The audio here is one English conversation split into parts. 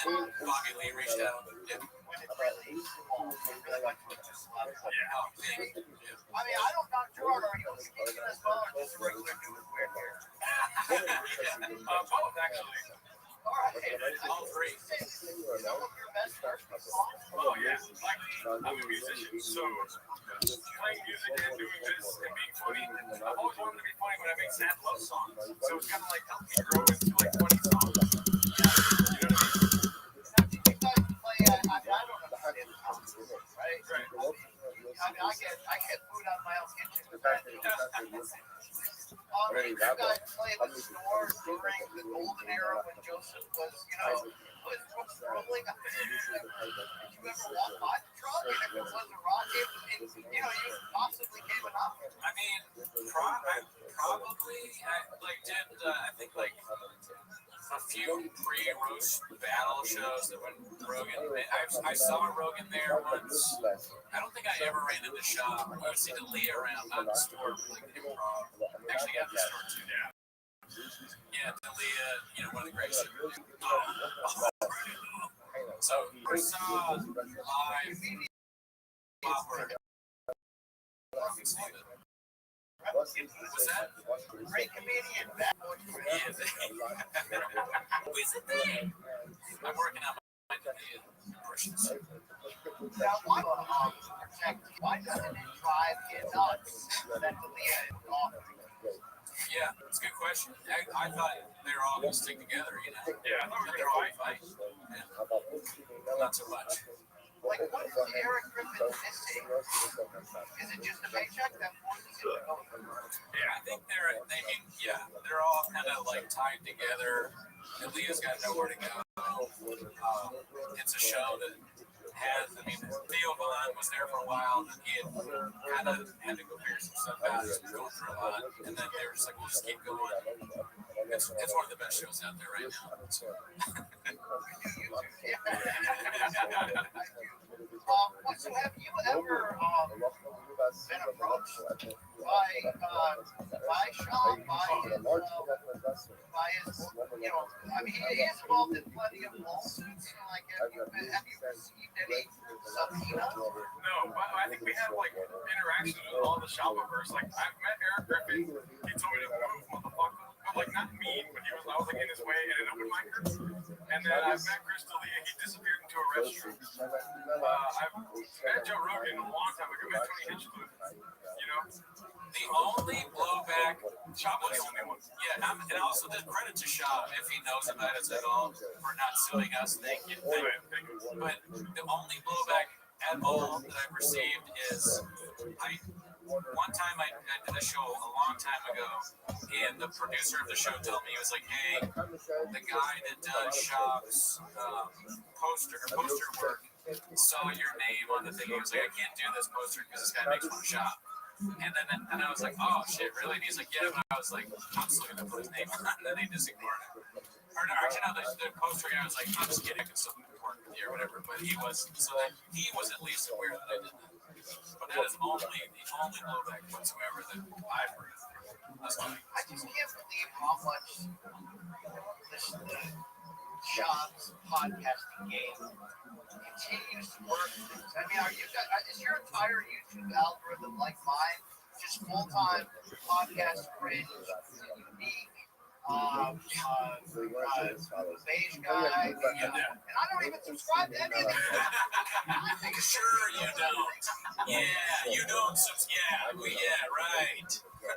Bobby Lee reached out. Yeah. When it's really small, really like just love it. I mean, I don't knock Gerard. Are you speaking as well, or just a regular dude with weird hair? Both actually. All right, All three. some of your best work is Oh yeah, like I'm a musician, so playing music and doing this and being funny. I've always wanted to be funny, but I make sad love songs, so it's kind of like helped me grow into like funny songs. You know what I mean? Now, do you guys play? I don't understand the concept, right? Right. I mean, I get food out of my own kitchen. Do you guys play the store during the golden era when Joseph was, was rolling up? Did you ever walk by the truck? And if it was a rocket, you possibly gave it up. I mean, probably I think a few pre-roast battle shows that when Rogan, I saw Rogan there once. I don't think I ever ran into the shop. I would see Dalia around, not in the store, but like the improv. Actually, got the store too. Yeah, Dalia, one of the great shows. So I saw live opera. What's that? Great comedian. Is it there? I'm working on my impressions. Now, why doesn't it drive you nuts that Dalia is off? Yeah, it's a good question. I thought they were all going to stick together, Yeah, I thought they were all fight. Not so much. Like, what is Eric Griffin missing? Is it just a paycheck that forces him to go? Yeah, I think they're all kind of like tied together. And Leah's got nowhere to go. It's a show that Theo Vaughn was there for a while, and he had to go figure some stuff out. He was going through a lot, and then they were just like, we'll just keep going. It's one of the best shows out there right now. So. So have you ever been approached by Sean, by his, I mean, he is involved in plenty of lawsuits. Have you received any subpoenas? No, but I think we have interactions with all the shop owners. Like I've met Eric Griffin. He told me to move, motherfucker. But not mean, but I was in his way at an open micer. And then I've met Chris D'Elia. He disappeared into a restroom. I've met Joe Rogan a long time ago. I met Tony Hitchcock. The only blowback, Shop was the only one. Yeah, and also the credit to Shop if he knows about us at all for not suing us. Thank you. But the only blowback at all that I've received is one time I did a show a long time ago, and the producer of the show told me, he was like, hey, the guy that does Shop's poster work saw your name on the thing. He was like, I can't do this poster because this guy makes fun of Shop. And I was like, oh shit, really? And he's like, yeah. But I was like, I'm just looking to put his name on, and then he just ignored it. Or no, actually, no, the poster guy was like, I'm just kidding, I can still work with you or whatever. But he was at least aware that I did that. But that is the only blowback whatsoever that I've heard. That's fine. I just can't believe how much the Shop's podcasting game continues to work. I mean, is your entire YouTube algorithm like mine? Just full-time podcast cringe, unique, beige guy, and I don't even subscribe to any of them. Sure you don't. Yeah, you don't. Right. I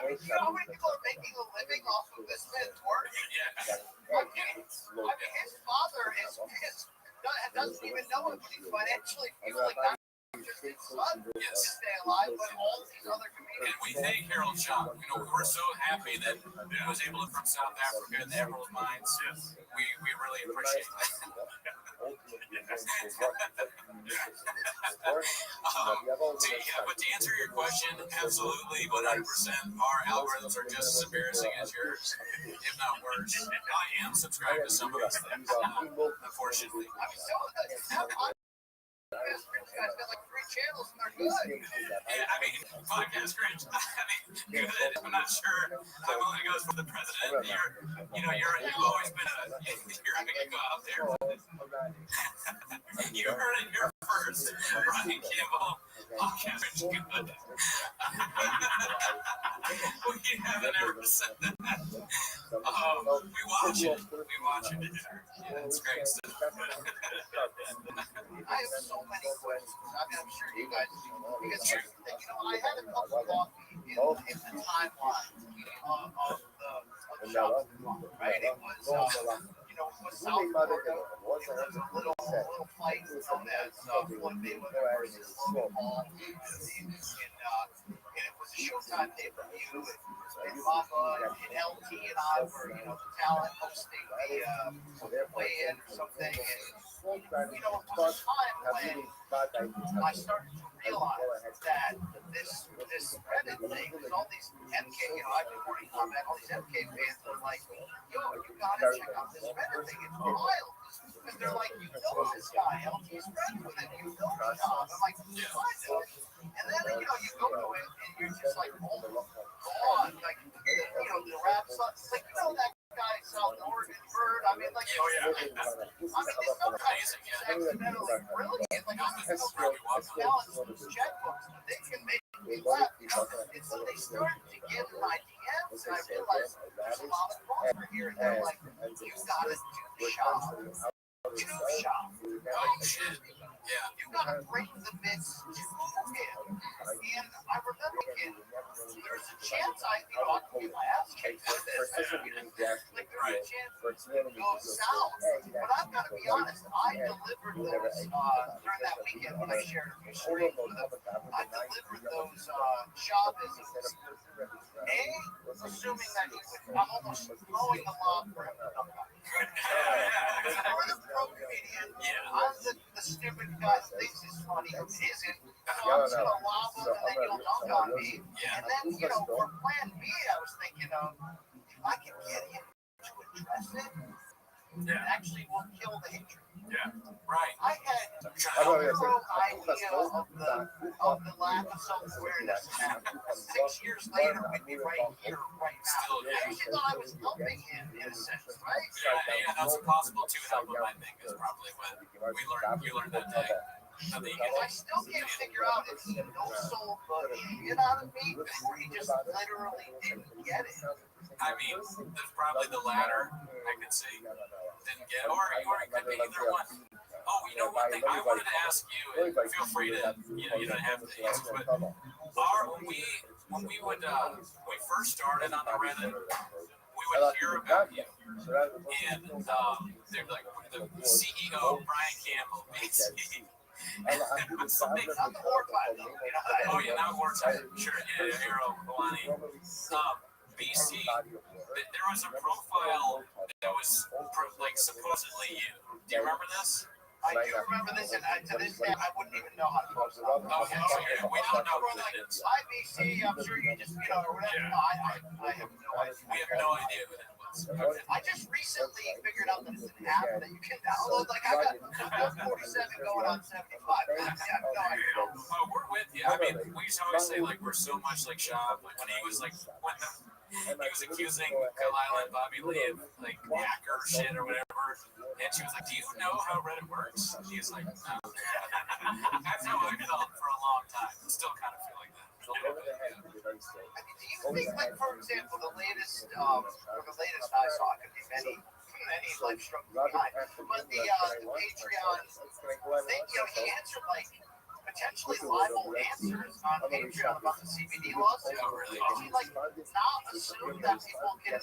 mean, how many people are making a living off of this man's work? Yeah. I mean, his father doesn't even know him, but he's financially fueling not just his son to stay alive, but all these other comedians. And we thank Harold Shop. We're so happy that he was able to from South Africa and the Emerald Mines. Yes. We really appreciate that. But to answer your question, absolutely, 100%. Our algorithms are just as embarrassing as yours, if not worse. I am subscribed to some of those things, unfortunately. I mean, guys got like 3 channels and they're good. Yeah, I mean, podcast cringe. I mean, good. I'm not sure I'm only goes for the president. You've always been you're gonna go out there. You heard it here first. Brian Campbell, podcast cringe good. We haven't ever said that. We watch it. We watch it. Yeah, it's great stuff. I have so many questions. I mean, I'm sure you guys do. Because here's the thing, I had a cup of coffee in the timeline of the shop, right? It was, it was South Florida. It was a little fight on that Floyd Mayweather versus Logan Paul. And it was a Showtime pay-per-view. And Papa and LT and I were, the talent hosting the weigh-in or something. And, it was a time when I started to realize that this Reddit thing, there's all these MK, I've been working on that, all these MK fans are like, yo, you gotta check out this Reddit thing, it's wild. Because they're like, you know this guy, LT's friends with him, you know this guy. I'm like, what? And then, you go to it and you're just like, oh, God, like, the rap song, it's like, that guy South Oregon Bird. I mean, like, these other guys are accidentally brilliant. Like, I'm just really balance these checkbooks, but they can make me laugh. And so they started to get in my DMs, and I realized there's a lot of culture here. And they're like, you gotta do the shop. Shop. Oh, shit. Yeah. You gotta bring the mix to him. And I remember there's a chance I could get my ass kicked at this. Like, there's a chance it goes south. But I've got to be honest, I delivered those during that weekend when I shared a stream with them. I delivered those job visits. Assuming that I'm almost throwing the lob for him. You're the pro comedian. I'm the stupid guy that thinks it's funny who isn't. So I'm just gonna lob him and then you'll dunk on me. And then, for plan B, I was thinking of if I can get him to address it, it actually will kill the hatred. Yeah, right. I had zero idea of the lack of self-awareness. 6 years later, we'd be right here, right now. I actually thought I was helping him in a sense, right? Yeah, that's impossible to help him, I think, is probably what you learned that day. I still can't figure out if he no soul but shit out of me, or he just literally didn't get it. I mean, there's probably the latter. I could see. Didn't get, or it could be either one. Oh, one thing I wanted to ask you, and feel free to, you don't have to answer, but when we first started on the Reddit, we would hear about you, and they're like the CEO Brian Campbell, basically. Not the wartime, though. Oh yeah, not wartime. Sure, yeah, Arrow Kalani. BC, there was a profile that was like supposedly you. Do you remember this? I do remember this, and to this day, I wouldn't even know how to post it. Okay, so we don't know who that is. Hi, BC, I'm sure you just, or whatever. Yeah. No, I have no idea. We have no idea who that was. Okay. I just recently figured out that it's an app that you can download. Like, I'm 47 going on 75. We're with you. I mean, we used to always say, like, we're so much like Shop. Like, when he was, like, he was accusing Kyle and Bobby Lee of, like, hacker shit or whatever. And she was like, do you know how Reddit works? And he's like, no. That's how I felt for a long time. I still kind of feel like that. Do you think, like, for example, the latest I saw, could be many life struggles behind, but the Patreon thing, he answered, like, potentially libel answers on Patreon about the CBD lawsuit. Is he, like, not assume that people can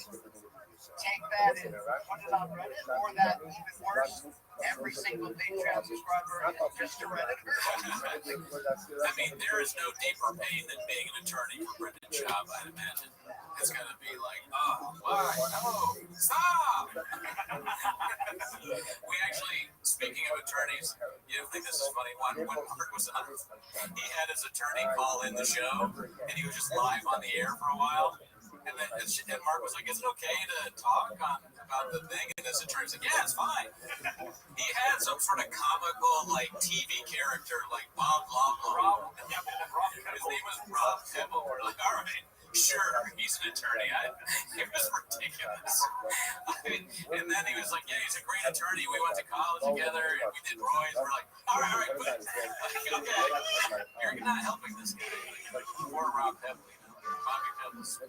take that and put it on Reddit, or that even worse, every single Patreon subscriber is just a Redditor? I mean, there is no deeper pain than being an attorney for Brendan Schaub, I'd imagine. It's gonna be like, oh, why? No, stop! We actually, speaking of attorneys, you think this is funny? When Mark was on, he had his attorney call in the show, and he was just live on the air for a while. And Mark was like, is it okay to talk about the thing, and his attorney's like, yeah, it's fine. He had some sort of comical, like, TV character, like, blah, blah, blah. His name was Rob Pebble. We're like, all right, sure, he's an attorney. It was ridiculous. And then he was like, yeah, he's a great attorney. We went to college together, and we did Roy's. We're like, all right, but okay, you're not helping this guy. Like, poor Rob Pebble, Bobby Pebbles. The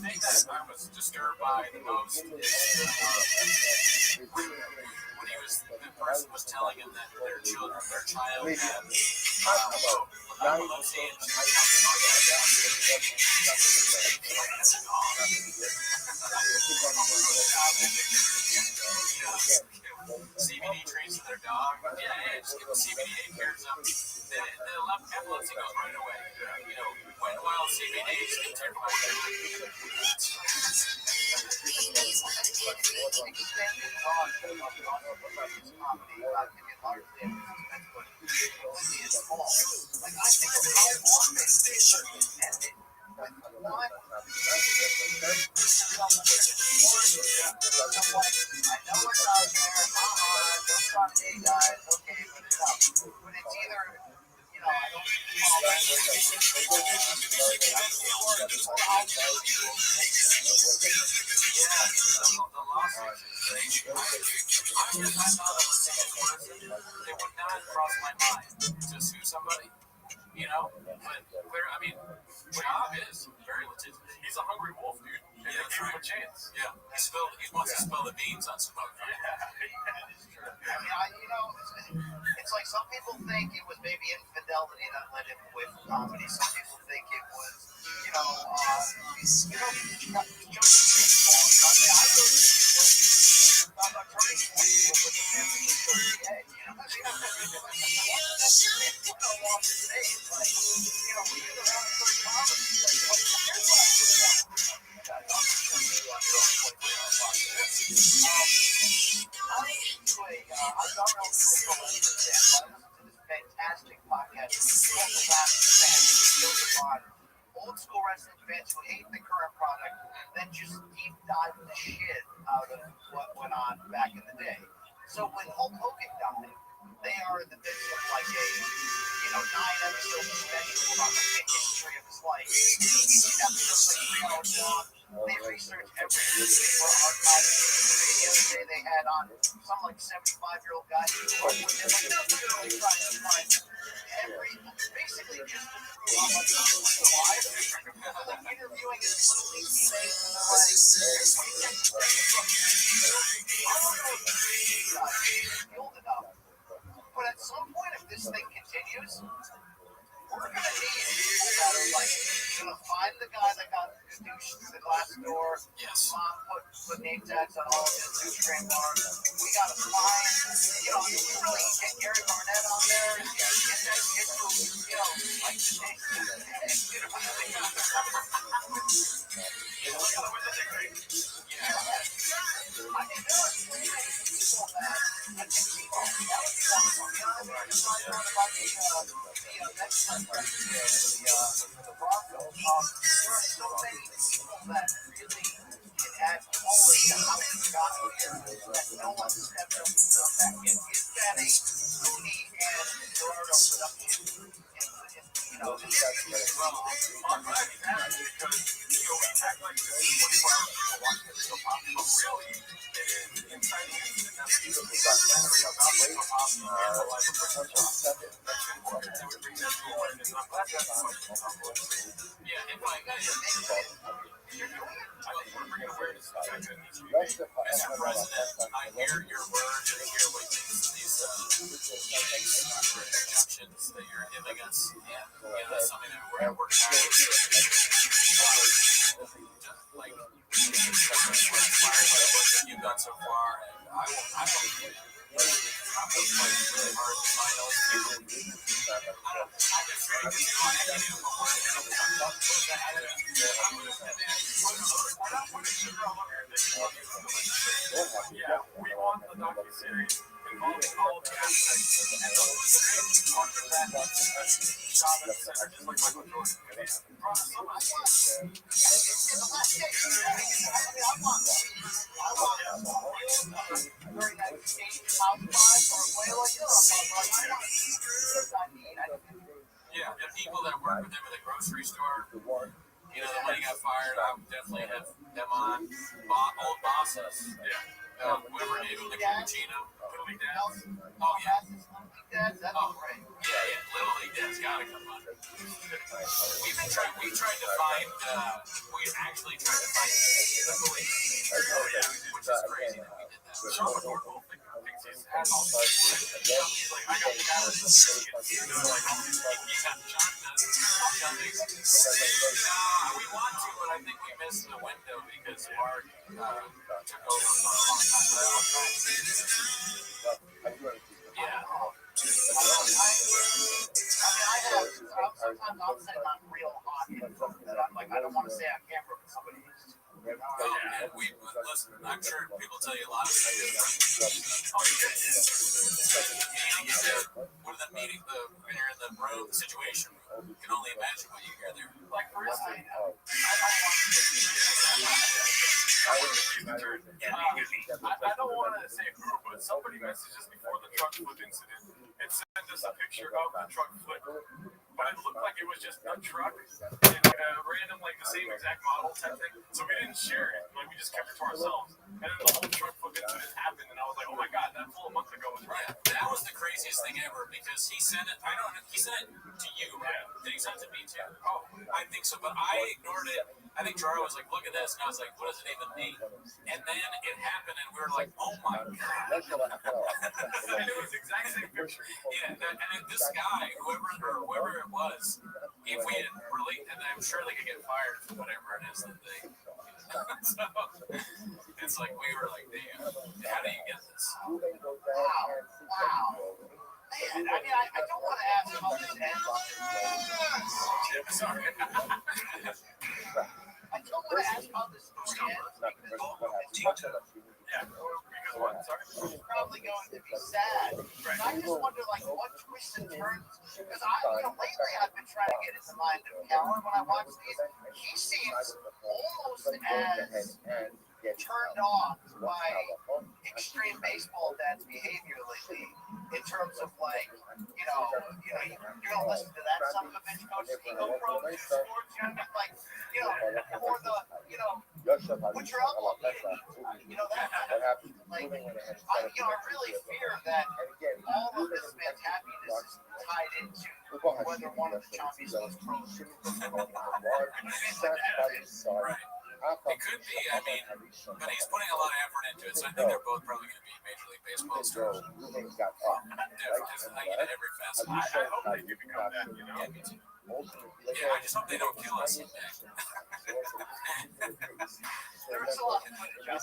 thing that I was disturbed by the most is when the person was telling him that their child had epilepsy and CBD treats for their dog. Yeah, just give them CBD, take care of them. The epilepsy goes right away. While CBD is it would not cross my mind to sue somebody, but Rob is very legit. He's a hungry wolf, dude. And they gave him a chance. Yeah, he wants to spill the beans on smoke. It's like some people think it was maybe infidelity that led him with comedy. Some people think it was, fantastic podcast. Old school wrestling fans who hate the current product, then just deep dive the shit out of what went on back in the day. So when Hulk Hogan died, they are in the midst of like a 9-episode special about the history of his life. Each episode's like 3 hours long. They research everything for archives. The other day they had on some like 75-year-old guy who was like, literally trying to find basically just to prove how much he was alive. Like interviewing his little teammates and they're like, old enough. But at some point, if this thing continues, we're gonna need people that are like gonna find the guy that got douche through the glass door. Yes. Put name tags on all of his douche trademarks. We gotta find, we really get Gary Barnett on there. Get that kid who, like the I mean, there are people that I think people that would be one of them. The Broncos. There are so many people that really can add quality to how they got here that no one stepped up and done that yet. Is that a Mooney and Gerardo production? Well, I'm glad you have it because, we act like this is 24 hours people watching this so popular, but really, it is inside the incident that people about so popular and the life of Rothschild. That's important that we bring that to awareness, and I'm glad that's what Yeah, if I you're doing it. I think we're bringing awareness to the fact that it needs to be made. Mr. President, I hear your words and I hear what these injunctions that you're giving us. Yeah, that's something that we're working on. Like, inspired by the work that you've done so far, and I will I'm really hard to find those people. I just think we're not putting sugar all over your dick. Yeah, we want the docuseries. And involving all of the aspects. And so it was a big part of that job at the center, just like Michael Jordan. And he brought us so much. In the last decade, I want during that stage house party or Abuelo, you know what I'm talking about. Yeah, the people that work with him at the grocery store, you know, when he got fired, I would definitely have them on. Old bosses. Yeah. Whoever gave him the cappuccino. Little League Dads. Oh, yeah. That's great. Yeah. Little League Dad's gotta come on. We tried to find, we actually tried to find the police. Oh, yeah. Which is crazy that we did that. Sean McCorkle thinks he's had all these he's like, I got the guy with the you know, like all these people. We want to, but I think we missed the window because Mark took over for a long time. Yeah. Sometimes I'll say not real hot that I'm like, I don't want to say on camera, but somebody needs to. And listen, I'm sure people tell you a lot of things. What are the meeting, when you're in the room, the situation room, you can only imagine what you hear there. Like, for instance, I don't want to say who, but somebody messaged us before the truck flip incident and sent us a picture of the truck flip. But it looked like it was just a truck and random, like the same exact model type thing. So we didn't share it. Like, we just kept it to ourselves. And then the whole truck flip incident happened, and I was like, oh my god, that full a month ago was right. Yeah, that was the craziest thing ever because he sent it. He sent it to you, right? Did he send it to me too? Oh, I think so, but I ignored it. I think Jaro was like, look at this, and I was like, what does it even mean? And then it happened, and we were like, oh my god. And it was the exact same picture. Yeah, and this guy, whoever it was, if we had really, and I'm sure they could get fired for whatever it is that they. So it's like we were like, damn, how do you get this? Wow. Man, I don't want to ask how this ends. Sorry. I don't want to ask how this story ends Yeah, because what? Sorry? it's probably going to be sad. Right. I just wonder, like, what twists and turns. Because lately I've been trying to get into the mind of Kellen when I watch these. He seems almost as turned off by extreme baseball dad's behavior lately in terms of like, you don't listen to that son of a bitch coach ego probe in sports, you know, like, or the, put your elbow up, that kind of like, I really fear that all of this man's happiness is tied into whether one of the chompies goes pro. Right. It could be, I mean, but he's putting a lot of effort into it, so I think they're both probably going to be Major League Baseball stars. Definitely, like in every facet. I hope they do become that, you know? Yeah, me too. Yeah, I just hope they don't kill us. There's a lot of I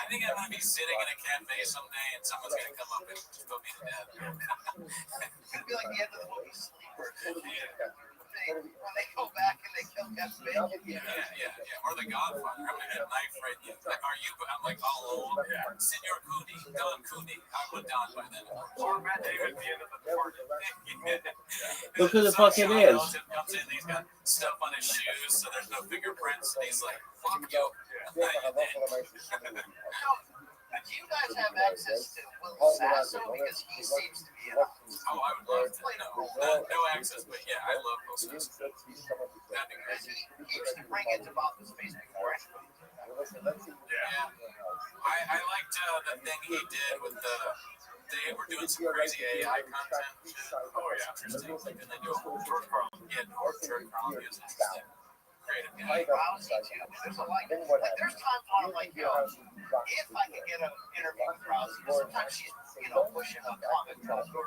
think I'm going to be sitting in a cafe someday, and someone's going to come up and put me to death. It's going to be like the end of the movie Sleeper. When they go back and they kill Kevin Bacon. Yeah. Or the Godfather. I'm gonna get a knife right there. Like, are you? I'm like all old. Yeah. Senor Cooney, Don Cooney. I would Don by then. Or Matt David at the end of the party. Look who the fuck it is. Comes in, he's got stuff on his shoes, so there's no fingerprints. And he's like, fuck you. Do you guys have access to Will Sasso? Because he seems to be Oh, I would love to. No access, but yeah, I love Will Sasso. That'd be great. He used to bring it about the space before anybody. Yeah. I liked the thing he did with they were doing some crazy AI content. Oh, yeah. Interesting. Like, and they do a whole George Carlin. Yeah, George Carlin is interesting. Creative guy. Rousey too. There's a like there's times when I'm like, if I could get an interview with Rousey, sometimes she's pushing a comic book or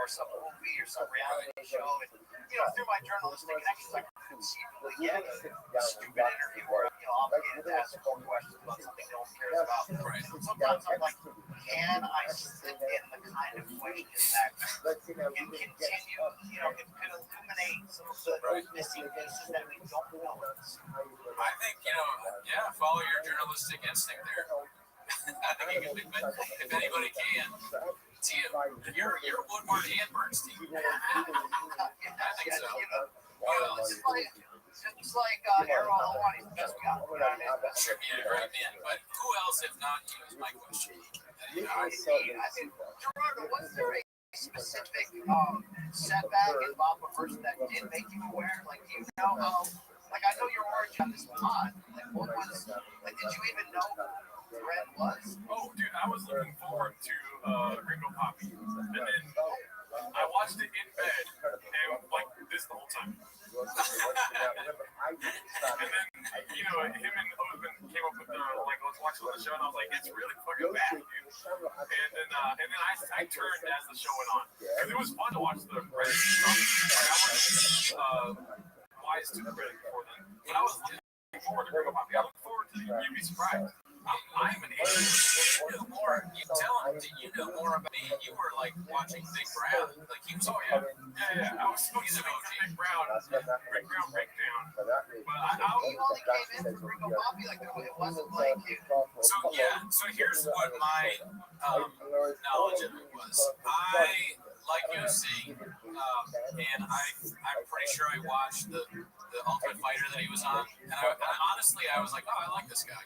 some movie or some reality show, and through my journalistic connections, I can conceivably get a stupid interview where I'm obligated to ask 4 questions about something no one cares about. Right. Sometimes I'm like, can I slip in the kind of question that can continue, it could illuminate some of the missing pieces that we don't know. I think, follow your journalistic instinct there. I think you can, if anybody can, see it. You're Woodward and Bernstein. I think so. What else? It's like Errol Hawani's the best guy. You know what I mean? Sure, yeah, right, man. But who else, if not you, is my question. I think, Gerardo, was there a specific setback in Bob first that did make you aware? Like, do you know how? Like, I know you're working on this pod. Like, what was? Like, did you even know who Red was? Oh, dude, I was looking forward to Ringo Poppy, and then I watched it in bed, and like this the whole time. And then, you know, him and Othman came up with the, like, let's watch the show, and I was like, it's really fucking bad, dude. And then I turned as the show went on, because it was fun to watch the Reddit stuff. Like, I watched Wise to the Reddit before then, but I was looking forward to Ringo Poppy. I look forward to You'd Be Surprised. I'm an idiot. You know more. You tell him that you know more about me. You were like watching Big Brown. Like he was. Oh yeah. I was supposed to make the Big Brown breakdown. But He only came in for Ringo Poppy. Like, it wasn't like it. So yeah. So here's what my knowledge of it was. I like UFC, and I'm pretty sure I watched the Ultimate Fighter that he was on, and I honestly I was like, oh, I like this guy.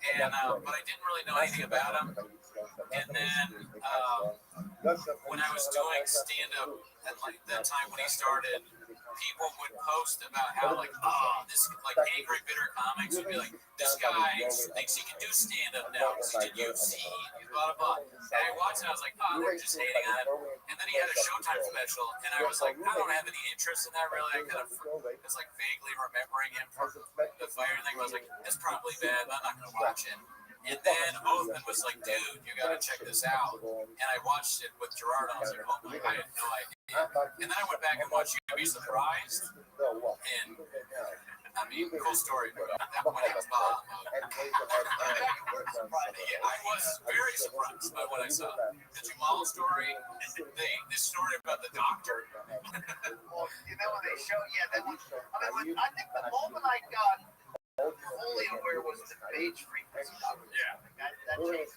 And but I didn't really know anything about him. And then when I was doing stand-up at like that time when he started, people would post about how like, oh, this like angry bitter comics would be like, this guy thinks he can do stand-up now because he did UFC, blah blah blah. And I watched it, and I was like, oh, they're just hating on it. And then he had a Showtime special, and I was like, I don't have any interest in that really. I kind of was like vaguely remembering him from the Fire thing. I was like, it's probably bad, but I'm not gonna watch it. And then Othman was like, dude, you gotta check this out. And I watched it with Gerard, and I was like, oh my, I had no idea. And then I went back and watched You'd Be Surprised. And I mean, cool story, but at that point I was Bob. I was very surprised by what I saw. The Jamal story, this story about the doctor. Well, you know when they show, I think the moment I got fully aware was the page frequency. yeah. That changed.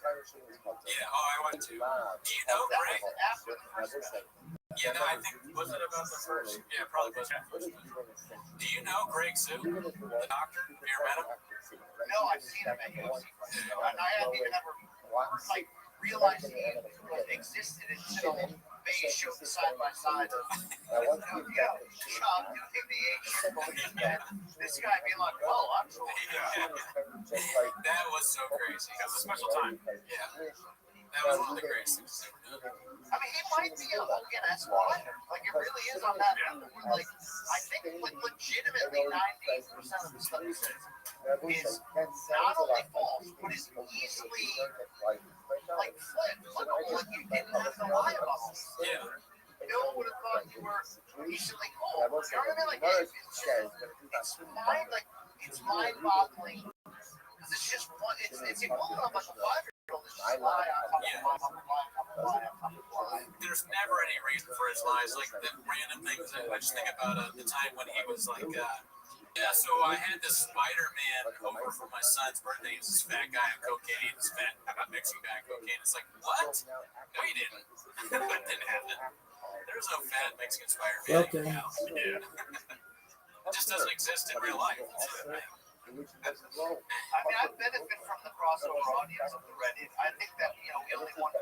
Yeah, I went to. Do you know Greg? After the first one. Yeah, no, I think, was it about the first? Yeah, probably was the first one. Do you know Greg Sue, the doctor? Have you ever met him? No, I've seen him at UFC. And I hadn't even ever like realized he existed until they showed the side by side of Sean doing the action, and this guy being like, "Oh, I'm so." That was so crazy. That's a special time. Yeah. That was one of the greatest things ever done. I mean, he might be a Hogan-esque fighter. Like, it really is on that level. Like, I think like legitimately 98% of the stuff he says is not only false, but is easily like flipped. Like you didn't have to lie about this. Yeah. No one would have thought you were decently cool. You know what I mean? Like, it's mind-boggling. Because it's just one. It's equivalent of like a 5-year-old just lie on top of lie. There's never any reason for his lies. Like the random things. I just think about the time when he was like, yeah. So I had this Spider-Man over for my son's birthday. He's this fat guy on cocaine. This fat Mexican guy on cocaine. It's like, what? No, you didn't. That didn't happen. There's no fat Mexican Spider-Man in your house. Yeah. It just doesn't exist in real life. I mean, I benefit from the crossover audience of the Reddit. I think that, we only want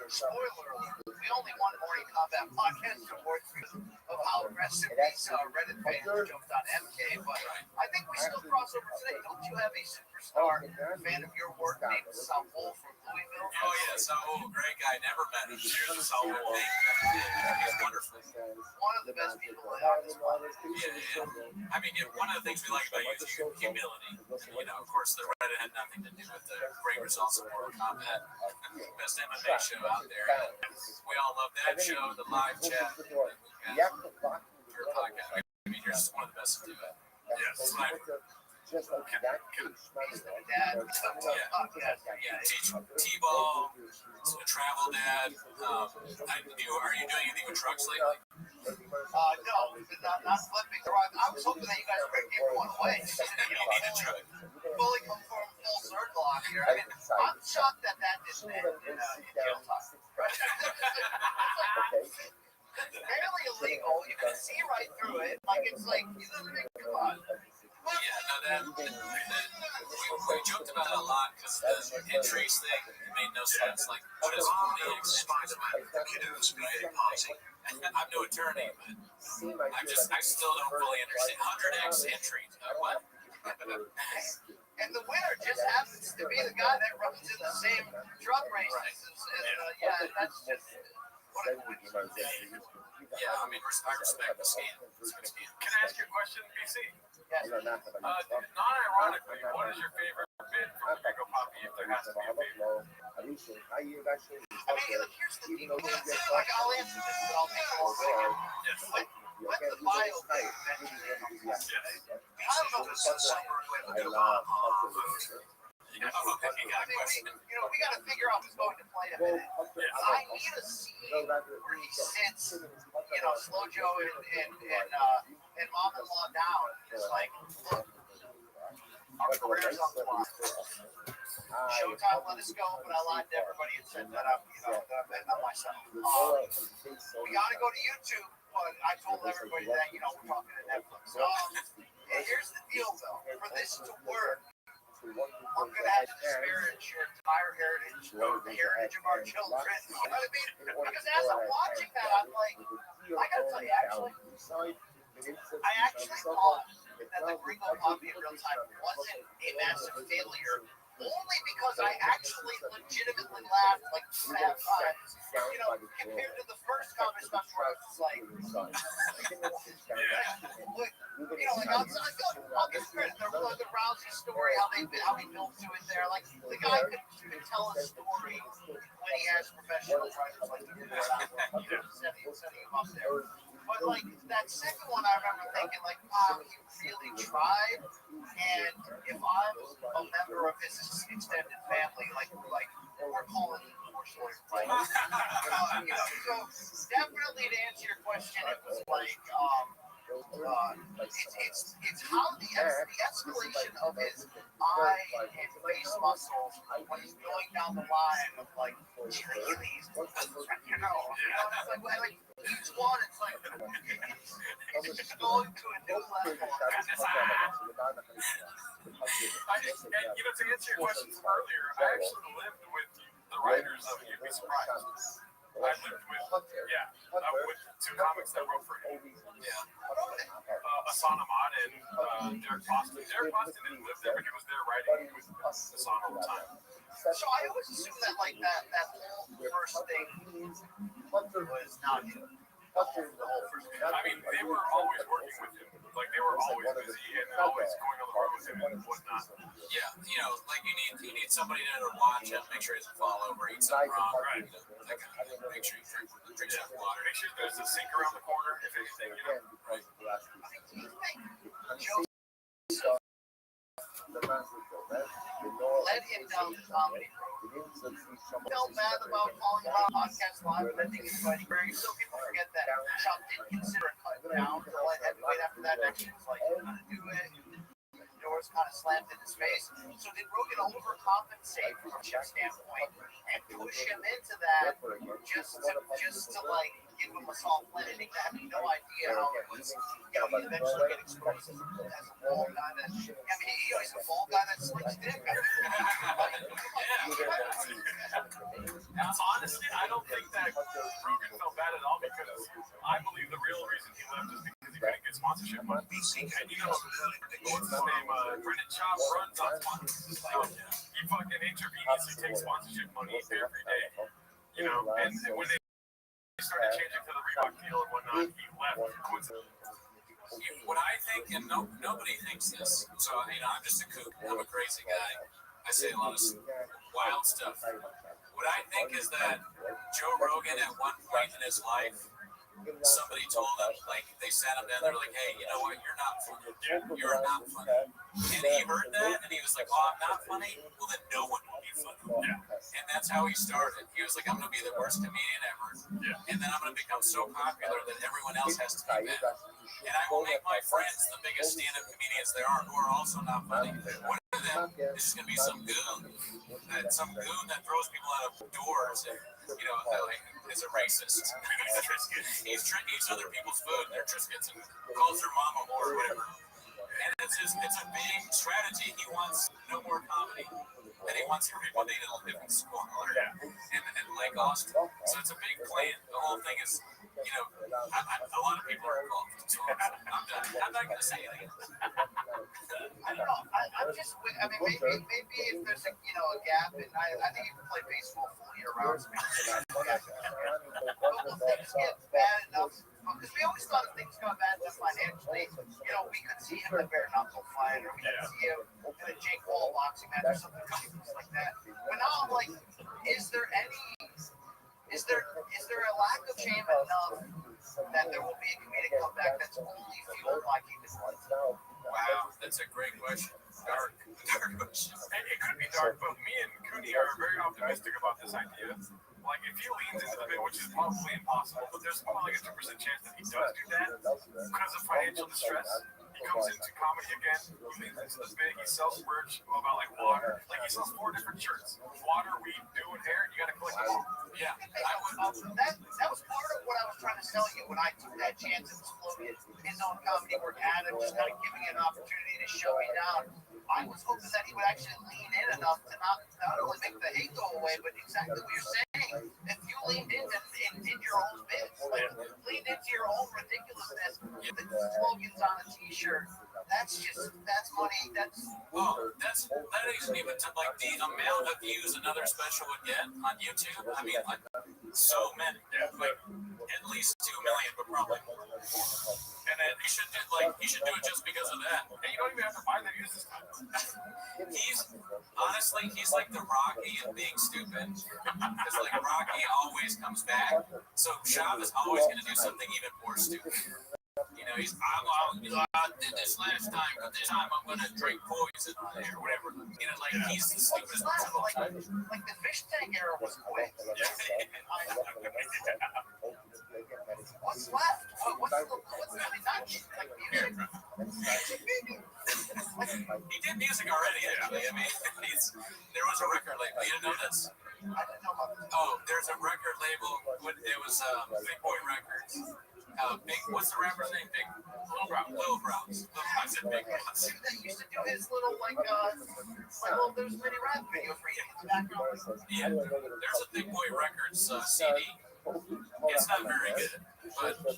spoiler alert, we only want Morning Combat podcast to work because of how aggressive these Reddit fans jumped on MK, but I think we still cross over today. Don't you have a superstar fan of your work named Saul from Louisville? Oh, yeah, Saul, great guy. Never met him. Cheers to Saul. He's wonderful. One of the best people on this planet. Yeah. I mean, one of the things we like about you is your humility. Of course, the Reddit had nothing to do with the great results of Mortal Kombat. Best MMA show out there. We all love that show, the live chat. Your podcast. I mean, you're just one of the best to do it. Yes. He's the dad. Yeah. Teach T-ball, travel dad. Are you doing anything with trucks lately? No, not flipping. I was hoping that you guys would give one away. You need a truck. Fully come full circle on here. I mean, I'm shocked that jail time. Barely illegal. You can see right through it. Like it's like come on. Yeah, no, we joked about it a lot because the entries thing made no sense. Like, what is all the Spider-Man kiddos party? I'm no attorney, but I still don't fully understand 100x entry. What? And the winner just happens to be the guy that runs in the same drug races. That's just what it is. Yeah, I mean, I respect the scam. It's a good scam. Can I ask you a question, BC? Yes. Non-ironically, what is your favorite bit from Rico Poppy, if there has to be a favorite? I mean, here's the thing. I'll answer this, but I'll make it second. Yes. When the bio mentioned it, I don't know if it's somewhere with the You got a question. we got to figure out who's going to play him in it. I need a scene where he sits, Slow Joe and Mom-in-Law down. It's like, look, our careers on the line. Showtime let us go, but I lied to everybody and said that I'm myself. We got to go to YouTube, but I told everybody that, we're talking to Netflix. Here's the deal, though. For this to work, I'm going to have to disparage your entire heritage, the heritage of our children. You know what I mean? Because as I'm watching that, I'm like, I got to tell you, I actually thought that the Gringo Poppy in real time wasn't a massive failure, only because I actually legitimately laughed like 2.5 times. Compared to the first comedy special where I was just like, I'll give credit. The Rousey story, how he built to it there. Like, the guy could tell a story when he has professional writers like the setting him up there. But like that second one, I remember thinking like, wow, he really tried. And if I'm a member of his extended family, like we're calling it unfortunately, so definitely to answer your question, it was like it's how the escalation of his eye and face muscles when he's going down the line of like Hercules, like each one, it's like it's going to a new level. To answer your questions earlier, I actually lived with the writers of You'd Be Surprised. I lived with two comics that wrote for him. Hassan Ahmad and Derek Boston. Derek Boston didn't live there, but he was there writing with Hassan all the time. So I always assume that like that whole first thing was not him. I mean, they were always working with him. Like, they were always busy and always going on the road with him and whatnot. Yeah, like you need somebody to watch him, make sure he doesn't fall over, eat something wrong. Right. Make sure you drink some water. Make sure there's a sink around the corner, if anything, Right. Led him down the comedy road. Felt bad about calling about podcast live, but I think it's funny. So people forget that Chuck didn't consider a cut down to let heavyweight after that. Actually, was like, I'm gonna do it. Doors kind of slammed in his face. So did Rogan overcompensate from a Chuck standpoint and push him into that just to like give him a soft landing? I have no idea how it was. He eventually get exposed as a ball guy that. I mean, he's a ball guy that slicks dick. Honestly, I don't think that Rogan felt bad at all because I believe the real reason he left is because he couldn't get sponsorship money. And what's his name? Brendan Schaub runs on sponsorship. He fucking intravenously takes sponsorship money every day. And when they started changing to the Reebok deal and whatnot, he left. What I think, and nobody thinks this, so I'm just a kook. I'm a crazy guy. I say a lot of wild stuff. What I think is that Joe Rogan at one point in his life, somebody told him, like, they sat him down, they're like, hey, you know what, you're not funny. You're not funny. And he heard that, and he was like, oh, I'm not funny? Well, then no one will be funny. And that's how he started. He was like, I'm going to be the worst comedian ever. And then I'm going to become so popular that everyone else has to be bad. And I will make my friends the biggest stand-up comedians there are who are also not funny. What do them is just gonna be some goon that throws people out of doors and like is a racist. He eats other people's food and they're Triscuits and calls their mom a whore or whatever. And it's a big strategy. He wants no more comedy. And he wants everybody to live in squalor and Lake Austin. So it's a big plan. The whole thing is, a lot of people are involved. So I'm done. I'm not going to say anything. I don't know. Maybe if there's a gap, and I think you can play baseball full year round. But will things get bad enough? Because we always thought if things got bad enough financially, we could see him in a bare knuckle fight, or we could see him in a Jake Paul boxing match or something ridiculous like that. But now I'm like, is there a lack of shame enough that there will be a comedic comeback that's only fueled by keeping lights? Wow, that's a great question. Dark question. It could be dark, but me and Cooney are very optimistic about this idea. Like, if he leans into the bit, which is probably impossible, but there's probably like a 2% chance that he does do that because of financial distress. He comes into comedy again, he leans into the bit, he sells merch about like water. Like, he sells 4 different shirts: water, weed, dew, and hair. You gotta collect them all. Yeah, that was part of what I was trying to tell you when I took that chance and exploded his own comedy work at him, just kind of giving it an opportunity to show me down. I was hoping that he would actually lean in enough to not only make the hate go away, but exactly what you're saying. If you leaned in and did your own bits, like leaned into your own ridiculousness, the slogans on a t-shirt, that's money. That isn't even like the amount of views another special would get on YouTube. I mean, like so many, like at least 2 million, but probably more. And then he should do it just because of that. And you don't even have to buy the views this time. He's like the Rocky of being stupid. Because like Rocky always comes back. So Shav is always going to do something even more stupid. I did this last time, but this time I'm going to drink poison or whatever. He's the stupidest person of all time. Like the fish tank era was quick. What's left? He did music already, actually. I mean, there was a record label. You didn't know this? I didn't know about this. Oh, there's a record label. It was Big Boy Records. What's the rapper's name? Lil Browns. I said Big Browns. That used to do his little there's many rap videos for you in the background. Yeah, there's a Big Boy Records CD. It's not very good, but I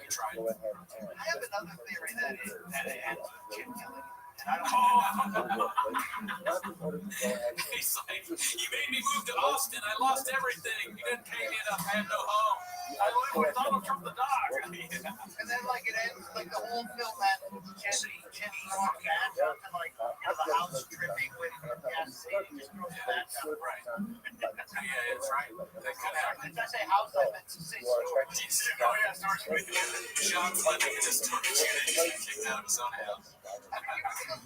tried. I have another theory that it ends with Jim killing. He's like, you made me move to Austin. I lost everything. You didn't pay me enough. I have no home. I live with Donald Trump the dog. And then it ends the whole film ends with Jimmy walking back up to the house dripping with gas. Just throws that down. Right. Yeah, it's right. That could happen. Did I say house? I meant to say storage. Oh yeah, storage. Sean's living in his storage unit. He got kicked out of his own house. The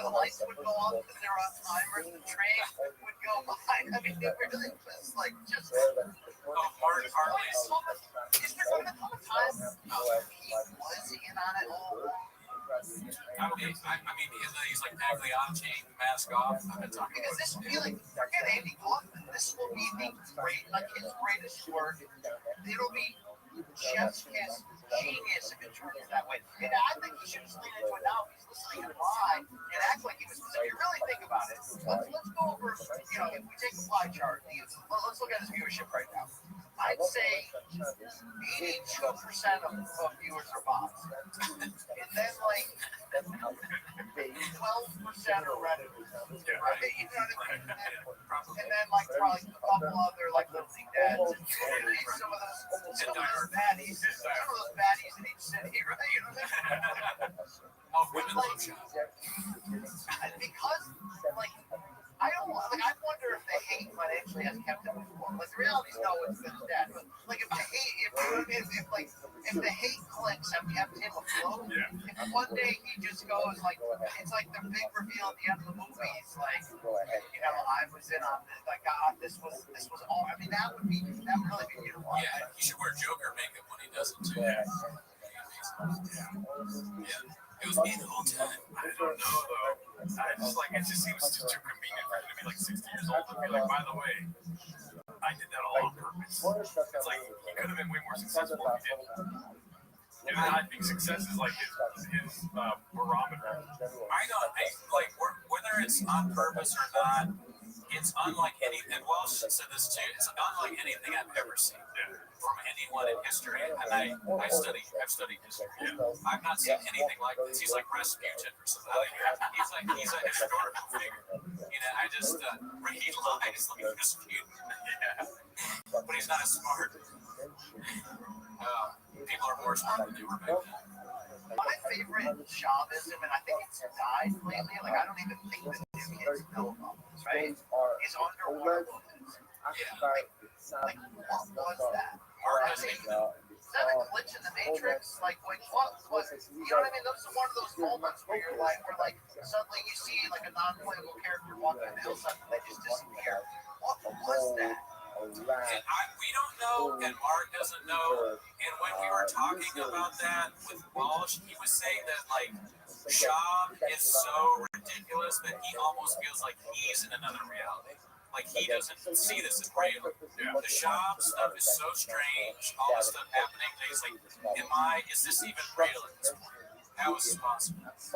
lights would go off and they're on timers, the train would go by. I mean, it really was just. Martin Hartley's. Is there going to come a time he was in on it all? I mean, he's like Pagliacci, mask off. I've been talking because this feeling, forget Andy Kaufman, this will be the his greatest work. It'll be chef's kiss, genius if it turns that way. And I think he should just lean into it now. He's listening to Lie and act like he was. So if you really think about it, let's go over. If we take a pie chart, let's look at his viewership right now. I'd say 82% of viewers are bots, and then 12% are Reddit. Right? You know what I mean? And then probably a couple other little league dads and some of those baddies in each city, right? You know what I mean? Oh, women love shows. Because I wonder if the hate financially has kept him before. The reality is no, it's been dead. But if the hate clicks have kept him afloat, if one day he just goes it's like the big reveal at the end of the movie. It's I was in on this. God, this was all. I mean, that would really be beautiful. Yeah, he should wear Joker makeup when he does it too. Yeah. It was me the whole time. I don't know though. I just like it just seems too convenient for him to be like 60 years old and be like, by the way, I did that all on purpose. It's like he could have been way more successful if he didn't. And I think success is like his barometer. I don't like whether it's on purpose or not. It's unlike anything. And Walsh said this too. It's unlike anything I've ever seen from anyone in history. And I've studied history. I've not seen anything like this. He's like Rasputin or something. He's a historical figure. You know, I just he lies like Rasputin. But he's not as smart. People are more smart than they were back then. My favorite Shaivism, and I think it's died lately, like I don't even think the new kids know about this, right? Is underwater movements. Like what was that? Mark doesn't even know. Is that a glitch in the Matrix? Like what was it? You know what I mean? Those are one of those moments where you're like, suddenly you see like a non-playable character walking on the hillside and they just disappear. What was that? And we don't know, and Mark doesn't know. And when we were talking about that with Walsh, he was saying that like Shab is so ridiculous that he almost feels like he's in another reality. Like he doesn't see this as real. The Shab stuff is so strange. All this stuff happening. He's like, is this even real at this point? How is this possible? I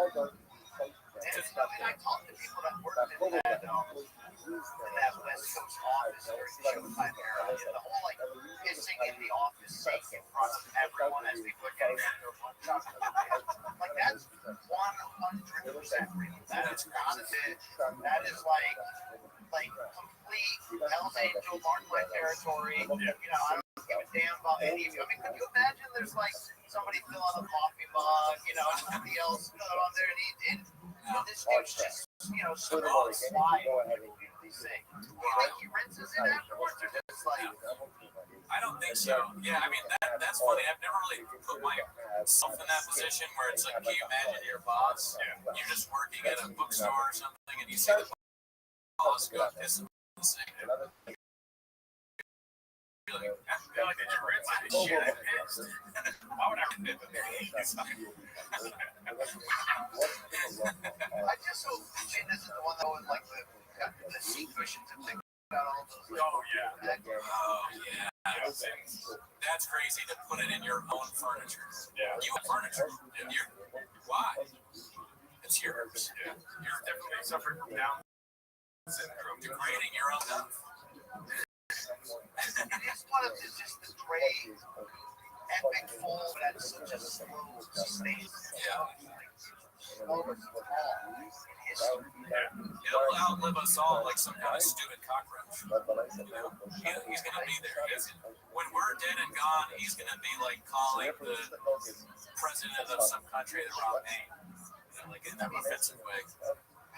talked to people that worked in that West Coast office during the Showtime era, and the whole like pissing in the office sink in front of everyone as people are getting into a punch out. Like that's 100% real. That is not a bit. That is like complete Hell's Angel, Markland territory. You know, I don't give a damn about any of you. I mean, could you imagine there's like somebody fill out a coffee mug, you know, and somebody else on there, and this dude's just, you know, flying. Thing. Do you think he rinses it afterwards, or just like? I don't think so. Yeah, I mean that's funny. I've never really put myself in that position where it's like, can you imagine your boss? You're just working at a bookstore or something, and you see the boss go piss in the sink. You're like, did you rinse it? Shit, I pissed. Why would I rinse it? I just hope this is the one that was like the seat cushions and things about all those. Oh yeah. That's crazy to put it in your own furniture. Yeah. You have furniture. Why? It's yours. Yeah. You're definitely suffering from Down syndrome. Degrading your own stuff. It is one of just the great epic fold that is such a slow sustained. He'll outlive us all like some kind of stupid cockroach. You know? He's going to be there. When we're dead and gone, he's going to be like calling the president of some country the wrong name. You know, like in an offensive way.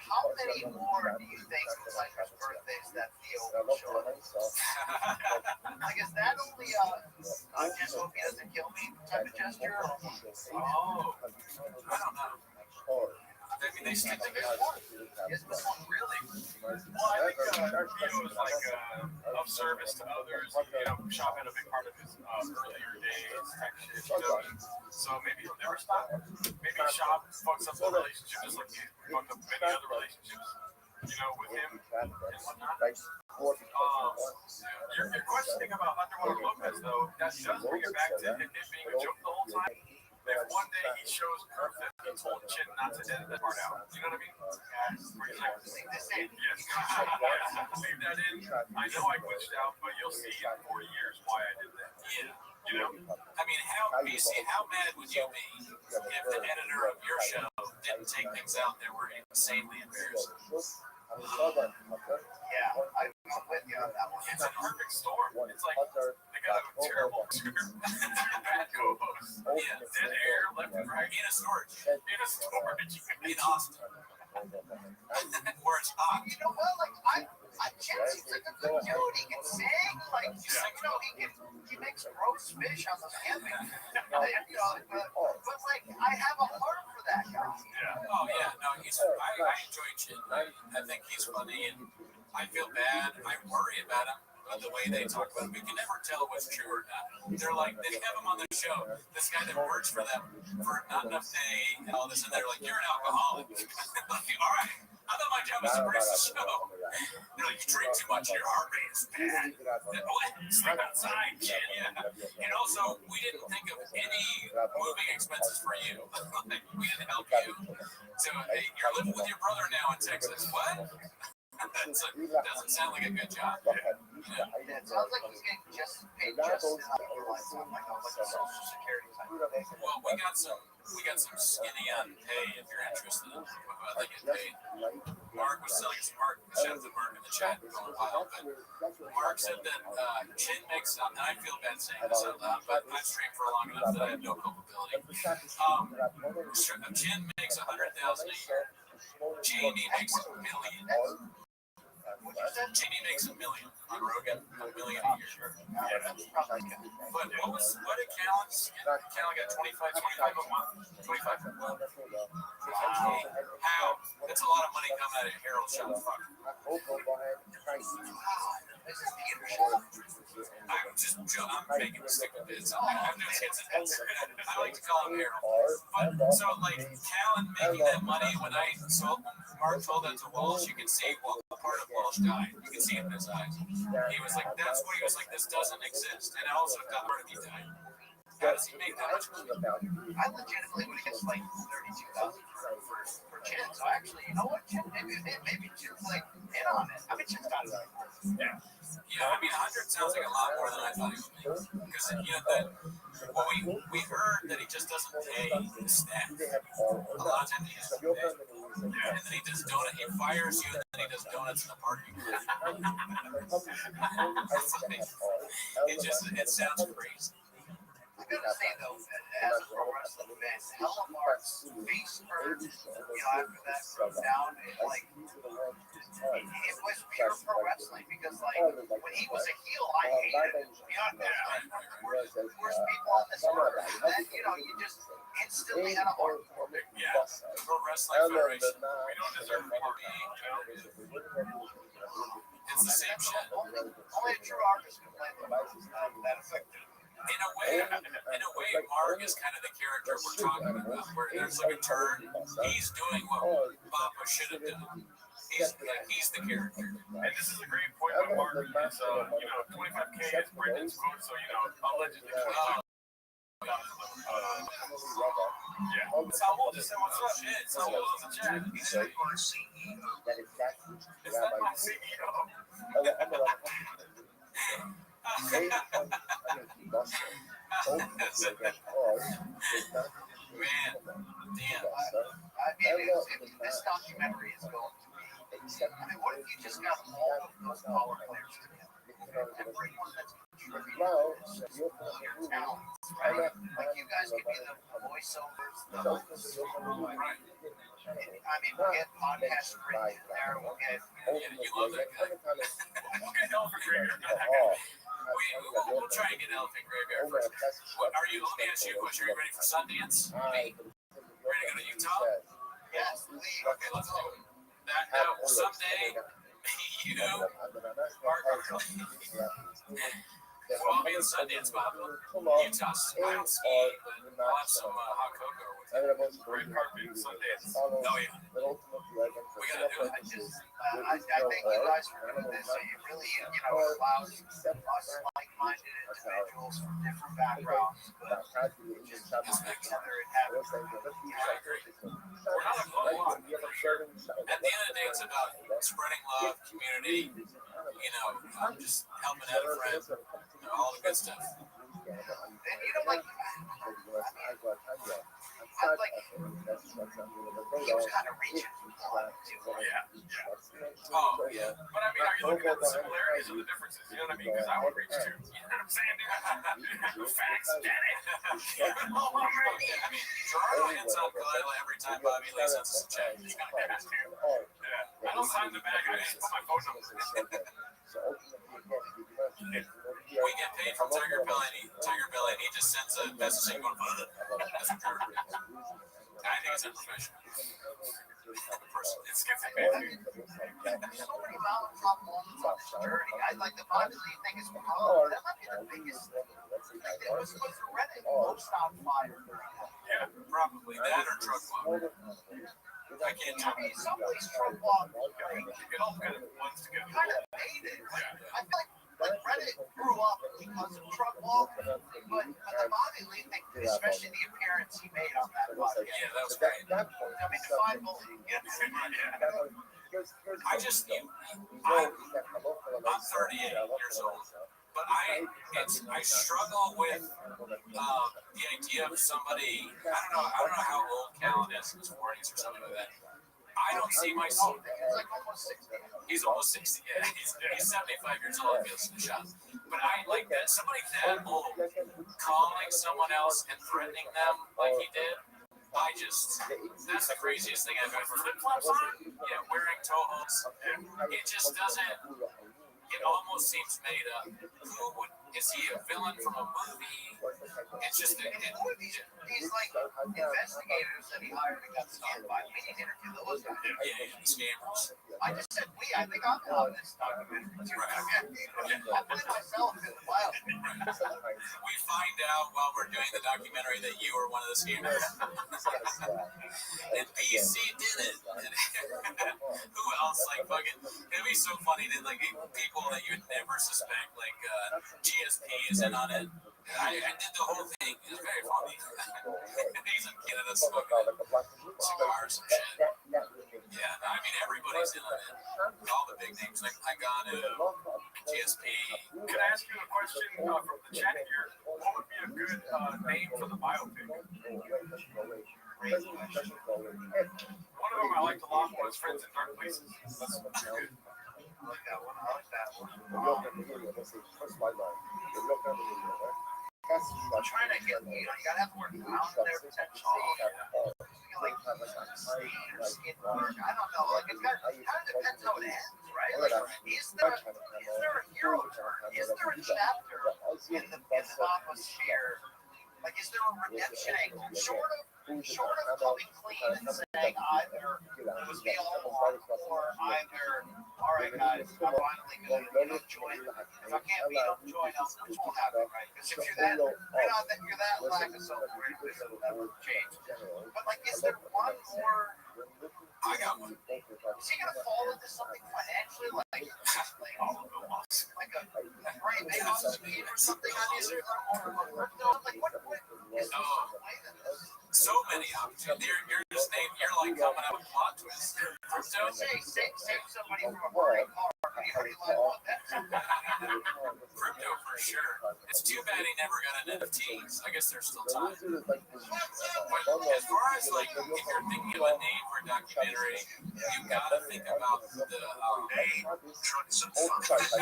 How many more do you think like his birthdays that Theo will show up? I guess that only I just hope he doesn't kill me type of gesture. Oh, I don't know. I mean, they stick together. Is this one really? Well, I think Theo is like of service to others. You know, Shop had a big part of his earlier days type shit. So maybe he'll never stop. Maybe Shop fucks up the relationship just like he fucked up many other relationships. You know, with him and whatnot. You're questioning about Underwater Lopez, though. That does bring it back to it being a joke the whole time. If one day he shows proof that he told Chin not to edit that part out, you know what I mean? Where he's like, leave this in. Yes. Leave that in. I know I glitched out, but you'll see in 40 years why I did that. Yeah. You know? I mean, how mad would you be if the editor of your show didn't take things out that were insanely embarrassing? Yeah, I'm with you on that one. It's a perfect storm. It's like they got a terrible bad co-host. Yeah, dead air left and right. In a storage. In In Austin. Where it's hot. You know what? Like Jim seems like a good dude. He can sing. Like you know, he makes roast fish on the camping. You know, but like I have a heart for that guy. Yeah. Oh yeah, no, I enjoy Chin. I think he's funny, and I feel bad. I worry about him, the way they talk about him. We can never tell what's true or not. They're like, they have him on the show. This guy that works for them for not enough pay and all this, and they're like, you're an alcoholic. Like, all right. I thought my job was to produce the show. They're like, you drink too much, your heart rate is bad. What? Sleep outside, shit, yeah. And also, we didn't think of any moving expenses for you. Like, we didn't help you. So, hey, you're living with your brother now in Texas. What? Doesn't sound like a good job. Yeah, it sounds like he's getting just paid just enough for like a social security type of thing. Well, we got some skinny on pay if you're interested in what they get paid. Mark was selling some Mark. Shout out to Mark in the chat going wild. But Mark said that Chin makes. I feel bad saying this out loud, but I've streamed for long enough that I have no culpability. Chin makes $100,000 a year. JD makes $1 million. JD makes $1 million on Rogan, $1 million a year. Yeah, that's probably good. But what did Callan get? Callan got 25 a month. 25 a month. How? That's a lot of money coming out of Harold Shotfucker. I'm making a stick with this. I'm just hits and hits. I like to call him Harold. But so like Callan making that money when Mark told that to Walsh, you can see what part of Walsh died. You can see it in his eyes. He was like, that's what he was like, this doesn't exist. And also got part of he died. How does he make that much money? I legitimately would have guessed like 32,000 for Chin. So actually, you know what? Chin, maybe Chin's like in on it. I mean, Chin's got it. Yeah. Yeah, I mean, 100 sounds like a lot more than I thought he would make. Because, we heard that he just doesn't pay his staff. A lot of times he doesn't pay. Yeah, and then he does he fires you, and then he does donuts in the parking lot. It sounds crazy. I gotta say though, as a pro wrestling fan, hella Mark's face hurt, after that broke down, it was pure pro wrestling because when he was a heel, I hated him. Beyond that, worst people on this earth. And then, you just instantly had a heart for him. Yeah, Pro Wrestling Federation, we don't deserve more being, It's the same shit. Only a true artist can play that effective. In a way, Mark is kind of the character we're talking about, where there's like a turn. He's doing what Papa should have done. He's the character. And this is a great point by Mark. Is 25K is Brendan's quote, so allegedly. Yeah. Saul just said, "What's up, shit?" Saul was in the chat. He said, "You are CEO." Is that my CEO? Man, damn. I mean, if this documentary is going to be, what if you just got all of those power players together? Everyone that's contributing to your talents, right? Like you guys could be the voiceovers, right? I mean, we'll get podcast written in there. We'll get, you love that guy. We'll get Elephant Graveyard. We'll try and get Elephant Graveyard first. Let me ask you a question. Are you ready for Sundance? Ready to go to Utah? yes, please. Okay, let's do it. That someday, Mark, we'll all be in Sundance, Bob. Utah, I don't ski, but I'll have some hot cocoa with you. Great carpet in Sundance. Oh, yeah. We gotta do it. I thank you guys for doing this. It really, allows us like-minded individuals from different backgrounds, but just together and having We're not alone. At the end of the day, it's about spreading love, community, just helping out a friend, all the good stuff. And he was kind of reaching for too. Yeah. Oh, yeah. But I mean, are you looking at the similarities and the differences? You know what I mean? Because I would reach too. You know what I'm saying, dude? Facts, Danny. I mean, Gerardo hits on Kalila every time Bobby Lee sends us a check. Yeah. I don't sign the bag. I just put my phone number. We get paid from Tiger Belly, and he just sends a message saying, "Going to that's what Gerardo does." I think it's unprofessional. It's schizophrenia. So many Donald Trump moments on this journey. I like the privately thing is probably that might be the biggest thing. It was the Reddit most on fire. Yeah, probably that or drug law. I can't tell. I mean, some ways Trump law It all kind of blends together. kind of made it. I feel like Reddit grew up because of Trump law, but the Bobby Lee thing, especially the appearance he made on that podcast. Yeah, that was great. I mean, define bullying. I just, I'm 38 years old, but I struggle with the idea of somebody. I don't know how old Callan is, in his 40s or something like that. I don't see myself. It's like almost 60. He's almost 60. Yeah, he's 75 years old. He feels the shot. But I like that somebody that old calling someone else and threatening them like he did. That's the craziest thing I've ever. Flip flops on? Yeah, wearing toe hooks. It just doesn't. It almost seems made up. Is he a villain from a movie? It's just These like investigators that he hired and got scammed by. We need to interview those guys. Yeah, scammers. I just said we. I think I'm on this documentary too. I put myself in the file. We find out while we're doing the documentary that you were one of the scammers. And BC did it. Who else? Like fucking, it'd be so funny to like people that you'd never suspect. Like GSP is in on it. I did the whole thing. It was very funny. He's in Canada smoking cigars and shit. Yeah, I mean everybody's in on it. All the big names like Aganu, GSP. Can I ask you a question from the chat here? What would be a good name for the biopic? One of them I liked a lot was Friends in Dark Places. That's good. I like that one. I like that one. I'm trying to get, you gotta have more pound there potentially. Like skin work. I don't know. Like it kind of depends how it ends, right? Like is there a hero turn? Is there a chapter in the novel share? Like is there a redemption angle? Short of coming clean and saying either it was me all along or either all right guys, I'm finally gonna join. If I can't beat them, join them, which will happen, right? Because if you're that lack of self-awareness, that will change. But like, is there one more? I got one. Is he gonna fall into something financially, like all of the loss, like a great Vegas scheme or something? I mean, or like what is so many opportunities. You're just named. You're like coming up with plot twists. So save somebody from a burning car. How do you like that? Crypto for sure. It's too bad he never got an NFTs. I guess there's still time. But as far as like, if you're thinking of a name for a documentary, you gotta think about the trucks and fucks. Trucks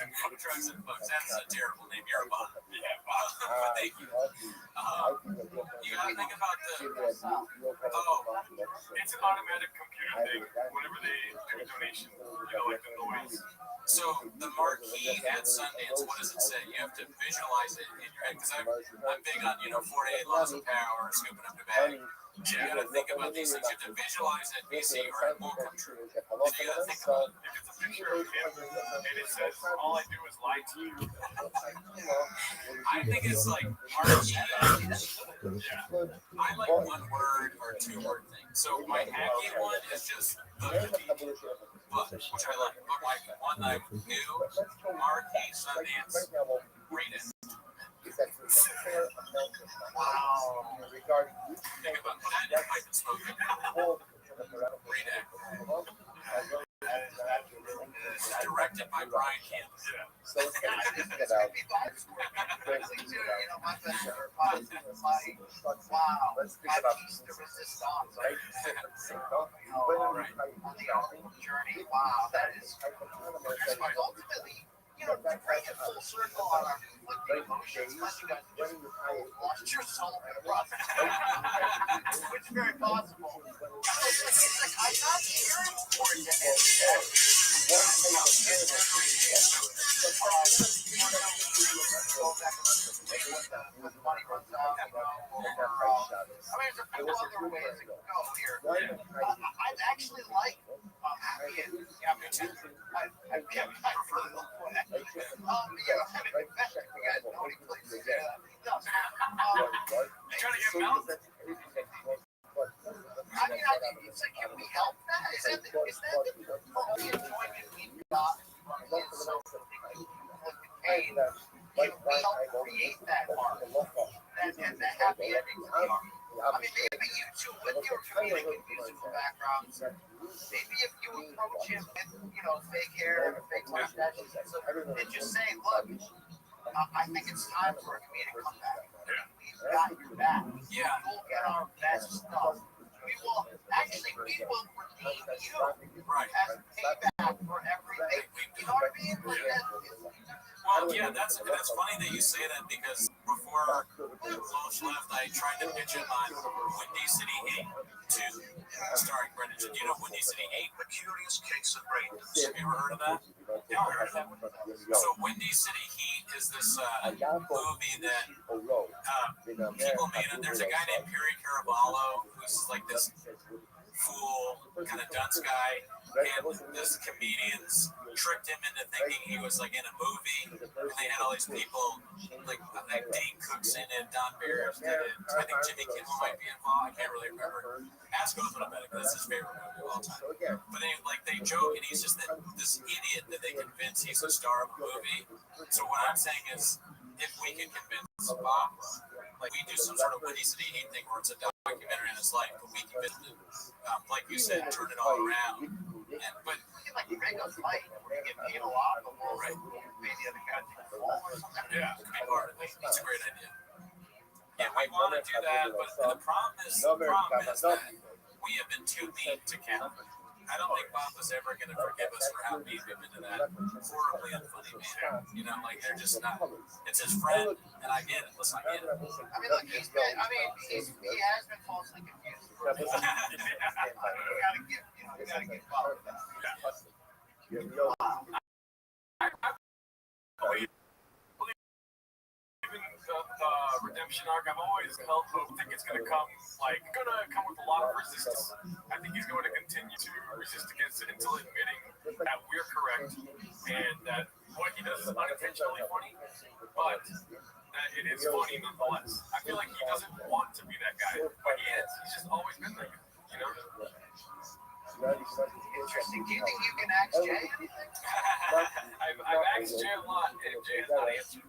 and fucks. That's a terrible name. You're a bot. Yeah, bot. Thank you. You gotta think about it's an automatic computer thing. Whenever they do a donation, like the noise. So the marquee at Sundance, what does it say? You have to visualize it in your head. Because I'm big on 48 laws of power, scooping up the bag. You gotta think about these things. You have to visualize it, BC, or it won't come true. You gotta think about it. If it's a picture of him and it says, all I do is lie to you. I think it's like marquee. I like one word or two word things. So my hacky one is just the book, which I like. But like one I knew, marquee Sundance, read it. Wow. Think about that. If I can smoke it. Read it. Directed by Brian Campbell. So it's gonna be my best ever podcast. Wow, my piece de resistance. On the own journey. Wow, that is ultimately, to bring it full circle on our conflicting emotions, unless you guys just lost your soul in the process, which is very possible. It's like I'm not cheering for you. When money runs out, I mean, there's a few other ways to go here. I'd actually like, I'm happy I really love one. Yeah, I mean, we got nobody plays. No. You trying to get Mel? I mean, it's like, can we help that? Is that the only enjoyment we've got is with the pain? If we help create that art and the happy ending to the art. I mean, maybe you two with your comedic and musical backgrounds, maybe if you approach him with, fake hair and a fake mustache, and just say, look, I think it's time for a comedic comeback. We've got your back. Yeah. We'll get our best stuff. We will redeem you as payback for everything. You know what I mean? Well, yeah, that's funny that you say that because before Loach left, I tried to pitch him on Windy City 8 2, starring Brendan. Do you know Windy City 8? The Curious Case of Rain. Have you ever heard of that? Yeah, I heard of that one. So Windy City Heat is this movie that people made. And there's a guy named Perry Caraballo who's like this fool, kind of dunce guy, and this comedians tricked him into thinking he was like in a movie, and they had all these people like Dane Cook's in it, Don Barris did it, I think Jimmy Kimmel might be involved, I can't really remember. Ask Oath about it, because that's his favorite movie of all time. But they joke, and he's just this idiot that they convince he's a star of a movie. So what I'm saying is, if we can convince Bob, like we do some sort of Windy City Heat thing where it's a documentary on his life, but we can, like you said, turn it all around. But like Ringo's fight, where you get paid a lot, but we'll pay the other guy to fall or something. Yeah, could be part of it. It's a great idea. Yeah, we want to do that, but the problem is that we have been too mean to Cal. I don't think Bob was ever going to forgive us for how mean we've been to that horribly unfunny man. Like they're just not. It's his friend, and I get it. Listen, I get it. I mean, look, he has been falsely confused. We gotta get Bob with that. The redemption arc, I've always held hope. I think it's going to come with a lot of resistance. I think he's going to continue to resist against it until admitting that we're correct and that what he does is unintentionally funny, but that it is funny nonetheless. I feel like he doesn't want to be that guy, but he is. He's just always been that guy, Interesting. Do you think you can ask Jay anything? I've asked Jay a lot, and Jay has not answered.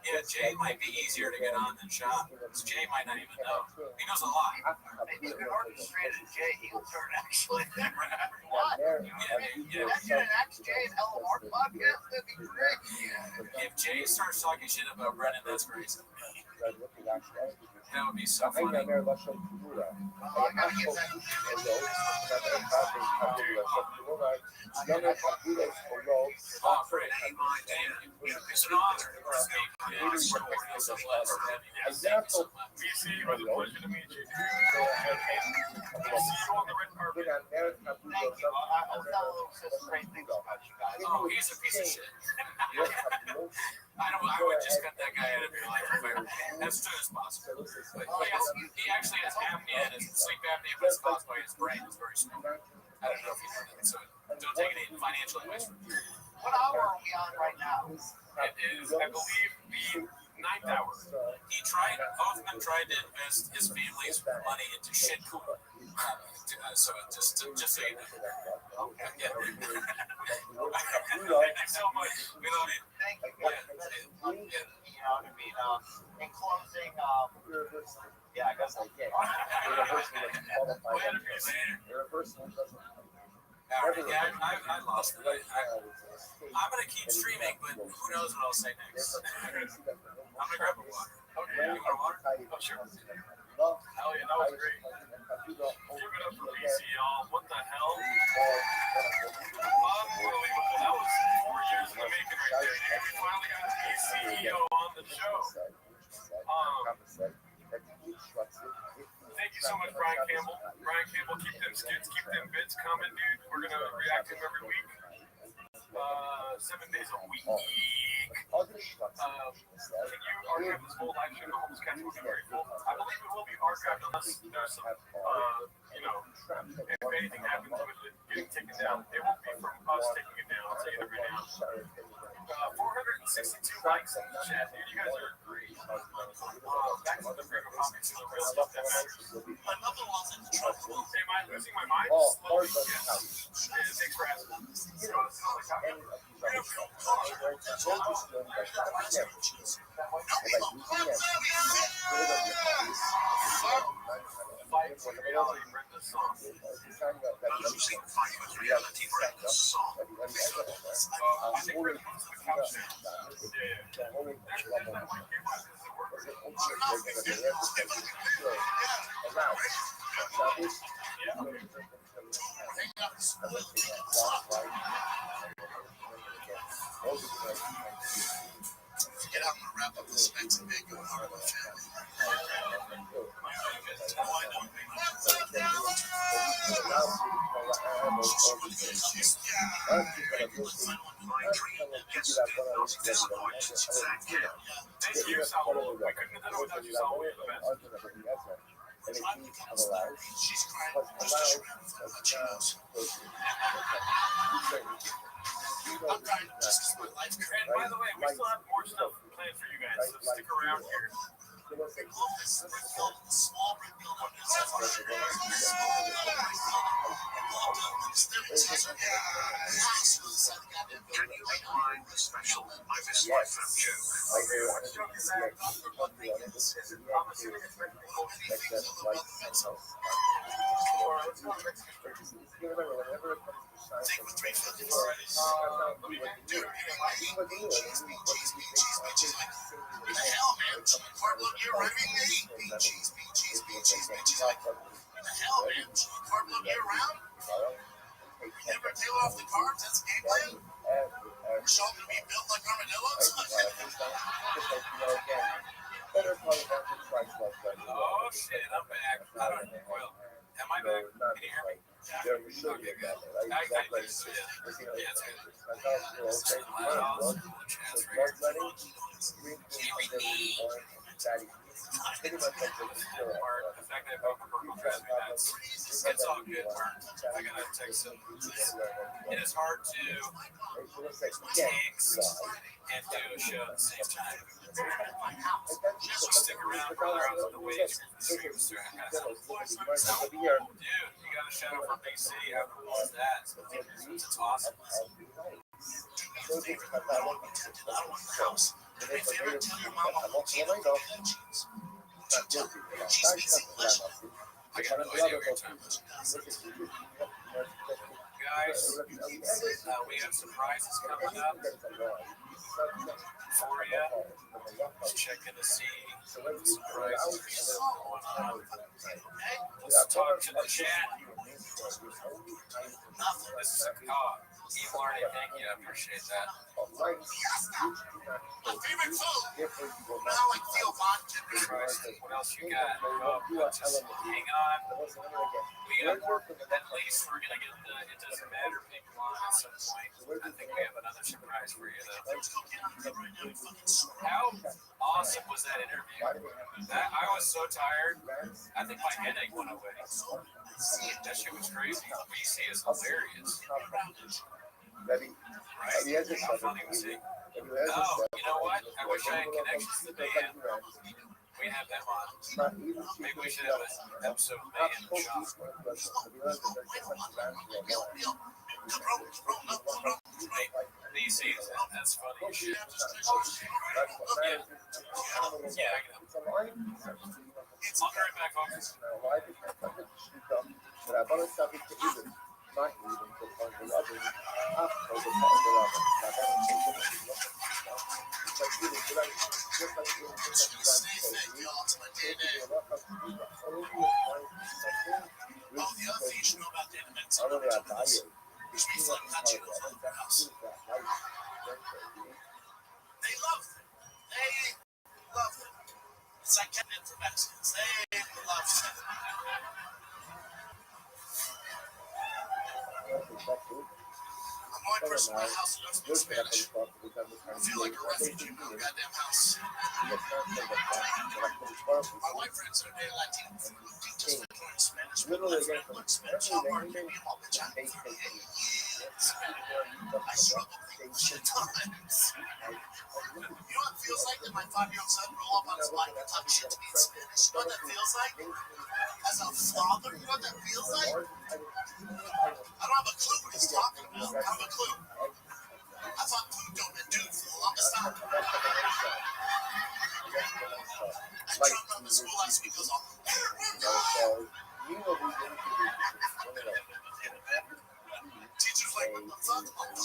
Yeah, Jay might be easier to get on than Sean. Jay might not even know. He knows a lot. Maybe you could orchestrate a Jay heel turn, actually. What? Yeah. Imagine an Ask Jay and LMR podcast. That'd be great. If Jay starts talking shit about Brendan, that's crazy. That would be so funny. I gotta get that. Oh, great. It's an honor to speak. It's so blessed to have you guys. Thank you so much. VC, it was a pleasure to meet you. We'll see you on the red carpet. Thank you. I'll tell Lucas great things about you guys. Oh, he's a piece of shit. I would just cut that guy out of your life as soon as possible. But he actually has apnea and sleep apnea, but it's caused by his brain. It's very small. I don't know if you know that, so don't take any financial advice from me. What hour are we on right now? It is, I believe, the 9th hour. Both of them tried to invest his family's money into shit cool. So just so you know. Yeah. Thank you so much. We love you. Thank you. Yeah. You know what I mean? In closing, yeah, I guess I did. I lost it. I'm going to keep streaming, but who knows what I'll say next. I'm going to grab a water. Okay. You want a water? Oh, sure. Hell yeah, that was great. Give it up for BC, y'all. What the hell? Unbelievable. That was 4 years in the making right there, dude. We finally got the CEO on the show. Thank you so much, Brian Campbell. Brian Campbell, keep them skits, keep them bits coming, dude. We're going to react to them every week. 7 days a week. Can you archive this whole live show? Almost catch will be very cool. I believe it will be archived unless there's some you know, if anything happens with it getting taken down, it won't be from us taking it down. I'll tell you that right now. 462 likes in the chat, dude. You guys are great. Back to the freedom of to the real stuff that matters. My mother was in trouble. Am I losing my mind? Slowly, yes. Thanks for asking. Fight with reality, Brenda's song. Fight with reality, Brenda's song. I think we're going to the couch now. Yeah. There's that white camera. Does it work? Yeah. Get out and wrap up this next big going on in my family. Thank you, Saul. We couldn't have done it without you, Saul. You're the best. She's crying. I'm crying just because my life's crazy. And by the way, we still have more stuff planned for you guys, so stick around here. Small brick building. Can you find the special I Miss Life from joke? What joke is that? I'm assuming it's meant to be called Take with 350. Dude, what the hell, man? Cardboard year round? Cheese. Like, what the hell, man? Cardboard year round? You never tail off the carbs? That's gameplay? We're all gonna be built like armadillos? Oh shit, I'm back. I don't know. Well, am I back? Can you hear me? Okay, good. I just, yeah, it's good. The fact that I broke a purple drives me nuts. It's all good. I gotta text him. It is hard to text and do a show at the same time. So stick around, brother. I was on the way to the stream. Dude, you got a shout out from BC. How cool is that? It's awesome. I got no idea what you're talking about. Guys, we have surprises coming up for you. Checking to see surprises are still going on. Let's talk to the chat. This is Evil Arnie, thank you. I appreciate that. My favorite food. Now I feel What else you got? Just hang on. We got at least we're gonna get the It Doesn't Matter people on at some point. I think we have another surprise for you though. How awesome was that interview? I was so tired. I think my headache went away. That shit was crazy. BC is hilarious. Right? How funny was he? Oh, you know what? I wish I had connections to Mayhem. We have them on. Maybe we should have an episode of Mayhem and Sean. BC, that's funny as shit. Yeah, I know. I'll be right back, folks. It's like getting into Mexicans. They love it. I'm the only person in my house who doesn't speak Spanish. I feel like a refugee in my goddamn house. My white friends are dating Latino food. doing Spanish. Literally, My friend learned Spanish. How hard can you hold the chat for 8 years? I struggled with shit times. You know what it feels like that my 5-year-old son roll up on his bike and talk shit to me in Spanish? You know what that feels like? As a father, you know what that feels like? I don't have a clue what he's talking about. I don't have a clue. I thought Pluto meant dude for the longest time. I jumped up in school last week. Goes, teacher's like, what the fuck? Oh,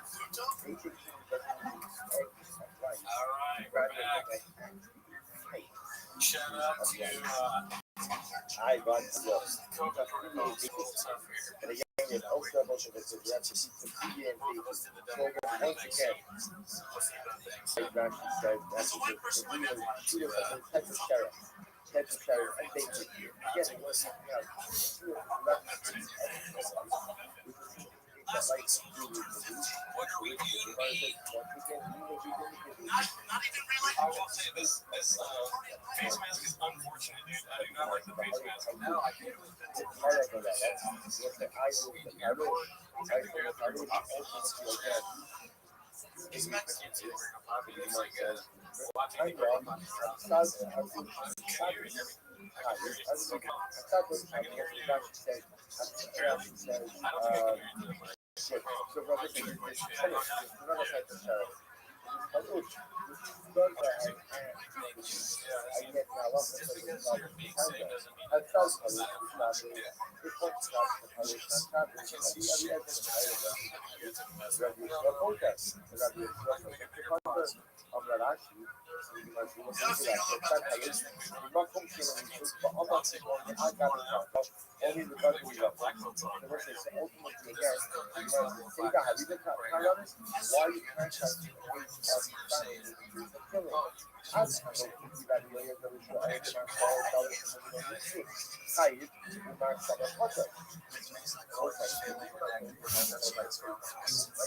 Pluto, Pluto. All right, we're back. Shout out to I got stuff. COVID protocol. It's a little tough here. And again, it's also about the visit. You have to keep some Both of us did the So double once thing. again, Let's see about things. I actually said that's the type of sheriff. Type of sheriff. I think that you get to listen. What are we doing? Not even really. I will say this face mask is unfortunate, dude. I do not like the face mask. No, I can't really fit it. He's Mexican too. He's like watching the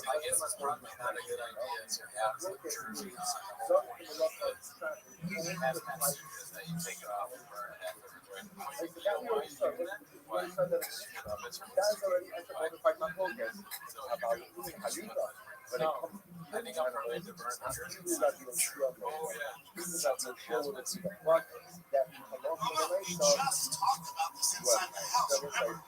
I guess that's probably not a good idea to have the jersey on. That you take it off and burn it I think I'm probably to burn the jersey. Oh yeah. Just talked about this inside the house. Remember,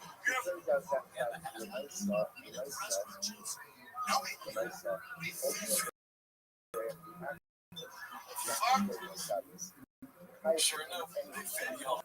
Sure enough, they fit y'all.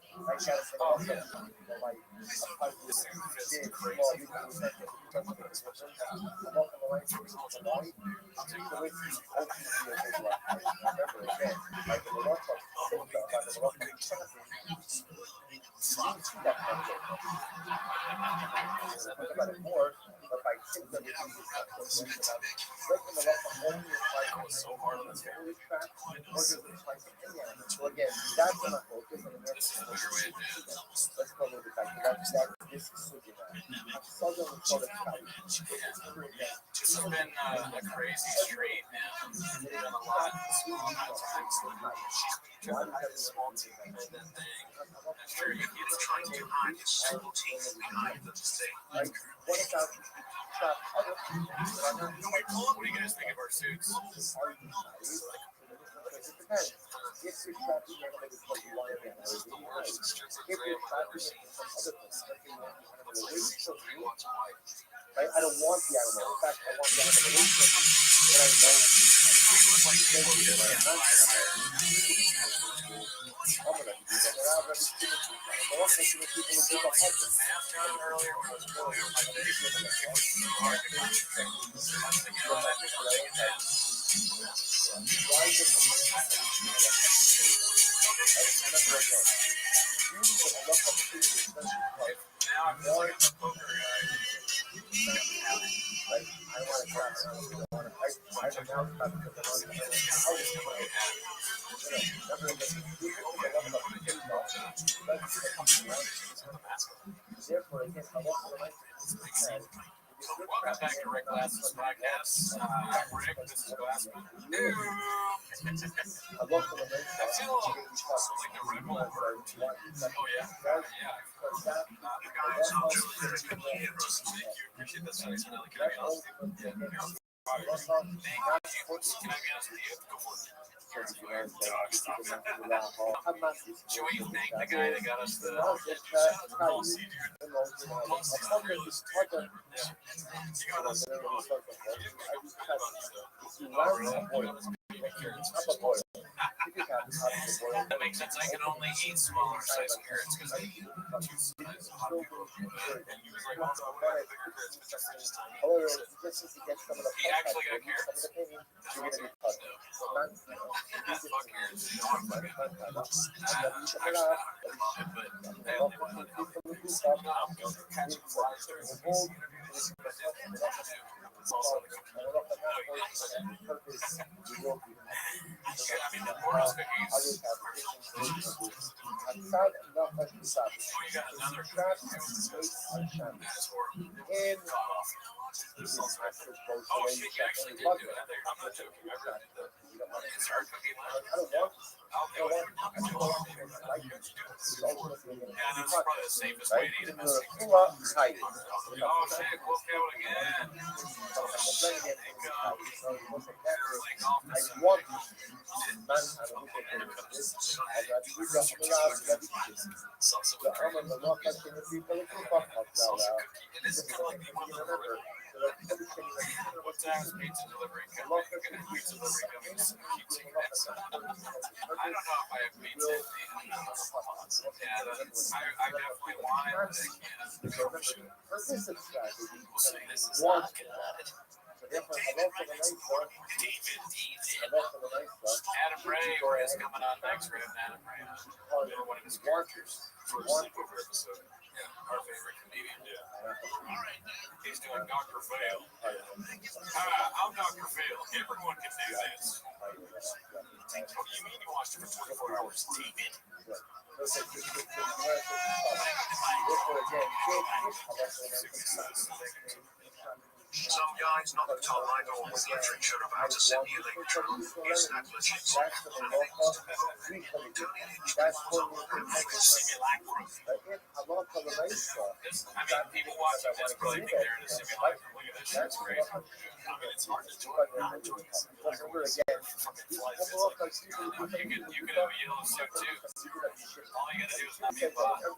So hard on this hair. So again, that's when I focus on the This is a better way to do it. let's call it the fact that this is Sugi now. I'm southern call it Cali. This has been a crazy street, man. We've done a lot in a small amount of time. She's trying to have a small team and then thing. I'm sure you get it trying to hide his small team behind the state. Like, what about other people that are not What do you guys think of our suits? it depends. If you're trapping your animal because you want to be This is the worst strips of if gray you're I've ever trapping seen. it for some other things, like you want the animal to wait for you, Watch white. right? I don't want the animal. In fact, I want the animal to wait for me, but I don't. Therefore, again, I want to like Welcome back to Rick Glassman's podcast. I'm Rick. This is Glassman. I feel like the Red Bull bird. Oh yeah, yeah. You guys, thank you. Appreciate that. Sorry, can I be honest with you? Can I be honest with you? Go for it. Should we thank the guy that got us the policy, dude? Policy's the realest, dude. Yeah. He got us. He didn't make us that makes sense. I can only eat smaller size carrots because I eat two size. A lot of people do that. And he was like, "Oh, I want bigger carrots, but just tiny." He actually got carrots. Fuck carrots. No, I'm fucking. Actually, I love it, but they only want it. I'm catching flies during the PC interviews. It's also the cooking. I mean, the Bordeaux cookies. Oh, you got another cookie. That's horrible. God awful. Oh shit, you actually did do it. I'm not joking. I really did that. It's hard cookie line. I'll do it. Yeah, that's probably the safest way to eat a messy cookie. Oh shit, close out again. Thank God. Like off the side. Salsa with cream. Salsa cookie. It is kind of like the equivalent of what time is pizza delivery coming? Pizza delivery coming soon. Keep taking that soon. I don't know if I have pizza in the yeah, I definitely want it, but I can't. We'll see. This is not good. Adam Ray is coming on next. We're having Adam Ray on. One of his characters for a sleepover episode. Yeah, our favorite comedian. Yeah. All right. He's doing Dr. Fail. I'm Dr. Fail. Everyone can do this. What do you mean you watched it for 24 hours? David. Some guys not the top line or with literature about to simulate truth is negligence. Turning inch on the simulacrum. I mean, people watching this probably think they're in a simulacrum. Look at this shit. It's crazy. I mean, it's hard to not enjoy a simulacrum. Fucking flies. It's like, you could have a yellow suit too. All you gotta do is not be a bot. Oh,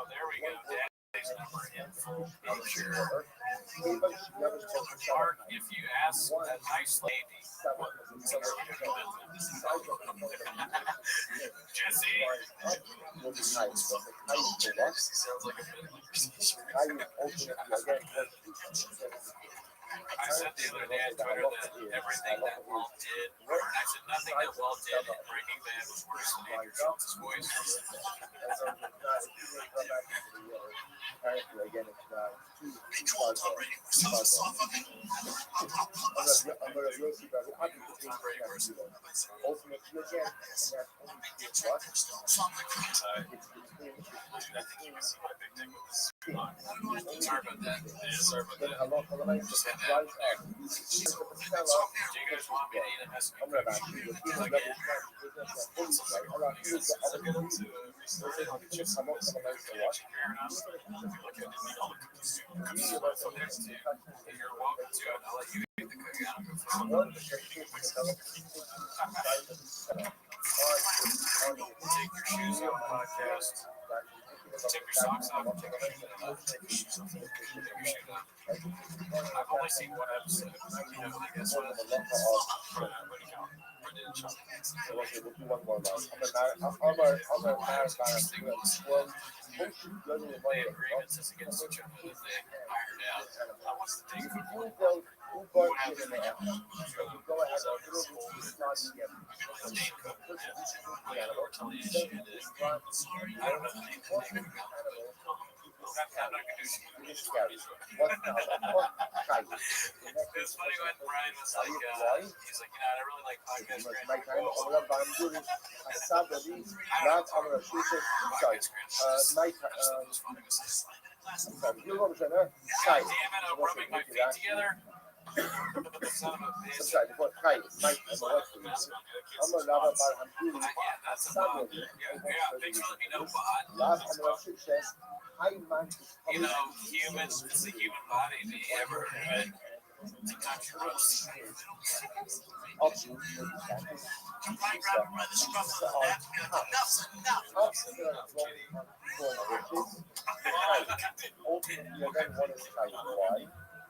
there we go. Daddy's number in full picture. Mark, if you ask a nice lady, Jesse. Sounds like a bit I said the other day on Twitter that everything that Walt did, I said nothing that Walt did in Breaking Bad was worse than Andrew Schultz's voice. Sorry about that. Yeah, sorry about that. Just had that. Do you guys want me to eat a mess of again? You're welcome to it. I'll let you eat the cookie. I don't go Take your shoes off podcast. Take your socks off. Take your shoes off. Take your shoes off. I've only seen one episode. You know, I guess what? They have grievances against each other that they ironed out. I watched the thing. What happened there? I don't know the name of the I'm not gonna do shit. It is scary. What now? What kind? It's funny when Brian was like, he's like, I don't really like podcast My Grant. time on the boundary, I saw the leaves, not on the pieces. Sorry. Night, sorry. You know what I'm God saying? damn it, I'm rubbing my feet together. Son of a bitch. Sorry, what kind? Night, I'm a lover, but I'm doing Yeah, that's a bot. Yeah, thanks for letting me know, bot. last and the success. I man You know, humans, it's the human body. Do you ever heard TikTok roast?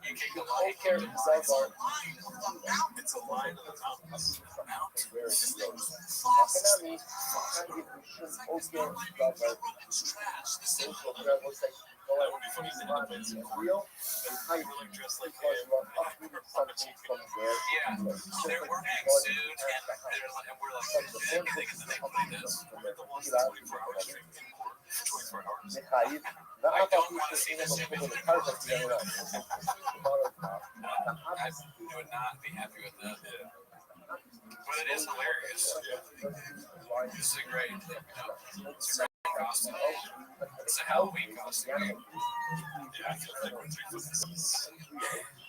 You kick the line, kick the line. It's a line of the mountains. That would be funny if they did events in Korea. They were like dressed like him. Yeah, they're working soon, and we're like, big, and then they play this. The ones that 24 hours stream for 24 hours. I don't want to see this image anymore. I would not be happy with that. But it is hilarious. This is a great, it's a great costume. It's a Halloween costume. Yeah, I feel like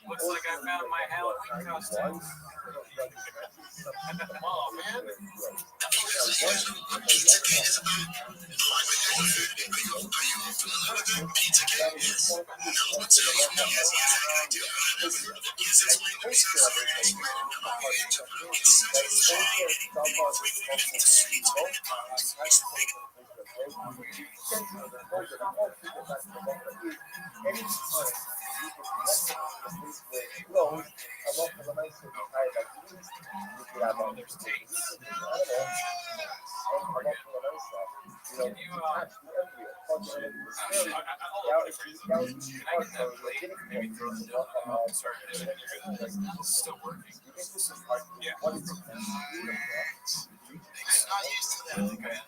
looks like I found my Halloween costume. Oh man. Still working. Yeah. I'm not used to that.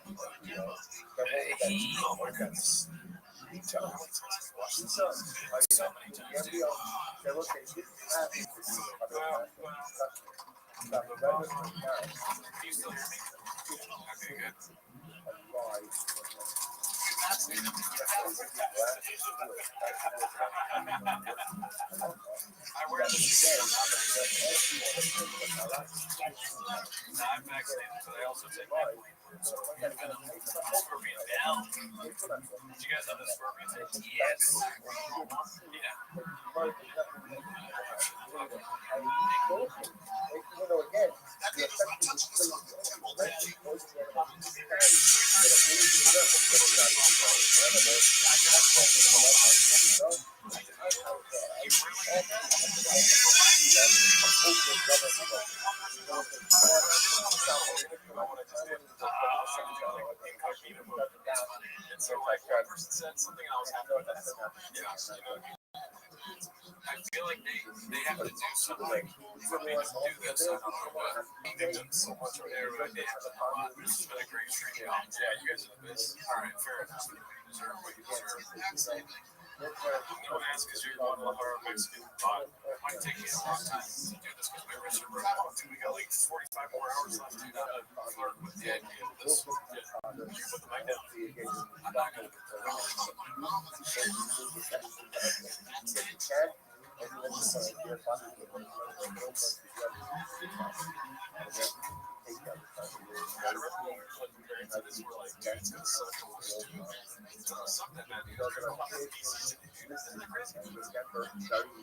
Oh my goodness. So many times, dude. Do you still hear me? Okay, good. I wear the I'm vaccinated, but I also take my scorpion down. Did you guys have the scorpion? Yes. Yeah. And so, like, one person said something, and I was happy with that. Yeah, you know, I feel like they have to do something for me to do this. I don't know what. They've done so much over there, but they have done a lot. This has been a great stream. Yeah, you guys are the best. All right, fair enough. You deserve what you deserve. Don't ask because you're going to our Mexican pot. It might take me a long time to do this because my wrists are broken. We got like 45 more hours left to flirt with the idea of this. Yeah. You put the mic down. I'm not going to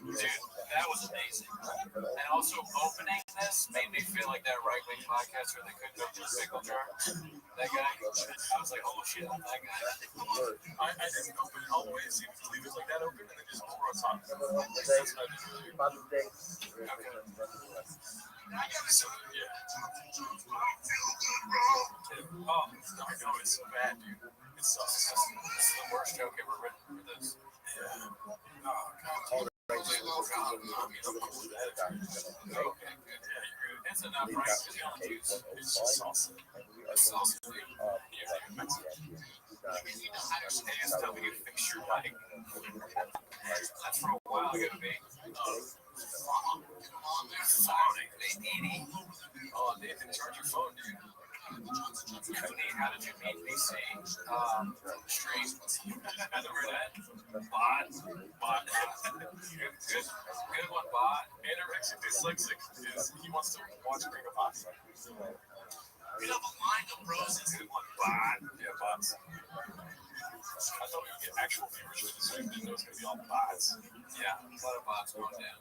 Dude, that was amazing. And also opening this made me feel like that right-wing podcast where they couldn't go to a pickle jar. That guy, I was like, oh shit, that guy. I didn't open it all the way, so you just leave it like that open and then just pour on top. That's what I did. So, yeah. Oh, I know, it's so bad, dude. It sucks. This is the worst joke ever written for this. Yeah. Oh, God. Okay, good. Yeah, it's enough, right? Because you don't use it. It's just salsa. It's salsa, dude. Yeah, It's telling you to fix your mic. That's for a while gonna be. Oh, they didn't charge your phone, dude. How did you meet BC? Stream. Remember that? Bot. Good one, bot. Anorexic dyslexic is he wants to watch Ring of Bots. We have a line of roses. Good one, bot. Yeah, bots. I thought we would get actual viewership, so I didn't know it was going to be all bots. Yeah, a lot of bots going down.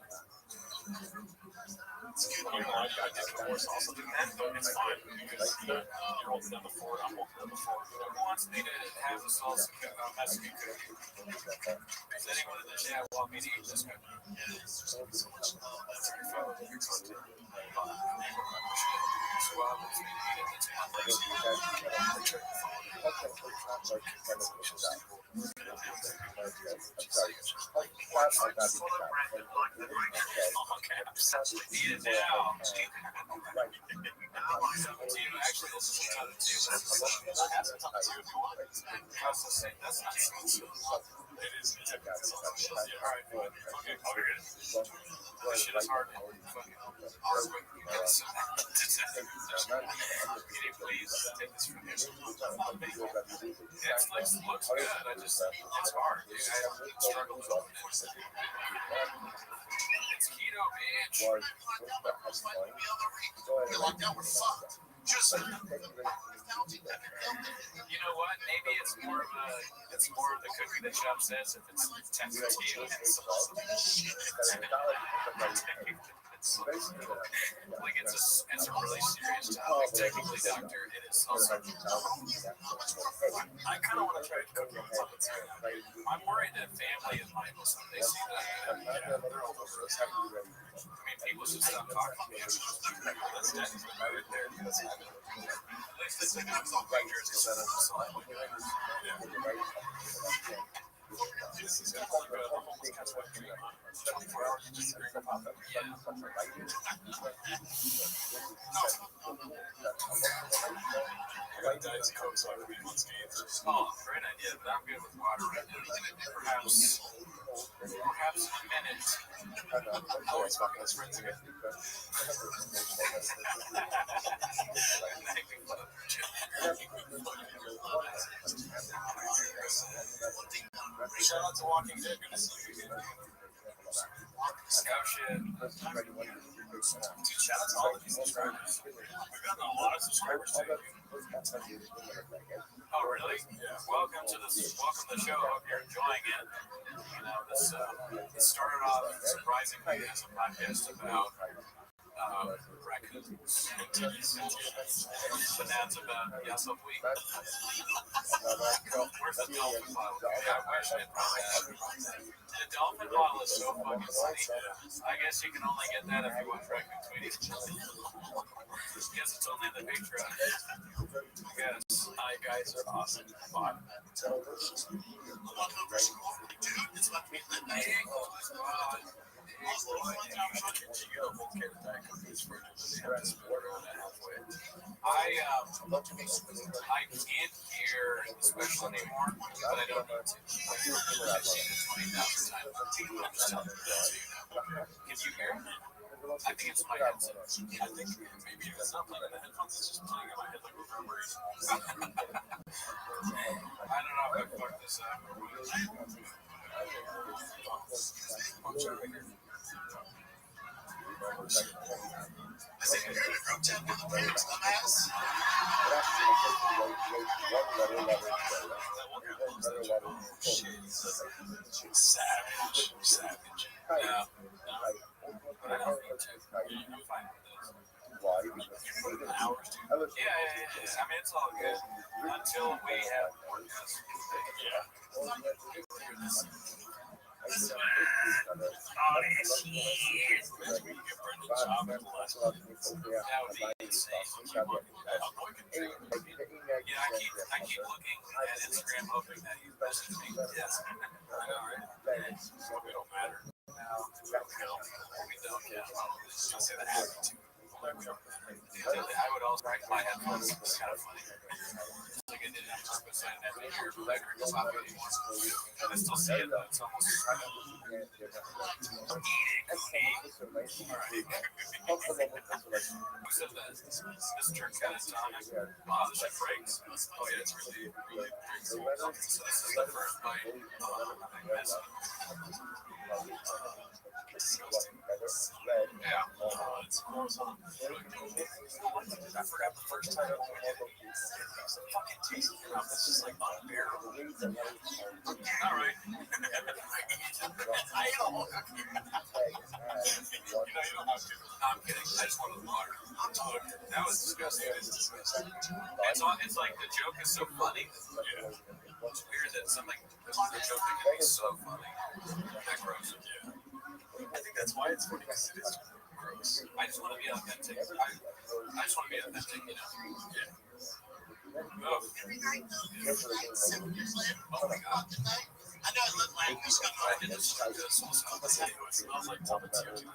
It's good. You know, I did divorce also doing that, but it's fine because you're holding down the fort, I'm holding down the fort. Who wants me to have the salsa Mexican cookie? Does anyone in the chat want me to eat this cookie? So eat it now. Actually, this is another two. That's not so. It is. It's a good All right, fine. Okay, I'll be good. This shit is hard to fucking please take this from here. Netflix looks good. It's hard, dude. I struggle with it. It's keto, bitch. Just you know what? Maybe it's more of the cookie that Shop says if it's 10-15 and sauce. Like it's a really serious topic. Technically, doctor, it is also. I kind of want to try to cook on something. I'm worried that family and life will someday see that. Yeah, they're all over us. I mean, people should stop talking to me. That's definitely right there. At least it's like I'm so pictures because I don't This is almost like 24 hours of just hearing about them. Yeah. I got Diet Coke, so I would be on skates. Oh, great idea, but I'm good with water right now. Perhaps in a minute. Oh, he's fucking his friends again. Shout out to Walking Dead. Good to see you again. Oh shit. Dude, shout out to all of these subscribers. We've gotten a lot of subscribers too. Oh really? Yeah. Welcome to the show. Hope you're enjoying it. You know, this started off surprisingly as a podcast about raccoons and titties. But now it's about Yasopui. Where's the dolphin bottle? I wish I probably had. The dolphin bottle is so fucking funny. I guess you can only get that if you watch Raccoon Tweeties. Guess it's only in the Patreon. Yes. Hi guys are awesome. Bot. I can't hear special anymore, but I don't need to. I've seen it 20,000 times. Can you hear? I think it's my headset. I think maybe if it's not playing in the headphones, it's just playing in my head like reverberation. I don't know if I fucked this up. I'm sorry, right here. I think I heard it from 10 with the parents, dumbass. Savage. Yeah. But I don't need to. I'm fine with this. Hours, dude. Yeah. I mean, it's all good until we have more guests. Yeah. That would be insane. Yeah, I keep looking at Instagram hoping that you message me. Yes. I know, right? We don't matter. No, we don't. Yeah. I'll say the attitude. I would also write my headphones. It's kind of funny. Like I did it on purpose. I didn't have to hear the record because I still see it though. It's almost. Who said that? This turns kind of tonic. Wow, this shit breaks. Oh yeah, it's really, really breaks. So this is the first bite. Yeah. It's gross. I forgot the first time I went in. It's fucking taste in your mouth. It's just like unbearable. All right. I know. You don't have to. No, I'm kidding. I just wanted water. That was disgusting. It's like the joke is so funny. Yeah. It's weird that something, the joke that can be so funny. That gross. Yeah. I think that's why it's funny, because it is gross. I just want to be authentic. I just want to be authentic, you know? Yeah. Oh. Oh my god. I know it looked like this coming. I did this like this. It smells like Tubman too.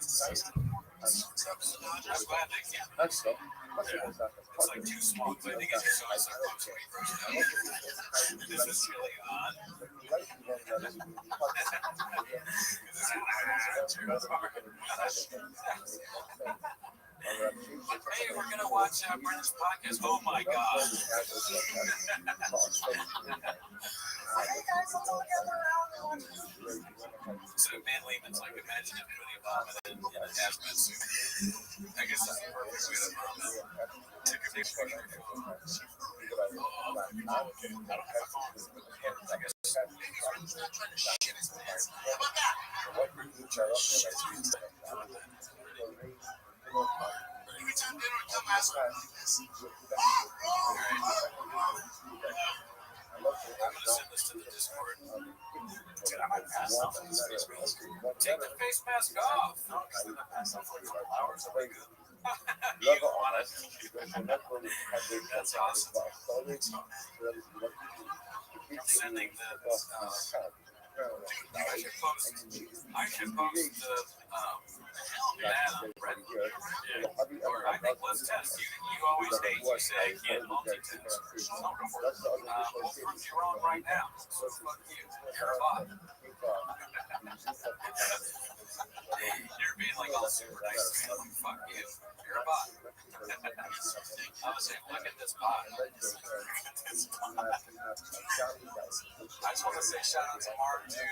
I'm glad they can't. That's so. Yeah. It's like too small, but I think it's just so close when you brush it out. This is really odd. Hey, we're gonna watch Brendan's podcast. Oh my god. So Van Lehman's like, imagine if putting a bomb in a hazmat suit. I guess that's the perfect way to bomb it. Take a picture of your phone. Okay. I don't have a phone. I guess. He's not trying to shit his pants. How about that? Every time they don't come ask me this. I'm gonna send this to the Discord. Dude, I might pass out on this face mask. Take the face mask off. No, because then I pass out for a couple hours. I'll be good. You want it? That's awesome. I'm sending the. I should post the that on Reddit. Yeah. Or I think let's test. You always hate. You say I can't multitask. No, don't worry. We'll prove you wrong right now. So fuck you. You're a bot. You're being like all super nice to me. Like, fuck you. You're a bot. I was saying, look at this bot. I just want to say shout out to Mark, dude.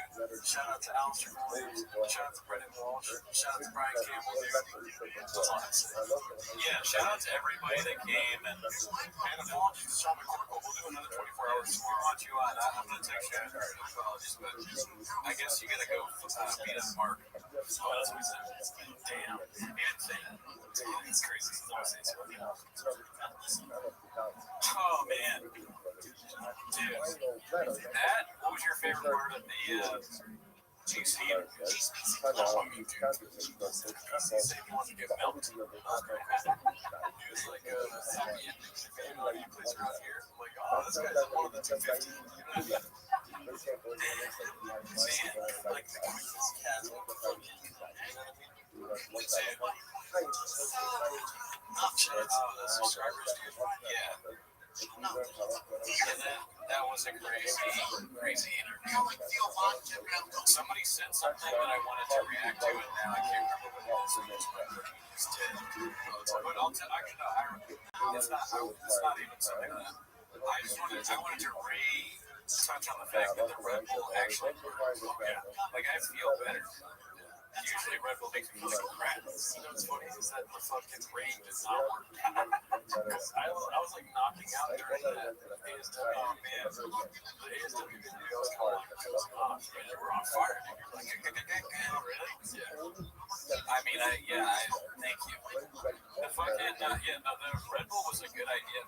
Shout out to Alistair Williams. Shout out to Brendan Walsh. Shout out to Brian Campbell, dude. Yeah, shout out to everybody that came. And if you want you to Sean McCorkle, we'll do another 24 hours tomorrow. I want you on. I'm going to text you after apologies, but I guess you got to go beat up Mark. Oh, that's what he said. Damn. He didn't say that. It's crazy. He's always saying something. Oh, man. Dude, what was your favorite part of the GC? Oh, me too. He said he wanted to get milk. He was like, you please around here. I'm like, oh, this guy's one of the 250. Man, like the quickest cat. Subscribers, dude. Yeah. That was a crazy interview. Somebody said something that I wanted to react to, and now I can't remember what it was. But it's not even something that I wanted to touch on the fact that the Red Bull actually works. Yeah, like I feel better. Usually Red Bull makes me feel like crap. You know what's funny is that the fucking rain does not work. I was like knocking out during that ASW. Oh man, the ASW video was hard. You were on fire. You're like, really? Yeah. I mean, thank you. The fucking, the Red Bull was a good idea.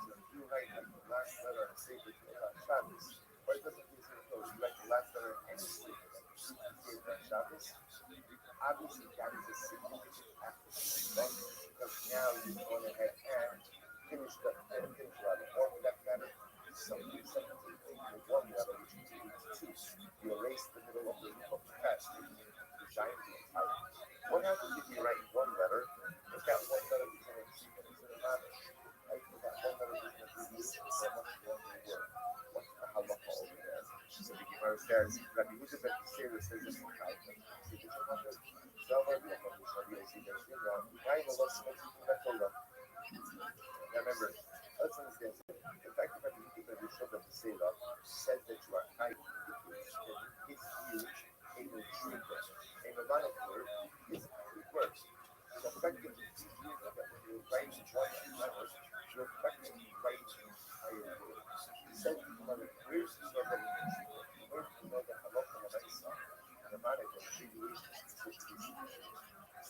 Obviously, that is a significant factor because now you're going ahead and finish the level, or for that matter, something with one level, which is 2. You erase the middle of the test, you design the entire. What happens if you write one letter, if that one letter becomes Now remember, let's understand something. The fact that the people that you showed up to say that said that you are high is huge in the truth. In the monitor is worse. So effectively, you're right to join the levels, you're effectively right to higher world. He said, where's the sort of where do you know that a lot of the nice stuff and the monitor radiation is such a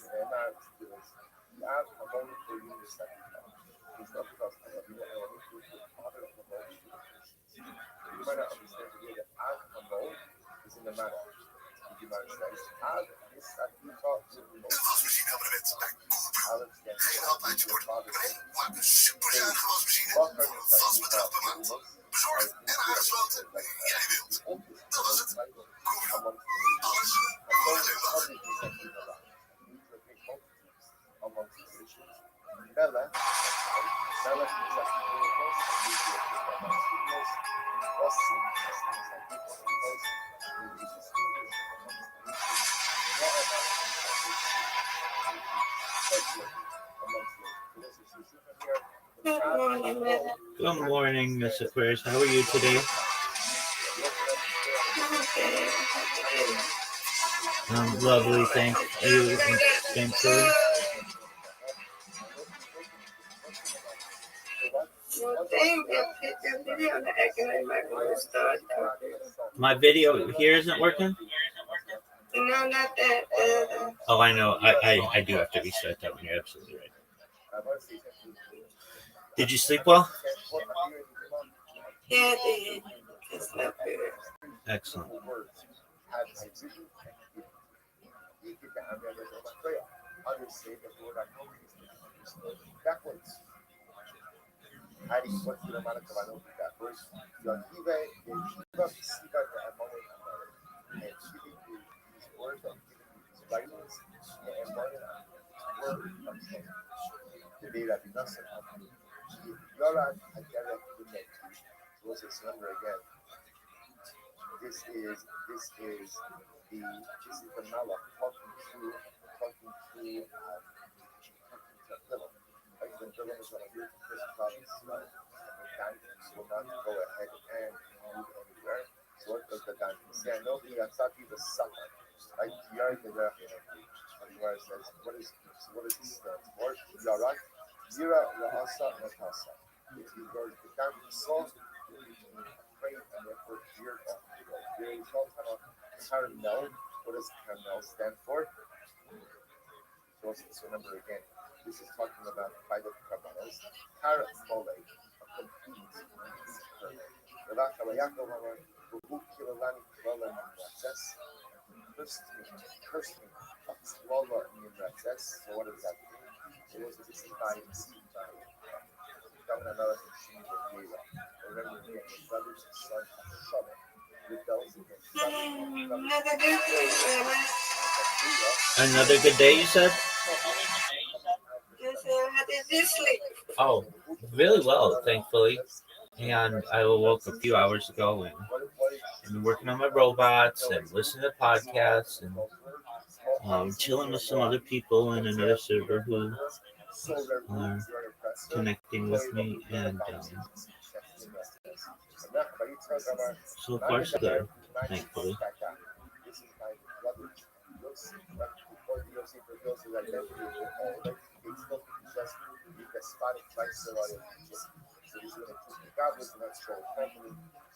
and that is not a moment for you to study. It's not because I have no element to the father of the most. You might not understand the way that alcohol is in the matter. If you might say, is that you thought to the most. Alex can help your father. Wat kan je zeggen? Bezorgd en aangesloten. Jij wilt. Dat was het. Alles voor de lucht. Amongst musicians. Bella is Good morning, Miss Aquarius. How are you today? Lovely, thank you. Thankfully. My video here isn't working? No, not that. Oh, I know. I do have to restart that one. You're absolutely right. Did you sleep well? Yeah, I did. I slept good. Excellent. Backwards. Hari what's the amount of Kavano backwards? Your Hiva, Shiva, Siva, and Shiva, these words of these writings, and word of change. The data because of Yola, I got it to make. What's this number again? This is the Malach talking to Philip. Like when Philip is on a beautiful Christmas province, and will not go ahead and move anywhere. So what does the Dan say? I know the Yatsaki was suffer. Like Yari the and where it says, what is this stand for? Yara, Yira, Rahasa, Natasa. If you go to the Dan saw, afraid and therefore feared of the world. There is no Carmel. What does Carmel stand for? So let's remember again. This is talking about private criminals. Carmole, a complete Curse me. So what does that mean? It was a signified another machine with Yeva. Remember again, his brothers and sons of Shama rebels against Another good day, you said? How did you sleep? Oh, really well, thankfully. And I woke a few hours ago and been working on my robots and listening to podcasts and chilling with some other people in another server who are connecting with me. And so far, so good, thankfully.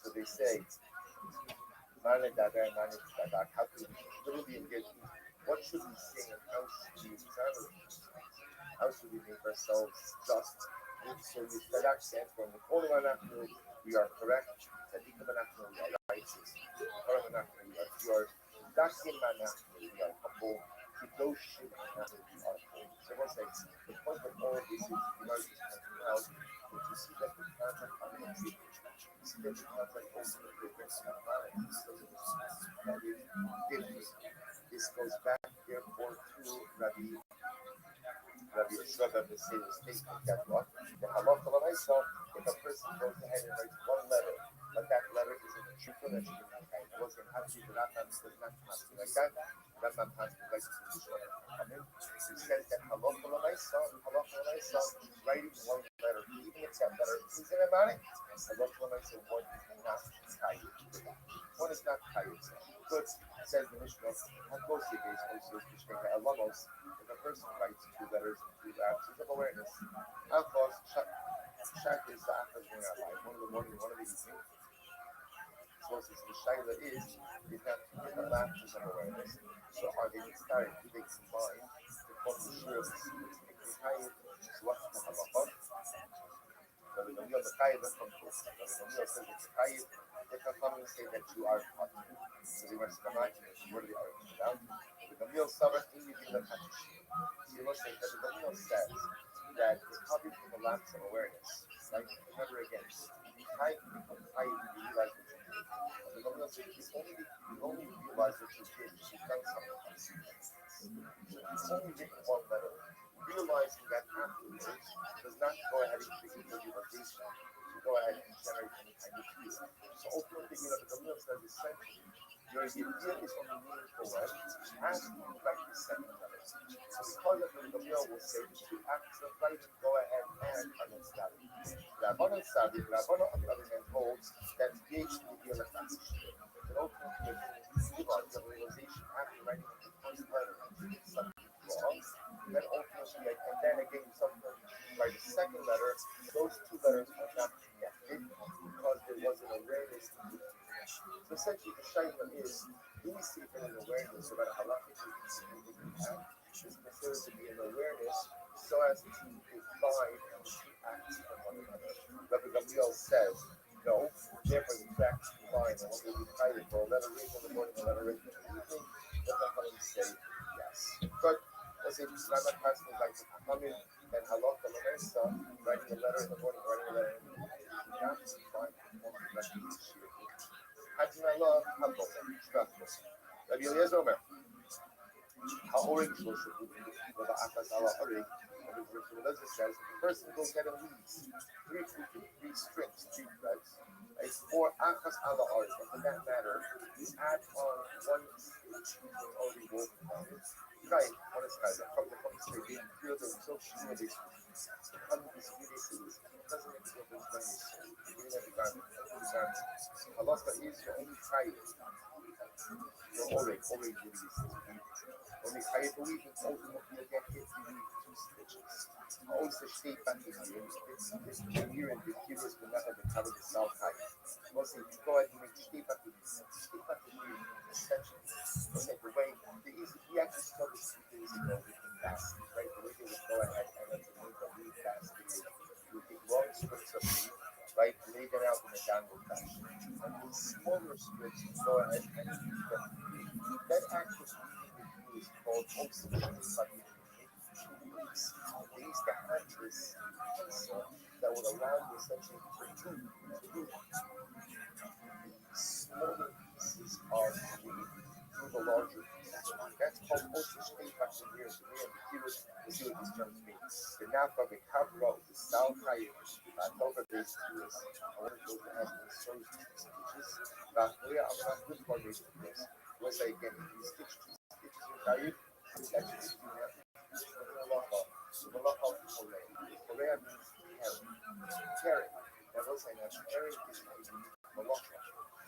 So they say, what should we say and how should we examine? How should we make ourselves just? So you said that stands for we are correct. We are righteous. We are pure. We are humble. Kedoshim we are holy. So what's that? The point of all this is to see that the contact on the you see that the contact also brings to mind. This goes back therefore to Rabbi Rothschild of the statement that what the halacha of myself, if a person goes ahead and writes one letter, but that letter is in the true connection with mankind, it wasn't happy, but that man does not have to like that. That man has to like to destroy it. He said writing one letter, even if that letter is cinematic, one is not tied to that. One is not tied to that. But says the Mishnah, if a person writes two letters and two absence of awareness, Shak is the Achaz in our life, one of the morning, one of the evening. So the Shaila is not the lapses of awareness. So are they starting? Do they combine to form the share of the secrets? So what's the halachah? Rabbi Gamliel the Chayiv comes to Rabbi Gamliel says it's Chayiv. The Chachamim say that you are taught. So they must come out and where they are down. Rabbi Gamliel Sabbath in the Chachish. So you must say that Rabbi Gamliel says that it's coming from the lapse of awareness. Like remember again, Chayiv becomes Chayiv when you realize what you did. Rabbi Gamliel says you only realize what you did. You've done something. So it's only written one letter. Realizing that afterwards does not go ahead and create the realization to go ahead and generate any kind of feeling. So ultimately, the Gamliel says essentially, your idea is only meaningful when after you write the second letter. So because of the Gamliel will say the two acts of writing go ahead and understand. Rabbanon Sabi, Rabbanon on the other hand holds that creates the idea of transition. But ultimately, the realization after writing the first letter is something wrong. Then ultimately, and then again, sometimes by the second letter, those two letters are not connected because there was an awareness. So essentially, the shaila is, do we see an awareness about halachically is considered to be an awareness so as to divide the two acts from one another. Rabbi Gamliel says, no, therefore the two acts combine, and what will be titled for a letter written in the morning, a letter written in the evening, the Chachamim say yes. But let's say I'm not passing like to Chachamim and Halakha L'Mersa, writing a letter in the morning, writing a letter in the evening. Yeah, it's fine. Hajinallah Habo, Rabbi Eliezer Omer, Ha'orig Shloshah, Rabbi Achaz Ala Orig, Rabbi Eliezer says, the person goes get and weaves three strings, three threads, it's for Achaz Ala Orig, but for that matter, you add on one stitch using already woven down. Right, what is that? From the say they feel that so sure they come this ridiculous. It doesn't make a difference when you say you have the garment. Halakha is you only try it. You're already released. Only try it believe it ultimately you get hit you need two stitches. Also stay back in here. The year and the curious will not have the cover the south high. Also go ahead and make stay back in here. Stay back in here essentially. Okay, the way the easy we actually saw this 2 days ago with the basket, right? The way they would go ahead and make a lead basket is you would take long strips of meat, right? Lay them out in a dangle fashion. And these smaller strips you go ahead and use them to weave. That act of weaving with you is called oxidation. They used to have this pencil that would allow you essentially to do smaller pieces of weave through the larger pieces. That's called oxidation back in years. We'll see what these terms mean. The nafa, the kabra, the south high, over base tears. I want to go to have the stories of these stitches. I'm not good for these stitches. Once I again, these stitches in Tayyip, that's just doing that. Korea means tearing. Now, those I know, tearing is malacha.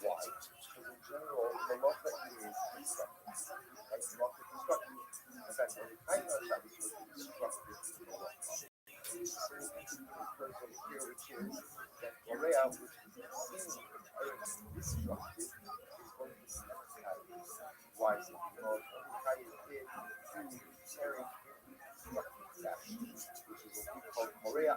Why? Because in general, malacha is constructive. Like malacha constructive. In fact, when the kind of that is constructive malacha. So we need to first over here, which is that Korea, which is seen in destructive, is going to be carried. Why is it? Because only carried in tearing fashion, which is what we call Korea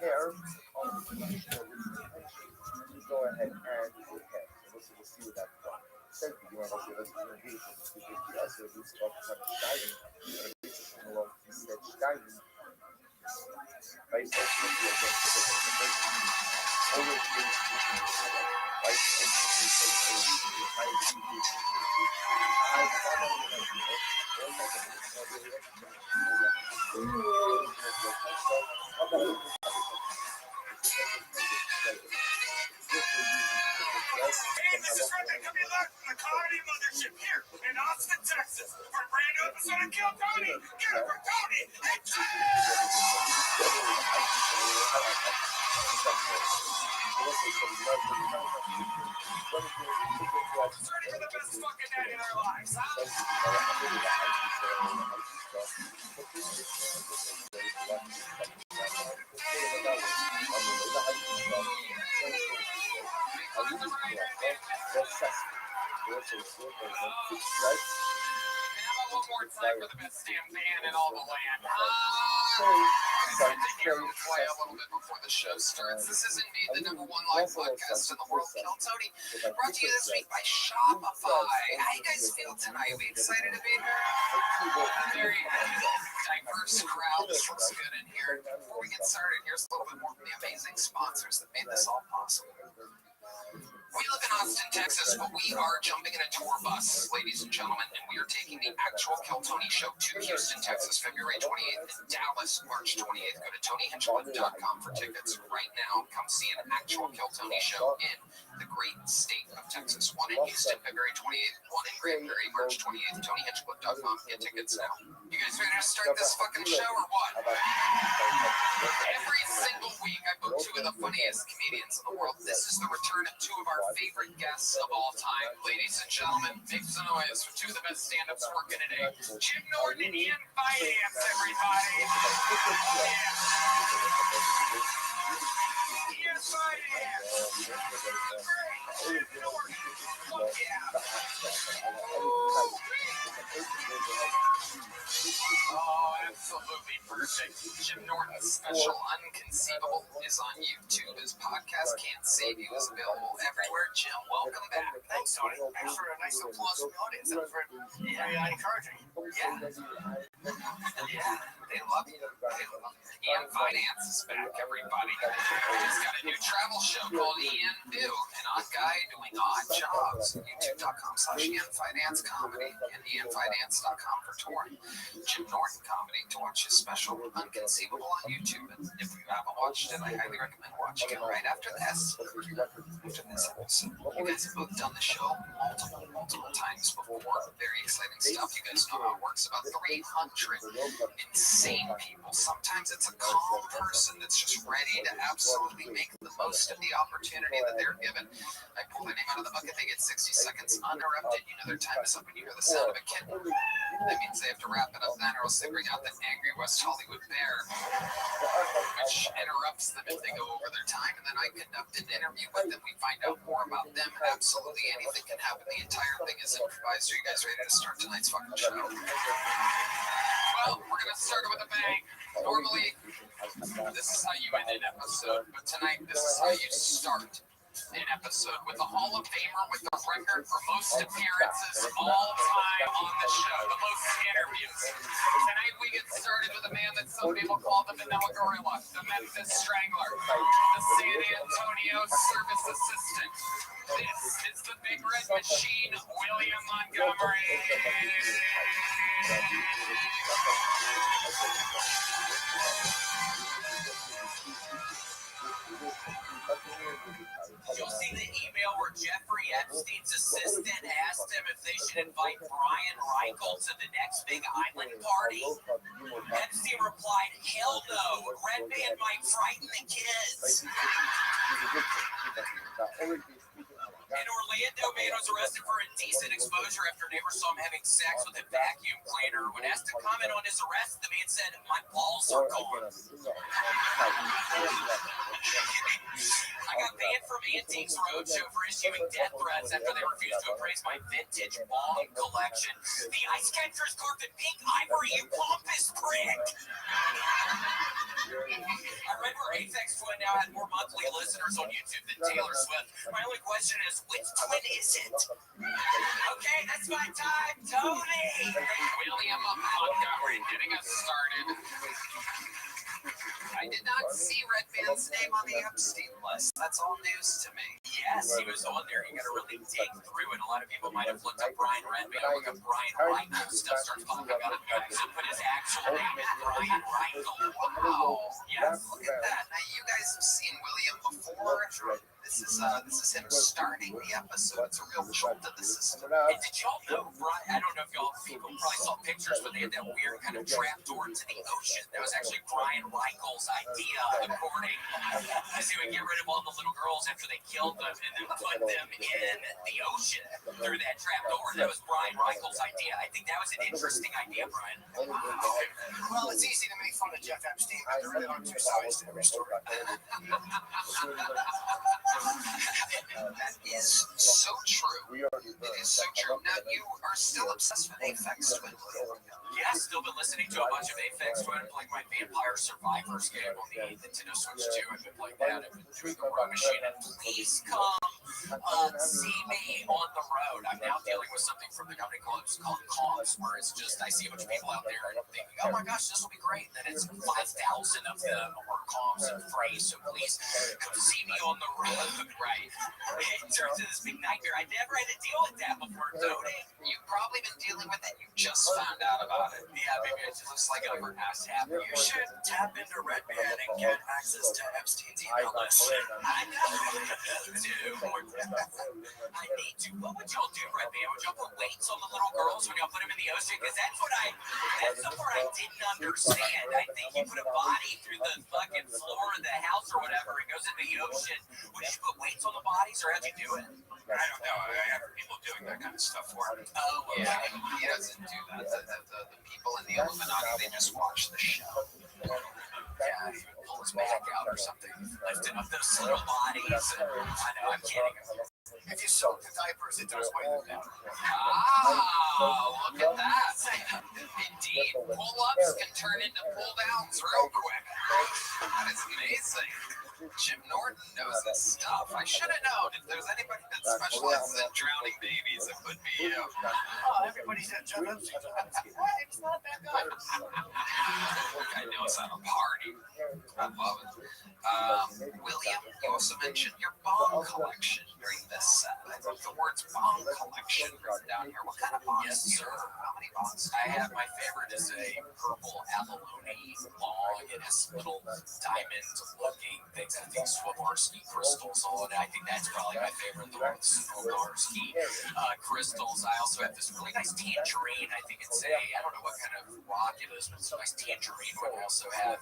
hair on the traditional intention to go ahead and repair. So we'll see what that's from. Says you want to go to the beautiful because the other is about to have shining, and a beautiful along that shining. Right, so ultimately again, always brings right, ultimately says a reason to hide the beauty. I follow the idea. Hey, this is Rabbi coming live from the Comedy Mothership here in Austin, Texas, for a brand new episode of Kill Tony. One more time for the best damn band in all the land. Here's the play a little bit before the show starts. This is indeed the #1 live podcast in the world. Kill Tony, brought to you this week by Shopify. How you guys feel tonight? We excited to be here? Very diverse crowd. This looks good in here. Before we get started, here's a little bit more from the amazing sponsors that made this all possible. We live in Austin, Texas, but we are jumping in a tour bus, ladies and gentlemen, and we are taking the actual Kill Tony show to Houston, Texas, February 28th, and Dallas, March 28th. Go to TonyHinchcliffe.com for tickets right now. Come see an actual Kill Tony show in the great state of Texas. One in Houston, February 28th, one in Granbury, March 28th. TonyHinchcliffe.com. Get tickets now. You guys ready to start this fucking show or what? Every single week, I book two of the funniest comedians in the world. This is the return of two of our favorite guests of all time. Ladies and gentlemen, make some noise for two of the best stand-ups working today. Jim Norton and Ian Finance, everybody. Ian Finance. Jim Norton. Fuck yeah. Oh, absolutely perfect. Jim Norton's special Unconceivable is on YouTube. His podcast Can't Save You is available everywhere. Jim, welcome back. Thanks, Tony. Thanks for a nice applause from the audience. That was very encouraging. Yeah, they love you. Ian Finance is back, everybody. He's got a new travel show called Ian Do, an odd guy doing odd jobs. YouTube.com/Ian Finance Comedy and IanFinance.com for touring. Jim Norton Comedy to watch his special Unconceivable on YouTube. And if you haven't watched it, I highly recommend watching it right after this. After this episode. You guys have both done the show multiple times before. Very exciting stuff. You guys know how it works. About 300 insane people. Sometimes it's a calm person that's just ready to absolutely make the most of the opportunity that they're given. I pull their name out of the bucket, they get 60 seconds uninterrupted. You know their time is up when you hear the sound of a kitten. That means they have to wrap it up then, or else they bring out the angry West Hollywood bear, which interrupts them if they go over their time. And then I conduct an interview with them. We find out more about them. Absolutely anything can happen. The entire thing is improvised. Are you guys ready to start tonight's fucking show? Well, we're going to start it with a bang. Normally, this is how you end an episode, but tonight, this is how you start an episode with a Hall of Famer with the record for most appearances all time on the show, the most interviews. Tonight, we get started with a man that some people call the Vanilla Gorilla, the Memphis Strangler, the San Antonio Service Assistant. This is the Big Red Machine, William Montgomery. You'll see the email where Jeffrey Epstein's assistant asked him if they should invite Brian Reichel to the next big island party. Epstein replied, "Hell no, Red Band might frighten the kids." In Orlando, man was arrested for indecent exposure after neighbors saw him having sex with a vacuum cleaner. When asked to comment on his arrest, the man said, "My balls are gone." I got banned from Antiques Roadshow for issuing death threats after they refused to appraise my vintage bong collection. The ice catcher is carved in pink ivory, you pompous prick! I read where Aphex Twin now had more monthly listeners on YouTube than Taylor Swift. My only question is, which twin is it? Okay, that's my time, Tony! William Montgomery getting us started. I did not see Red Band's name on the Epstein list. That's all news to me. Yes, he was on there. You gotta really dig through it. A lot of people might have looked up Brian Redband, look up Brian Reichel, stuff starts popping out of the so put his actual name in, Brian Reichel. Wow. Yes, look at that. Now, you guys have seen William before. This is him starting the episode. It's a real jolt to the system. And did y'all know, Brian? I don't know if y'all people probably saw pictures, but they had that weird kind of trap door to the ocean. That was actually Brian Reichel's idea, according to see we get rid of all the little girls after they killed them and then put them in the ocean through that trap door. That was Brian Reichel's idea. I think that was an interesting idea, Brian. Well, it's easy to make fun of Jeff Epstein, but there really are two sides to every story. That is so true. It is so true. Now, you are still obsessed with Aphex Twin. Yeah, I've still been listening to a bunch of Aphex Twin, playing my Vampire Survivors game on the Nintendo Switch 2. I've been playing that. I've been doing the Row Machine. And please come see me on the road. I'm now dealing with something from the company called Comps, where it's just I see a bunch of people out there and I'm thinking, oh my gosh, this will be great. And then it's 5,000 of them are comps and phrase. So please come see me on the road, right? It turns into this big nightmare. I never had to deal with that before, Tony. You've probably been dealing with it. You just found out about it. Yeah, maybe it just looks like over ass happened. You should tap into Red Band and get access to Epstein's email list. I know. I need to. What would y'all do, Red Band? Would y'all put weights on the little girls when y'all put them in the ocean? Because that's the part I didn't understand. I think you put a body through the fucking floor of the house or whatever, it goes in the ocean. Would you put weights on the bodies, or how'd you do it? I don't know. I have people doing that kind of stuff for him. Oh, okay. Yeah, he doesn't do that. The people in the Illuminati, they just watch the show. Yeah, he would pull his back out or something, lifting up those little bodies. I know, I'm kidding. If you soak the diapers, it does weigh them down. Oh, look at that. Indeed, pull-ups can turn into pull-downs real quick. That is amazing. Jim Norton knows his stuff. I should have known. If there's anybody that specializes in drowning babies, it would be you. Oh, everybody's at Jeff Epstein. It's not that good. I know it's at a party. I love it. William, you also mentioned your bomb collection during this set. I wrote the words bomb collection written down here. What kind of bombs? Yes, sir. How many bombs? I have my favorite is a purple abalone long. It has little diamond-looking things. I think Swarovski crystals on it. I think that's probably my favorite. The one with Swarovski crystals. I also have this really nice tangerine. I think it's I don't know what kind of rock it is, but it's a nice tangerine one. I also have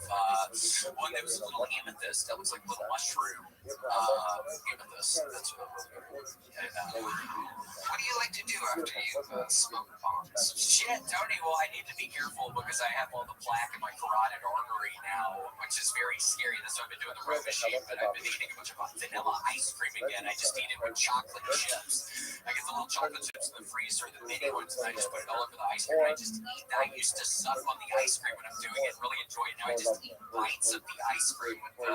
one that was a little amethyst that looks like a little mushroom. Amethyst. That's what I'm looking for. And, What do you like to do after you smoke bombs? shit, Tony. Well, I need to be careful because I have all the plaque in my carotid artery now, which is very scary. That's why I've been doing the row machine, but I've been eating a bunch of vanilla ice cream again. I just eat it with chocolate chips. I get the little chocolate chips in the freezer, the mini ones, and I just put it all over the ice cream. And I just eat that. I used to suck on the ice cream when I'm doing it, really enjoy it. Now I just eat bites of the ice cream with the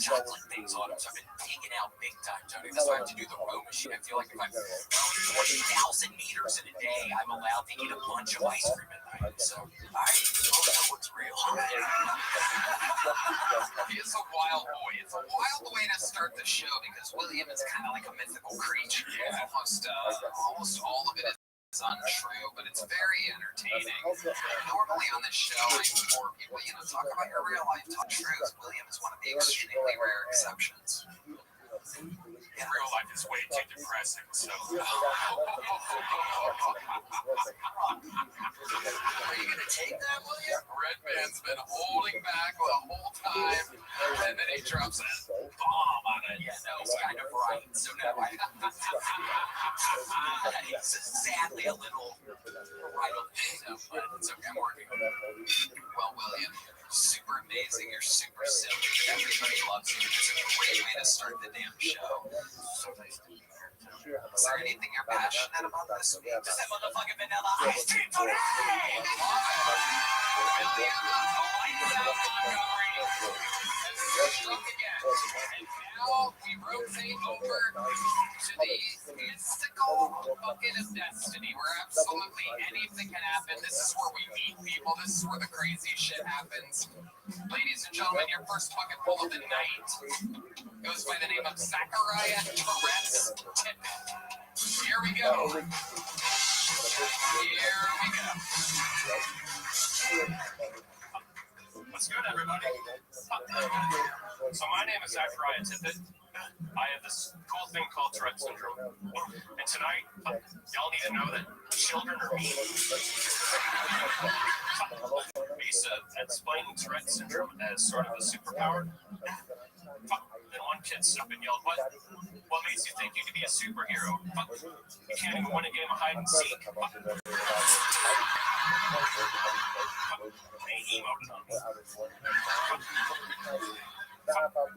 chocolate things on it. So I've been pigging out big time, Tony. That's why I have to do the row machine. I feel like if I'm rowing 20,000 meters in a day, I'm allowed to eat a bunch of ice cream at night. So I don't know what's real. He is a wild boy. It's a wild way to start the show because William is kind of like a mythical creature. Yeah. Almost all of it is untrue, but it's very entertaining. Normally on this show, I implore people, talk about your real life top truths. William is one of the extremely rare exceptions. In real life, it's way too depressing. So. Are you gonna take that, William? Red Band's been holding back the whole time, and then he drops a bomb on it. Yeah, no, he's kind of right. So no, it's sadly a little right on the but it's okay. I'm working on it. Well, William, super amazing. You're super silly. Everybody loves you. It's a great way to start the damn show. So nice to meet you. Is there anything you're passionate about this week? Just that motherfucking vanilla ice cream today! Now we rotate over to the mystical bucket of destiny, where absolutely anything can happen. This is where we meet people. This is where the crazy shit happens. Ladies and gentlemen, your first bucket full of the night goes by the name of Zachariah Tourette's Tippett. Here we go. Here we go. What's good, everybody? So my name is Zachariah Tippett. I have this cool thing called Tourette syndrome. And tonight, y'all need to know that children are mean. I used to explain Tourette syndrome as sort of a superpower. Then one kid stood up and yelled, What makes you think you could be a superhero? You can't even win a game of hide and seek.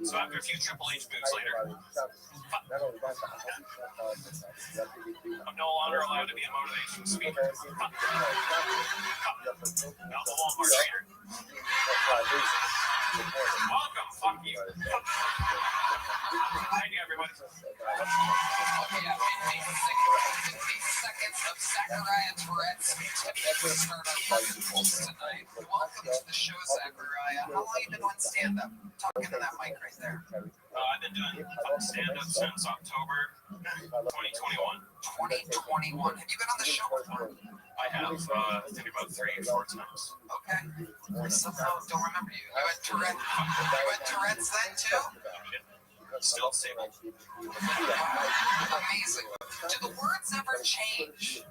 So after a few Triple H moves later, I'm no longer allowed to be a motivational speaker. Now the Walmart trainer. Welcome, fuck you. Thank you, everybody. Okay, 50 seconds of Zachariah Tourette's typical start our fucking pulse tonight. Welcome to the show, Zachariah. How long have you been on stand-up? Talking to that mic right there. I've been doing stand-up since October 2021. 2021. Have you been on the show before? I have, I think about 3 or 4 times. Okay. I somehow don't remember you. You had Tourette's then too? Still disabled. Amazing. Do the words ever change?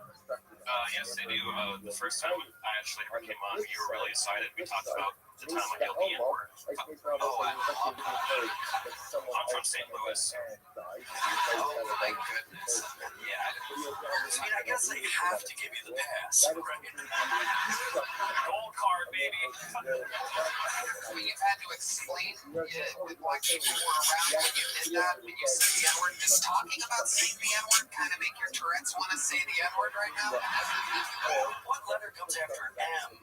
Yes, they do. The first time I actually ever came on, you were really excited. We talked about the time when you'll be in work. Oh, I love that. I'm from St. Louis. Oh, my goodness. Yeah. I mean, I guess they have to give you the pass, right? Gold card, baby. I mean, you've had to explain with what people were around when you did that, when you said the N-word. Does talking about saying the N-word kind of make your Tourette's want to say the N-word right now? What letter comes after M?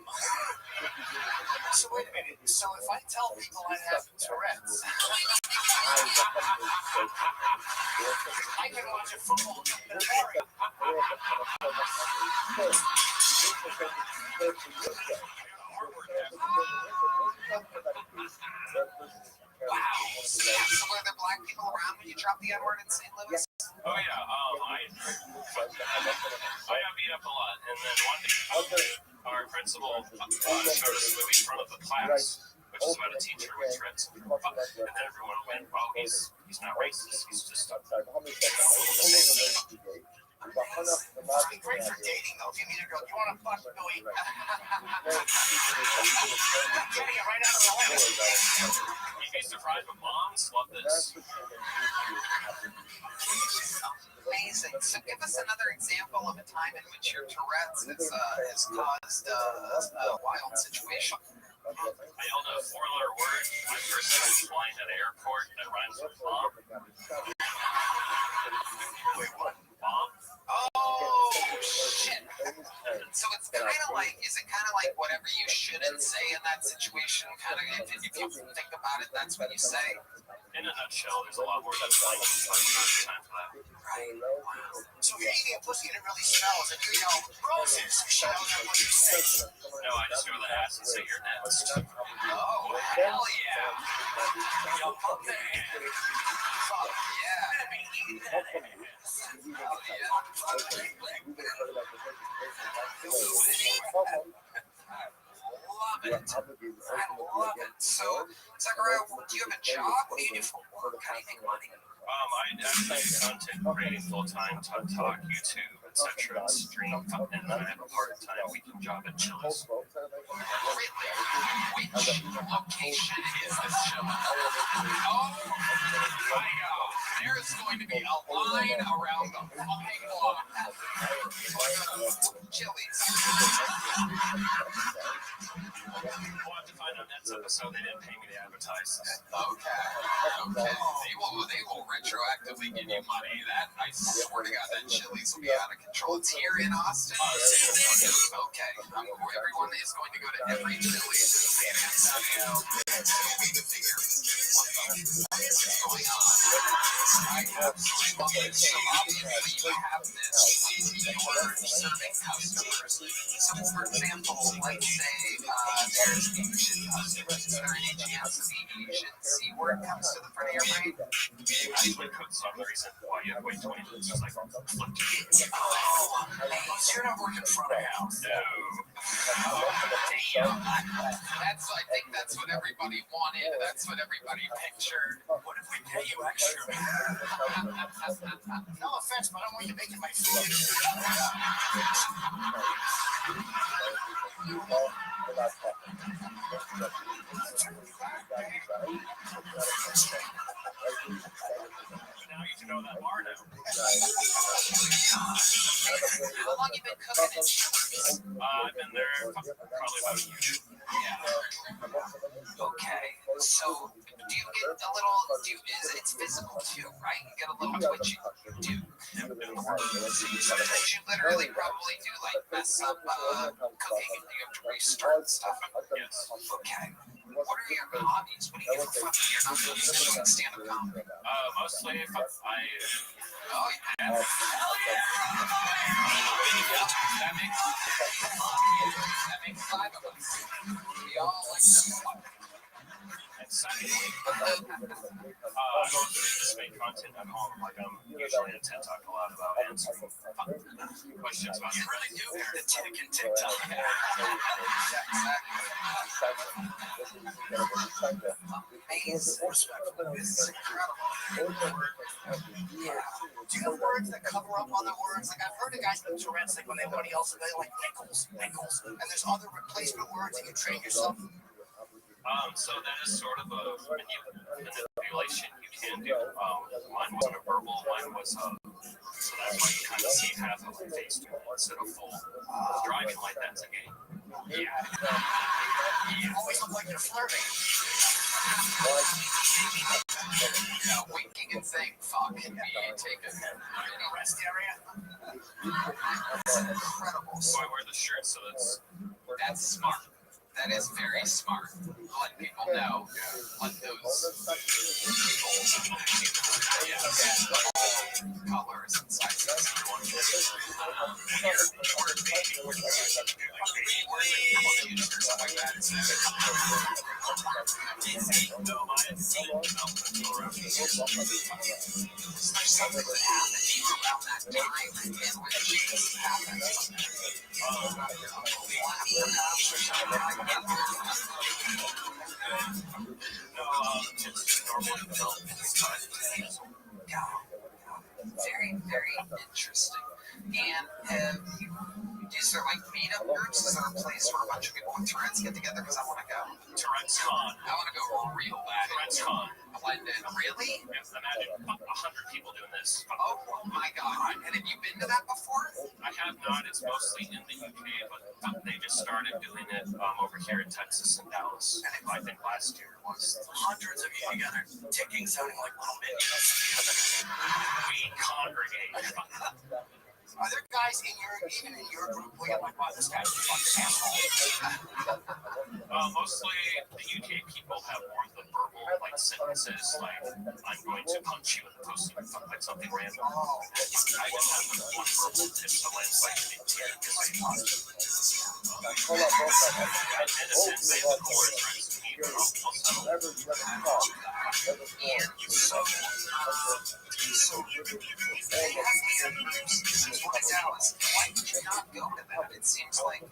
So wait a minute. So if I tell people I have Tourette's, I can watch a football game in America. Wow. So were there black people around when you dropped the N-word in St. Louis? Oh yeah, I got beat up a lot, and then one day our principal showed us a movie in front of the class, which is about a teacher with Tourette's, and everyone went, "Well, he's not racist. He's just a." Must be great for dating though. If you meet a girl, you want to fuck Billy? Getting it right out of the way. You'd be surprised, but moms love this. Amazing. So give us another example of a time in which your Tourette's has caused a wild situation. I yelled a 4-letter word. My first time flying at an airport that rhymes with mom. Wait, what? Mom? Oh, shit. So it's kind of like, is it kind of like whatever you shouldn't say in that situation? Kind of, if you think about it, that's what you say? In a nutshell, there's a lot more that's like, but not time for that. Right. Wow. So you're eating a pussy and it really smells, and you yell, "Roses!" She knows what you say. No, I just go to the ass and say, "You're next." Oh, hell yeah. Yo, pump that hand. Fuck yeah. Let me eat that ass. Hell yeah. I love it. So, Zachariah, do you have a job? What do you do for work? How do you make money? I actually do content creating full-time, TikTok, YouTube, etc. Stream, and then I have a part-time weekend job at Chili's. Really? Which location is this show? Oh, my God. There's going to be a line around the fucking block. Chili's. We'll have to find out next episode. They didn't pay me to advertise. Okay. They will retroactively give you money. That I swear to God, that Chili's will be out of control. It's here in Austin. Okay. Everyone is going to go to every Chili's in San Antonio. What is going on? I absolutely love it. So obviously you have this when you're serving customers. So for example, let's say there's Asian customers. Is there any chance of the Asian C-word comes to the front of your brain? I would cook some. The reason why you have to wait 20 minutes is like flip. Oh, so you're not working front of house. No. I think that's what everybody wanted. That's what everybody pictured. What if we pay you extra? No offense, but I don't want you making my food. Now you can know that bar now. How long you been cooking it? I've been there probably about a year. Okay, so do you get a little? It's physical too, right? You get a little twitchy. Do sometimes you literally probably do like mess up cooking and you have to restart stuff. Yes. Okay. What are your hobbies? What do you do for fun? You're not really doing stand-up comedy. Mostly if Oh yeah. Hell yeah. That makes 5 of us. We all like to fuck. and secondly, I just make content at home. Like I'm usually on TikTok a lot about answering questions about. You really do hear the tick and TikTok. This is incredible. Yeah. Do you have words that cover up other words? Like I've heard of guys with Tourette's, like when everybody else is like nickels, and there's other replacement words that you train yourself. So that is sort of a manipulation you can do. Mine wasn't a verbal, mine was so that's why you kind of see half of my face instead of full. Driving like that's a game. Yeah. You always look like you're flirting. Winking and saying fuck can be taken in The rest area. That's incredible. So I wear the shirt, so That's smart. That is very smart. Let people know what those colors and sizes. Very, very interesting. And is there like meetup groups? Is there a place where a bunch of people with Tourette's get together? Because I want to go. Tourette's Con. I want to go real bad. Tourette's Con. Blend in. Really? Imagine 100 people doing this. Oh my God. And have you been to that before? I have not. It's mostly in the UK, but they just started doing it over here in Texas and Dallas. I think last year it was. Hundreds of you together, ticking, sounding like little minions. We congregate. Are there guys even in your group where you're like, wow, this guy's a fucking asshole? Mostly the UK people have more of the verbal like sentences like I'm going to punch you in the pussy like something random. I just have one verbal tip to landslide to be in a sense they have the chorus right to me, but Why did you not go to that? It seems like,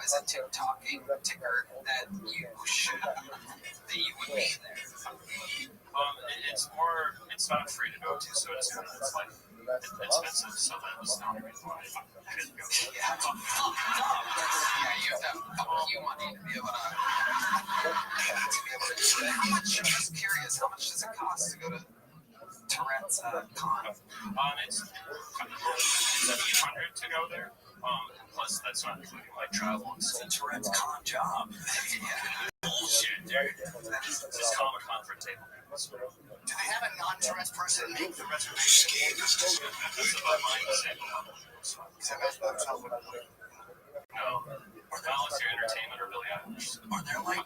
as a TikToking ticker that you should, that you would be there. It's not free to go to, so it's like expensive, so that was the only reason why I didn't go. Yeah, you have to have fuck you money to be able to do that. I'm just curious, how much does it cost to go to Tourette's Con? It's $800 to go there. Plus, that's not including like travel and stuff. It's a Tourette's Con job. Bullshit, dude. This is Comic-Con for table games. Do they have a non-Tourette's person make the reservation? That's about my disabled level. No. Unless you're entertainment or Billy Eilish. Are there like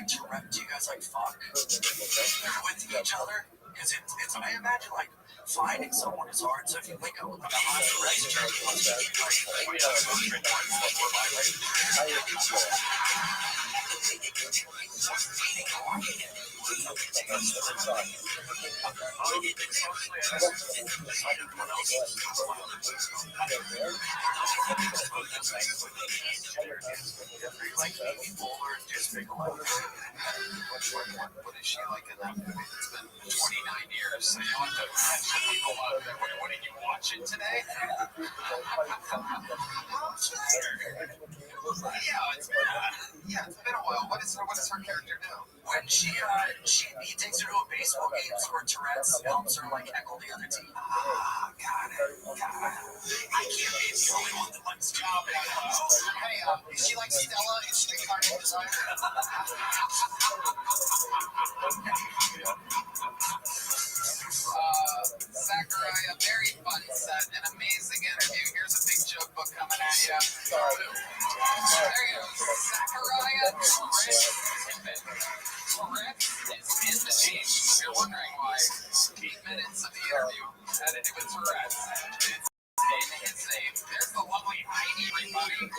Tourette? Do you guys like fuck with each other? Because it's I imagine like finding someone is hard. So if you link up with a non-Tourette's, you must be like Like older and just big old. What is she like in that movie? It's been 29 years. So you want to people out there. What did you watch it today? Yeah, it's been a while. What does her character do? When he takes her to a baseball game where Tourette's helps her like heckle the other team. Ah, got it. I can't be the only one that likes job. Hey, is she like Stella in Streetcar Named Desire? Zachariah, very fun set, an amazing interview. Here's a big joke book coming at you. There you go. Zachariah Tippett. Correct is in the team. If you're wondering why, 8 minutes of the interview had to do with Tourette's. It's in his name. There's the lovely Heidi, everybody.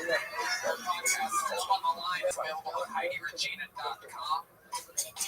Her podcast, Love on the Line, is available at HeidiRegina.com.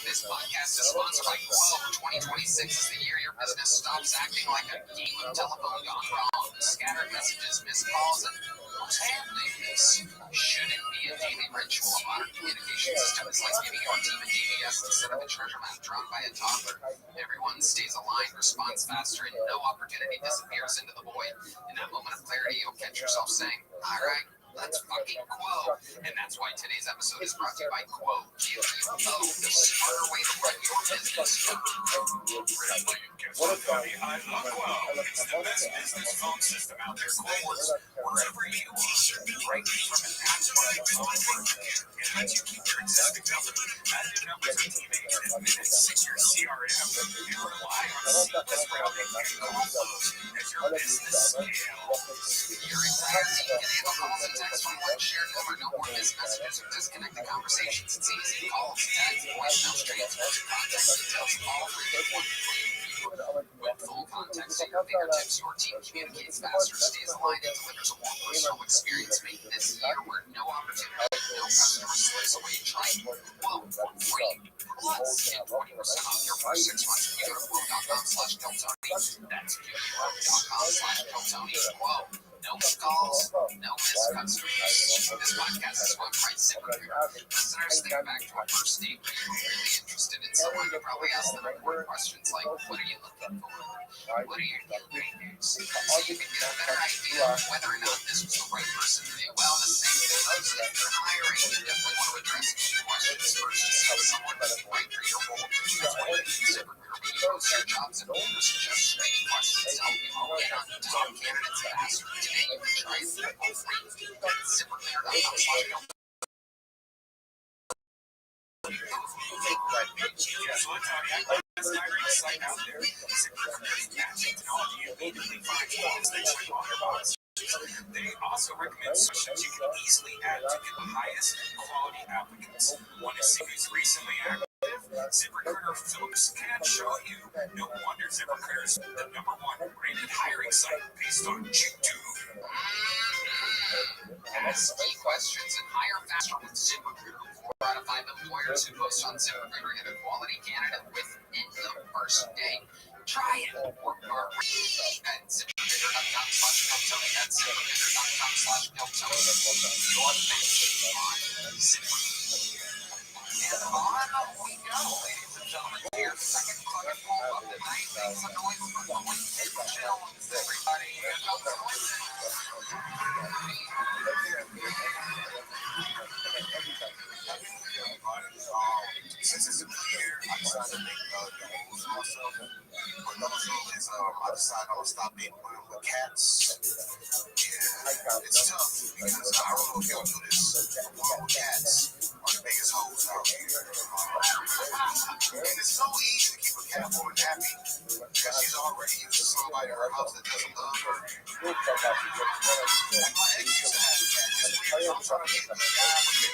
This podcast is sponsored by Quo. 2026 is the year your business stops acting like a game of telephone gone wrong. Scattered messages, missed calls, and handlings shouldn't be a daily ritual. A modern communication system is like giving your team a DVS instead of a treasure map drawn by a toddler. Everyone stays aligned, responds faster, and no opportunity disappears into the void. In that moment of clarity, you'll catch yourself saying, all right, let's fucking Quo. And that's why today's episode is brought to you by Quo. Give you the smarter way to run your business. What a funny, I love Quo. It's the best business phone system out there. Quo works wherever you are. Right from an app to a it lets you keep your existing numbers, add new numbers to teammates in minutes, secure CRM, and rely on seamless routing and call flows as your business scales. Your entire team can enable calls and text from one shared number. No more missed messages or disconnected conversations. It's easy. Calls, text, voicemail streams, contact details, all free. With full context at your fingertips, your team communicates faster, stays aligned, and delivers a more personal experience, making this year where no opportunity, no customer slips away. Try Quo for free. Plus, get 20% off your first 6 months when you go to Quo.com/Deltoni. That's Quo.com/Deltoni. Quo. No missed calls, no missed customers. This podcast is run by ZipRecruiter. Listeners, think back to a first date where you were really interested in someone. You probably asked them important questions like, what are you looking for? What are your deal breakers? So you can get a better idea of whether or not this was the right person for you. Well, the same thing goes if you're hiring. You definitely want to address a few questions first to see if someone is right for your role. That's why you use ZipRecruiter. When you post your jobs and orders, suggest screening questions to help you get on the top candidates faster. Today, you can try it for free. ZipRecruiter.com/Deltoni. Best hiring site out there. ZipRecruiter's matching technology immediately finds jobs that you want to post. They also recommend solutions you can easily add to get the highest quality applicants. Want to see who's recently active? ZipRecruiter Phillips can show you. No wonder ZipRecruiter is the #1 rated hiring site based on YouTube. Ask key questions and hire faster with ZipRecruiter. 4 out of 5 employers who post on ZipRecruiter get a quality candidate within the first day. Try it. Work free at ZipRecruiter.com/Deltoni. That's ZipRecruiter.com/Deltoni. Your bench on ZipRecruiter. And on we go, ladies and gentlemen. Your second clubful of the night. Make some noise for Quentin Jones, everybody. Here comes Quentin. Since it's a new year, I decided to make new rules for myself. But those rules is I decided I'm gonna stop being around with cats. Yeah, it's tough because I don't know if y'all do this. But cats are the biggest hoes out here. And it's so easy to keep a cat woman happy because she's already used to somebody in her house that doesn't love her. Like my ex used to have a cat. Just weird. I'm trying to make the guy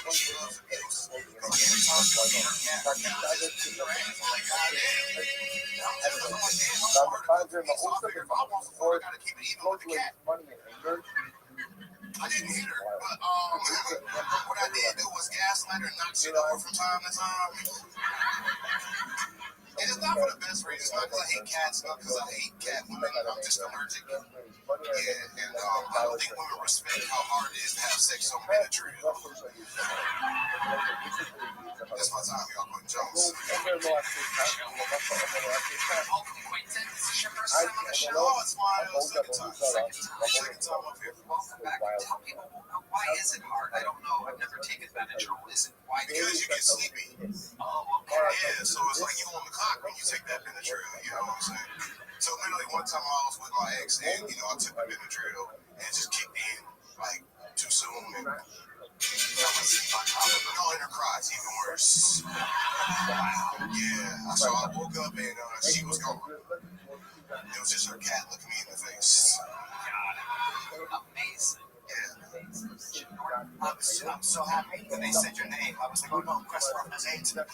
but she loves abuse. Like every time she see her cat, her cat just keep her hands like, God damn. I'm like, damn, I'm hard to keep so I figured if I want support, I gotta keep it even with the cat. I didn't hit her, but what I did do was gaslight her, knock shit over from time to time. And it's not for the best reasons, not because I hate cats, not because I hate cat women. I'm just allergic. Yeah, and I don't think women respect how hard it is to have sex on Benadryl. That's my time, y'all. Quentin Jones. Welcome, Quentin. This is your first time on the show. Oh, it's my second time. Second time up here. Welcome back. Tell people, why is it hard? I don't know. I've never taken Benadryl. Is it why? Because you get sleepy. Oh, okay. Yeah, so it's like you on the clock when you take that Benadryl, you know what I'm saying? So literally one time I was with my ex and, I took the Benadryl and it just kicked in, like, too soon. And I was in her cries, even worse. Yeah, so I woke up and she was gone. It was just her cat looking me in the face. Amazing. Yeah. I'm so happy when they said your name. I was like, oh no, Chris Rothman's AIDS. Damn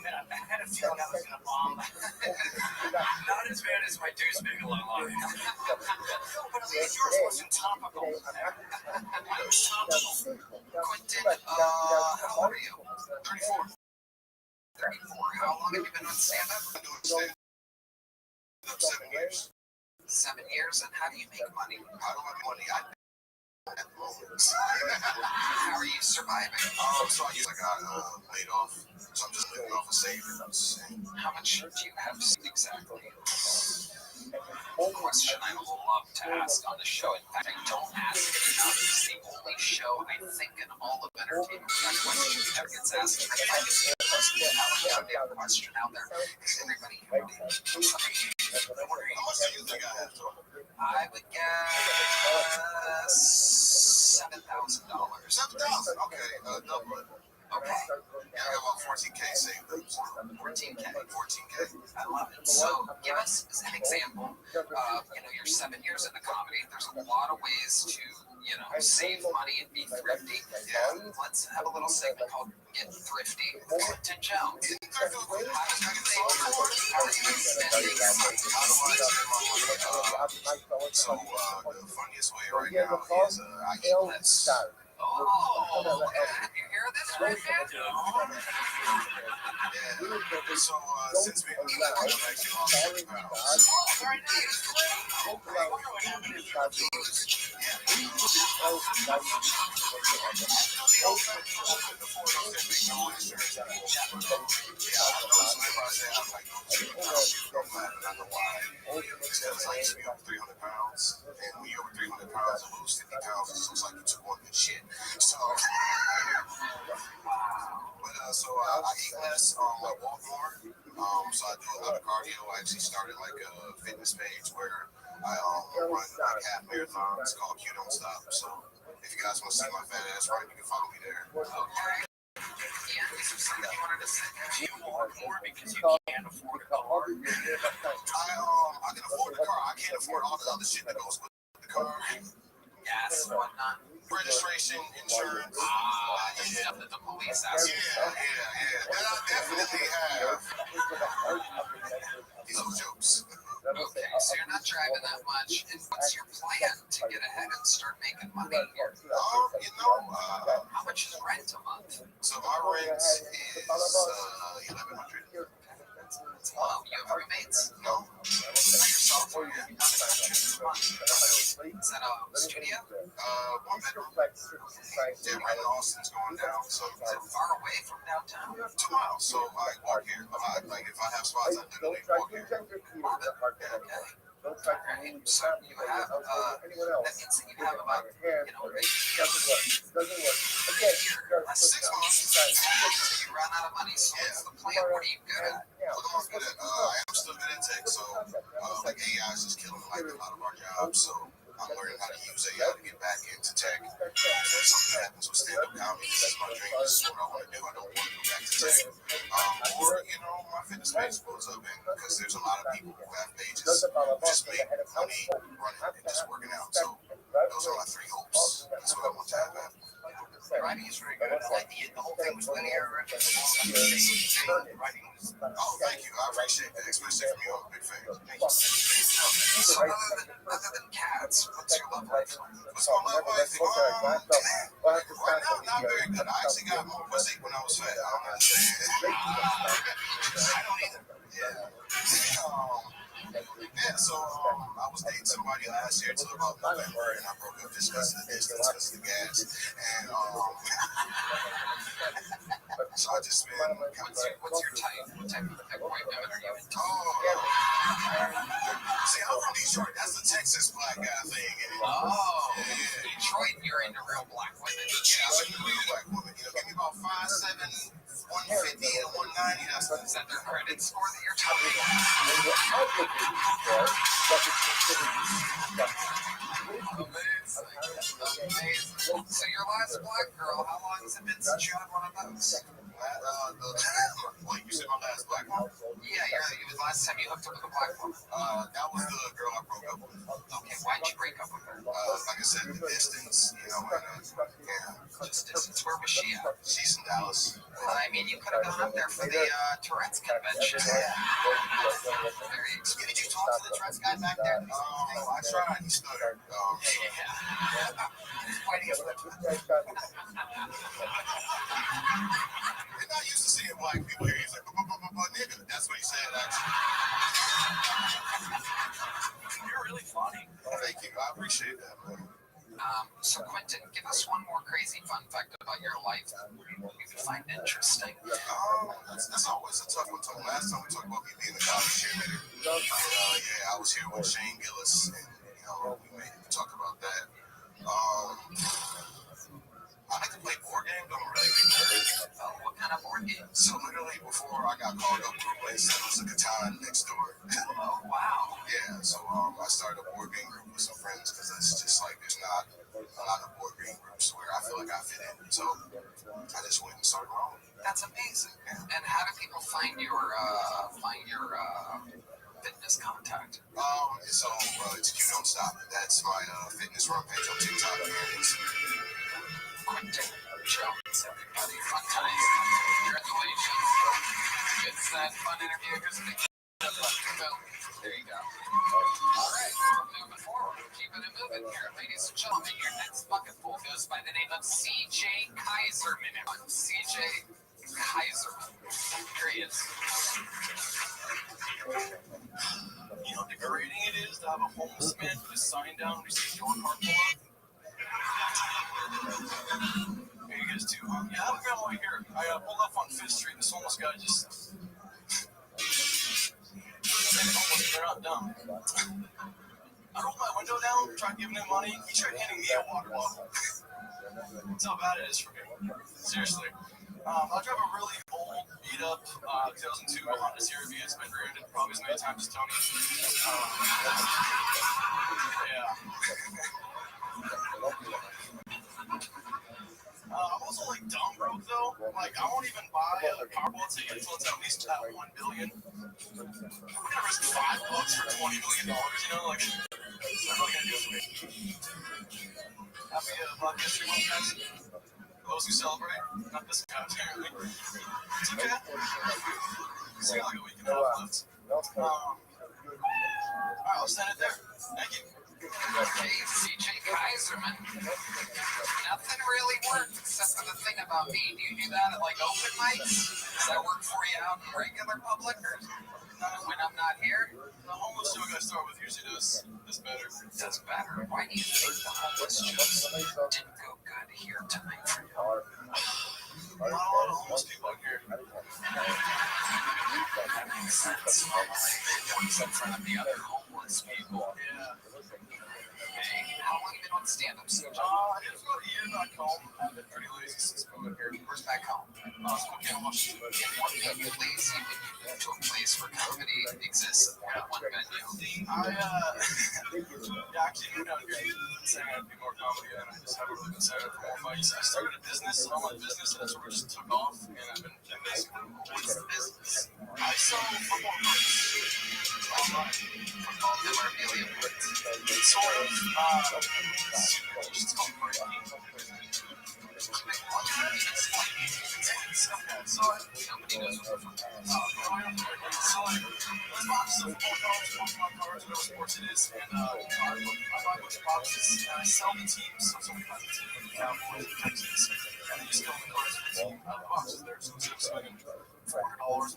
it, I had a feeling I was going to bomb. Not as bad as my Deuce Bigelow line. But at least yours wasn't topical. Quentin, how old are you? 34. 34. How long have you been on stand-up? I've been doing stand-up 7 years. 7 years, and how do you make money? How do I make money? At the moment. How are you surviving? So I got laid off. So I'm just living off of savings. How much do you have exactly? Question I would love to ask on the show. In fact, I don't ask it enough. It's the only show I think in all of entertainment that question never gets asked. I think it's the most question out there. Is everybody happy? How much do you think I have? I would guess $7,000. 7,000. Okay, double it. Okay. Yeah, I got about 14K saved up. 14K. 14K. I love it. So, give us an example. You're 7 years into comedy. There's a lot of ways to, save money and be thrifty. Yeah. Let's have a little segment called Get Thrifty. Quentin Jones. How do you spending your money? How do I spend my money? So, the funniest way right now is I eat less. Oh, you hear this right now? Yeah. So, since we I've actually lost 30 pounds. Oh, very nice. Because I used to be over 300 pounds, and when you're over 300 pounds and lose 50 pounds, it looks like you took one good shit. So, I eat less, I walk more, so I do a lot of cardio. I actually started like a fitness page where I run like half marathons called Q Don't Stop. So if you guys want to see my fat ass run, you can follow me there. Okay. Yeah, is there something you wanted to say? Do you walk more because you can't afford a car? I can afford the car. I can't afford all the other shit that goes with the car. Gas and whatnot. Registration, insurance. Stuff that the police ask you. Yeah. And I definitely have. These are jokes. Okay, so you're not driving that much. And what's your plan to get ahead and start making money here? How much is rent a month? So my rent is $1,100. Wow, you have roommates? No. By yourself or you're not Is that a studio? 1 bedroom. Yeah, right now Austin's going down, so Is it far away from downtown? 2 miles. So I walk here. Like if I have spots, I literally walk here. Okay. Alright, so you have, that means that you have about, a year, 6 months. so you run out of money, so what's the plan? What are you good at? I am still good at tech, so like AI is just killing like a lot of our jobs. So I'm learning how to use AI to get back into tech. So if something happens with stand-up comedy, this is my dream. This is what I want to do. I don't want to go back to tech. Or my fitness page blows up, and because there's a lot of people who have pages who just make money running and just working out. So those are my 3 hopes. That's what I want to have happen. Writing is very good. Like the whole thing was linear. Writing was. Oh, thank you. I appreciate that, especially from you. I'm a big fan. Thank you. So other than cats, what's your love life like? What's my love life? Right now, not very good. I actually got more pussy when I was fat. I'm not saying. I don't either. Yeah, so I was dating somebody last year till about November, and I broke up just because of the distance, because of the gas. And so I just been kind of What's your type? What type of white women are you into? See, I'm from Detroit. That's the Texas black guy thing. Detroit, you're into real black women. Yeah, I'm into real black women. You know, give me about 5'7", 150 to 190. Is that their credit score that you're talking about? Amazing. So your last black girl, how long has it been since you had one of those? Wait, you said my last black one? Yeah, the last time you hooked up with a black woman. That was the girl I broke up with. Okay, why'd you break up with her? Like I said, the distance, you know, and Just distance. Where was she at? She's in Dallas. I mean, you could have gone up there for the Tourette's convention. Did you talk to the Tourette's guy back there? I tried. He stuttered. Why do you They're not used to seeing black people here. He's like, nigga. That's what he said, actually. You're really funny. Thank you. I appreciate that, man. So Quentin, give us one more crazy fun fact about your life that you would find interesting. That's always a tough one. Last time we talked about me being a college cheerleader. Yeah, I was here with Shane Gillis, and we may talk about that. I like to play board games. I'm a really big nerd. What kind of board game? So literally before I got called up to play Settlers of Catan next door. Oh, wow. Yeah, so I started a board game group with some friends because it's just like there's not a lot of board game groups where I feel like I fit in. So I just went and started my own. That's amazing. And how do people find your fitness contact? So it's Q Don't Stop. That's my fitness run page on TikTok and Instagram. Quentin Jones, everybody. Fun time. Congratulations. It's that fun interview. Here's the there you go. All right, we're moving forward. Keeping it moving here. Ladies and gentlemen, your next bucketful goes by the name of C.J. Kaiserman. C.J. Kaiserman. Here he is. You know how degrading it is to have a homeless man put his sign down when he sees your car pull up? Hey, you guys too, huh? Yeah, I have a family here. I pulled up on 5th Street and this homeless guy just... They're not dumb. I rolled my window down, tried giving him money. He tried handing me a water bottle. That's how bad it is for me. Seriously. I drive a really old, beat-up 2002 Honda CR-V. It's been rear-ended probably as many times as Tony. Yeah. I'm also like dumb broke though. Like I won't even buy a Powerball ticket until it's at least at $1 billion. I'm gonna risk $5 for $20 million. You know, like that's really gonna do it for me. Happy Black History Month, guys. Those who celebrate, not this guy apparently. It's okay. It's got like a week and a half left. Alright, I'll send it there. Thank you. Hey, C.J. Kaiserman. Nothing really worked except for the thing about me. Do you do that at like open mics? Does that work for you out in regular public or when I'm not here? The homeless joke I start with usually does better. Does better. Why do you think the homeless jokes didn't go good here tonight for you? Not a lot of homeless people out here. That makes sense. One's in front of the other homeless people. Yeah. How long have you been on stand-up, CJ? It's about a year back home. I've been pretty lazy since COVID here. Where's back home? Spokane, Washington. What made you lazy when you moved to a place where comedy exists at one venue? I actually moved out here saying I'd be more comedy, and I just haven't really been set up for more fights. I started a business, an online business, and it sort of just took off, and I've been basically. What's the business? I sell football cards online. Football memorabilia. It's sort of, it's called breaking. So Nobody knows what so like, let's watch some football cards, Pokemon cards, whatever sports a bunch of boxes, and I sell the teams. So somebody buys a team from the Cowboys, the Texans, and then you sell the cards for the team out of the boxes there. So instead of spending $400 in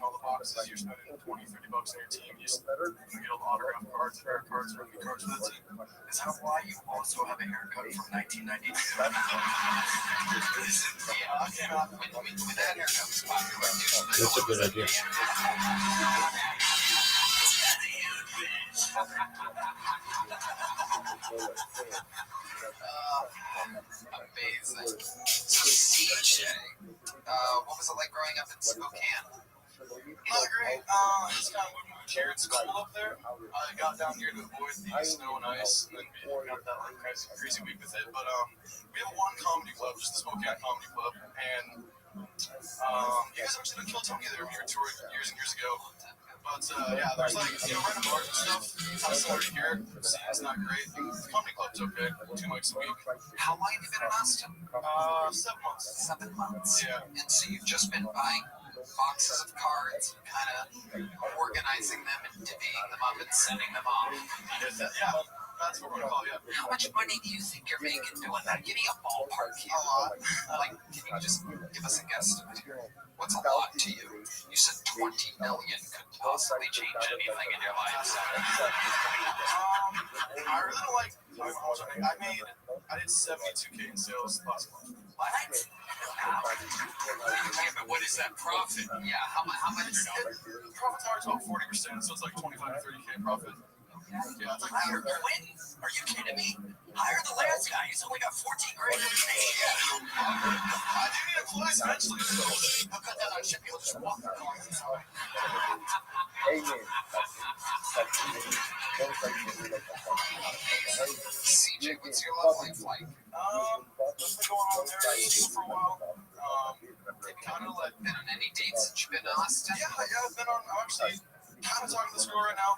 all the boxes, you're spending $20, $30 on your team. You just get all the autograph cards, rare cards, rookie cards for the team. Is that why you also have a haircut from 1992? Yeah, I came out With that haircut was popular. That's a good idea. Amazing. So CJ, what was it like growing up in Spokane? not great. It's kind of moving here. It's cold up there. I got down here to avoid the snow and ice, and then we got that like crazy week with it. But we have one comedy club, just the Spokane Comedy Club, and you guys actually done Kill Tony there when you were touring years and years ago. But yeah, there's like random bars and stuff. Kind of similar to here. It's not great. The comedy club's okay. 2 weeks a week. How long have you been in Austin? 7 months. 7 months. Yeah. And so you've just been buying boxes of cards, kind of organizing them and divvying them up and sending them off. Yeah, that's what we're gonna call it. How much money do you think you're making doing that? Give me a ballpark here. A lot. Like, can you just give us a guestimate here? What's a lot to you? You said 20 million could possibly change anything in your life. I really don't like how much I did 72K in sales last month. What? Wow. Yeah, but what is that profit? Yeah, how much? Profit target's about 40%, so it's like 25 to 30K profit. Yeah, it's like Higher Quinn? Are you kidding me? Hire the last guy. He's only got 14 grand in his name. I do need employees eventually. He'll cut down on shipping. He'll just walk the car. CJ, what's your love life like? What's been going on there for a while? Kind of like Been on any dates since you've been to Austin? yeah, I've been on. I'm actually kind of talking to this girl right now.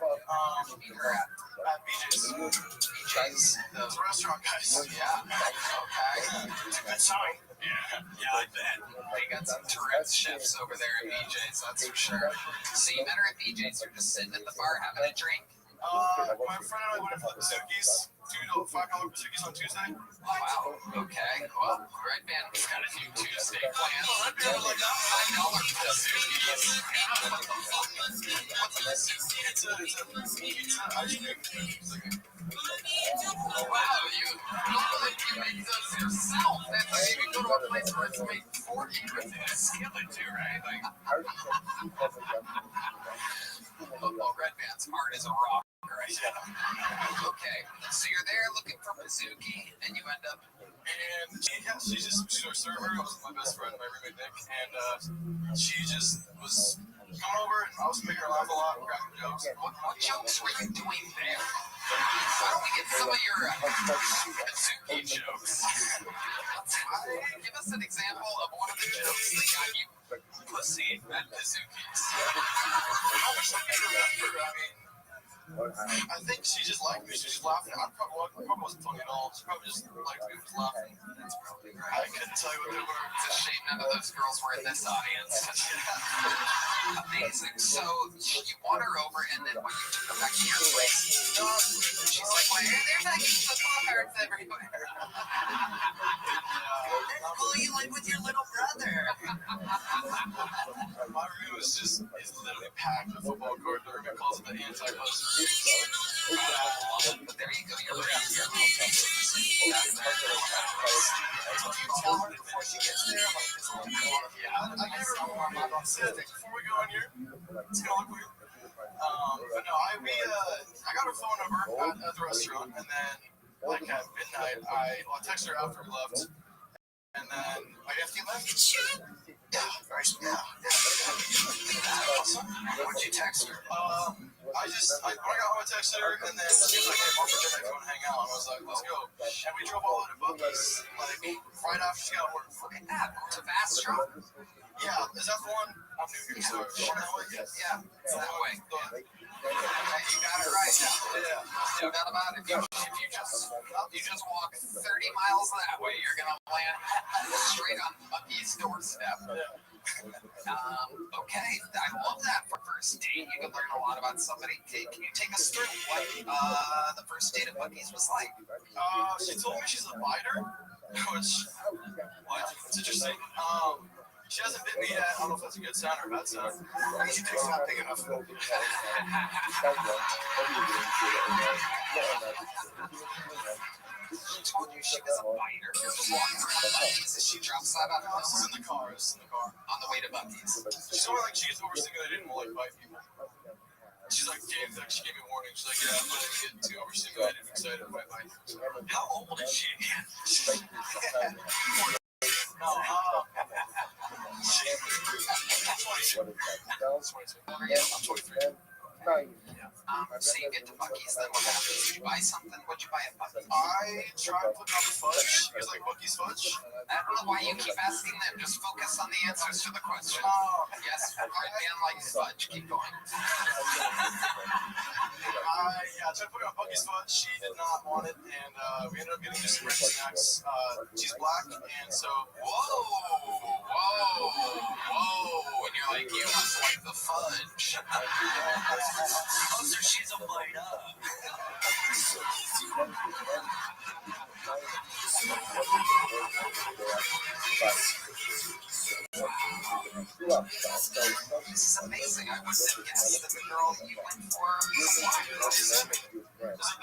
You're At BJ's. BJ's. Those restaurant guys. Yeah. Okay. Good sign. Yeah, I bet. They got some Tourette's chefs over there at BJ's, that's for sure. So you met her at BJ's, you're just sitting at the bar having a drink. My friend and I went for the Bazookies. $5 Bazookies on Tuesday. Wow, okay. Well, Red Band's got a new Tuesday plan. Red Band was like, $5 Bazookies. What's a Bazooki? It's a ice cream. Wow, you make those yourself. That's like you go to a place where it's made for you with a skillet too, right? Like, well, Red Band's art is a rock, right? Okay, so you're there looking for Bazooki, and you end up. And she's our server. I was my best friend, my roommate Nick, and she just was coming over, and I was making her laugh a lot, cracking jokes. What jokes were you doing there? Why don't we get some of your Bazooki jokes? Give us an example of one of the jokes that got you pussy at Bazooki's. How much I can remember? I think she just liked me. She was just laughing. I probably wasn't funny at all. She probably just liked me and was laughing. That's probably right. I couldn't tell you what they were. It's a shame none of those girls were in this audience. Amazing. So you won her over, and then when you took her back to your place, she's like, well, there's actually football cards everywhere. That's cool. You like with your little brother. My room is literally packed with football cards. The room calls it the anti-buzzer. But there you go. You're right. You tell her before she gets there. Yeah, I gave her one more said before we go in here. It's gonna look weird. But no, I got her phone number at the restaurant, and then like at midnight, I texted her after we left, and then after you left. Yeah. Awesome. What'd you text her? I got home and texted her, and then she was like, hey, Mark, we're gonna go and hang out. And I was like, let's go. And we drove all the way to Buc-ee's, like, right after she got work. Look at that. To Bastrop? Yeah, is that the one? I'm new here, so short that way? Yes. Yeah, it's that way. You got it right. Yeah. No doubt about it. If you just walk 30 miles that way, you're gonna land straight on Buc-ee's doorstep. Yeah. Okay, I love that for first date. You can learn a lot about somebody. Can you take us through what the first date at Bucky's was like? She told me she's a biter, which, it's interesting. She hasn't bit me yet. I don't know if that's a good sign or a bad sign. She takes not big enough. She told you she was a biter. You're just walking around Bucky's as she drops that out of This is nowhere in the car. This is in the car. on the way to Bucky's. She told me like she gets overstimulated and will like bite people. She's like, she gave me a warning. She's like, yeah, I'm gonna get too overstimulated and excited to bite my. How old is she? No, I'm 23. So you get to Bucky's, then what happens? Did you buy something? What'd you buy at Bucky's? I tried putting on the fudge. It was like Bucky's fudge. I don't know why you keep asking them. Just focus on the answers to the question. Yes, my man likes fudge. Keep going. I tried to put it on Bucky's fudge. She did not want it, and we ended up getting just some red snacks. She's black, and so And you're like, you must like the fudge. So she's a bite up. This is amazing. I wouldn't have guessed that the girl you went for was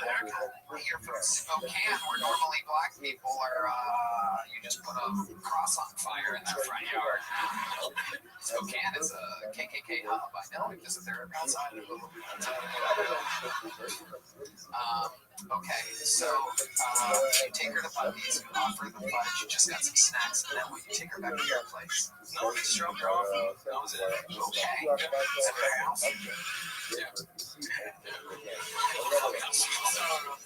black. You're from Spokane, where normally black people are, you just put a cross on fire in their front yard. Spokane is a KKK hub. I know. I visit there every outside. Okay, so you take her to Bucky's, you offer the fudge, you just got some snacks, and then will you take her back to your place? no, we just dropped her off. That was it. Okay. At her house?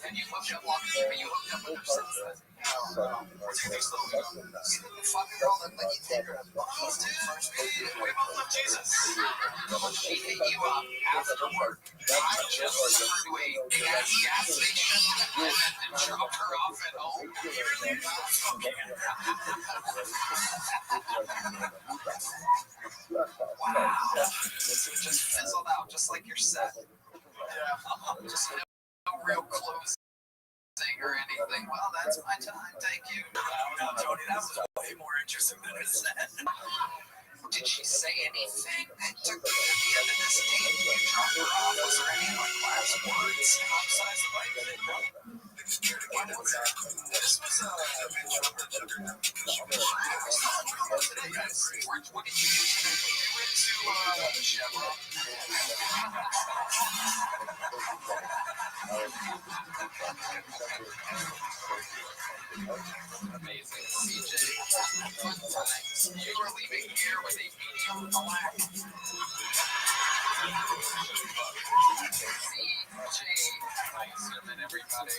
And you hooked up with her since then? Fuck girl that let you take her to Bucky's, dude. We both love Jesus. She hit you up after work. I just took her to a gas station and then dropped her off at home. Wow. Just fizzled out, just like your set. Yeah. Just no real closing or anything. Well, that's my time. Thank you. No, Tony, that was way more interesting than it said. Did she say anything that took you to the end of this date? You dropped her off. Was there any like last words? Besides the bite, what was that? This was a big jumper today, guys. What did you do today? We went to Chevron. Amazing. CJ, fun times. You were leaving here with a medium black. CJ, nice human, everybody.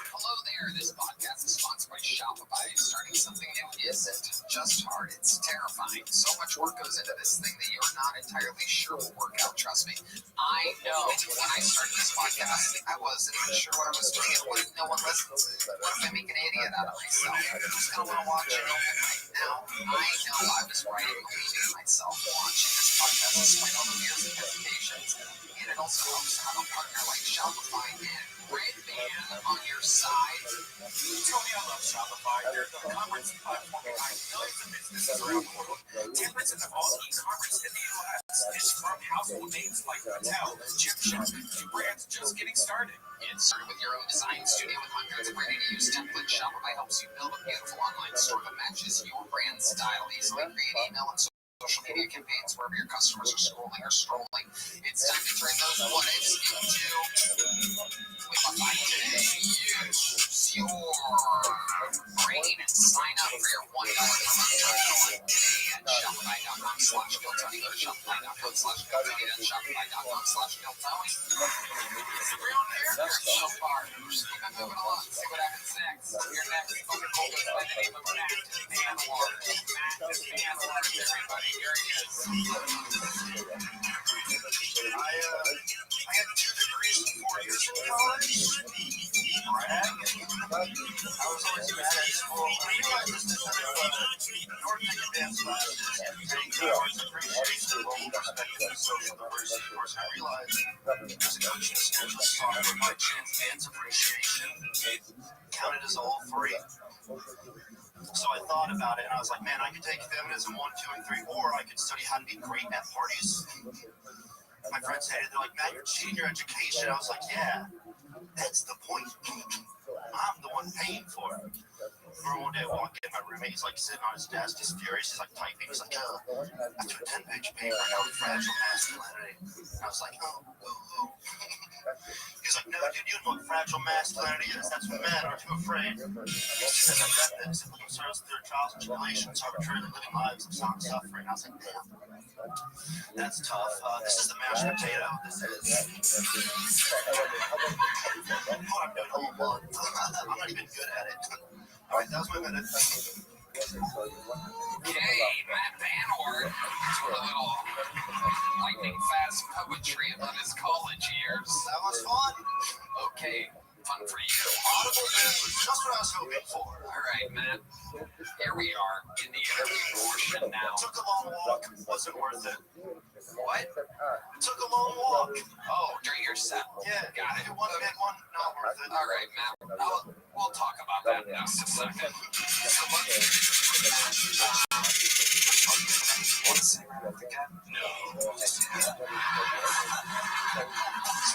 Hello there. This podcast is sponsored by Shopify. Starting something new isn't just hard, it's terrifying. So much work goes into this thing that you're not entirely sure will work out. Trust me. I know when I started this podcast, I wasn't even sure what I was doing. And what if no one listens? What if I make an idiot out of myself? Who's going to want to watch it open right now? I know I was right in believing in myself watching this podcast despite all the years of hesitations. And it also helps to have a partner like Shopify and Red Band on your side. Tony, I love Shopify. They're the conference platform behind millions of businesses around the world. 10% of all e-commerce in the U.S. is from household names like Mattel, Gymshark, to brands just getting started. Get started with your own design studio with hundreds of ready-to-use templates. Shopify helps you build a beautiful online store that matches your brand style. Easily create email and social media campaigns wherever your customers are scrolling. It's time to turn those what ifs into Shopify today. Use your brain and sign up for your $1 per month trial today at Shopify.com/GoTony. Go to Shopify.com/GoTony. That's Shopify.com/GoTony. Is it real character so far? Keep on moving along. See what happens next. Your next phone call goes by the name of Matt Vanward. Matt Vanward, everybody. Here he is. I had 2 degrees and 4 years of college. Brag. I was always mad at high school. I realized this is Northern Advanced Class. Appreciation of all perspectives of social diversity. Of course, I realized as a coach in a school that saw my chance dance appreciation counted as all three. So I thought about it and I was like, man, I could take feminism 1, 2, and 3, or I could study how to be great at parties. My friends hated it. They're like, Matt, you're cheating your education. I was like, yeah, that's the point. I'm the one paying for it. Remember one day I walked in, my roommate, he's like sitting on his desk, he's furious, he's like typing, he's like, after a 10-page paper on fragile masculinity. And I was like, oh. He's like, no, dude, you know what fragile masculinity is? That's when men are too afraid. He says, I bet this. It concerns their trials and tribulations, arbitrarily living lives of silent suffering. I was like, damn. That's tough. This is the mashed potato. This is. What I'm doing all month. I'm not even good at it. All right, that was my minute. Okay, Matt Van Horn to a little lightning fast poetry about his college years. That was fun. Okay, fun for you. Audible was just what I was hoping for. All right, Matt. Here we are in the interview portion now. Took a long walk. Wasn't worth it. What? Took a long walk. Oh, during your set. Yeah, Got it. One big one, not worth it. All right, Matt. We'll talk about that in just a second. So let's say right off the bat. No. It's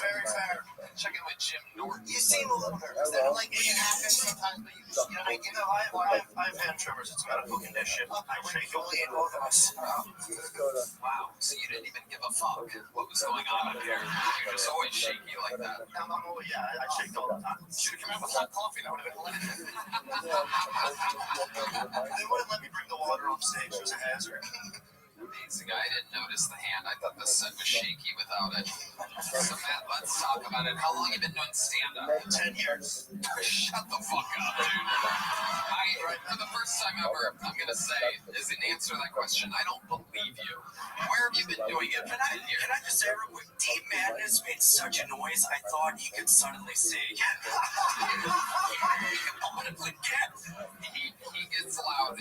very fair. Check in with Jim Norton. You seem a little nervous. That like it can happen sometimes, but I have hand tremors. It's a medical condition. I shake only in both of us. Wow. So you didn't even give a fuck what was going on up here. You're just always shaky like that. I shake all the time. Should have come out with hot coffee. That would have been hilarious. They wouldn't let me bring the water off stage. It was a hazard. Amazing. I didn't notice the hand. I thought the set was shaky without it. So Matt, let's talk about it. How long have you been doing stand-up? 10 years. Shut the fuck up, dude. For the first time ever, I'm gonna say, as an answer to that question, I don't believe you. Where have you been doing it for 10 years? Can I just say real quick, Team Madness made such a noise, I thought he could suddenly sing. I'm gonna play again. He gets loud.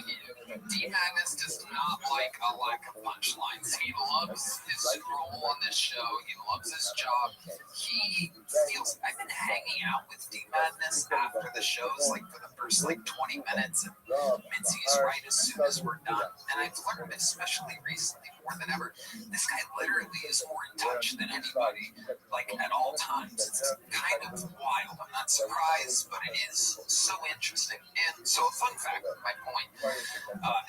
D-Madness does not like a lack of punchlines. He loves his role on this show. He loves his job. He feels. I've been hanging out with D-Madness after the shows, like for the first 20 minutes. And Mitzi's right as soon as we're done. And I've learned, especially recently, more than ever, this guy literally is more in touch than anybody, like at all times. It's kind of wild. I'm not surprised, but it is so interesting. And so, a fun fact, my point,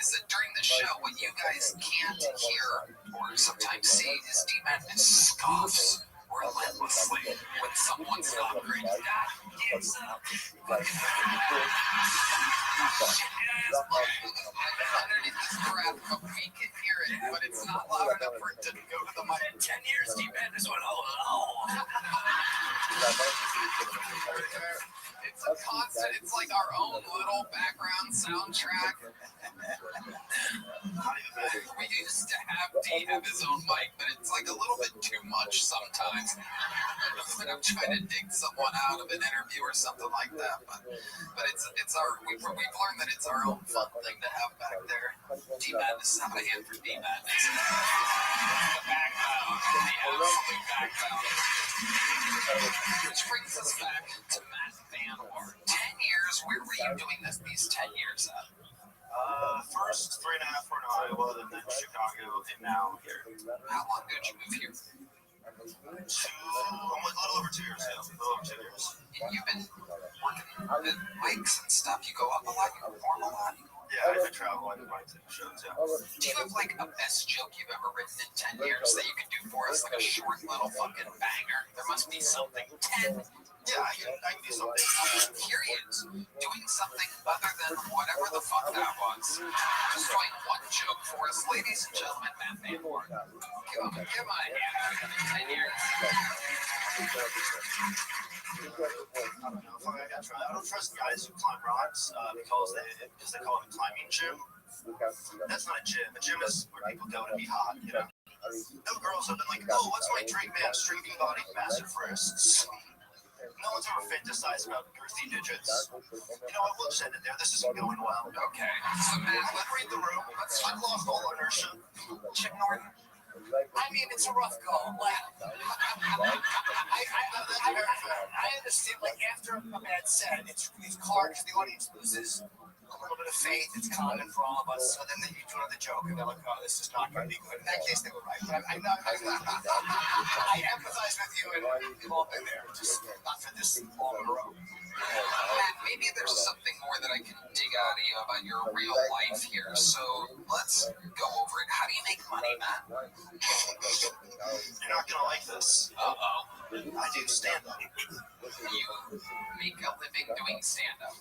is that during the show, what you guys can't hear or sometimes see is D-Madness scoffs relentlessly when someone's not great. That gives up. Underneath this crap, but we can hear it, but it's not loud enough for it to go to the mic. 10 years, D-Madness went, oh. It's a constant, it's like our own little background soundtrack. We used to have D have his own mic, but it's like a little bit too much sometimes. When I'm trying to dig someone out of an interview or something like that, but it's our we've learned that it's our own fun thing to have back there. D-Madness, have a hand for D-Madness. The background, the absolute background. Which brings us back to Matt Van Horn. 10 years, where were you doing these 10 years at? First 3.5 were in Iowa, and then Chicago, and now here. How long did you move here? A little over 2 years, yeah. A little over 2 years. And you've been working at mics and stuff. You go up a lot, you perform a lot. Yeah, I travel and write shows, yeah. Do you have like a best joke you've ever written in 10 years that you could do for us? Like a short little fucking banger? There must be something. 10? Yeah, I can do something. I'm curious. Doing something other than whatever the fuck that was. Just doing one joke for us, ladies and gentlemen, Matt Van Horn. Give him a hand. 10 years. I don't trust guys who climb rocks because they call it a climbing gym. That's not a gym. A gym is where people go to be hot, you know. No girls have been like, oh, what's my drink, man? Streaking body, massive wrists. No one's ever fantasized about girthy digits. You know what? We'll just end it there. This isn't going well. Okay. So, Matt, Let's read the room. I've lost all inertia. Chip Norton. I mean, it's a rough call. Like, I understand. Like, after a bad set, it's hard because the audience loses a little bit of faith. It's common for all of us. So then you do another joke, and they're like, "Oh, this is not going to be good." In that case, they were right. But I empathize with you, and we've all been there. Just not for this long in a row. Matt, maybe there's something more that I can dig out of you about your real life here. So let's go over it. How do you make money, Matt? You're not going to like this. Uh-oh. I do stand-up. You make a living doing stand-up.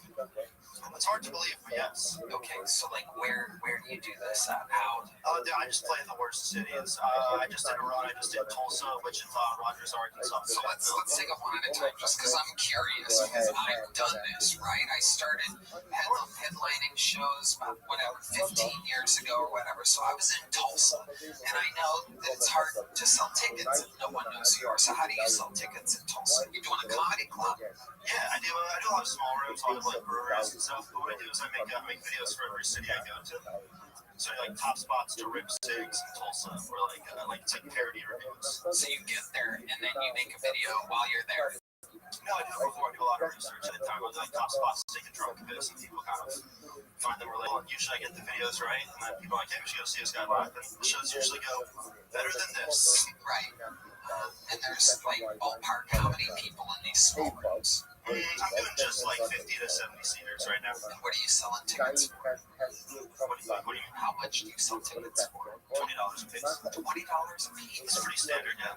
It's hard to believe, but yes. Okay, so like where do you do this at? How? I just play in the worst cities. I just did a run. I just did Tulsa, Wichita, Rogers, Arkansas. So let's take it one at a time, just because I'm curious, because I've done this, right? I started headlining shows about 15 years ago or whatever. So I was in Tulsa, and I know that it's hard to sell tickets if no one knows who you are. So how do you sell tickets in Tulsa? You doing a comedy club? Yeah, I do. I do a lot of small rooms, a lot of like breweries and stuff. But what I do is I make videos for every city I go to. So like top spots to rip cigs in Tulsa, or like it's like parody reviews. So you get there and then you make a video while you're there. No, I do it before. I do a lot of research at the time. I do like top spots to take a drunk piss, and people kind of find them relatable. And usually I get the videos right, and then people are like, "Hey, we should go see this guy live." And the shows usually go better than this. Right. And there's like ballpark comedy people in these small rooms. I'm doing just like 50 to 70 seaters right now. And what are you selling tickets for? What do you mean? How much do you sell tickets for? $20 a piece. $20 a piece. It's pretty standard, yeah.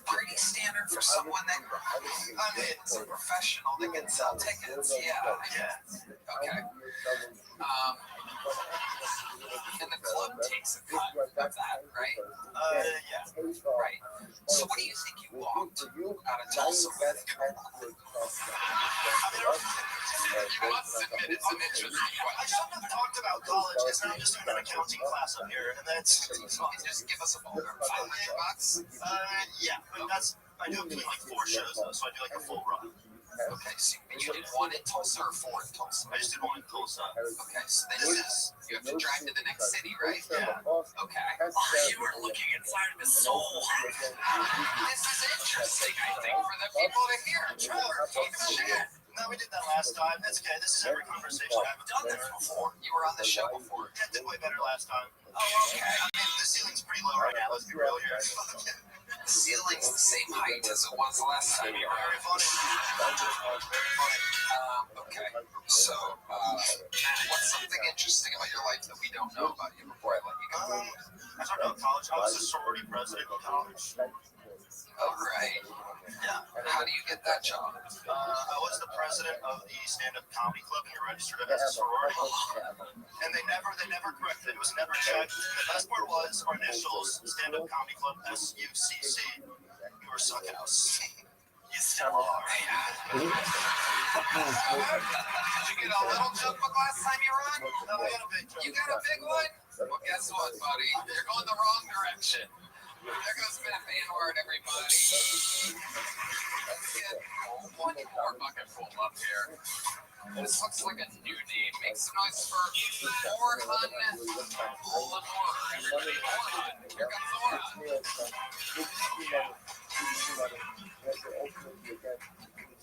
Pretty standard for someone that, I mean, it's a professional that can sell tickets. Yeah. Okay. And the club takes a cut of that, right? Yeah. Right. So what do you think you walked out of Tulsa with? You must admit it's an interesting I question. shouldn't have talked about college because now I'm just doing an accounting class up here, and that's You can just give us a ballpark. $5 million? yeah, but that's I do it between like 4 shows though, so I do like a full run. Okay, so you did one in Tulsa or 4 in Tulsa? I just did one in Tulsa. Okay, so then you have to drive to the next city, right? Yeah. Okay. You were looking inside of his soul. This is interesting, I think, for the people to hear. Trevor, keep shit. No, we did that last time. That's okay. This is every conversation. I haven't done this before. You were on the show before. Yeah, did way better last time. Oh, okay. I mean, the ceiling's pretty low right now. Let's be real here. The ceiling's the same height as it was the last time you were Very on. funny. Very funny. Okay. So, what's something interesting about your life that we don't know about you before I let you go? I started out in college. I was a sorority president in college. Oh, right. Yeah. How do you get that job? I was the president of the stand-up comedy club, and you're registered as a sorority. And they never corrected it. It was never checked. The best part was our initials, stand-up comedy club, SUCC. You were sucking us. You still are. Did you get a little joke book last time you were on? No, I got a big joke. You got a big one? Well, guess what, buddy? You're going the wrong direction. There goes Matt Vanward, everybody. Let's get one more bucket full up here. This looks like a new name. Make some noise for Orhan Lamor, everybody. Orhan. Here comes Orhan.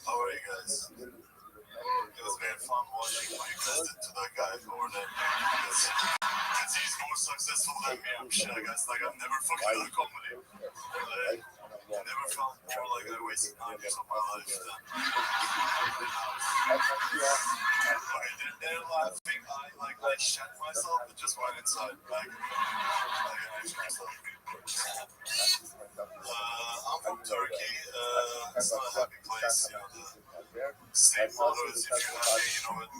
How are you guys? It was very fun watching my visit to the guy over there. Because he's more successful than me, I'm sure, guys. Like, I've never fucking done comedy. Like, I never felt more like I wasted 9 years of my life than they're laughing. I shat myself and just went inside. Like I actually myself. I'm from Turkey. It's not a happy place. You know, the state motto is if you're happy, you know it.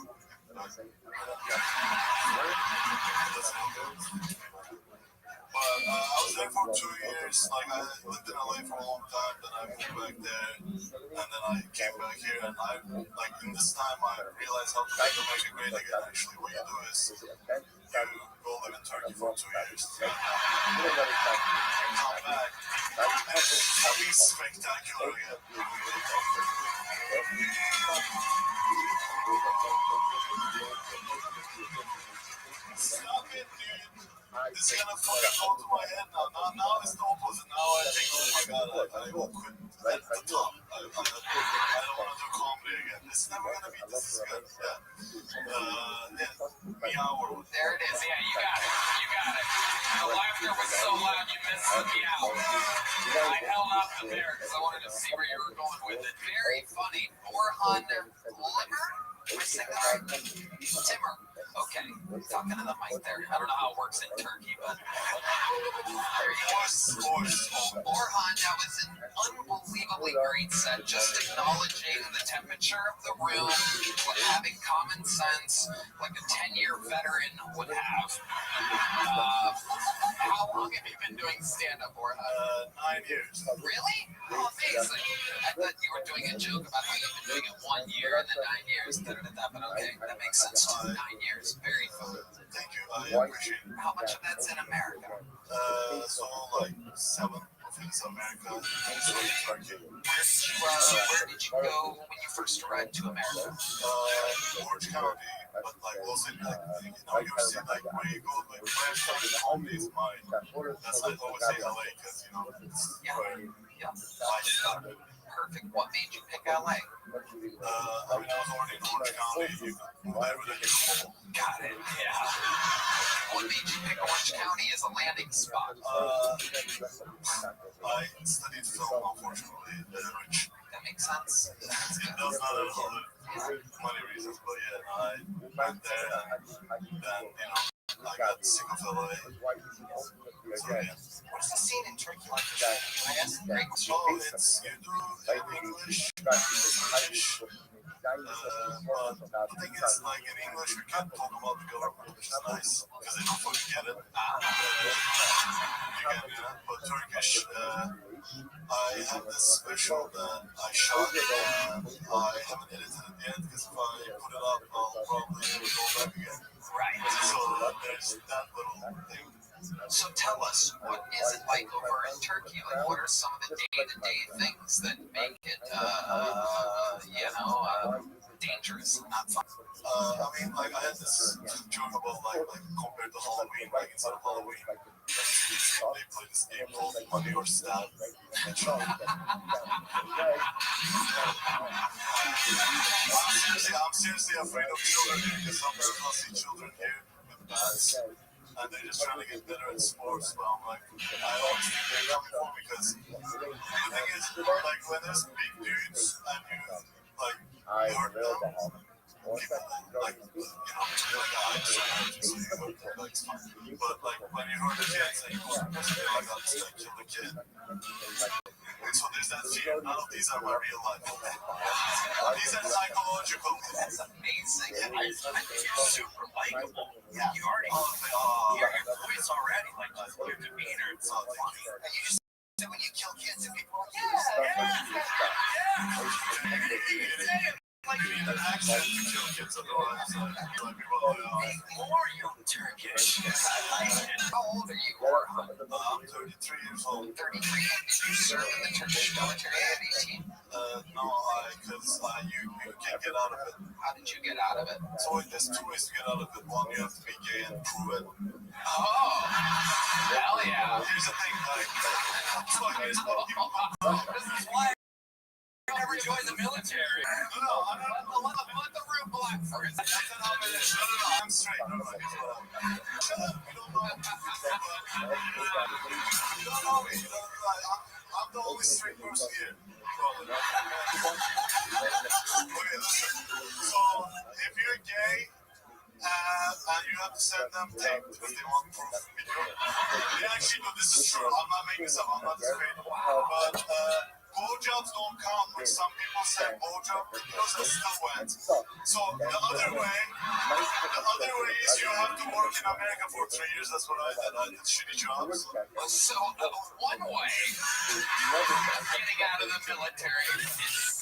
But I was there for 2 years. Like I lived in LA for a long time, then I moved back there, and then I came back here. And I like in this time I realized how to make America great again. Actually, what you do is you go live in Turkey for 2 years, come back, and it's be spectacular again. Stop it, dude. This is gonna fucking go to my head now. Now it's the opposite. Now I think, oh my god, I will quit at the top. I don't want to do comedy again. This is never gonna be. This is good. Meow. There it is. Yeah, you got it. You got it. The laughter was so loud you missed the meow. I held up the bear because I wanted to see where you were going with it. Very funny. Orhan Limer? Am I saying that right? Timmer. Okay. Talking to the mic there. I don't know how it works in Turkey, but there you go. Orhan, that was an unbelievably great set. Just acknowledging the temperature of the room, having common sense, like a 10-year veteran would have. How long have you been doing stand-up, Orhan? 9 years. Really? Oh, amazing. I thought you were doing a joke about how you've been doing it 1 year and then 9 years. But okay, that makes sense. 9 years. Very fun. Thank you. I appreciate it. How much of that's in America? So like 7 of it is America. So Turkey. Where did you go when you first arrived to America? Orange County, but like Los Angeles, you see like where you go, like where I started comedy is mine. That's like always say LA because it's Perfect. What made you pick LA? I mean, I was already in Orange County. You can buy everything you want. Got it. Yeah. What made you pick Orange County as a landing spot? I studied film, unfortunately, which that makes sense. It does not have other money reasons, but yeah, I went there and then, I got sick of LA. So, yeah. What's the scene in Turkey like? I guess great. Oh, it's you do English, Turkish. But the thing is, like in English, we can't talk about the government, which is nice because they don't fucking get it. But Turkish, I have this special that I shot. I haven't edited it yet because if I put it up, I'll probably go back again. Right. So there's that little thing. So tell us, what is it like over in Turkey? Like, what are some of the day-to-day things that make it, dangerous and not fun? I mean, like, I had this joke about, like compared to Halloween, like, instead of Halloween, they play this game called Money or Stab. I'm seriously afraid of children here because sometimes I'll see children here with bats. And they're just trying to get better at sports, but I'm like, I always think they're coming for me because the thing is, like, when there's big dudes and you, like, hurt them, people, like, I just hurt you, so you hurt them, like, it's fine. But, like, when you hurt the kids, and you're supposed to be like, I'll just, like, kill the kid. So there's that fear. None of these are my real life. These are psychological. That's amazing. Yeah, I think you're super likable. Yeah. You already, your voice already, like, your demeanor, it's so funny. And you just said when you kill kids and people are Like you need an accent to kill kids otherwise. Like people are more young Turkish. I like it. How old are you, Orhan? I'm 33 years old. 33. Did you serve in the Turkish military at 18? No, because you can't get out of it. How did you get out of it? So there's 2 ways to get out of it. One, you have to be gay and prove it. Oh, hell yeah. Here's the thing, like, so here's what people this is why I never joined the military. No, Let the room black first. I'm straight. No, here's what shut up. You don't know me. You don't know me. I'm the only straight person here. Probably. Okay, listen. So, if you're gay, and you have to send them tape because they want proof video. They actually do. This is true. I'm not making this up. I'm not straight. But blowjobs don't count. Like some people say blowjob, those are still wet. So the other way is you have to work in America for 3 years. That's what I did. I did shitty jobs. So one way getting out of the military is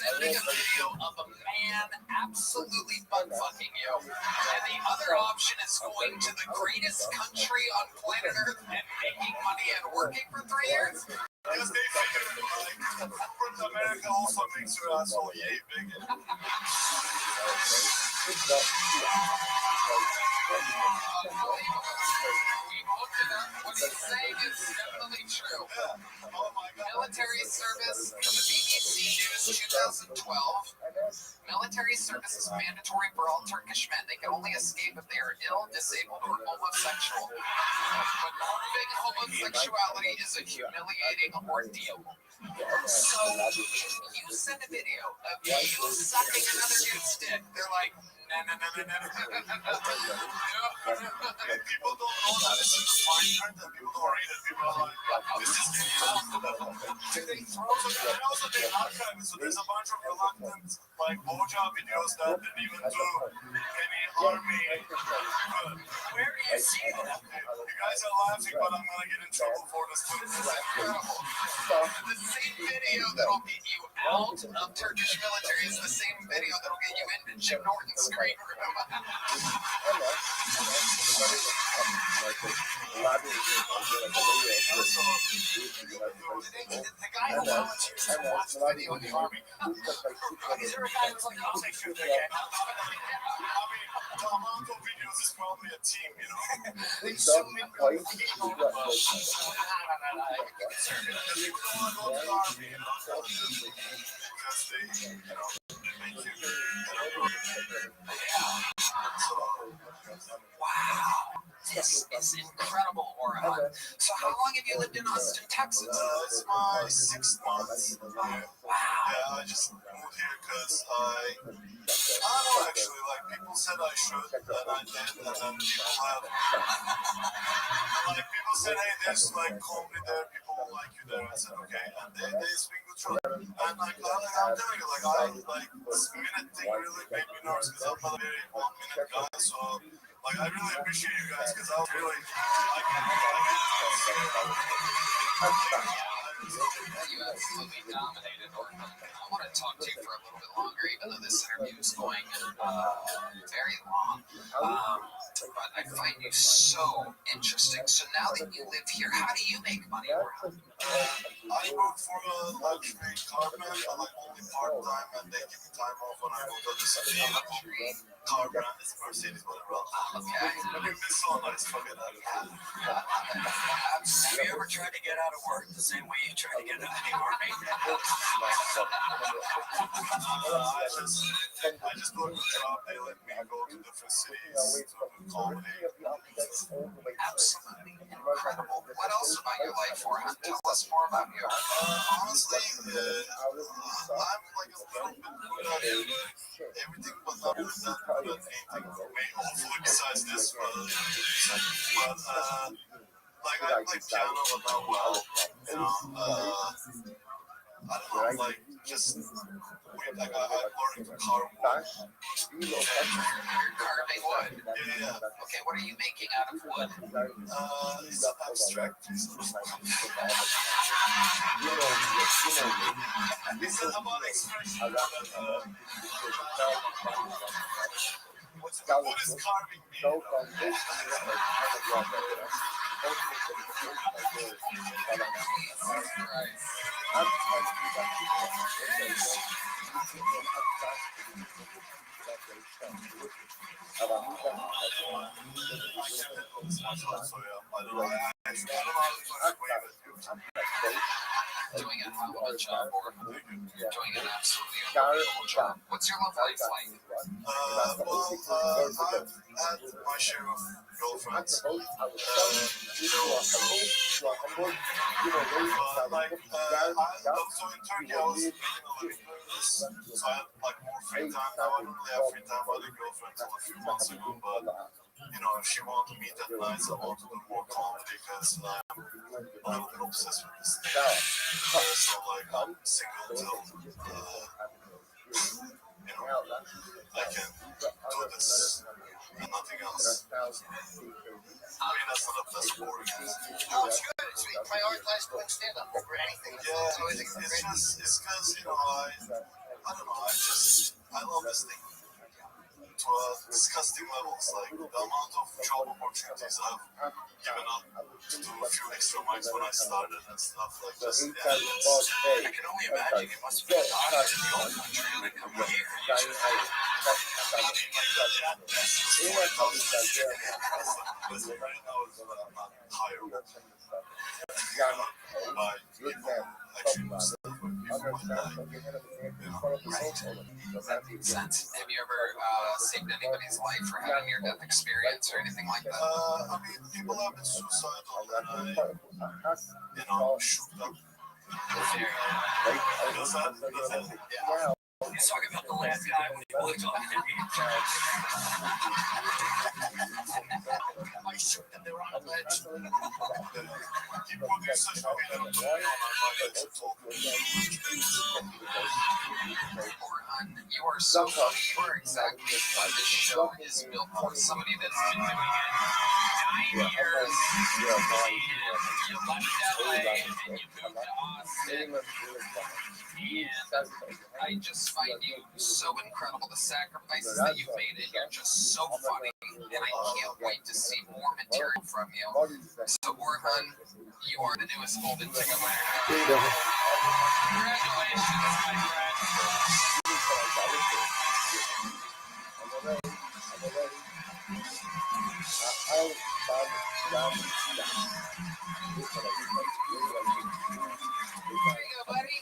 sending a video of a man absolutely butt fucking you, and the other option is going to the greatest country on planet Earth and making money and working for 3 years. Because they figured, like, America also makes your asshole yay big. What he's saying is definitely true. Military service from the BBC News 2012. Military service is mandatory for all Turkish men. They can only escape if they are ill, disabled, or homosexual. But proving homosexuality is a humiliating ordeal. So you send a video of you sucking another dude's dick. They're like, no. People don't know that this is the fine print that people don't read it. People are like, this is the also they archive it, so there's a bunch of reluctant like blowjob videos that didn't even do any army good. Where is he? You guys are laughing, but I'm gonna get in trouble for this too. This is incredible. The same video that'll get you out of Turkish military is the same video that'll get you into Jim Norton's screen room. The guy who volunteers to watch the video in the army. Is there a guy who's like, I'll take you again? The amount of videos is probably a team, you know. They zoom in Because people don't want to go to the army, you know. Because they, you know, make you. Wow. This is incredible, Orhan. So how long have you lived in Austin, Texas? It's my 6th month. Wow. Yeah, I just moved here because I don't know actually, like people said I should, and I did, and then people have, like people said, hey, there's like comedy there, people will like you there. I said, okay, and they speak the truth. And like I'm telling you, like this minute thing really made me nervous because I'm not a very 1-minute guy, so. Like, I really appreciate you guys because I was really, You absolutely dominated, Orhan. I want to talk to you for a little bit longer, even though this interview is going very long. But I find you so interesting. So now that you live here, how do you make money, Orhan? I work for a luxury car brand, but like only part-time, and they give me time off when I go to the city. Car brand is Mercedes, whatever. Okay. I mean, it's so nice, fuck it. Have you ever tried to get out of work the same way you tried to get out of the army? I just go to the job, they let me go to different cities to do comedy. Absolutely incredible. What else about your life, Orhan? Tell us more about you. Honestly, I'm like a little bit good at everything, but not really that good at anything. Hopefully besides this, but like I play piano about well, you know. I don't know, like just like I learned to carve wood. You're carving wood. Yeah. Okay, what are you making out of wood? It's abstract. It's about expression. What is carving mean? Doing a hell of a job, or you're doing an absolutely incredible job. What's your love life like? I've had my share of girlfriends. Like, I so in Turkey, I was making a living doing this, so I had like more free time. Now I don't really have free time. I had a girlfriend until a few months ago, but you know, if she wanted to meet at night, I want to do more comedy because been obsessed with this thing. So like I'm single till I can do this and nothing else. I mean that's not the best word. No, it's good. It's my art last doing stand-up or anything. Yeah, it's because I don't know. I love this thing to disgusting levels. Like the amount of job opportunities I've given up to do a few extra mics when I started and stuff. Like just I can only imagine it must be hard in the old country and then come here. Right now is not higher. By people actually stuff with people That makes sense. Have you ever saved anybody's life or had a near-death experience or anything like that? I mean, people have been suicidal and I, shoot them. Does that? Yeah. He's talking about the last guy when he looked on him. I shoot them, they're on a ledge. People do such a thing on my ledge. Orhan, you are so funny. You are exactly why this show is built for somebody that's been doing it 9 years. You left LA and you moved to Austin. And I just find you so incredible. The sacrifices that you've made, and you're just so funny. And I can't wait to see more material from you. So, Orhan, you are the newest golden ticket winner. Congratulations, my There you go, buddy.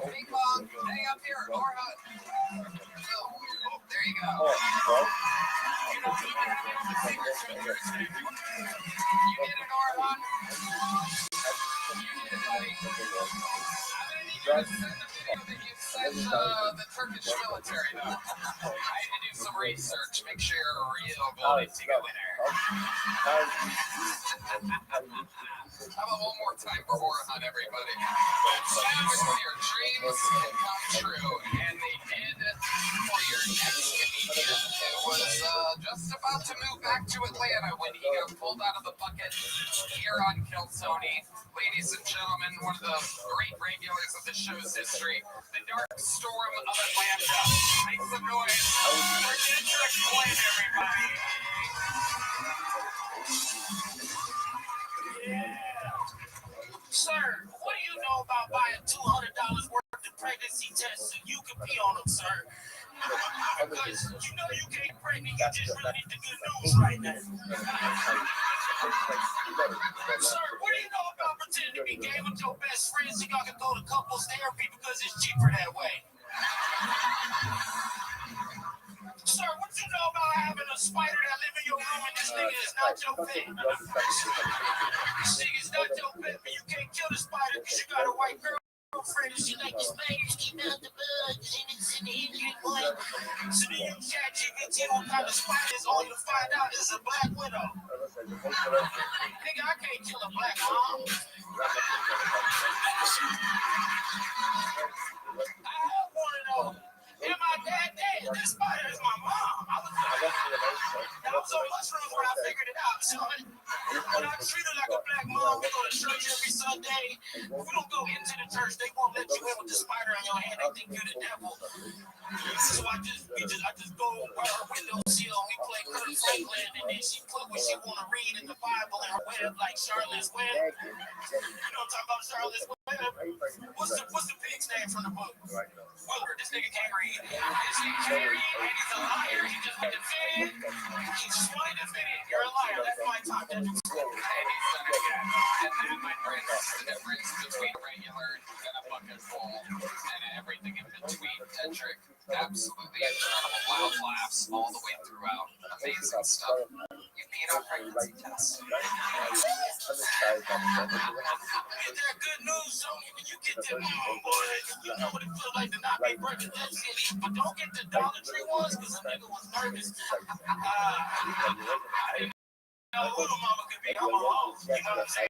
Ping pong. Hang up here, Orhan. Oh, there you go. You did it, Orhan. You did it, buddy. I'm gonna need you to send the video that you sent the Turkish military. I had to do some research, make sure you're a real golden ticket winner. How about one more time for Orhan, everybody? When your dreams can come true, and they did for your next comedian. It was just about to move back to Atlanta when he got pulled out of the bucket here on Kill Tony. Ladies and gentlemen, one of the great regulars of the show's history, the Dark Storm of Atlanta. Make some noise for Kendrick Flynn, everybody. Sir, what do you know about buying $200 worth of pregnancy tests so you can pee on them, sir? Because you know you can't get pregnant, you just really need the good news right now. Sir, what do you know about pretending to be gay with your best friends so y'all can go to couples therapy because it's cheaper that way? Sir, what you know about having a spider that live in your room and this nigga is not your pet? This nigga's not your pet, but you can't kill the spider because you got a white girlfriend and she like the spiders keep out the bug because it's in the Indian blood. So then you chat GPT what kind of spider is, all you find out is a black widow. Nigga, I can't kill a black mom. I want to know. Am I that dead? This spider is my mom. I was on mushrooms when I figured it out, son. When I treat her like a black mom, we go to church every Sunday. If we don't go into the church, they won't let you in with the spider on your hand. They think you're the devil. So I just go by her windowsill and we play Kurt Franklin, and then she put what she want to read in the Bible in her web, like Charlotte's Web. You know what I'm talking about, Charlotte's Web? What's the pig's name from the book? Willard. This nigga can't read. This nigga can't read, and he's a liar. He just wanted to fit in. He just wanted to fit in. You're a liar. That's my time. And then my friends, the difference between regular and a bucket full and everything in between. Kendrick, absolutely incredible. Loud laughs all the way throughout. Amazing stuff. You beat on pregnancy tests. Is that good news, Tony? When you get them, boy, you know what it feels like to not be pregnant. That's it. But don't get the Dollar Tree ones because the nigga was nervous. I didn't little mama could be, I'm a hoe. You know what I'm saying?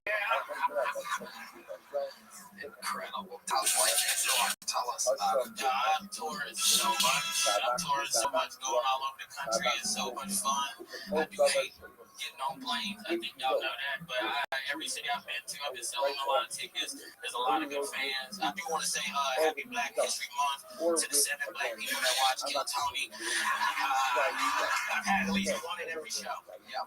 Incredible. How's life been going? Tell us. I'm touring so much. I'm touring so much, going all over the country. It's so much fun. I do hate getting on planes. I think y'all know that. But every city I've been to, I've been selling a lot of tickets. There's a lot of good fans. I do want to say Happy Black History Month to the 7 black people that watch Kill Tony. I've had at least one at every show. Yep.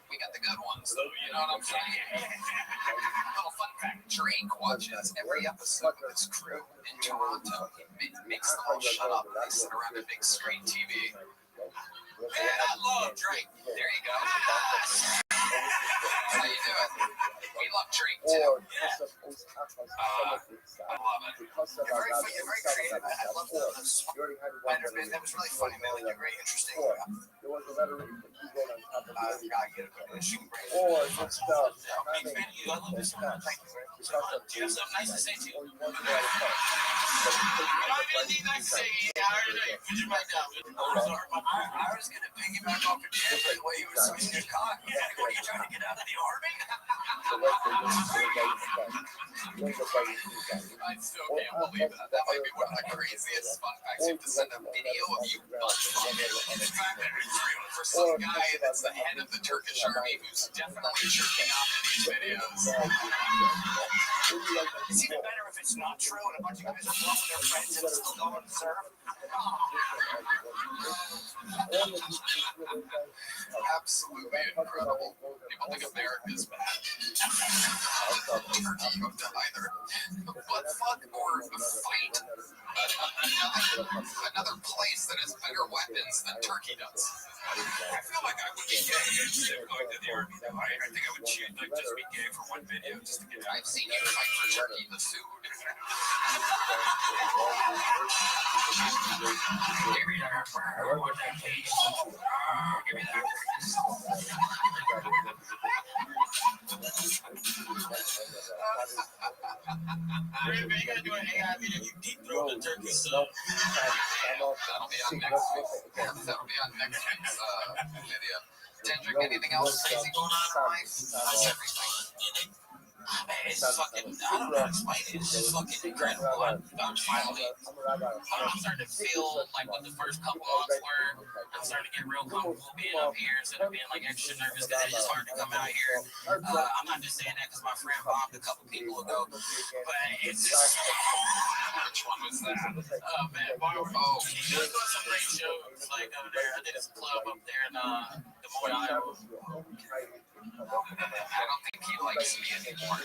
We got the good ones, though. You know what I'm saying? Little fun fact: Drake watches every episode with his crew in Toronto. Makes them all shut up. They sit around a big screen TV. Man, I love Drake. There you go. How you doing? We love Drake too. I love it. You're very creative. I love the Spider-Man. That was really funny, man. Like, you're very interesting. Gotta get a good issue. Big fan of you. I love you so much. Thank you very much. Do you have something nice to say to you? I don't have anything nice to say. I already know you. Put your mic down. I was gonna piggyback off of Jim the way he was swinging his cock. What are you trying to get out of the army? I still can't believe that. That might be one of the craziest fun facts. You have to send a video of you for some guy that's the head of the Turkish army who's definitely jerking off in these videos. It's even better if it's not true and a bunch of guys are blowing their friends and still going to serve. Absolutely incredible. People think America's bad. Turkey don't either. But fuck or fight another place that has better weapons than Turkey does. I feel like I would be gay instead of going to the army. I think I would choose, like, just be gay for one video just to get out. I've seen you fight for Turkey in the suit. Give me that burger, what that taste. Give me that. Rabbi, you gotta do an AI video. You deep throat the turkey sub. That'll be on next week. That'll be on next week's video. Kendrick, anything else crazy going on in life? That's everything. Man, it's fucking, I don't know how to explain it. It's just fucking incredible. I'm finally, I'm starting to feel like what the first couple months were. I'm starting to get real comfortable being up here instead of being like extra nervous because it's just hard to come out here. I'm not just saying that because my friend bombed a couple people ago, but it's just, Which one was that? oh man, he's doing some great shows like over there. I did his club up there in Des Moines, Iowa. I don't think he likes me anymore.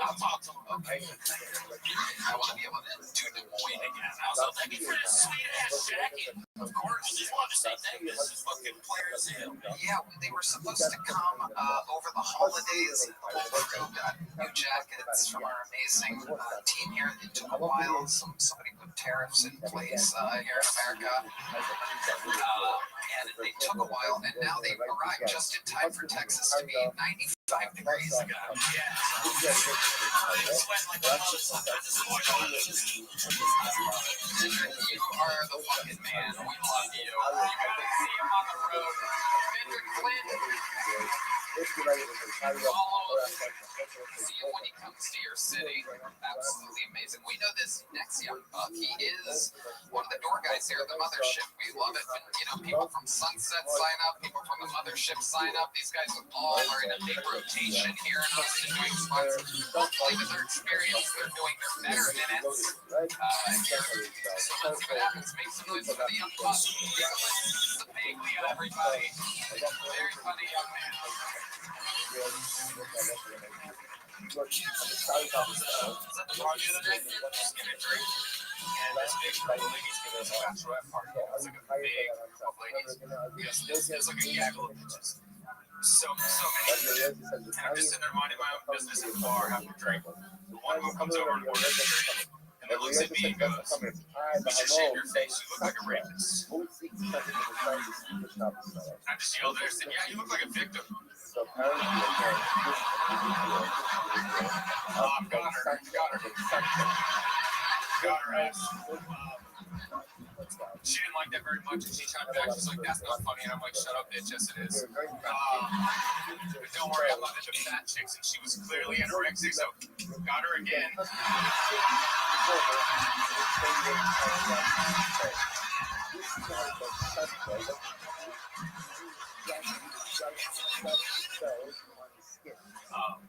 I'll talk to him. Okay. I want to be able to do Des Moines again. Also, thank you for this sweet ass jacket. Of course, I just wanted to say thank you. This is fucking clear as hell. Yeah, they were supposed to come over the holidays. We got new jackets from our amazing team here. It took a while. Somebody put tariffs in place here in America. And they took a while, and now they arrived just in time for Texas to be 95 degrees again. Yeah. Sweating like a motherfucker. This is more fun. You are the fucking man. We love you. You gotta see him on the road. Kendrick Flynn. All over. See him when he comes to your city. Absolutely amazing. We know this next young buck. He is one of the door guys here at the mothership. We love it when, people from Sunset sign up, people from the mothership sign up. These guys all are in a big rotation here in Austin doing spots. Hopefully with their experience, they're doing their better minutes. So let's see what happens. Make some noise for the young buck. It's the big Leo, everybody. Very funny young man. Is that the party of the day? Just give it a drink. And this big ladies give us a bachelorette party. It's like a big ladies. It's like a gaggle of bitches. So many. And I'm just sitting there minding my own business in the bar, having a drink. One of them comes over and orders a drink. And then looks at me and goes, "You should shave your face. You look like a rapist." I just yelled there and said, "Yeah, you look like a victim." Got her ass. she didn't like that very much, and she chimed back. She's like, "That's not funny," and I'm like, "Shut up, bitch! Yes, it is." But don't worry, I love the fat chicks, and she was clearly anorexic, so got her again.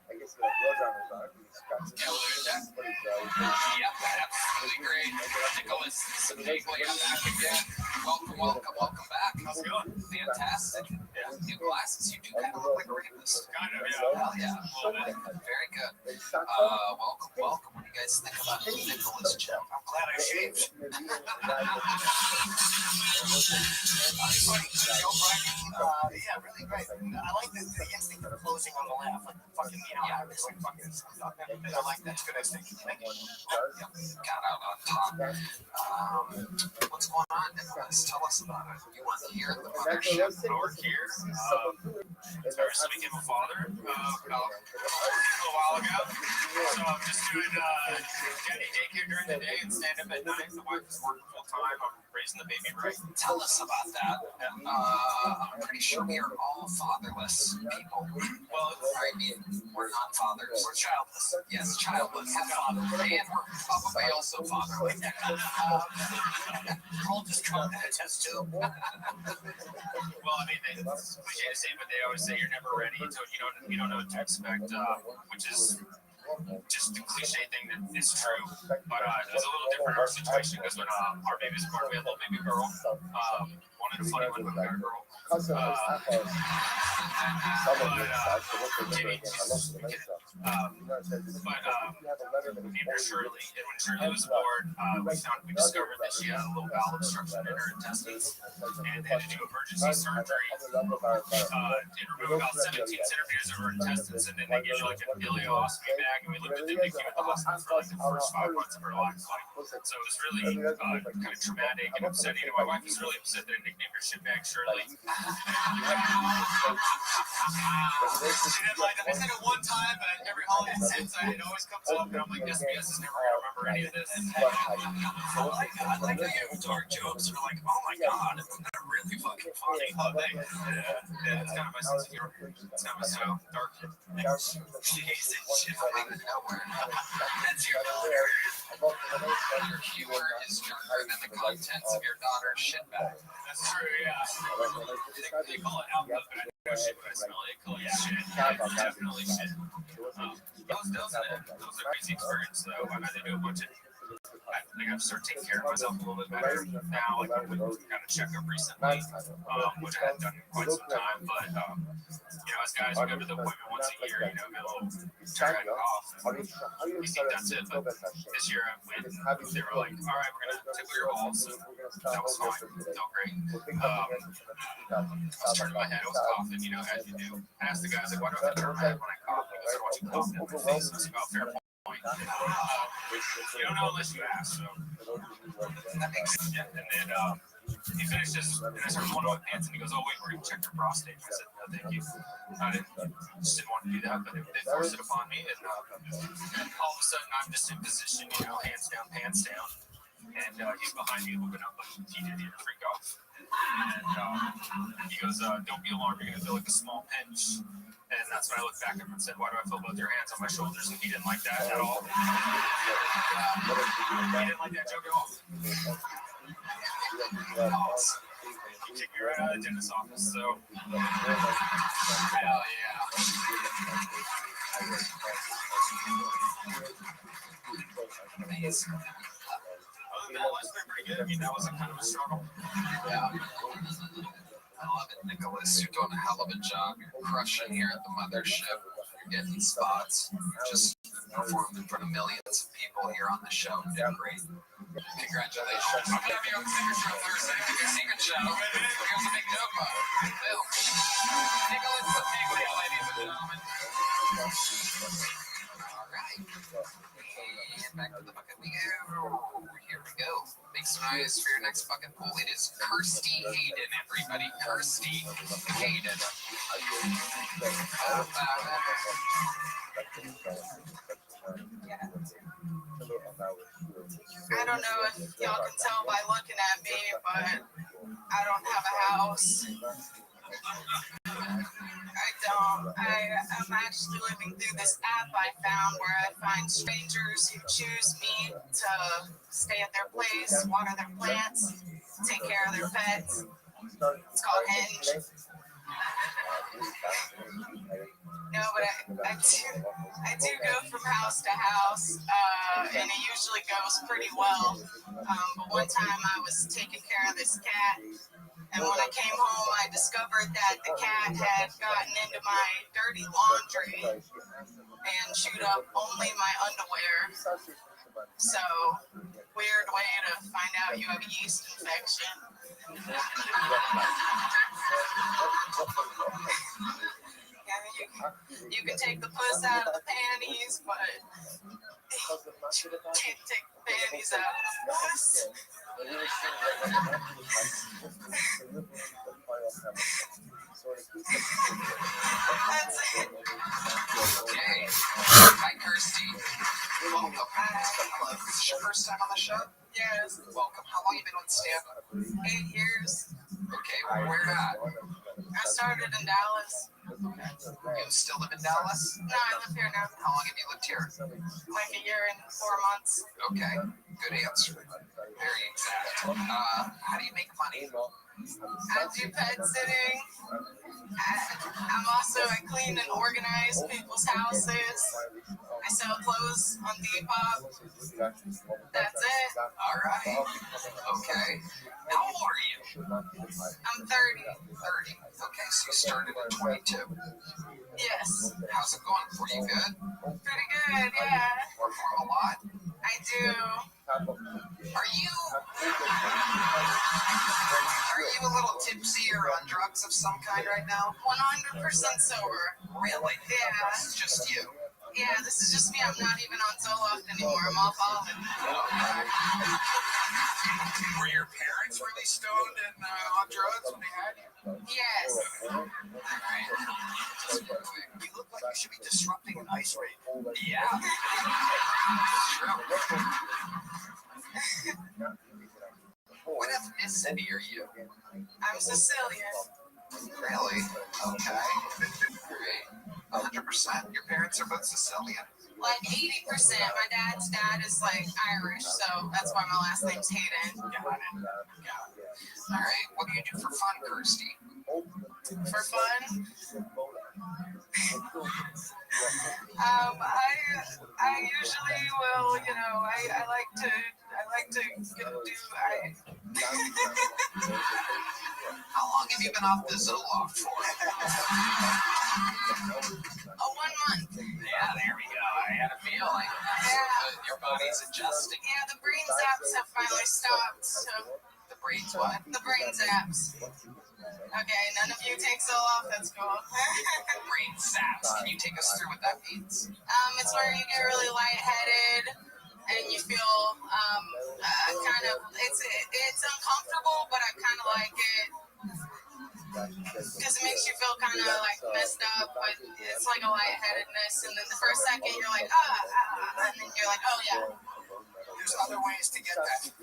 I guess he was on his arm. He scratched his arm. Yep, absolutely great. Nicholas Siniglia back again. Welcome back. How's it going? Fantastic. New glasses. You do kind of look like a rapist. Kind of, yeah. Hell yeah. Very good. Welcome. What do you guys think about Nicholas, Jim? I'm glad I shaved. Yeah, really great. I like the instinct of closing on the laugh, like fucking, I was like fucking stuff. I like that. It's good instinct. Thank you. Got out on top. What's going on, Nicholas? Tell us about it. You want to hear the mothership? Our here. I recently became a father about a while ago. So I'm just doing daddy daycare during the day and stand up at night. The wife is working full time. I'm raising the baby right. Tell us about that. I'm pretty sure we are all fatherless people. Well, I mean, we're not fathers. We're childless. Yes, childless. And we're probably also fatherless. I'll just come to test too. Well, I mean, it's cliche to say, but they always say you're never ready until you don't know what to expect, which is just the cliche thing that is true. But it was a little different in our situation because when our baby was born, we had a little baby girl. Wanted a funny one, but we got a girl. Named her Shirley, and when Shirley was born, we discovered that she had a little bowel obstruction in her intestines, and they had to do emergency surgery and remove about 17 centimeters of her intestines, and then they gave her like an ileostomy bag, and we lived in the NICU at the hospital for like the first 5 months of her life. So it was really kind of traumatic and upsetting. And my wife was really upset that I nicknamed her shitbag Shirley. She didn't like it. I said it one time, but every holiday since it always comes up, and I'm like, SBS is never gonna remember any of this. I like how you have dark jokes. We're like, oh my god, isn't that really fucking funny? Yeah, it's kind of my sense of humor. It's kind of so dark. Jesus, shit out of nowhere. That's your daughter. Your humor is darker than the contents of your daughter's shitbag. That's true, yeah. They call it output, but I know shit when I smell it. They call it shit. It's definitely shit. That was a crazy experience, though. I had to do a bunch of. I think I've started taking care of myself a little bit better now. Like I went kind of check up recently, which I hadn't done in quite some time. But as guys, we go to the appointment once a year. Get a little tired off. We think that's it. But this year I went. They were like, "All right, we're gonna tickle your balls." So that was fine. It felt great. I was turning my head. I was coughing. As you do. I asked the guys like, "Why do I have to turn my head when I cough?" Because I want you coughing in my face. It's about fair point. You don't know unless you ask. So that makes sense. Yeah. And then he finishes, and I started pulling on my pants, and he goes, "Oh wait, we're gonna check your prostate." I said, "No, thank you." I just didn't want to do that, but they forced it upon me, and all of a sudden I'm just in position, hands down, pants down, and he's behind me looking up, but he didn't even freak off. And he goes, "Don't be alarmed. You're gonna feel like a small pinch." And that's when I looked back at him and said, "Why do I feel both your hands on my shoulders?" And he didn't like that at all. He didn't like that joke at all. He kicked me right out of the dentist's office. So, hell yeah. Amazing. Other than that, life's been pretty good. I mean, that was a kind of a struggle. Yeah. I love it, Nicholas. You're doing a hell of a job. You're crushing here at the mothership. You're getting spots. You're just performed in front of millions of people here on the show. You did great. Congratulations. I'm going to be on the Singer Show Thursday. Your secret show. Here's a big joke about it. Bill. Nicholas Siniglia, ladies and gentlemen. All right. And back to the bucket we go. Here we go. Make some noise for your next bucket pool. It is Kirsty Hayden, everybody. Kirsty Hayden. I don't know if y'all can tell by looking at me, but I don't have a house. I don't. I'm actually living through this app I found where I find strangers who choose me to stay at their place, water their plants, take care of their pets. It's called Hinge. No, but I do go from house to house, and it usually goes pretty well. But one time I was taking care of this cat, and when I came home, I discovered that the cat had gotten into my dirty laundry and chewed up only my underwear. So, weird way to find out you have a yeast infection. Yeah, you can take the puss out of the panties, but you can't take the panties out of the puss. That's it. Okay. Hi, Kirsty. Welcome. Hello. Is this your first time on the show? Yes, Welcome. How long you been on stand-up? 8 years. Okay, where at? I started in Dallas. You still live in Dallas? No, I live here now. How long have you lived here? Like a year and 4 months. Okay, good answer. Very exact. How do you make money? I do pet sitting. I clean and organize people's houses. I sell clothes on Depop. That's it. All right. Okay. How old are you? I'm 30. 30. Okay, so you started at 22. Yes. How's it going for you? Good? Pretty good, yeah. Perform a lot? I do. Are you a little tipsy or on drugs of some kind right now? 100% sober. Really? Yeah. This is just you. Yeah, this is just me. I'm not even on Zoloft anymore. I'm off all of it. Were your parents really stoned and on drugs when they had you? Yes. All right. Just real quick. You look like you should be disrupting an ice rink. Yeah. True. What ethnicity are you? I'm Sicilian. Really? Okay. Great. 100%. Your parents are both Sicilian? Like 80%. My dad's dad is like Irish, so that's why my last name's Hayden. Got it. All right. What do you do for fun, Kirsty? For fun? I usually will, I like to do. How long have you been off the Zoloft for? 1 month. Yeah, there we go. I had a feeling. Yeah. Your body's adjusting. Yeah, the brain zaps have finally stopped. So The brain's what? the brain zaps. Okay, none of you take Zoloft. That's cool. Brain zaps. Can you take us through what that means? It's where you get really lightheaded and you feel kind of it's uncomfortable, but I kind of like it because it makes you feel kind of like messed up, but it's like a lightheadedness, and then the first second you're like and then you're like, oh yeah. There's other ways to get that.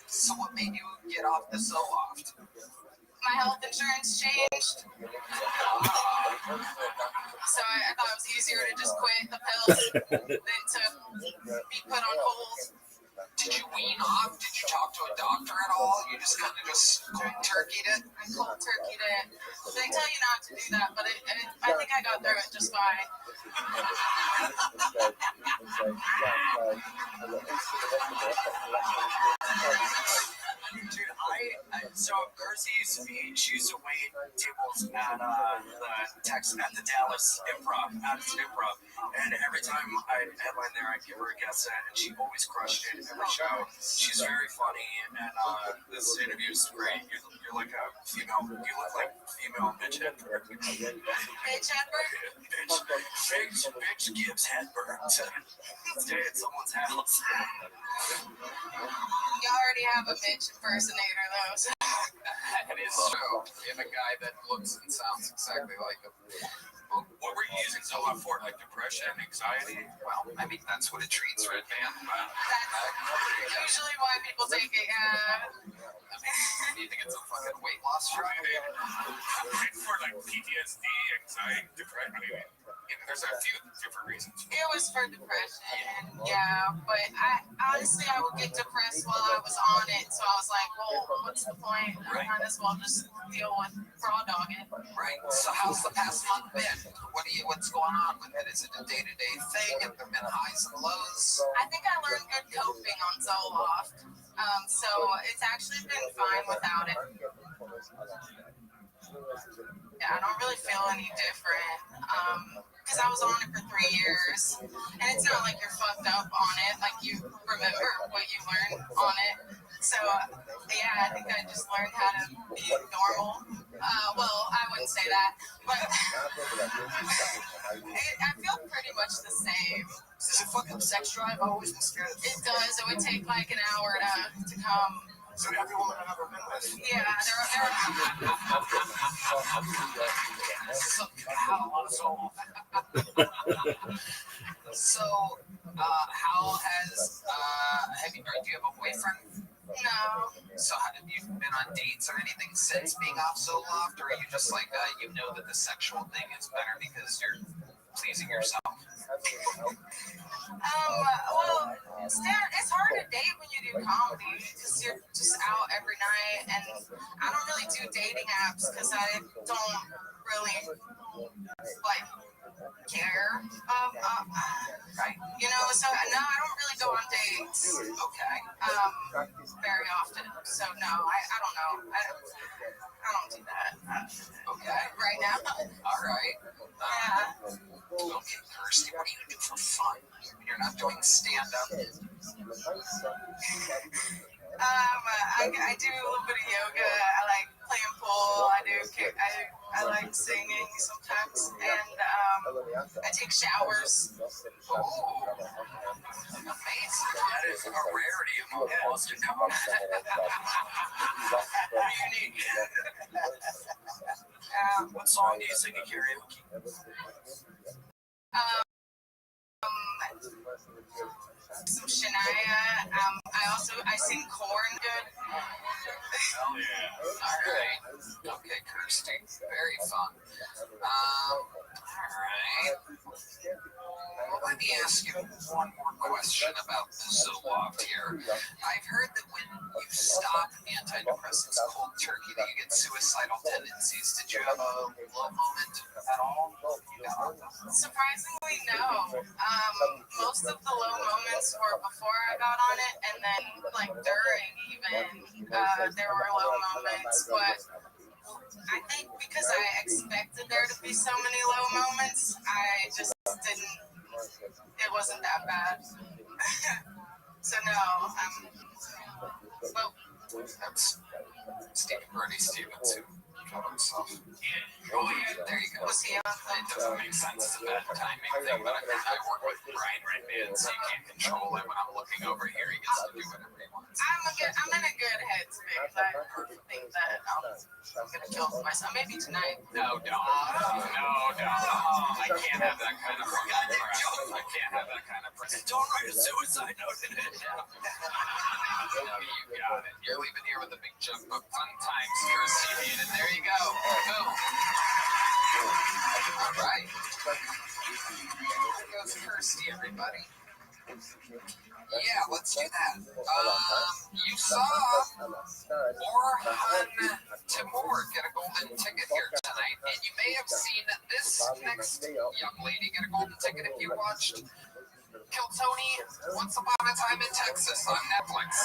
So what made you get off the Zoloft? My health insurance changed, so I thought it was easier to just quit the pills than to be put on hold. Did you wean off? Did you talk to a doctor at all? You just kind of just cold turkeyed it? I cold turkeyed it. They tell you not to do that, but I think I got through it just fine. Dude, so Kirsty used to used to wait tables at the Dallas Improv, and every time I headline there, I give her a guest set, and she always crushed it every show. She's very funny, and this interview is great. You're like a female. You look like female Mitch Hedberg. Mitch Hedberg? Bitch gives Hedberg to stay at someone's house. You already have a Mitch impersonator, though. So. That is true. You have a guy that looks and sounds exactly like him. What were you using Zoloft for? Like depression, anxiety? Well, I mean, that's what it treats, right, man? That's usually why people take it. Do you think it's a fucking weight loss drug? For like PTSD, anxiety, depression. I mean, there's a few different reasons. It was for depression, yeah. But I honestly, I would get depressed while I was on it, so I was like, well, what's the point? I might as well just deal with raw dogging. Right. So how's the past month been? What's going on with it? Is it a day-to-day thing? Have there been highs and lows? I think I learned good coping on Zoloft. So it's actually been fine without it. Yeah, I don't really feel any different. Because I was on it for 3 years, and it's not like you're fucked up on it, like you remember what you learned on it. So, yeah, I think I just learned how to be normal. Well, I wouldn't say that, but I feel pretty much the same. Does it fuck up sex drive? I've always been scared of it. It does. It would take like an hour to come. So every woman I've ever been with. Yeah, there So, how has do you have a boyfriend? No. So, have you been on dates or anything since being off Zoloft, or are you just like you know that the sexual thing is better because you're pleasing yourself? Well, it's hard to date when you do comedy because you're just out every night, and I don't really do dating apps because I don't really like care. Right. You know, so no, I don't really go on dates. Okay. Very often. So no, I don't know. I don't do that. Okay. Right now. All right. Yeah. Okay, Kirsty, what do you do for fun? You're not doing stand-up. I do a little bit of yoga. I like playing pool. I like singing sometimes, and I take showers. Oh, amazing. That is a rarity among Boston comics. Unique. What song do you sing at karaoke? Some Shania. I sing corn good. All right. Okay, Kirsty. Very fun. All right. Well, let me ask you one more question about the Zoloft here. I've heard that when you stop antidepressants cold turkey, that you get suicidal tendencies. Did you have a low moment at all? Surprisingly, no. Most of the low moments were before I got on it, and then like during even there were low moments, but I think because I expected there to be so many low moments, I just didn't. It wasn't that bad. So no. Well, that's Stephen Bernie Stevens who killed himself. Oh, yeah. There you go. Was he on? It doesn't make sense. It's a bad timing thing, but I work with Brian Redman, so you can't control it. When I'm looking over here, he gets to do whatever he wants. I'm in a good headspace. I think that I'm gonna kill myself. Maybe tonight. No, don't. I can't have that kind of pressure. I can't have that kind of pressure. Don't write a suicide note in it. You got it. You're leaving here with a big chunk of fun times, Kirsty. And there you go. Boom. All right. There goes Kirsty, everybody. Yeah, let's do that. You saw Orhan Timur get a golden ticket here tonight, and you may have seen this next young lady get a golden ticket if you watched Kill Tony Once Upon a Time in Texas on Netflix.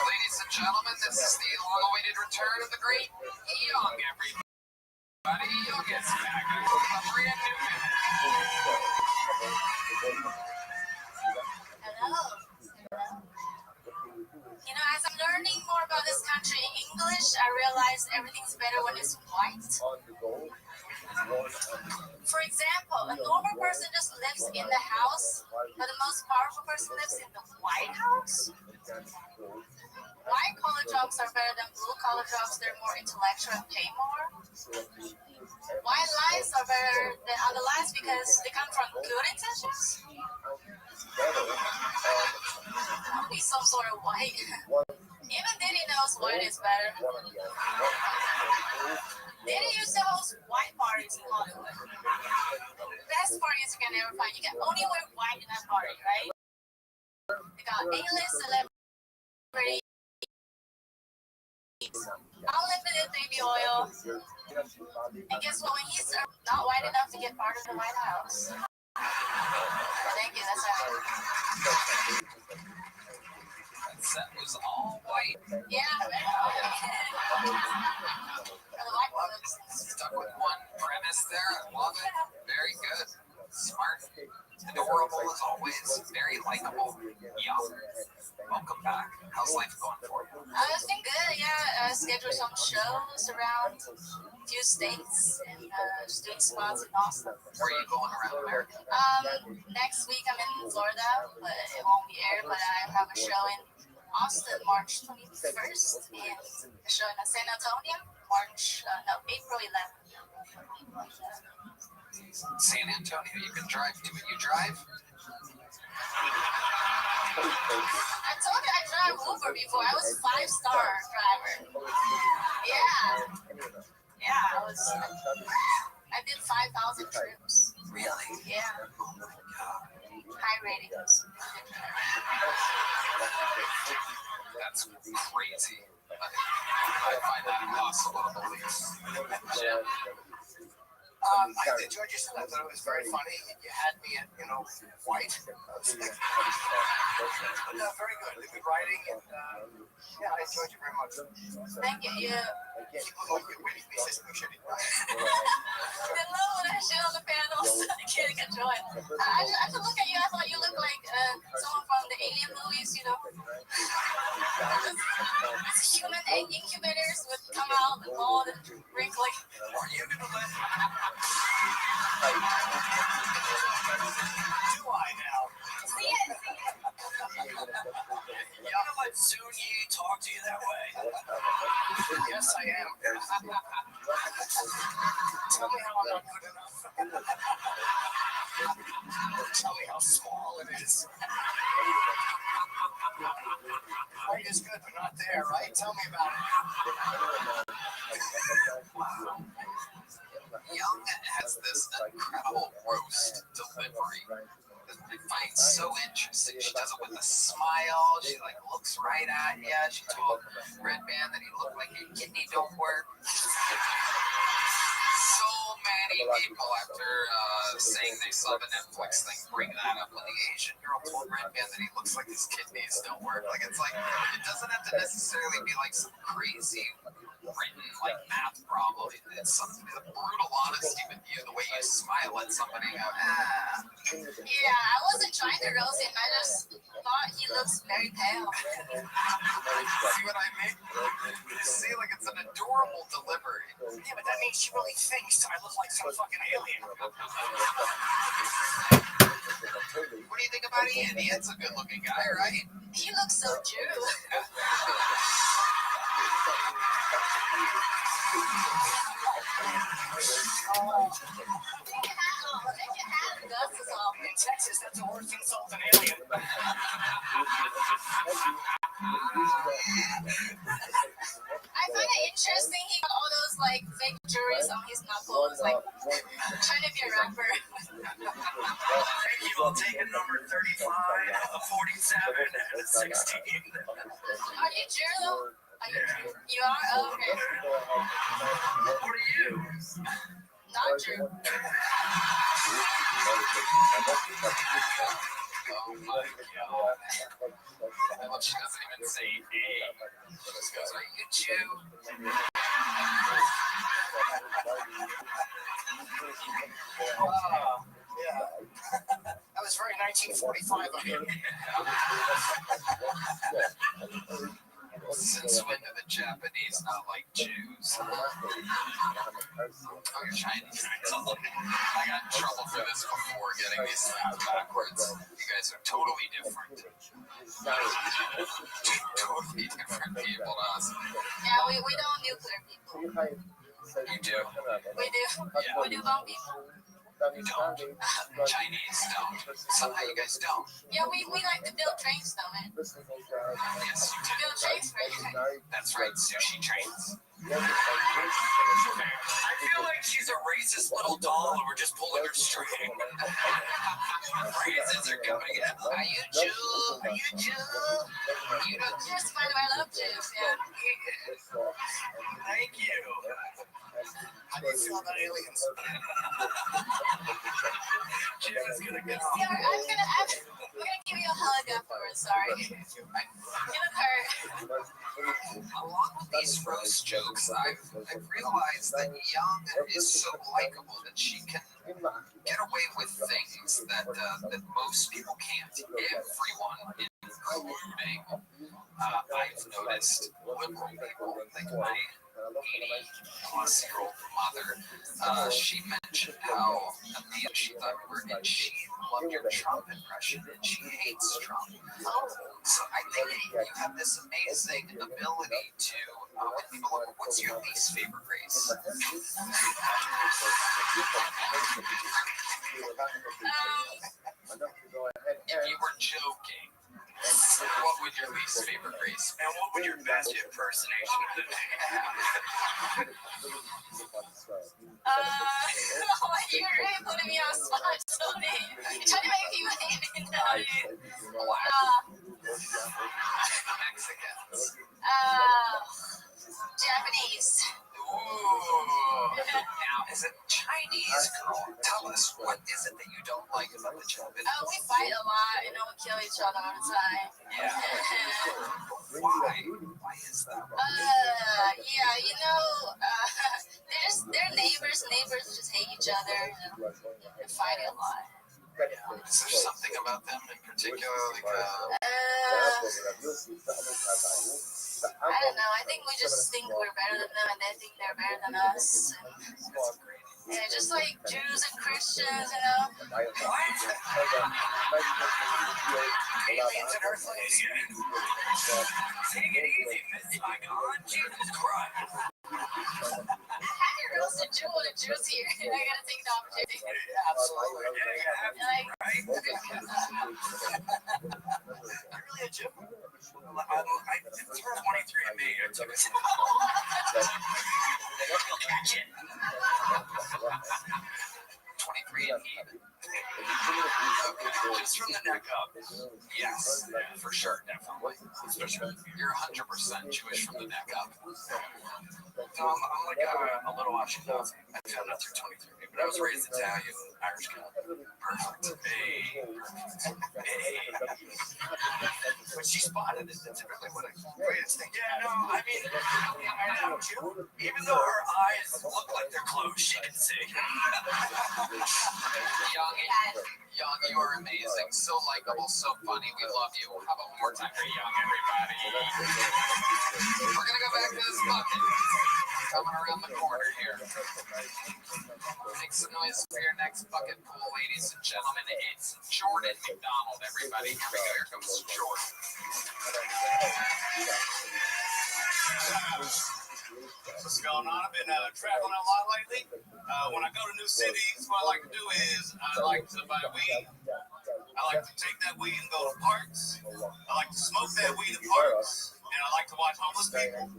Ladies and gentlemen, this is the long-awaited return of the great Young, everybody. Young is back. A brand new Hello. You know, as I'm learning more about this country in English, I realize everything's better when it's white. For example, a normal person just lives in the house, but the most powerful person lives in the White House. White collar jobs are better than blue collar jobs. They're more intellectual and pay more. white lies are better than other lies because they come from good intentions. I'll be some sort of white. Even Diddy knows white is better. Diddy used to host white parties in Hollywood. Best parties you can ever find. You can only wear white in that party, right? They got A-list celebrities, unlimited baby oil. And guess what? When he's not white enough to get part of the White House. Thank you. That's right. That set was all white. Yeah, man. The white ones. Stuck with one premise there. I love it. Very good. Smart. Adorable as always. Very likable. Young. Welcome back. How's life going for you? It's been good. Yeah, scheduled some shows around a few states and just doing spots in Austin. Where are you going around America? Next week I'm in Florida, but it won't be aired. But I have a show in Austin March 21st and a show in San Antonio April 11th. San Antonio, you can drive to it. You drive? I told you I drive Uber before. I was 5-star driver. Yeah. I did 5,000 trips. Really? Yeah. Oh my God. High ratings. That's crazy. I find that impossible to believe. Jim? I enjoyed your set. I thought it was very funny. You had me at, white. No, very good. Good writing, and I enjoyed you very much. Thank you. Keep looking like you're waiting to be shitty. The low that shit on the panels. The kid can join. I should look at you. I thought you looked like someone from the Alien movies, Those human egg incubators would come out with all the wrinkly. Are you going to let... Do I now? See it? You're going to let Soon Yi talk to you that way? Yes, I am. Tell me how I'm not good enough. Tell me how small it is. White is good, but not there, right? Tell me about it. Young has this incredible roast delivery that I find so interesting. She does it with a smile. She looks right at you. She told Redman that he looked like his kidney don't work. So many people, after saying they saw the Netflix thing, bring that up. When the Asian girl told Redman that he looks like his kidneys don't work, it doesn't have to necessarily be some crazy written math problem. It's something, the brutal honesty with you, the way you smile at somebody. Yeah, I wasn't trying to roast him. I just thought he looks very pale. See what I mean? See, it's an adorable delivery. Yeah, but that means she really thinks I look like some fucking alien. What do you think about Ian? Ian's a good-looking guy, right? He looks so Jew. In Texas, that's the worst insult an alien. I find it interesting he got all those fake jewelries on his knuckles, trying to be a rapper. Thank you. I'll take a number 35, a 47, and a 16. Are you Jew though? You are? Oh, okay. What are you? Not Jew. Oh my God. Well, she doesn't even say A. She just goes, are you Jew? Yeah. That was very 1945 of you. Since when do the Japanese not like Jews? Oh, you're Chinese. I got in trouble for this before, getting these things backwards. You guys are totally different. Totally different people to us. Yeah, we don't nuclear people. You do? We do. Yeah. We do bumping. You don't. Chinese don't. Somehow you guys don't. Yeah, we like to build trains though, man. Yes, you To do. build trains, right? That's right, sushi trains. I feel like she's a racist little doll and we're just pulling her string. Phrases are coming out. Are you Jew? Are you Jew? You don't Just by the way, I love Jews, yeah. Thank you. How do you feel about aliens? Jim's gonna get off. Yeah, we're gonna give you a hug afterwards, sorry. You look hurt. Along with these roast jokes, I've realized that Young is so likable that she can get away with things that most people can't. Everyone, including I've noticed liberal people, like my 80-plus-year-old mother. She mentioned how she thought you were, and she loved your Trump impression, and she hates Trump. So I think you have this amazing ability to, when people look, what's your least favorite race? If you were joking, what would your least favorite race be? And what would your best impersonation of the day? You're really putting me on the spot, so you're trying to make me wait. Mexicans. Japanese. Ooh. Now, as a Chinese girl, tell us, what is it that you don't like about the Japanese? We fight a lot, you know, we kill each other all the time. Yeah. Why is that? Yeah, you know, they're neighbors. Neighbors just hate each other and fight a lot. Is there something about them in particular? I don't know. I think we just think we're better than them, and they think they're better than us. And, yeah, just like Jews and Christians, you know. What? Aliens and Earthlings. Take it easy, Miss Saigon. Jesus Christ. Have you roasted Jew on a Jews here? I gotta take the opportunity. Absolutely. Like, Right? You're really a Jew? I turned 23 and me. I took it. Catch it. 23 and even. Just from the neck up. Yes, for sure, definitely. You're 100% Jewish from the neck up. No, I'm like a little Ashkenazi. I found out through 23, but I was raised Italian, Irish guy. Perfect. Hey. When she spotted it, that's typically what I think. Yeah, no, I mean, I know, even though her eyes look like they're closed, she can see. Young, you are amazing. So likable, so funny. We love you. How about one more time for Young, everybody? We're going to go back to this bucket. Coming around the corner here. Make some noise for your next bucket pool, ladies and gentlemen. It's Jordan McDonald, everybody. Here we go. Here comes Jordan. What's going on? I've been traveling a lot lately. When I go to new cities, what I like to do is I like to buy weed. I like to take that weed and go to parks. I like to smoke that weed in parks. And I like to watch homeless people.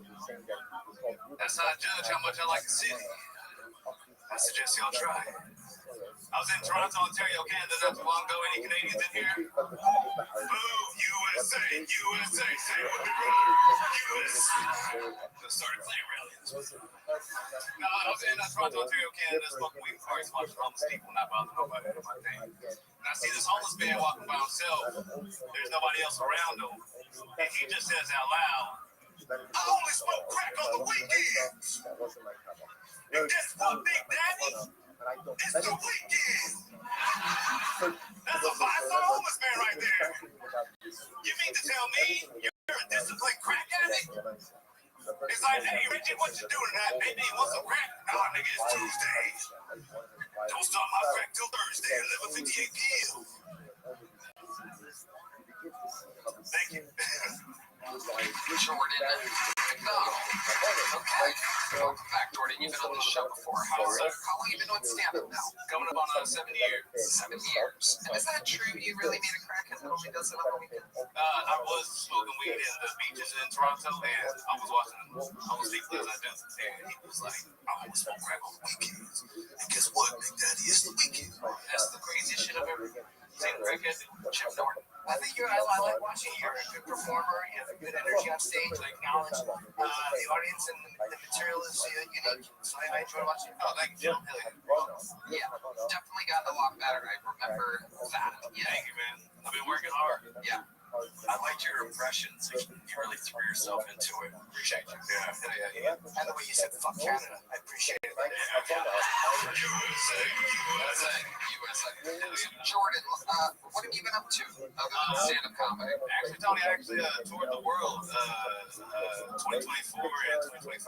That's how I judge how much I like the city. I suggest y'all try. I was in Toronto, Ontario, Canada not too long ago. Any Canadians in here? Boo! USA! USA! Say what we run! USA! Just started playing rallies. No, I was in Toronto, Ontario, Canada, smoking weed in parks, watching homeless people, not bothering nobody, do my thing. And I see this homeless man walking by himself. There's nobody else around him. And he just says out loud, I only smoke crack on the weekends. And guess what, Big Daddy? It's the weekend. That's a 5-star homeless man right there. You mean to tell me you're a disciplined crack addict? It's like, hey, Reggie, what you doing tonight? Maybe you want some crack? Nah, nigga, it's Tuesday. Don't start my crack till Thursday. I live with 58 pills. Thank you. Jordan McDonald. Okay. Backdoor, you've been on this show before. How long have you been doing stand-up now? Coming up on 7 years. 7 years. And is that true? You really made a crackhead that only does it on the weekends? I was smoking weed in the beaches in Toronto, and I was watching homeless people as I do. And he was like, I always smoke crack on the weekends. And guess what, Big Daddy? It's the weekend. That's the craziest shit I've ever seen a crackhead do. Chip Norton. I think I like watching you. You're a good performer. You have good energy on stage. I acknowledge the audience and the material is unique. So I enjoy watching you. Oh, thank you, Jim. Yeah, definitely got a lot better. I remember that. Yeah. Thank you, man. I've been working hard. Yeah. I liked your impressions. You really threw yourself into it. Appreciate you. Yeah. And the way you said "fuck Canada," I appreciate it. USA. Jordan, what have you been up to other than stand-up comedy? Actually, Tony, I toured the world 2024 and 2025.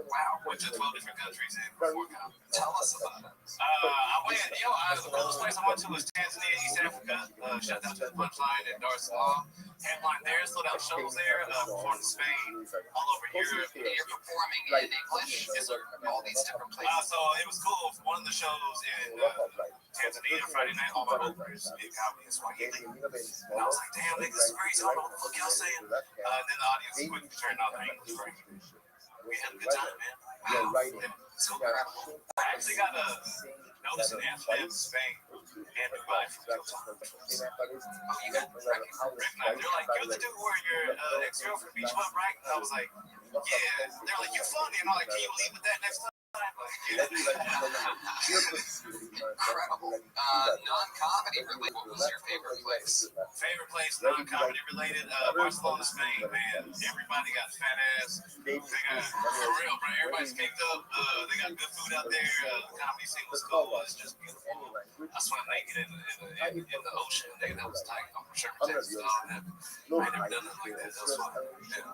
Wow. Went to 12 different countries and performed. Tell us about it. I went, the coolest place I went to was Tanzania, East Africa. Shout out to the Punchline in Dar es Salaam. Headline there, sold out shows there, performed in Spain, all over Europe. And you're performing in English? Yes, sir. All these different places. So it was cool. One of the shows in Tanzania, Friday night, all my openers, big comedy in Swahili. And I was like, damn, niggas, this is crazy. I don't know what the fuck y'all saying. Then the audience quickly turned on their English for me. We had a good time, man. Wow. So incredible. I actually got a notice in Amsterdam, Spain, and Dubai from Qatar. Oh, you got Recognized. They're like, you're the dude where your ex-girlfriend beat you up, right? And I was like, yeah. They're like, you're funny. And I'm like, can you leave with that next time? Incredible. Non-comedy related. What was your favorite place? Favorite place, non-comedy related, Barcelona, Spain, man. Everybody got fat ass. They got, for real, bro. Everybody's caked up. They got good food out there. The comedy scene was cool. It's just beautiful. I swam naked in the ocean. That was tight. I'm from Sherman, Texas. I ain't never done nothing like that. That was fun. Yeah.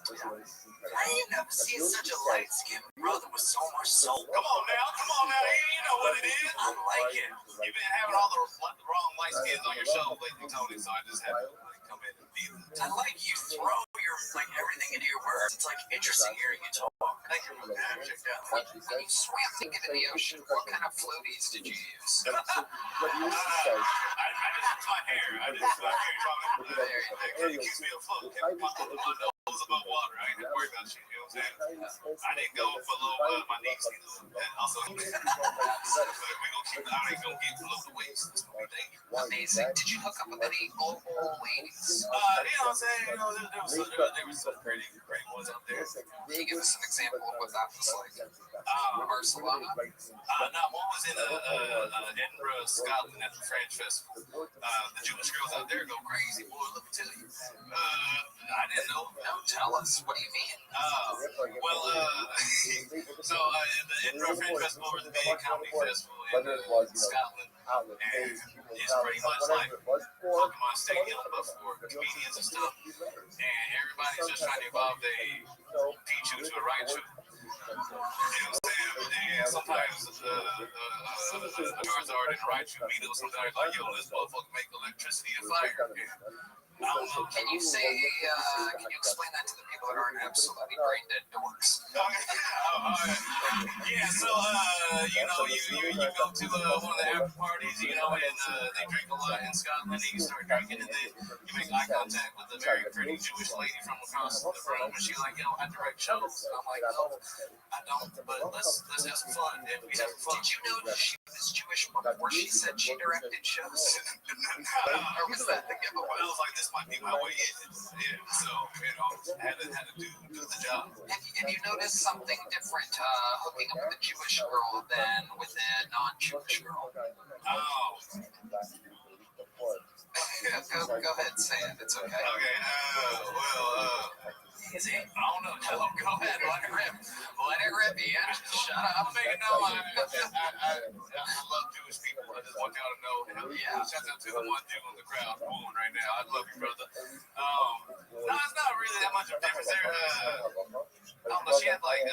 I ain't never seen such a light-skinned brother with so much soul. Come on now. You know what it is. I like it. You've been having all the wrong light skins on your show lately, Tony, so I just had to come in and be I like you throw your everything into your words. It's interesting hearing you talk. Thank you for that. When you swam naked in the ocean, what kind of floaties did you use? I didn't touch my hair. I didn't touch my hair. It keeps me afloat. My nose above water. I ain't worried about shit. You know what I'm saying? I didn't go below my knees. Also, we gonna keep. I ain't gonna get below the waist. Amazing. Did you hook up with any old ladies? You know what I'm saying? There was some pretty great ones out there. Can you give us an example of what that was like? Barcelona? No, one was in Edinburgh, Scotland at the French Festival. The Jewish girls out there go crazy, boy, let me tell you. I didn't know. No, tell us. What do you mean? So the Edinburgh Fringe Festival is a big comedy festival in Scotland, and it's pretty much like Pokemon Stadium, but for comedians and stuff. And everybody's just trying to evolve a Pichu to a Raichu. You know what I'm saying? And sometimes the Charizard and Raichu meet up. Sometimes like, yo, this motherfucker make electricity and fire. Can you explain that to the people that aren't absolutely brain dead dorks? Yeah, so you go to one of the after parties, and they drink a lot in Scotland, and you start drinking, and then you make eye contact with a very pretty Jewish lady from across the room, and she's like, yo, I direct shows. And I'm like, no, I don't, but let's have some fun, and we have some fun. Did you know she was Jewish before she said she directed shows? Or was that the giveaway? I was like, this might be my way in. Yeah, so, had to do the job. Have you noticed something different hooking up with a Jewish girl than with a non-Jewish girl? Oh. Go ahead, say it. It's okay. Okay, I don't know. Go ahead, let it rip. Let it rip, Ian. Shut up. I'm making no lie. I love Jewish people. I just want y'all to know. Yeah. Shout out to the one Jew in the crowd booing right now. I love you, brother. No, it's not really that much of a difference there. I don't know. She had like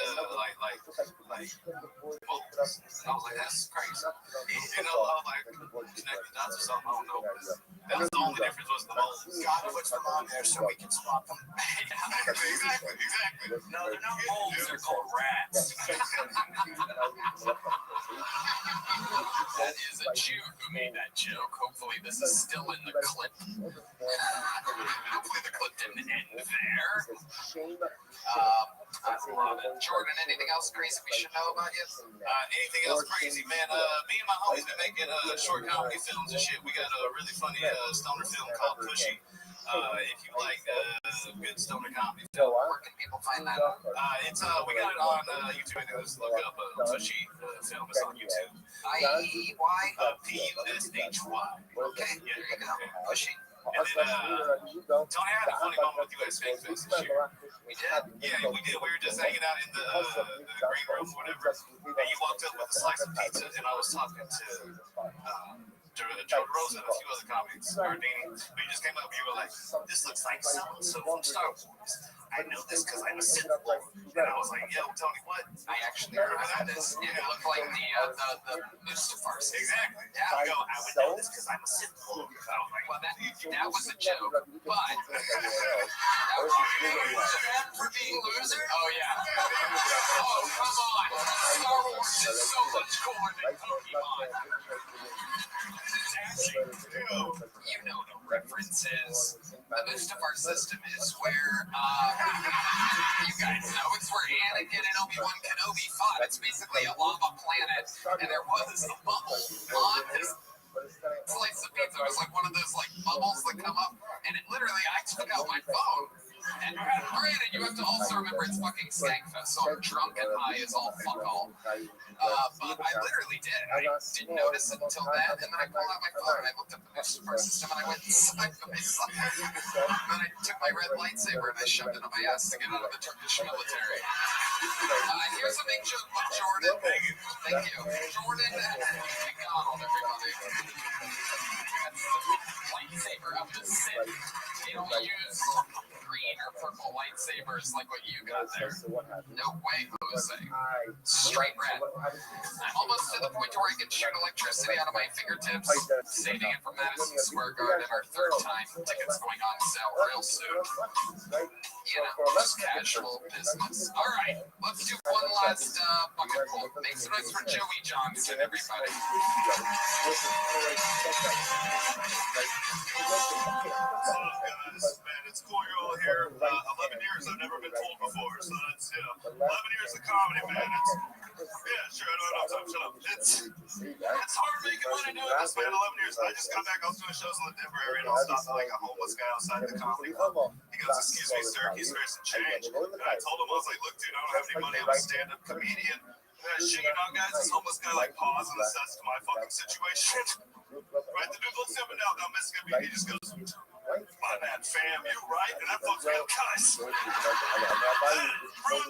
vocals. And I was like, that's crazy. I was like, connect the dots or something. I don't know. That was the only difference was the vocals. Gotta put them on there so we can swap them. Exactly. No, they're not moles. They're called rats. That is a Jew who made that joke. Hopefully this is still in the clip. Hopefully the clip didn't end there. I love it. Jordan, anything else crazy we should know about you? Anything else crazy, man? Me and my homies been making short comedy films and shit. We got a really funny stoner film called Pushy. If you like good stoner comedy film, Where can people find that? it's we got it on YouTube. I think just look up Pushy film. It's on YouTube. I-E-Y? P-U-S-H-Y. Okay, there you go. Pushy. And then Tony, I had a funny moment with you guys Fake Fest this year. We did. Yeah, we did. We were just hanging out in the green room, whatever. And you walked up with a slice of pizza, and I was talking to Joe Rosa and a few other comics, Ardini. We just came up, you were like, "This looks like so-and-so from Star Wars. I know this because I'm a Sith Lord." And I was like, "Yo, Tony, what?" I actually heard about this. It looked like the Mustafar. Exactly. Yeah. I go, "I would know this because I'm a Sith Lord." I was like, Well, that was a joke, but for being loser? "Oh yeah." Oh, come on. Star Wars is so much cooler than Pokemon. You know the references. The Mustafar system is where, you guys know, it's where Anakin and Obi-Wan Kenobi fought. It's basically a lava planet, and there was a bubble on this slice of pizza. It was like one of those like bubbles that come up, and it literally, I took out my phone. And granted, you have to also remember it's fucking Skankfest, so I'm drunk and high as all fuck all. But I literally did. I didn't notice it until then, and then I pulled out my phone and I looked up the Mustafar system and I went inside of myself. Then I took my red lightsaber and I shoved it up my ass to get out of the Turkish military. Here's a big joke with Jordan. Thank you. Jordan McDonald, everybody. That's the lightsaber of the Sith. They don't use green or purple lightsabers like what you got there. No way, Jose. Straight red. I'm almost to the point where I can shoot electricity out of my fingertips. Saving it for Madison Square Garden, our third time. Tickets going on sale real soon. You know, just casual business. All right, let's do one last bucket pull. Make some noise for Joey Johnson, everybody. Man, it's cool you're all here. 11 years I've never been told before, so that's 11 years of comedy, man. Sure, I know. Shut up. It's hard making money doing this, man. 11 years. I just got back. I was doing shows in the Denver area, and I was stopping like a homeless guy outside the comedy club. He goes, "Excuse me, sir, can you spare some change?" And I told him, I was like, "Look, dude, I don't have any money. I'm a stand-up comedian." Shit, you know, guys, this homeless guy like paused and assessed my fucking situation. Right, the dude looks up and down Mississippi. He just goes, "My bad, fam, you right?" And that fuck's real cuss. Ruined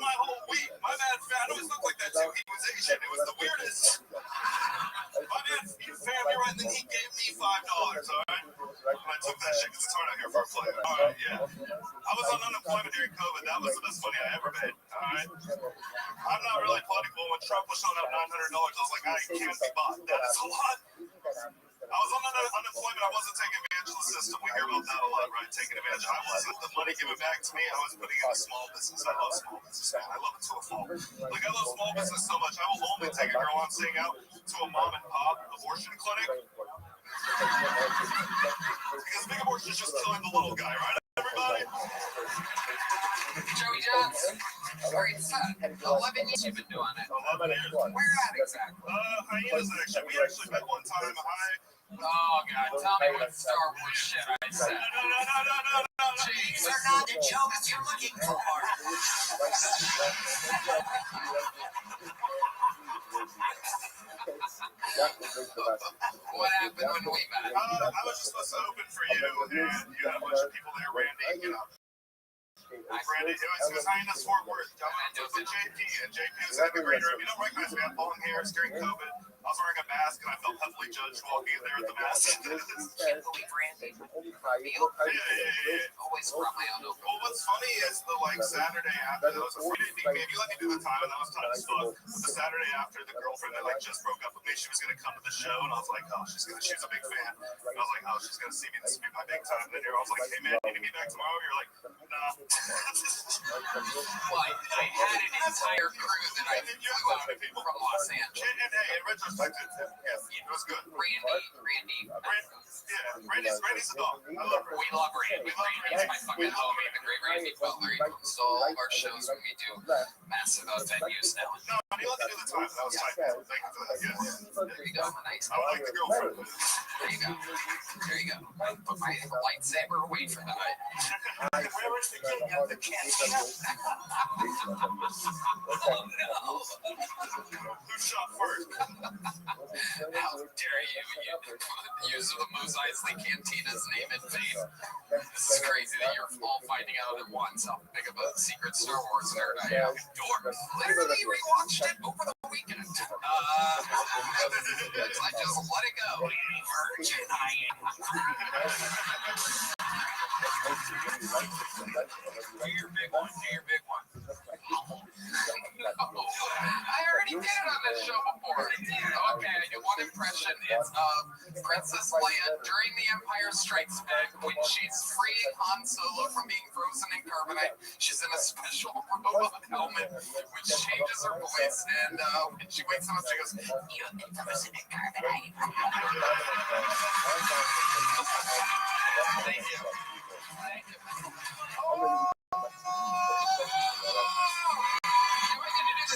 my whole week. My bad, fam. I always looked like that too. He was Asian. It was the weirdest. My bad, you fam, you're right. And then he gave me $5, all right? And I took that shit because it's hard out here for a player. All right, yeah. I was on unemployment during COVID. That was the best money I ever made. All right. I'm not really political. When Trump was showing up $900, I was like, I can't be bought. That is a lot. I was on unemployment. I wasn't taking advantage of the system. We hear about that a lot, right? Taking advantage. I wasn't. The money given back to me, I was putting in a small business. I love small business, man. I love it to a fault. Like, I love small business so much. I will only take a girl I'm seeing out to a mom and pop abortion clinic. Because big abortion is just killing the little guy, right, everybody? Joey Johnson. Great son. 11 years you've been doing it. 11 years. Where at exactly? Hyenas, actually. We actually met one time. Oh, God. Tell me what Star Wars shit I said. No. These are not the jokes you're looking for. What happened when we met? I was just supposed to open for you, and you had a bunch of people there, Randy, you know. Randy, it was Hyenas Fort Worth. It was at JP, and JP was having a great room. You don't recognize me. I had long hair during COVID. I was wearing a mask and I felt heavily judged walking in there with the mask. Can't believe Randy. Always brought my own open. Well, what's funny is the Saturday after that was man, you let me do the time and that was tight as fuck. But the Saturday after, the girlfriend that just broke up with me, she was gonna come to the show and I was like, oh, she's a big fan. And I was like, oh, she's gonna see me. This will be my big time. And then I was like, hey man, you need me back tomorrow? You're like, nah. Well, I had an entire crew that I flew out from Los Angeles. And hey, in retrospect, it was good. Randy. Randy's a dog. I love Randy. We love Randy. Randy's my fucking homie, the great Randy Butler. He comes to all of our shows when we do massive venues now. No, he let me do the time. That was tight. Thank you for that. Yeah. There you go. Nice. I like the girlfriend. There you go. There you go. Put my lightsaber away for the night. Where was the king at the cantina? Oh no. Who shot first? How dare you use the Mos Eisley Cantina's name in vain. This is crazy that you're all finding out at once how big of a secret Star Wars nerd I am. Literally rewatched it over the weekend. I just let it go. Virgin Do your big one. I already did it on this show before. Okay, I do one impression. It's Princess Leia during The Empire Strikes Back when she's freeing Han Solo from being frozen in carbonite. She's in a special robot helmet which changes her voice, and when she wakes up, she goes, "You've been frozen in carbonite." Thank you.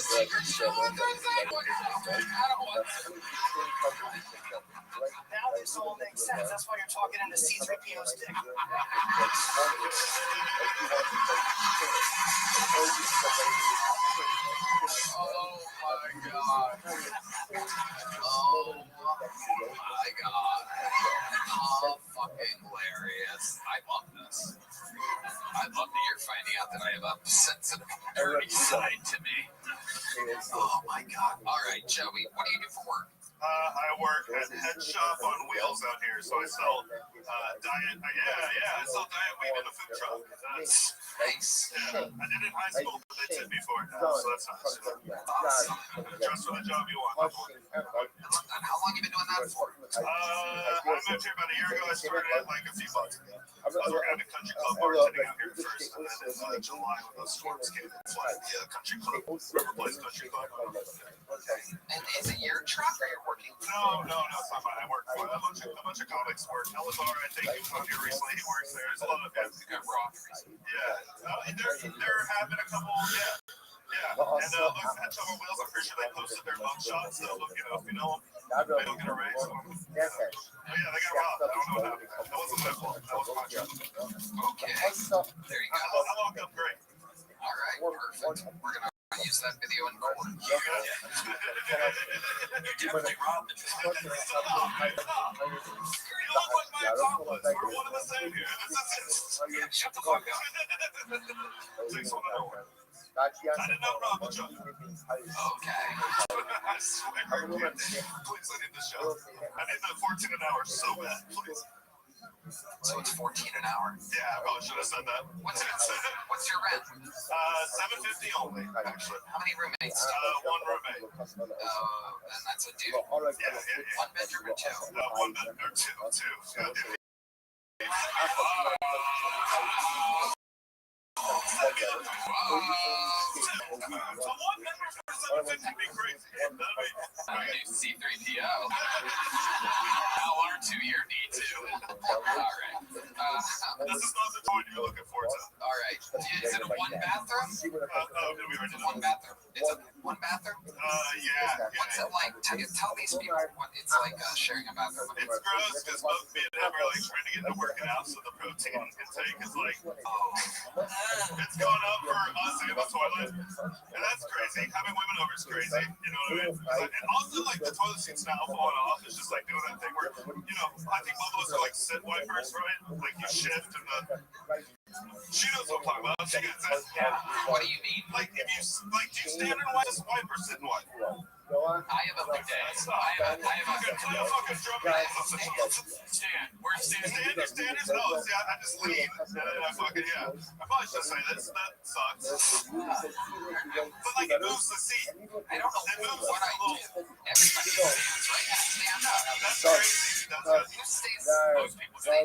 Secret show on Thursday? Now this all makes sense. That's why you're talking into C-3PO's dick. Oh my god. Oh my god. How fucking hilarious. I love this. I love that you're finding out that I have a sensitive, dirty side to me. Oh my god. Alright, Joey, what do you do for work? I work at Head Shop on Wheels out here, so I sell diet. I sell diet weed in a food truck. That's nice. Yeah, I did it in high school, but they tipped me for it now, so that's nice. Awesome. Dress for the job you want. And how long have you been doing that for? I moved here about a year ago. I started it like a few months ago. I was working at a country club bartending out here first, and then in July when those storms came, it's like the country club, River Place Country Club. And is it your truck or you're working? No, it's not mine. I work for a bunch of comics work. Elazar, I think he was on here recently. He works there. There's a lot of guys. Yeah. There have been a couple. Yeah. And look, Head Shop on Wheels. I'm pretty sure they posted their mug shots. So look, if you know them, they don't get a raise. They got robbed. I don't know what happened. That wasn't my fault. That was my job. Okay. There you go. I locked up great. All right, perfect. We're gonna use that video in court. You definitely robbed it. You look like my accomplice. We're one of the same here. Shut the fuck up. Takes one hour. I did not rob the job. Okay. I swear. Please, I need the show. I need that 14 an hour so bad. Please. So it's 14 an hour. Yeah, I probably should have said that. What's your rent? $7.50 only, actually. How many roommates? One roommate. And that's a dude. Yeah. One bedroom or two? One bedroom or two. Yeah, dude. C-3PO. L-R2, you're D2. Alright. This is not the toy you're looking for, to. Alright. Is it a one bathroom? No, we already did one bathroom. It's a one bathroom? Yeah. What's it like? Tell these people what it's like sharing a bathroom. It's gross because both me and him are like trying to get into working out, so the protein intake is like, it's going up for us in the toilet, and that's crazy. crazy. Having women over is crazy. You know what I mean? And also, like, the toilet seats now falling off is just like doing that thing where, you know, I think both of us are like sit wipers, right? Like you shift and the. She knows what I'm talking about. She gets it. Yeah. What do you mean? Like, if you like, do you stand and wipe or sit and wipe? I have a bidet. I have a fucking drum. Stand. Where's stand? Stand is no. See, I just lean. And I fucking, yeah. I probably should say this. That sucks. But like, it moves the seat. I don't know It moves what I like a little. do. Everybody stands right now. Stand up. That's crazy. That's good. You stay, most people stay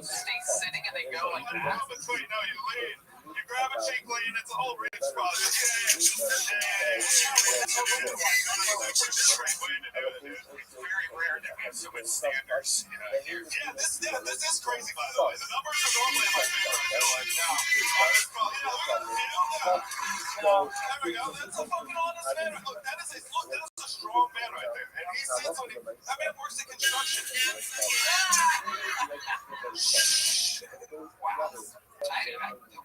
sitting and they go like that. No, you lean. You grab a cheek lean. It's a whole reach process. Yeah. It's a great way to do it, dude. It's very rare that we have so much standards here. Yeah, this is crazy, by the way. The numbers are normally in my favor. I feel like now. It's probably, there we go. That's a fucking honest man. Look, that is a strong man right there. And he sits on it. That man works in construction. Wow.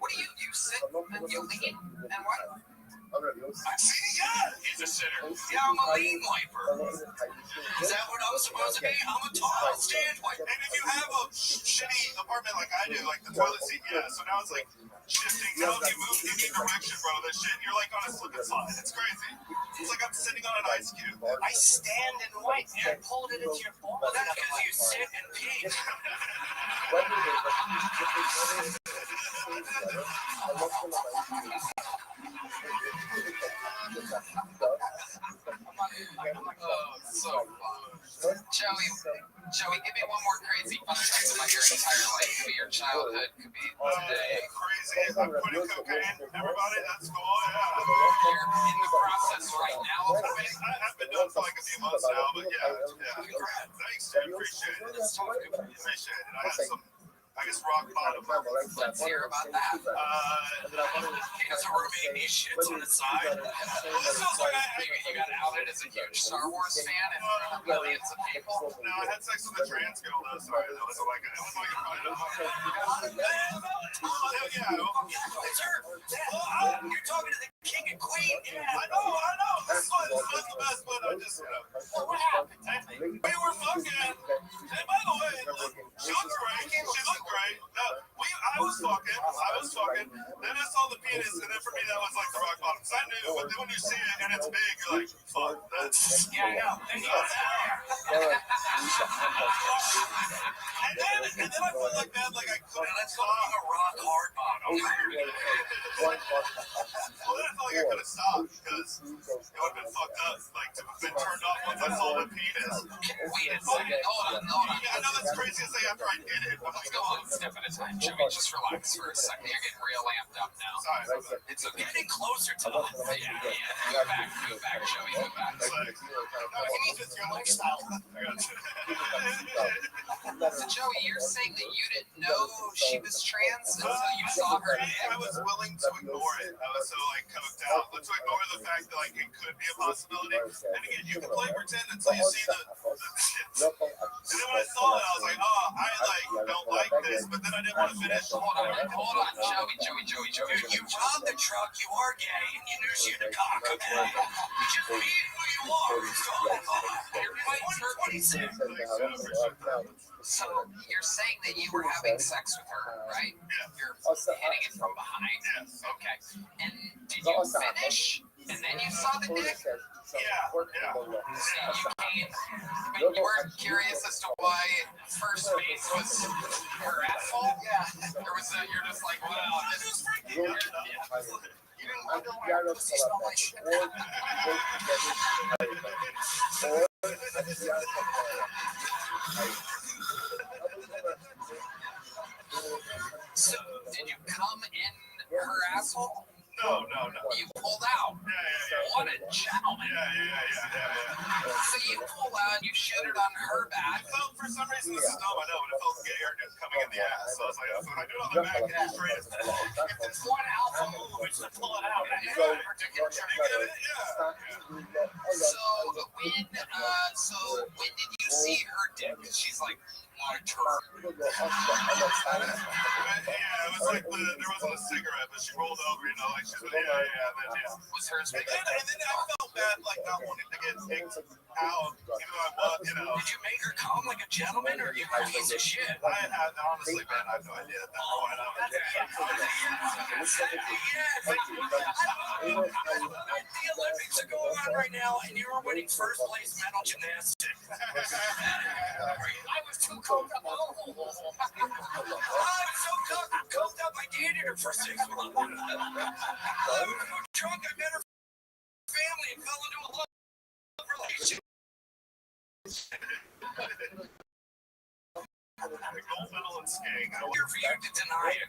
What do you sit and you lean and what? He's a sitter. Yeah, I'm a lean wiper. Is that what I'm supposed to be? I'm a tall stand wiper. And if you have a shitty apartment like I do, like the toilet seat, yeah. So now it's like shifting. Now if you move any direction, bro, that shit, you're like on a slip and slide. It's crazy. It's like I'm sitting on an ice cube. I stand and wipe. You pulled it into your ball. Well, that's because you sit and pee. So Joey, give me one more crazy fun fact about your entire life. Could be your childhood, could be today. Crazy. I'm putting cocaine. Everybody, that's cool. Yeah. You're in the process right now. I mean, I've been doing it for like a few months now, but yeah. Thanks, dude. Appreciate it. Appreciate it. I had some, I guess, rock bottom. Let's hear about that. He has a roommate and he shits on the side. You got outed as a huge Star Wars fan in front of millions of people. No, I had sex with a trans girl though. Sorry, it was like a yeah. You're talking to the king and queen. Yeah, I know. This was the best, but I just, what happened? We were fucking. And by the way, she looked great. She looked great. No, I was fucking. Then I saw the penis, and then for me that was like the rock bottom. So I knew, but then when you see it and it's big, you're like, fuck, that's. Yeah, I know. And then I felt like that, like I couldn't. Let's go on a rock hard bottom. Well, then I felt like I could have stopped because it would have been fucked up, like to have been turned off once I saw the penis. Wait a second. Hold on. Yeah, I know that's crazy to say after I did it. But Let's go one step at a time, Joey. Just relax for a second. You're getting real amped up now. Sorry. It's okay. Getting closer to the. Yeah. Move back, Joey. Move back. It's your lifestyle. So, Joey, you're saying that you didn't know she was trans until you saw her dick? I was willing to ignore it. I was so like coked out, but to ignore the fact that like it could be a possibility. And again, you can play pretend until you see the shit. And then when I saw it, I was like, oh, I like don't like this, but then I didn't want to finish. Hold on, Joey. You robbed the truck. You are gay, and you knew she had a cock. Okay, you just be who you are. You're fighting for what he said. So you're saying that you were having sex with her, right? Yeah. You're hitting it from behind. Yes. Okay. And did you finish? And then you saw the dick? Yeah. So you came, but you weren't curious as to why first base was her asshole? Yeah. Or was you're just like, wow, this is freaky. Yeah. You didn't wonder why pussy smelled like shit. So, did you come in her asshole? No. You pulled out. Yeah. What a gentleman. Yeah. So you pull out and you shoot it on her back. It felt, for some reason, this is dumb, I know, but it felt gayer just coming in the ass. So I was like, oh, if I do it on the back, it's straight as fuck. If it's one alpha move, it's to pull it out. Yeah. Particular Yeah. So when did you see her dick? She's like my turn. Yeah, it was like there wasn't a cigarette, but she rolled over, you know, like she's yeah. Then Was hers big? and then I felt bad, like not wanting to get kicked out, even though I was, you know. Did you make her come like a gentleman, or you a piece of shit? I had honestly, man, I have no idea at that point. The Olympics are going on right now, and you're winning first place medal gymnastics. I was too coked up. I was so coked up, I dated her for 6 months. I was so drunk, I met her family and fell into a love relationship. The gold medal in skiing. Here for you to deny it.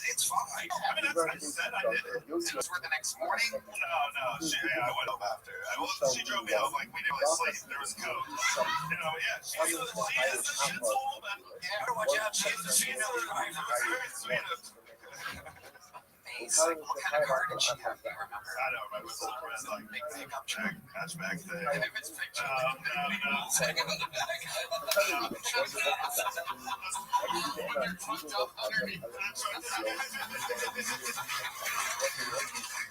It's fine. I mean, I said I did it. It was for the next morning. No. I went home after. She drove me home, like, we didn't really sleep. There was coke. You know, yeah, she is a shithole, but Yeah, watch out, she's the female driver. very sweet. Like, what kind of car did she have? Do you remember? I don't remember. It's all red, like, Big pickup truck. hatchback thing. And if it's picture, second on the back. When you're tucked up underneath.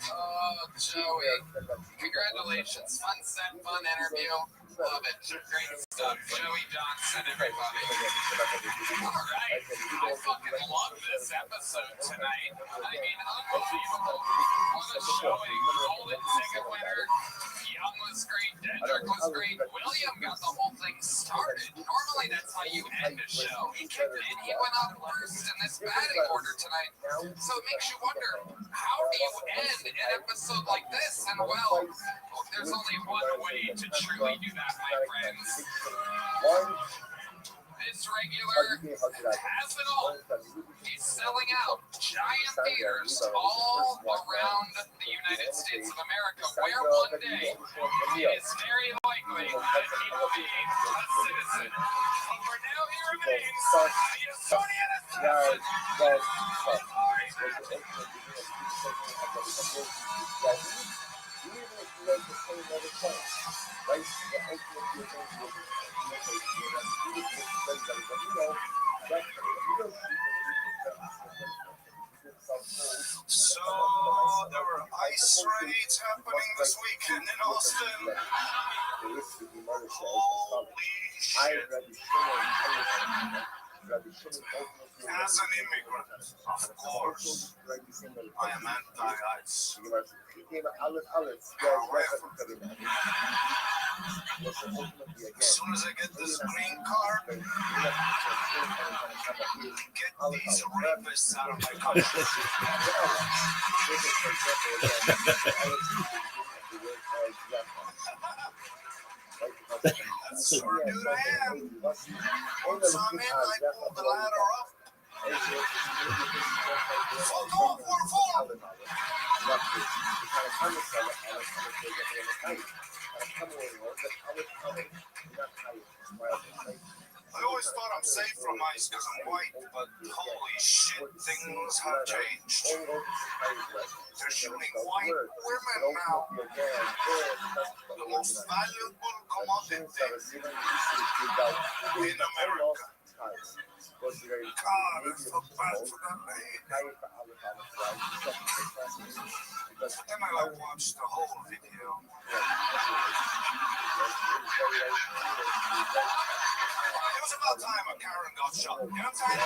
Oh, Joey. Congratulations. Fun set, fun interview. Love it. Great stuff. Joey Johnson, everybody. All right. I fucking love this episode tonight. I mean, unbelievable. What a showing. Golden ticket winner. Young was great. Dendrick was great. William got the whole thing started. Normally, that's how you end a show. And he went out first in this batting order tonight. So it makes you wonder, how do you end an episode like this? And well, there's only one way to truly do that, my friends. This regular has it all. He's selling out giant theaters all around the United States of America, where one day it is very likely that he will be a citizen. But for now, he remains the Estonian So there were ice raids happening this weekend in Austin. Holy shit. As an immigrant, of course, I am anti-ice. As soon as I get this green card, get these rapists out of my country. That's the sort of dude I am. Once I'm in, I pull the ladder up. Fuck off, 4-4. I always thought I'm safe from ice because I'm white, but holy shit, things have changed. They're shooting white women now. The most valuable commodity in America. God, I feel bad for that lady. Then I watched the whole video. It was about time a Karen got shot. You know what I'm saying?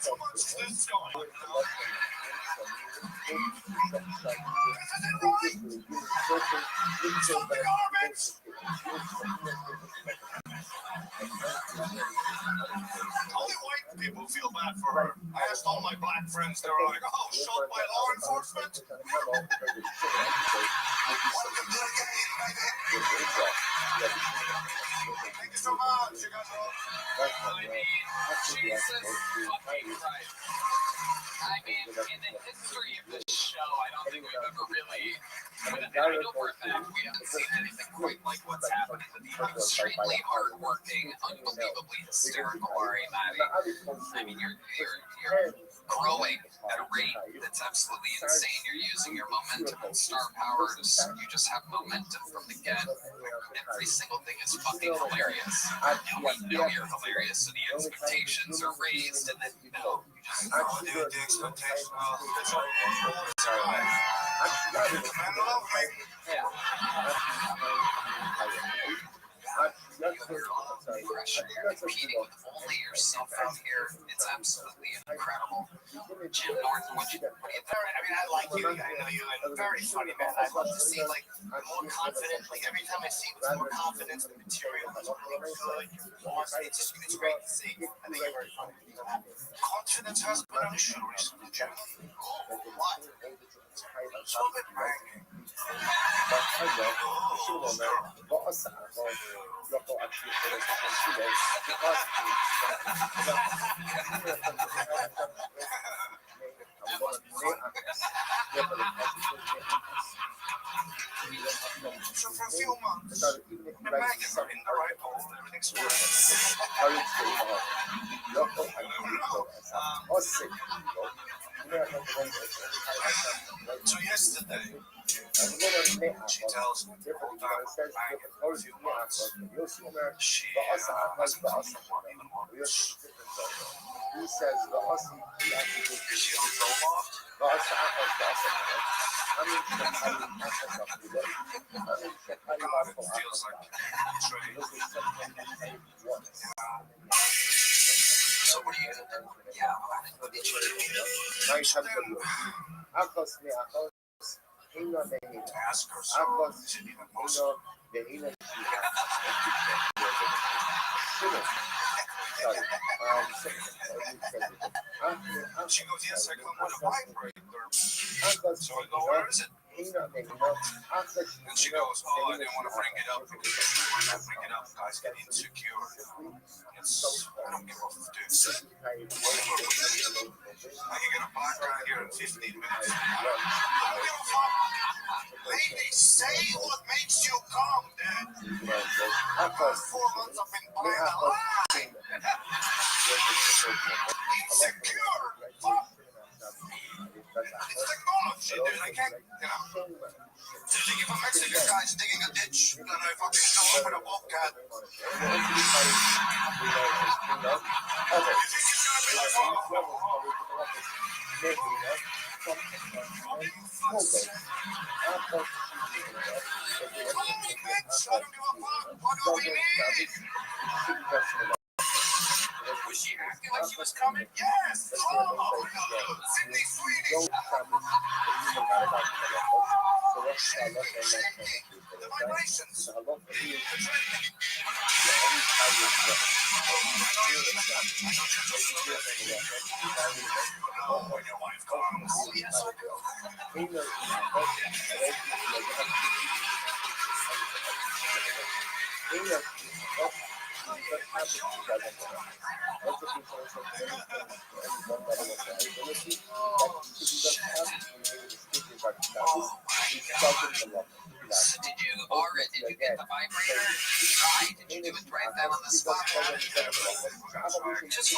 So much this going on now. Stop the garbage! Only white people feel bad for her. I asked all my black friends, they were like, oh, shot by law enforcement? Welcome to the game, baby. Thank you so much, you guys are Jesus fucking Christ. I mean, in the history of this show, I don't think we've ever really, I know for a fact we haven't seen anything quite like what's happening to the extremely hardworking, unbelievably hysterical Ari Maddie. I mean, you're growing at a rate that's absolutely insane. You're using your momentum and star power. You just have momentum from the get. Every single thing is fucking hilarious. And we know you're hilarious, so the expectations are raised, and then you know, you just Dude, the expectation of it's all right. The man love me. pressure. You're competing with only yourself out here. It's absolutely incredible. Jim Norton, what do you think? I mean, I like you. I know you. And very funny, man. I love to see, like, more confident. Like, every time I see you with more confidence, the material is really good. It's great to see. I think you're very funny. Confidence has been an issue recently, Jim. What? So that man. So for a few months, the maggots are in the right hole. Everything's fine. So yesterday, she tells me a few months she hasn't come from one even once. Is she on Zoloft? God, it feels like betrayal. So what are you gonna do? Yeah, what did you do? So then, ask her, so is it even possible? She goes, yes, I come with a vibrator. So I go, where is it? And she goes, oh, I didn't want to bring it up because when I bring it up, guys get insecure. I don't give a fuck, dude. I can get a black guy here in 15 minutes. I don't give a fuck. Lady, say what makes you come, Dad. For 4 months I've been playing a lie. Insecure. Fuck. It's technology, dude. I can't, you know. So you think if a Mexican guy's digging a ditch, then I fucking show up with a bobcat. You think he's gonna be like, call me, bitch. I don't give a fuck. What do we need? Was she acting like she was coming? Yes! Oh, Sydney, sweetie! The vibrations! Oh, when your wife comes. Oh, yes, I do. Did you get the vibrator? Try? Did you do it right then on the spot? Just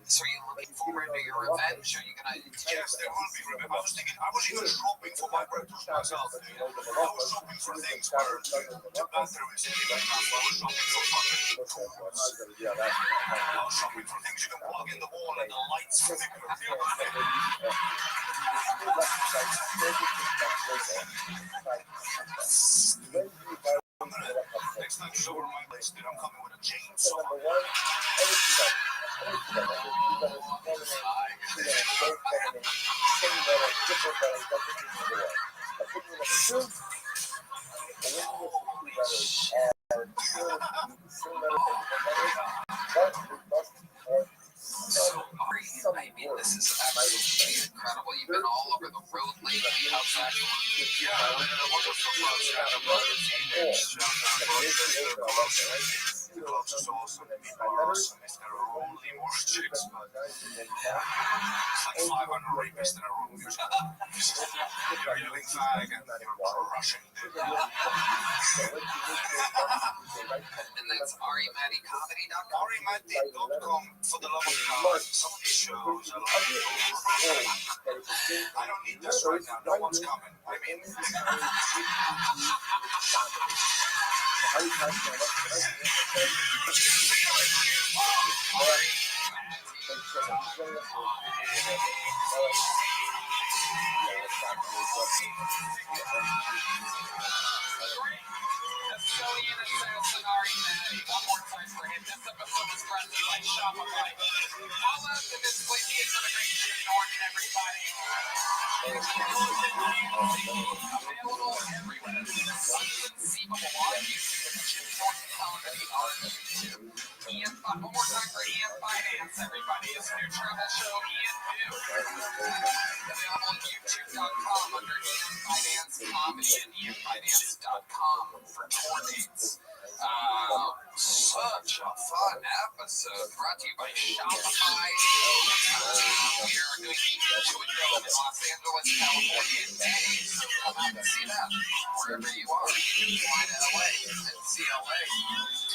so are you looking forward to your revenge? Are you gonna? Yes, there will be revenge. I was thinking, I was even shopping for vibrators myself. I was shopping for things where the bathroom is even enough. I was shopping for fucking tools. I was shopping for things you can plug in the wall and the lights flicker. Next time, show her my list, dude. I'm coming with a chainsaw. I mean, this is absolutely incredible. You've been all over the road lately. How's that going? Yeah, I went to the wonderful closest to us, and people are awesome. It's there are only worse chicks, but it's like 500 rapists in a room. You're yelling fag and you're rushing. And that's arimattycomedy.com. arimatty.com for the love of God. Some of these shows are like, I don't need this right now. No one's coming. I mean, Custodian assassin Ari Matty. One more time for him. This episode is brought to you by Shopify. All out to this place is immigration in Oregon, everybody. Available everywhere. Inconceivable on YouTube. Jim Norton Comedy on YouTube. Ian, one more time for Ian Finance, everybody. His new travel show, Ian Do. Available on YouTube.com under Ian Finance Comedy and IanFinance.com for tour dates. Such a fun episode brought to you by Shopify. We are doing the Into a Drill in Los Angeles, California in May. So come out and see that wherever you are. You can fly to LA and see LA.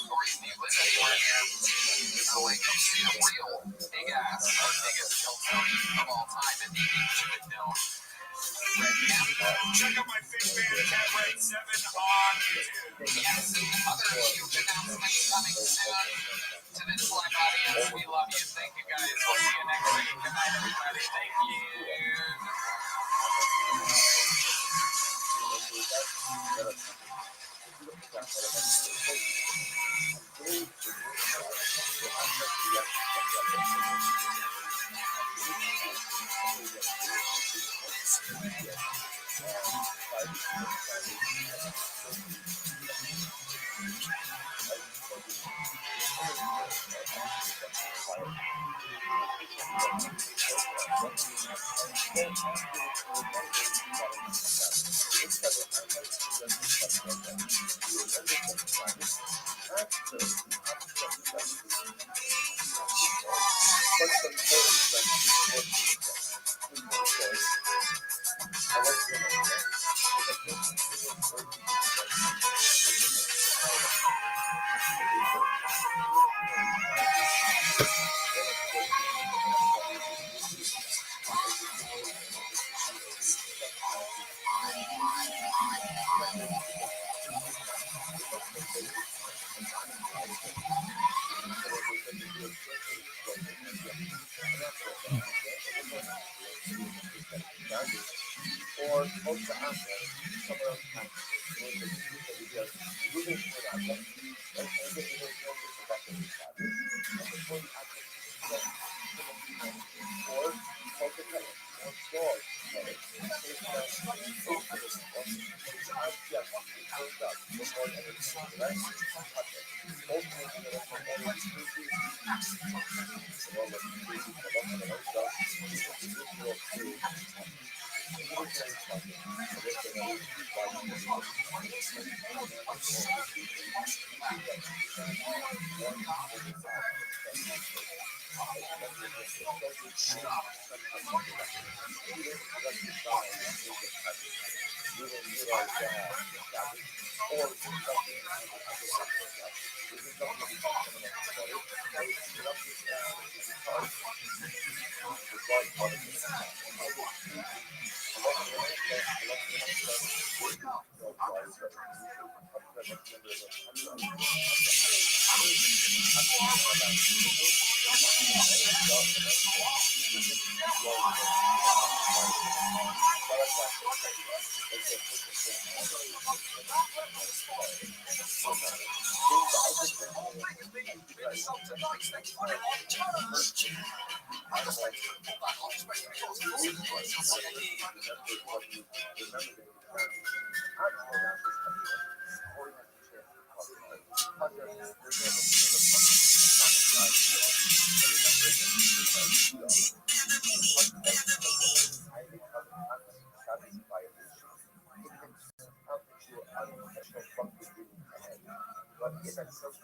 Or if you live anywhere in LA, come see a real big ass, biggest Hiltonian of all time and the Into a Drill. Check out my fake band, Cat Red 7 on YouTube. Yes, and other huge announcements coming soon to this live audience. We love you. Thank you guys. We'll see you next week. Good night, everybody. Thank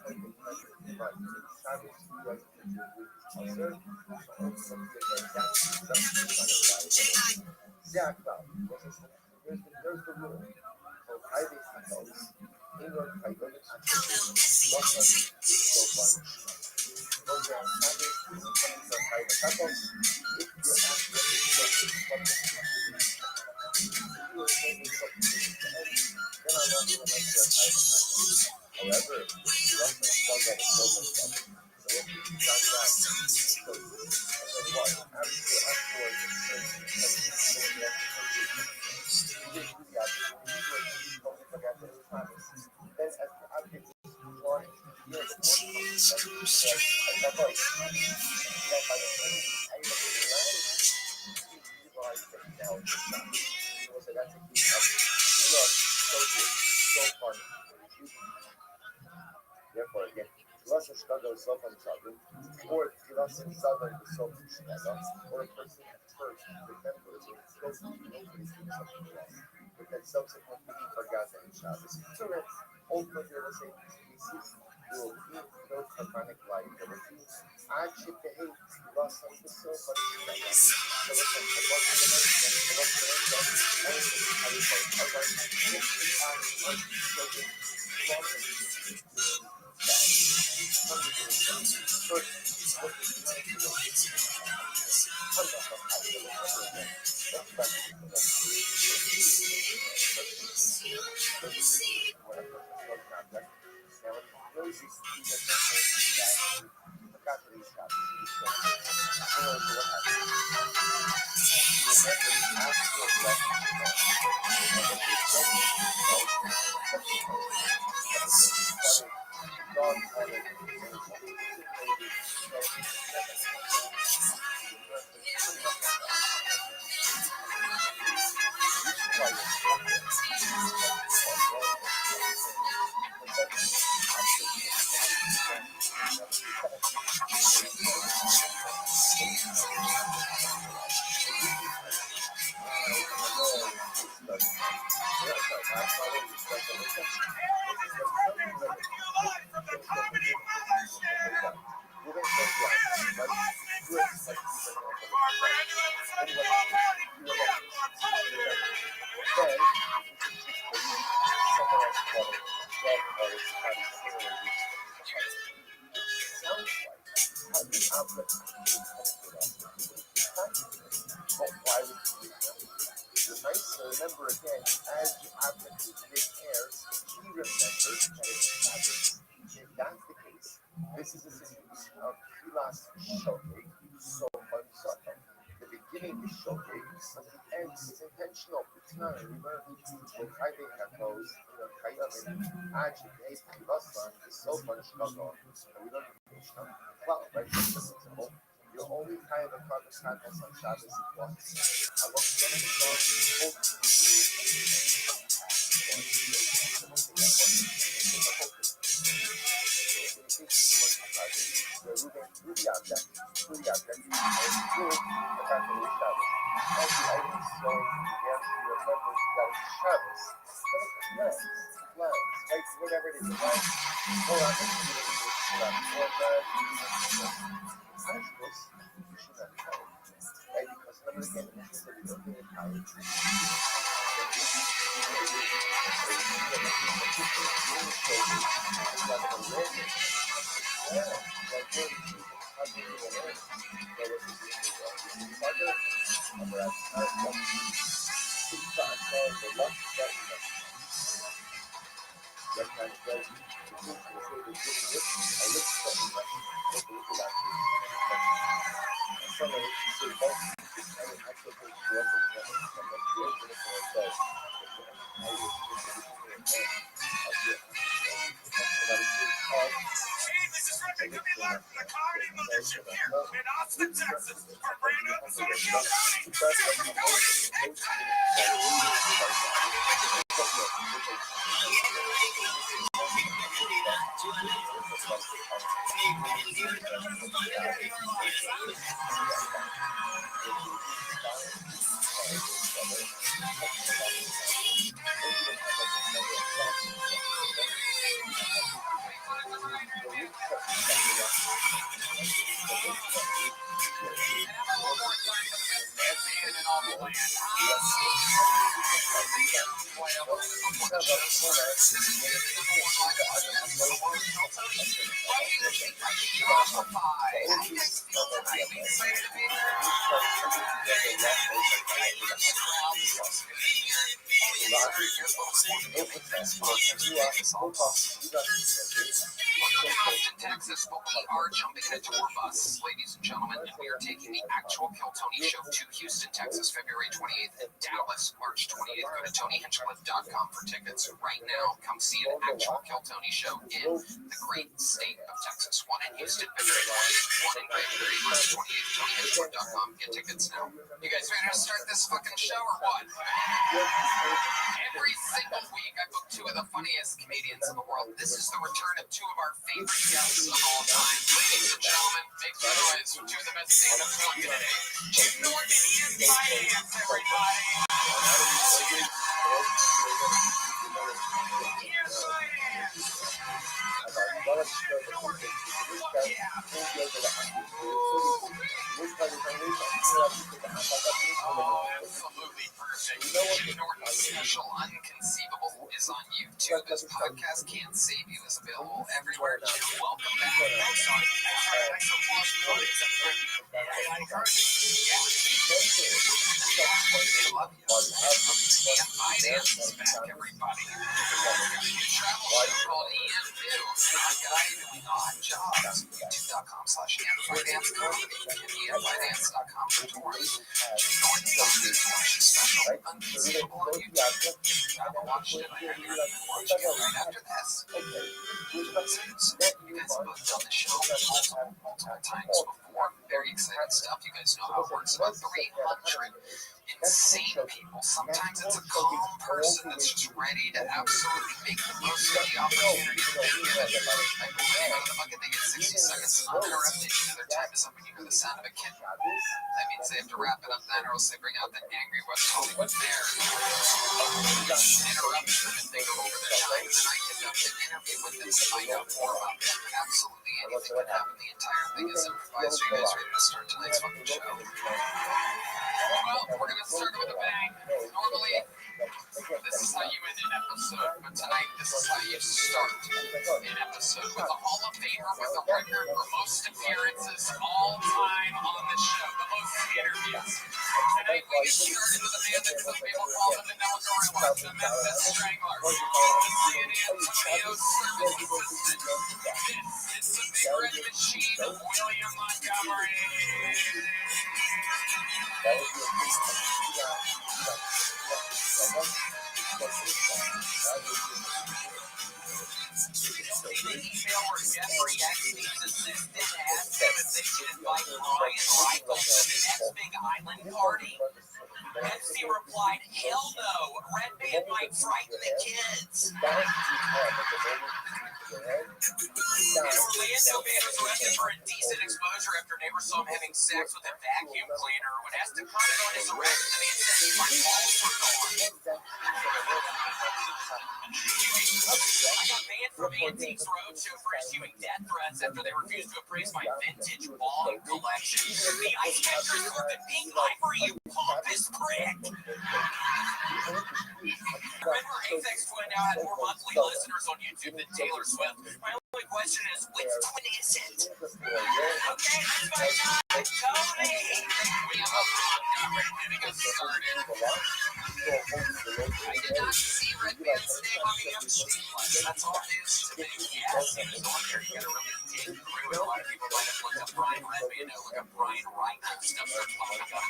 But But Shabbos, you guys can do concert. So ultimately, again, that's the kind of life. Yeah, well, there's the rule. So I those. England, I don't actually Rothschild is so fun. Those are Shabbos, something that I the couples. If you ask what is if you were saying it's something to end, then I want to make sure I however, Russian struggle is so much better. So what you can start that, so, and then what? Afterwards, then as the advocate one year the more that by the time I even realized that now it's a shot. So that's a key look, so good, so fun. Therefore, again, Russia struggle is so fun struggle, or Russia struggle is so fun struggle, or a person at first remembers or goes to something else, but then subsequently he forgot that in Shabbos. So that's ultimately the same species. You will be no harmonic life. There will be action to hate. Russia is so fun struggle. So listen, the most of the night, the most of the night, one of the highly points. Okay, this is on remember again, as the advent is mid-air, he remembers that it's Shabbos. If that's the case, this is a situation of Pilas Shogeg, so unsuffer. The beginning is Shogeg, and the end is intentional. It's not a reverse. When I think that goes, Kayavin, actually, Pilasa is so unsuffer, and we don't have Mishnah. Well, right, that's the principle. Your only kind of a proper sadness on Shabbos is what? I want to get it done. Whatever it is, Austin, Texas, but we are jumping in a tour bus, ladies and gentlemen, and we are taking the actual Keltoni show to Houston, Texas, February 28th, and Dallas, March 28th. Go to TonyHinchcliffe.com for tickets right now. Come see an actual Keltoni show in the great state of Texas. One in Houston, February 20th, one in February, March 28th. TonyHinchcliffe.com. Get tickets now. You guys ready to start this fucking show or what? Every single week, I book two of the funniest comedians in the world. This is the return of two of our favorite guests of all time. Ladies and gentlemen, make some noise for two of the best stand-ups working today. Jim Norton and Finance, everybody. Here's Finance. Absolutely perfect. Jim Norton's special Unconceivable is on YouTube. This podcast can't save you is available everywhere. Jim, welcome back. Thanks, Tony. Thanks for watching. I love you. Finance is back, everybody. You travel show called Ian New. A guy doing odd jobs. YouTube.com/IanFinance Comedy and IanFinance.com for tours. Jim Norton does this special Unconceivable on YouTube. I haven't watched it. I haven't watched it right after this. You guys have both done the show multiple times before. Very exciting stuff. You guys know how it works. About 300 insane people. Sometimes it's a calm person that's just ready to absolutely make the most of the opportunity that they're given. Like when they go to the bucket, they get 60 seconds uninterrupted. Their time is up when you hear the sound of a kid. That means they have to wrap it up then, or else they bring out the angry West Hollywood bear. Interrupt them if they go over their time. Then I conduct an interview with them to find out more about them. Absolutely anything can happen. The entire thing is improvised. Are you guys ready to start tonight's fucking show? Well, we're going to start with a bang. Normally, this is how you end an episode, but tonight, this is how you start an episode with a Hall of Famer with a record for most appearances all time on the show, the most interviews. Tonight, we get started with a man that some people call the Vanilla Gorilla, the Memphis Strangler, the CNN Tomato Service Assistant. This is the Big Red Machine, William Montgomery. Email or guest reactions assistant asked him if they should invite Ryan Reichel to the next Big Island party. MC replied, hell no, Red Band might frighten the kids. In Orlando, man was arrested for indecent exposure after neighbors saw him having sex with a vacuum cleaner. When asked to comment on his arrest, the man said my balls were gone. I got banned from Antiques Roadshow for issuing death threats after they refused to appraise my vintage bong collection. The Ice Catchers for the pink library, you pompous prick! Remember, Apex Twin now had more monthly listeners on YouTube than Taylor Swift. My only question is, which twin is it? Okay, let's find out. Tony! We have a Montgomery getting us started. I did not see Red Band's name on the Epstein list. That's all news to me. Yes, he was on there. You gotta really dig through it. A lot of people might have looked up Brian Redband. Look up Brian Reichel. Stuff they're talking about.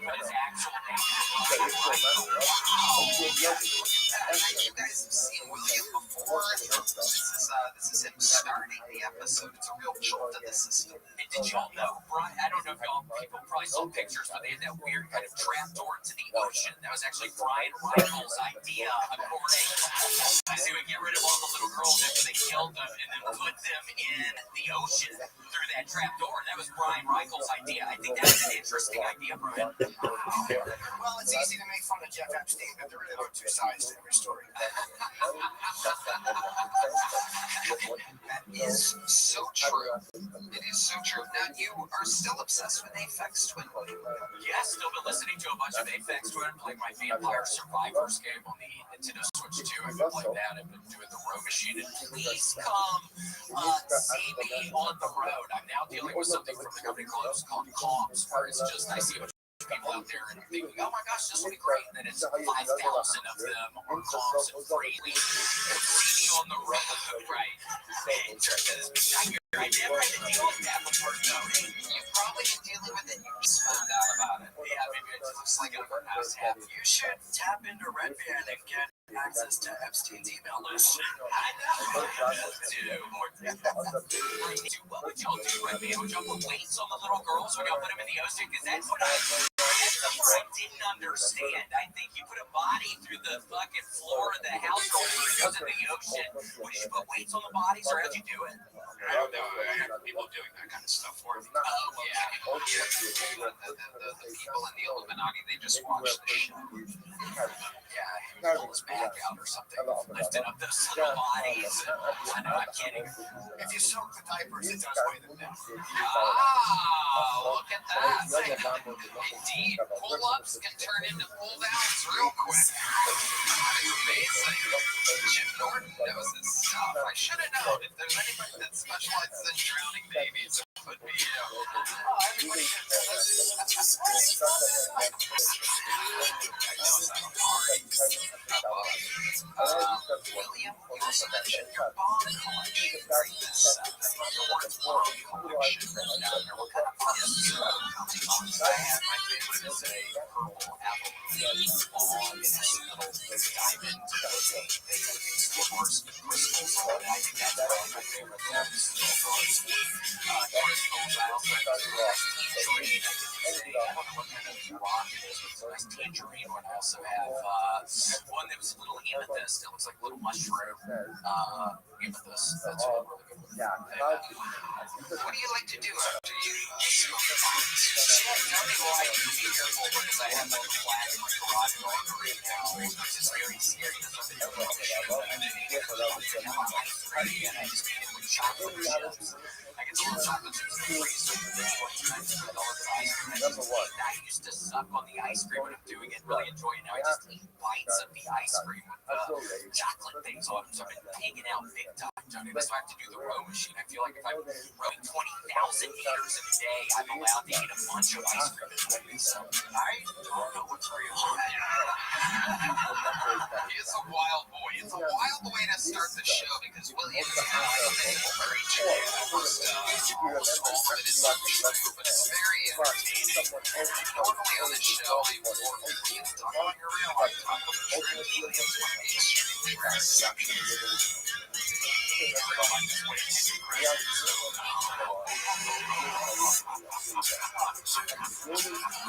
But his actual name is Brian Reichel. Wow! You guys have seen William before. This is him starting the episode. It's a real joy result of the system. And did y'all know, Brian? I don't know if y'all people probably saw pictures, but they had that weird kind of trap door into the ocean. That was actually Brian Reichel's idea, according to they would get rid of all the little girls after they killed them and then put them in the ocean through that trap door. That was Brian Reichel's idea. I think that's an interesting idea, Brian. Well, it's easy to make fun of Jeff Epstein, but there really are two sides to every story. That is so true. It is so true. Now, you are still obsessed with Aphex Twin. Yeah, still been listening to a bunch of Aphex Twin, playing my Vampire Survivors game on the Nintendo Switch 2. I've been playing that. I've been doing the row machine. And please come see me on the road. I'm now dealing with something from the company called Comps, where it's just I see a bunch of people out there and I'm thinking, oh my gosh, this will be great. And then it's 5,000 of them on Comps and freely on the road, right? I never had to deal with that before, though. You've probably been dealing with it. You just Found out about it. Yeah, maybe it looks like it was happy. You should tap into Red Band and get access to Epstein's email list. I know. What would y'all do, Rabbi? Would y'all put weights on the little girls when y'all put them in the ocean? Because that's what I didn't understand. I think you put a body through the fucking floor of the house or it goes in the ocean. Would you put weights on the bodies or how'd you do it? I don't know. I have people doing that kind of stuff for me. Oh, yeah. The people in the Illuminati, they just watch the show. Yeah, he pulled his back out or something, lifting up those little bodies. I know, I'm kidding. If you soak the diapers, it does weigh them down. Look at that. Indeed, pull-ups can turn into pull-downs real quick. Amazing. Jim Norton knows this stuff. I should have known. If there's anybody that specializes in drowning babies, it would be you. Everybody William, you also mentioned your bomb collection. This Norton's bomb collection. What kind of bombs? I have my favorite is a purple apple bomb. It has a little diamond stores crystals on it. I think that's one of my favorite ones. Crystals. I also have tangerine. I don't know what kind of rock it is, but it's a nice tangerine one. I also have one that was a little amethyst. It looks like a little mushroom amethyst. That's a really good one. What do you like to do after you smoke the bombs? Tell me why you be careful because I have like a flat in my garage door right now, which is very scary because I've been doing the show and I just made it with chocolate chips. I get some chocolate chips in the freezer for this one. I used to suck on the ice cream when I'm doing it, really enjoy it. Now I just eat bites of the ice cream with the chocolate things on them. So I've been hanging out big time. That's why I have to do the row machine. I feel like if I'm rowing 20,000 meters in a day, I'm allowed to eat a bunch of ice cream in a day. So I don't know what's real. He's a wild boy. It's a wild way to start the show because William is kind of like a naval preacher. First, almost all of it is something true, but it's very entertaining. Normally on the show, I warn William talk about your real life, talk about the truth. William's one of the extremely rare exceptions. Are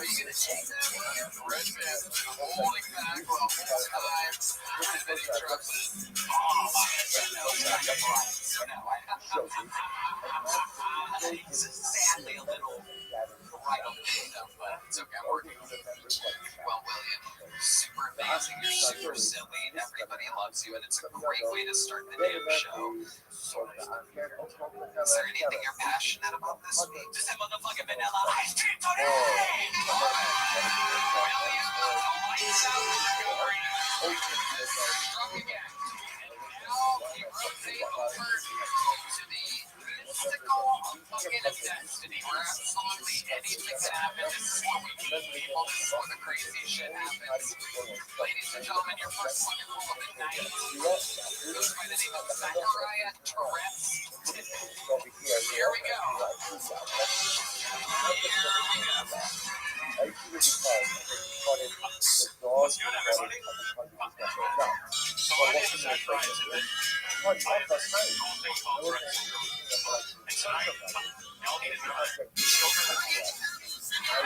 you gonna take that Red Man holding back the whole time and then he drops it? It's sadly a little right on the window, but it's okay. I'm working on it. Well, William, super amazing. You're super silly. Everybody loves you, and it's a great way to start the damn show. Is there anything you're passionate about this week? Just that motherfucking vanilla ice cream today! William, the lights out the strong again. Now we rotate over to the mystical bucket of destiny, where absolutely anything can happen. This is what we need, people. This is where the crazy shit happens. Ladies and gentlemen, your first bucket full of the night goes by the name of Zachariah Tourette's. Here we go. What's good, everybody? So my name is Zachariah. And tonight, Y'all need to know that contract. children are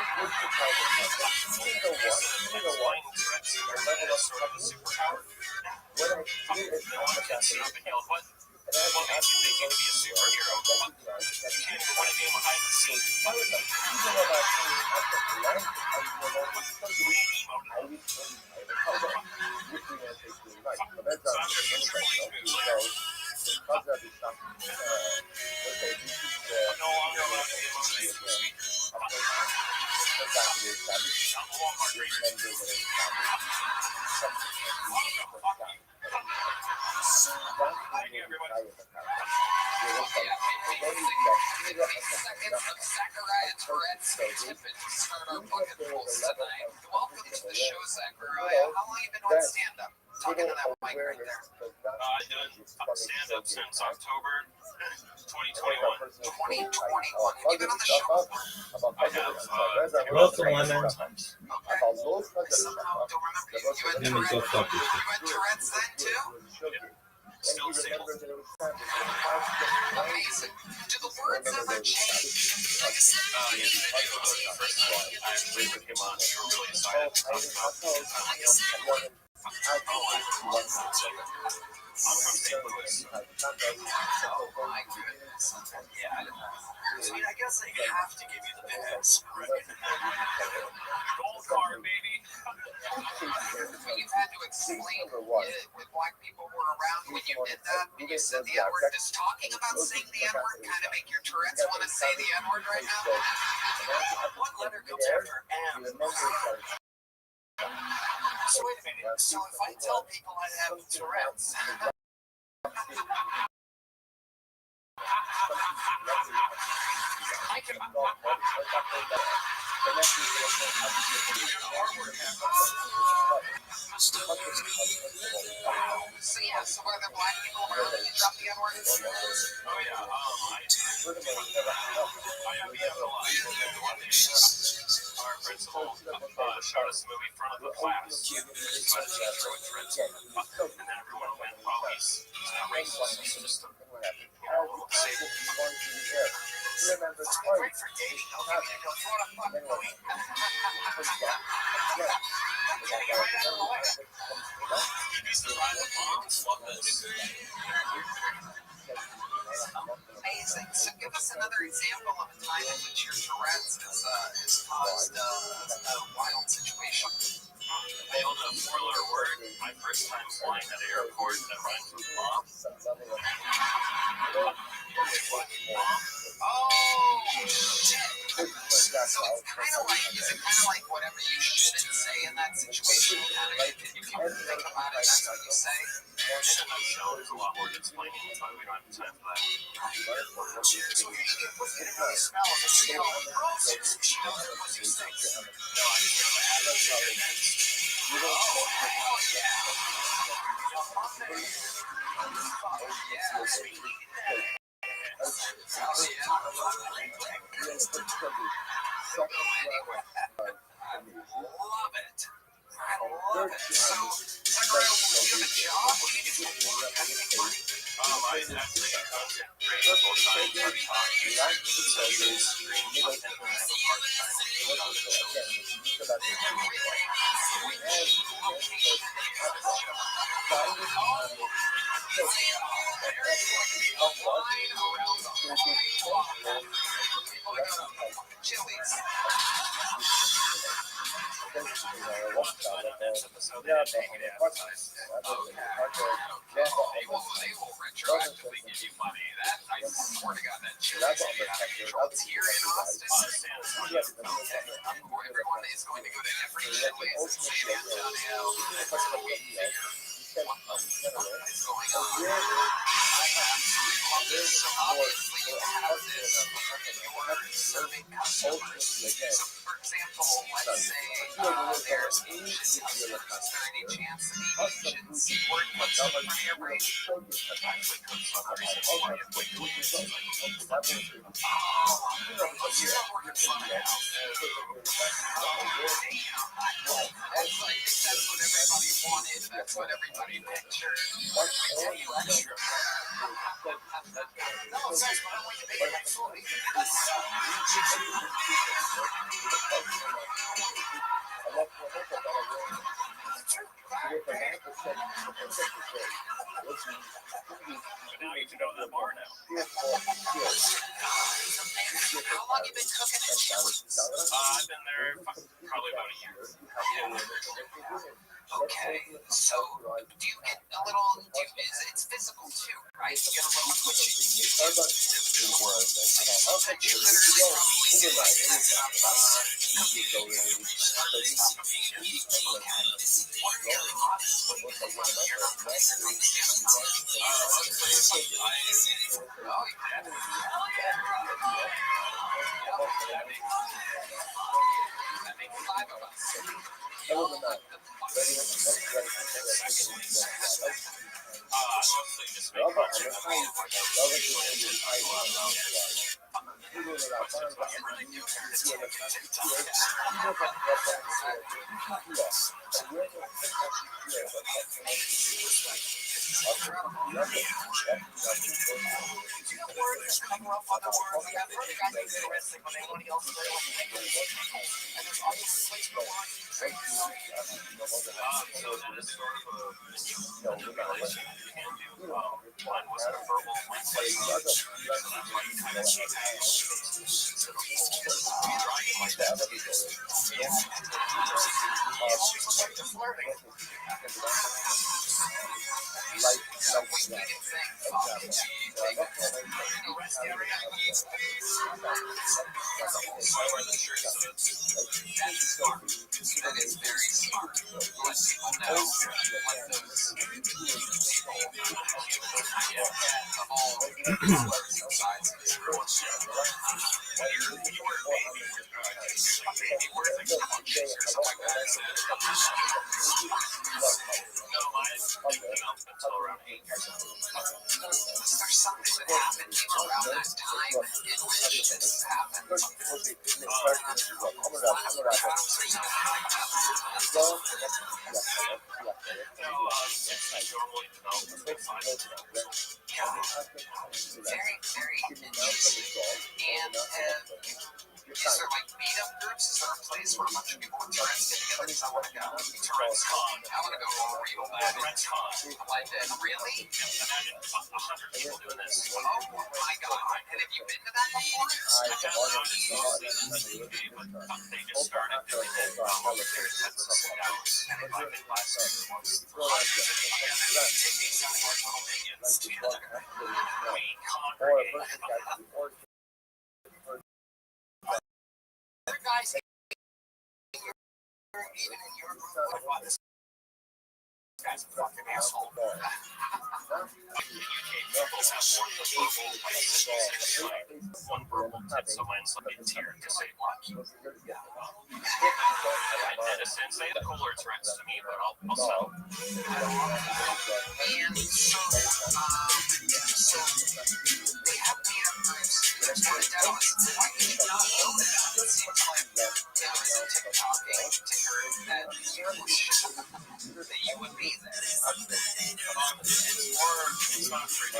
I would supply the contract. You know what? explain Tourette's My syndrome level as of sort of a toughness. superpower. What I did is No one can sit up and yell, what and I makes you think you can be a superhero? What? that You can't even win a game of hide and seek. even though I came out of the land, I was no longer You ain't emoted. I didn't which we don't take really much. But that's So not after the future police moves so later, because of the stuff, okay, this is I'm no longer allowed to be emoted through speaker. I'm a Walmart reader. Thank you, everybody. Zachariah Tourette's tippet to start our bucket pulls tonight. Welcome to the show, Zachariah. How long have you been doing stand-up? Talking to that mic right there. I've done stand-up since October 2021. 2021. Have you been on the show before? I have Welcome, Lemon. times. Okay. I somehow don't remember you. Let me go fuck You yourself. had Tourette's then, too? Still single. Amazing. Do the words ever change? Like I said, First time I actually took him on, we were really excited to talk about I'm from St. Louis. oh my goodness. Yeah. So I guess I have to give you the bits, right? Gold car, baby. When you had to explain when black people were around when you did that, when you said the N-word, does talking about saying the N-word kind of make your Tourette's want to say the N-word right now? What letter comes after M? So wait a minute. So if I tell people I have Tourette's, I can. So yeah, so were there black people around when you dropped the N-word? Oh yeah, I have a lot. Our principal showed us a movie in front of the class. And then everyone went, well, he's not racist, he's just a disabled. It's great for dating. They'll give you the throw a fuck movie. Getting it right out of the way. You'd be surprised that moms love this. Amazing. So give us another example of a time in which your Tourette's has caused a wild situation. I own a four-letter word. My first time flying at an airport that rhymes with mom. Oh, shit. So it's kind of like, is it kind of like whatever you shouldn't say in that situation? Kind of, if you think about it, that's what you say. In a nutshell, there's a lot more to explain, but we don't have time for that. So here you get pussy to really smell it. So you know, roses, she knows her pussy stinks. No, I just go ahead and say it next. Oh, hell yeah. Yeah, sweet. Oh, yeah. Love it. I love it. So, Zachariah, will you have a job? Will you get to work? I actually content creator full-time part-time. So you can stream content and have a part-time job on the show. Next episode, they didn't make it advertised. They will retroactively give you money. That, I swear to God, that shit is out of control. It's here in Austin. Everyone is going to go to different Chili's in San Antonio. So we figure what is going on. I absolutely love this. So obviously you have this when you're serving customers. So for example, let's say there's Asian customers. Is there any chance the Asians work with some of your rate? Actually, comes from every single one of the employees. Oh, you're not working for the house. That's like, that's what everybody wanted. That's what everybody pictured. I tell you extra. No, seriously, Now you can go to that bar now. How long you been cooking? I've been there probably about a year. Okay, so do you get a little? It's physical too, right? You get a little twitchy. That you literally that makes 5 of us. Mostly just make content. So that is sort of a manipulation you can do. One was a verbal manipulation, so that's why you kind of see that trying like that. That is very smart. Let people know. Let those of all colors and sizes. Until around 8 years old. Was there something that happened around that time in which this happened? Very, very interesting. And is there like meetup groups? Is there a place where a bunch of people with Tourette's get together? Because I want to go. Tourette's Con. I want to go real bad. Tourette's Con. Like that. Really? Imagine 100 people doing this. Oh my God. And have you been to that before? They just started doing it. There's Scouts and invited last 6 months. We congregate. Other guys, even in your group, like, wow, this guy's a fucking asshole. One verbal tip someone something here to say what. And say the cooler threats to me, but I'll settle. And so they have meetup groups. There's one in Dallas. Why can you not know that? It seems like there is a TikToking ticker that you would be there. It's not free.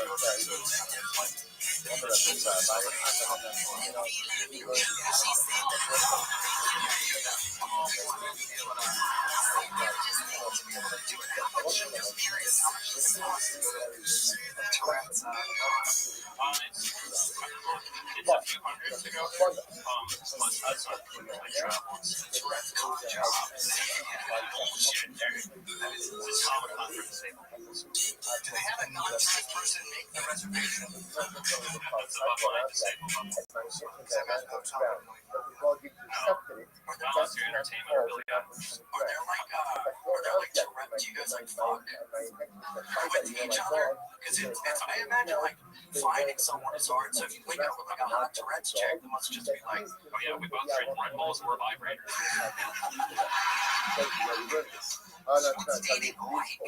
It's a few hundred to go there. Plus that's not my travel. Bullshit. It's common conference. Do they have a non-sick person make the reservation? That's about what I say. Unless you're entertainment or Billy Adams. Are there like Tourette? Do you guys like fuck with each other? Because I imagine like finding someone is hard. So if you wake up with like a hot Tourette's chick, they must just be like, Oh yeah, we both trade Red Bulls or vibrators. dating light.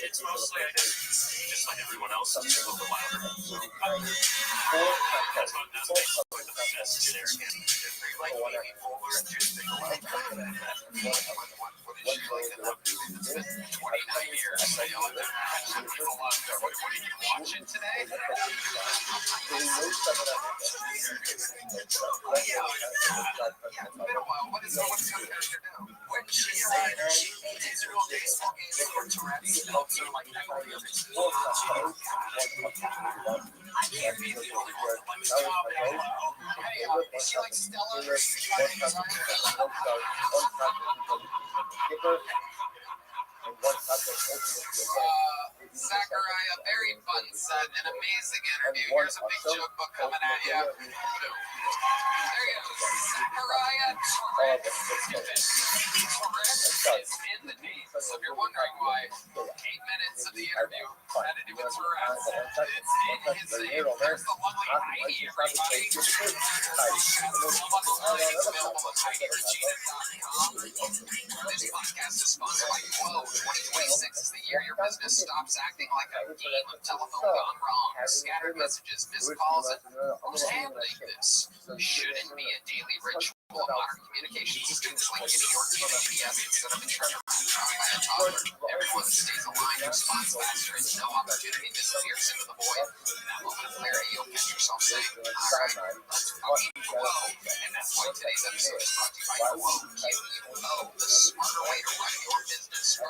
It's mostly just like everyone else, just a little louder. That's basically the best generic. Like maybe polar and just big light. What did she like? 29 years. I know that. What are you watching? It's been a while. What's your character now? When she's digital day smoking for Tourette's, helps her like that. I can't be the only one that likes job. Hey, is she like Stella? Or is she trying to design Zachariah, very fun set, an amazing interview. Here's a big joke book coming at you. There you go. Zachariah Tourette's is in the name. So if you're wondering why 8 minutes of the interview had to do with Tourette's, it's in his name. There's the lovely Heidi, everybody. This podcast is sponsored by Quo. 2026 is the year your business stops acting like a game of telephone gone wrong. Scattered messages, missed calls, and who's handling this? Shouldn't be a daily ritual of modern communications. Students like getting your team GPS instead of interpreted by a toddler. Everyone stays aligned, responds faster, and no opportunity disappears into the void. In that moment of clarity, you'll catch yourself saying, alright, let's fucking Quo. And that's why today's episode is brought to you by Quo. Q-U-O, the smarter way to run your business. I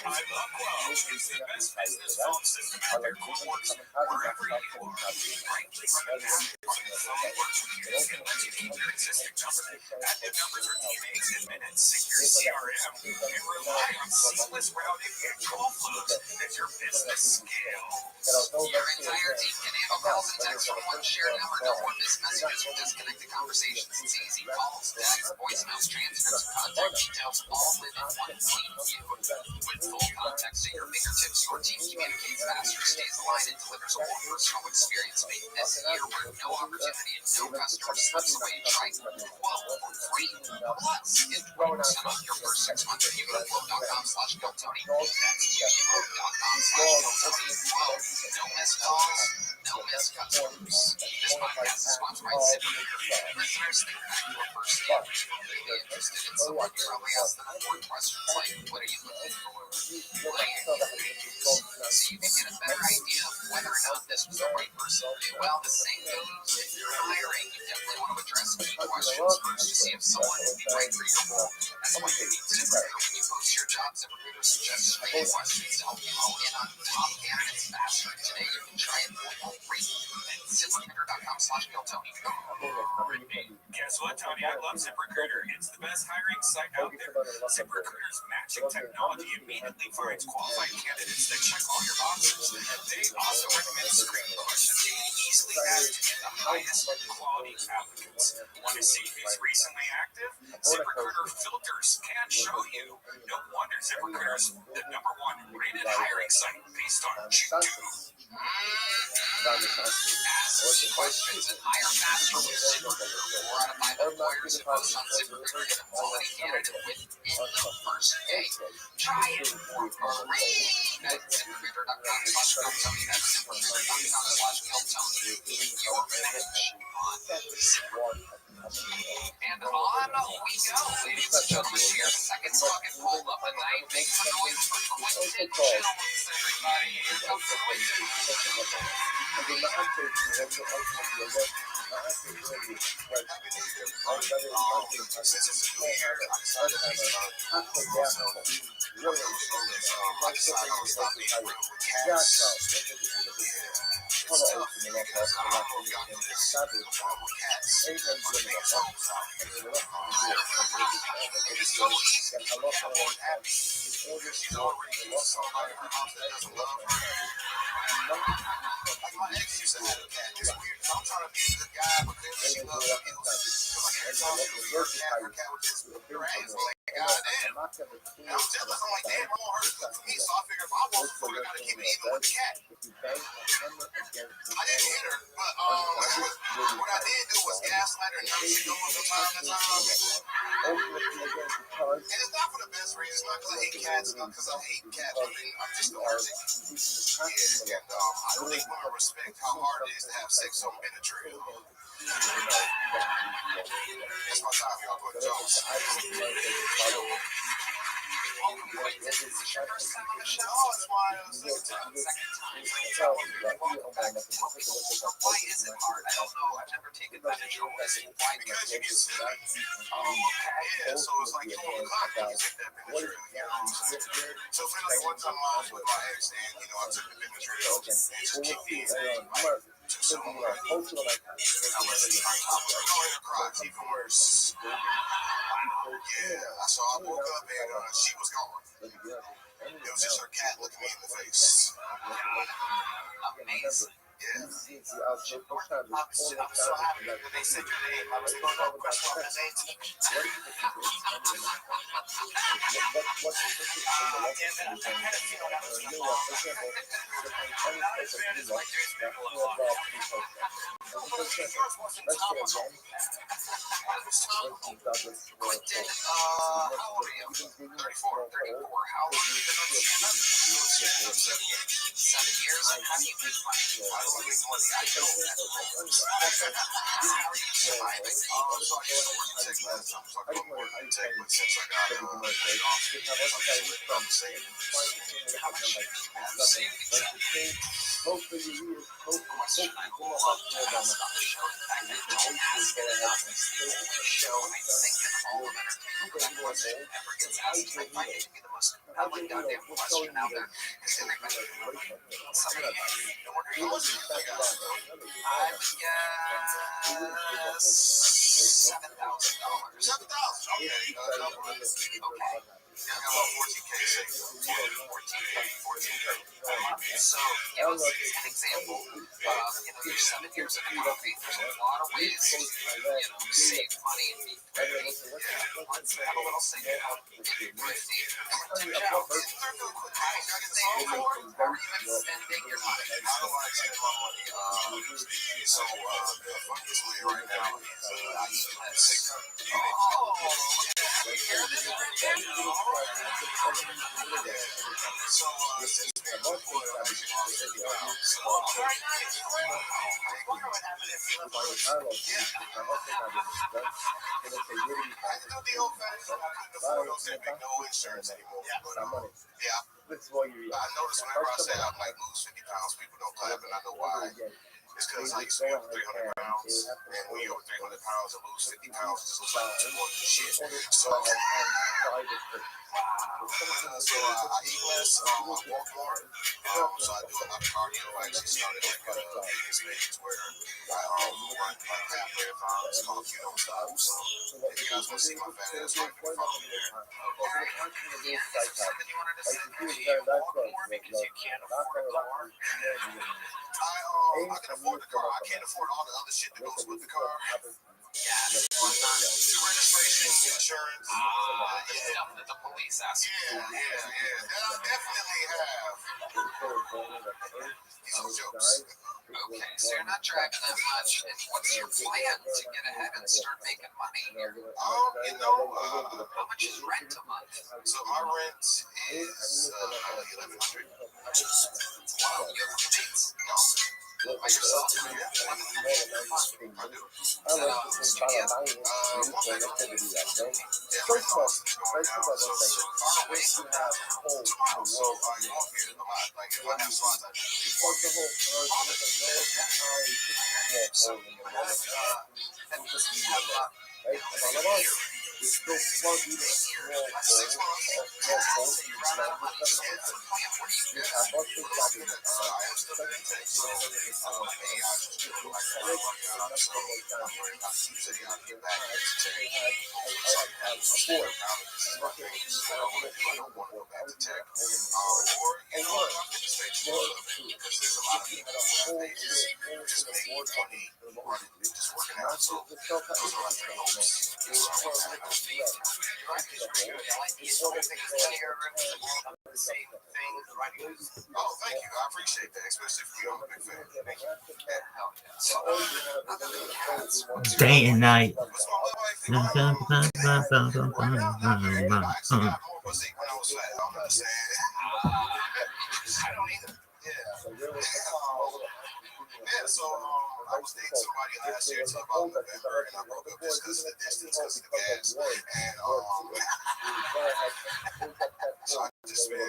love Quo. It's the best business phone system out there. Quo works wherever you are. Right from an app, phone works with you and lets you keep your existing number. Active numbers are teammates in minutes, secure CRM, and rely on seamless routing and call flows as your business scales. Your entire team can handle calls and texts from one shared number. No more missed messages or disconnected conversations. It's easy. Calls, texts, voicemails, transcripts, contact details, all live in one team view. With full context at your fingertips, your team communicates faster, stays aligned, and delivers a more personal experience. Make this year where no opportunity and no customer slips away. Try Quo for free. Plus, get 20% off your first 6 months if you go to Quo.com/GoTony. That's Quo.com/GoTony. Quo. No missed calls, no missed customers. This podcast is sponsored by ZipRecruiter. Listeners, think back to your first day. Really interested in someone, you probably ask them important questions like, what are you looking for? What are your needs? So you can get a better idea of whether or not this was the right person. Well, the same goes if you're hiring. You definitely want to address key questions first to see if someone would be right for your role. That's why you need ZipRecruiter. When you post your job, ZipRecruiter suggests 3 questions to help you hone in on top candidates faster. Today you can try it for free at ZipRecruiter.com/GoTony. Guess what, Tony? I love ZipRecruiter. It's the best hiring site out there. ZipRecruiter's matching technology immediately finds qualified candidates that check all your boxes. They also recommend screen questions so you can easily add the highest quality applicants. Want to see who's recently active? ZipRecruiter filters can show you. No wonder ZipRecruiter's the #1 rated hiring site based on YouTube. Ask questions and hire faster with ZipRecruiter. 4 out of 5 employers who post on ZipRecruiter get a quality candidate within the first day. Try it for free at ZipRecruiter.com/GoTony. That's ZipRecruiter.com/GoTony. Your match on and on we go, ladies and gentlemen. Your second song and pull up the night. Make some noise for Quentin Jones, everybody. Here comes Quentin. My ex used to have a cat. It's weird. I'm trying to be a good guy, but then she loves me. Every time she was your cat, her cat would just her ass like, goddamn. And I'm jealous. I'm like, damn, I want her to cook for me. So I figure if I want food, I gotta keep it even with the cat. I didn't hit her, but what I did do was gaslight her and nurse her going from time to time. And it's not for the best reasons, not because I hate cats, not because I hate cats. I mean, I'm just allergic. Yeah, and I really want to respect how hard it is to have sex on Benadryl. It's my time, y'all. Go to Jones. welcome. Wait, this is your first time on the show? Oh, it's my second time. Second time. Welcome back. Tell people, why is it hard? I don't know. I've never taken that intro. Is it why? Because you get sick. Oh, okay. Yeah, so it's like you want to clap when you take that Benadryl, you know what I'm saying? So for like one time I was with my ex and, you know, I took the Benadryl and it just kicked me in like too soon. Right? I was on top of it. Go ahead and cry. It's even worse. Yeah, so I woke up and she was gone. It was just her cat looking me in the face. Amazing. Yeah. I'm so happy that they said your name. I was going to question on his age. Quentin, how old are you? 34. How long have you been on stand-up? 7 years. How do you make money? I don't make money. I don't. How are you surviving? So I used to work in tech last time. So I go to work in tech, but since I got I'm saying. How much you question I will love to ask on the show. I don't ask it enough. It's the only show I think in all of entertainment that ever gets asked. I find it to be the most compelling goddamn question out there. Because everybody somebody no wonder you listen. I would guess $7,000. Okay. Okay. Yeah, I got about 14K saved. 14K. So, give us an example of, your 7 years of coffee. There's a lot of ways to, save money and be creative. Yeah, let's have a little sing it out. Get thrifty. Tip out. Save for, or even spending your money. How do I spend my money? So, the funniest way right now is I eat less. Oh, we hear this every day. So, since being on board, I actually lost 50 pounds. So, very nice. I wonder what happened if you left the I can do the old fashioned. I couldn't afford those that make no insurance anymore. But, yeah. I notice whenever I say I might lose 50 pounds, people don't clap, and I know why. It's because I used to be over 300 pounds, and when you're over 300 pounds and lose 50 pounds, it just looks like too much shit. So, I eat less, I walk more, so I do a lot of cardio. I actually started these days where I run like half marathons, it's called Don't Stop. So if you guys want to see my fat ass, you can follow me there. Yeah, is there something you wanted to say? You walk more because you can't afford a car? I can afford the car. I can't afford all the other shit that goes with the car. Yes. Registration, insurance. The stuff that the police ask Yeah. And I definitely have. These are jokes. Okay, so you're not driving that much. And what's your plan to get ahead and start making money here? How much is rent a month? So my rent is $1,100. Wow, you have roommates? No. By yourself? Yeah. I do. Is that a studio? Oh, thank you. I appreciate that, especially for you. I'm a big fan. Thank you. Day and night. What's my love life? Right now, I'm not married. I actually got more pussy when I was fat. I don't understand. I don't either. Yeah. So I was dating somebody last year until about November, and I broke up just because of the distance, because of the gas. And so I just been.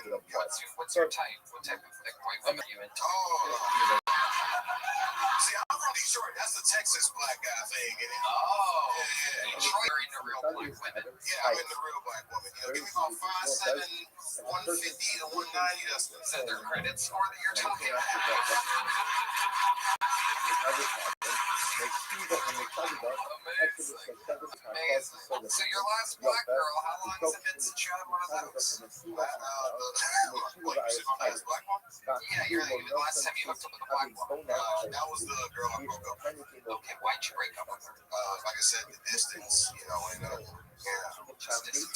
What's your type? What type of like white women are you into? See, I'm from Detroit. That's the Texas black guy thing. Oh, yeah. Detroit, you're into real black women. Yeah, I'm into real black women. You know, give me about 5'7", 150 to 190. That's Is that their credit score that you're talking about? Amazing. So your last black girl, how long has it been since you had one of those? Yeah, the last time you hooked up with a black woman. That was the girl I broke up with. Okay, why'd you break up with her? Like I said, the distance, you know, and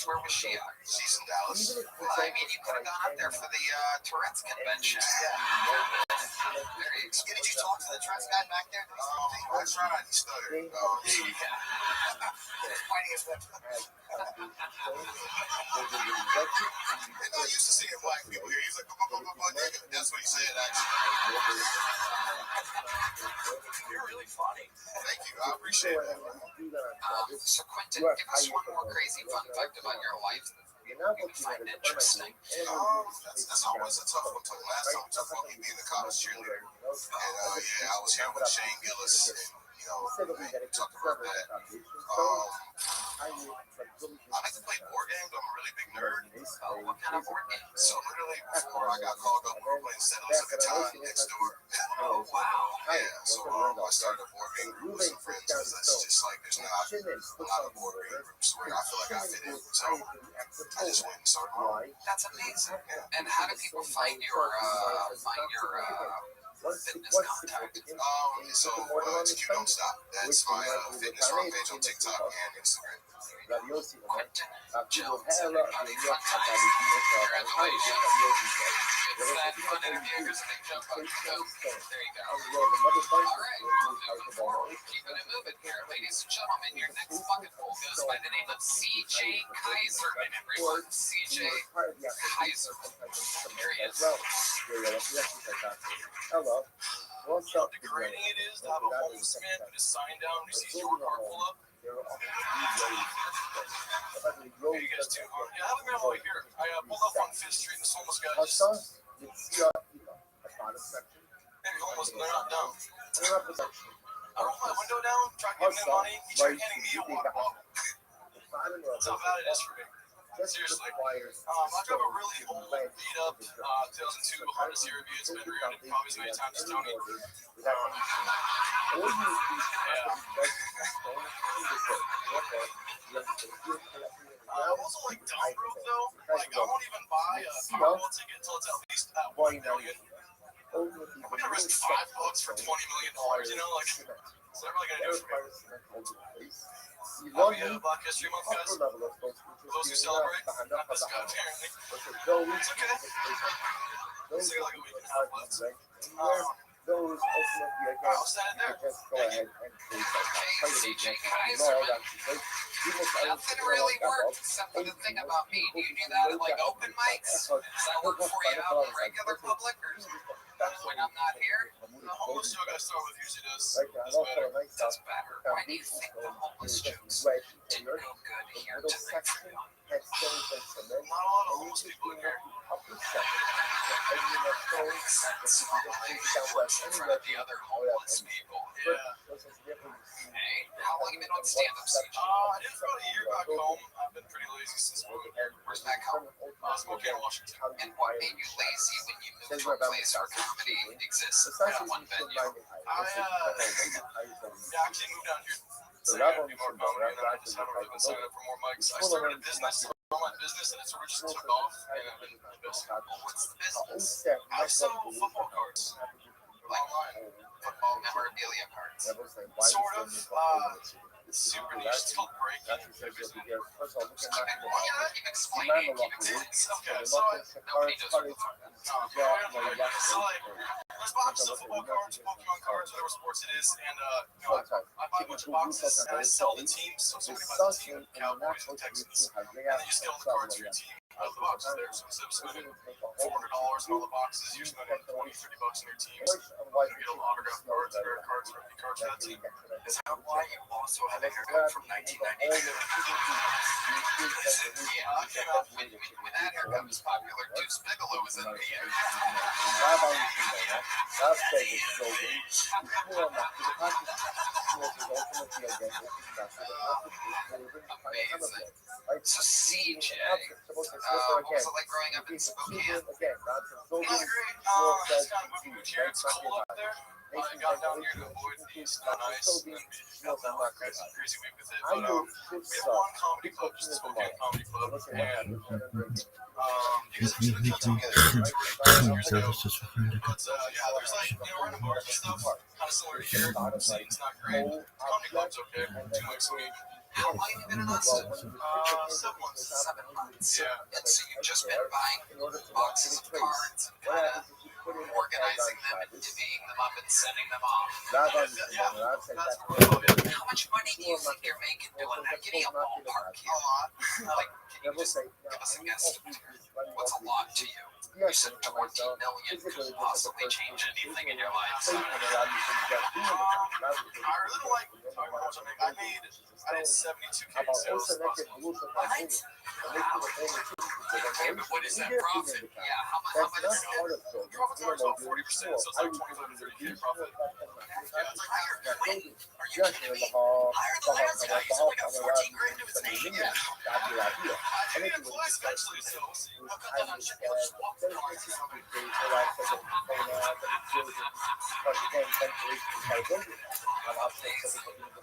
Where was she at? She's in Dallas. Well, I mean, you could have gone up there for the Tourette's convention. Did you talk to the Trust guy back there? I tried. He stuttered. Pointing his lips. They're not used to seeing black people here. He's like, nigga. That's what he said, actually. You're really funny. Thank you. I appreciate that. So, Quentin, give us one more crazy fun fact about your life that you would find interesting. That's always a tough one. Last time, tough one, me being the college cheerleader. And, I was here with Shane Gillis, and, talking about that. I like to play board games. I'm a really big nerd. What kind of board games? So literally, before I got called up, we were playing Settlers of Catan next door. Oh, wow. Yeah, so I started a board game group with some friends because that's just like, there's not a lot of board game groups where I feel like I fit in. So I just went and started one. That's amazing. And how do people find your fitness contact? So it's Q Don't Stop. That's my fitness rock page on TikTok and Instagram. Quentin Jones, everybody. Fun time. Congratulations. It's that fun interview because they jump on the show. There you go. All right. Keeping it moving here. Ladies and gentlemen, your next bucket pool goes by the name of CJ Kaiser. Everyone, CJ Kaiser. Here he is. Hello. What's You know up? how degrading it is to have a homeless man put his sign down when he sees your car pull up? Hey, you guys too, huh? Yeah, I have a man over here. I pulled up on 5th Street and this homeless guy just... Maybe homeless, they're not down. I roll my window down, try giving him money, he tried handing me a water bottle. That's how bad it is for me. Seriously. I drove a really old, beat up 2002 Honda CRV. It's been rerouted probably as many times as Tony. It wasn't like dumb broke though. Like I won't even buy a Powerball ticket until it's at least at 1 million. I'm gonna risk $5 for $20 million. You know, like it's not really gonna do for me. Black History Month, guys. Those who celebrate, not this guy apparently. It's okay. Let's see like a week and a half left. I'll stand it there. Thank you. Hey, CJ Kaiser. Nothing really worked except for the thing about me. Do you do that at like open mics? Does that work for you out in regular public, or when I'm not here? The homeless joke I start with usually does better. Does better. Why do you think the homeless jokes didn't go good here tonight for you? Not a lot of homeless people in here. Makes sense. Unfortunate for the other homeless people. Yeah. Hey, how long have you been on stand-up, CJ? I did about a year back home. I've been pretty lazy since moving here. Where's back home? Spokane, Washington. And what made you lazy when you moved to a place where comedy exists at one venue? I actually moved down here. So I gotta do more comedy, and then I just haven't really been signing up for more mics. I started a business, online business, and it's just took off, and I've been the best. What's the business? I sell football cards online. Football memorabilia cards. Sort of. Super niche. It's called break. Keep explaining. Okay, so Nobody knows what so like, there's boxes of football cards, Pokemon cards, whatever sports it is, and I buy a bunch of boxes and I sell the teams. So somebody buys a team of Cowboys and Texans, and then you just get all the cards for your team out of the boxes there. So instead of spending $400 on all the boxes, you're spending $20, $30 on your teams. You get all the autographed cards, rare cards, rookie cards. mark for that team. Is that why you also have a haircut from 1992? Yeah, I came out when that haircut was popular. Deuce Bigelow was in the air. Amazing. So CJ, what was it like growing up in Spokane? Yeah, great. Just kind of moving to here. It's cold up there. I got down here to avoid the snow and ice, and got that like crazy week with it. But we have one comedy club, just the Spokane Comedy Club, and you guys actually put together years ago. But yeah, there's like random bars and stuff, kind of similar to here. Seating's not great. The comedy club's okay. 2 weeks a week. How long have you been in Austin? 7 months. 7 months. Yeah. And so you've just been buying boxes of cards and kind of organizing them and divvying them up and sending them off. Yeah, that's cool. How much money do you think you're making doing that? Give me a ballpark here. Like, can you just give us a guesstimate here? What's a lot to you? You said 14 million could possibly change anything in your life. I really don't like talking about how much I make. I did 72K sales last month. Okay, but what is that profit? Yeah, how much is it? Profit's always about 40%, so it's like 25 to 30K profit. Yeah, it's like Higher than when? Are you kidding me? Higher than last guy. He's only got 14 grand to his name. Yeah. I think it applies eventually, so we'll see.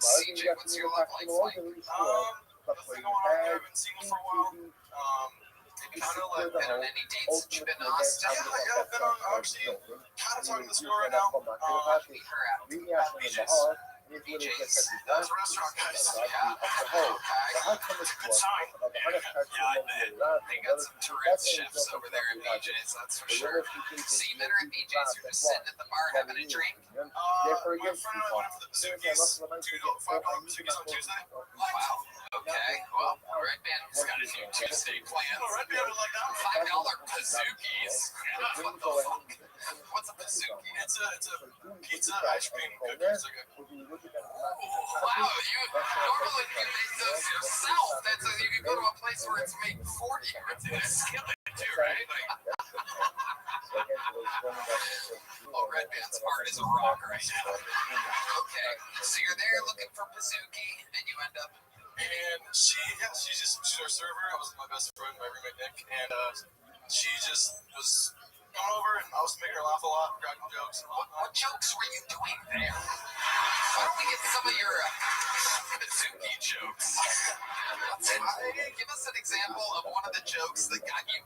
CJ, what's your love life like? Nothing going on there. I've been single for a while. Kind of like, Been on any dates that you've been to Austin? yeah, I've been on, actually, kind of talking to this girl right now. Meet her out. At BJ's. BJ's. Those restaurant guys. Yeah. Okay. Good sign. Yeah, I bet. They got some Tourette's chefs over there at BJ's, that's for sure. So you better at BJ's, you're just sitting at the bar having a drink. My friend and I went for the Bazookies. $5 Bazookies on Tuesday. Wow. Okay. Well, Red Band's got a new Tuesday plans. Red Band would like that. $5 Bazookies. What the fuck? What's a Bazooki? It's a pizza ice cream cookie. It's like a Wow, you normally you make those yourself. That's you can go to a place where it's made for you. It's in a skillet too, right? Oh, Red Band's hard as a rock right now. Okay, so you're there looking for Bazooki, and you end up. And she's our server. I was my best friend, my roommate Nick, and she just was coming over, and I was making her laugh a lot, cracking jokes. What jokes were you doing there? Why don't we get some of your Bazooki jokes? Give us an example of one of the jokes that got you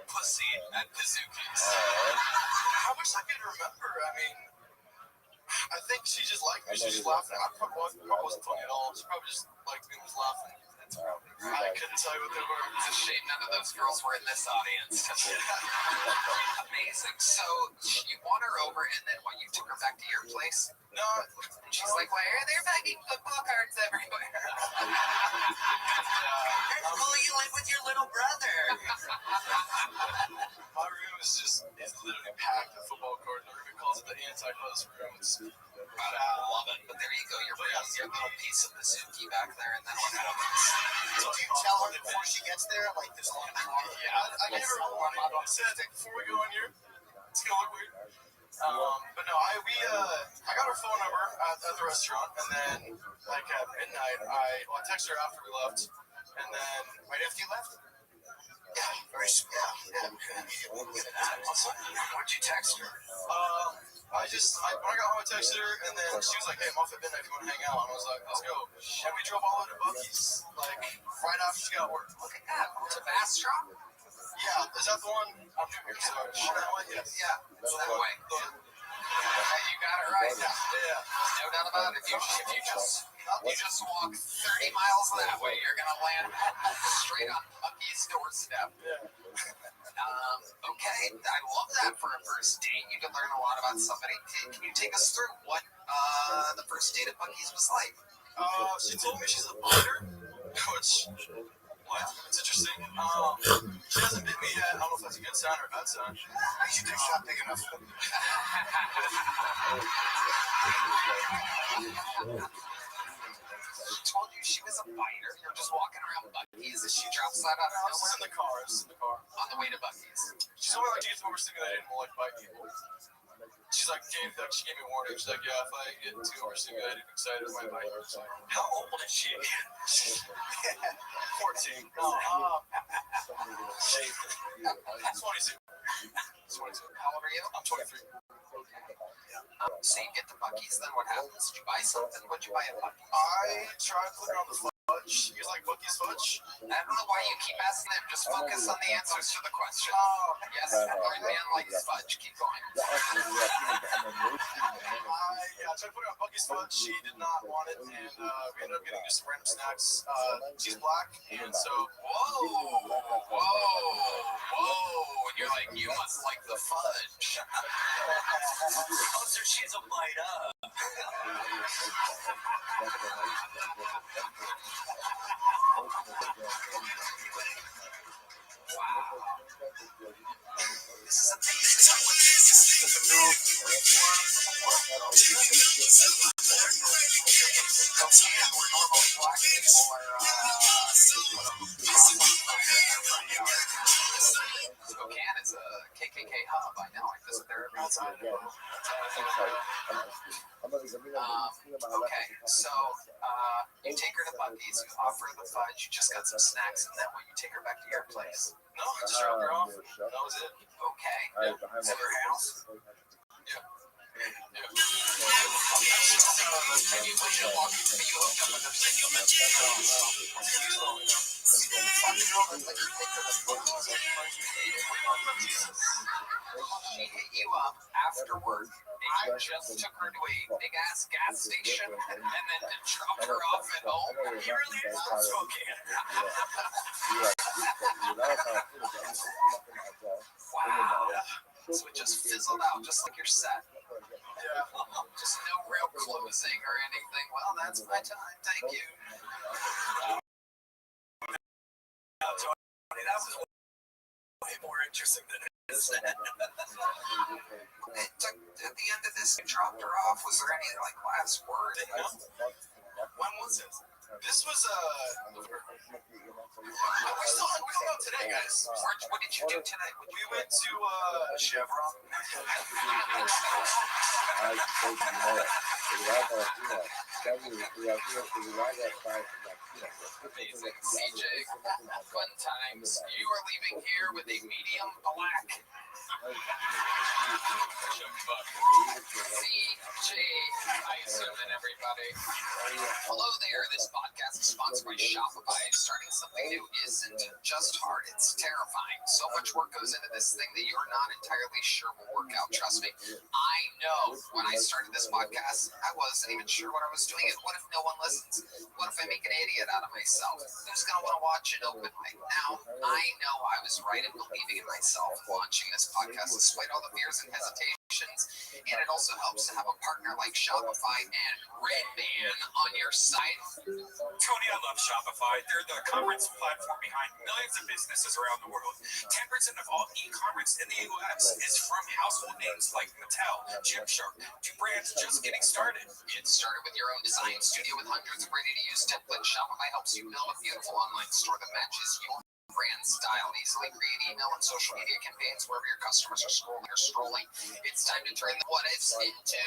pussy at Bazooki's. I wish I could remember. I mean, I think she just liked me. She just laughing. I probably wasn't funny at all. She probably just liked me and was laughing. I couldn't tell you what they were. It's a shame none of those girls were in this audience. Amazing. So you won her over, and then what? You took her back to your place? No. And she's like, "Why are there fucking football cards everywhere?" That's cool. You live with your little brother. My room is literally packed with football cards. My roommate calls it the anti-buzz room. It's I love it. But there you go. You're bringing your little piece of Bazooki back there, and then what happens? Do you tell her before she gets there, like this whole I gave her a warning. I said before we go in here, it's gonna look weird. But no, I got her phone number at the restaurant, and then like at midnight, I texted her after we left, and then right after you left. Yeah, very sweet. Yeah. What'd you text her? When I got home, I texted her, and then she was like, "Hey, I'm off at midnight. If you want to hang out?" And I was like, "Let's go." And we drove all the way to Buc-ee's, like right after she got work. Look at that. It's a Bastrop. Yeah, is that the one? I'm new here, so that way. Yes. Yeah, it's that way. Hey, you got it right. Yeah. No doubt about it. If you just walk 30 miles that way, you're gonna land straight on Buc-ee's doorstep. Yeah. Okay, I love that for a first date. You can learn a lot about somebody. Can you take us through what the first date at Buc-ee's was like? She told me she's a binder, which it's interesting. She hasn't bit me yet. I don't know if that's a good sign or a bad sign. You should do shot big enough. She told you she was a fighter. You're just walking around Buc-ee's as she drops that out of This is in the car. This is in the car. on the way to Buc-ee's. She's only like, she's overstimulated and will like bite people. She's like, she gave me a warning. She's like, yeah, if I get too overstimulated and excited, I might bite you. So, How old is she? 14. That's 22. 22. How old are you? I'm 23. So you get to Buc-ee's, then what happens? Did you buy something? What'd you buy at Buc-ee's? I tried to look on the fudge. You like Buc-ee's fudge? I don't know why you keep asking them. Just focus on the answers to the question. Oh, Yes, our man likes fudge. Keep going. I tried putting on Buc-ee's fudge. She did not want it, and we ended up getting just random snacks. She's black, and so Whoa. And you're like, you must like the fudge. Oh, so she's a bite up. This is Spokane is a KKK hub. I know. I visit there every time. Okay, so you take her to Buc-ee's, you offer her the fudge, you just got some snacks, and then when you take her back to your place. no, I just dropped her off. That was it. Okay. Is it her house? Yeah. Can you put your walk? Can you hook up with the She hit you up after work. I just took her to a big ass gas station and then dropped her off at home. You really is from Spokane. Wow. So it just fizzled out, just like your set. Yeah. Just no real closing or anything. Well, that's my time. Thank you. Tony, that was way more interesting than it is. At the end of this, you dropped her off. Was there any like last word? When was it? This was we don't know today, guys. What did you do tonight? We went to Chevron. CJ, fun times. You are leaving here with a medium black. CJ, I assume that everybody. Hello there. This podcast is sponsored by Shopify. Starting something new isn't just hard, it's terrifying. So much work goes into this thing that you're not entirely sure will work out. Trust me. I know when I started this podcast, I wasn't even sure what I was doing. And what if no one listens? What if I make an idiot out of myself? Who's going to want to watch it open mic? Now, I know I was right in believing in myself launching this podcast despite all the fears and hesitations. And it also helps to have a partner like Shopify and Redman on your side. Tony, I love Shopify. They're the commerce platform behind millions of businesses around the world. 10% of all e-commerce in the U.S. is from household names like Mattel, Gymshark, to brands just getting started. Get started with your own design studio with hundreds of ready-to-use templates. Shopify helps you build a beautiful online store that matches your brand style. Easily create email and social media campaigns wherever your customers are scrolling. It's time to turn the what ifs into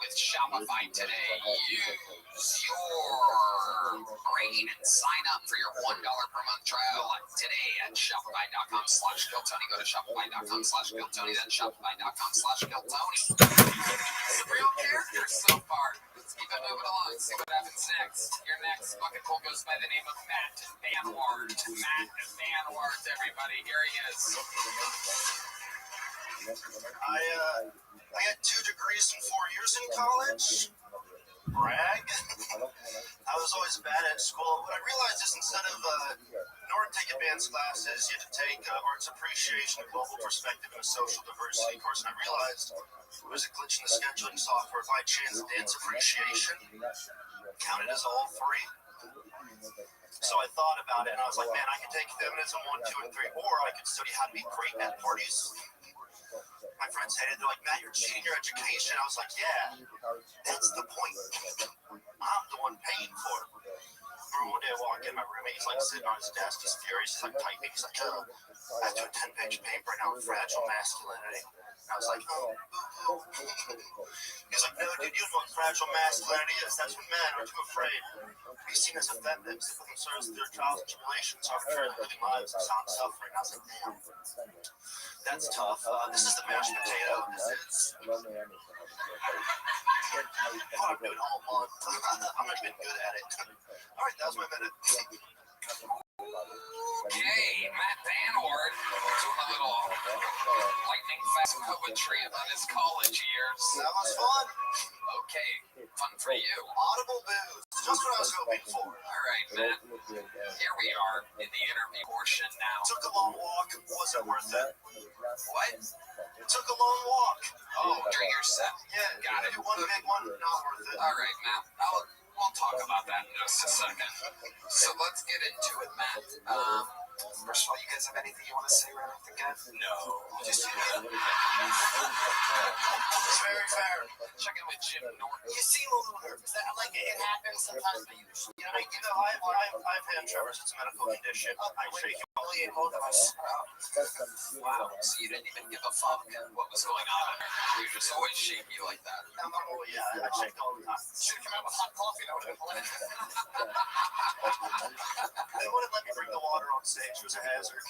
with Shopify today. Use your brain and sign up for your $1 per month trial today at shopify.com/GuiltTony. Go to shopify.com/GuiltTony, then shopify.com/GuiltTony. Real characters so far. Let's keep it moving along. See what happens next. Your next bucket pool goes by the name of Matt Van Wart. Matt Van Wart, everybody. Here he is. I got 2 degrees in 4 years in college. Brag. I was always bad at school. What I realized is instead of in order to take advanced classes, you have to take arts appreciation, a global perspective, and a social diversity course. And I realized there was a glitch in the scheduling software. By chance, dance appreciation counted as all 3. So I thought about it, and I was like, man, I could take feminism 1, 2, and 3, or I could study how to be great at parties. my friends hated it. They're like, Matt, you're cheating your education. I was like, yeah, that's the point. I'm the one paying for it. Remember one day I walk in, my roommate, he's like sitting on his desk, he's furious, he's like typing, he's like, oh, I have to do a 10-page paper now on fragile masculinity. And I was like, oh. He's like, no, dude, you know what fragile masculinity is. That's when men are too afraid to be seen as effeminate, to put themselves through their trials and tribulations, are afraid of living lives of silent suffering. I was like, damn, that's tough. This is the mashed potato. This is what I'm doing all month. I'm not even good at it. All right, that was my minute. Okay, Matt Van Wart doing a little lightning fast poetry about his college years. That was fun. Okay, fun for you. Audible booze. Just what I was hoping for. All right, Matt. Here we are in the interview portion now. Took a long walk. Was it worth it? What? Took a long walk. Oh, during your set. Yeah, got it. One big one, not worth it. All right, Matt. We'll talk about that in just a second. So let's get into it, Matt. First of all, you guys have anything you want to say right off the bat? No. Just It's very fair. check in with Jim Norton. You seem a little nervous. Like it happens sometimes. But I've had Trevor's. It's a medical condition. I shake only in both of us. Wow. So you didn't even give a fuck what was going on in there. You just always shaky like that. Yeah, I shake all the time. Should have come out with hot coffee. That would have been They wouldn't let me bring the water on stage. It was a hazard.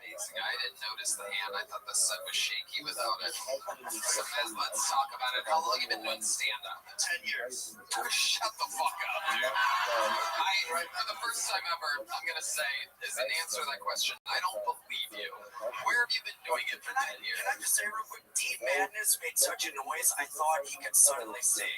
amazing. I didn't notice the hand. I thought the set was shaky without it. So, man, let's talk about it. How long have you been doing stand-up? 10 years. Shut the fuck up, dude. For the first time ever, I'm going to say, as an answer to that question, I don't believe you. Where have you been doing it for 10 years? Can I just say real quick, Deep Madness made such a noise, I thought he could suddenly say,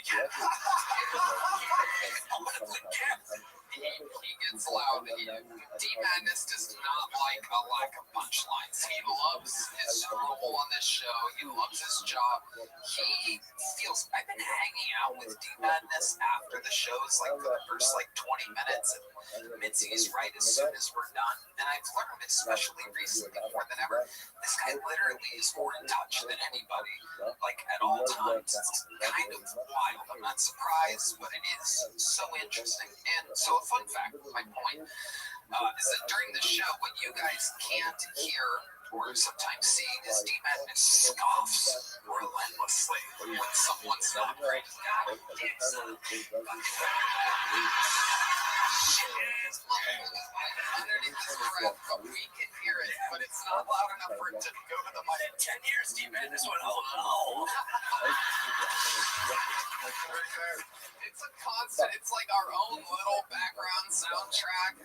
I'm gonna quit camp. He gets loud. Deep Madness does not like a lack of punchlines. He loves his role on this show. He loves his job. He feels. I've been hanging out with Deep Madness after the shows, like for the first 20 minutes. And Mitzi is right as soon as we're done. And I've learned, especially recently more than ever, this guy literally is more in touch than anybody. Like at all times, it's kind of wild. I'm not surprised, but it is so interesting. And so, a fun fact, my point is that during the show, what you guys can't hear or sometimes see is Deep Madness scoffs relentlessly when someone's not great. God damn, underneath his breath, but we can hear it, but it's not loud enough for it to go to the mic. 10 years, Deep Madness went, oh no. It's a constant, it's like our own little background soundtrack.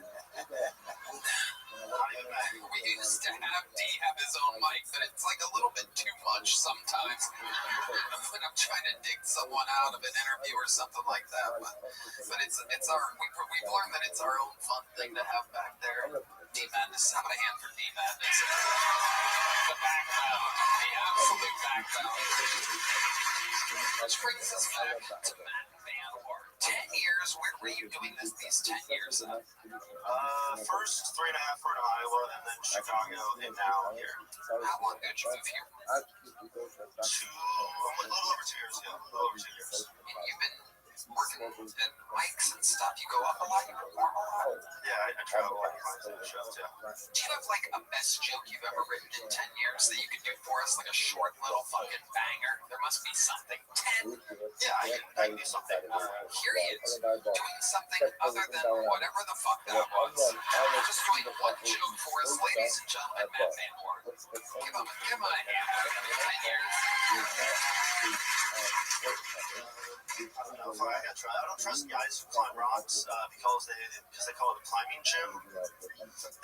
We used to have D have his own mic, but it's like a little bit too much sometimes when I'm trying to dig someone out of an interview or something like that. But it's our, we've learned that it's our own fun thing to have back there. D Madness, how about a hand for D Madness? The background, the absolute background. Which brings us back to Matt Van Wart. 10 years, where were you doing these 10 years of? First 3.5 for Iowa, and then Chicago, and now here. How long did you move here? A little over 2 years, yeah. A little over 2 years. And you've been working at mics and stuff. You go up a lot, you perform a lot. Yeah, I travel a lot of shows, yeah. Do you have like a best joke you've ever written in 10 years that you could do for us? Like a short little fucking banger? There must be something. 10? Yeah, I can do something. Here he is, doing something other than whatever the fuck that was. Just doing one joke for us, ladies and gentlemen, Matt Van Wart. Give him a hand. 10 years. I don't trust guys who climb rocks because they call it a climbing gym.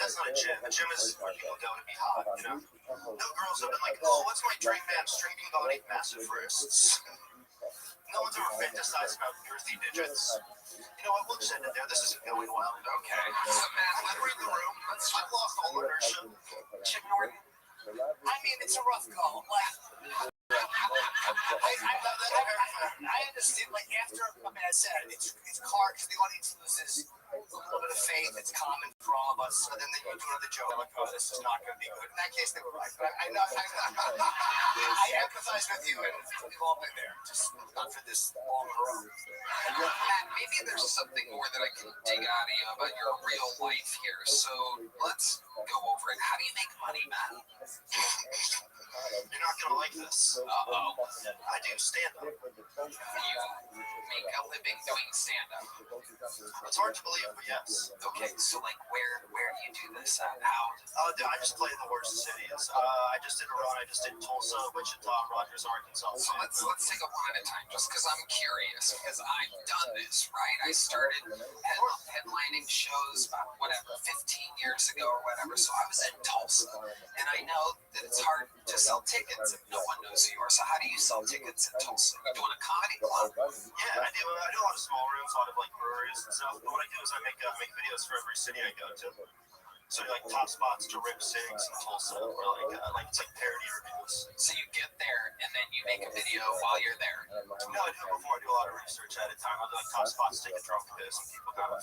That's not a gym. A gym is where people go to be hot, you know? No girls have been like, oh, what's my dream man? Streaming body, massive wrists. No one's ever fantasized about girthy digits. You know what? We'll just end it there. This isn't going well. Okay. So, man, let her in the room. I've lost all ownership. Chip Norton. I mean, it's a rough call. I understand, like, after a bad set, it's hard because the audience loses little bit of faith. It's common for all of us. And then you do another joke like, oh, this is not going to be good. In that case, they were right. But I know I empathize with you, and we've all been there. Just not for this long run. Matt, maybe there's something more that I can dig out of you about your real life here. So let's go over it. How do you make money, Matt? You're not going to like this. Uh-oh. I do stand-up. You make a living doing stand-up. It's hard to believe, but yes. Okay, so like where do you do this at? How? I just play the worst cities. I just did a run. I just did Tulsa, Wichita, Rogers, Arkansas. So let's take it one at a time, just because I'm curious, because I've done this, right? I started headlining shows about, 15 years ago or whatever, so I was in Tulsa, and I know that it's hard to sell tickets if no one knows who you are. So how do you sell tickets in Tulsa? You doing a comedy club? Yeah, I do a lot of small rooms, a lot of like breweries and stuff. But what I do is I make videos for every city I go to. So like top spots to Rip Cigs in Tulsa, or like it's like parody reviews. So you get there and then you make a video while you're there. No, I do it before. I do a lot of research at a time. I do like top spots, take a drunk piss, and people kind of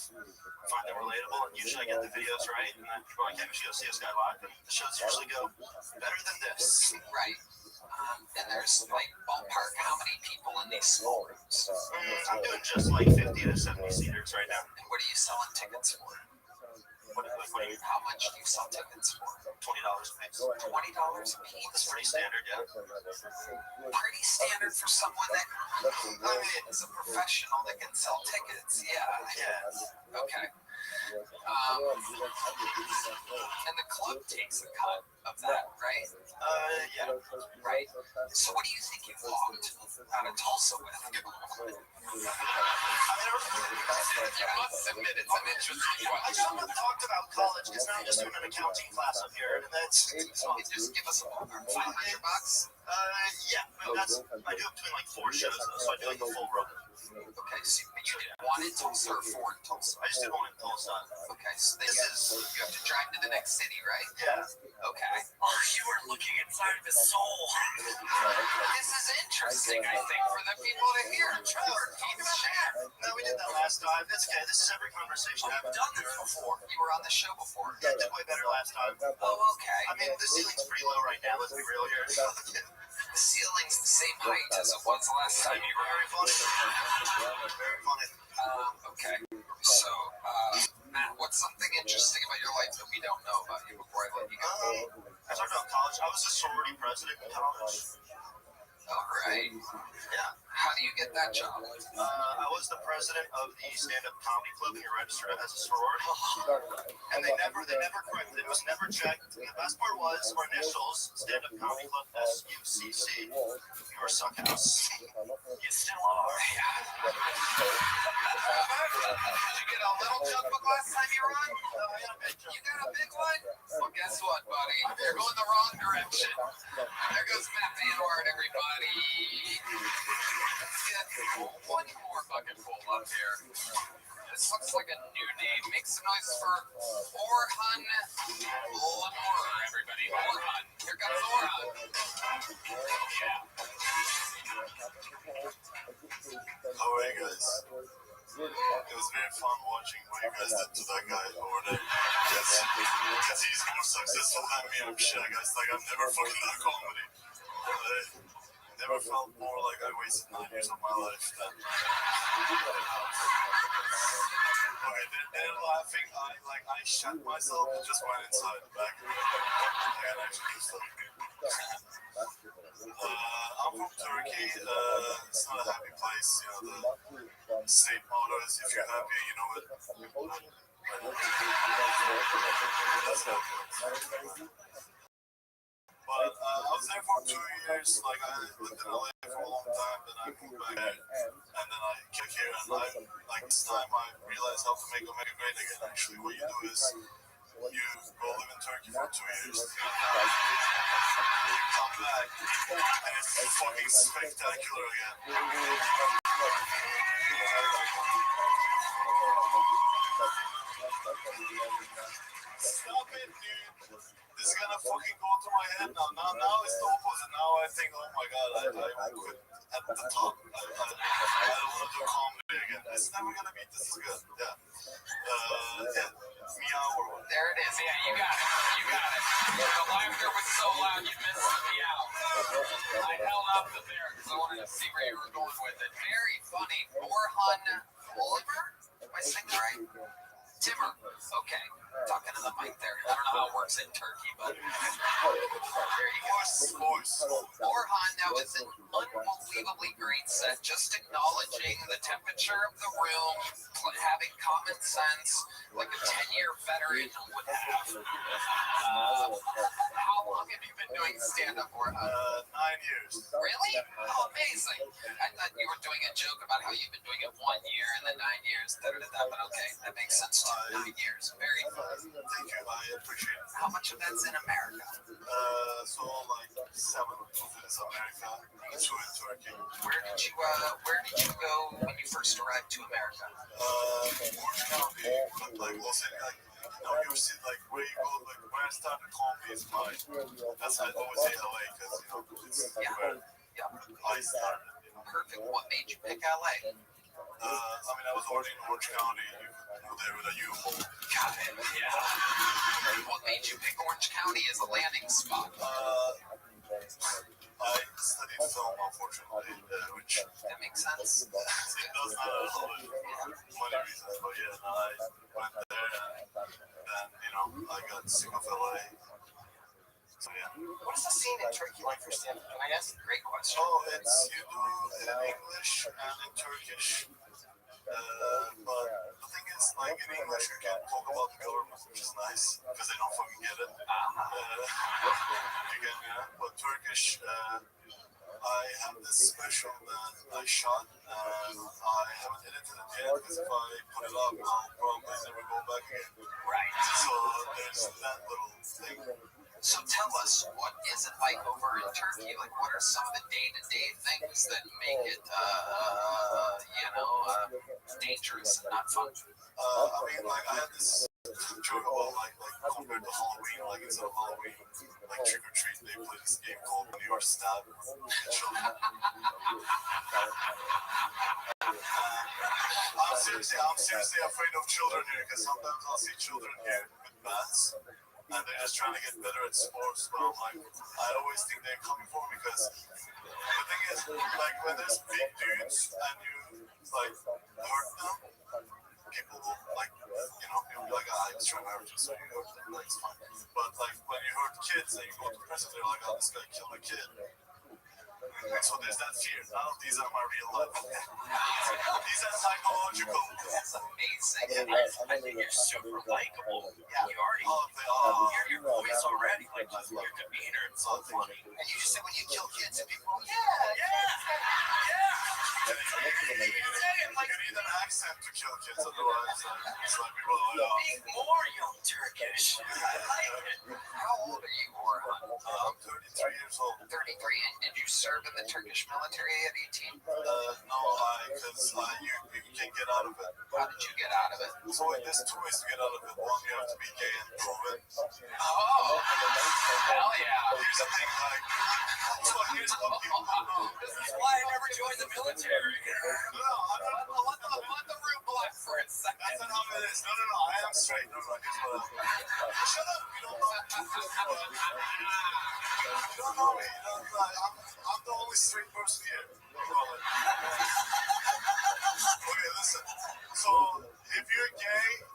find them relatable. And usually I get the videos right, and then people are like, hey, we should go see this guy live. And the shows usually go better than this. Right. And there's like ballpark how many people in these small rooms? I'm doing just like 50 to 70 seaters right now. And what are you selling tickets for? How much do you sell tickets for? $20 a piece. $20 a piece? That's pretty standard, yeah. Pretty standard for someone that is a professional that can sell tickets. Yeah. Okay. And the club takes a cut of that, right? Yeah. Right. So what do you think you walked out of Tulsa with? I must admit, it's an interesting one. I sort of talked about college because now I'm just doing an accounting class up here, and that's just give us a ballpark. $500? Yeah, I do between like 4 shows, so I do like the full run. Okay, so you did one in Tulsa or 4 in Tulsa? I just did one in Tulsa. Okay, so then you have to drive to the next city, right? Yeah. Okay. Oh, you are looking inside of his soul. This is interesting, I think, for the people to hear. Trevor, keep it share. No, we did that last time. That's okay. This is every conversation. I've done this before. You were on the show before. Yeah, I did way better last time. Oh, okay. I mean, the ceiling's pretty low right now. Let's be real here. The ceiling's the same height as it was last time you were. Very funny. Very funny. Okay. So, Matt, what's something interesting about your life that we don't know about you before I let you go? I talked about college. I was a sorority president in college. All right. Yeah. How do you get that job? I was the president of the stand-up comedy club, and you're registered as a sorority. And they never corrected it. It was never checked. And the best part was our initials, stand-up comedy club, SUCC. You were suck house. You still are. Yeah. Did you get a little junk book last time you were on? You got a big one? Well, guess what, buddy? You're going the wrong direction. There goes Matt Van Wart, everybody. Let's get one more bucket full up here. This looks like a new name. Make some noise for Orhan Lamor, everybody. Orhan. Here comes Orhan. Yeah. How are you guys? It was very fun watching what you guys did to that guy over there. Yes. Because he's more successful than me, I'm sure, guys. Like, I've never fucking done comedy. Never felt more like I wasted 9 years of my life than they're laughing. I shut myself and just went inside the back room. And actually just I'm from Turkey. It's not a happy place. You know, the state motto is if you're happy, you know it. But I was there for 2 years. Like, I lived in LA for a long time, then I moved back here, and then I came here, and this time I realized how to make America great again. Actually, what you do is you go live in Turkey for 2 years, you come back, and it's fucking spectacular again. Stop it, dude. This is gonna fucking go to my head now. Now it's the opposite. Now I think, oh my god, I quit at the top. I don't want to do comedy again. It's never gonna beat this is good. Yeah. Yeah. Meow or what? There it is. Yeah, you got it. You got it. The laughter was so loud you missed the meow. I held up the bear because I wanted to see where you were going with it. Very funny. Orhan Oliver? Am I saying that right? Timur. Okay. Talking to the mic there. I don't know how it works in Turkey, but there you go. Orhan, that was an unbelievably great set. Just acknowledging the temperature of the room, having common sense, like a 10-year veteran would have. How long have you been doing stand-up, Orhan? 9 years. Really? Oh, amazing. I thought you were doing a joke about how you've been doing it 1 year and then 9 years. But okay, that makes sense too. 9 years. Very fun. Thank you. I appreciate it. How much of that's in America? So like 7 of it is America, 2 in Turkey. Where did you go when you first arrived to America? Orange County, like Los Angeles. You see, like where you go, like when I started comedy is mine. That's why I always say LA because it's where I started. Perfect. What made you pick LA? I was already in Orange County. You were there with a U-Haul. Got it. Yeah. What made you pick Orange County as a landing spot? I studied film, unfortunately, which that makes sense. It does not a lot of money reasons, but yeah, no, I went there and I got sick of LA. So yeah. What is the scene in Turkey like for stand-up? Can I ask? Great question. Oh, it's you do in English and in Turkish. But the thing is, like in English, you can talk about the government, which is nice because they don't fucking get it. But Turkish, I have this special that I shot, and I haven't edited it yet because if I put it up, I'll probably never go back again. Right. So there's that little thing. So tell us, what is it like over in Turkey? Like, what are some of the day-to-day things that make it, dangerous and not fun? I had this joke about, compared to Halloween, like, instead of Halloween, like, trick or treat, they play this game called New York Stab. I'm seriously afraid of children here, because sometimes I'll see children here with bats. And they're just trying to get better at sports, but I'm like, I always think they're coming for me because the thing is, like, when there's big dudes and you, like, hurt them, people will, like, you'll be like, he's trying to hurt you, so you hurt them, like, it's fine. But, like, when you hurt kids and you go to prison, they're like, this guy killed a kid. So there's that fear. None of these are my real life. These are psychological. That's amazing. I think you're super likable. Yeah, you already. Your voice already, like your demeanor, it's so funny. And you just say when you kill kids, and people, yeah. You need an accent to kill kids, otherwise it's like people Being more young Turkish. I like it. How old are you, Orhan? I'm 33 years old. 33, and did you serve in the Turkish military at 18? No, because you can get out of it. How did you get out of it? So there's 2 ways to get out of it. One, you have to be gay and prove it. Oh, hell yeah. Here's the thing, here's what people don't know. This is why I never joined the military. Let the root black for a second. That's not how it is. No, I am straight. No, here's what shut up, you don't know. You don't know me. I'm the only straight person here. Okay, listen. So, if you're gay,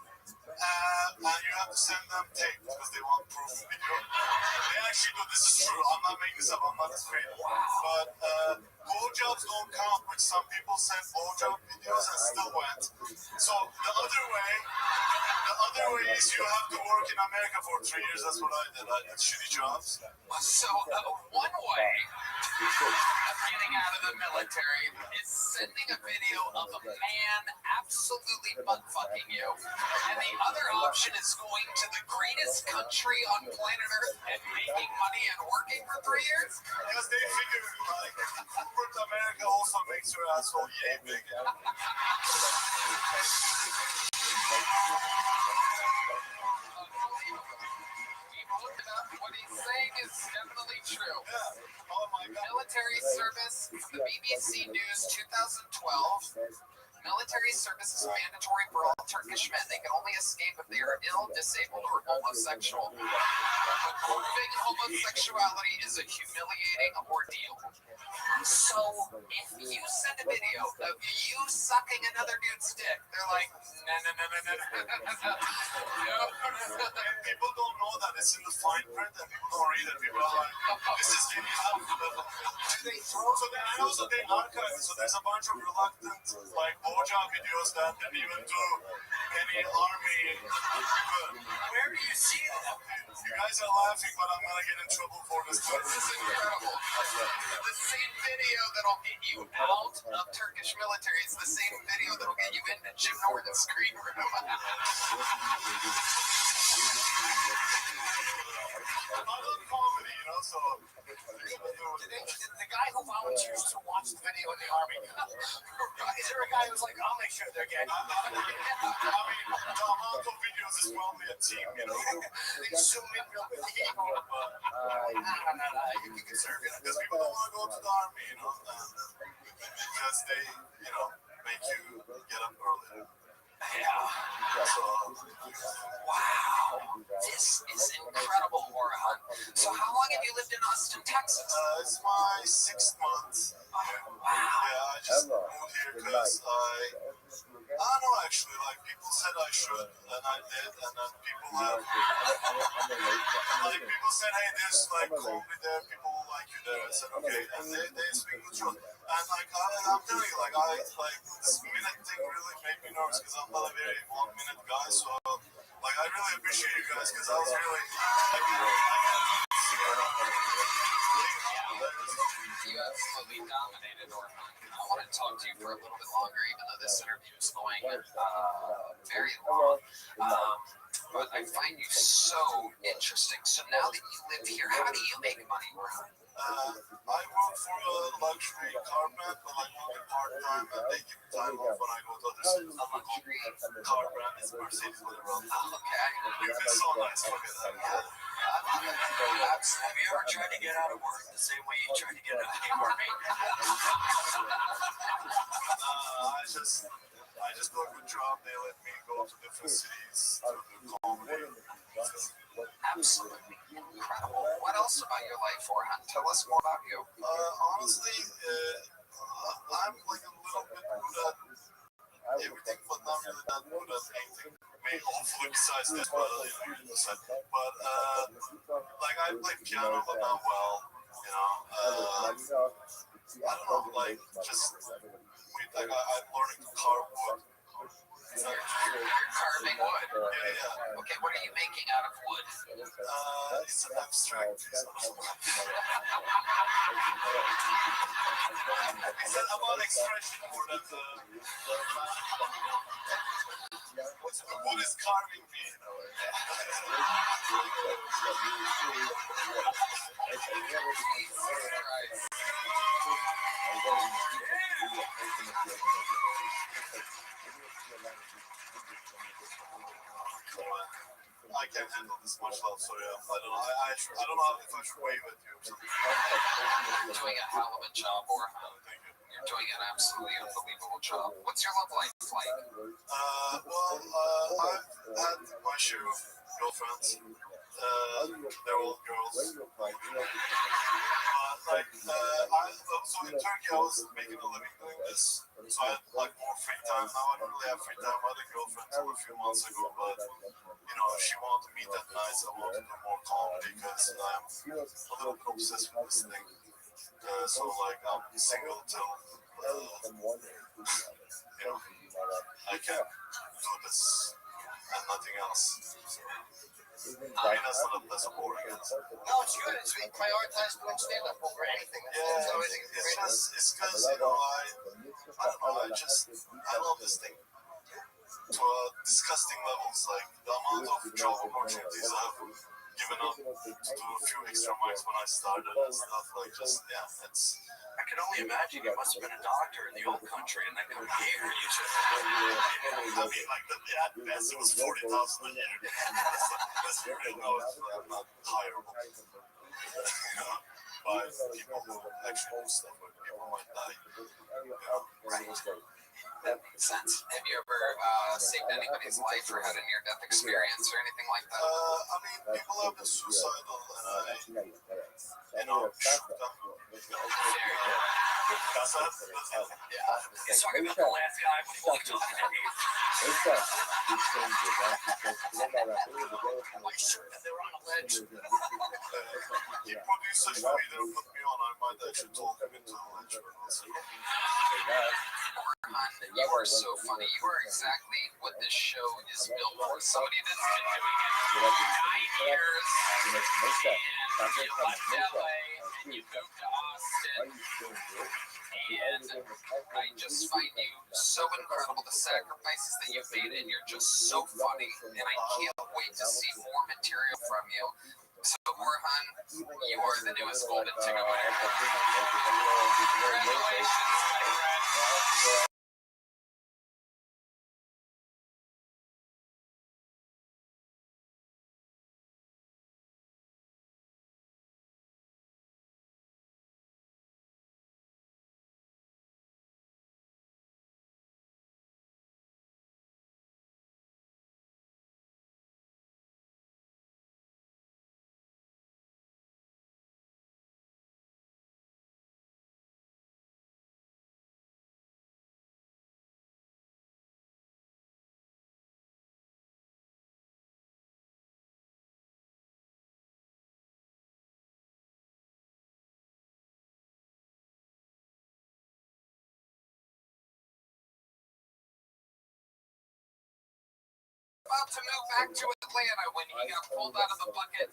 and you have to send them tape because they want proof video. They actually do. This is true. I'm not making this up. I'm not straight. But blowjobs don't count, which some people send blowjob videos and still went. So the other way is you have to work in America for 3 years. That's what I did. I did shitty jobs. So one way of getting out of the military is sending a video of a man absolutely butt-fucking you. And the other option is going to the greatest country on planet Earth and making money and working for 3 years? Because they figure, like, corporate America also makes your asshole yay big. What he's saying is definitely true. Yeah. Oh my God. Military service from the BBC News 2012. Military service is mandatory for all Turkish men. They can only escape if they are ill, disabled, or homosexual. But proving homosexuality is a humiliating ordeal. So if you send a video of you sucking another dude's dick, they're like, no. People don't know that it's in the fine print, and people don't read it. People are like, this is getting out. So then I know that they archive it. So there's a bunch of reluctant, like, blowjob videos that didn't even do any army good. Where do you see that? You guys are laughing, but I'm gonna get in trouble for this. This is incredible. The same video that'll get you out of Turkish military is the same video that'll get you into Jim Norton's screen room. I love comedy, you know, so The guy who volunteers to watch the video in the army, is there a guy who's like, I'll make sure they're gay? I mean, the amount of videos is probably a team, you know. They zoom in real quick. You can serve it because people don't want to go to the army, you know, because they, you know, make you get up early. Yeah. So, wow. This is incredible, Orhan. So how long have you lived in Austin, Texas? It's my 6th month. Wow. Yeah, I just moved here because I don't know, actually, like, people said I should, and I did, and then people have, like, people said, hey, there's, like, comedy there, people like you there. I said, okay, and they speak the truth. And, like, I'm telling you, like, this minute thing really made me nervous because I'm not a very 1 minute guy, so, like, I really appreciate you guys because I was really, You absolutely dominated, Orhan. I want to talk to you for a little bit longer, even though this interview is going very long. But I find you so interesting. So now that you live here, how do you make money, Orhan? I work for a luxury car brand, but like only part-time, and they give me time off when I go to other cities. A luxury Car brand is Mercedes with a run. Okay. It feels so nice. Look at that. Have you ever tried to get out of work the same way you tried to get out of the army? I just do a good job. They let me go to different cities to do comedy. Absolutely incredible. What else about your life, Orhan? Tell us more about you. Honestly, I'm like a little bit good at everything, but not really that good at anything. Maybe hopefully besides this, but like I play piano, but not well. You know, I don't know, like just I'm learning to carve wood. You're carving wood. Yeah. Okay, what are you making out of wood? It's an abstract. It's about expression more than what is carving me. I can't handle this much love, sorry. I don't know. I don't know if I should wave at you or something. You're doing a hell of a job, Orhan. Thank you. You're doing an absolutely unbelievable job. What's your love life like? I've had my share of girlfriends. They're all girls. So in Turkey, I was making a living doing this. So I had like more free time. Now I don't really have free time. I had a girlfriend till a few months ago, but you know, she wanted to meet at night. So I wanted to do more comedy because I'm a little bit obsessed with this thing. So like I'm single till you know, I can do this and nothing else. I mean, that's not boring. No, it's good. It's we prioritize doing stand-up over anything. Yeah, it's because, you know, I don't know, I love this thing to disgusting levels. Like, the amount of job opportunities I've given up to do a few extra mics when I started and stuff, like, just, yeah, it's... I can only imagine you must have been a doctor in the old country and then come here. You just, I mean, like, at best it was 40,000 a year. That's really low. I'm not hireable. You know, by people who actually do stuff where people might die. You know, right. sense. Have you ever saved anybody's life or had a near-death experience or anything like that? I mean, people have been suicidal, and I, shoot them. That's it. He's talking about the last guy before he took My shirt that they were on a ledge. If producers for me that put me on, I might actually talk him into the ledge. You are so funny. You are exactly what this show is built for. Somebody that's been doing it 9 years, and you left LA, and you moved to Austin, and I just find you so incredible. The sacrifices that you've made, and you're just so funny, and I can't wait to see more material from you. So, Orhan, you are the newest golden ticket winner. Congratulations, my friend. About to move back to Atlanta when he got pulled out of the bucket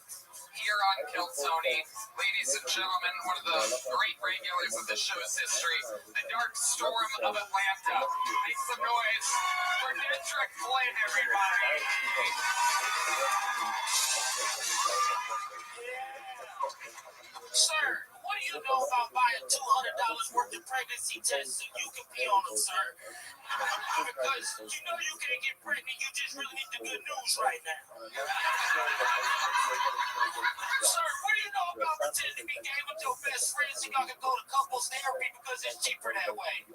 here on Kill Tony. Ladies and gentlemen, one of the great regulars of the show's history, the Dark Storm of Atlanta. Make some noise for Kendrick Flynn, everybody. Sir, what do you know about buying $200 worth of pregnancy tests so you can pee on them, sir? Because you know you can't get pregnant, you just really need the good news right now. Sir, what do you know about pretending to be gay with your best friends so y'all can go to couples therapy because it's cheaper that way?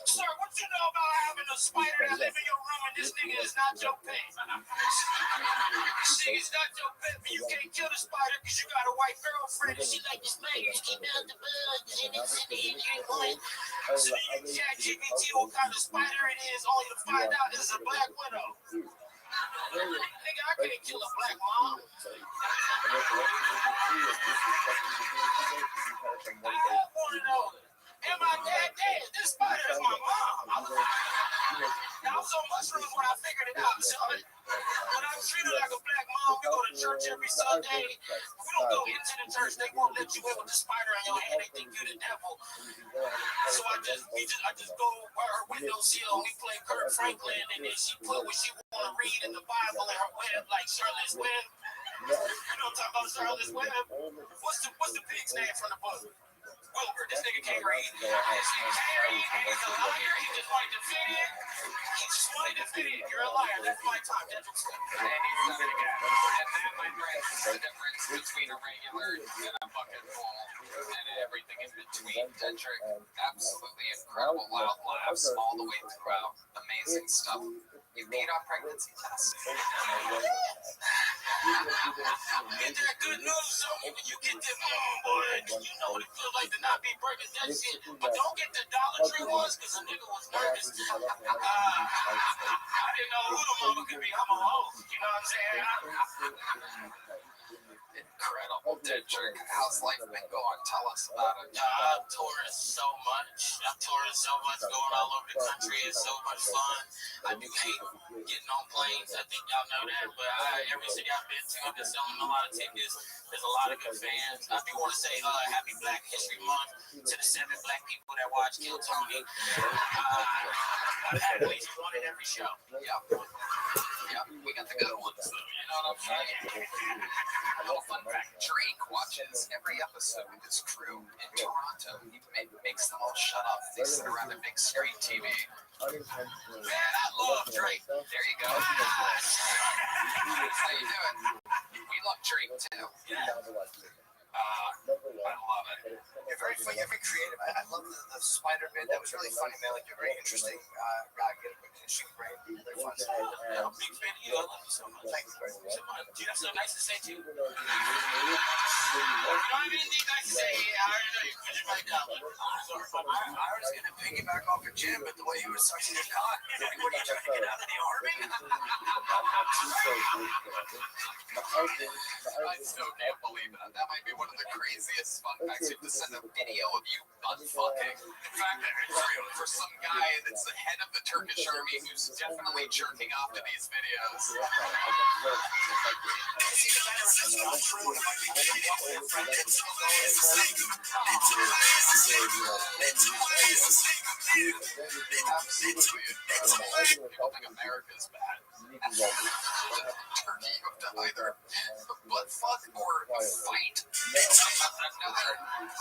Sir, what you know about having a spider that live in your room and this nigga is not your pet? This nigga's not your pet, but you can't kill the spider because you got a white girlfriend and she like the spiders keep out the bugs and it's in your blood. So you can chat GPT what kind of spider it is only to find out it's a black widow. Nigga, I can't kill a black mom. I want to know. Am I dead? This spider is my mom. I was on mushrooms when I figured it out, son. When I'm treated like a black mom, we go to church every Sunday. We don't go into the church. They won't let you in with the spider on your hand. They think you're the devil. So I just go where her windowsill and we play Kurt Franklin, and then she put what she want to read in the Bible in her web, like Charlotte's Web. You know what I'm talking about, Charlotte's Web? What's the pig's name from the book? Wilbur, this nigga can't read. He's a liar. He just wanted to fit in. He just wanted to fit in. You're a liar. That's my time. That's what's up. And he's the guy. And then, my friends, the difference between a regular and a bucket full and everything in between. Kendrick, absolutely incredible. Loud laughs all the way throughout. Amazing stuff. You beat on pregnancy tests. Get that good news, son. You get that boy. You know what it feels like to not be pregnant. That shit. But don't get the Dollar Tree ones because the nigga was nervous. I didn't know who the mama could be. I'm a hoe. You know what I'm saying? Incredible, Kendrick. How's life been going? Tell us about it. I'm touring so much. Going all over the country. It's so much fun. I do hate getting on planes. I think y'all know that. But every city I've been to, I've been selling a lot of tickets. There's a lot of good fans. I do want to say Happy Black History Month to the 7 black people that watch Kill Tony. I've had at least one at every show. Yep, we got the good ones. So, you know what I'm saying? A little fun fact. Drake watches every episode with his crew in Toronto. He makes them all shut up. They sit around a big screen TV. Man, I love Drake. There you go. How you doing? We love Drake too. Yeah. love it. You're very funny. You're very creative. I love the spider bit. That was really funny, man. Like, you're very interesting. Get an interesting brain. Very fun stuff. I'm a big fan of you. I love you so much. Thank you very much. So much. Do you have something nice to say, too? You don't have anything nice to say? I already know you quit your mic down. I was going to piggyback off of Jim, but the way he was sucking his cock, what are you trying to get out of the army? I still can't believe that. That might be one of the craziest fun facts. You have to send a video of you unfucking. In fact, it's real for some guy that's the head of the Turkish army who's definitely jerking off to these videos. Absolutely incredible. People think America's bad. Turkey, you have to either butt fuck or fight. It's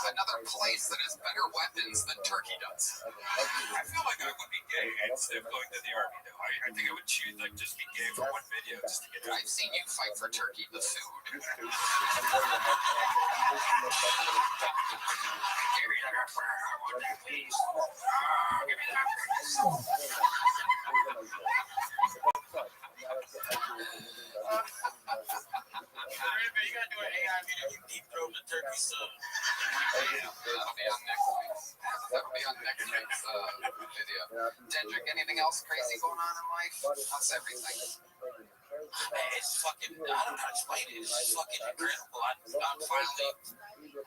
another place that has better weapons than Turkey does. I feel like I would be gay instead of going to the army, though. I think I would choose, like, just be gay for one video just to get it. I've seen you fight for Turkey, the food. You gotta do an AI video. You deep throat the turkey sub. That'll be on next week's video. Dendrick, anything else crazy going on in life? That's everything. It's fucking, I don't know how to explain it. It's just fucking incredible. I'm finally,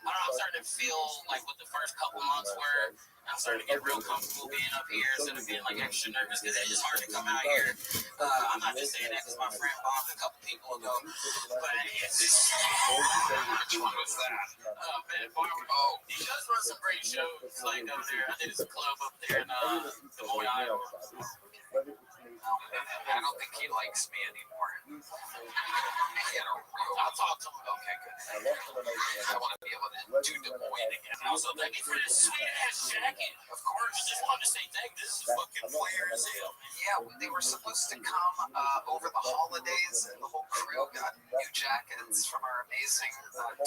I'm starting to feel like what the first couple months were. I'm starting to get real comfortable being up here instead of being like extra nervous because it's just hard to come out here. I'm not just saying that because my friend bombed a couple people ago, but it's just. Which one was that? Man, oh, he does run some great shows like up there. I think it's a club up there in Des Moines, Iowa. I don't think he likes me anymore. I'll talk to him. Okay, good. I want to be able to do Des Moines again. Also, thank you for this sweet ass jacket. Of course. Just wanted to say thank you. This is fucking flare as hell. Yeah, they were supposed to come over the holidays, and the whole crew got new jackets from our amazing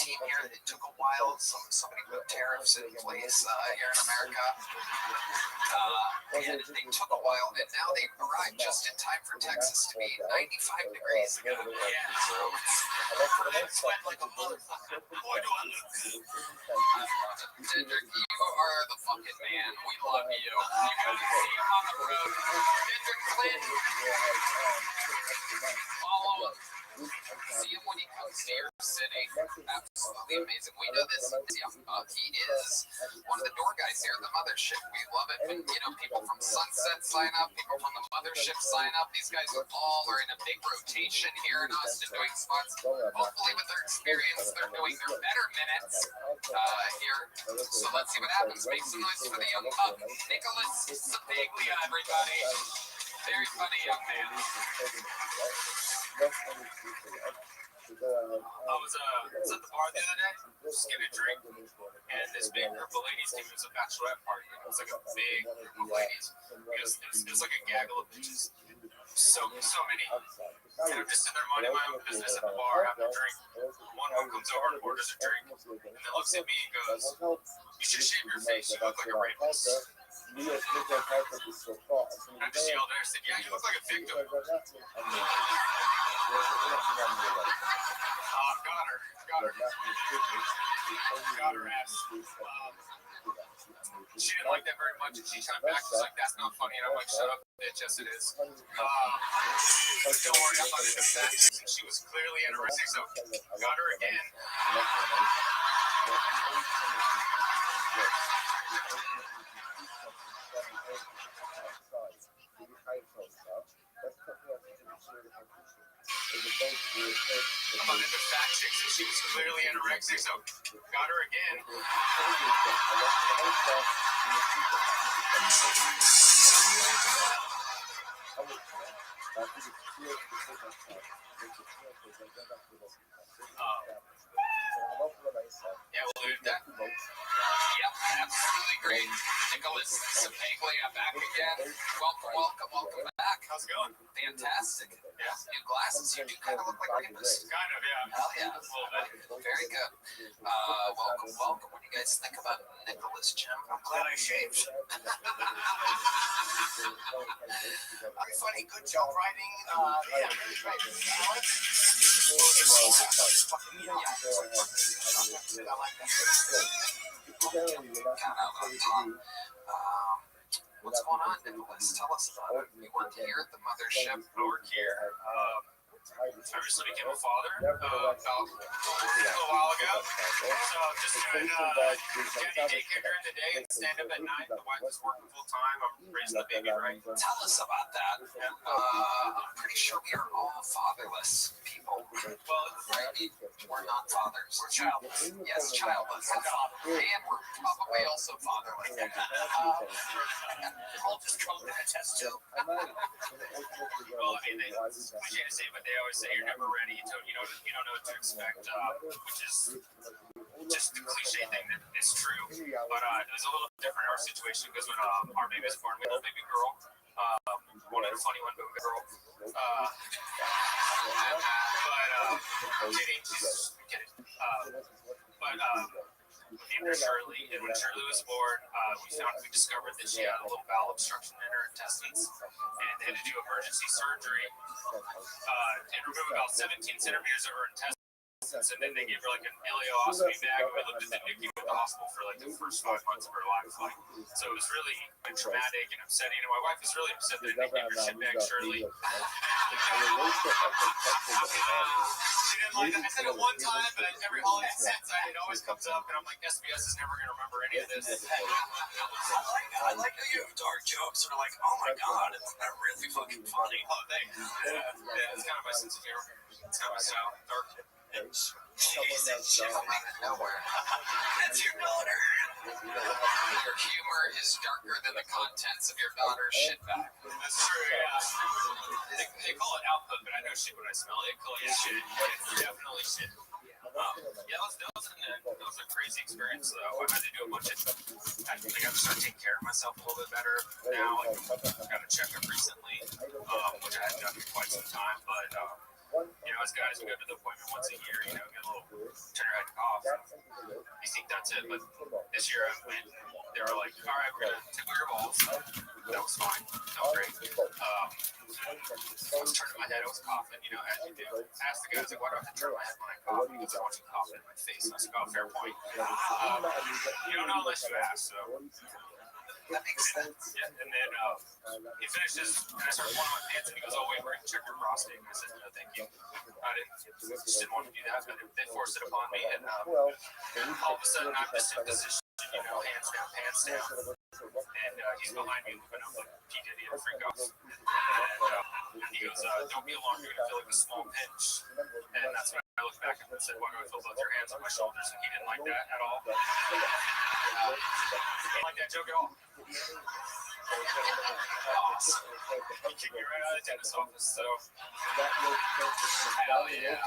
team here. It took a while. Somebody put tariffs in place here in America. And they took a while, and now they arrived just in time for Texas to be 95 degrees ago. Yeah, so I'm sweating like a motherfucker. Boy, do I look good. Dendrick, you are the fucking man. We love you. You guys see him on the road. Dendrick Clinton. Follow him. See him when he comes to your city. Absolutely amazing. We know this. He is one of the door guys here at the mothership. We love it when, people from Sunset sign up, people from the mothership sign up. These guys all are in a big rotation here in Austin doing spots. Hopefully with their experience, they're doing their better minutes here. So let's see what happens. Make some noise for the young pup, Nicholas Sapiglia, everybody. Very funny young man. I was at the bar the other day, just getting a drink, and this big group of ladies came. It was a bachelorette party. It was like a big group of ladies. It was like a gaggle of bitches. So many. And I'm just sitting there minding my own business at the bar, having a drink. One of them comes over and orders a drink, and then looks at me and goes, "You should shave your face. You look like a rapist." I just yelled at her, said, "Yeah, you look like a victim." Got her ass. She didn't like that very much, and she kind of back was like, "That's not funny." And I'm like, "Shut up, bitch." Yes, it is. Don't worry, I'm not into that. She was clearly anorexic, so got her again. I'm not into fat chicks, and she was clearly anorexic, so got her again. Yeah, we'll do that. Yep, absolutely great. Nicholas Sapiglia back again. Welcome back. back. How's it going? Fantastic. Yeah. New glasses. You do kind of look like Ramus. Kind of, yeah. Hell yeah. A little bit. Very good. Welcome. What do you guys think about Nicholas, Jim? I'm glad I shaved. Funny, good job writing. Yeah, right. I like that. What's going on, Nicholas? Tell us about it. You work here at the mothership. I work here. I recently became a father about a while ago. So just doing Jenny daycare during the day and stand up at night. The wife is working full time. I'm raising the baby right. Tell us about that. I'm pretty sure we are all fatherless people. Well, Right? We're not fathers. We're childless. Yes, childless. And we're probably also fatherless. I'll just come to that test too. well, I mean, it's cliche to say, but they always say you're never ready until you don't know what to expect, which is just the cliche thing that is true. But it was a little different in our situation because when our baby was born, we had a baby girl. One of the funny one, baby girl. We named her Shirley, and when Shirley was born, we discovered that she had a little bowel obstruction in her intestines, and they had to do emergency surgery and remove about 17 centimeters of her intestines. And then they gave her like an ileostomy bag. We lived in the NICU at the hospital for like the first 5 months of her life. So it was really traumatic and upsetting. And my wife was really upset that they named her shitbag Shirley. She didn't like that. I said it one time, but every holiday since it always comes up, and I'm like, SBS is never going to remember any of this. I like how you have dark jokes. They're like, oh my god, it's not really fucking funny. Oh, thanks. Yeah, it's kind of my sense of humor. It's kind of my style. Dark. Jesus, shit coming out of nowhere. That's your daughter. Your humor is darker than the contents of your daughter's shit bag. That's true, yeah. They call it output, but I know shit when I smell it. They call it shit. It's definitely shit. Yeah, that was a crazy experience, though. I had to do a bunch of... I think I have to start taking care of myself a little bit better now. Like, I've got a checkup recently, which I hadn't done for quite some time, but... as guys, we go to the appointment once a year, get a little turn your head cough. You think that's it, but this year I went, they were like, all right, we're going to tickle your balls. That was fine. That was great. I was turning my head, I was coughing, as you do. I asked the guys, like, why do I have to turn my head when I cough? Because I want you coughing in my face. And I was like, oh, fair point. You don't know unless you ask, so... That makes sense. Yeah, and then he finishes, and I started pulling my pants, and he goes, "Oh wait, we're gonna check your prostate." And I said, "No, thank you. I just didn't want to do that, but they forced it upon me, and all of a sudden I'm just in position, hands down, pants down, and he's behind me, looking up like P Diddy at a freak off, and he goes, "Don't be alarmed, you're gonna feel like a small pinch," and that's when I looked back and said, "Why do I feel both your hands on my shoulders?" And he didn't like that at all. He didn't like that joke at all. Awesome. He kicked me right out of the dentist's office, so hell yeah. Other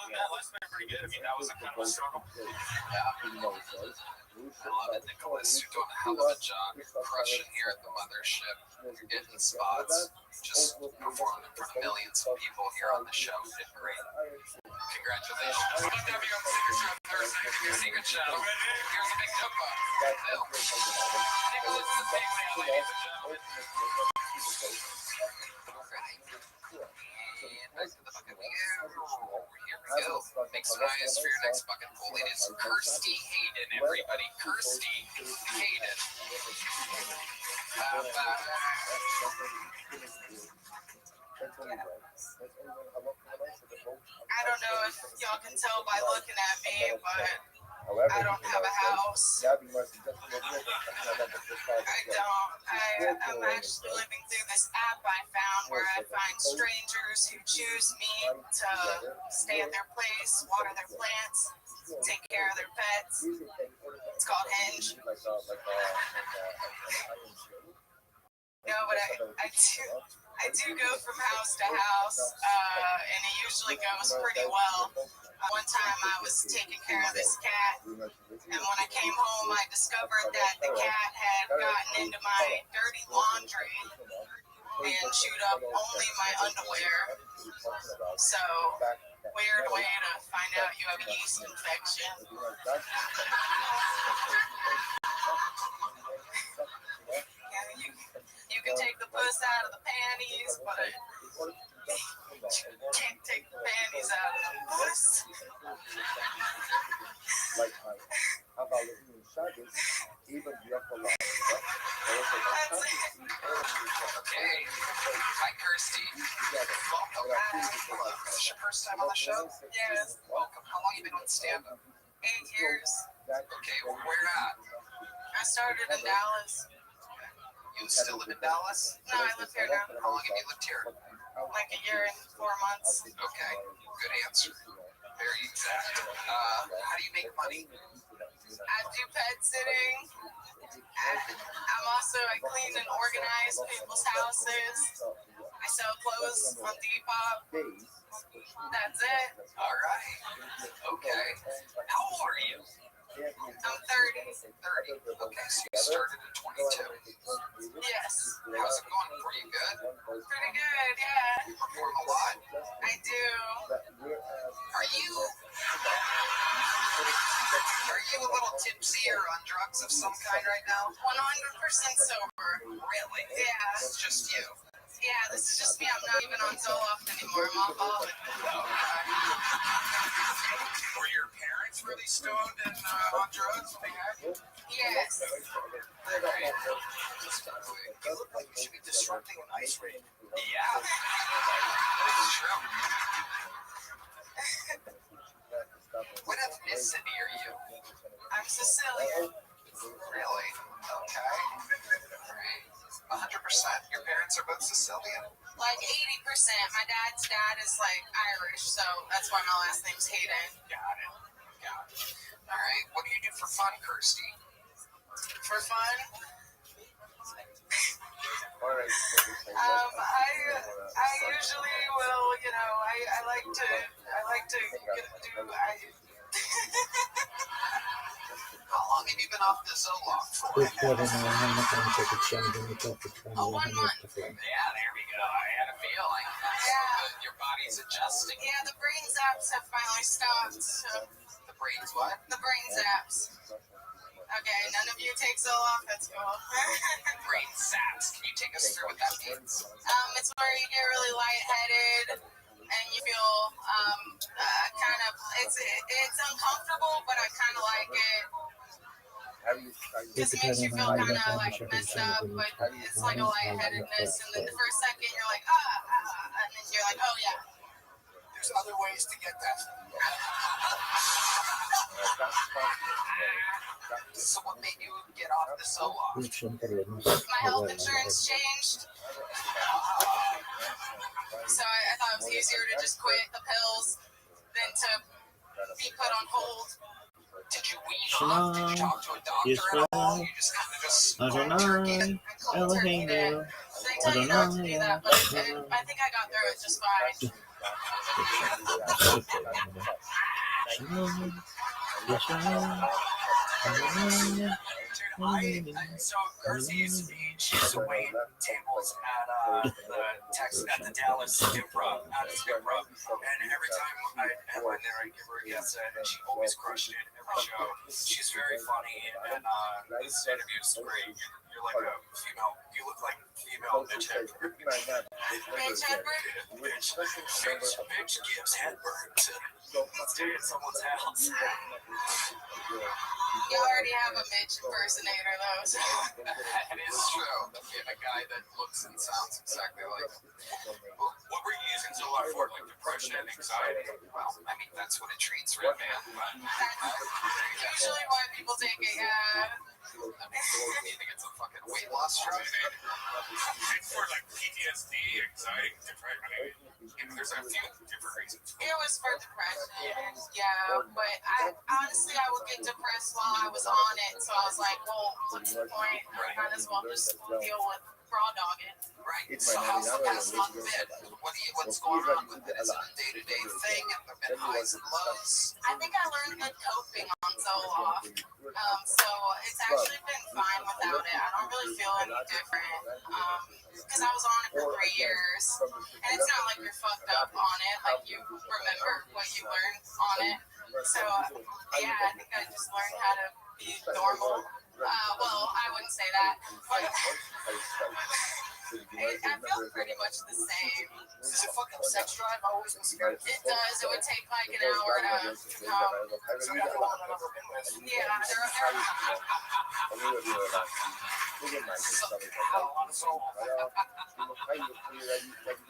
than that, life's been pretty good. I mean, that was a kind of a struggle. I love it, Nicholas. You're doing a hell of a job. You're crushing here at the mothership. You're getting spots. Just performing in front of millions of people here on the show. You did great. Congratulations. What have you on Secret Show Thursday? Secret Show. Here's a big jump up. Nicholas is the big man, ladies and gentlemen. And back to the bucket we go. Here we go. Make some noise for your next bucket pool. It is Kirsty Hayden, everybody. Kirsty Hayden. I don't know if y'all can tell by looking at me, but I don't have a house. I don't. I'm actually living through this app I found where I find strangers who choose me to stay at their place, water their plants, take care of their pets. It's called Hinge. No, but I do go from house to house, and it usually goes pretty well. One time I was taking care of this cat. And when I came home, I discovered that the cat had gotten into my dirty laundry and chewed up only my underwear. So, weird way to find out you have a yeast infection. Yeah, you can take the puss out of the panties, but you can't take the panties out of the puss. Okay. Hi, Kirsty. Welcome. This is your first time on the show? Yes, Welcome. How long you been on stand-up? 8 years. Okay, where at? I started in Dallas. You still live in Dallas? No, I live here now. How long have you lived here? Like a year and 4 months. Okay, good answer. Very exact. How do you make money? I do pet sitting. I clean and organize people's houses. I sell clothes on Depop. That's it. All right. Okay. How old are you? I'm 30. 30. Okay, so you started at 22. Yes. How's it going for you? Good? Pretty good, yeah. You perform a lot? I do. Are you a little tipsy or on drugs of some kind right now? 100% sober. Really? Yeah. It's just you. Yeah, this is just me. I'm not even on Zoloft anymore. I'm off all of it. Were your parents really stoned and on drugs when they had you? Yes. Alright. You look like you should be disrupting an ice rink. Yeah. That's true. What ethnicity are you? I'm Sicilian. Really? Okay. Alright. 100%. Your parents are both Sicilian? Like 80%. My dad's dad is like Irish, so that's why my last name's Hayden. Got it. Alright. What do you do for fun, Kirsty? For fun? I usually will, I like to do. How long have you been off the Zoloft for? 1 month. Yeah, there we go. I had a feeling. Yeah. Your body's adjusting. Yeah, the brain zaps have finally stopped. So. The brain's what? The brain zaps. Okay, none of you take Zoloft. That's cool. Brain zaps. Can you take us through what that means? It's where you get really lightheaded and you feel kind of. It's uncomfortable, but I kind of like it. Just makes you feel kind of like messed up, but it's like a lightheadedness. And then the first second you're like, and then you're like, oh yeah. There's other ways to get that. So what made you get off the Zoloft? My health insurance changed. So I thought it was easier to just quit the pills than to be put on hold. Did you wean off? Did you talk to a doctor at all? You just kind of just turkey? Cold turkey did. They tell you not to do that, but I think I got through it just fine. So Kirsty used to wait tables at the Dallas Improv, and every time I headline there, I give her a guest set, and she always crushed it every show. She's very funny, and this interview is great. You're like a female. You look like a female Mitch Hedberg. Mitch Hedberg? Mitch gives Hedberg to stay at someone's house. You already have a Mitch impersonator, though. So. It is true. You have a guy that looks and sounds exactly like him. What were you using Zoloft for? Like depression and anxiety? Well, I mean, that's what it treats, Red Man. That's usually why people take it, yeah. You think it's a fucking weight loss drug? It's for like PTSD, anxiety, depression. I mean, there's a few different reasons. It was for depression, yeah. But honestly, I would get depressed while I was on it. So I was like, well, what's the point? I might as well just deal with raw dogging. Right. So how's the past month been? What's going on with it? Is it a day-to-day thing? Have there been highs and lows? I think I learned good coping on Zoloft. So it's actually been fine without it. I don't really feel any different. Because I was on it for 3 years. And it's not like you're fucked up on it. Like you remember what you learned on it. So yeah, I think I just learned how to be normal. Well, I wouldn't say that. But I feel pretty much the same. Does it fucking sex drive always been scared? It does. It would take like an hour to yeah,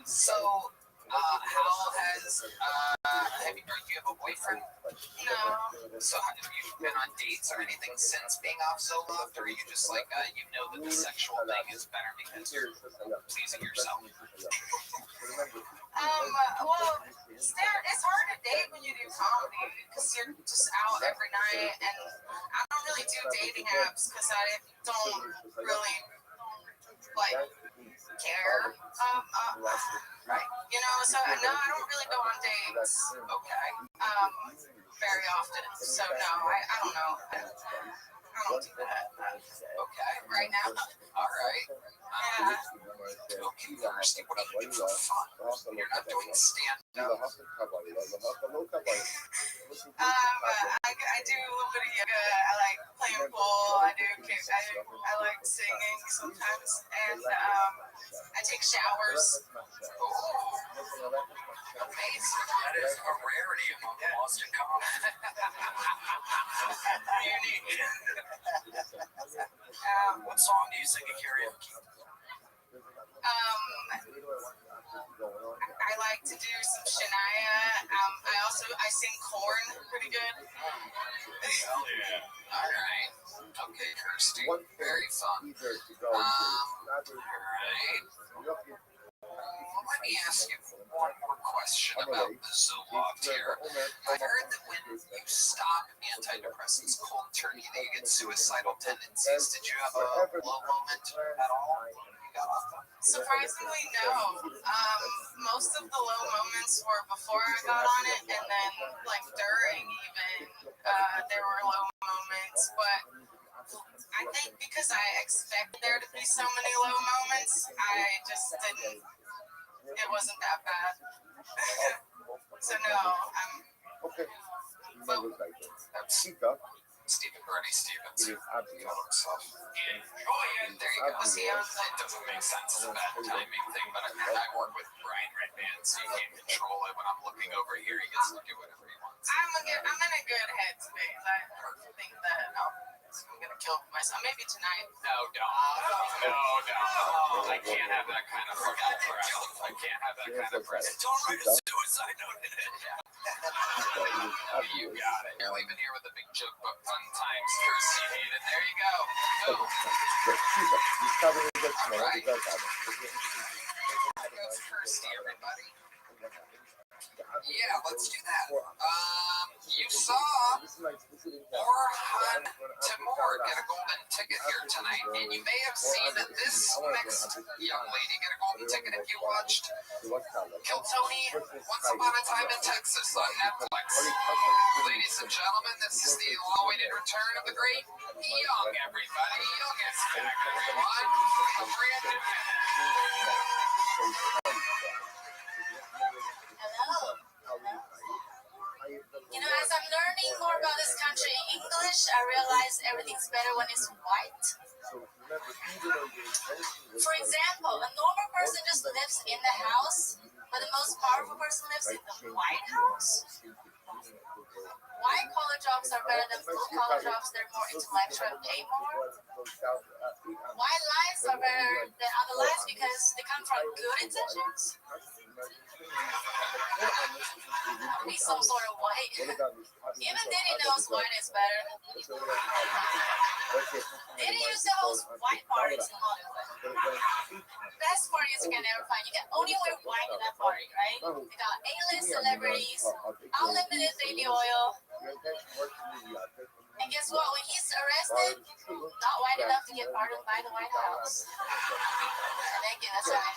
So, Hal has, do you have a boyfriend? no. So, have you been on dates or anything since being off so loved? Or are you just like, you know that the sexual thing is better because you're pleasing yourself? Well, it's hard to date when you do comedy because you're just out every night, and I don't really do dating apps because I don't really like care. Right. You know, so no, I don't really go on dates. Okay. Very often. So no, I don't know. I don't do that. Okay. Right now. All right. Yeah. Okay, Thirsty, what do you do for fun? You're not doing stand-up. I do a little bit of yoga. I like playing pool. I like singing sometimes, and I take showers. Amazing. That is a rarity among the Boston comics. Unique. What song do you sing at karaoke? I like to do some Shania. I sing Corn pretty good. Hell yeah. All right. Okay, Kirsty. Very fun. All right. Let me ask you one more question about the Zoloft here. I've heard that when you stop antidepressants cold turkey, that you get suicidal tendencies. Did you have a low moment at all when you got off them? Surprisingly, no. Most of the low moments were before I got on it, and then like during even there were low moments. But I think because I expected there to be so many low moments, I just didn't. It wasn't that bad. So no, Stephen Bernie Stevens. Killed himself. Enjoy it. There you go. See, it doesn't make sense. It's a bad timing thing, but I work with Brian Redman, so you can't control it. When I'm looking over here, he gets to do whatever he wants. I'm in a good headspace. I think that I'm gonna kill myself. Maybe tonight. No. I can't have that kind of fucking press. I can't have that kind of press. Don't write a suicide note in it. You got it. You're leaving here with a big joke book. Fun times, Kirsty Hayden. There you go. Go. All right. That's Kirsty, everybody. Yeah, let's do that. You saw Orhan Timur get a golden ticket here tonight, and you may have seen this next young lady get a golden ticket if you watched Kill Tony Once Upon a Time in Texas on Netflix. Ladies and gentlemen, this is the long-awaited return of the great Young, everybody. Young is back, everyone. Brandon. Hello. You know, as I'm learning more about this country in English, I realize everything's better when it's white. For example, a normal person just lives in the house, but the most powerful person lives in the White House. White-collar jobs are better than blue-collar jobs. They're more intellectual and pay more. White lies are better than other lies because they come from good intentions. Be some sort of white. Even Diddy knows white is better. Diddy used to host white parties in Hollywood. Best parties you can ever find. You can only wear white in that party, right? They got A-list celebrities, unlimited baby oil. And guess what? When he's arrested, not white enough to get pardoned by the White House. Thank you. That's right.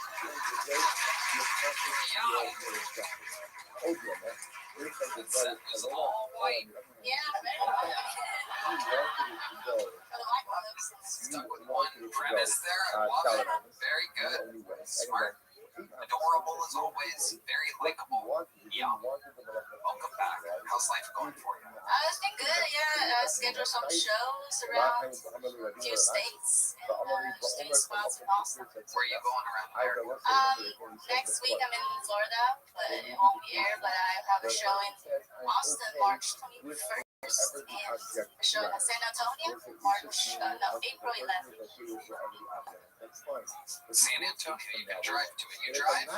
Is all white. Yeah. Stuck with one premise there. I love it. Very good. Smart. Adorable as always. Very likable. Yeah. Welcome back. How's life going for you? It's been good. Yeah. Scheduled some shows around a few states and just doing spots in Austin. Where are you going around there? Next week I'm in Florida, but it won't be air. But I have a show in Austin, March 21st. And a show in San Antonio, April 11th. San Antonio, you can drive to it. You drive?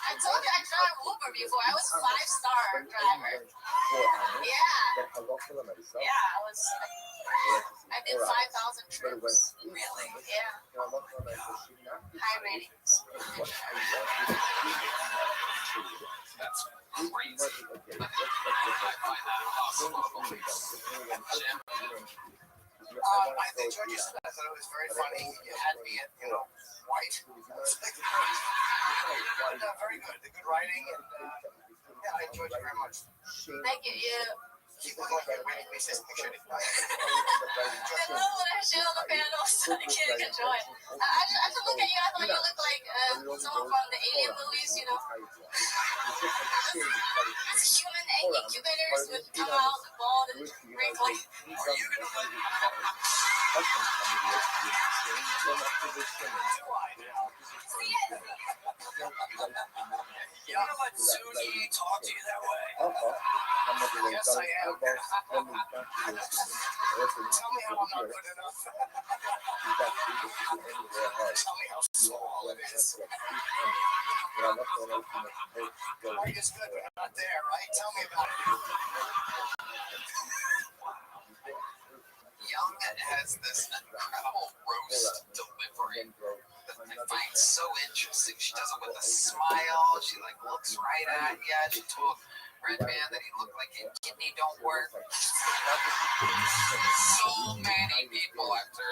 I told you I drove Uber before. I was 5-star driver. Yeah. I did 5,000 trips. Really? Yeah. High ratings. That's crazy. I find that impossible. Jim? I enjoyed your set. I thought it was very funny. You had me at, white. Very good. The good writing, and I enjoyed you very much. Thank you. Keep looking like you're waiting me to take a picture. I love when I shit on the panel so the kid can join. I should look at you. I thought you looked like someone from the Alien movies, As human incubators would come out bald and wrinkly. Are you going to You want to let Susie talk to you that way? Yes, I am. Tell me how I'm not good enough. Tell me how small it is. Right is good, but not there, right? Tell me about it. Young has this incredible roast delivery that I find so interesting. She does it with a smile. She looks right at you. She told Redman that he looked like his kidney don't work. So many people after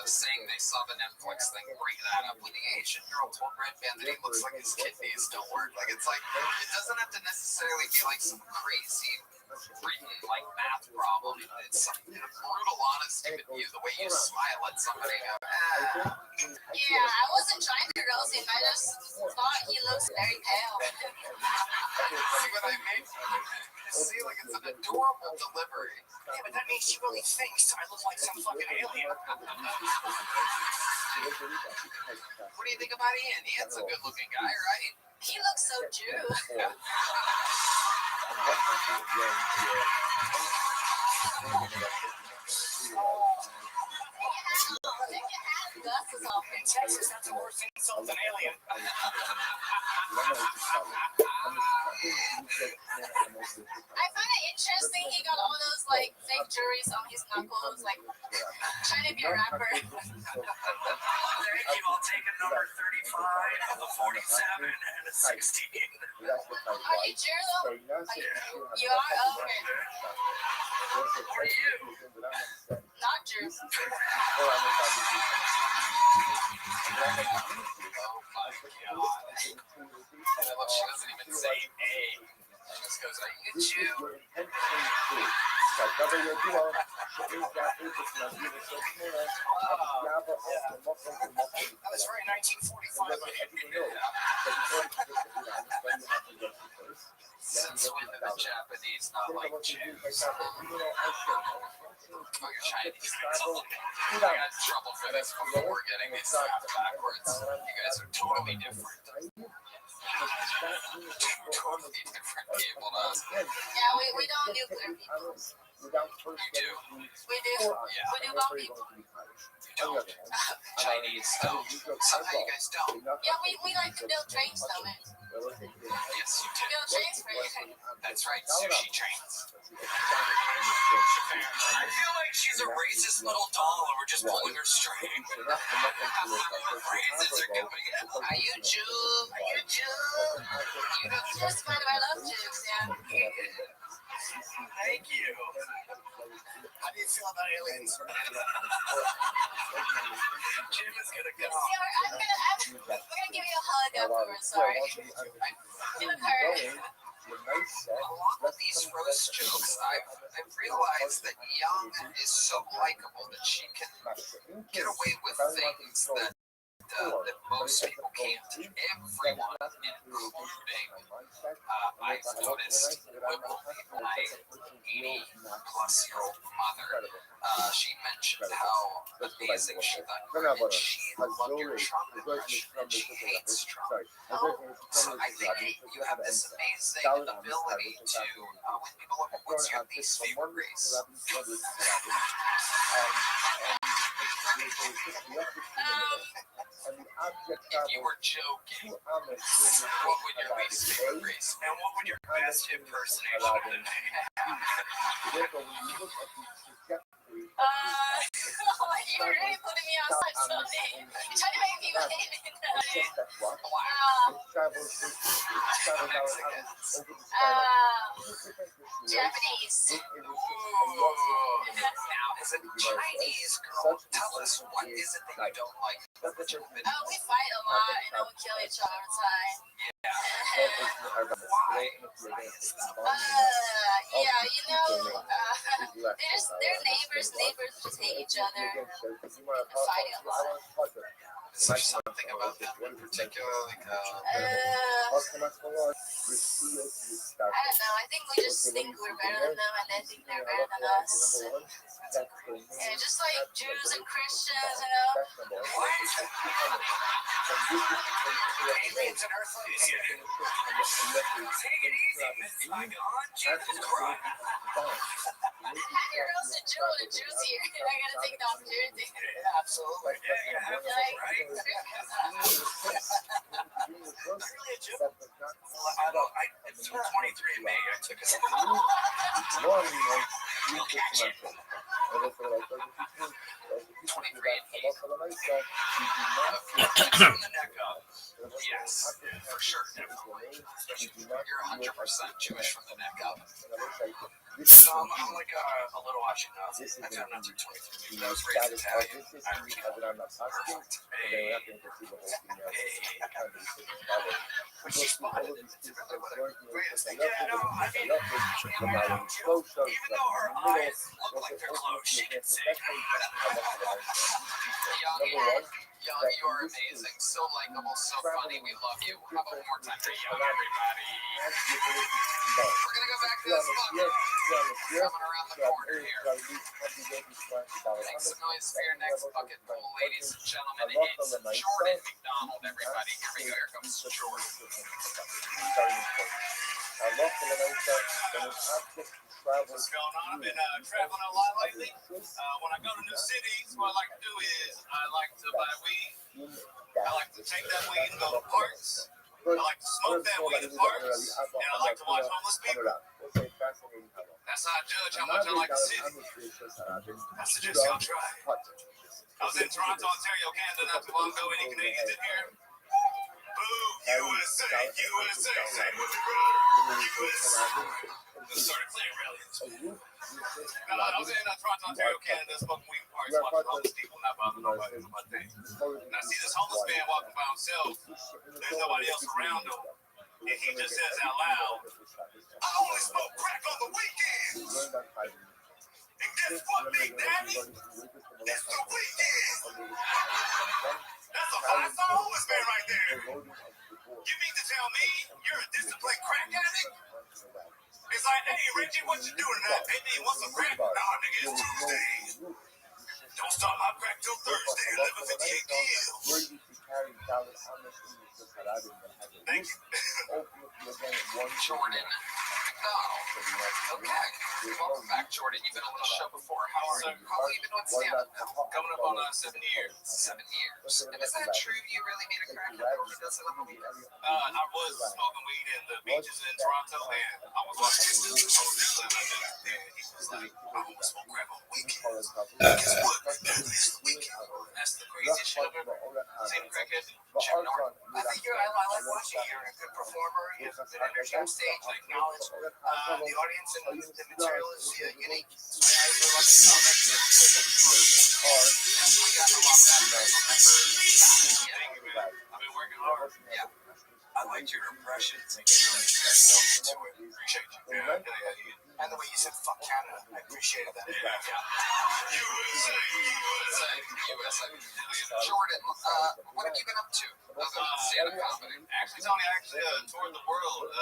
saying they saw the Netflix thing bring that up. When the Asian girl told Redman that he looks like his kidneys don't work, it doesn't have to necessarily be some crazy written math problem. It's some brutal honesty with you, the way you smile at somebody. Yeah, I wasn't trying to roast him. I just thought he looks very pale. See what I mean? See, it's an adorable delivery. Yeah, but that means she really thinks I look like some fucking alien. What do you think about Ian? Ian's a good-looking guy, right? He looks so Jew. In Texas, that's a worse insult than alien. I find it interesting he got all those fake jewelries on his knuckles, trying to be a rapper. Thank you. I'll take a number 35, a 47, and a 16. Are you Jew though? You are? Oh, okay. Who are you? Not Jew. Oh my God. She doesn't even say A. She just goes, are you Jew? That was very 1945. Since when did the Japanese not like Jews? Oh, you're Chinese. I got in trouble for this before getting these snapped backwards. You guys are totally different. Totally different people, huh? Yeah, we don't nuclear people. You do? We do. Yeah. We do bomb people. You don't. Chinese don't. Somehow you guys don't. Yeah, we like to build trains though, man. Yes, you do. Build trains for you. That's right, sushi trains. I feel like she's a racist little doll and we're just pulling her string. Racists are good, but Are you Jew? Are you Jew? You don't just find I love Jews, yeah. Thank you. How do you feel about aliens? Jim is gonna go. I'm gonna give you a hug afterwards. Sorry. You look hurt. A lot of these roast jokes, I've realized that Young is so likable that she can get away with things that most people can't. Everyone, including I've noticed my 80-plus-year-old mother. She mentioned how amazing she thought you were, and she loved your chocolate crush, and she hates strawberry. So I think you have this amazing ability to, when people look at what's your least favorite race, if you were joking, what would your least favorite race be? And what would your best impersonation be? You're really putting me on such something. You're trying to make me wait. Wow. Japanese. Now, as a Chinese girl, tell us, what is it that you don't like about the Japanese? We fight a lot and we kill each other all the time. Why is that? Yeah, they're neighbors. Neighbors just hate each other and fighting a lot. Is there something about them in particular? I don't know. I think we just think we're better than them and they think they're better than us. Yeah, just like Jews and Christians, Aliens and Earthlings. Take it easy, Miss Saigon. Jesus Christ. Have your roasted Jew and the Jews here. I gotta take the opportunity. Absolutely. Yeah, right. Really a Jew? I don't. It's 23andMe. I took it. We'll catch it. 23andMe. From the neck up. Yes, for sure. Especially you're 100% Jewish from the neck up. No, I'm like a little Ashkenazi. I'm not too 23. I was raised Italian. Irish. Perfect. Hey. When she spotted it, it's really what yeah, no, I mean, even though her eyes look like they're closed, she can see. Young, you are amazing. So likable, so funny. We love you. How about one more time for Young, everybody? We're going to go back to this bucket. Coming around the corner here. Make some noise for your next bucket pool, ladies and gentlemen. It's Jordan McDonald, everybody. Here we go. Here comes Jordan. What's going on? I've been traveling a lot lately. When I go to new cities, what I like to do is I like to buy weed. I like to take that weed and go to parks. I like to smoke that weed at parks. And I like to watch homeless people. That's how I judge how much I like the city. I suggest y'all try it. I was in Toronto, Ontario, Canada not too long ago. Any Canadians in here? Boo, USA, USA, say with the brother, USA. Just started playing rallies. I was in Toronto, Ontario, Canada, smoking weed parks, watching homeless people, not bothering nobody with my thing. And I see this homeless man walking by himself. There's nobody else around him. And he just says out loud, I only smoke crack on the weekends. And guess what, Big Daddy? It's the weekend. That's a 5-star homeless man right there. You mean to tell me you're a disciplined crack addict? It's like, hey, Reggie, what you doing tonight, baby? You want some crack? Nah, nigga, it's Tuesday. Don't start my crack till Thursday, 11:58 p.m. Thank you. Jordan. Oh, okay. Welcome back, Jordan. You've been on the show before. How are you? How long have you been on stand-up now? Coming up on 7 years. 7 years. And is that true? You really meet a crackhead that only does it on the weekends? I was smoking weed in the beaches in Toronto, and I was watching this dude post and he was like, I don't smoke crack on the weekends. Guess what? It's the weekend. That's the craziest shit I've ever. Same crackhead. But Jim also, Norton. I think I like watching you. You're a good performer. You have good energy on stage. You acknowledge the audience, and the material is unique. So I really like the comment. We got a lot of that. Thank you, man. I've been working hard. Yeah. I liked your impressions. Like, you really got to it. Appreciate you. Yeah. And the way you said "fuck Canada," I appreciated that. USA. Jordan, what have you been up to other than stand-up comedy? Actually, Tony, I toured the world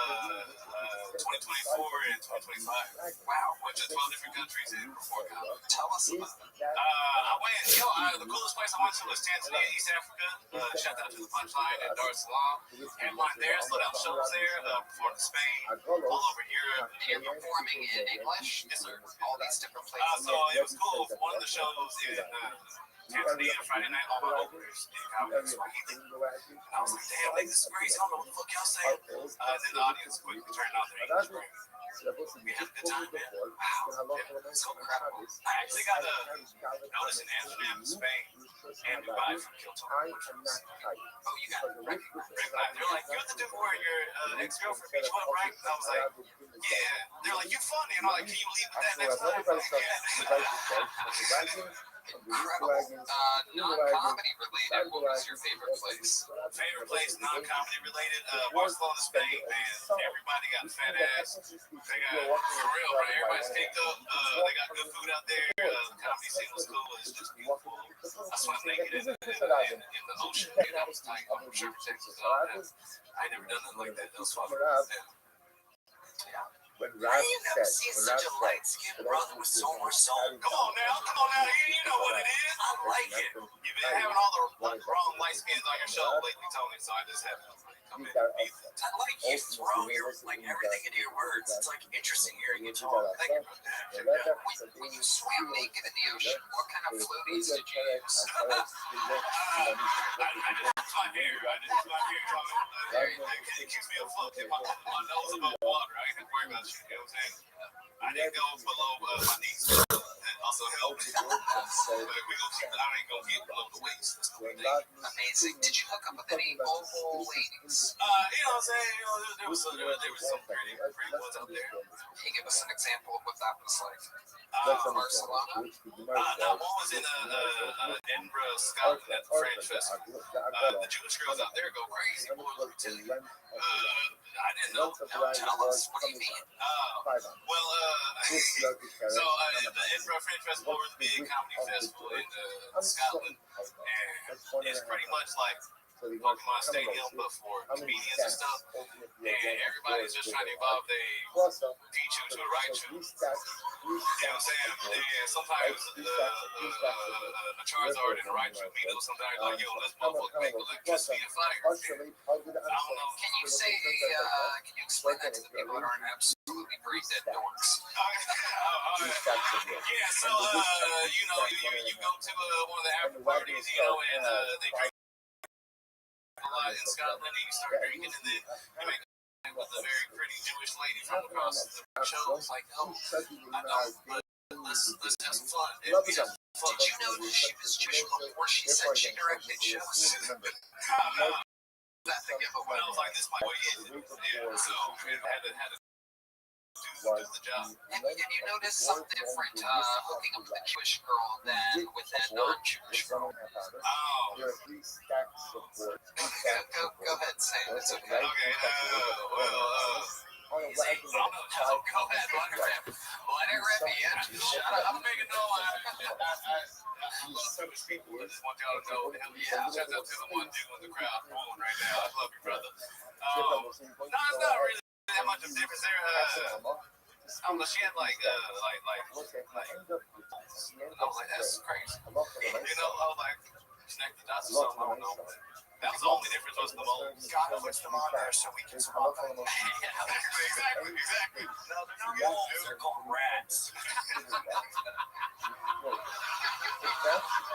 2024 and 2025. Wow. Went to 12 different countries and performed comedy. Tell us about it. I went, the coolest place I went to was Tanzania, East Africa. Shout out to the Punchline at Dar es Salaam. Headlined there, sold out shows there, performed in Spain, all over Europe. You're performing in English? Yes, sir. All these different places. So it was cool. One of the shows in Tanzania, Friday night, all my openers in comedy Swahili. I was like, damn, like, this is crazy. I don't know what the fuck y'all saying. Then the audience quickly turned out their English great. We had a good time, man. Wow. Yeah, so incredible. I actually got a notice in Amsterdam, Spain, and Dubai from Kilton, which was, Oh, you got it. red flag. They're like, you're the dude where your ex-girlfriend beat you up, right? And I was like, yeah. They're like, you funny. And I'm like, can you leave with that next time? Incredible. Non-comedy related, what was your favorite place? Favorite place, non-comedy related, Barcelona, Spain, man. Everybody got fat ass. They got, for real, right? Everybody's caked up. They got good food out there. The comedy scene was cool. It's just beautiful. I swam naked in the ocean. Dude, that was tight. I'm sure Texas. I ain't never done nothing like that. That was fun. Yeah. I ain't never seen such a light-skinned brother with so much soul. Come on now. You know what it is. I like it. You've been having all the wrong light skins on your show lately, Tony, so I just had to come in and be I like you throw your, like, everything into your words. It's like interesting hearing you talk. Thank you for that. When you swam naked in the ocean, what kind of floaties did you use? I just my hair. It keeps me afloat. My nose above water. I ain't have to worry about shit. You know what I'm saying? I didn't go below my knees. That also helped. But we gonna keep. I ain't gonna get below the waist. That's the only thing. Amazing. Did you hook up with any oval ladies? You know what I'm saying? There was some pretty ones out there. Can you give us an example of what that was like? Barcelona. One was in Edinburgh, Scotland at the French Festival. The Jewish girls out there go crazy. Boy, let me tell you. I didn't know. Tell us. What do you mean? Well, so the Edinburgh Fringe Festival is a big comedy festival in Scotland, and it's pretty much like Pokemon Stadium, but for comedians and stuff. And everybody's just trying to evolve their Pichu to the right shoe. You know what I'm saying? And sometimes a Charizard and a Raichu meet up. Sometimes like, yo, let's motherfucker make electricity and fire. I don't know. Can you say, can you explain that to the people that aren't absolutely brain dead dorks? Yeah, so, you go to one of the after parties, and they drink a lot in Scotland, and you start drinking, and then you make with a very pretty Jewish lady from across the show. It's like, oh, I know, but let's have some fun. Did you know that she was Jewish before she said she directed shows? That thing, but when I was like, this might be it. Yeah, so I had to do the job. And you notice something different hooking up with a Jewish girl than with that non-Jewish girl? Oh. Go ahead, say it. It's okay. Okay, Go ahead, let it rip you. Shut up. I'm making no I love Jewish people. I just want y'all to know. Hell yeah. Shout out to the one dude in the crowd pulling right now. I love you, brother. No, it's not really that much of a difference there. I don't know. She had like, I was like, that's crazy. You know, I was like, connect the dots or something. I don't know. That was the only difference was the moles. God puts them on there so we can swap them. Exactly. No, they're not moles. They're called rats.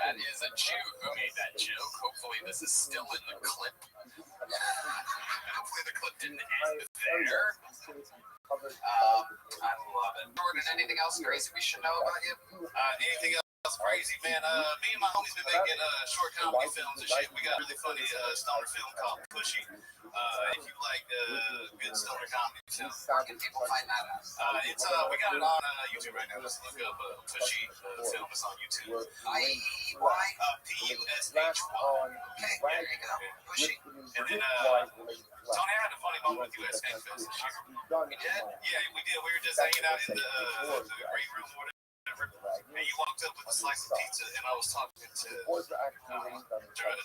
That is a Jew who made that joke. Hopefully this is still in the clip. Hopefully the clip didn't end there. I love it. Jordan, anything else crazy we should know about you? Anything else crazy, man. Me and my homies been making short comedy films and shit. We got a really funny stoner film called Pushy. If you like good stoner comedy films, Where can people find that at? it's we got it on YouTube right now. Just look up Pushy film. It's on YouTube. IEY? PUSHY. Okay, there you go. Pushy. And then Tony, I had a funny moment with you at Skankfest this year. We did? Yeah, we did. We were just hanging out in the great room or whatever. And you walked up with a slice of pizza, and I was talking to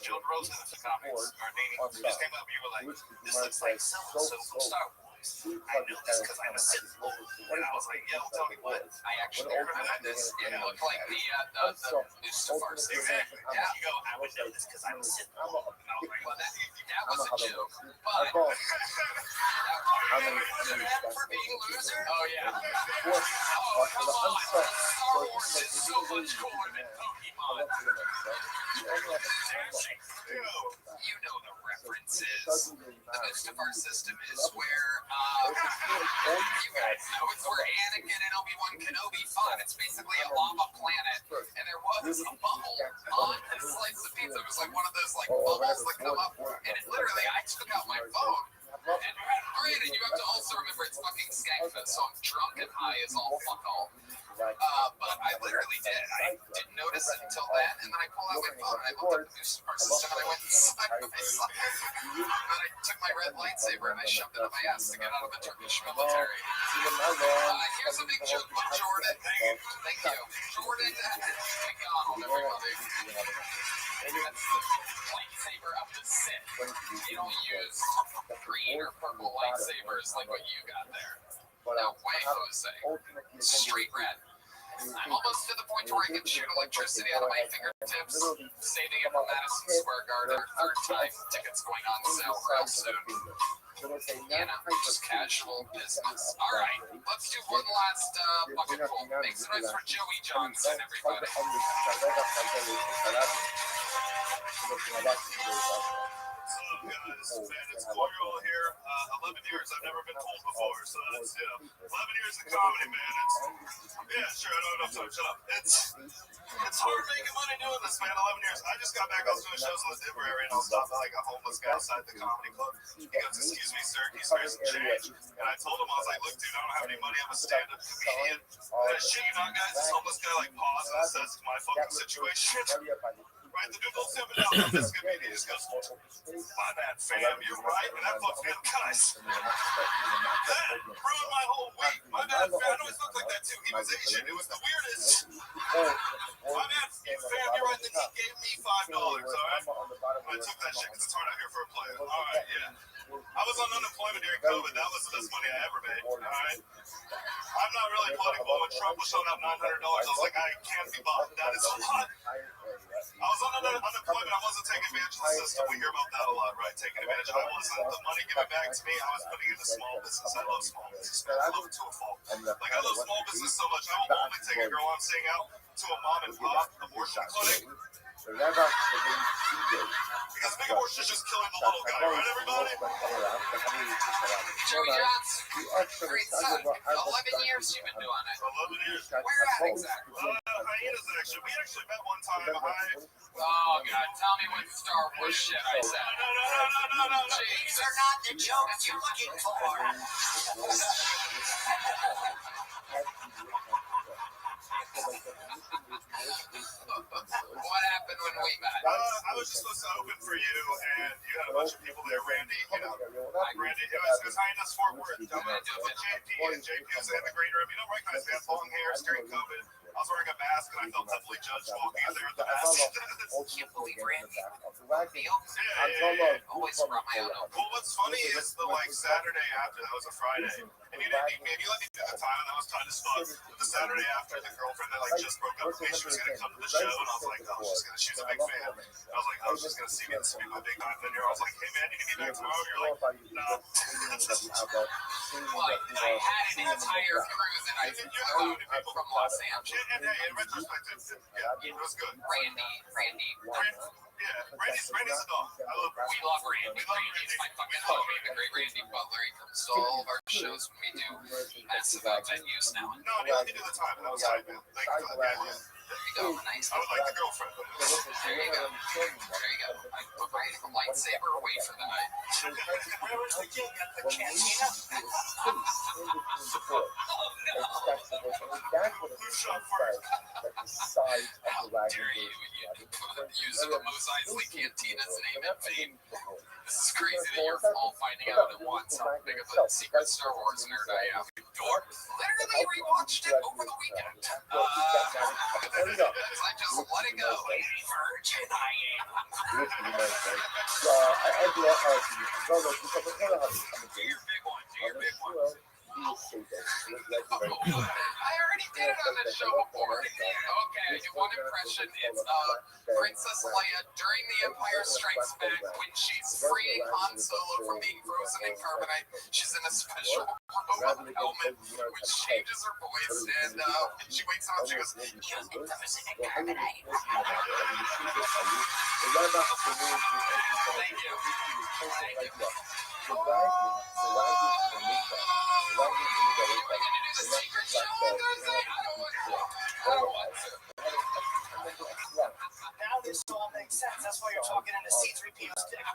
Joe Rosen of the comics, or Nene. You just came up and you were like, this looks like so-and-so from Star Wars. I know this because I'm a Sith Lord. And I was like, yo, Tony, what? I actually remember this. It looked like the Mustafar scene. Exactly. Yeah. You go, I would know this because I'm a Sith Lord. And I was like, Well, that was a joke. But for being loser? oh, yeah. Oh, come on. Star Wars is so much cooler than Pokemon. You know the references. The Mustafar system is where, you guys know, it's where Anakin and Obi-Wan Kenobi fought. It's basically a lava planet, and there was a bubble on a slice of pizza. It was like one of those like bubbles that come up, and it literally, I took out my phone. And granted, you have to also remember it's fucking Skankfest, so I'm drunk and high as all fuck all. But I literally did. I didn't notice it until then, and then I pulled out my phone and I looked at the Mustafar system and I went inside myself. And I took my red lightsaber and I shoved it up my ass to get out of the Turkish military. Here's a big joke from Jordan. Thank you. Jordan McDonald, everybody. That's the lightsaber of the Sith. You don't use green or purple lightsabers like what you got there. No way, Jose. Straight red. I'm almost to the point where I can shoot electricity out of my fingertips, saving it for Madison Square Garden, third time. Tickets going on sale real soon. You know, just casual business. All right, let's do one last bucket full. Make some noise for Joey Johnson, everybody. Guys, man, it's Coryell here. 11 years, I've never been told before, so that's, 11 years of comedy, man. Yeah, sure, I don't know, shut up. It's hard making money doing this, man, 11 years. I just got back, I was doing shows in the Denver area, and I was stopped by, like, a homeless guy outside the comedy club. He goes, excuse me, sir, can you spare some change? And I told him, I was like, look, dude, I don't have any money, I'm a stand-up comedian. And I shit you not, guys, this homeless guy, like, pauses and says, my fucking situation. Right, the dude goes, $7, this comedian just goes, my bad, fam, you're right, and that fucks me up, guys. That ruined my whole week. My bad, fam, I always looked like that too. He was Asian, it was the weirdest. My bad, fam, you're right, then he gave me $5, alright? I took that shit because it's hard out here for a play. Alright, yeah. I was on unemployment during COVID, that was the best money I ever made, alright? I'm not really political. When Trump was showing up $900, I was like, I can't be bought. That is a lot. I was on unemployment. I wasn't taking advantage of the system. We hear about that a lot, right? Taking advantage. I wasn't. The money given back to me, I was putting into small business. I love small business. I love it to a fault. Like, I love small business so much. I will only take a girl I'm seeing out to a mom and pop abortion clinic. Because big abortion is just killing the little guy, right, everybody? Joey Johnson, great son. 11 years you've been doing it. 11 years. Where at exactly? Hyenas, actually. We actually met one time. Oh, God, tell me what Star Wars shit I said. No. These are not the jokes you're looking for. What happened when we met? I was just supposed to open for you, and you had a bunch of people there. Randy, Randy, it was Hyenas Fort Worth. JP was in the green room. You don't recognize me. I had long hair during COVID. I was wearing a mask, and I felt heavily judged walking in there with the mask. You believe Randy? Yeah. Always brought my own open. Well, what's funny is the Saturday after, that was a Friday, and you let me do the time, and that was tight as fuck. But the Saturday after, the girlfriend that just broke up with me, she was gonna come to the show, and I was like, she's a big fan. And I was like, she's gonna see me. This will be my big time dinner. I was like, hey man, you need to be back tomorrow. You're like, no. Like, I had an entire crew that I flew from Los Angeles. And in retrospect, it was good. Randy. Yeah, Randy's a dog. I love Randy. We love Randy. Randy's my fucking homie, the great Randy Butler. He comes to all of our shows when we do massive venues now. No, I mean, I can do the time, and that was tight, man. Thank you for the bad news. There you go. Nice. I would like the girlfriend. There you go. There you go. I put my lightsaber away for the night. Where was the king at the cantina? How dare you use the Mos Eisley Cantina's name in vain? This is crazy that you're all finding out at once how big of a secret Star Wars nerd I am. Dork literally rewatched it over the weekend. I just let it go. Virgin I am. Do your big one. Do your big one. I already did it on this show before. Okay, I do one impression. It's Princess Leia during The Empire Strikes Back when she's freeing Han Solo from being frozen in carbonite. She's in a special robot helmet which changes her voice, and when she wakes up, she goes, "You've been frozen in carbonite." Thank you. Thank you. Now this all makes sense. That's why you're talking into C-3PO's dick.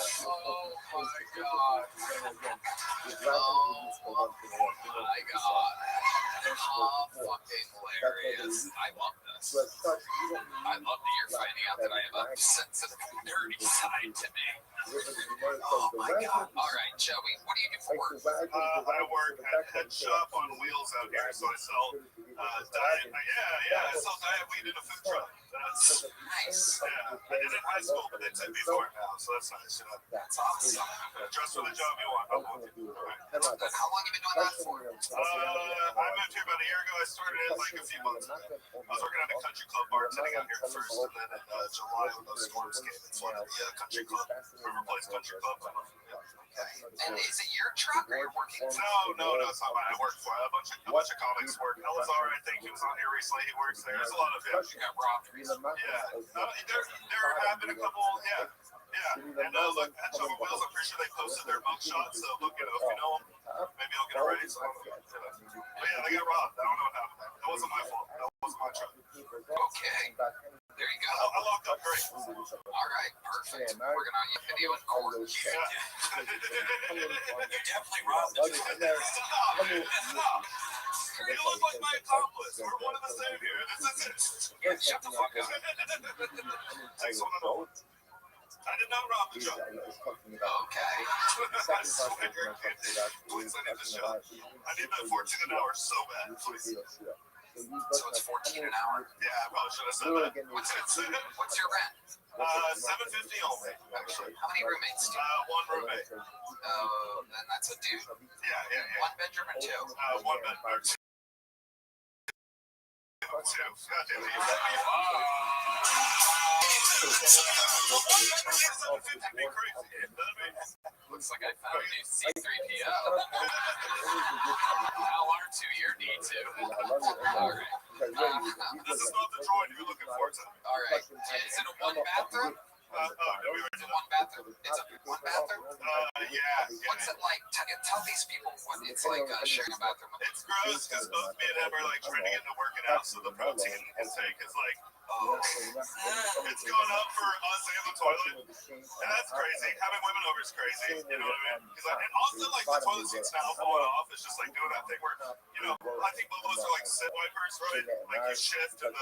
Oh my god. How fucking hilarious. I love this. I love that you're finding out that I have a sensitive, nerdy side to me. Oh my god. Alright, Joey, what do you do for work? I work at Head Shop on Wheels out here, so I sell diet. I sell diet weed in a food truck. That's Nice. yeah. I did it in high school, but they took me for it now, so that's nice. You know, That's awesome. dress for the job you want. I'm with you. And how long have you been doing that for? I moved here about a year ago. I started it like a few months ago. I was working at a country club bartending out here at first, and then in July when those storms came, it's one of the country club, River Place Country Club. And is it your truck or you're working? No, it's not mine. I work for a bunch of comics work. Elazar, I think he was on here recently. He works there. There's a lot of him. You got robbed. Yeah. There have been a couple. Yeah. And look, Head Shop on Wheels. I'm pretty sure they posted their mug shots. So look, if you know them, maybe I'll get a raise. But yeah, they got robbed. I don't know what happened. That wasn't my fault. That wasn't my truck. Okay. There you go. I locked up great. All right, perfect. We're gonna video and record. Yeah. You definitely robbed the Stop. You look like my accomplice. We're one of the same here. This is it. Shut the fuck up. Takes one to know. I did not rob the truck. Okay. I swear, dude. Please, I need the shot. I need that 14 an hour so bad. Please. So it's 14 an hour. Yeah, I probably should have said that. What's your rent? $7.50 only, actually. How many roommates do you One roommate. have? And that's a dude. Yeah. One bedroom or two? One bed or two. God damn it. Looks like I found a new C-3PO. How aren't you your D2? All right. This is not the droid you're looking for today. All right. Is it a one bathroom? It's a one bathroom. It's a one bathroom. Yeah. What's it like? Tell these people what it's like sharing a bathroom. It's gross because both me and him are like trying to get into working out, so the protein intake is like, it's going up for us in the toilet, and that's crazy. Having women over is crazy, you know what I mean? And also like the toilet seats now falling off, it's just like doing that thing where, you know, I think both of us are like sit wipers, right? Like you shift and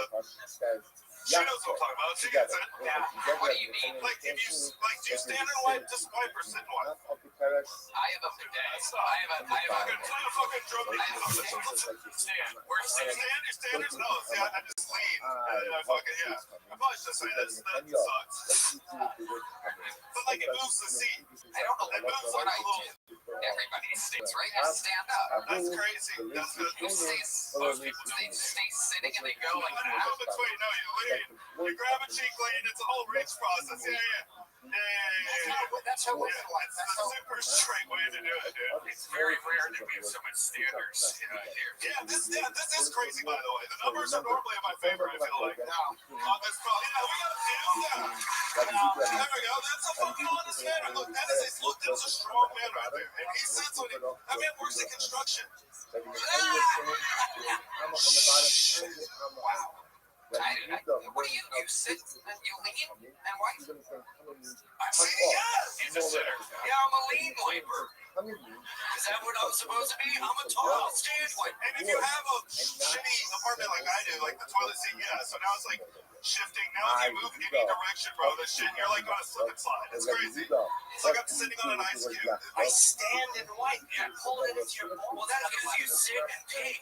she knows what I'm talking about. She gets it. Yeah. What do you mean? Like if you do you stand and wipe, just wipe or sit and wipe? I have a bidet. I have a fucking drum. Stand. Where you stand? Your standards? No, see, I just lean. I fucking, yeah. I probably should say that sucks. But like it moves the seat. I don't know what I do. Everybody stays right now. Stand up. That's crazy. That's good. Most people stay sitting and they go like that. No, between, no, you lean. You grab a cheek lean. It's a whole reach process. Yeah. That's how it's like. It's the super straight way to do it, dude. It's very rare that we have so much standards here. Yeah, this is crazy, by the way. The numbers are normally in my favor, I feel like. On this call, yeah, we got a deal. There we go. That's a fucking honest man. Look, that was a strong man right there. And he said something. That man works in construction. Wow. What do you sit and you lean and what? Yes! He's a sitter. Yeah, I'm a lean wiper. Is that what I'm supposed to be? I'm a tall stand wiper. And if you have a shitty apartment like I do, like the toilet seat, yeah, so now it's like shifting. Now if you move any direction, bro, the shit, you're like on a slip and slide. It's crazy. It's like I'm sitting on an ice cube. I stand and wipe. You pull it into your bowl. Well, that's because you sit and pee.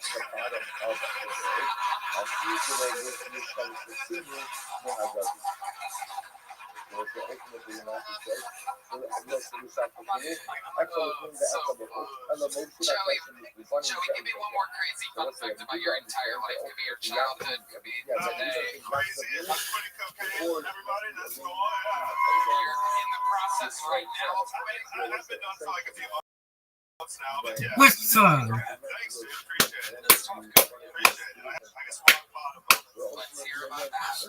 Joey, give me one more crazy fun fact about your entire life. Could be your childhood, could be today. Crazy. I'm putting cocaine on everybody. That's cool. You're in the process right now. I have been done for like a few months now, but yeah. What's up? Thanks, dude. Appreciate it. Appreciate it. I guess rock bottom. Let's hear about that. He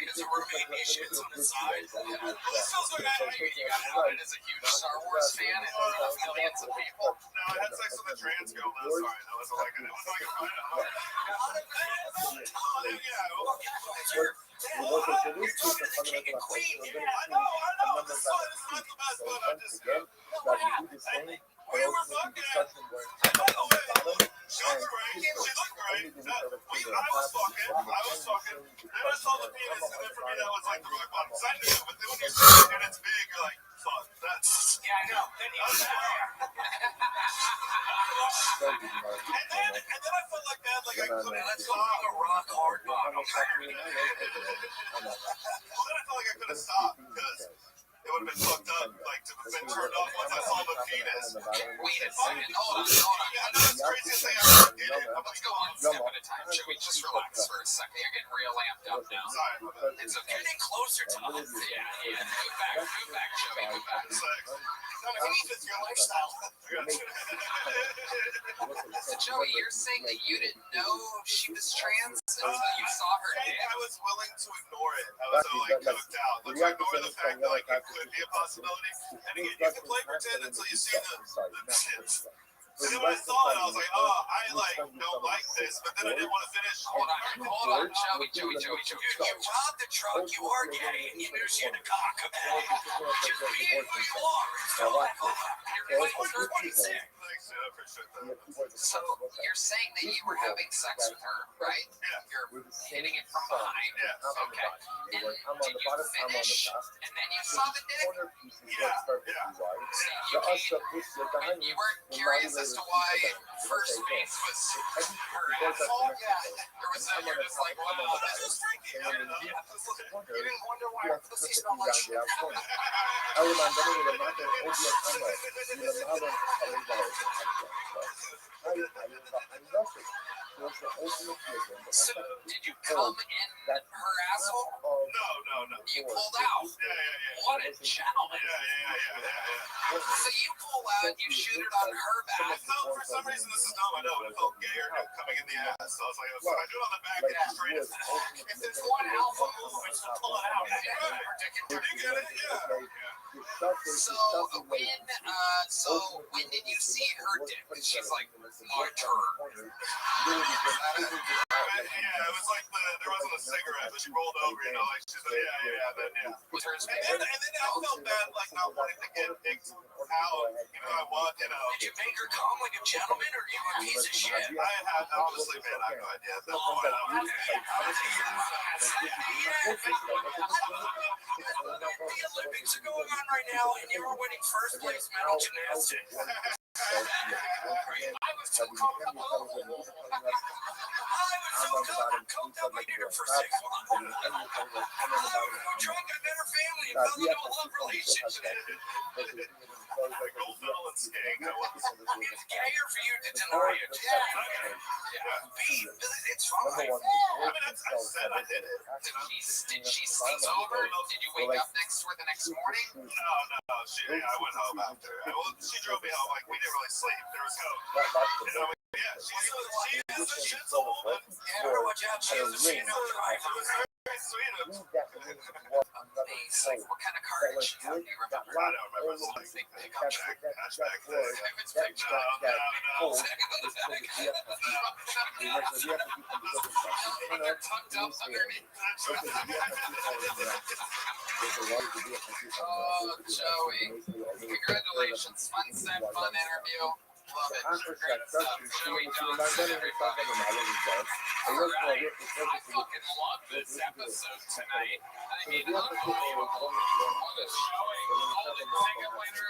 has a roommate and he shits on his side. This feels like You got outed as a huge Star Wars fan in front of millions of people. No, I had sex with a trans girl. No, sorry. That was like a You're talking to the king and queen. I know. This one is not the best, but I just we were fucking. By the way, she was great. She looked great. I was fucking. Then I saw the penis, and then for me that was like the rock bottom. Because I knew, but then when you're sitting and it's big, you're like, fuck, that's. Yeah, I know. Then you and then I felt like that, like I couldn't. Let's go on a rock hard bottom. Well, then I felt like I couldn't stop because it would have been fucked up, like to have been turned off once I saw the penis. Wait a second. Hold on. Yeah, I know it's the craziest thing I ever did. Let's go one step at a time. Should we just relax for a second? You're getting real amped up now. Sorry, my bad. It's okay. Getting closer to us. Yeah. Move back, Joey. Move back. It's your lifestyle. So, Joey, you're saying that you didn't know she was trans until you saw her dick? I was willing to ignore it. I was so like cooked out. Like to ignore the fact that like it could be a possibility. And again, you can play pretend until you see the tits. And then when I saw it, I was like, oh, I like don't like this, but then I didn't want to finish. Hold on, Joey. You robbed the truck, you are gay, and you knew she had a cock. Just be who you are. You're like 26. So you're saying that you were having sex with her, right? Yeah. You're hitting it from behind. Yeah. Okay. And did you finish? And then you saw the dick? And you weren't curious as to why first base was her asshole? You're just like, wow, this is freaky. You didn't wonder why her pussy smelled like shit. So did you come in her asshole? No. You pulled out. Yeah. What a gentleman. Yeah. So you pull out, you shoot it on her back. No, for some reason this is not my note. It felt gayer coming in the ass. So I was like, so I do it on the back and it's straight as If there's one alpha move, it's to pull it out. You get it? Yeah. So when did you see her dick? She's like, my turn. Yeah, it was like there wasn't a cigarette, but she rolled over, like she's like, yeah. And then I felt bad, like not wanting to get picked out, I want, Did you make her come like a gentleman, or you a piece of shit? I have honestly, man, I have no idea. At that point, The Olympics are going on right now, and you're winning first place medal gymnastics. I'm was too comfortable. I was so comfortable, coked up my dinner for 6 months. I got drunk, I met her family, and fell into a love relationship. I go fell and skate. It's gayer for you to deny it. Yeah. B, it's fine. I mean, I said I did it. Did she sleep over? Did you wake up the next morning? No. I went home after. Well, she drove me home. Like, we didn't really sleep. There was no. Yeah, she is a gentle woman. Yeah, watch out. She is a gentle driver. She was very sweet. Amazing. What kind of car did she have? Do you remember? I don't remember. It's like big pickup truck. Hatchback thing. If it's picture, No. when they're tucked up underneath. Oh, Joey. Congratulations. Fun interview. Love it. Great stuff. Joey Johnson, everybody. All right. I fucking love this episode tonight. I mean, unbelievable. What a showing. Golden ticket winner.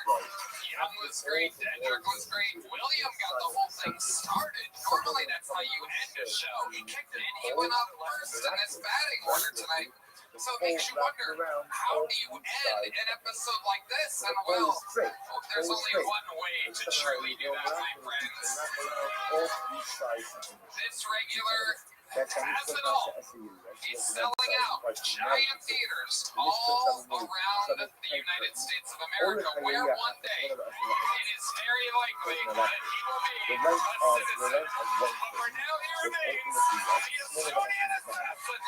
Young was great. Dedrick was great. William got the whole thing started. Normally, that's how you end a show. He kicked it. He went up first in this batting order tonight. So it makes you wonder, how do you end an episode like this? And well, there's only one way to truly do that, my friends. This regular has it all. He's selling out giant theaters all around the United States of America, where one day it is very likely that he will be a citizen. But for now, he remains the Estonian assassin.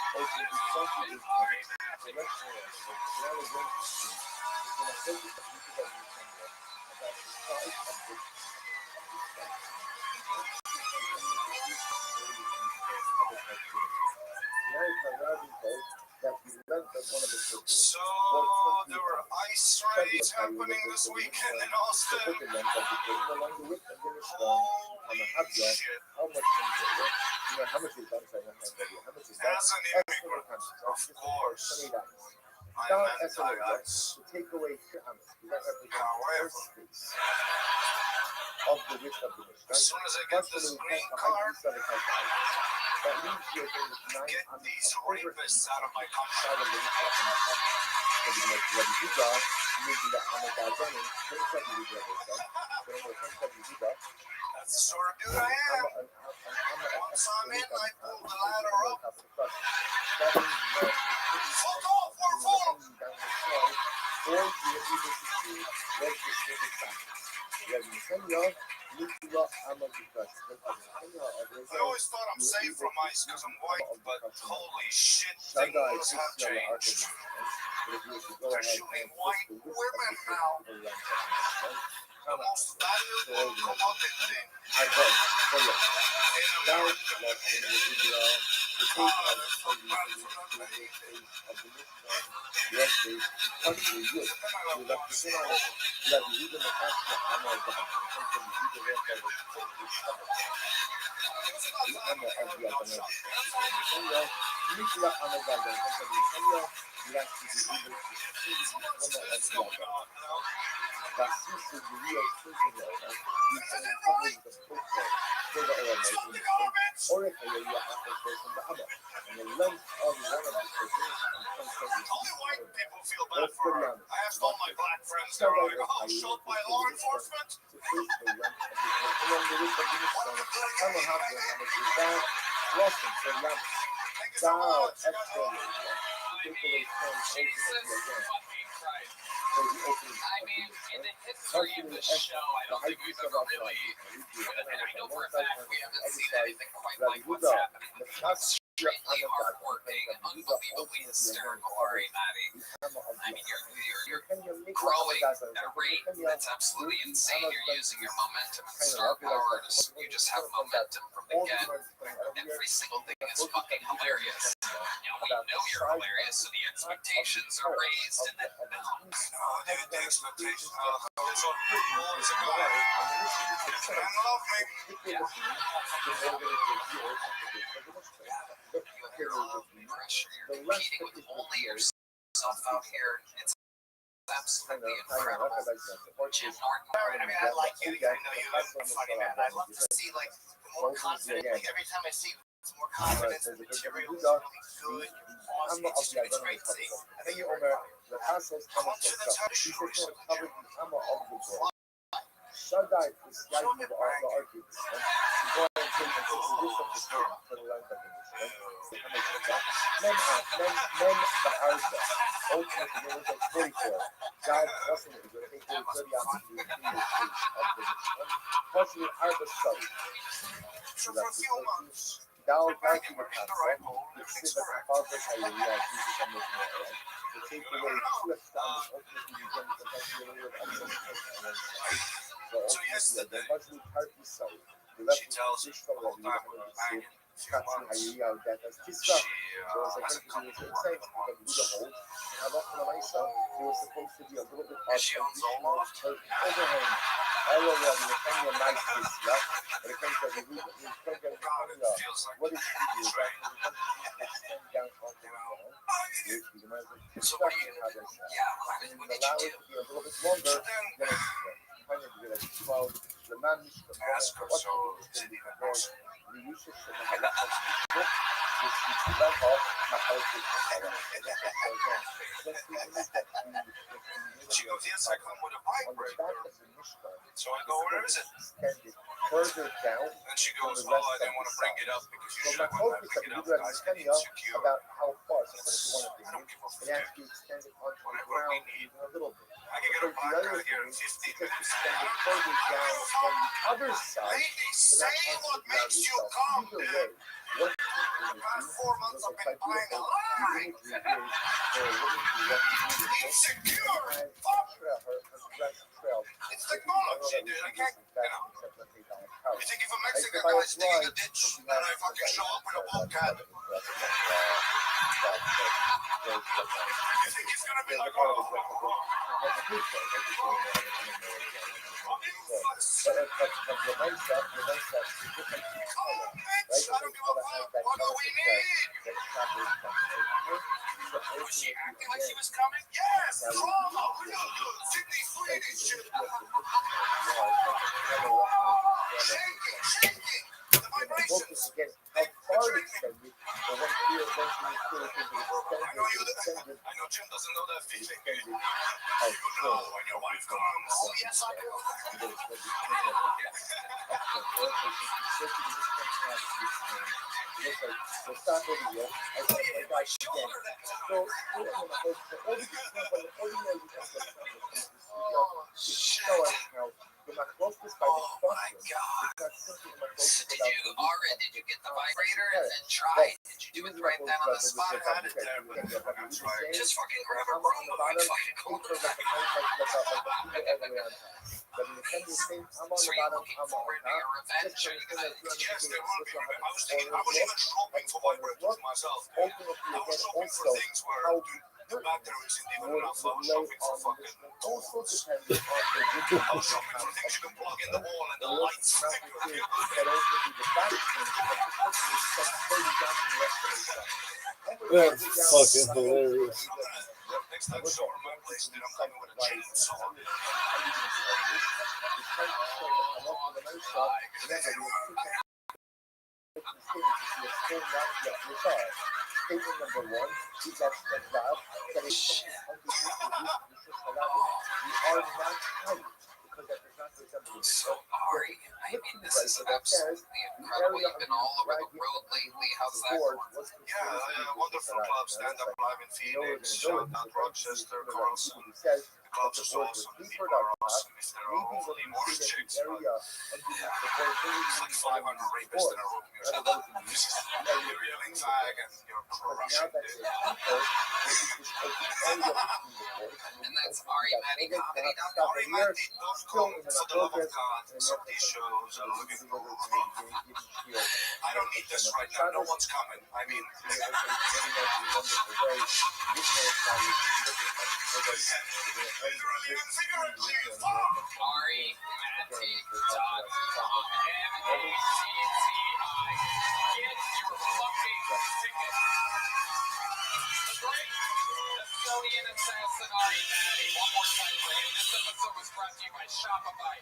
So there were ice raids happening this weekend in Austin. Holy shit. As an immigrant, of course, I'm anti-ice. However, as soon as I get this green card, get these rapists out of my country. That's the sort of dude I am. Once I'm in, I pull the ladder up. Fuck off, we're full. I always thought I'm safe from ice because I'm white, but holy shit, things have changed. They're shooting white women now. The most valuable commodity in America. Only white people feel bad for her. I asked all my black friends, they were like, oh, shot by law enforcement? Thank you so much. Jesus fucking Christ. I mean, in the history of this show, I don't think we've ever really, and I know for a fact we haven't seen anything quite like what's happening. Extremely hardworking, unbelievably hysterical, Ari Maddie. I mean, you're growing at a rate that's absolutely insane. You're using your momentum and star power. You just have momentum from the get. Every single thing is fucking hilarious. Now we know you're hilarious, so the expectations are raised, and then The expectations are always a guy. And love me. yeah. You have your love pressure. You're competing with only yourself out here. It's absolutely specifically incredible. Jim Norton. I mean, I like you. I know you're funny, man. I love to see, like, the more confident, like, every time I see it's more confidence in the material is really good. Awesome. It's great to see. I think you're confident how to show yourself. Shaddai is like the argument. Men the Arza. Ultimately, it was like 44. God wasn't it. They gave 30 opportunities of the Possibly Arza study. So for a few months, Now, back in the right hole, everything's correct. The takeaway two extras ultimately begin to So yesterday, she tells me the whole time we were back in a few months, she hasn't come to work in months. She owns Zoloft. God, it feels like What is betraying. So what do you do? Yeah, what did you do? So then, ask her, so is it even possible? She goes, yes, I come with a vibrator. So I go, where is it? Further down, And she goes, oh, I didn't want to bring it up because you said when I bring it up, guys get insecure. about how far I don't give a fuck. it actually extended onto the Whatever ground we need. even a little bit. I can get a vodka here in 15 minutes. Extended further down from the other side. Ladies, say what makes you calm, Either dude. way, what The past 4 months I've been buying a lie. Insecure. Fuck. It's technology, dude. I can't, You think if a Mexican guy's digging a ditch, that I fucking show up with a bobcat? You think he's gonna be like, oh, bitch, I don't give a fuck. What do we need? Was she acting like she was coming? Yes, drama, real good. Sydney Sweeney shit. Shaking. The vibrations. They betrayed me. I know Jim doesn't know that feeling. You know when your wife comes. Oh, yes, I do. My shoulder that time. Oh, shit. Oh, my God. So did you get the vibrator and then try it? Did you do it right then on the spot? I had it there, but that's right. Just fucking grab a Roomba and fucking call it back. So are you looking forward to your revenge? Are you gonna... Yes, there will be. I was even hoping for vibrators myself. I was hoping for things where the batteries isn't even enough. I was shopping for fucking tools. I was shopping for things you can plug in the wall and the lights flicker. That's fucking hilarious. Next time, show her my place, dude. I'm coming with a chainsaw. Statement number one, you got the job that is we are not tight because that does not resemble the So, Ari, I mean, this is absolutely incredible. You've been all over the road lately. How's that going? Yeah, wonderful club, stand-up live in Phoenix, shout out Rochester, Carlson. The clubs are awesome, the people are awesome. If there are only more chicks, but it's like 500 rapists in a room. You're yelling fag and you're crushing it. And that's AriMattyComedy.com. AriMatty.com. For the love of God, some of these shows are looking for... I don't need this right now. No one's coming. I mean... Assassin Ari Matty. One more time. brought to you by Shopify.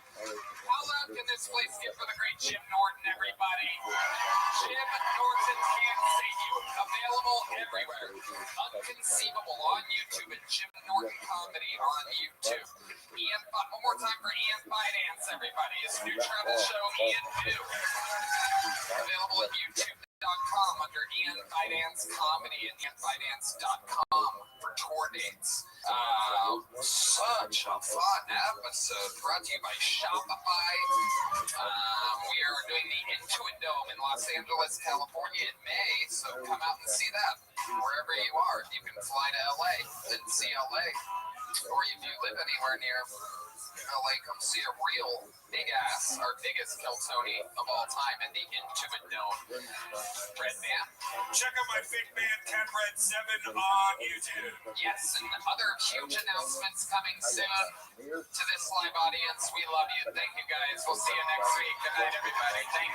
How loud can this place get for the great Jim Norton, everybody? Jim Norton Can't Save You. Available everywhere. Unconceivable on YouTube and Jim Norton Comedy on YouTube. One more time for Ian Finance, everybody. His new travel show, Ian Do. Available at YouTube.com under Ian Finance Comedy and IanFinance.com for tour dates. Such a fun episode brought to you by Shopify. We are doing the Intuit Dome in Los Angeles, California in May, so come out and see that wherever you are. You can fly to LA and see LA, or if you live anywhere near LA, come see a real big ass, our biggest Keltoni of all time in the Intuit Dome. Red Man. Check out my fake band, Cat Red 7 on YouTube. Yes, and other huge announcements coming soon to this live audience. We love you. Thank you, guys. We'll see you next week. Good night, everybody. Thank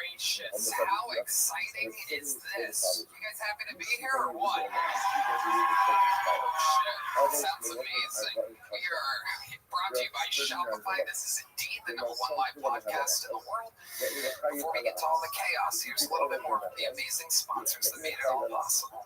gracious. How exciting is this? You guys happy to be here or what? Shit, sounds amazing. We are brought to you by Shopify. This is indeed the #1 live podcast in the world. Before we get to all the chaos, here's a little bit more of the amazing sponsors that made it all possible.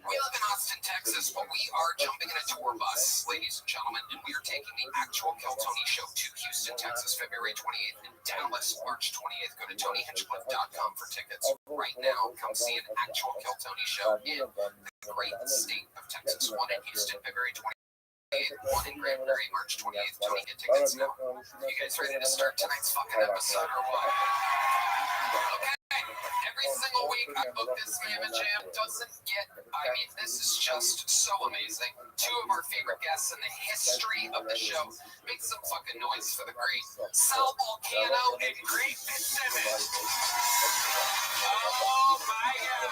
We live in Austin, Texas, but we are jumping in a tour bus, ladies and gentlemen, and we are taking the actual Keltoni show to Houston, Texas, February 28th, and Dallas, March 28th. Go to TonyHinchcliffe.com for tickets right now. Come see an actual Keltoni show in the great state of Texas. One in Houston, February 28th, one in Granbury, March 28th. Tony, get tickets now. You guys ready to start tonight's fucking episode or what? Okay, every every single week I book this Mammoth Jam. Doesn't get, I mean, this is just so amazing. Two of our favorite guests in the history of the show. Make some fucking noise for the great Sal Volcano and great Fitzsimmons. Oh my God.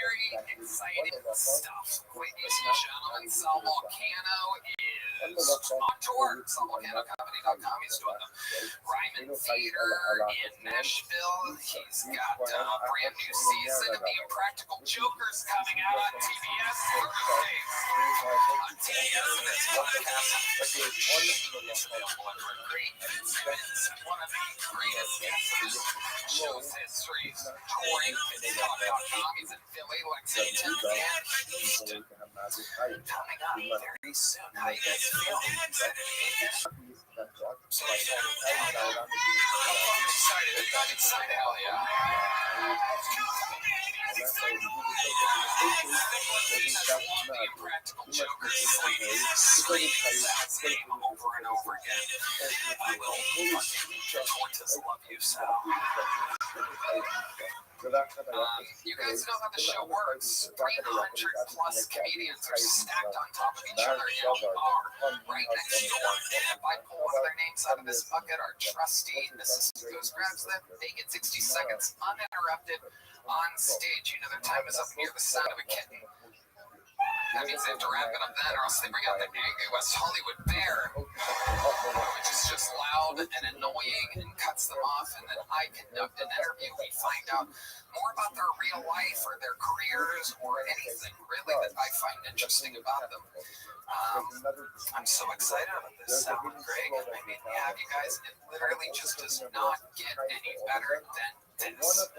Very exciting stuff. Ladies and gentlemen, Sal Volcano is on tour. SalVolcanoComedy.com. He's doing the Ryman Theater in Nashville. He's got a brand new season of The Impractical Jokers coming out on TBS Thursdays. On TBS, this podcast is available under a great Fitzsimmons, one of the greatest guests in show's history. Touring SalVolcano.com. He's in Philly, Lexington, and Houston. Coming up very soon. How you guys feeling? So excited. I'm excited. Hell yeah. Practical Jokers slating that name over and over again. I will Tortoise love you, Sal. You guys know how the show works. 300 plus comedians are stacked on top of each other in a bar right next door. If I pull one of their names out of this bucket, our trusty assistant goes, grabs them, they get 60 seconds uninterrupted on stage. You know their time is up and hear the sound of a kitten. That means they have to wrap it up then, or else they bring out the angry West Hollywood bear, which is just loud and annoying and cuts them off. And then I conduct an interview. We find out more about their real life or their careers or anything really that I find interesting about them. I'm so excited about this. Sal and Greg, I mean, have you guys? It literally just does not get any better than this.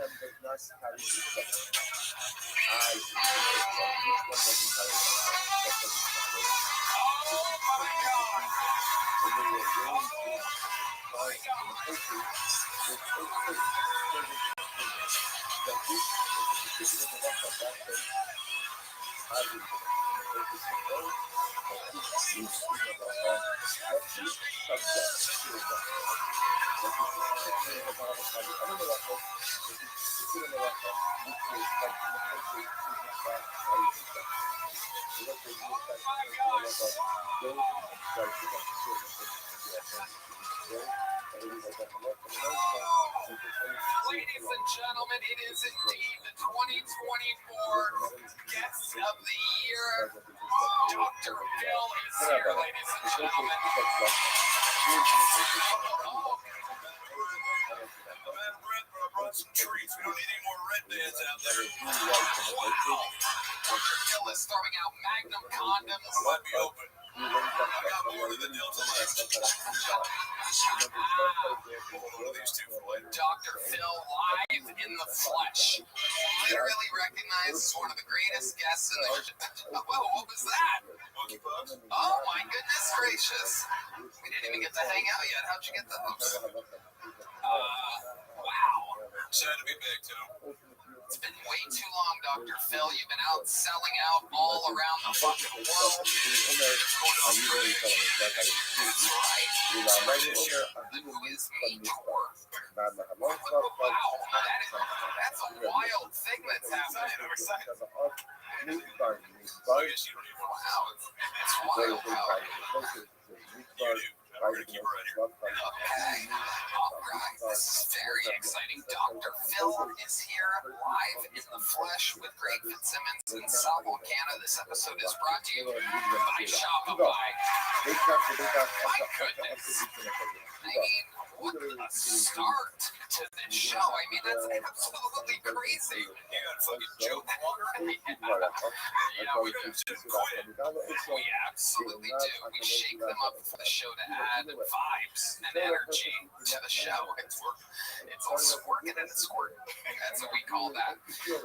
Ladies and gentlemen, it is indeed the 2024 Guest of the Year. Dr. Bill is here, ladies and gentlemen. Some treats. We don't need any more red bands out there. Wow. Dr. Bill is throwing out Magnum condoms. Might be open. I got more than the Delta Light. One of these two for later. Dr. Phil live in the flesh. Literally recognized as one of the greatest guests in the... Whoa, what was that? Monkey bugs. Oh my goodness gracious. We didn't even get to hang out yet. How'd you get those? Wow. Sad to be back, Tom. It's been way too long, Dr. Phil. You've been out selling out all around the fucking world. That's right. The Quiz Me Tour. Wow, that's a wild thing that's happening. I guess you don't even Wow, it's wild how... You do. I'm going to keep right here. Okay, all right, this is very exciting. Dr. Phil is here live in the flesh with Greg Fitzsimmons and Sal Volcano. This episode is brought to you by Shopify. My goodness. I mean, what a start to this show. I mean, that's absolutely crazy. You got a fucking joke. Yeah, we absolutely do. We shake them up for the show to add add vibes and energy to the show. It's also working and it's squirting. That's what we call that.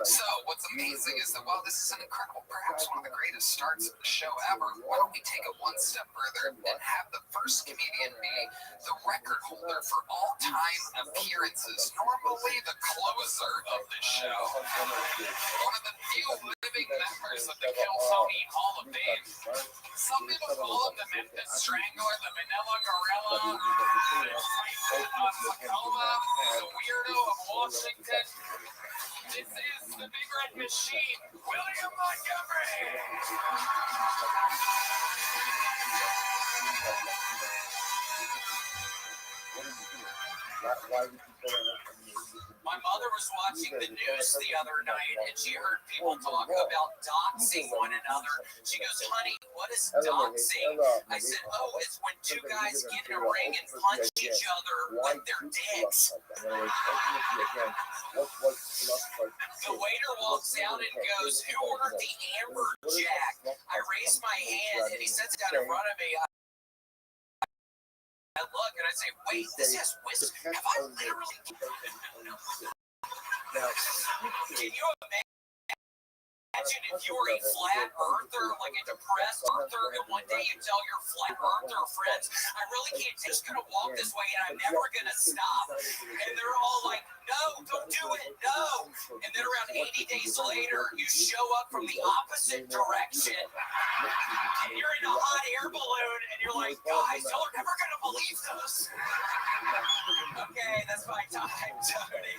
So what's amazing is that while this is an incredible, perhaps one of the greatest starts of the show ever, why don't we take it one step further and have the first comedian be the record holder for all time appearances, normally the closer of the show. One of the few living members of the Kill Tony Hall of Fame. Some people call him the Memphis Strangler, the Manila Gorilla, Tacoma, the Weirdo of Washington. This is the Big Red Machine, William Montgomery. My mother was watching the news the other night and she heard people talk about doxing one another. She goes, honey, what is doxing? I said, oh, it's when two guys get in a ring and punch each other with their dicks. The waiter walks out and goes, who ordered the Amber Jack? I raise my hand and he sits down in front of me. I look and I say, wait, this has whiskey. Have I literally... Can you imagine if you were a flat earther, like a depressed earther, and one day you tell your flat earther friends, I really can't, just gonna walk this way and I'm never gonna stop. And they're all like, no, don't do it, no. And then around 80 days later, you show up from the opposite direction and you're in a hot air balloon and you're like, guys, y'all are never gonna believe this. Okay, that's my time, Tony.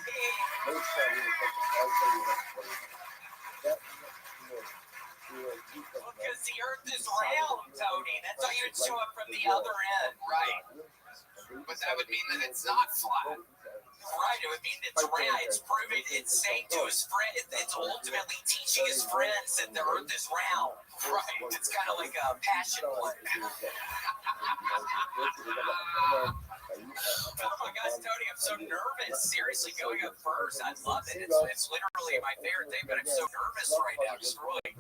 Because the earth is round, Tony. That's how you'd show up from the other end. Right. But that would mean that it's not flat. Right, it would mean it's round. It's proving, it's saying to his friend, it's ultimately teaching his friends that the earth is round. Right, it's kind of like a passion play. Oh my gosh, Tony, I'm so nervous. Seriously, going up first, I love it. It's literally my favorite thing, but I'm so nervous right now. Just really,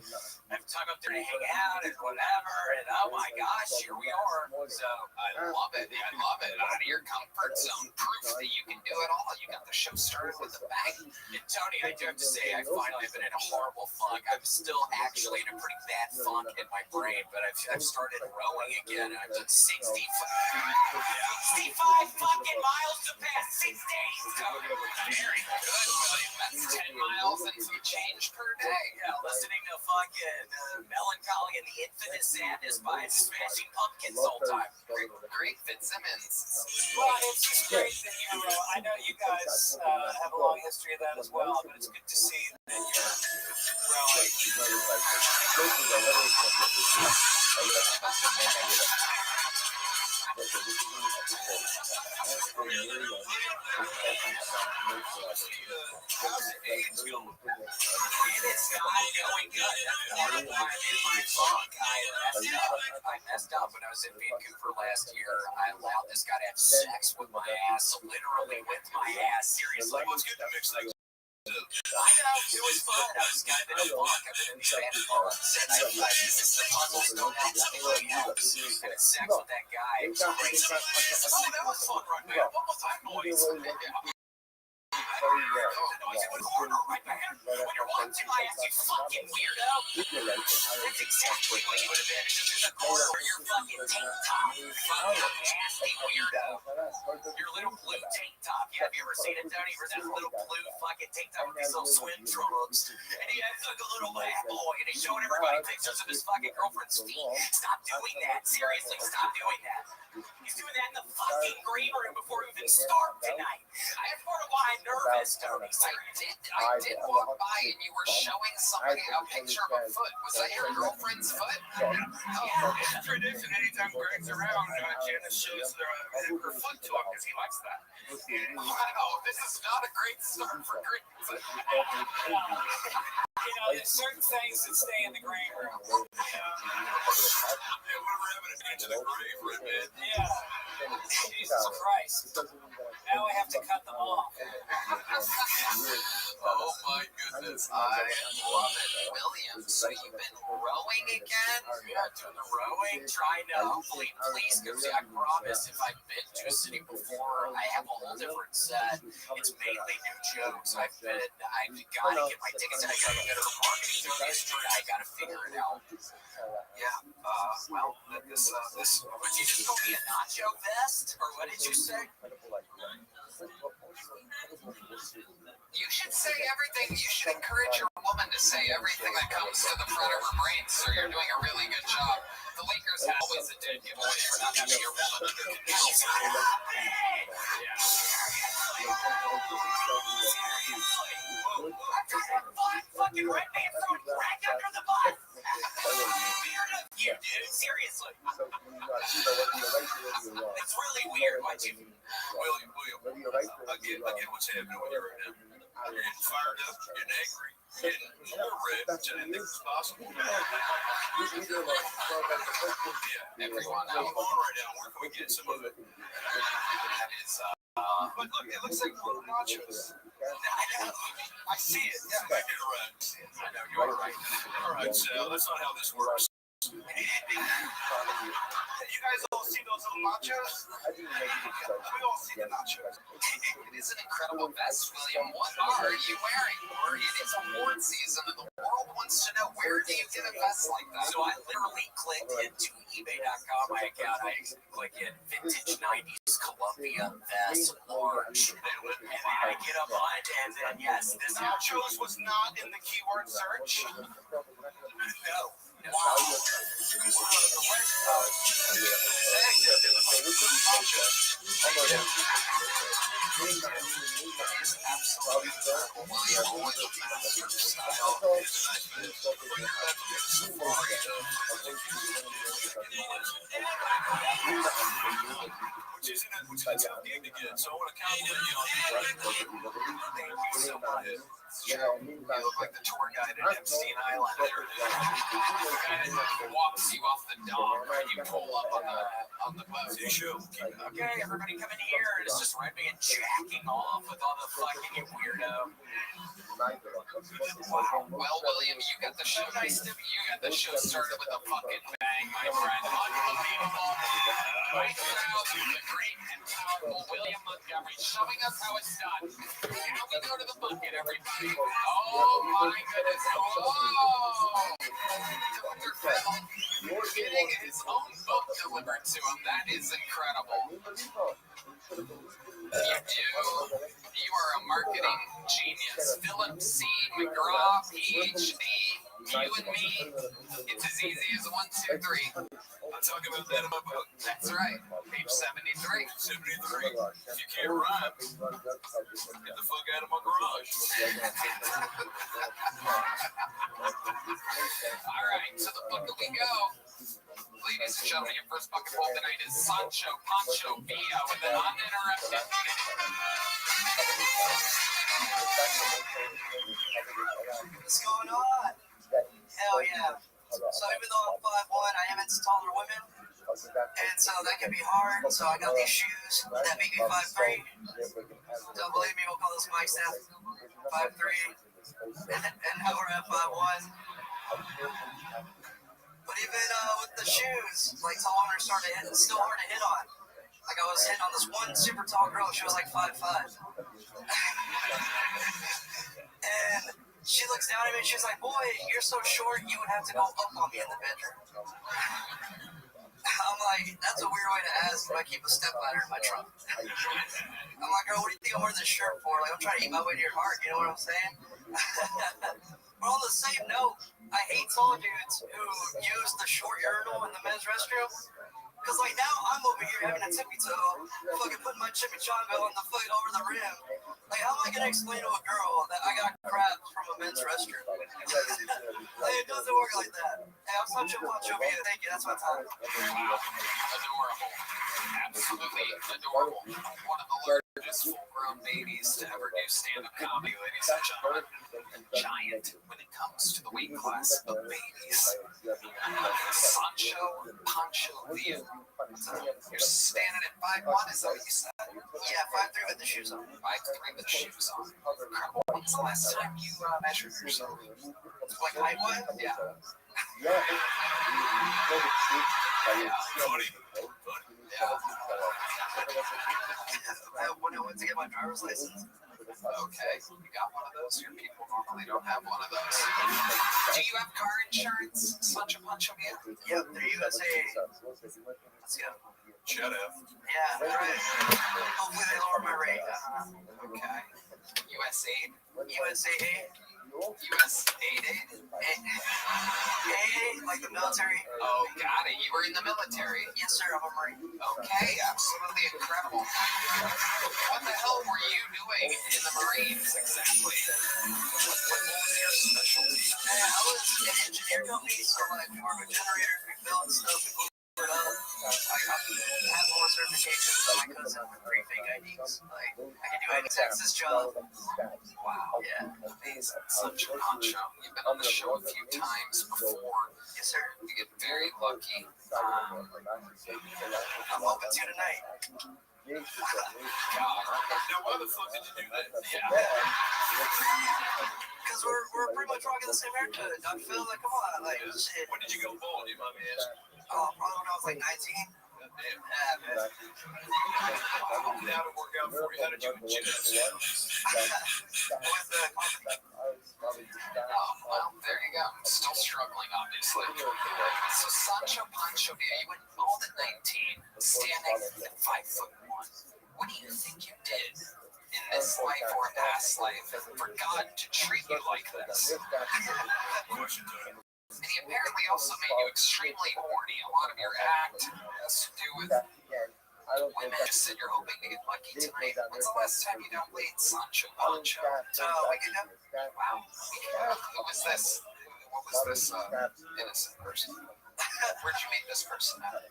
I have time up there to hang out and whatever, and oh my gosh, here we are. So I love it. I love it. Out of your comfort zone, proof that you can do it all. You got the show started with a bang. And Tony, I do have to say, I finally have been in a horrible funk. I'm still actually in a pretty bad funk in my brain, but I've started rowing again. I've done 65 fucking miles to pass 6 days. Tony, very good, William. That's 10 miles and some change per day. Yeah, listening to fucking Melancholy and the Infinite Sadness by Smashing Pumpkins all time. Great Fitzsimmons. Well, it's just great that you, I know you guys have a long history of that as well, but it's good to see that you're growing. I messed up when I was in Vancouver last year. I allowed this guy to have sex with my ass, literally with my ass. Seriously, it's good to mix things. I know, it was fun. I was kind of in a funk. I've been in these bad funks, and I the puzzles don't absolutely help. And it's sex with that guy. It was great. Oh, that was fun, right, man? What was that noise? Noise in the corner, right, man? When you're watching my ass, you fucking weirdo. That's exactly what you would have been. Just in the corner where you're fucking tank top. Fucking nasty weirdo. Your little blue tank top. Yeah, have you ever seen it, Tony? Where that little blue fucking tank top with these little swim trunks? And he has like a little bad boy, and he's showing everybody pictures of his fucking girlfriend's feet. Stop doing that. Seriously, stop doing that. He's doing that in the fucking green room before we even start tonight. That's part of why I'm nervous, Tony. I did walk by and you were showing somebody a picture of a foot. Was that your girlfriend's foot? Yeah, tradition. Anytime Greg's around, Janice shows her foot to him because he likes that. Wow, this is not a great start for Greg. You know, there's certain things that stay in the green room. Whatever happened to get to the grave, Redman? Yeah. Jesus Christ. Now we have to cut them off. Oh my goodness, I love it. William, so you've been rowing again? not doing the rowing, trying to hopefully please, because I promise if I've been to a city before, I have a whole different set. It's mainly new jokes. I've got to get my tickets, and I got to go to the marketing industry. I got to figure it out. Yeah, well, this, would you just call me a nacho vest, or what did you say? You should say everything. You should encourage your woman to say everything that comes to the front of her brain, so you're doing a really good job. The Lakers have always a dead giveaway for not having your woman under control. Fucking Rabbi and throwing crack under the bus. You dude, seriously. It's really weird. Why'd you? William, I get what's happening with you right now. You're getting fired up, you're getting angry, you're getting more red, which I didn't think was possible. Yeah, Everyone what's going on right now? Where can we get some of it? that is, But look, it looks like little nachos. I see it. Yeah, I did it right. I know, you're right. All right, Sal, that's not how this works. You guys all see those little nachos? We all see the nachos. it is an incredible vest, William. What are you wearing? It is award season, and the world wants to know, where do you get a vest like that? So I literally clicked into eBay.com, my account. I click in vintage 90s Columbia vest, large. And I get a button, and then yes, this Nachos was not in the keyword search. no. Wow. Which is a tough game to get, so I want to compliment you on that. You look like the tour guide at Epstein Island. The guy that walks you off the dock when you pull up on the boat. Okay, everybody come in here. And it's just Rabbi and jacking off with all the fucking you weirdo. Wow. Well, William, you got the show started with a fucking bang, my friend. Unbelievable. Right now to the great and powerful William Montgomery showing us how it's done. Now we go to the bucket, everybody. Oh my goodness. Oh! Dr. Phil getting his own book delivered to him. That is incredible. You are a marketing genius. Philip C. McGraw, PhD. You and me, it's as easy as 1, 2, 3. I'll talk about that in my book. That's right. Page 73. 73. If you can't rhyme, get the fuck out of my garage. All right, to the bucket we go. Ladies and gentlemen, your first bucket pull tonight is Sancho Pancho Villa with an uninterrupted. What's going on? Hell yeah. So even though I'm 5'1", I am into taller women. And so that can be hard. So I got these shoes that make me 5'3". Don't believe me, we'll call this Mike Staff 5'3". And now we're at 5'1". But even with the shoes, like tall women are starting to hit, it's still hard to hit on. Like I was hitting on this one super tall girl, she was like 5'5". And she looks down at me and she's like, "Boy, you're so short, you would have to go up on me in the bedroom." I'm like, that's a weird way to ask if I keep a stepladder in my trunk. I'm like, "Girl, what do you think I'm wearing this shirt for? Like, I'm trying to eat my way to your heart, you know what I'm saying?" But on the same note, I hate tall dudes who use the short urinal in the men's restroom. Because, like, now I'm over here having a tippy toe, fucking putting my chimichanga on the foot over the rim. Like, how am I going to explain to a girl that I got crap from a men's restroom? Like, it doesn't work like that. Hey, I'm such a Pancho Villa. Thank you. That's my time. Adorable. Absolutely adorable. One of the largest full-grown babies to ever do stand-up comedy, ladies and gentlemen. Giant when it comes to the weight class of babies. Sancho Pancho Villa. You're standing at 5'1", is that what you said? Yeah, 5'3" with the shoes on. 5'3" with shoes on. Incredible. When's the last time you measured yourself? Like height-wise? Yeah. When I went to get my driver's license. Okay, you got one of those. Your people normally don't have one of those. Do you have car insurance? Such a bunch of you. Yep, they're USA. Let's go. Shut up. Yeah, right. Hopefully they lower my rate. Okay. USAID? USAA. USAID? AA, like the military. Oh, got it. You were in the military. Yes, sir. I'm a Marine. Okay, absolutely incredible. What the hell were you doing in the Marines exactly? What was your specialty? Man, I was in an engineer company, so like we work with generators, we build stuff, we move it up. I have more certifications than my cousin with 3 fake IDs. Like I can do any Texas job. Wow. Yeah. Amazing. Such a poncho. You've been on the show a few times before. Yes, sir. You get very lucky. I'm hoping to tonight. God. Now, why the fuck did you do that? Yeah. Because we're pretty much rocking the same haircut. Dr. Phil, like, come on, like, shit. When did you go bald? You mind me asking? Oh, probably when I was like 19. Damn. Yeah, man. How to work out for you? How did you adjust? With the company. Oh, well, there you go. Still struggling, obviously. So Sancho Pancho here, you went bald at 19, standing at 5'1". What do you think you did in this life or past life for God to treat you like this? Question time. And he apparently also made you extremely horny. A lot of your act has to do with women. Just said you're hoping to get lucky tonight. When's the last time you played Sancho Pancho? We can have Wow. Who was this? What was this innocent person? Where'd you meet this person at?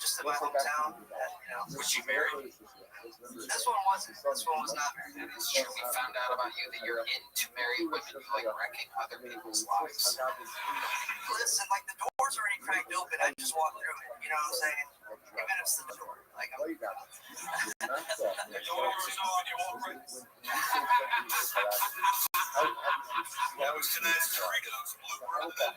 just in my hometown. You know, Was she married? this one wasn't. This one was not married. That is true. We found out about you that you're into married women. You like wrecking other people's lives. Listen, like the door's already cracked open. I just walked through it. You know what I'm saying? Even if it's the door. Like I'm. The door was on, you walk right. That was tonight's Doritos. Blooper of the day.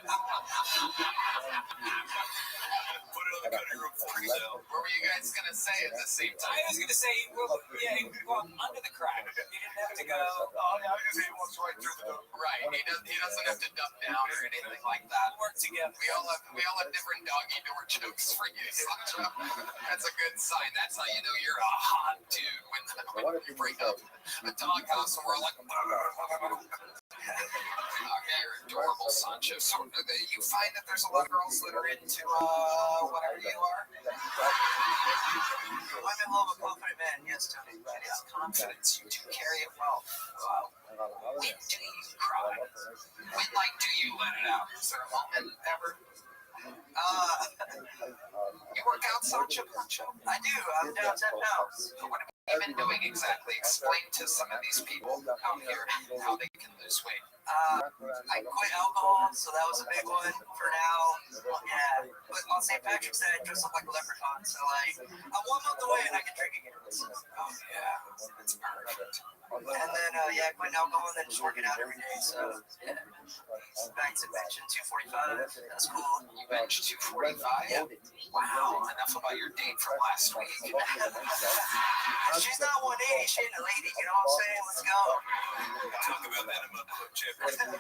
Put it on the cutting room floor, Sal. What were you guys gonna say at the same I time? was gonna say, well, yeah, he could walk under the crack. You didn't have to go. Oh, yeah, I was gonna say he walks right through the door. Right. He doesn't have to duck down or anything like that. Work together. We all have different doggy door jokes for you, Sancho. That's a good sign. That's how you know you're a hot dude when you break up a doghouse and we're like, okay, you're adorable, Sancho. So you find that there's a lot of girls that are into whatever you are. I'm in love with confident man. Yes, Tony. That is confidence. You do carry it well. When do you cry? When, like, do you let it out? Is there a moment ever? You work out, Sancho Pancho? I do. I'm down 10 pounds. What have you been doing exactly? Explain to some of these people out here how they can lose weight. I quit alcohol, so that was a big one for now. Yeah, but on St. Patrick's Day, I dressed up like a leprechaun, so like I'm 1 month away and I can drink again. Oh yeah, that's perfect. And then yeah, quitting alcohol and then just working out every day. So yeah, back to benching 245. That's cool. You bench 245? Yeah. Wow, enough about your date from last week. She's not 180, she ain't a lady. You know what I'm saying? Let's go. Talk about that in my book, chapter 25.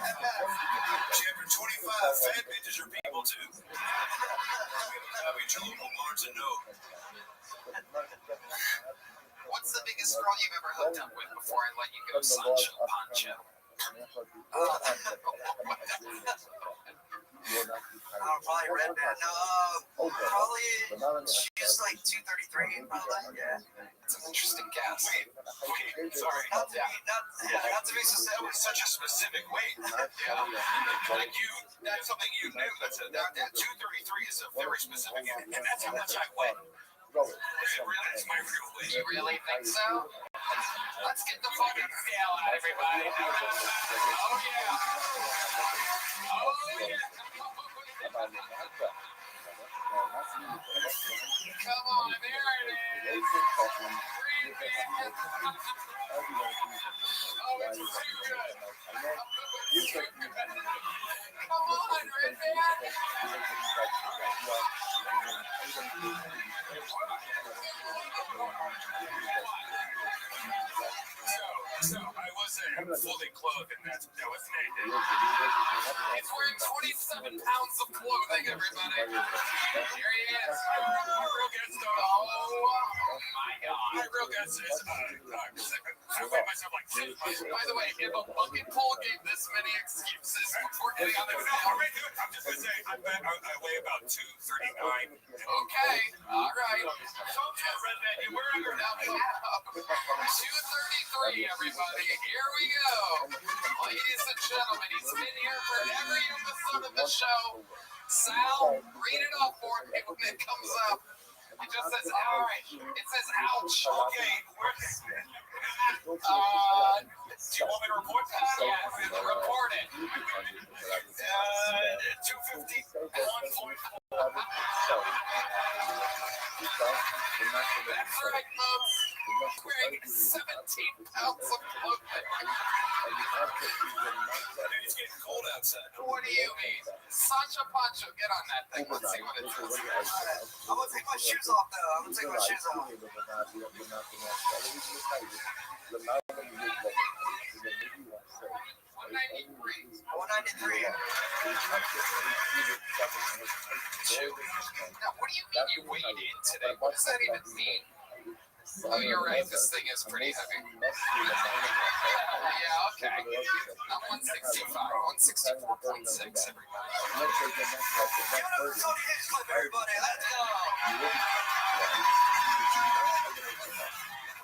Chapter 25, fat bitches are people too. I'll be your local Barnes and Noble. What's the biggest girl you've ever hooked up with before I let you go, Sancho Pancho? Probably red band. No, probably she's like 233. Probably, yeah. It's an interesting guess. Wait, okay, sorry. Not to be specific. That was such a specific weight. Yeah. Like that's something you knew. That 233 is a very specific, and that's how much I weigh. Really, that's my real weight. You really think so? Let's get the fucking scale out, everybody. Oh, yeah. Oh, yeah. Come on, there it is. Oh, it's too good. Come on, Red Man. So I wasn't fully clothed, and that was naked. He's wearing 27 pounds of clothing, everybody. Here he is. Real good stuff. Oh my God. My real guess is I weighed myself like 10 pounds. By the way, if a bucket pool gave this many excuses before getting on the ground. I'm just gonna say I weigh about 239. Okay, all right. You were under 233, everybody. Here we go. Ladies and gentlemen, he's been here for every episode of the show. Sal, read it off for me when it comes up. It just says, all right. It says, ouch. Okay, Do you want me to report that? Yes, report it. 251.4. That's right, folks. Wearing 17 pounds of clothing. It's getting cold outside. What do you mean? Sancho Pancho, get on that thing. Let's see what it says. I'm gonna take my shoes off though. I'm gonna take my shoes off. 193. 193. Now, what do you mean you weighed in today? What does that even mean? Oh, you're right. This thing is pretty heavy. Yeah, okay. I'm 165. 164.6, everybody. Everybody, let's go.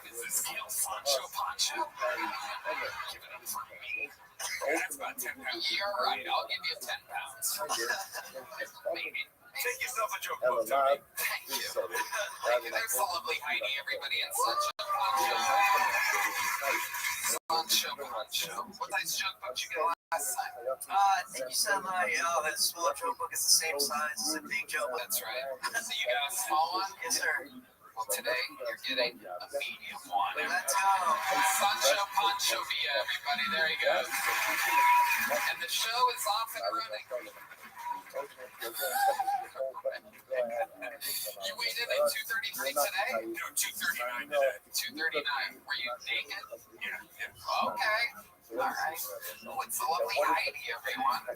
Is this Gil Sancho Pancho? Give it up for me. That's about 10 pounds. You're right. I'll give you 10 pounds. Maybe. Take yourself a joke. Thank you. They're solidly hiding everybody in Sancho Pancho. Sancho Pancho. What size joke book did you get last time? I think you said like, oh, that small joke book is the same size as a big joke book. That's right. So you got a small one? Yes, sir. Well, today you're getting a medium one. Let's go. Sancho Pancho via everybody. There he goes. And the show is off and running. You weighed in at 233 today? No, 239 today. 239. Were you naked? Yeah. Okay. All right. Oh, it's a lovely Heidi, everyone. A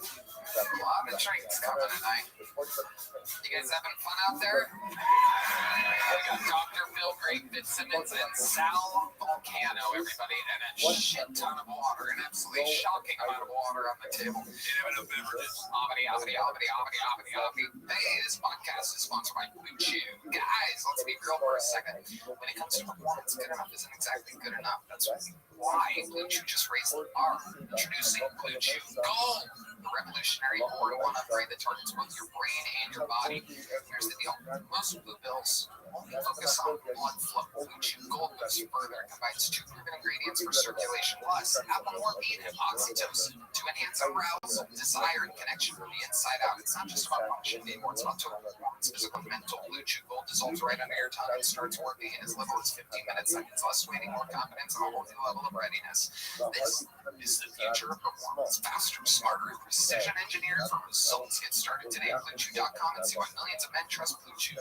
lot of drinks coming tonight. You guys having fun out there? We got Dr. Bill Greg, Fitzsimmons, and Sal Volcano, everybody, and a shit ton of water, an absolutely shocking amount of water on the table. Didn't have enough beverages. Hey, this podcast is sponsored by Blue Chew. Guys, let's be real for a second. When it comes to performance, good enough isn't exactly good enough. That's why Blue Chew just raised the bar. Introducing Blue Chew Gold, the revolutionary 4-in-1 upgrade that targets both your brain and your body. Here's the deal. Most blue pills only focus on blood flow. Blue Chew Gold goes further and combines 2 proven ingredients for circulation, plus apomorphine and oxytocin to enhance arousal, desire, and connection from the inside out. It's not just about function anymore, it's about total performance. Physical and mental. Blue Chew Gold dissolves right under your tongue and starts working in as little as 15 minutes, seconds, less waiting, more confidence, and a whole new level of readiness. This is the future of performance. Faster, smarter, and precision engineered for results. Get started today at BlueChew.com and see why millions of men trust Blue Chew.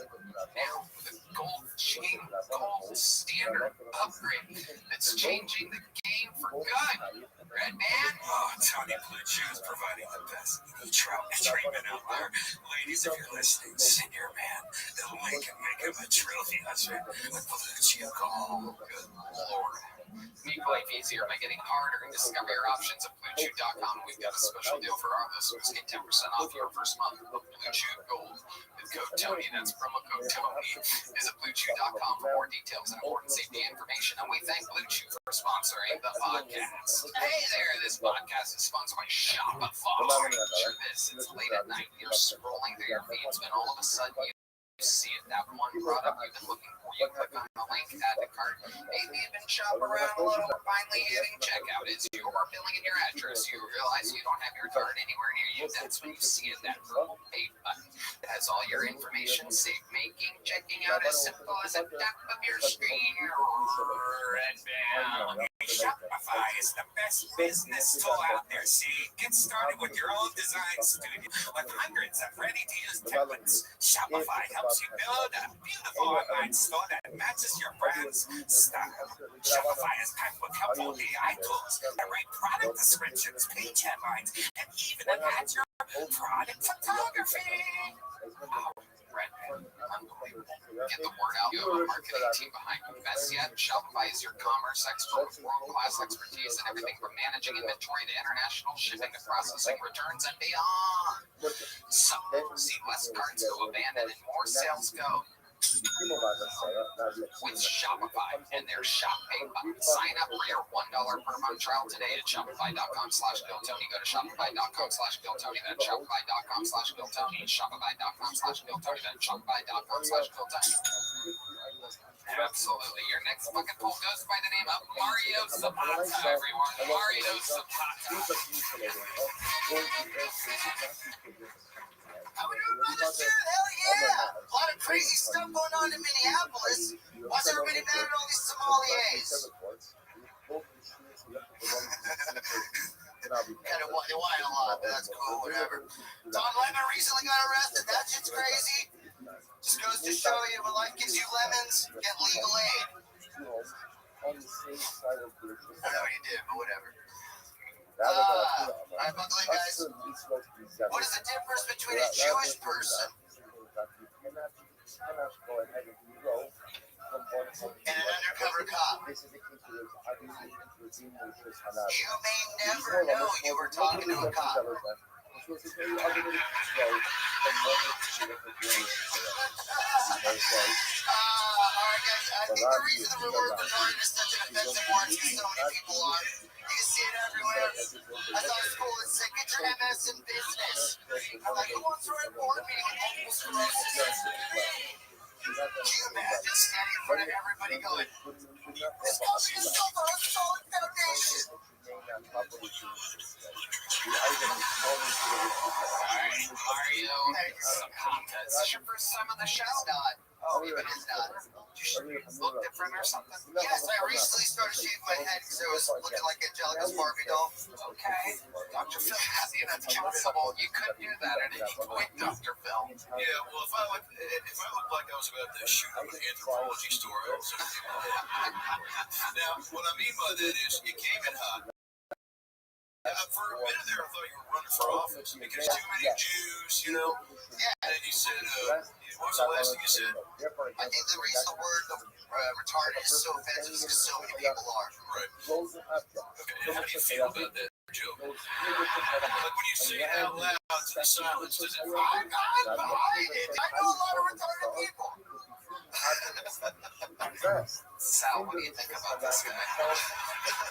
Now, with a gold chain, gold standard upgrade that's changing the game for good. Red man? Oh, Tony Blue Chew is providing the best treatment out there. Ladies, if you're listening, send your man. They'll make him a trophy husband with Blue Chew Gold. Good Lord. Make life easier by getting harder and discover your options at BlueChew.com. We've got a special deal for our listeners. Get 10% off your first month of Blue Chew Gold with code Tony. That's promo code Tony. Visit BlueChew.com for more details and important safety information. And we thank Blue Chew for sponsoring the podcast. Hey there, this podcast is sponsored by Shopify. Picture this, it's late at night. You're scrolling through your feeds, and all of a sudden you see it, that one product you've been looking for. You click on the link, add to cart. Maybe you've been shopping around a little, finally hitting checkout. As you are filling in your address, you realize you don't have your card anywhere near you. That's when you see it, that purple pay button. It has all your information, safe making, checking out as simple as a tap of your screen. Red band. Shopify is the best business tool out there. See, get started with your own design studio with hundreds of ready-to-use templates. Shopify helps you build a beautiful online store that matches your brand's style. Shopify is packed with helpful AI tools that write product descriptions, page headlines, and even enhance your product photography. Unbelievable. Get the word out. You have a marketing team behind you. Best yet, Shopify is your commerce expert with world-class expertise in everything from managing inventory to international shipping to processing returns and beyond. So, see less carts go abandoned and more sales go. With Shopify and their Shop Pay button. Sign up for your $1 per month trial today at Shopify.com/BillTony. Go to Shopify.com/BillTony. Then Shopify.com/BillTony. Shopify.com/BillTony. Then Shopify.com/BillTony. Absolutely. Your next bucket pool goes by the name of Mario Zapata, everyone. Mario Zapata. Hell yeah! A lot of crazy stuff going on in Minneapolis. Why's everybody mad at all these sommeliers? Kind of whine a lot, but that's cool, whatever. Don Lemon recently got arrested. That shit's crazy. Just goes to show you when life gives you lemons, get legal aid. I don't know what you did, but whatever. I'm buckling, guys. What is the difference between a Jewish person and an undercover cop? You may never know you were talking to a cop. Alright guys, I think the reason the word retarded is such an offensive word to so many people are, you can see it everywhere. I saw a school that said, get your MS in business. I'm like, who wants to write a board meeting with multiple sclerosis? Can you imagine standing in front of everybody going, this company is built on a solid foundation. Alright, Mario Zapata. Is this your first time on the show? It's not. Oh, even it's not. You should look different or something. Yes, I recently started shaving my head because I was looking like Angelica's Barbie doll. Okay. Dr. Phil has you. That's commendable. You could do that at any point, Dr. Phil. Yeah, well, if I looked like I was about to shoot up an anthropology store, I would say now, what I mean by that is you came in hot. For a minute there, I thought you were running for office because too many Jews, you know. Yeah. And then you said, what was the last thing you said? I think the reason the word retarded is so offensive is because so many people are. Right. Okay, and how do you feel about that joke? Like when you say it out loud to the silence, does it? I'm behind it. I know a lot of retarded people. Sal, what do you think about this guy?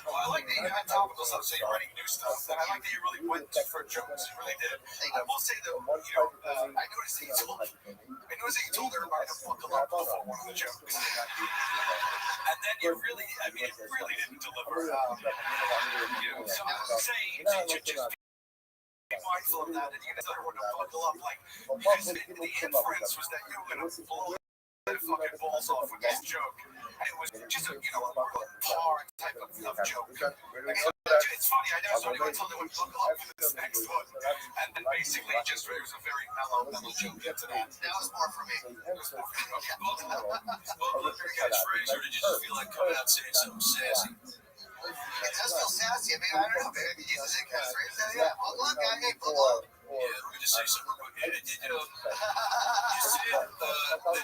Well, I like that you had topical stuff, so you're writing new stuff, and I like that you really went for jokes. You really did. I will say though, I noticed that you told everybody to buckle up before one of the jokes, and then you really, it really didn't deliver. So I was saying, just be mindful of that, and you guys are going to buckle up, because the inference was that you were going to blow the fucking balls off with this joke. And it was just a real hard type of joke. It's funny, I never started until they would buckle up for this next one. And then basically just, it was a very mellow joke into that. That was more for me. Well, look, your catchphrase, or did you just feel like coming out saying something sassy? It does feel sassy. I don't know, maybe I could use it as a catchphrase. Yeah, buckle up, guy. Hey, buckle up. Yeah, let me just say something real quick.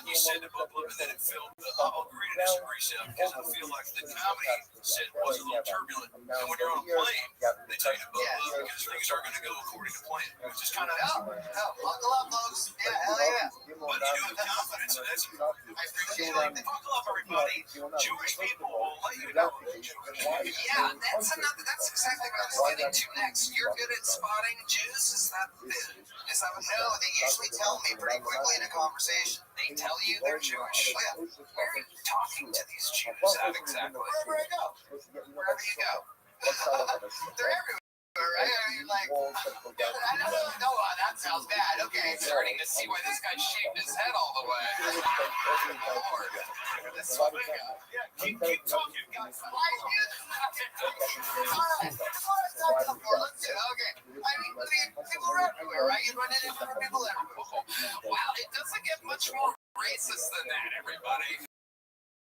You said the buckle up, and then it filled. I'll agree to disagree, Sam, because I feel like the comedy set was a little turbulent. And when you're on a plane, they tell you to buckle up because things aren't going to go according to plan. It was just kind of. No, buckle up, folks. Yeah, hell yeah. But you do have confidence, and that's important. I appreciate it. Buckle up, everybody. Jewish people will let you know. Yeah, that's exactly what I was getting to next. You're good at spotting Jews? Is that no, they usually tell me pretty quickly in a conversation. They tell you they're Jewish. Yeah. Where are you talking to these Jews at exactly? Wherever I go. Wherever you go. They're everywhere. everywhere, right? I mean, like, no, that sounds bad. Okay, Starting to see why this guy shaved his head all the way. Lord. This one guy. Yeah, keep talking, guys. Okay. I mean, people are everywhere, right? You run into different people everywhere. Wow, it doesn't get much more racist than that, everybody.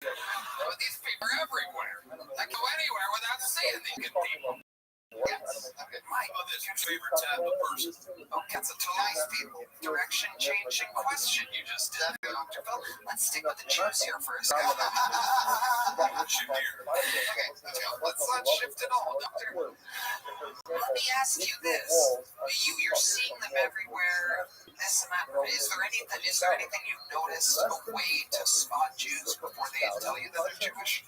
But these people are everywhere. They go anywhere without seeing these good people. Yes. Okay. Mike, what's your favorite type of person? Oh, that's a totally direction changing question you just did, Dr. Phil. Let's stick with the Jews here for a second. Shoot here. Okay, let's not shift at all, Doctor. Let me ask you this. You're seeing them everywhere, this and that. Is there anything you've noticed, a way to spot Jews before they tell you that they're Jewish?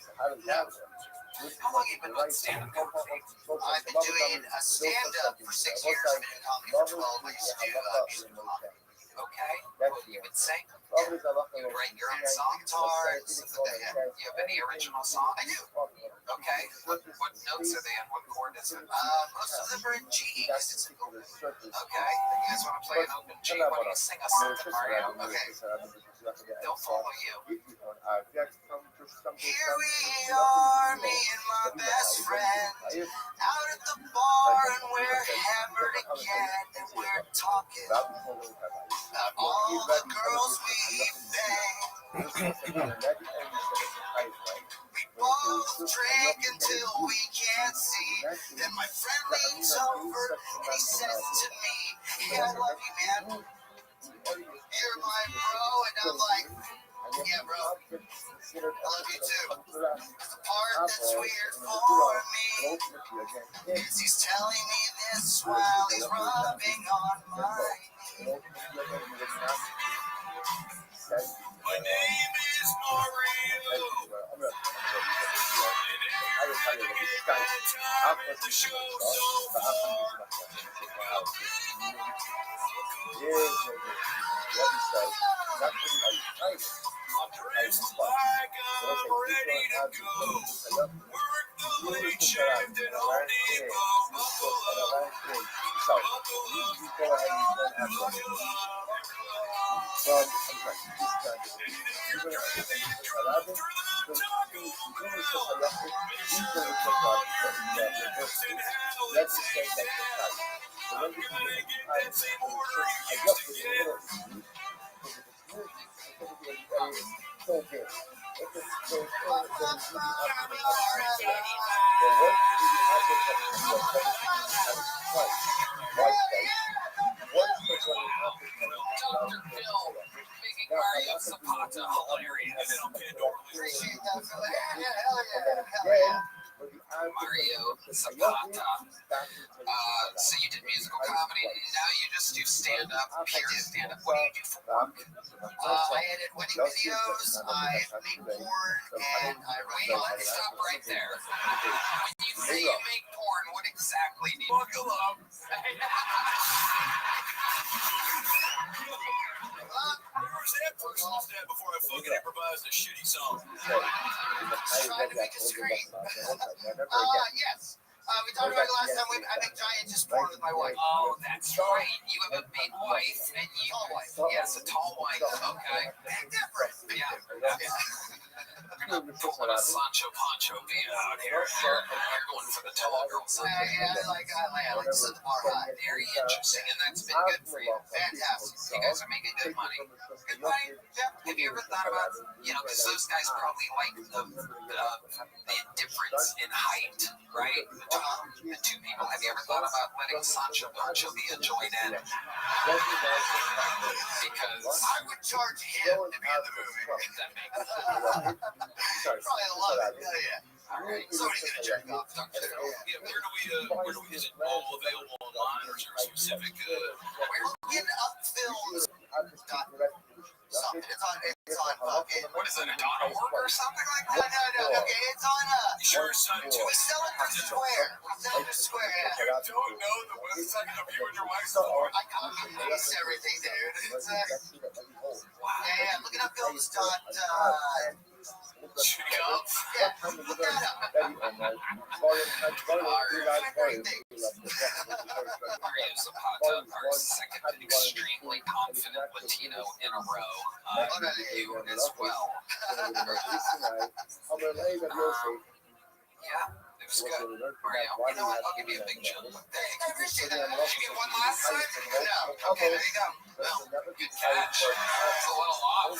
How long have you been doing stand-up comedy? I've been doing a stand-up for 6 years. I've been doing comedy for 12. I used to do music comedy. Okay, well, you would sing? You write your own song parts? You have any original song? I do. Okay, what notes are they in? What chord is it? Most of them are in G. Okay, you guys want to play an open G? Why don't you sing us something, Mario? Okay, they'll follow you. Here we are, me and my best friend, out at the bar, and we're hammered again, and we're talking about all the girls we bang. We both drink until we can't see. Then my friend leans over and he says to me, "Hey, I love you, man. You're my bro." And I'm like, "Yeah, bro. I love you too." The part that's weird for me is he's telling me this while he's rubbing on my knee. My name is Mario. And everybody gave my time at the show so far. I'm dressed like I'm ready to go. Work the late shift at Home Depot. Buckle up. Dr. Phil, making Mario Zapata hilarious. Appreciate that. Hell yeah. Mario Zapata. So you did musical comedy, now you just do stand-up, pure stand-up. What do you do for work? I edit wedding videos, I make porn, and I write. Wait, let's stop right there. When you say you make porn, what exactly do you do? Where's that personal step before I fucking improvise a shitty song? Trying to make a screen. Yes. We talked about it last time. I make giantess porn with my wife. Oh, that's right. You have a big wife, and you... Tall wife. Yes, a tall wife. Okay. Big difference. Yeah. You're not pulling a Sancho Pancho being out here. You're going for the tall girl side. I like to set the bar high. Very interesting, and that's been good for you. Fantastic. You guys are making good money. Good money? Yeah. Have you ever thought about, because those guys probably like the difference in height, right? Between the two people. Have you ever thought about letting Sancho Pancho be a joint end? Because I would charge him to be in the movie. that makes Probably a lot of it. Yeah. all right. Somebody's gonna check off. Yeah, where do we is it all available online, or is there a specific We're in upfills. Something. It's on fucking. What is it, a .org or something like No, that? okay, it's on You sure it's not we sell it for Square. We sell it for Square, yeah. You don't know the website of you and your wife's for? I copy and paste everything, dude. It's yeah, look it up, films. Yeah, look that up. Great things. Mario Zapata, our second extremely confident Latino in a row. You as well. Yeah, it was good. Mario, you know what? I'll give you a big jump. There you go. Did you get one last time? No. Okay, there you go. Well, good catch. It's a little off.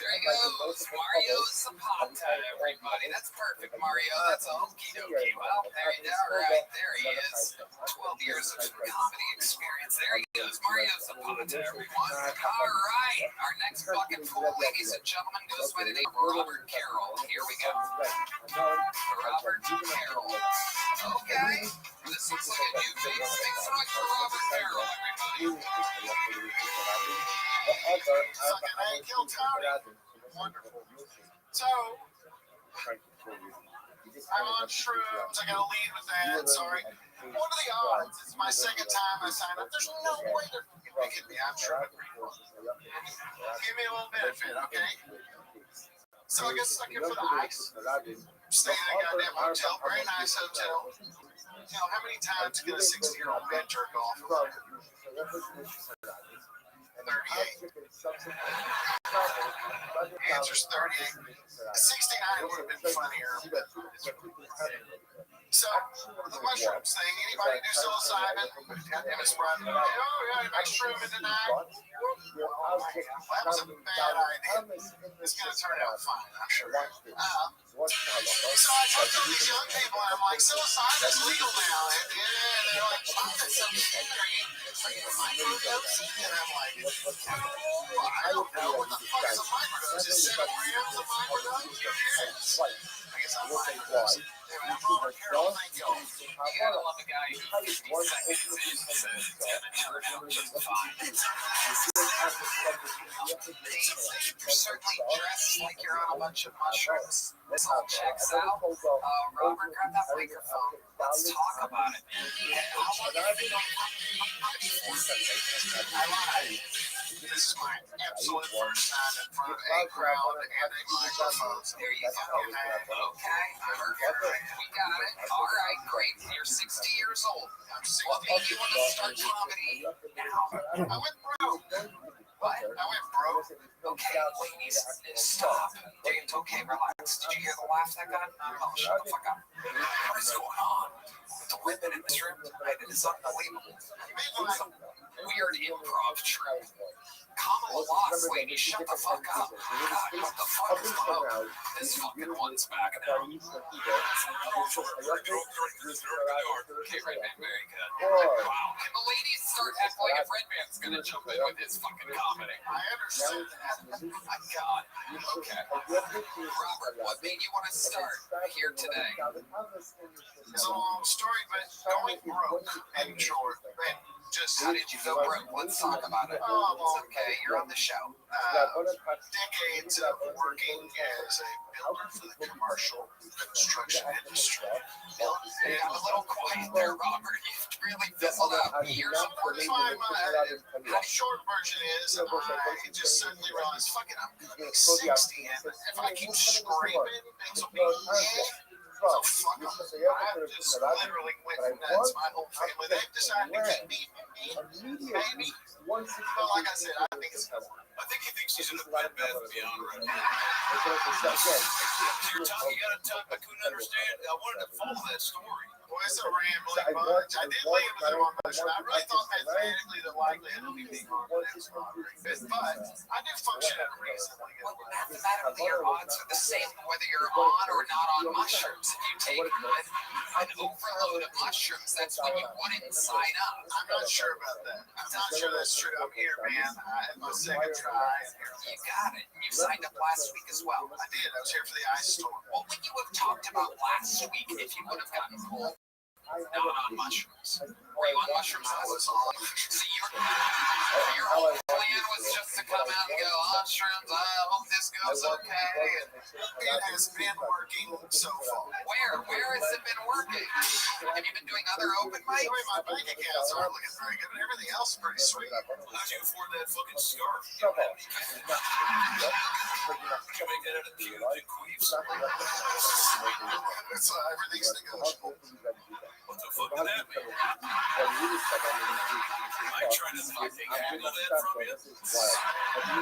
There he goes. Mario Zapata, everybody. That's perfect, Mario. That's a okie dokie. Well, there you go. Right there he is. 12 years of comedy experience. There he goes. Mario Zapata, everyone. All right. Our next bucket full, ladies and gentlemen, goes by the name of Robert Carroll. Here we go. Robert Carroll. Okay. This looks like a new face. Make some noise for Robert Carroll, everybody. Fucking A, kill Tony. Wonderful. So, I'm on shrooms. I gotta lead with that. Sorry. What are the odds? It's my second time I signed up. There's no way they're making me. I'm sure. Give me a little benefit, okay? So I guess looking for the ice. Staying in a goddamn hotel, very nice hotel. You know, how many times can a 60-year-old man jerk off? 38. Answer's 38. 69 would have been funnier. So, the mushrooms thing, anybody do psilocybin? Goddamn, it's Friday. Oh, yeah, you make shrooming tonight? That was a bad idea. It's going to turn out fine, I'm sure. So I talked to these young people, and I'm like, psilocybin's legal now. And they're like, fuck, that's so scary. It's like a microdosing. And I'm like, I don't know. What the fuck is a microdose? Is 7 grams of microdose? I guess I'm lying. I'm Robert Carroll, thank you. You gotta love a guy who 50 seconds in says it's gonna turn out just fine. You're certainly dressed like you're on a bunch of mushrooms. This all checks out. Robert, grab that microphone. Let's talk about it, man. How long have you been on I lied. This is my absolute first time in front of a crowd and a microphone. There you go. Okay, perfect. We got it. All right, great. You're 60 years old. I'm 60. What made you want to start comedy now? I went broke. What? I went broke. Okay, ladies, stop. James, okay, relax. Did you hear the laugh that got? Oh, shut the fuck up. What is going on? The women in this room tonight, it is unbelievable. Some weird improv troupe. Kamala Loss, lady, shut the fuck up. God, what the fuck is going on? This fucking one's back now. Okay, Redman, very good. Wow, can the ladies start acting like if Redman's gonna jump in with his fucking comedy? I understand that. My God. Okay. Robert, what made you want to start here today? It's a long story, but going broke in short. And just How did you go broke? Let's talk about it. It's okay, you're on the show. decades of working as a builder for the commercial construction industry. You got a little quiet there, Robert. You really fizzled out. Years of working. The short version is I just suddenly realized, fuck it, I'm gonna be 60, and if I keep scraping, things will be so fuck them. I just literally went nuts. My whole family, they've decided to keep me, maybe. But like I said, I think it's gonna work. I think he thinks he's in a bed bath beyond right now. You're talking, you gotta talk, I couldn't understand. I wanted to follow that story. Well, it's a rambling bunch. I did leave with them on motion. I really thought mathematically the likelihood of me being on that was not very good. But I do function at a reasonably good Well, level. mathematically, your odds are the same whether you're on or not on mushrooms. If you take an overload of mushrooms, that's when you wouldn't sign up. I'm not sure about that. I'm not sure that's true. I'm here, man. I had my second try. You got it. You signed up last week as well. I did. I was here for the ice storm. What would you have talked about last week if you would have gotten pulled? Not on mushrooms. Were you on mushrooms? I was on. So your whole plan was just to come out and go, oh, shrooms, I hope this goes okay. It has been working so far. Where has it been working? Have you been doing other open mics? My bank accounts aren't looking very good, and everything else is pretty sweet. How'd you afford that fucking scarf? Shut up. Did you make that out of cubes and queefs? It's everything's negotiable. What the fuck did that mean? I tried to fucking handle that from you.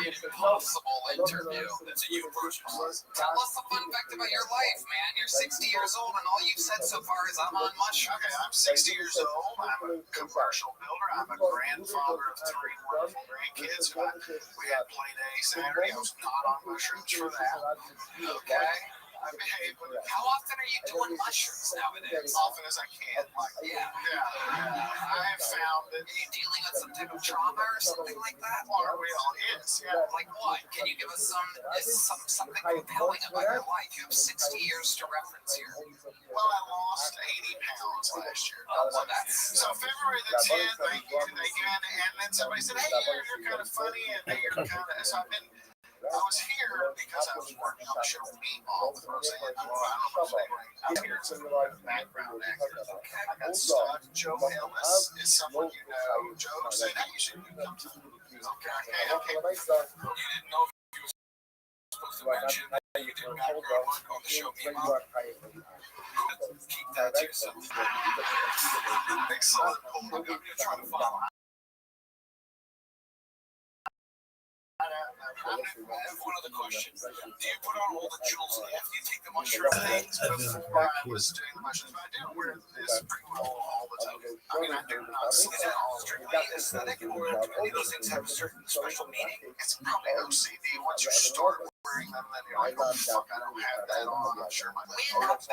Impossible interview. That's a you purchase. Tell us a fun fact about your life, man. You're 60 years old, and all you've said so far is I'm on mushrooms. Okay, I'm 60 years old. I'm a commercial builder. I'm a grandfather of 3 wonderful grandkids. We had play day Saturday. I was not on mushrooms for that. Okay. I behave with it How often are you doing mushrooms nowadays? as often as I can. I have found that Are you dealing with some type of trauma or something like that? are real. Yes, yeah. Like what? Can you give us something compelling about your life? You have 60 years to reference here. Well, I lost 80 pounds last year. Oh, well, that's So February the 10th, they and then somebody said, hey, you're kind of funny, and you're kind of, so I was here because I was working on the show Meatball with Roseanne. I don't know if I'm here as a background actor. I got stuck. Joe Ellis is someone you know. Joe said, hey, you should come to the movie. Okay. You didn't know if he was supposed to mention that you did background work on the show Meatball? Keep that to yourself. Excellent. I'm going to try to follow. I have one other question. Do you put on all the jewels after you take the mushroom things? Before I was doing the mushrooms, but I do wear this pretty well all the time. I mean, I do not sleep Is it at all. strictly aesthetic, or do any of those things have a certain special meaning? It's probably OCD. Once you start wearing them, then you're like, oh, fuck, I don't have that on. I'm not sure my whereabouts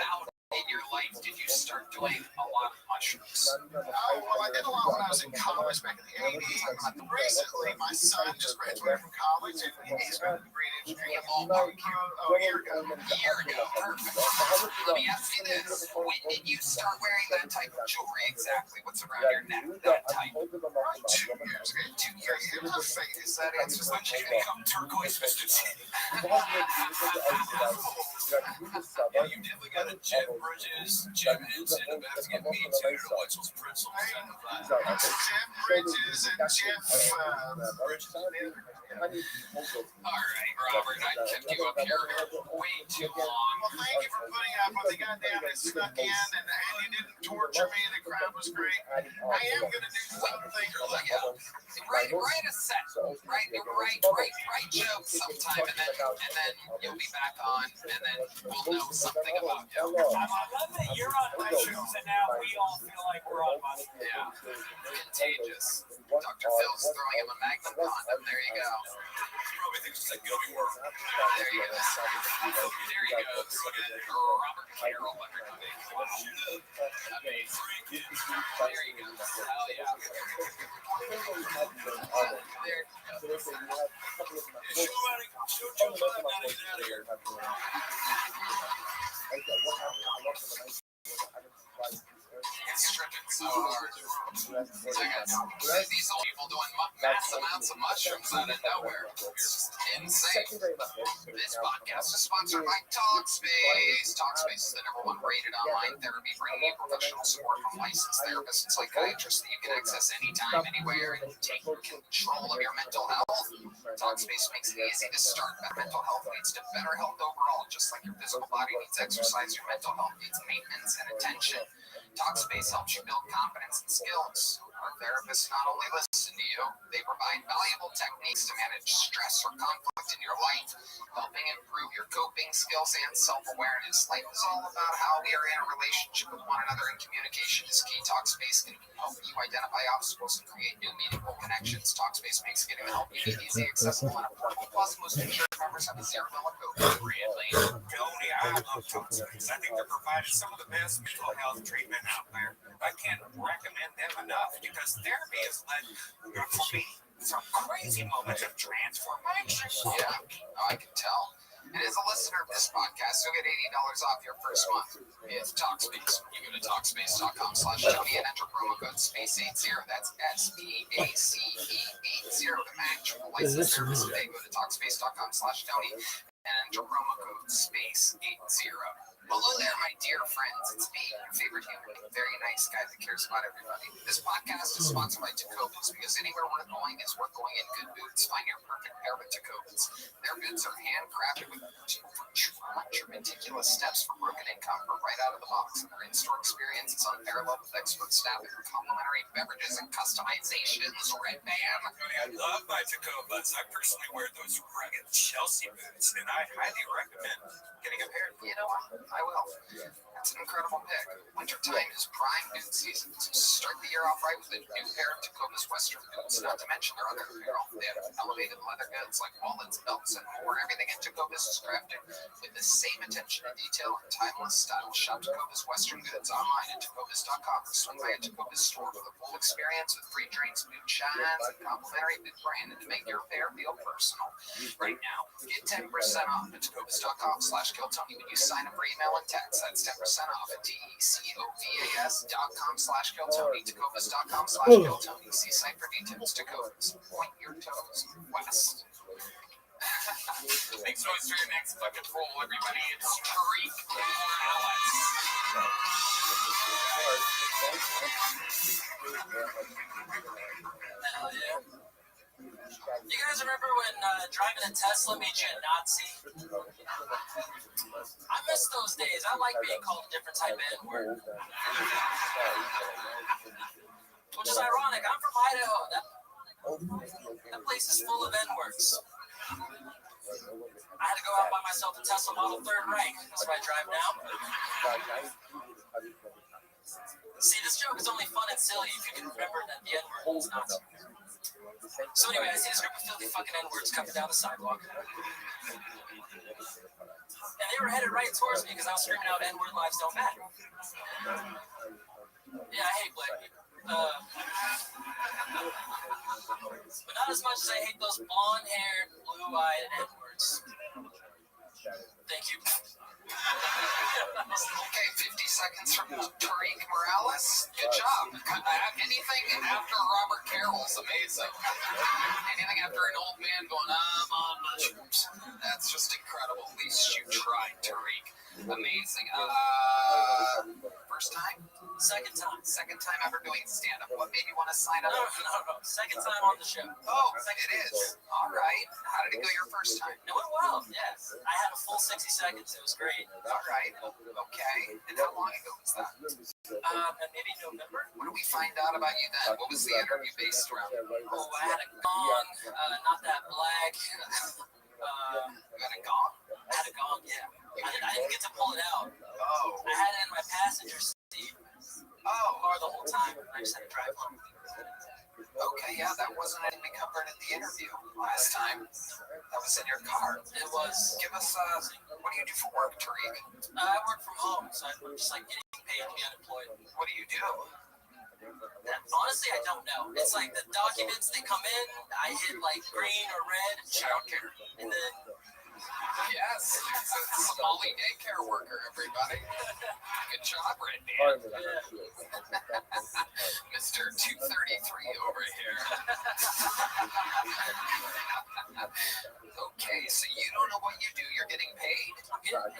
in your life did you start doing a lot of mushrooms? Oh, well, I did a lot when I was in college back in the 80s. Recently, my son just graduated from college, and he's got a degree in engineering. A year ago. Perfect. Let me ask you this. When did you start wearing that type of jewelry exactly? What's around your neck? That type? 2 years ago. 2 years. It was a phase. Is that When did you become turquoise, Mr. T? Yeah, you definitely got a Jeff Bridges, Jim Henson about to get me too to watch those pretzels. Jeff Bridges and Jeff Bridges. All right, Robert, I kept you up here way too long. Well, thank you for putting up with the goddamn it snuck in, and you didn't torture me. The crowd was great. I am going to do something. Write a set. Write jokes sometime, and then you'll be back on, and then we'll know something about you. I love that you're on mushrooms, and now we all feel like we're on mushrooms. Yeah, contagious. Dr. Phil's throwing him a magnum condom. There you go. Probably thinks it's like gummy worm. There you go. There you go. Robert Carroll, everybody. There you go. Hell yeah. Show Joe how to get out of here. It's stripping so hard. These old people doing mass amounts of mushrooms out of nowhere. It's insane. This podcast is sponsored by Talkspace. Talkspace is the #1 rated online therapy, bringing you professional support from licensed therapists and psychiatrists that you can access anytime, anywhere, and take control of your mental health. Talkspace makes it easy to start. Mental health leads to better health overall. Just like your physical body needs exercise, your mental health needs maintenance and attention. Talkspace helps you build confidence and skills. Our therapists not only listen to you, they provide valuable techniques to manage stress or conflict in your life, helping improve your coping skills and self-awareness. Life is all about how we are in a relationship with one another, and communication is key. Talkspace can help you identify obstacles and create new meaningful connections. Talkspace makes getting the help you need easy, accessible, and affordable. Plus, most insurance members have a $0 copay. Really? Tony, I love Talkspace. I think they're providing some of the best mental health treatment out there. I can't recommend them enough because therapy has led for me some crazy moments of transformation. Yeah, I can tell. And as a listener of this podcast, you'll get $80 off your first month. It's Talkspace. You go to Talkspace.com/Tony and enter promo code SPACE80. That's SPACE80 to match with the license service today. Go to Talkspace.com/Tony and enter promo code SPACE80. Hello there, my dear friends. It's me, your favorite human, very nice guy that cares about everybody. This podcast is sponsored by Tecovas because anywhere we're going is worth going in good boots. Find your perfect pair with Tecovas. Their boots are handcrafted with meticulous steps for broken income or right out of the box. And their in-store experience is unparalleled with expert staff and complimentary beverages and customizations. Red Band. I love my Tacovas. I personally wear those rugged Chelsea boots, and I highly recommend getting a pair. You know what? I will. That's an incredible pick. Wintertime is prime boot season, so start the year off right with a new pair of Tecovas Western boots, not to mention their other apparel. They have elevated leather goods like wallets, belts, and more. Everything in Tecovas is crafted with the same attention to detail and timeless style. Shop Tecovas Western goods online at Tecovas.com or swing by a Tecovas store for the full experience with free drinks, boot shines, and complimentary boot branding to make your pair feel personal. Right now, get 10% off at Tecovas.com/KillTony when you sign up for email and text. That's 10% off at Tecovas.com/KillTony. Tecovas.com/KillTony. See site for details. Tecovas. Point your toes west. Thanks so much for your next fucking roll, everybody. It's Tariq Morales. Hell yeah. You guys remember when driving a Tesla made you a Nazi? I miss those days. I like being called a different type of N-word. Which is ironic. I'm from Idaho. That place is full of N-words. I had to go out by myself a Tesla Model 3rd Rank. That's what I drive now. See, this joke is only fun and silly if you can remember that the N-word was Nazi. So anyway, I see this group of filthy fucking N-words coming down the sidewalk. And they were headed right towards me because I was screaming out N-word lives don't matter. Yeah, I hate black people. But not as much as I hate those blonde-haired, blue-eyed N-words. Thank you. Okay, 50 seconds from Tariq Morales. Good job. Anything after Robert Carroll's amazing. Anything after an old man going, I'm on mushrooms. That's just incredible. At least you tried, Tariq. Amazing. First time? Second time. Second time ever doing stand-up. What made you want to sign up? No. Second time on the show. Oh, it is. All right. How did it go your first time? It went well, yes. I had a full 60 seconds. It was great. All right. Okay. And how long ago was that? Maybe November. What did we find out about you then? What was the interview based around? Oh, I had a gong. Not that black. You had a gong? I had a gong, yeah. I didn't get to pull it out. Oh. I had it in my passenger seat. Car the whole time. I just had to drive home. Okay, yeah, that wasn't anything covered in the interview last time. That was in your car. It was. Give us, what do you do for work, Tariq? I work from home, so I'm just like getting paid to be unemployed. What do you do? Honestly, I don't know. It's like the documents, they come in, I hit like green or red, Childcare. and then... Yes, it's a Somali daycare worker, everybody. Good job, Randy. Mr. 233 over here. Okay, so you don't know what you do. You're getting paid.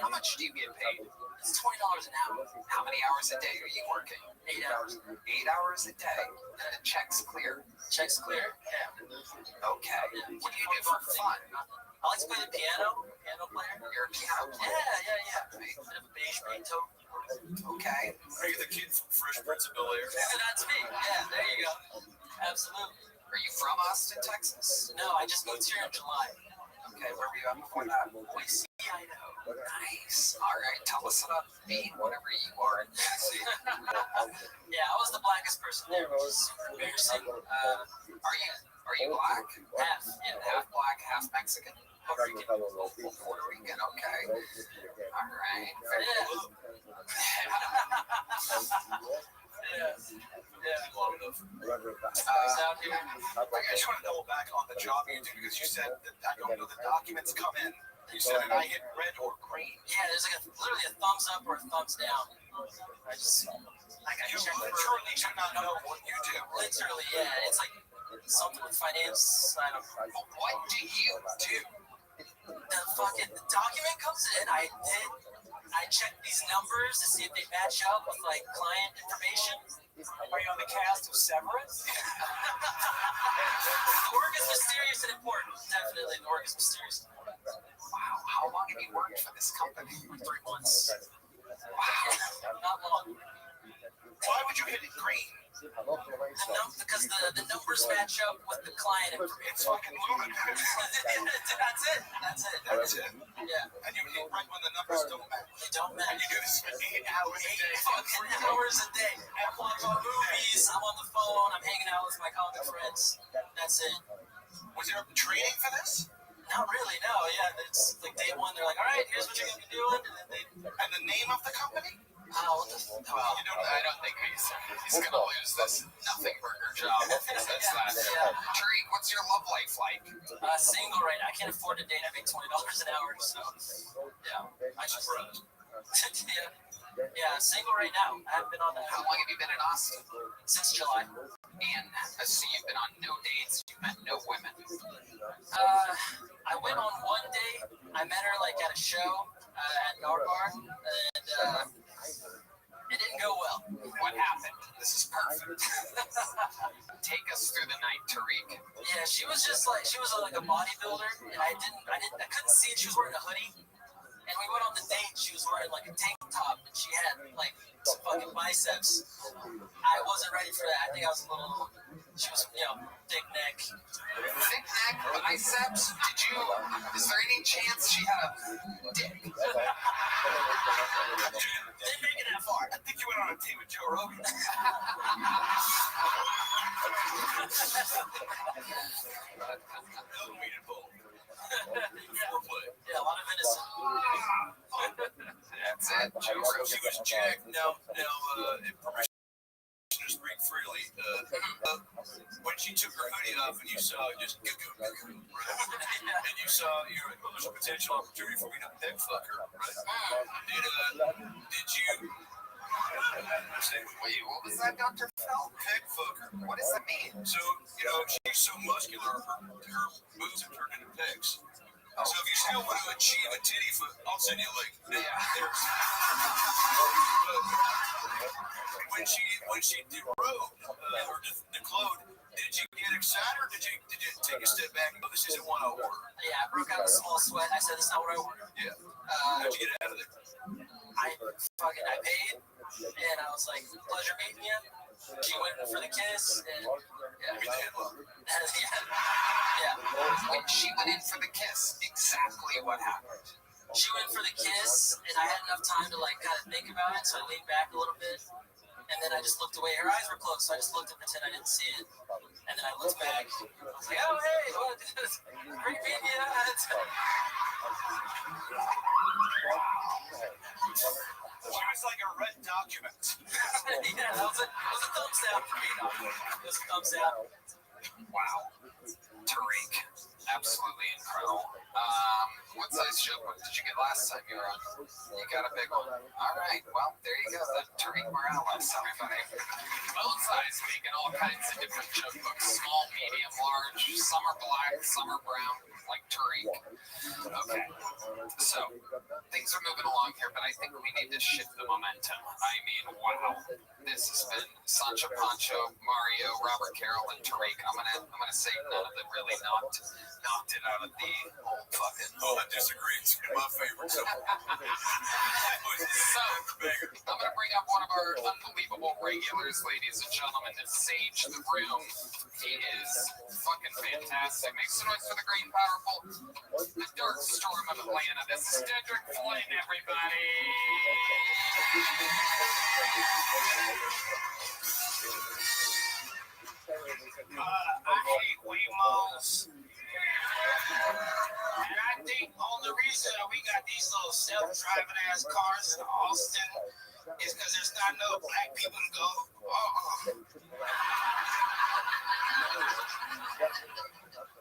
How much do you get paid? It's $20 an hour. How many hours a day are you working? 8 hours. 8 hours a day. And the check's clear. Check's clear. Yeah. Okay. What do you do for fun? I like to play the piano player. You're a piano player. Yeah. Bit of a beige Beethoven. Okay. Are you the kid from Fresh Prince of Bel-Air? That's me. Yeah, there you go. Absolutely. Are you from Austin, Texas? No, I just moved here in July. Okay, where were you at before that? Boise, Idaho. Nice. All right, tell us about being whatever you are in Boise. Yeah, I was the blackest person there, which is super embarrassing. Are you black? Half. Yeah, Half black, half Mexican. Puerto Rican. Puerto Rican, okay. All right. Long enough. Out here. I just want to double back on the job you do because you said that I don't know the documents come in. You said I hit red or green. Yeah, there's like literally a thumbs up or a thumbs down. I You checked literally do not know what you do. Literally, yeah. It's like something with finance. I don't know. But what do you do? The fucking document comes in. I check these numbers to see if they match up with like client information. Are you on the cast of Severance? The work is mysterious and important. Definitely, the work is mysterious. Wow, how long have you worked for this company? 3 months. Not long. Why would you hit it green? Because the numbers match up with the client information. It's fucking lumen. That's it. Yeah. And you hit right when the numbers don't match. They don't match. And you do this for 8 hours a day. Fucking hours a day. I'm watching movies. I'm on the phone. I'm hanging out with my comic friends. That's it. Was there training for this? Not really. No. Yeah. It's like day one. They're like, all right, here's what you're gonna be doing, and then And the name of the company? what the Well, I don't think he's gonna lose this nothing burger job. That's that. Tariq, what's your love life like? Single right now. I can't afford to date. I make $20 an hour, so yeah. I just yeah, single right now. I haven't been on that. How long have you been in Austin? Since July. And I see you've been on no dates. You've met no women. I went on one date. I met her like at a show at Yard Bar, and it didn't go well. What happened? This is perfect. Take us through the night, Tariq. Yeah, she was like a bodybuilder, and I couldn't see it. She was wearing a hoodie, and we went on the date. She was wearing like a tank top, and she had like some fucking biceps. I wasn't ready for that. I think I was a little. She was, thick neck. Thick neck, biceps. Is there any chance she had a dick? Didn't make it that far. I think you went on a date with Joe Rogan. Yeah, a lot of innocent. That's it. She was jacked. Now, permission to speak freely. When she took her hoodie off and you saw just and you saw there's a potential opportunity for me to peck fuck her, right? Did you? Wait, what was that, Dr. Phil? Peck fuck her. What does that mean? So she's so muscular, her boobs have turned into pecs. So if you still want to achieve a titty foot, I'll send you a link. When she derobed or declawed, did you get excited or did you take a step back and go, this isn't what I ordered? Yeah, I broke out a small sweat. I said, this is not what I ordered. Yeah. How'd you get out of there? I paid, and I was like, pleasure meeting you. She went for the kiss, and When she went in for the kiss, exactly what happened? She went for the kiss, and I had enough time to like kind of think about it, so I leaned back a little bit, and then I just looked away. Her eyes were closed, so I just looked and pretend I didn't see it. And then I looked back. I was like, oh hey, what? Great meeting you. She was like a red document. Yeah, that was a thumbs down for me. It was a thumbs down. Wow. Tariq, absolutely incredible. What size showboat did you get last time you were on? You got a big one. All right, well, there you go. Then Tariq Morales, everybody. Both sides making all kinds of different showbooks. Small, medium, large. Some are black, some are brown, like Tariq. Okay, so things are moving along here, but I think we need to shift the momentum. I mean, wow. This has been Sancho Pancho, Mario, Robert Carroll, and Tariq. I'm gonna say none of them really knocked it out of the old fucking. Oh, I disagree. It's my favorite. So I'm gonna bring up one of our unbelievable regulars, ladies and gentlemen, to sage the room. He is fucking fantastic. Make some noise for the great, powerful, the dark storm of Atlanta. This is Dedrick Flynn, everybody. I hate Weymos. And I think only reason that we got these little self-driving ass cars in Austin is because there's not enough black people to go.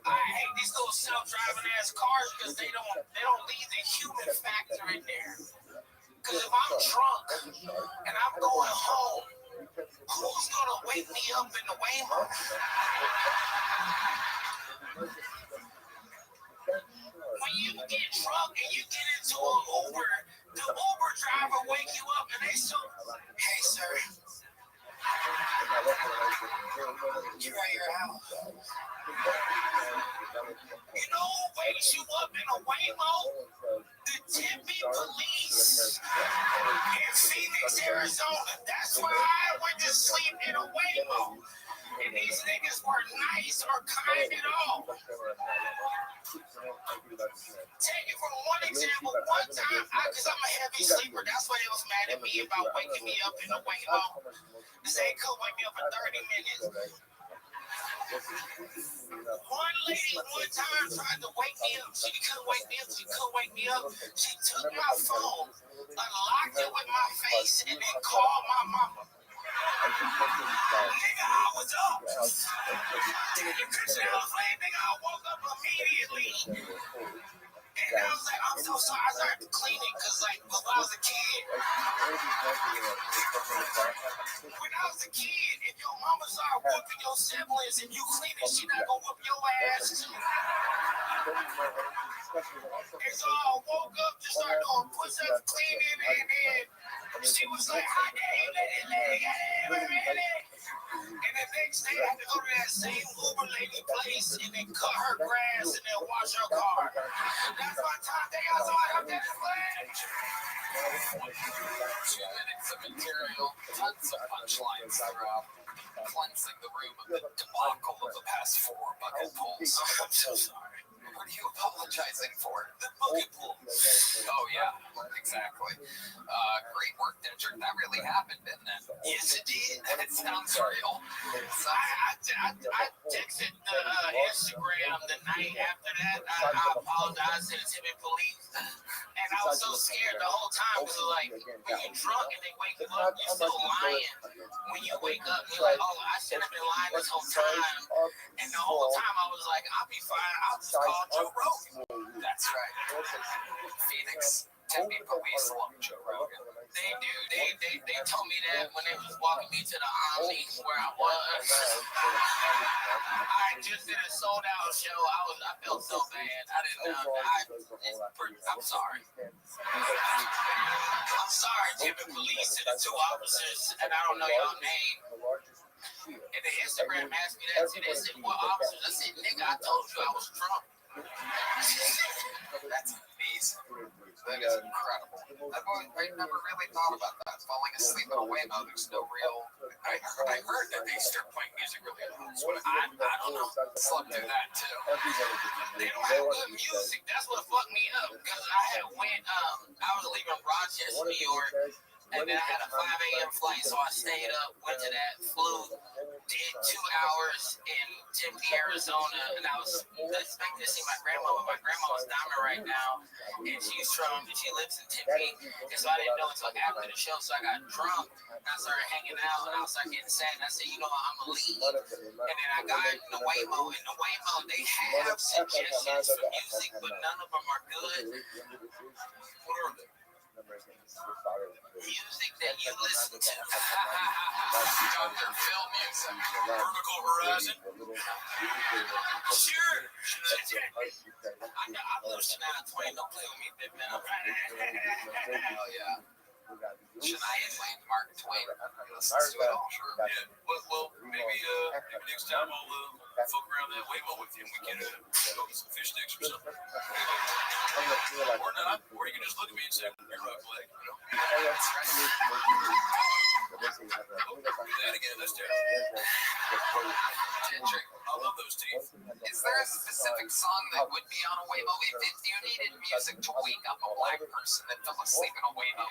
I hate these little those self-driving ass cars because they don't leave the human factor in there. Because if I'm drunk and I'm going home, who's gonna wake me up in the Waymo? When you get drunk and you get into an Uber, the Uber driver wakes you up and they say, "Hey, sir, you're at your house." You know who wakes you up in a Waymo? The Tempe police in Phoenix, Arizona. That's why I went to sleep in a Waymo. And these niggas weren't nice or kind at all. Take it from one example, one time, because I'm a heavy sleeper, that's why they was mad at me about waking me up in a Waymo. They say they couldn't wake me up for 30 minutes. One lady one time tried to wake me up. She couldn't wake me up. She took my phone, unlocked it with my face, and then called my mama. Nigga, I was up. You could say I was late, nigga. I woke up immediately. And I was like, I'm so sorry. I started to clean it because, like, when I was a kid, if your mama started whooping your siblings and you clean it, she not gonna whoop your ass too. And so I woke up to start doing push-ups, cleaning, and then she was like, "How dare you let it And the next day, I had to go to that same Uber lady place and then cut her grass and then wash her car. That's my top day. I saw it up there. 2 minutes of material, tons of punchlines throughout, cleansing the room of the debacle of the past 4 bucket pulls. I'm so sorry. What are you apologizing for? The bucket pull. Oh, yeah, exactly. Great work, District. That really happened, didn't it? Yes, it did. It sounds real. I texted the Instagram the night after that. I apologized to the Timid police. And I was so scared the whole time because, like, when you're drunk and they wake you up, you're still lying. When you wake up, you're like, oh, I should have been lying this whole time. And the whole time I was like, I'll be fine. I'll just call Joe Rogan. That's right. Phoenix, Tempe police love Joe Rogan. They do. They told me that when they was walking me to the Omni where I was. I just did a sold out show. I felt so bad. I didn't know. I'm sorry. I'm sorry, Tempe police and the 2 officers, and I don't know your name. And the Instagram asked me that too. They said, "What officers?" I said, "Nigga, I told you I was drunk." That's amazing. That is incredible. I never really thought about that. Falling asleep in a Waymo, there's no real. I heard that they start playing music really loud. I don't know. Slept through that too. They don't have good music. That's what fucked me up because I was leaving Rochester, New York. And then I had a 5 a.m. flight, so I stayed up, went to that, flew, did 2 hours in Tempe, Arizona, and I was expecting to see my grandma, but my grandma was diamond right now, and she lives in Tempe, and so I didn't know until after the show, so I got drunk, and I started hanging out, and I started getting sad, and I said, you know what, I'm gonna leave, and then I got in the Waymo, they have suggestions for music, but none of them are good. What are they? Music that you listen to. Dr. Phil music. Vertical Horizon. Sure. I'm listening to 20. Don't play with me, big man. Oh, yeah. Shania Twain, Mark Twain. Listens to it all. Sure, yeah. Well, maybe next time I'll fuck around that Waymo with you and we can go get some fish sticks or something. Or not. Or you can just look at me and say, you're right, Blake. You know? That's right. Do that again. That's terrible. District. I love those teeth. Is there a specific song that would be on a Waymo if you needed music to wake up a black person that fell asleep in a Waymo?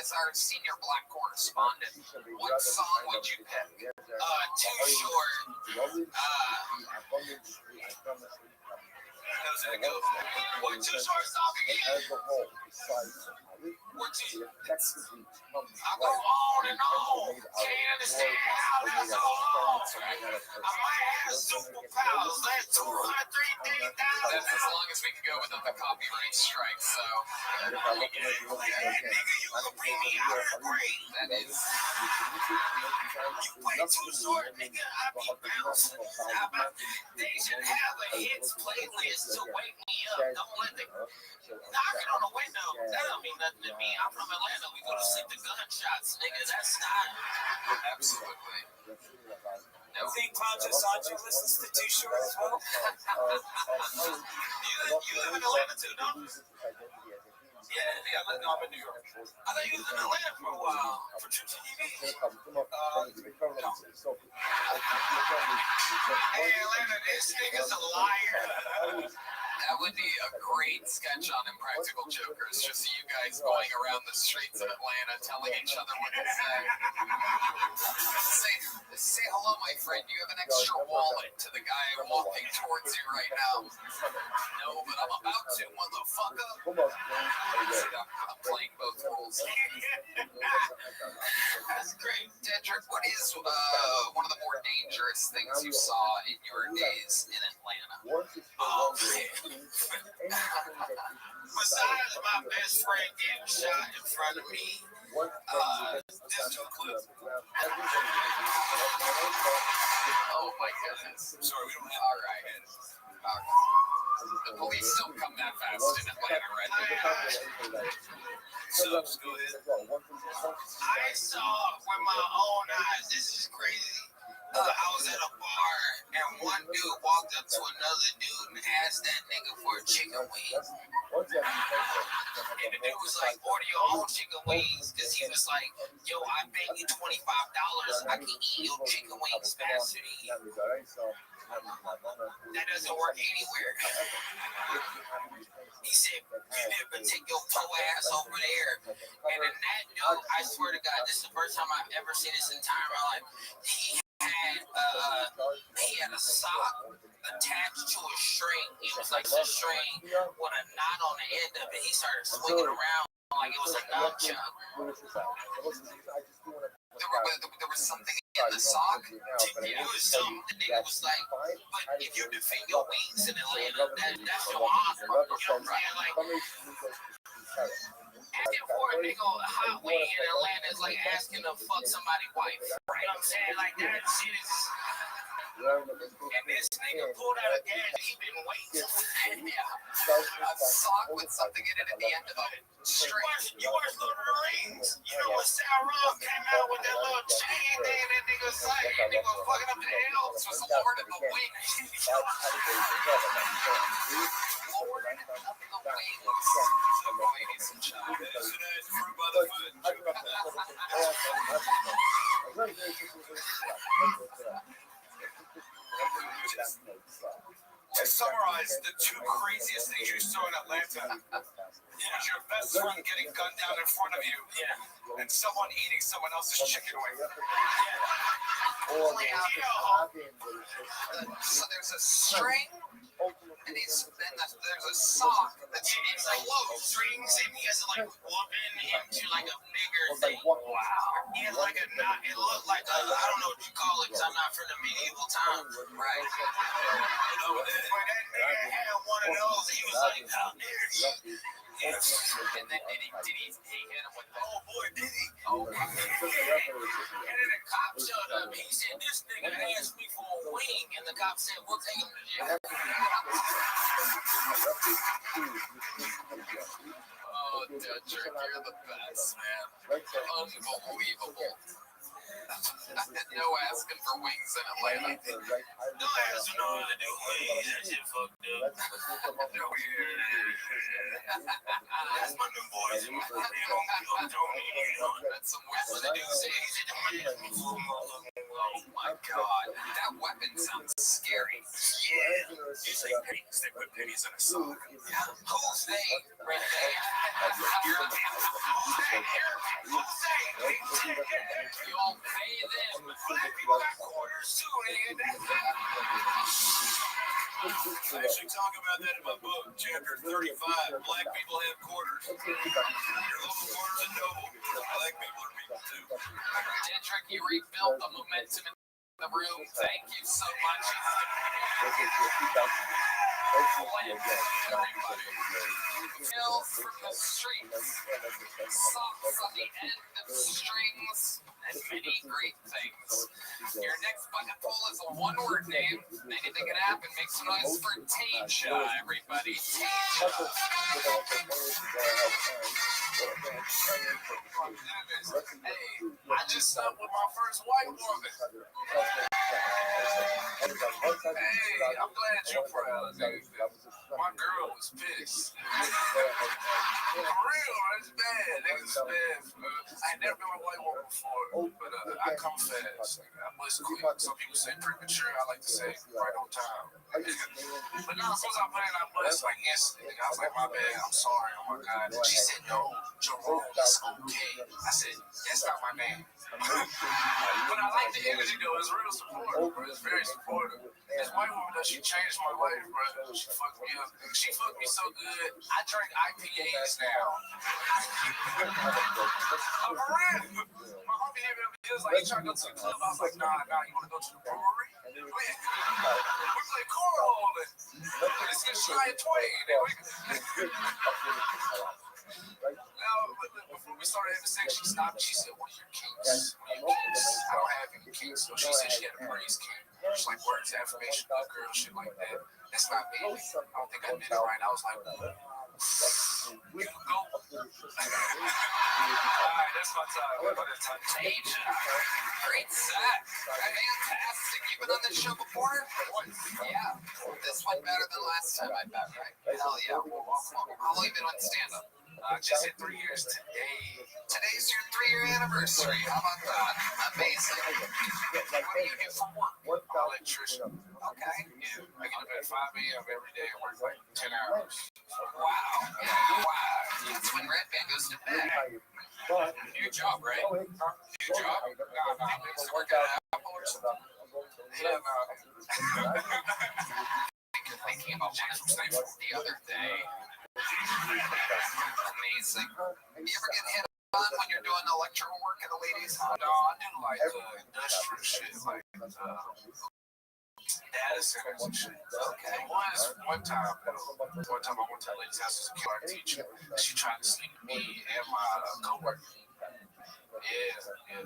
As our senior black correspondent, what song would you pick? Too Short. How's that go? What Too Short song again? I go on and on. Can't understand how that's so long. I might have superpowers. That's 203 days down. That's as long as we can go without the copyright strike, so. Nigga, you can bring me out of the grave. That is. You way too short, nigga. I be bouncing. They should have a hits playlist to wake me up. Don't let the knocking on the window. That don't mean nothing to me. I'm from Atlanta. We go to sleep to gunshots, nigga. That's not. Absolutely. I think Claudio Sancho listens to Too Short as well. You live in Atlanta too, don't you? Yeah, I'm in New York. I thought you was in Atlanta for a while. For True TV. Hey, Atlanta, this nigga's a liar. That would be a great sketch on Impractical Jokers, just you guys going around the streets of Atlanta telling each other what to say. Say hello, my friend. You have an extra wallet to the guy walking towards you right now. No, but I'm about to, motherfucker. I'm playing both roles. That's great. Dedrick, what is one of the more dangerous things you saw in your days in Atlanta? Oh, man. Besides my best friend getting shot in front of me, just two clips. Oh my goodness. Sorry, we don't have. All right. The police don't come that fast in Atlanta, right? So, just go ahead. I saw with my own eyes. This is crazy. I was at a bar and one dude walked up to another dude and asked that nigga for a chicken wing. And the dude was like, order your own chicken wings, because he was like, yo, I pay you $25. I can eat your chicken wings faster than you. That doesn't work anywhere. He said, you never take your poor ass over there. And then that dude, I swear to God, this is the first time I've ever seen this entire my life. He had a sock attached to a string. It was like a string with a knot on the end of it. He started swinging around like it was a nunchuck. There was something in the sock. It was something. The nigga was like, but if you defend your wings in Atlanta, that's your honor. You know what I'm saying? Like, asking for a nigga hot wing in Atlanta is like asking to fuck somebody's wife. You know what I'm saying? Like, that shit is. And this nigga pulled out a gas, he been waiting. A sock with something in it at the end of it. You watch Lord of the Rings? You know when Sauron came out with that little chain thing and that nigga was like, that nigga was fucking up the elves? Was Lord of the Wings. Lord of the Wings. Ladies and gentlemen. Fruit by the foot. To summarize, the two craziest things you saw in Atlanta was your best friend getting gunned down in front of you, and someone eating someone else's chicken wing. So there's a string, and there's a sock that's It's like little strings, and he has to like whoop into like a bigger thing. Wow. He had like a knot. It looked like a, I don't know what you call it, because I'm not from the medieval times. right. But that nigga had one of those. He was like, how dare you? And then did he hit him with the, Oh boy, did he? oh, And then the cop showed up. He said, this nigga asked me for a wing. And the cop said, we'll take him to jail. oh, Dedrick, you're the best, man. Unbelievable. No asking for wings in Atlanta. No ass to know how to do wings. That shit fucked up. That's my new voice. That's some Wesley Oh my God, that weapon sounds scary. Yeah, you say pennies. They put pennies in a sock. Who's they? You all pay them. Black people got quarters too, nigga. I actually talk about that in my book, chapter 35. Black people have quarters. Your local quarters are noble. Black people are people too. Dendrick, you rebuilt the momentum in the room. Thank you so much. Hills from the streets, socks on the end of strings, and many great things. Your next bucket full is a one-word name. Anything can happen. Make some noise for Tasia, everybody. Tasia. Hey, I just slept with my first white woman. Hey, I'm glad you proud, nigga. My girl was pissed. For real, it's bad. Niggas is bad. I ain't never been with a white woman before, but I come fast. I bust quick. Some people say premature. I like to say right on time. But no, as soon as I put it, I bust like instantly. I was like, my bad. I'm sorry. Oh my God. And she said, no, Jerome, it's okay. I said, that's not my name. But I like the energy though. It's real supportive, bro. It's very supportive. This white woman though, she changed my life, bro. She fucked me up. She fucked me so good. I drink IPAs now. I'm for real. My homie hit me up. He was like, you trying to go to the club? I was like, nah. You want to go to the brewery? We play cornhole. Let's get Shia Twain. Now, before we started having sex, she stopped. She said, what are your kinks? I don't have any kinks. So she said she had a praise kink. She's like, words, affirmation, good girl, shit like that. That's not me. I don't think I did it right. I was like, we can go. Alright, that's my time. Tasia. Great set. Fantastic. You've been on this show before? Yeah. This went better than last time, I bet, right? Hell yeah. How long have you been on stand-up? Just hit 3 years today. Today's your 3-year anniversary. How about that? Amazing. What do you do for work? Electrician. Okay. Yeah, I get up at 5 a.m. every day and work like 10 hours. Wow. Wow. That's when Red Band goes to bed. New job, right? New job? No. So work at Apple or something? Yeah, no. I came up with the other day. Amazing. You ever get hit on when you're doing electrical work in the ladies' house? No, I do like industrial shit, like data centers and shit. Okay. One time I went to a lady's house as a art teacher. She tried to sleep with me and my coworker. Yeah. I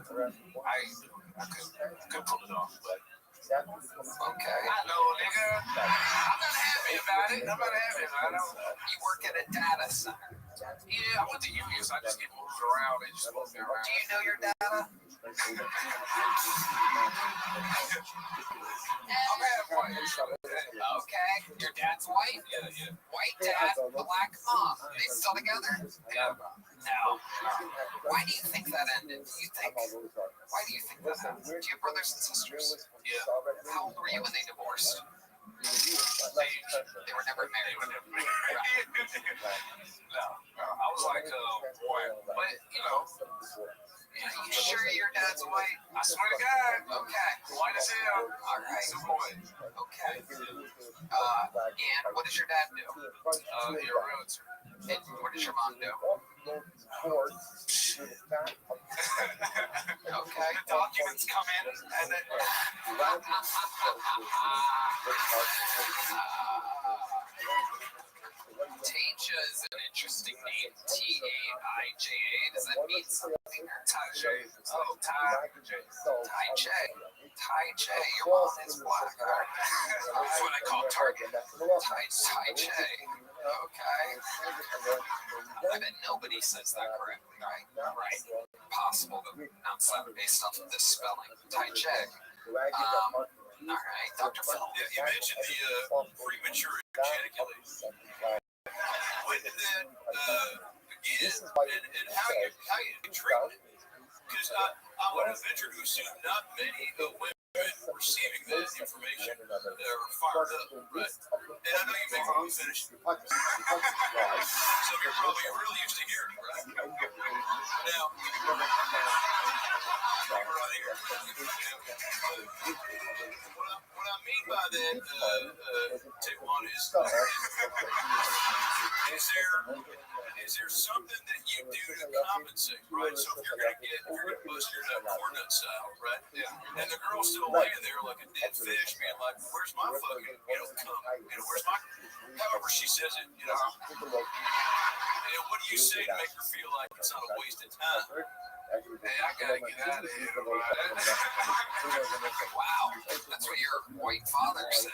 couldn't pull it off, but. Okay. I know, nigga. I'm not happy about it. You work at a data center. Yeah, I went to uni, so I just get moved around. They just move me around. Do you know your data? Okay. Your dad's white? Yeah. White dad, black mom. They still together? Yeah. No. Why do you think that ended? Why do you think that happened? Do you have brothers and sisters? Yeah. How old were you when they divorced? They were never married. No. I was like, boy, but you know. You sure your dad's white? I swear to God. Okay. White as hell. All right. Super white. Okay. And what does your dad do? You're a realtor. And what does your mom do? Okay. Documents come in, and then. Tasia is an interesting name. Taija. Does that mean something? Taija. Oh, Taija. Taija. Your mom is black. That's what I call target. Taija. Okay. I bet nobody says that correctly, right? Right. Possible to pronounce that based off of this spelling. Taija. All right, Dr. Phil. Yeah, you mentioned the premature ejaculation. When did that begin, and how you treat it? Because I would have ventured to assume not many women receiving that information are fired up, right? And I know you make them finish. So you're probably really used to hearing, right? Now, right here. What I mean by that, Tijuan, is there something that you do to compensate, right? So if you're gonna bust your nut corn nut style, right? Yeah. And the girl's still laying there like a dead fish, being like, "Where's my fucking, cum? Where's my?" However she says it, what do you say to make her feel like it's not a waste of time? Hey, I gotta get out of here. Wow, that's what your white father said.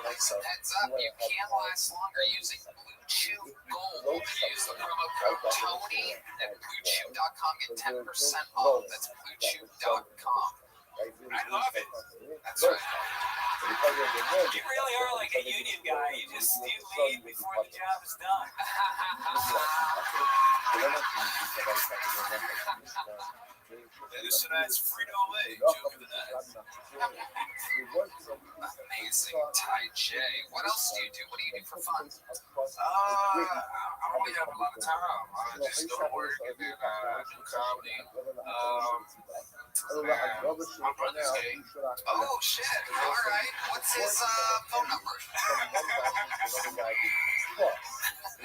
Heads up, you can't last longer using Blue Chew Gold. Use the promo code Tony at BlueChew.com. Get 10% off. That's BlueChew.com. I love it. That's right. You really are like a union guy. You just leave before the job is done. That is tonight's Frito-Lay joke of the night. Amazing. Ty J. What else do you do? What do you do for fun? I don't really have a lot of time. I just go to work and then I do comedy. My brother's gay. Oh, shit. All right. What's his phone number?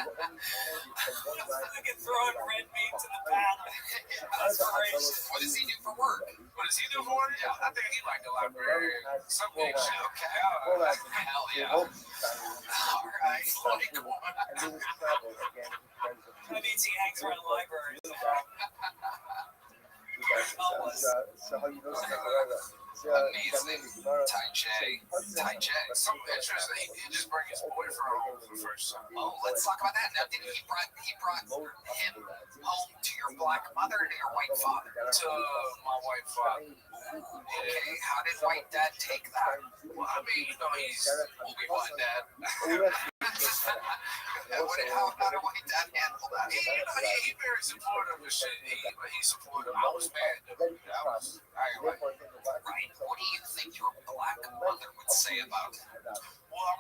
Look at throwing red meat to the pan. What does he do for work? What does he do for it? I think he like the library. Some big shit. Okay. Hell yeah. All right. That means he hangs around libraries. Amazing. Ty J. Ty J. Something interesting. He just bring his boyfriend home for the first time. Oh, let's talk about that. Now, did he brought him home to your black mother or to your white father? To my white father. Okay, how did white dad take that? Well, I mean, he's Obi-Wan dad. How did white dad handle that? He very supportive of shit. He's supportive. I was mad. Right. What do you think your black mother would say about it? Well,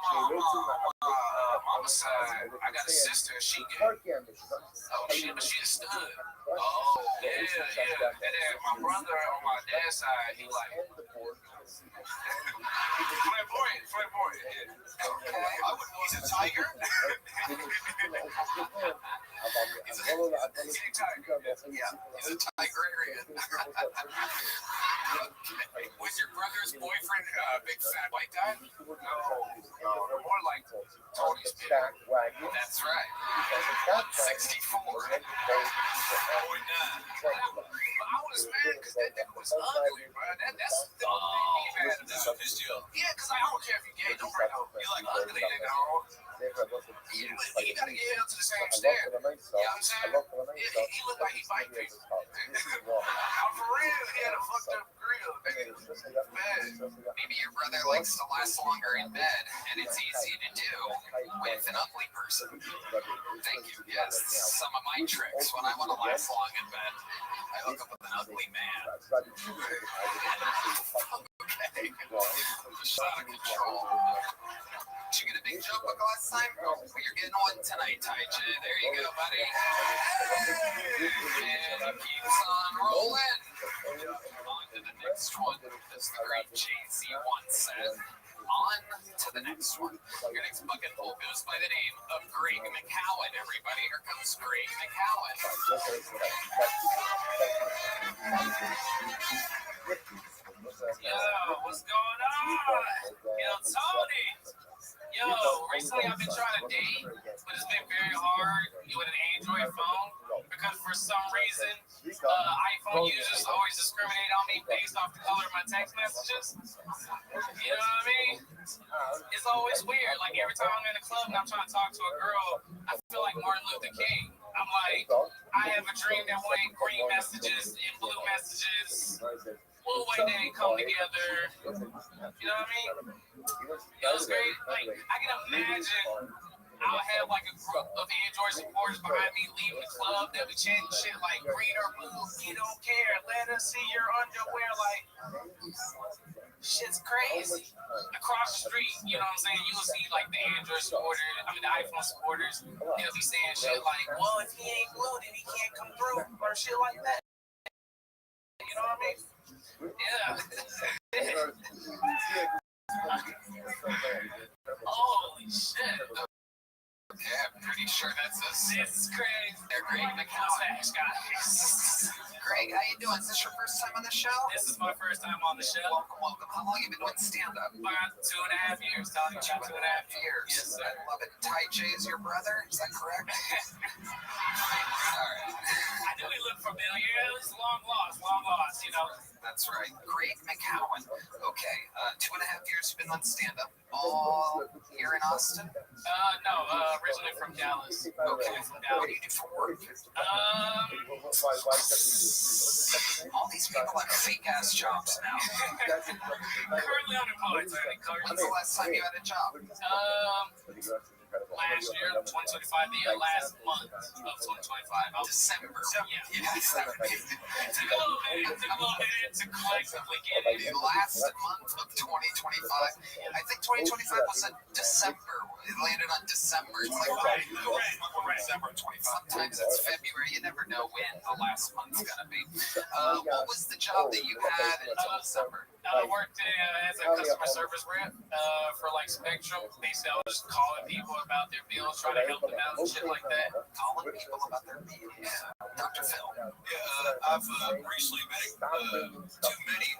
mama's side, I got a sister. She gay. Oh, she stood. Oh, Yeah. And then my brother on my dad's side, he like flamboyant. Yeah. okay. He's a tiger. He's a tiger. Yeah, he's a Tigerian. Was your brother's boyfriend a big fat white guy? No, they're more like Tony's big. That's right. 164. I was mad because that nigga was ugly, bro. That's the only thing he mad about. Yeah, because I don't care if you're gay, don't bring up. You like ugly, nigga. You gotta get held to the same standard. You know what I'm saying? He looked like he fight people. For real, he had a fucked up grill, nigga. Maybe your brother likes to last longer in bed, and it's easy to do with an ugly person. Thank you. Yes, some of my tricks when I want to last long in bed. I hook up with an ugly man. Okay. Just out of control. Did you get a big jump book last time? Well, you're getting one tonight, Ty J. There you go, buddy. And it keeps on rolling. On to the next one, as the great Jay-Z once said. On to the next one. Your next bucket full goes by the name of Greg McCowan. Everybody, here comes Greg McCowan. Yo, what's going on? Tony. Yo, recently I've been trying to date, but it's been very hard with an Android phone because for some reason iPhone users always discriminate on me based off the color of my text messages. You know what I mean? It's always weird. Like every time I'm in a club and I'm trying to talk to a girl, I feel like Martin Luther King. I'm like, I have a dream that wanted green messages and blue messages. Well, when they come together, you know what I mean? It was great. Like, I can imagine I'll have like a group of Android supporters behind me leaving the club. They'll be chanting shit like green or blue. We don't care. Let us see your see like the Android supporters, the iPhone supporters, they'll be saying shit like, well, if he ain't blue, then he can't come through, or shit like that. You know what I mean? Yeah. Holy shit. Yeah, I'm pretty sure that's us. This is crazy. They're Greg McCowan. Guys. Greg, how you doing? Is this your first time on the show? This is my first time on the show. Welcome, welcome. How long have you been doing stand-up? About 2.5 years, Tommy. About 2.5 years. Yes, sir. I love it. Ty J is your brother? Is that correct? All right. I knew he looked familiar. It was long lost, you know. That's right. Greg McCowan. Okay, 2.5 years you've been on stand-up. All here in Austin? No, originally from Dallas. Okay. What do you do for work? All these people have fake-ass jobs now. Currently unemployed, Tony. When's the last time you had a job? Last year, 2025, the last month of 2025. December. Yeah. It took a little bit to collectively get it. The last month of 2025. I think 2025 was in December. It landed on December. It's like December 25. Sometimes it's February. You never know when the last month's gonna be. What was the job that you had until December? I worked as a customer service rep for like Spectrum. Basically, I was just calling people about their bills, trying to help them out and shit like that. Calling people about their bills. Dr. Phil. Yeah, I've recently been too many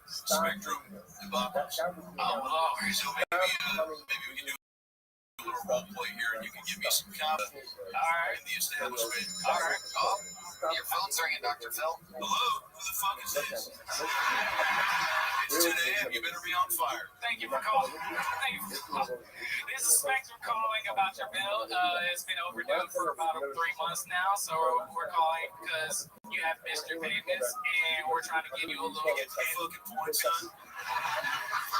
Spectrum debacles. Oh, So maybe we can do a little role play here, and you can give me some confidence in the establishment. All right. Oh, your phone's ringing, Dr. Phil. Hello? Who the fuck is this? It's 10 a.m. You better be on fire. thank you for calling. This is Spectrum calling about your bill. It's been overdue for about 3 months now, so we're calling because you have missed your payments, and we're trying to give you a little. Get the fucking point, son.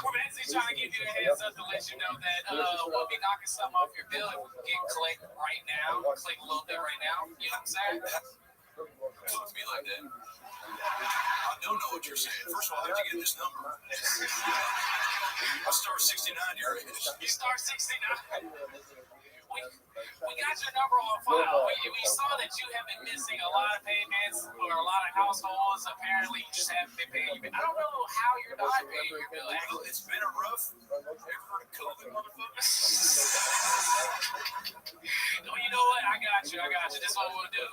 We're basically trying to give you a heads up to let you know that we'll be knocking something off your bill if we can get click right now. Click a little bit right now. You know what I'm saying? Talk to me like that. I don't know what you're saying. First of all, how'd you get this number? I star 69 your age. You star 69. We got your number on file. We saw that you have been missing a lot of payments for a lot of households. Apparently, you just haven't been paying your bill. I don't know how you're not paying your bill. Well, it's been a rough. Ever heard of COVID, motherfucker? Well, you know what? I got you. This is what we'll do.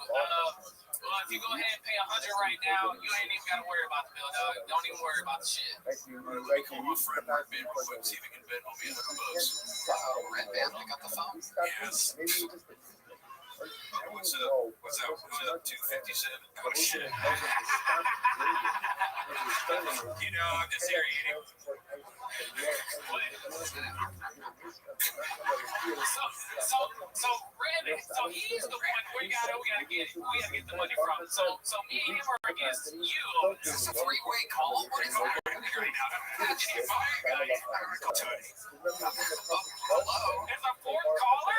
Well, if you go ahead and pay 100 right now, you ain't even got to worry about the bill, dog. Don't even worry about the shit. Let me call my friend Red Band real quick, see if he can bet on me $100. Red Band, pick up the phone. Yes. What's up? What's up? 257. Oh shit. You know, I'm just irritated. So Red, so he's the one we gotta get the money from. So me and him are against you. This is a three-way call. What is happening right now? Hello? There's a fourth caller?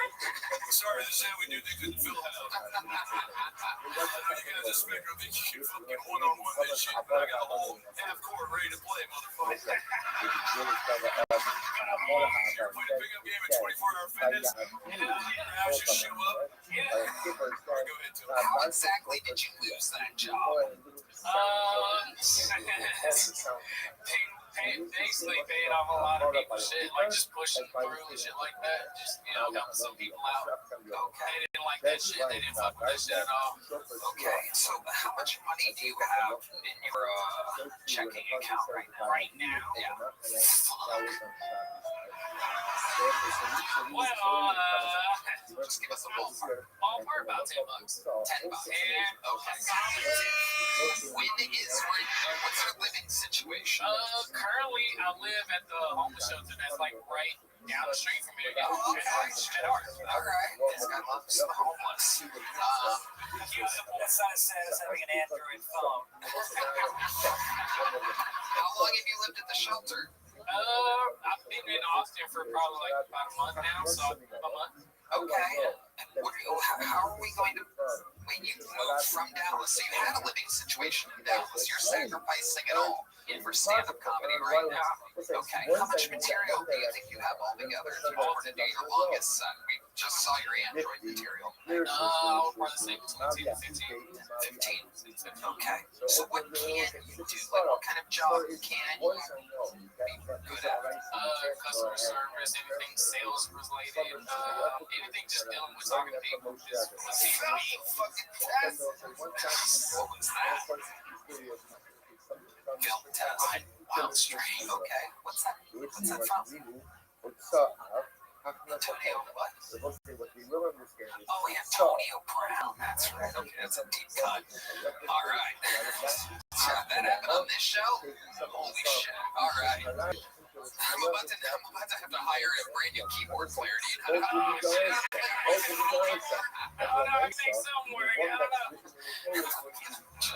Sorry, this is how we do things in the Phil house. You guys are Spectrum, think you can fucking one-on-one this shit, but I got a whole half court ready to play, motherfucker. You're playing a pickup game at 24-hour fitness. Now just show up. Go ahead, Tony. How exactly did you lose that job? Basically paid off a lot of people's shit, like just pushing through and shit like that. Just, helping some people out. Okay. They didn't like that shit. They didn't fuck with that shit at all. Okay, so how much money do you have in your checking account right now? Right now? Yeah. Well, just give us a ballpark. Ballpark about $10. $10. Okay. What's your living situation? Currently, I live at the homeless shelter that's like right down the street from here. Oh, okay. All right. This guy loves the homeless. That's not as sad as having an Android phone. How long have you lived at the shelter? I've been in Austin for probably like about a month now, so a month. Okay. How are we going to... Wait, you moved from Dallas, so you had a living situation in Dallas. You're sacrificing it all for stand-up comedy right now. Okay. How much material do you think you have all together if you were to do your longest set? We just saw your Android material. I'll probably say between 10 to 15. 15. Okay. So what can you do? Like, what kind of job can you be good at? Customer service, anything sales related, anything just dealing with talking to people. Just Fucking test. What was that? Film test. Wild Strain. Okay. What's that from? Antonio what? Oh, Antonio Brown. That's right. Okay, that's a deep cut. All right. That happened on this show? Holy shit. All right. I'm about to have to hire a brand new keyboard player. Do you know how to do shit? I think somewhere. I don't know.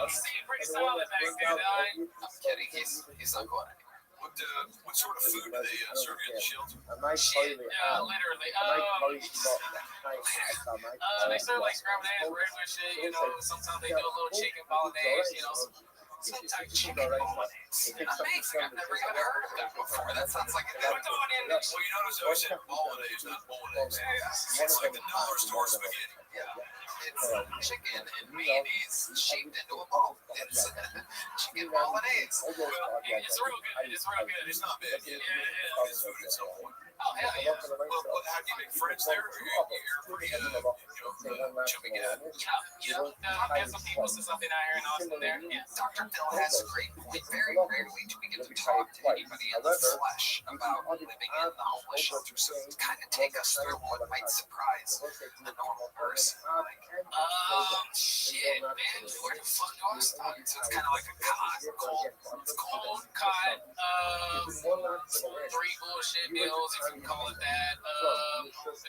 Seemed pretty solid back then. I'm kidding. He's not going anywhere. What sort of food do they serve you in the shelter? Shit, literally. They serve like scrambled eggs, regular shit. You know, sometimes they do a little chicken bolognese. You know, some type of chicken bolognese. Amazing. I've never even heard of that before. That sounds like We're doing it in this. Well, you notice I always said bolognese, not bolognese. It's like the dollar store spaghetti. Yeah. It's chicken and mayonnaise shaped into a ball. It's chicken bolognese. Well, it's real good. It's real good. It's not bad. Yeah, it's food at some point. Oh, hell yeah. Well, how do you make friends there? You're pretty, jumping at. There's some people since I've been out here in Austin there. Yeah. Dr. Phil has a great point. Very rarely do we get to talk to anybody in the flesh about living in the homeless shelter. So kind of take us through what might surprise a normal person. Shit, man. Where the fuck do I start? So it's kind of like a cold cut, 3 bullshit meals, if you can call it that.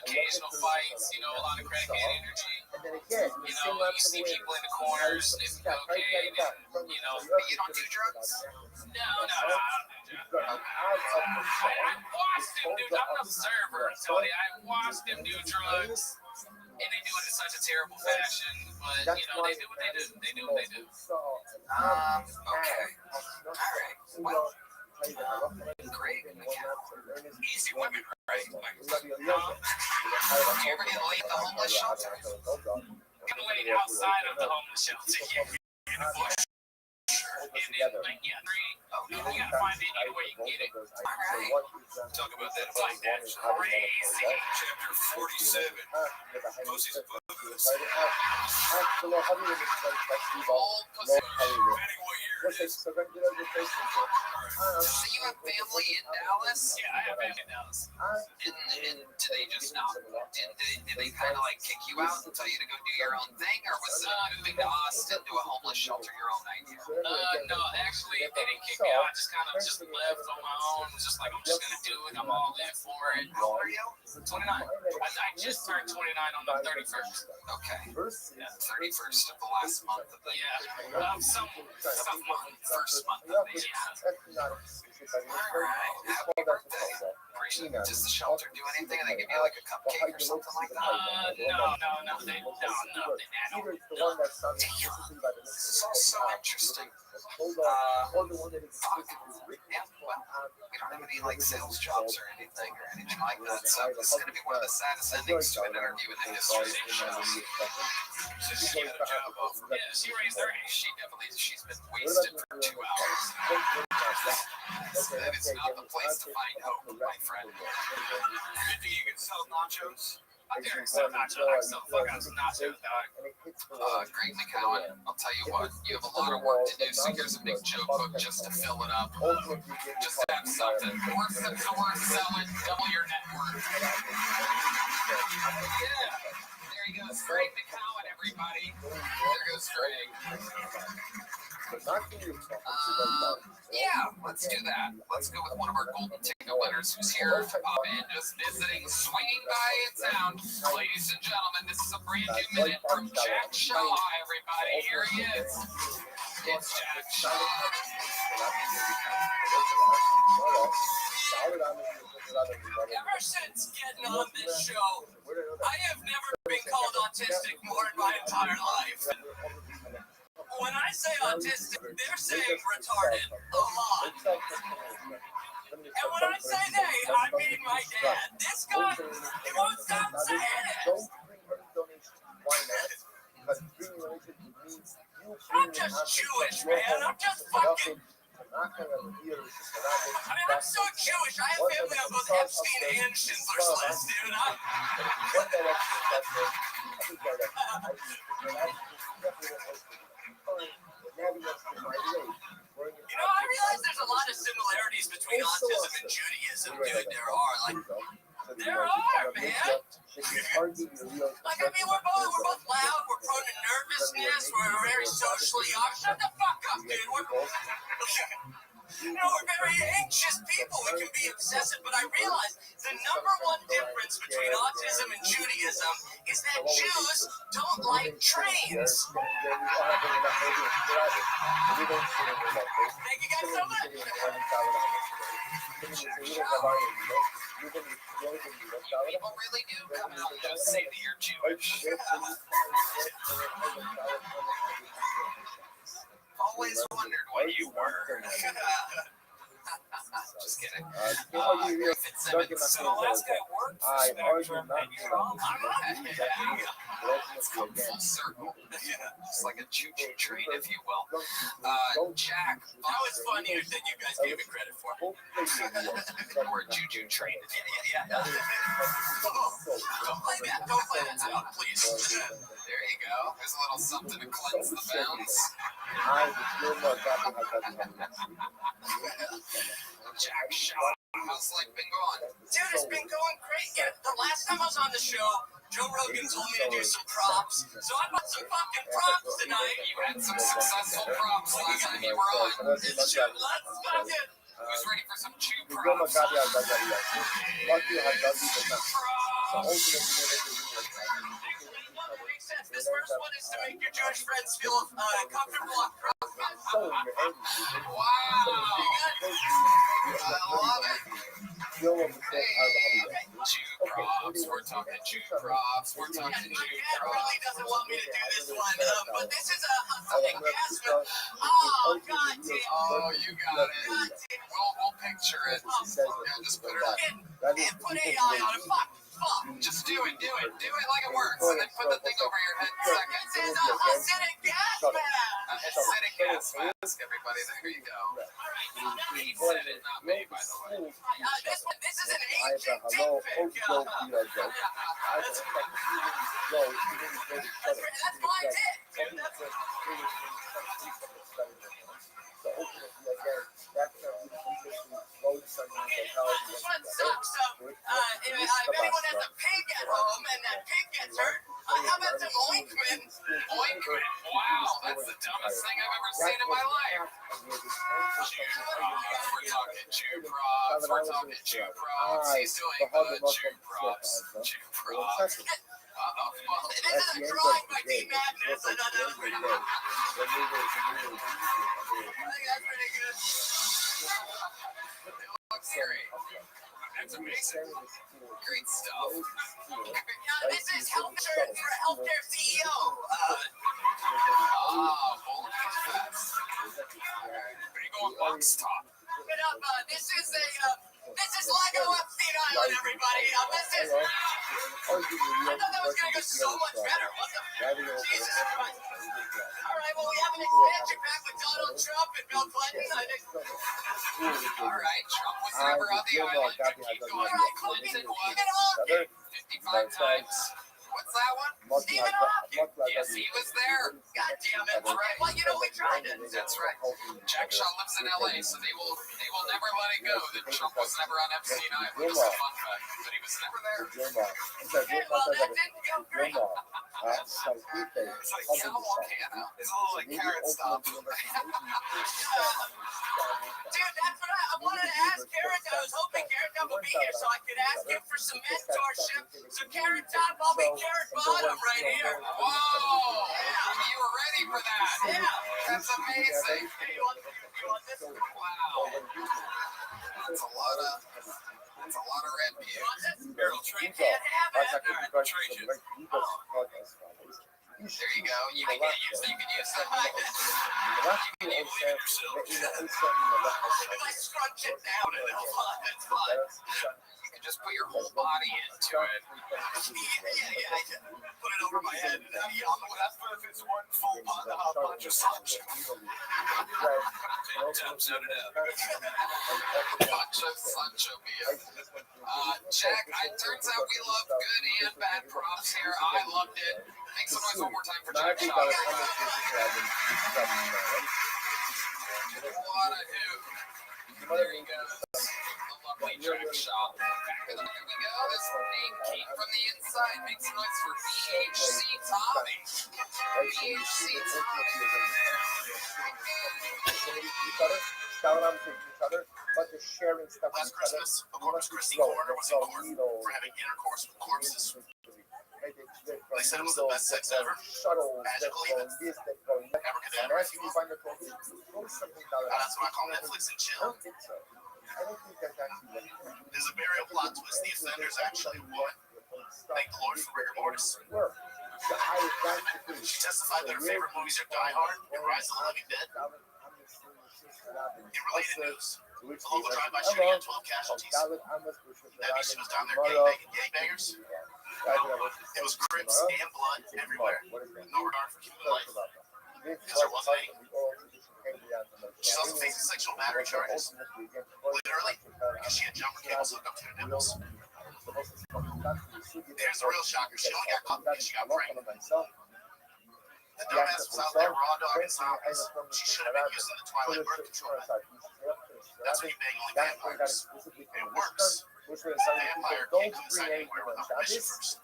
Occasional fights, you know, a lot of crackhead energy. You know, you see people in the corners sniffing cocaine, and, you know. You don't do drugs? No, I don't do drugs. I watched them do. I'm an observer, Tony. I watched them do drugs. And they do it in such a terrible fashion, but you know, they do what they do. They do what they do. Okay. Alright. Well, Greg McCown. Easy women, right? Do you ever get laid at the homeless shelter? Get laid outside of the homeless shelter, yeah, in the bush. And then, like, yeah, you gotta find any way you can get it. Alright. Talk about that. Like, that's crazy. Chapter 47. Pussy's booze. Old pussy. Depending what year it is. So you have family in Dallas? Yeah, I have family in Dallas. And do they just not? Did they kind of like kick you out and tell you to go do your own thing, or was moving to Austin to a homeless shelter your own idea? No, actually, they didn't kick me out. I just kind of just left on my own. Just like, I'm just gonna do it. I'm all in for it. How old are you? 29. I just turned 29 on the 31st. Okay. Yeah, 31st of the last month of the year. Yeah, some month. First month of the year. Alright. Happy birthday. Appreciate it. Does the shelter do anything? And they give you like a cupcake or something like that? No, nothing at all. This is all so interesting. Fuck. Yeah, well, we don't have any like sales jobs or anything like that, so this is going to be one of the saddest endings to an interview in the history of the show. So she got a job offer. Yeah, she raised her age. She's been wasted for 2 hours. That is not the place to find hope, my friend. You think you can sell nachos? I dare sell nachos. I sell fuck out some nachos, dog. Greg McCowan, I'll tell you what, you have a lot of work to do, so here's a big joke book just to fill it up. Just to have something. Worth selling, double your net worth. Yeah, there he goes, Greg McCowan, everybody. There goes Greg. Yeah, let's do that. Let's go with one of our golden ticket winners who's here to pop in, just visiting, swinging by in town. Ladies and gentlemen, this is a brand new minute from Jack Shaw, everybody. Here he is. It's Jack Shaw. Ever since getting on this show, I have never been called autistic more in my entire life. When I say autistic, they're saying retarded a lot. And when I say they, I mean my dad. This guy, he won't stop saying it. I'm just Jewish, man. I'm just fucking... I mean, I'm so Jewish. I have family on both Epstein and Schindler's List, dude. You know, I realize there's a lot of similarities between autism and Judaism, dude. There are, man. Like, I mean, we're both loud, we're prone to nervousness, we're very socially... shut the fuck up, dude. We're very anxious people. We can be obsessive, but I realize the number one difference between autism and Judaism is that Jews don't like trains. Thank you guys so much. People really do come out and just say that you're Jewish. Always wondered what you were. Just kidding. Griffin Simmons. So the last guy worked for Spectrum and you're on. It's come full circle. It's like a choo-choo train, if you will. Jack. That was funnier than you guys gave me credit for. We're choo-choo trained. Yeah. Don't play that sound, please. There you go. There's a little something to cleanse the bounds. Jack Shaw, how's life been going? Dude, it's been going great. Yeah, the last time I was on the show, Joe Rogan told me to do some props, so I bought some fucking props tonight. You had some successful props last time you were on. Let's fucking... Who's ready for some chew props? This first one is to make your Jewish friends feel comfortable up front. Wow! I love it. Jew props. We're talking Jew props. We're talking Jew My dad props. really doesn't want me to do this one, but this is a enhancement. Oh, God damn. Oh, you got it. We'll picture it. Yeah, just put it up. And put AI on it. Fuck. Just do it. Do it like it works. And then put the thing over your head in seconds. This is a acidic gas mask. Acidic gas mask, everybody. There you go. He said it, not me, by the way. This is an ancient dick pic. That's my dick, dude. This one sucks. So, if anyone has a pig at home and that pig gets hurt, how about some ointment? Ointment? Wow, that's the dumbest thing I've ever seen in my life. We're talking Jew props. We're talking Jew props. He's doing Jew props. Jew props. This is a drawing by D. Magnus. I think that's pretty good. It looks great. That's amazing. Great stuff. This is health insurance for a healthcare CEO. Bulletproof vest. Where you going, box top? This is Lego Epstein Island, everybody. I thought that was going to go so much better. What the Jesus Christ. All right, well, we have an expansion pack with Donald Trump and Bill Clinton. I think. All right, Trump was never on the island. Keep going. All right, Clinton was 55 times. What's that one? Stephen Hawking. Yes, he was there. God damn it. Okay, well, we tried it. That's right. Jack Shaw lives in LA, so they will never let it go that Trump was never on Epstein Island. It's a fun fact, but he was never there. Okay, well, that didn't go great. It's like Cal Volcano. It's a little like Carrot Stop. Dude, that's what I wanted to ask Carrot Top. I was hoping Carrot Top would be here so I could ask him for some mentorship. So Carrot Top, I'll be Carrot Bottom right here. Whoa! You were ready for that. Yeah. That's amazing. Hey, you want this? Wow. That's a lot of It's a lot of red pew. Barrel trade. Can't have That's it. actually All right, because trade you. There you go. You can use that. You believe in yourself. If I scrunch it down, it'll fly. It's fine. You can just put your whole body into it. Yeah. Put it over my head. That's if it's one full punch or something. Top sounded out. Sancho Villa. Jack, it turns out we love good and bad props here. I loved it. Make some noise one more time for Jack Shaw. What a hoot. There you go. A lovely Jack Shaw. Back of the line we go. This name came from the inside. Make some noise for BHC Tommy. BHC Tommy. Shout out to each other, but they're sharing stuff with Last each other. Christmas, the Corpus Christi corner was in court for having intercourse with corpses. They said it was the best sex ever. Magical even. Abracadabra. That's what I call Netflix and chill. I don't think that's actually what There's a burial plot twist. The offenders actually won. Thank the Lord for rigor mortis. She testified that her favorite movies are Die Hard and Rise of the Living Dead. In related news, a local drive-by shooting had 12 casualties. That means she was down there gangbangers. It was Crips and blood everywhere. No regard for human life. Because there wasn't any. She's also facing sexual battery charges. Literally, because she had jumper cables hooked up to her nipples. There's the real shocker. She only got caught because she got pregnant. The dumbass was out there raw dogging zombies. She should have been using the Twilight birth control method. That's when you bang only vampires. It works. A vampire can't come inside anywhere without permission first.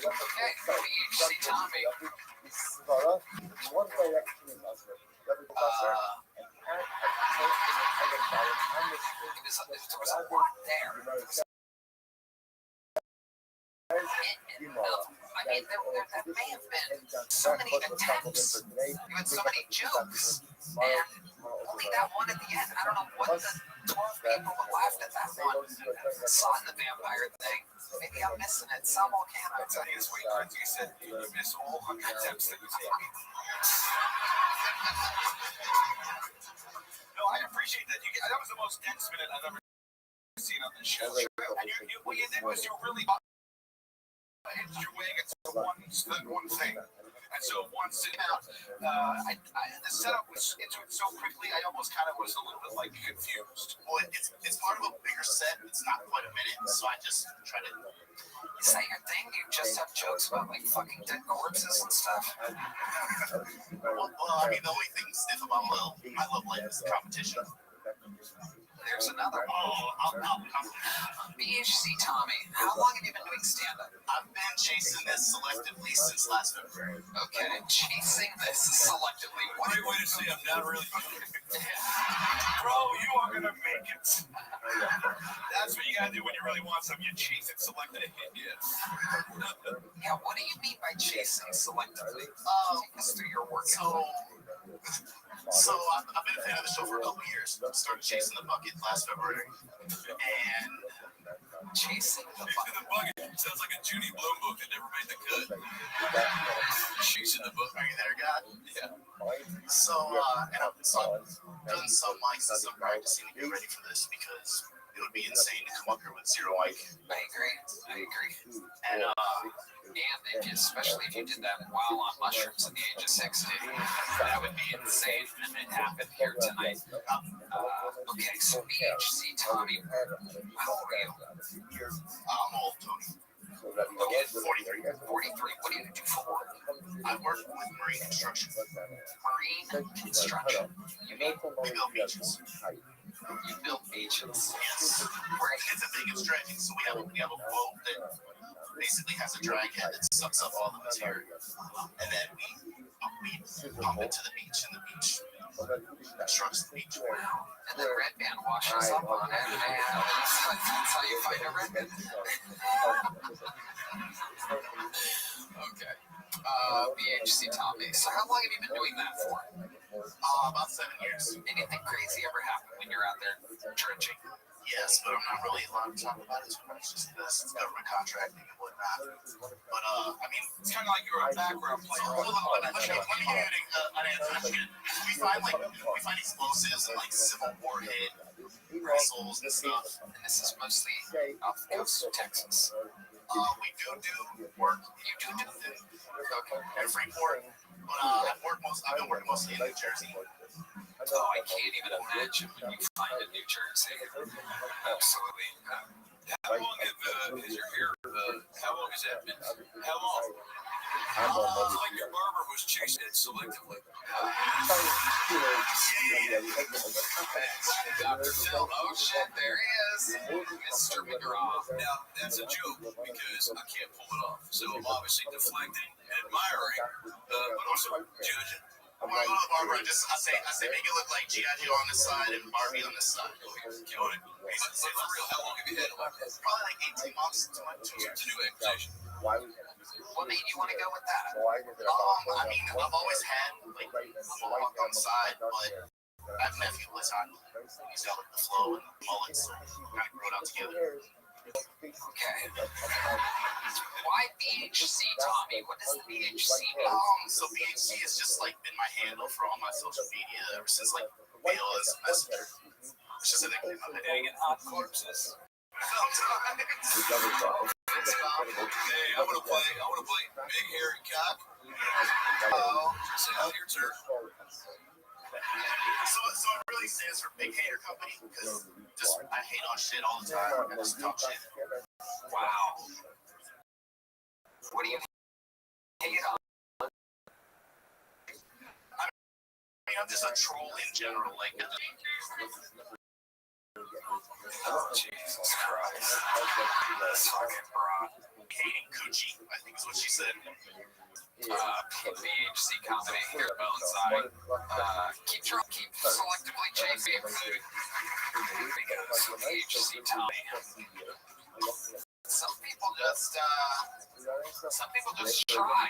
Okay, BHC Tommy. One direction is usher. There was a lot there. I mean, there may have been so many attempts, even so many jokes, and only that one at the end. I don't know what the 12 people that laughed at that one saw in the vampire thing. Maybe I'm missing it. Some volcano. I tell you, sweet friends, you said you miss all 100 attempts that you take. No, I appreciate that. That was the most dense minute I've ever seen on this show. And what you did was you really hinged your way against one thing. And so once it out, the setup was into it so quickly, I almost kind of was a little bit like confused. Well, it's part of a bigger set. It's not quite a minute, so I just try to. Is that your thing? You just have jokes about like fucking dead corpses and stuff? Well, I mean, the only thing stiff about my love life is the competition. There's another one. BHC Tommy, how long have you been doing stand-up? I've been chasing this selectively since last February. Okay, chasing this selectively. What a way to say I'm not really. Bro, you are gonna make it. That's what you gotta do when you really want something. You chase it selectively. Yeah, what do you mean by chasing selectively? Take us through your work. So I've been a fan of the show for a couple of years. Started chasing the bucket last February, and chasing the bucket sounds like a Judy Blume book that never made the cut. Chasing the bucket. Are you there, God? Yeah. So I've done some mics and some practicing to get ready for this because it would be insane to come up here with zero mic. I agree. And and especially if you did that while on mushrooms at the age of 60, that would be insane. And it happened here tonight. Okay, so BHC Tommy, how old are you? I'm old, Tony. Okay, 43. 43. What do you do for work? I work with marine construction. Marine construction. We build beaches. You build beaches. Yes. It's a big and stretching, so we have a boat that basically has a drag head that sucks up all the material, and then we pump it to the beach, and the beach constructs the beach. Wow. And then Red Band washes up on it, and that's how you find a Red Band. Okay. BHC Tommy. So how long have you been doing that for? About 7 years. Anything crazy ever happen when you're out there dredging? Yes, but I'm not really allowed to talk about it too much just because it's government contracting and whatnot. But, I mean, It's kind of like you're a background player. let me give you an answer. We find explosives and like Civil War hit missiles and stuff. And this is mostly off the coast of Texas. We do work. You do at Freeport, but I've been working mostly in New Jersey. Oh, I can't even imagine when you find a New Jersey. Absolutely. How long is your hair? How long has that been? How long? Like your barber was chasing it selectively. Dr. Phil, oh shit, there he is. Mr. McGraw. Now, that's a joke because I can't pull it off. So I'm obviously deflecting and admiring, but also judging. When I go to the barber, I say, make it look like G.I. Joe on this side and Barbie on this side. Killing it. But for real, how long have you had it like this? Probably like 18 months, 2 years. It's a new accusation. What made you want to go with that? I mean, I've always had like a mohawk on the side, but I have a nephew who lives on. He's got like the flow and the mullets, so we kind of grew it out together. Okay. Why BHC, Tommy? What does the BHC mean? So BHC has just like been my handle for all my social media ever since like mail as a messenger. It's just a nickname I've been Hanging hot corpses. sometimes. Hey, I want to play Big Hairy Cock. Say out your turn. So it really stands for Big Hater Company because just I hate on shit all the time. I just talk shit. Wow. What do you hate on? I mean, I'm just a troll in general. Like, Oh, Jesus Christ. That's fucking broad. hating coochie, I think is what she said. BHC comedy, hair bone side. Keep selectively chasing food. Because BHC Tommy. Some people just try.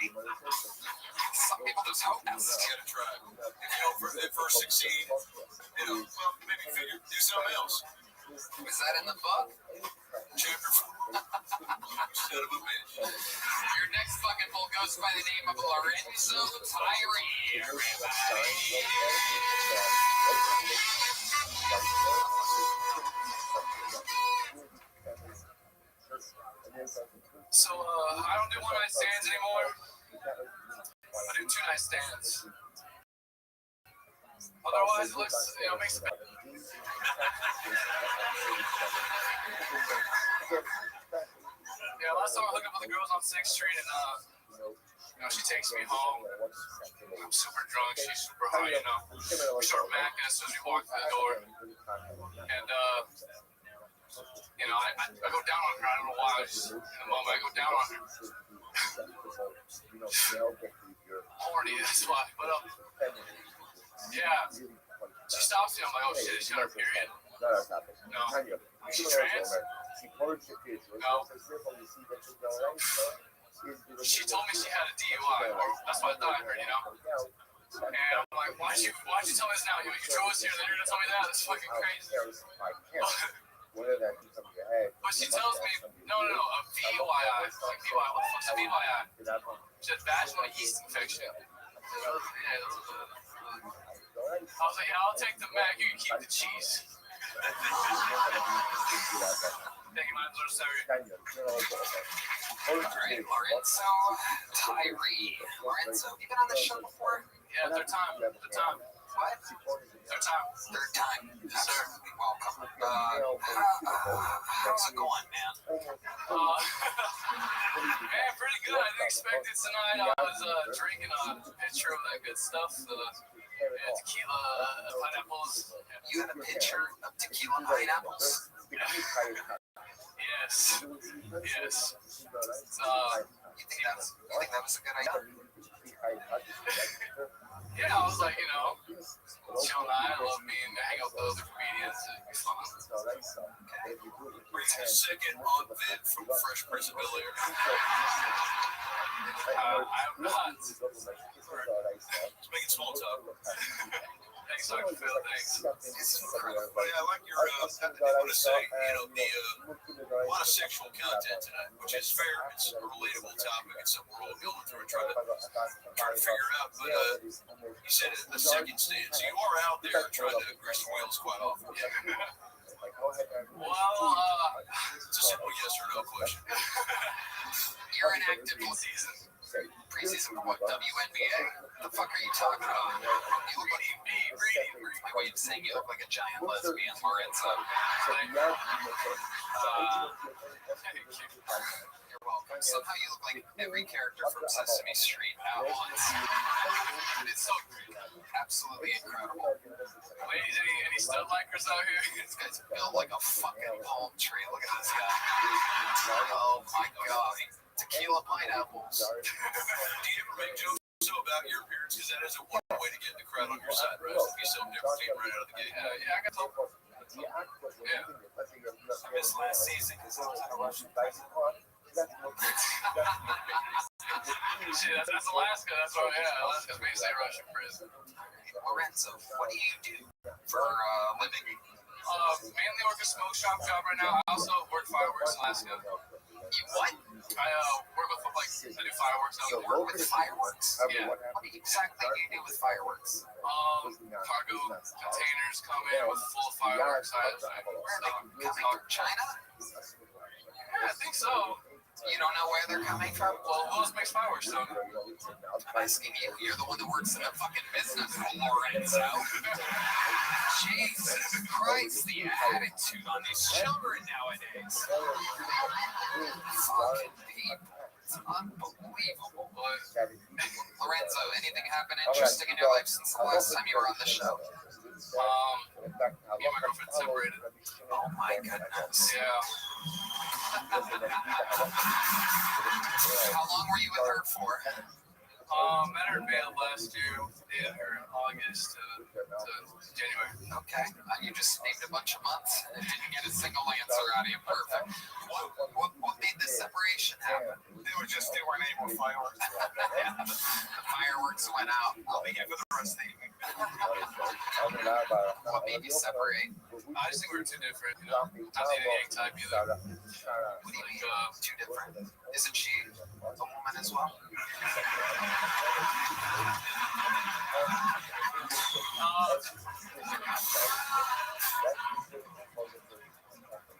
Some people just hope. You gotta try. If you don't first succeed, well, maybe do something else. Is that in the book? Chapter 4. Son of a bitch. Your next fucking book goes by the name of Lorenzo Tyree. Everybody. So, I don't do one night stands anymore. I do 2 night stands. Otherwise, it looks, makes it better. Yeah, last time I hooked up with the girls on 6th Street and, she takes me home. I'm super drunk. She's super high, We start macking as soon as we walk through the door. And, I go down on her. I don't know why. Just in the moment, I go down on her. Horny, that's why. But, yeah. She stops me. I'm like, oh shit, is she on her period? No. Is she trans? No. She told me she had a DUI, or that's what I thought I heard, And I'm like, why'd you tell me this now? You drove us here, then you're gonna tell me that? That's fucking crazy. But she tells me, no, a VYI. Like, VYI, what the fuck's a VYI? She had vaginal yeast infection. I was like, yeah, I'll take the Mac, you can keep the cheese. Thank you, man. Sorry. All right, Lorenzo Tyree. Lorenzo, have you been on the show before? Yeah, third time. What? Third time. Absolutely welcome. How's it going, man? Man, pretty good. I didn't expect it tonight. I was drinking a pitcher of that good stuff. Tequila, pineapples. You had a pitcher of tequila and pineapples? Yes. You think that was a good idea? Yeah, I was like, chill night. I love being hang out with other comedians. It'd be fun. Raising a second on vid from Fresh Prince of Bel-Air. I'm not. Just making small talk. Thanks, Dr. Phil. Thanks. It's incredible. But yeah, I like your, I want to say, a lot of sexual content tonight, which is fair. It's a relatable topic. It's something we're all going through and trying to figure it out. But you said it in the second stance. So you are out there trying to grease the wheels quite often. Well, It's a simple yes or no question. You're in active season. Preseason for what? WNBA? The fuck are you talking about? You look like my way of saying you look like a giant lesbian, Lorenzo. You're welcome. Somehow you look like every character from Sesame Street at once. It's so absolutely incredible. ladies, any stud likers out here? This guy's built like a fucking palm tree. Look at this guy. Oh my god. Tequila pineapples. Do you ever make jokes about your appearance? Because that is a one way to get the crowd on your side, right? To be something different right out of the gate. Yeah, I got some. I missed last season because I was in a Russian prison. Shit, that's Alaska. That's what, yeah, Alaska's basically a Russian prison. Lorenzo, what do you do for a living? Mainly work a smoke shop job right now. I also work fireworks in Alaska. You what? I work with I do fireworks. You work with fireworks? Yeah. What exactly do you do with fireworks? Cargo containers come in with full of fireworks. Where are they coming from? China? Yeah, I think so. You don't know where they're coming from? Well, who else makes fireworks, so? I'm asking you. You're the one that works in the fucking business, Lorenzo. Jesus Christ, the attitude on these children nowadays. Fucking people. It's unbelievable. Lorenzo, anything happen interesting in your life since the last time you were on the show? Me and my girlfriend separated. Oh my goodness. Yeah. How long were you with her for? Met her in May last year. Yeah, her in August to January. Okay, you just named a bunch of months and didn't get a single answer out of you. Perfect. What made this separation happen? They were just, they weren't able to fireworks. The fireworks went out. I'll be here for the rest of the evening. What made you separate? I just think we're too different, you know. Not the yang type either. What do you mean? Too different? Isn't she a woman as well?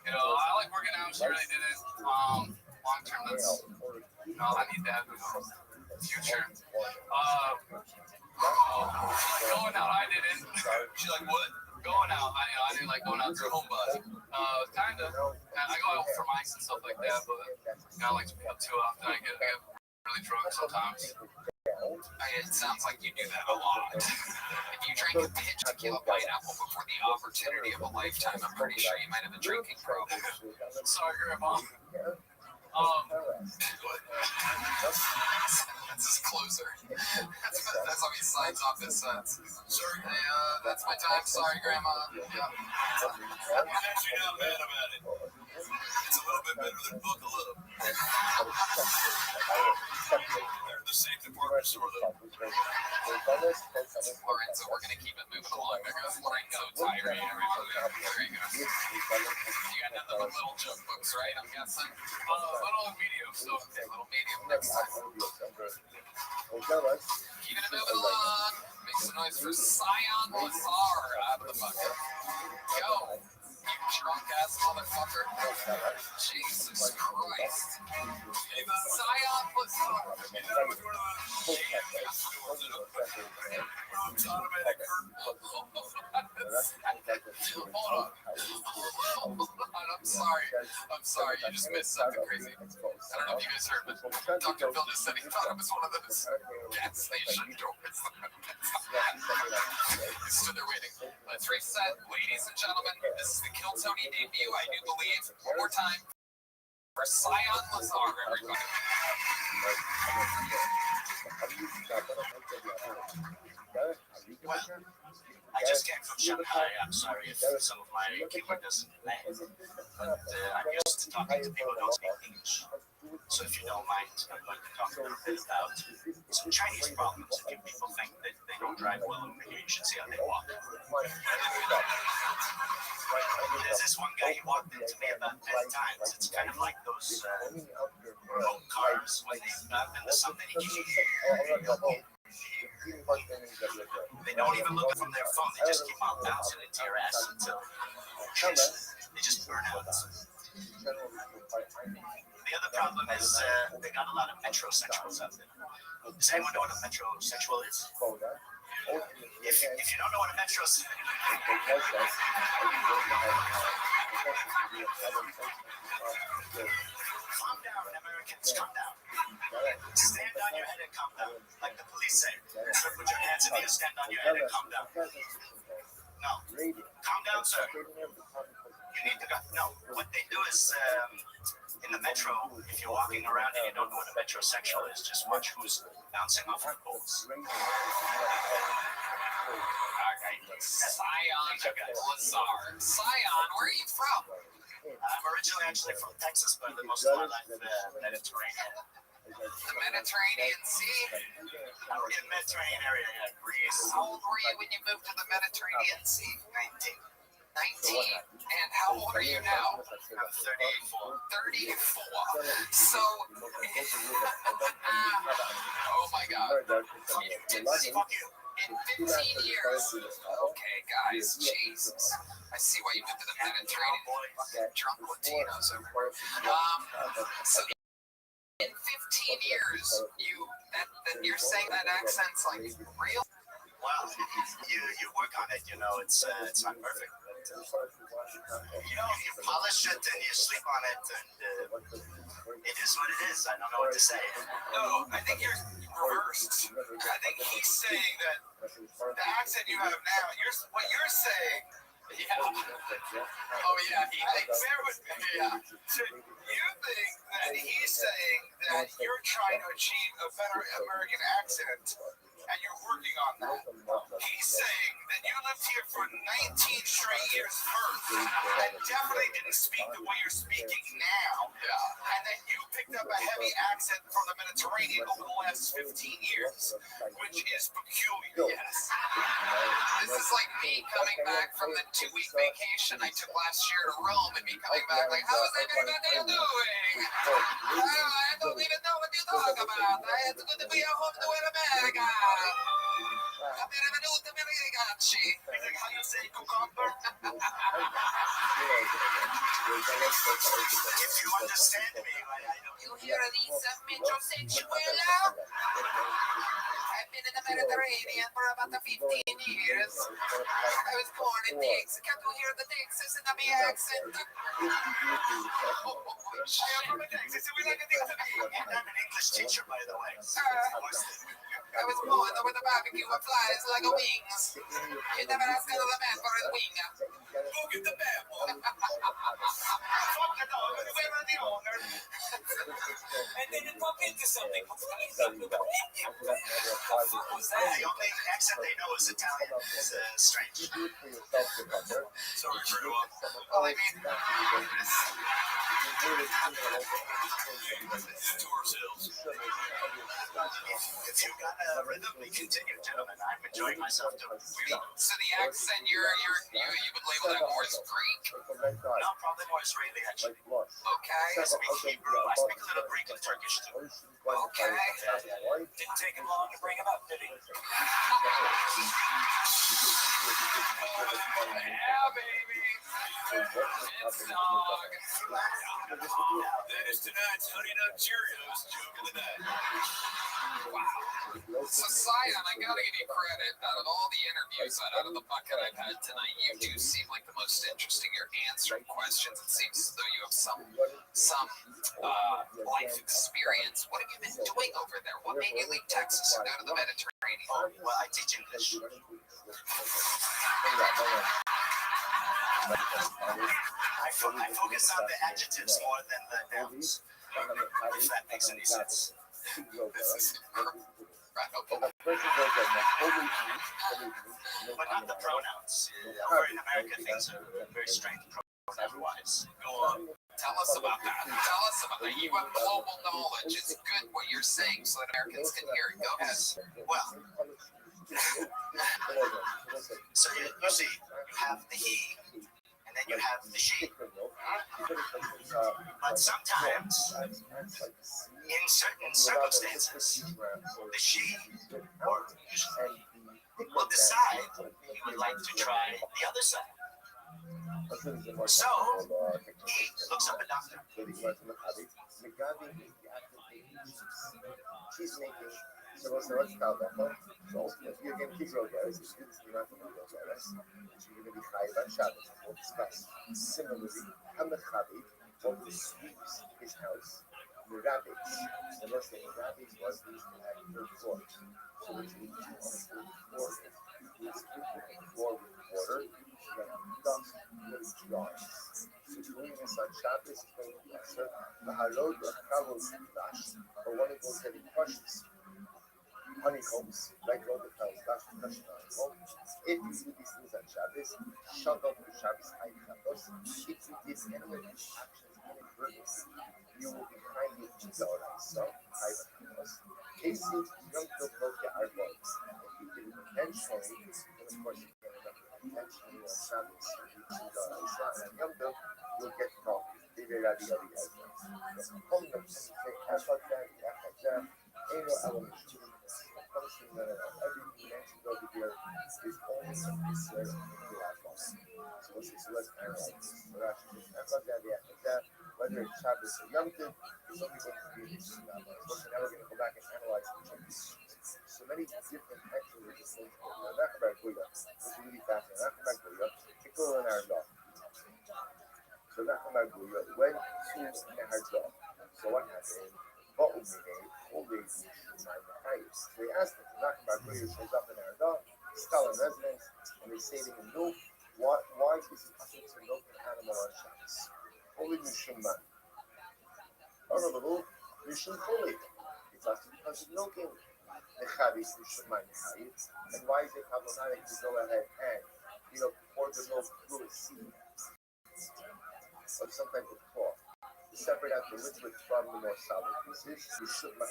You know, I like working out. She really didn't. Long term, that's, you know, I need that in the future. Going out, I didn't. She's like, what? Going out, I didn't like going out to home bus. Kind of. I go out for mics and stuff like that, but I don't like to be out too often. I get really drunk sometimes. It sounds like you do that a lot. If you drank a pitch of tequila pineapple before the opportunity of a lifetime, I'm pretty sure you might have a drinking problem. Sorry, Grandma. That's his closer. That's how he signs off his sets. Sorry, hey, that's my time. Sorry, Grandma. Yeah. I'm actually not mad about it. It's a little bit better than book a little. They're the same department store, though. Lorenzo, we're going to keep it moving along because Lorenzo tiring everybody. There you go. You got nothing but little joke books, right? I'm guessing. Little and medium stuff. Little medium next time. Keeping it moving along. Make some noise for Scion Lazar out of the bucket. Go. You drunk ass motherfucker. Jesus Christ. Scion Lazar. Hold on. I'm sorry. You just missed something crazy. I don't know if you guys heard, but Dr. Phil just said he thought it was one of those gas station doors. He stood there waiting. Let's reset, ladies and gentlemen. This is the Kill Tony debut, I do believe. One more time for Scion Lazar, everybody. Well, I just came from Shanghai. I'm sorry if some of my humor doesn't land, but I'm used to talking to people who don't speak English. So if you don't mind, I'd like to talk a little bit about some Chinese problems. If you people think that they don't drive well, maybe you should see how they walk. There's this one guy, he walked into me about 10 times. It's kind of like those remote cars when they drive into something. They don't even look from their phone. They just keep on bouncing into your ass until they just burn out. The other problem is they got a lot of metrosexuals out there. Does anyone know what a metrosexual is? If you don't know what a metrosexual calm down, Americans, calm down. Stand on your head and calm down. Like the police say. So put your hands in the air, stand on your head and calm down. No. Calm down, sir. You need to go. No. What they do is in the metro, if you're walking around and you don't know what a metrosexual is, just watch who's bouncing off the poles. Scion Lazar. Scion, where are you from? I'm originally actually from Texas, but the most of my life Mediterranean. The Mediterranean Sea? In the Mediterranean area, yeah, Greece. How old were you when you moved to the Mediterranean Sea? 19. 19. And how old are you now? I'm 34. 34. So, oh my God. Fuck you. In 15 years. Okay, guys, Jesus. I see why you moved to the Mediterranean. Fucking drunk Latinos over here. So in 15 years, you're saying that accent's like real? Well, you work on it, you know, it's not perfect. But, you know, you polish it and you sleep on it, and it is what it is. I don't know what to say. No, I think you're reversed. I think he's saying that the accent you have now, what you're saying. Yeah. Oh yeah. He thinks. Bear with me. Yeah. So you think that he's saying that you're trying to achieve a better American accent, and you're working on that. He's saying that you lived here for 19 straight years first, and definitely didn't speak the way you're speaking now. Yeah. And then you picked up a heavy accent from the Mediterranean over the last 15 years, which is peculiar. Yes. This is like me coming back from the 2-week vacation I took last year to Rome, and me coming back like, how's everybody doing? I don't even know what you talk about. It's good to be at home to America. Benvenuti, ragazzi. How you say cucumber? If you understand me, I don't. You hear these metrosexual? I've been in the Mediterranean for about 15 years. I was born in Texas. Can't you hear the Texas in my accent? I am from Texas. We like a Texas. And I'm an English teacher, by the way. I was born with a barbecue that flies like a wings. You never ask another man for his wing. Go get the bad boy. Fuck the dog. Where are the owner? And then it bump into something. What was that? The only accent they know is Italian. It's strange. Sorry, everyone. Well, I mean, To ourselves. If you got a rhythm, we continue, gentlemen. I'm enjoying myself too. So the accent you would label that more as Greek? No, probably more Israeli, actually. Okay. I speak Hebrew. I speak a little Greek and Turkish too. Okay. Didn't take him long to bring him up, did he? Yeah, baby. It's dog. That is tonight's Honey Nut Cheerios joke of the night. Wow. So, Scion, I gotta give you credit. Out of all the interviews out of the bucket I've had tonight, you do seem like the most interesting. You're answering questions. It seems as though you have some life experience. What have you been doing over there? What made you leave Texas and go to the Mediterranean? Well, I teach English. I focus on the adjectives more than the nouns, if that makes any sense. This is Right, okay. The person goes like that. Holy meat, But not the pronouns. In America, things are very strange pronoun-wise. Go on. Tell us about that. Tell us about that. You have global knowledge. It's good what you're saying so that Americans can hear it. Go ahead. Well, so you see, you have the he, and then you have the she. But sometimes, in certain circumstances, the she will decide he would like to try the other side. So, he looks up and down. She's making, so let's tell them, so if you're going to keep real guys, if you're not going to real guys, you're going to be chayiv on Shabbos, we'll discuss. Similarly, Hamachabi, one who sweeps his house, the rabbis, and let's say the rabbis was these third floor. So which means on the third floor, it's the floor with water, you have dust, with dry. So doing this on Shabbos is going to be lesser. The harod of travels dash, or one who goes getting crushes, honeycombs, like all the travels dash, crushing honeycomb. If you do these things on Shabbos, shut up to Shabbos high Shabbos. If you did any of these actions inadvertently, you will be highly so high Shabbos. Cases don't look at our bones. If you did it intentionally, then of course you can intentionally on Shabbos, and Yom Tov, you'll get caught. Everything mentioned over here is only necessary in the Rashba. So let's analyze this. The Rashba says, whether it's Shabbos or Yom Tov, it's only going to be in this Rashba. So now we're going to go back and analyze each of these. So many different actions are things. This is really fascinating. Particularly in our law. So Nachamaguya went to Nehardah. So what happened? So he asked him, Nachamaguya shows up in Nehardah, Stalin residence, and they say to him, no, why is it possible to milk an animal on Shabbos? Only Mishum Man. Mishum Choli. It's also because of milking the Chavis Mishum Man. And why is it problematic to go ahead and, pour the milk through a sieve of some type of cloth to separate out the liquid from the more solid pieces? Mishum Man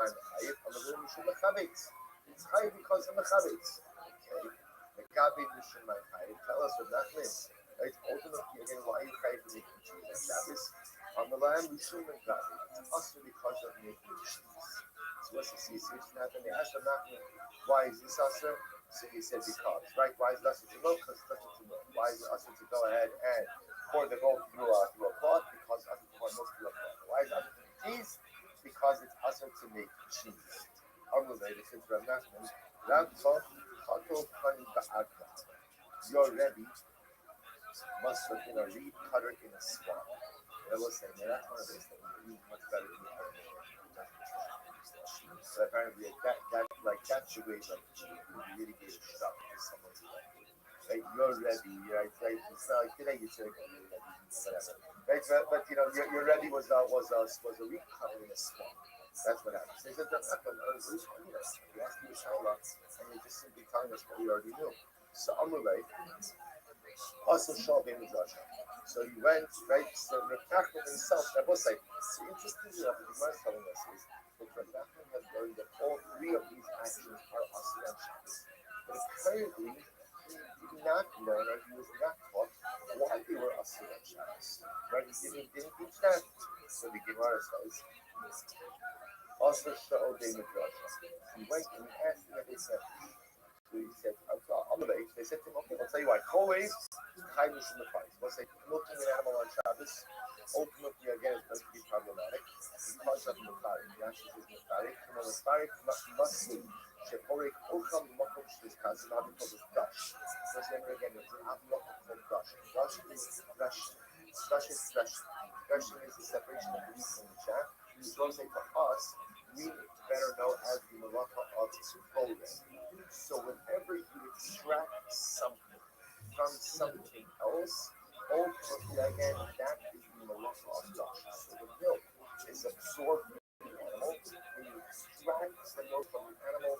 Chayiv, Mishum Chavetz. It's Chayiv because of the Chavetz. Okay. The Gabi Mishum Man Chayiv. Tell us what that means. Right? Ultimately, again, why are you Chayiv for making cheese on Shabbos? On the land, Mishum Man Gabi. It's also because of making cheese. So what's the situation happened? They asked him, why is this also? So he said, because. Right? Why is it also to milk? Because it's also to milk. Why is it also to go ahead and pour the milk through a cloth? Because it's also to pour milk through a cloth. Why is it also to make cheese? Because it's also to make cheese. Unrelated to Rav Nachman, your Rebbe must have been a reed cutter in a swamp. I will say, that's one of those things that you much better than so apparently, that's the way, you really get stuck with someone's life. Right, you're ready, right? It's not like today you say, whatever. Right, but your ready was a reed cutter in a swamp. That's what happens. They said, that's not going to lose money. You asked me a Shaila, and you're just simply telling us what we already knew. So Amrulay, also Shalvim Midrash. So he went, right? So Rav Nachman himself, that was like, so interesting enough, the Gemara is telling us is that Rav Nachman has learned that all three of these actions are Asur on Shabbos. But apparently, he did not learn, or he was not taught why they were Asur on Shabbos. Right? He didn't teach that. So the Gemara says, also Shaul de Midrash. He went and he asked him every step. So he said, they said to him, okay, I'll tell you why. Always, Chai Mishum Mefayis. We'll say, milking an animal on Shabbos, ultimately, again, is going to be problematic because of Mefayis. The answer is Mefayis. From a Mefayis, must be Sheporik Ocham Mokom Shvizkaz, not because of Dash. Because remember again, there's an Avlokom called Dash. Dash is threshing. Dash is threshing. Threshing is the separation of the wheat from the chaff. So say for us, we better know as the malacha of Torah. So whenever you extract something from something else, ultimately again, that is the malacha of Dash. So the milk is absorbed in the animal. When you extract the milk from the animal,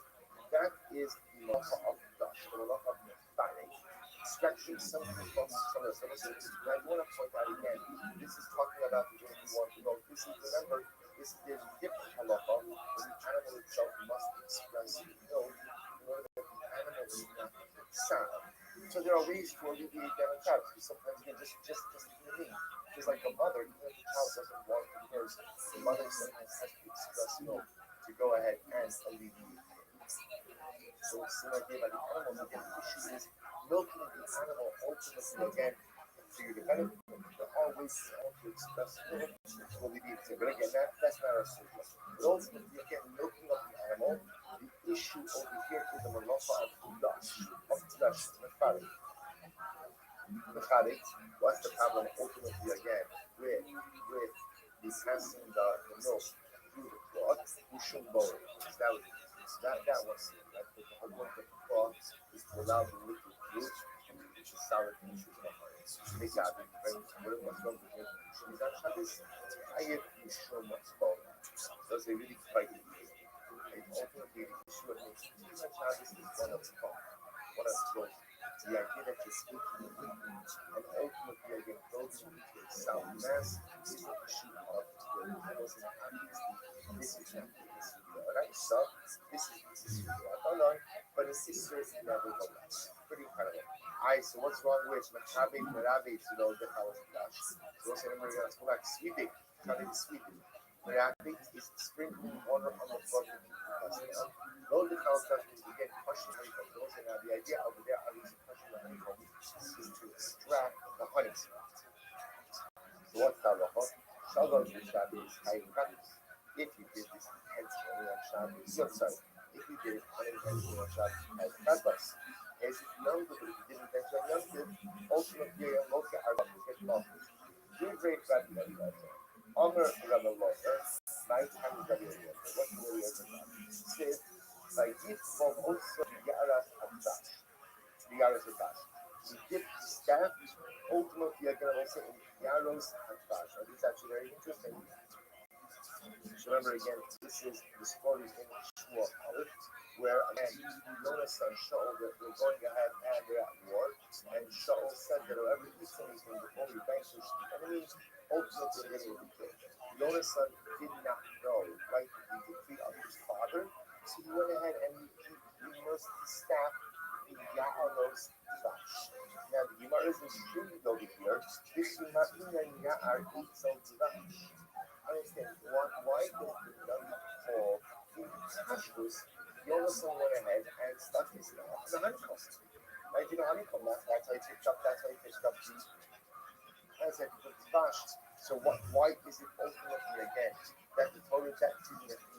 ways to alleviate that on child. Because sometimes again, just you know, just like a mother, even if the child doesn't want to nurse, the mother sometimes has to express milk to go ahead and alleviate. So it's similar idea by the animals. Again, the issue is milking the animal ultimately again for your benefit. There are ways for the animal to express milk to alleviate it. But again, that's not our solution. But ultimately, again, milking of the animal, the issue over here is the malacha of flesh, mechanik. What's the problem ultimately again with the passing the milk through the cloth? Ushum bone. That one. Right? The whole point of the cloth is to allow the liquid fruit to solid issues behind. Mekabi, what's wrong with it? Is that Shabbos? I have Ushum bone. Does it really fight it? And ultimately, the issue of Shabbos is one of the those. The idea that you're speaking and ultimately again building into a sound mass is the issue of the animals and obviously this is not the issue. Right? So this is but it's certain nevertheless. Pretty incredible. Alright, so what's wrong with Merabi to know the house of Dash? So what's we're gonna go back sweeping. Kind of sweeping. Merabi is sprinkling water on the floor to keep the dust down. Though the house is again crushing honeycomb. Those are now the idea over there are these crushing the honeycomb is to extract the honey. So what's the halacha? Shalom to Shabbos high practice. If you did this intentionally on Shabbos, sorry, if you did it unintentionally on Shabbos, high practice. As if Yom Tov, if you did intentionally on Yom Tov, ultimately you're going to look at our get losses. You're great Rabbi Eliezer. Omer Rabbi Lozer, my time is Rabbi Eliezer. What's the way of the says, by gift from also Yaras Hadash. The Yaras Hadash. We give the staff, ultimately, you're going to also in Yaros Hadash. Now, this is actually very interesting. So remember again, this is the story in Shmuel Aleph, where again, Jonas and Shaul that were going ahead and they're at war, and Shaul said that whoever eats anything before we vanquish the enemy, ultimately the enemy will be killed. Jonas did not know, right, the decree of his father, so he went ahead and he immersed the staff in Ya'aros Dash. Now the Gemara is intrigued over here. This Yima'ina Ya'ar eats of Dash. Understand why does the Navi call in Kashrus? Yonason went ahead and stuck his staff in the honeycomb. Right? You know honeycomb, that's how he picked up the as I put the dash. So why is it ultimately again that the Torah that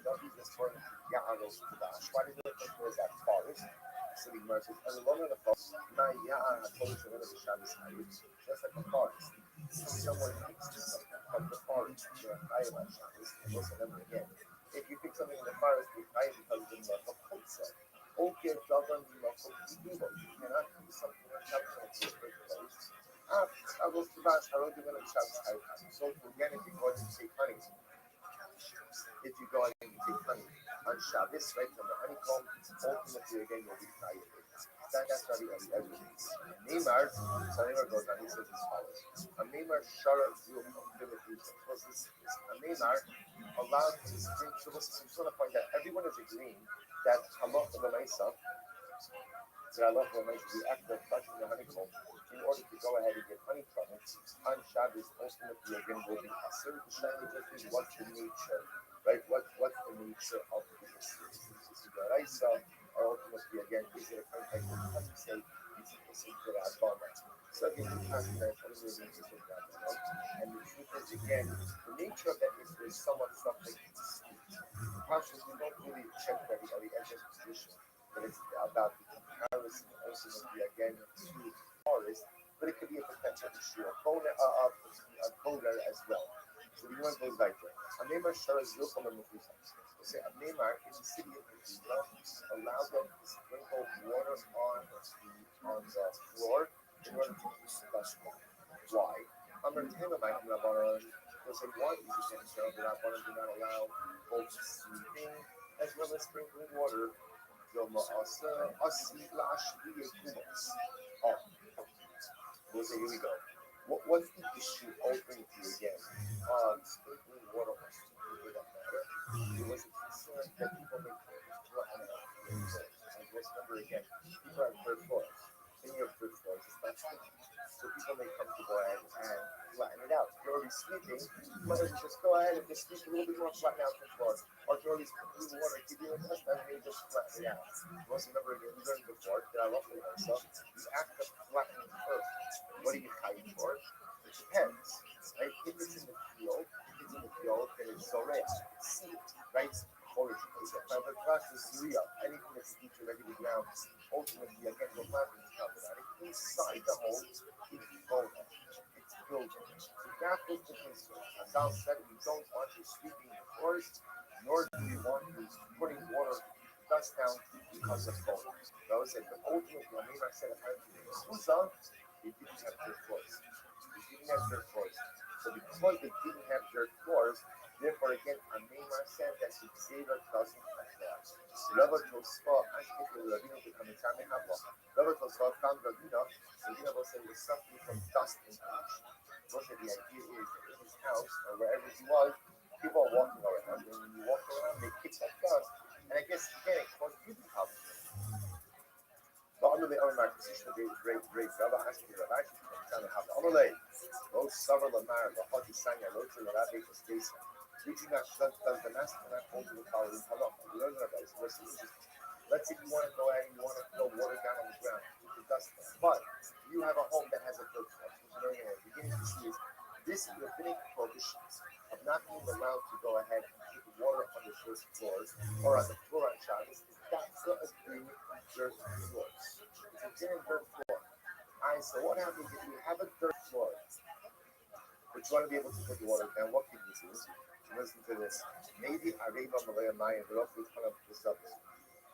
Navi is referring to Ya'aros Dash? Why did it think was that forest? So the Gemara says, as a long as the forest, my Ya'ar HaTorah Shavana B'Shabbos Hayut, just like a forest. If someone picks something from the forest, you're a Chayav on Shabbos, and also remember again, if you pick something in the forest, you're Chayav because it's in the Chokotza. Okay, Davan Yimachot Yidubo. You cannot do something on Shabbos on the first place. Shabbos Dash, Harod Yimachot Shabbos Hayut. So again, if you go ahead and take honey, on Shabbos, right from the honeycomb, ultimately again you'll be Chayav. That's Rabbi Eliezer. Neymar, so Neymar goes on, he says as follows. A Neymar Shara Zil Philippines. A Neymar allowed to drink. So we just want to point out everyone is agreeing that Halach Lamaisa, the act of touching the honeycomb in order to go ahead and get honey from it on Shabbos, ultimately again will be Asr. The Shabbos is what's the nature, right? What's the nature of the Asr? This is the Raisa. Or ultimately, again, is it a context that you have to say it's a secret advantage? So again, you have to say it's a secret advantage. And the truth is, again, the nature of that is somewhat something to speak. Perhaps we don't really check that the Eliezer position, but it's about the comparison ultimately again to forest, but it could be a potential issue of boner as well. So the one goes right there. A neighbor shares local Mufusas. Say a Neymar in the city of Israel allowed them to sprinkle water on the floor in order to keep the dust down. Why? Under Tehillim, they'll say, why is it necessary that Rabbanan do not allow both sweeping as well as sprinkling water? We'll say, here we go. What's the issue ultimately again on sprinkling water on sweeping for that matter? It was a concern that people may draw on it. And just remember again, people have third floors. In your third floors, it's not sweeping, you might as well just go ahead and just sweep a little bit more, flatten out the floor. Or throw these clean water, give you a test, and maybe just flatten it out. You must remember again, we learned before, that I love it also, the act of flattening the earth. What are you fighting for? It depends. Right? If it's in the field, then it's Zorea, it's seed, right? Originally, so if the grass is Zorea, anything that's deep already the ground, ultimately, again, the planting is covered on it. Inside the hole, it's Bona. It's building. So that was the concern. As Al said, we don't want you sweeping the floors, nor do we want you putting water, dust down because of Bona. That was it. But ultimately, I mean, I said, if I they didn't have dirt floors. They didn't have dirt floors. So because they didn't have dirt floors, therefore again, Amema said that the Xavier doesn't have that. Rabbi Tosfa, I think the Rabino become a Tami Havla. Rabbi Tosfa found Rabino was saying was suffering from dust inhalation. Most of the idea is that in his house or wherever he was, people are walking around. And when you walk around, they kick up dust. And I guess again, it caused breathing problems. But under the other position, the great Rabbi asked me, Rabbi, Tami Havla. Amalei. Those summer Lamar, the Hadi Sanya, those are the Rabbi was Jason. Reaching out does the master cannot hold the following halach. We learn about this. Let's say you want to go ahead and you want to throw water down on the ground, keep the dust down. But you have a home that has a dirt floor. What you're beginning to see is this rabbinic prohibition of not being allowed to go ahead and keep water on the dirt floors or on the floor on Shabbos is that's a green dirt floors. It's a green dirt floor. Alright, so what happens if you have a dirt floor, but you want to be able to put the water down? What can you do? Listen to this. Maybe Areva Malaya Maya, the Rothschild kind of Bizabizu.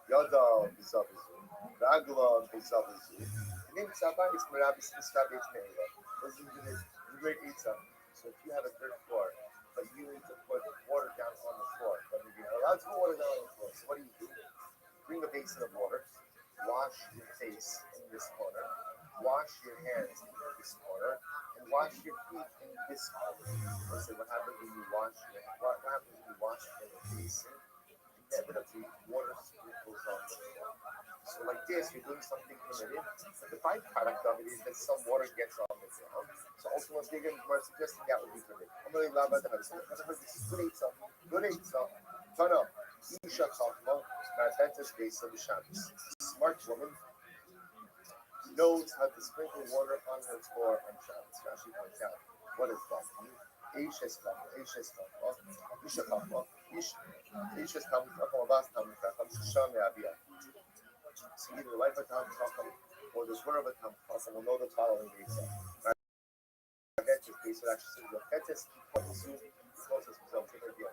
Yada Bizabizu. Ragla Bizabizu. The name Sabah is Merabis Mistabit Neva. Listen to this. The great Eitzah. So if you have a dirt floor, but you need to put water down on the floor, but you're not allowed to put water down on the floor. So what do? Bring a basin of water, wash your face in this corner, wash your hands in this corner, and wash your feet in this corner. Listen, what happens when you wash your basin? Inevitably, water sprinkles on the floor. So like this, you're doing something primitive, but the byproduct of it is that some water gets on the ground. So ultimately, we're suggesting that would be primitive. I'm really glad about that. This is good Eitzah. Turn up. Isha Chachma, Ma'atetes Beis of Shabbos. Smart woman knows how to sprinkle water on her floor on Shabbos. Rashi points out, what is that? Ishes Chachma, Ishes Chachma, Isha Chachma, Ishes Chachma, Avas Chachma, Shisham Yaviyah. So either the life of Tam Chacham or the word of a Tam Chacham will know the following reason. Ma'atetes Beis of actually says, Ma'atetes Kipot closest result to the deal.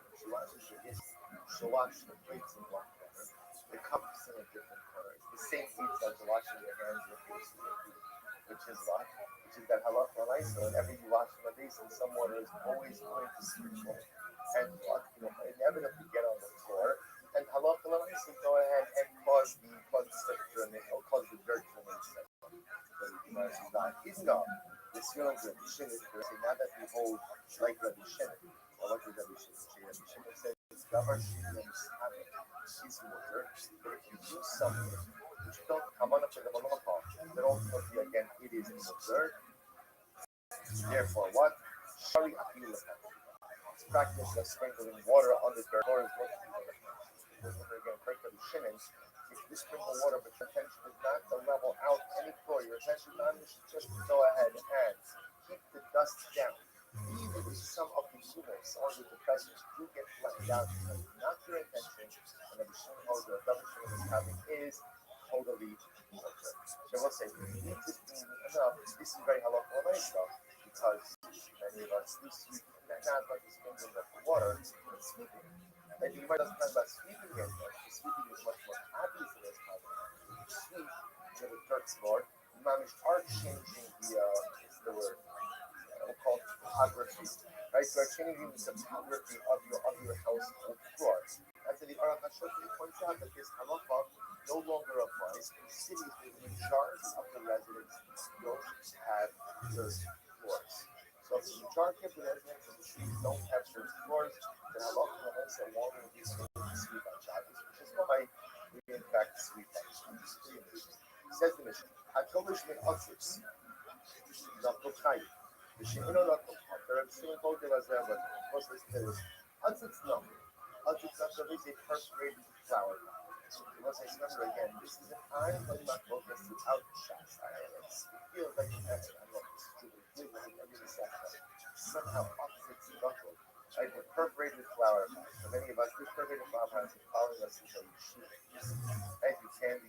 She'll wash the plates in one corner, the cups in a different corner. It's the same pizza as washing your hands and your face and your feet, which is what? Which is that halach malai. So whenever you wash in a basin, some water is always going to sprinkle and inevitably get on the floor. And halach malai, so go ahead and cause the structure or cause the dirt to remain set. So she's not enough. This feeling of Rabbi Shimon is now that we hold like Rabbi Shimon. Or what did Rabbi Shimon say? Rabbi Shimon says, Davar Shimon is water, but if you do something which don't come on up to the Malacha, then ultimately again it is water. Therefore, what? Shari Afilah. Practice of sprinkling water on the dirt or is what you want to do. Again, correct Rabbi Shimon. If you sprinkle water, but your intention is not to level out any floor, your intention is just to go ahead and keep the dust down. Even if some of the units or the depressors do get flattened out, because not your intention, and the machine holder, the machine is having is totally water. So we'll say, if you need this being enough, this is very halachah stuff, because many of us do sweep, and not about the sprinkling of the water, but sweeping. And you might not talk about sweeping as much. Sweeping is much more obvious in this problem. When you sweep to the dirt floor, you are changing the word, we'll call it topography, right? So are changing the topography of your household floor. And so the Aruch HaShulchan points out that this halacha no longer applies in cities where the majority of the residents don't have dirt floors. So if the majority of the residents of the cities don't have dirt floors, then halacha also won't be sweep on Shabbos, which is why we in fact sweep on Shabbos. Says the Mishnah, HaTovish min Otzis, Zapochai. The Shemino not the Reb Shimon told him as a but most of this It's not. Unsuccessful is a perforated flower. Once I remember again, this is an iron but not focused throughout the shots. It feels like an effort. I don't know, in every sector. Somehow opposites knuckle. Right, the perforated flower pot. For many of us, this perforated flower pot is following us until you shoot it. Right, you can't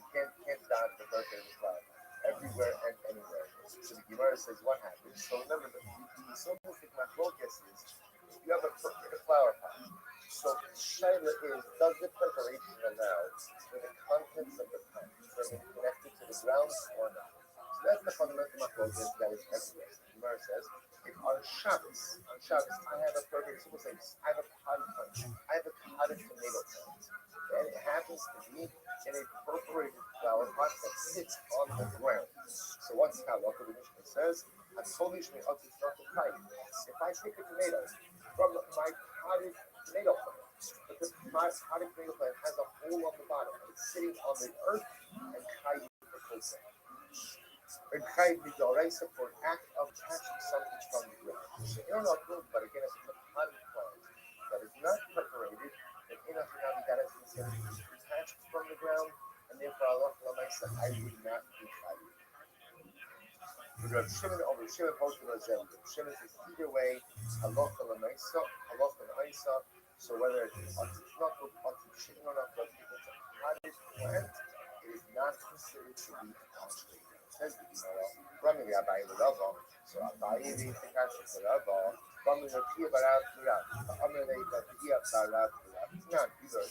dodge the perforated flower pot. Everywhere and anywhere. So the Gemara says what happens. So remember, the sophistic machlokes is you have a perforated flower pot. So Shaila is, does the preparation allow for the contents of the pot to remain connected to the ground or not? So that's the fundamental machlokes that is everywhere. The Gemara says, if on Shabbos, I have a perfect, I have a potted plant, I have a potted tomato plant, and it happens to be in a perforated flower pot that sits on the ground. So what's halacha? The Mishnah says, if I take a tomato from my potted tomato plant, but the potted tomato plant has a hole on the bottom, and it's sitting on the earth, and chayiv for kosher. And chayiv midoraisa for an act of attaching something from the ground. So you don't know proof, but again, if it's a potted plant that is not perforated, then in a finale that is considered detached from the ground, and therefore Allah I would not be chayiv. Shimon over Shimon posted on Zeb. Shimon says either way, halacha l'maisa. So whether it's not good, Shimon or not, but if it's a potted plant, it is not considered to be attached. Says the Gemara, from the Rabbi Rabbi. So Rabbi is the attached to Rabbi. From the Tia Barav Turab, the Amalei that Tia Barav Turab. It's not either.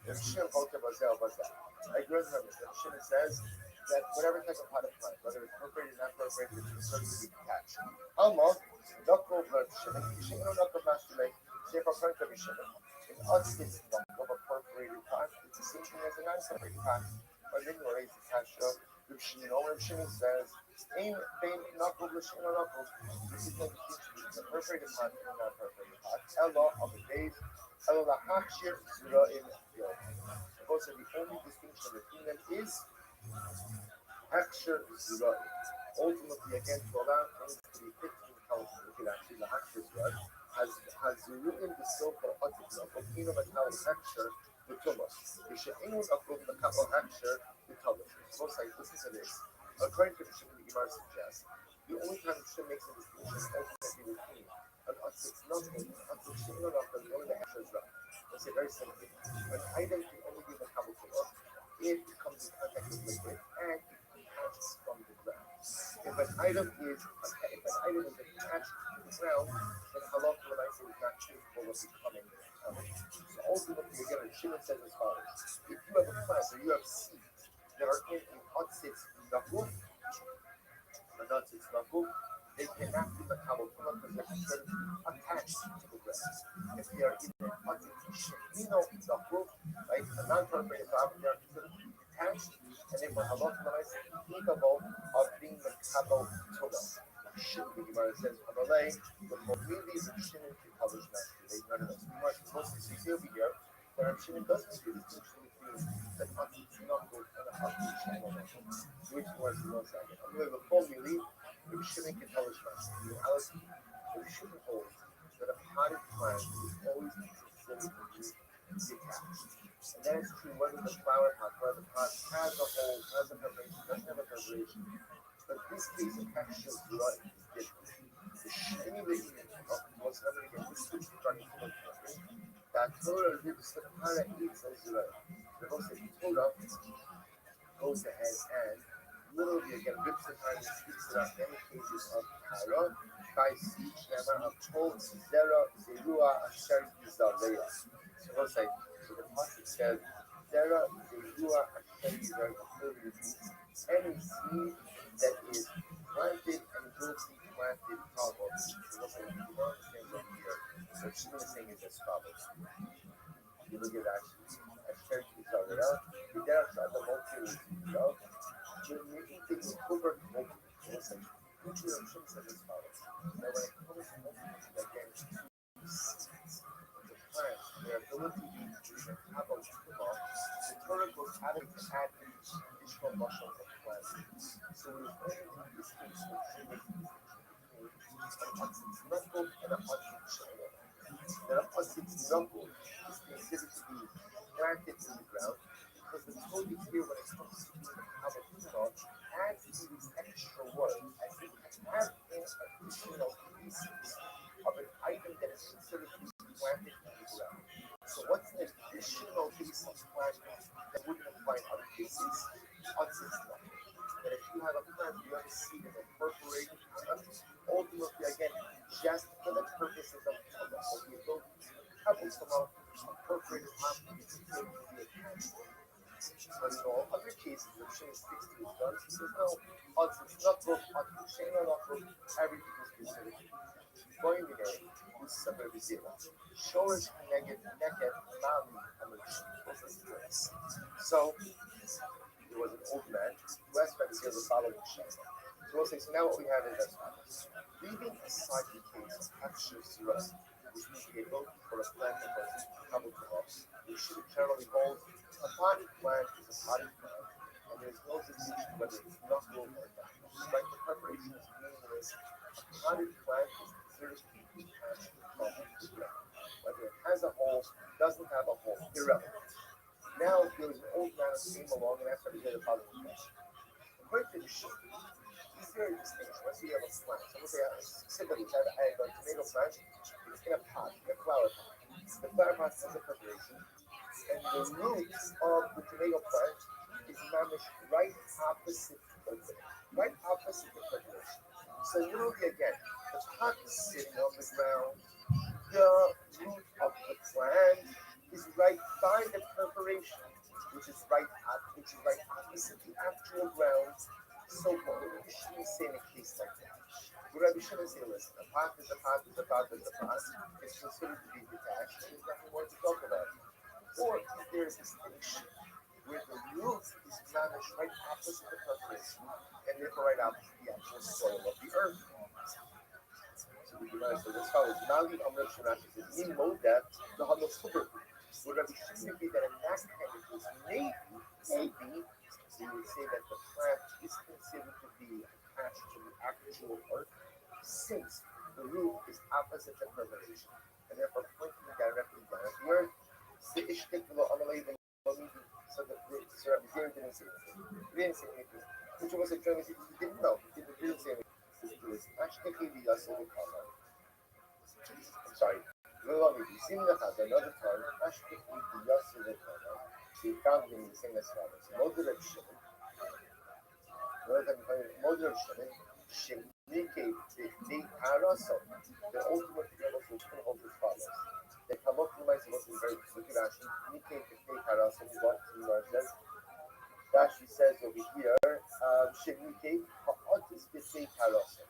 The Shimon posted on Zeb was that. I agree with him. Shimon says that whatever type of potted plant, whether it's perforated or not perforated, it's certainly be detached. Alma, knuckle blood Shimon, Shimon or knuckle masculate, say for front of Shimon. In us, it's knuckle of a perforated pot. It's the same thing as a non-perforated pot. But then you raise the attached up. If Shimon says, aim, bane, knuckle, Shimon or knuckle, this is like a perforated pot and a non-perforated pot. Ella of the days, Ella la hakshir, zura in the Both of the only distinction between them is Haksher Zura. Ultimately, again, Torah claims to be 15 counts. Look at actually the Haksher Zura. Has Zuruim the silver Otikna, Okino Matal Haksher, the Tumas. The She'inu Akum the Kapal Haksher, the Tumas. Both sides, listen to this. According to the Shimon, the Gemara suggests, the only time the Shimon makes a distinction is ultimately between an Otik nothing, until Shimon of the only the Haksher Zura. Let's say very simply, an item can only be the Kabul Tumas if it comes in contact with liquid and from the ground. If an item is attached to the ground, then halal is not capable of becoming common. So ultimately, again, Shimon says as follows: if you have a plant or you have seeds that are in an otzitz knuckle, they cannot be makabel because they're considered attached to the ground. If they are in an otzitz knuckle, right, a non-perforated flower, they are considered attached, and they were halal capable of being makabel tumas. The Gemara says, "Amalei, the Mobilis of Shimon can publish not today. None of us. We must mostly see over here that Shimon doesn't see the distinction between the otzitz knuckle and the otzitz Shimon. Which was the most accurate? Amalei, before we leave, the Shimon can publish not. In reality, the Shimon holds that a potted plant is always considered to be detached. And that is true whether the flower pot, whether the pot has a hole, has a preparation, doesn't have a preparation. But this case of texture is different. The shimmy that you was never again, this is starting to look different. That Torah lives the Para eats as well. The most that Torah goes ahead and literally again rips the Para and speaks about many cases of Para by speech never of told Zera Zerua Asher Yizalea. So what's like? So the passage says, Zera Zerua Asher Yizalea means any seed that is planted and will be planted probably. So what's like? You don't understand what here. So Shimon is saying is as follows. You look at actually, Asher Yizalea, you get outside the multitude of you're making things covered multiple. So what's like? Shimon says as follows. Now when it comes to multitude, again, plant, their ability to have a tumor, the Torah goes out of to add additional muscles of plant. So it is only in this case which she makes the distinction between an otzitz knuckle and an otzitz shayla. that a it's knuckle is considered to be planted in the ground because the Torah here when it comes to doing the Kabbalah adds to the extra work as it adds in additional pieces of an item that is considered to be planted in the ground. So what's an additional piece of planting that wouldn't apply in other cases? It's nothing. That if you have a plant, you have a seed and a perforated plant, ultimately again, just for the purposes of the ability to travel somehow, a perforated plant is going to be attached. But in all other cases, the machine sticks to his guns, he says, no, it's not broke, everything is considered. Going there, who's suburb is zero. Shorish negative, mali, so there was an old man who asked Rabbi the following question. So we'll say, so now what we have is as follows. Leaving aside the case of Hafshir Surah, which means the ability for a plant that was coupled to us, which should generally hold a potted plant is a potted plant, and there's no distinction whether it's knuckle or not. Despite the preparation is meaningless, a potted plant is considered to be attached to the ground. Whether it has a hole, doesn't have a hole, irrelevant. Now, there was an old man who came along and asked Rabbi the following question. According to the Shul, is there a distinction? Let's say you have a plant. So let's say, simply, I have a tomato plant. It's in a pot, in a flower pot. The flower pot has a preparation, and the roots of the tomato plant is mamish right opposite the preparation. So literally again, the pot is sitting on the ground. The root of the plant is right by the perforation, which is right opposite the actual ground. So what Rabbi Shimon say in a case like that? What Rabbi Shimon say, listen, a pot is a pot is a pot is a pot. It's considered to be detached. There's nothing more to talk about. Or is there a distinction where the root is managed right opposite the perforation and therefore right opposite the actual soil of the earth? So the Gemara says as follows: Mali Amr Shirashi says, "Min Moda the Halo Super." Would Rabbi Shimon be that in that kind of case, maybe, so you would say that the plant is considered to be attached to the actual earth, since the root is opposite the perforation, and therefore pointing directly down at the earth. So the root, so Rabbi Zera didn't say anything. He didn't say anything. Which was a term he didn't know. He didn't say anything. It was actually the Yasser I'm sorry. Another time, Ashkik the Yasser he found him saying as follows. Moderate Shimon. Moderate Shimon. Shemike the Haraso. The ultimate purpose will come of as follows. The Kalok Lumais was very look at Rashi. Nike the Haraso. What says. Rashi says over here. Shemike Ha'otis the Haraso.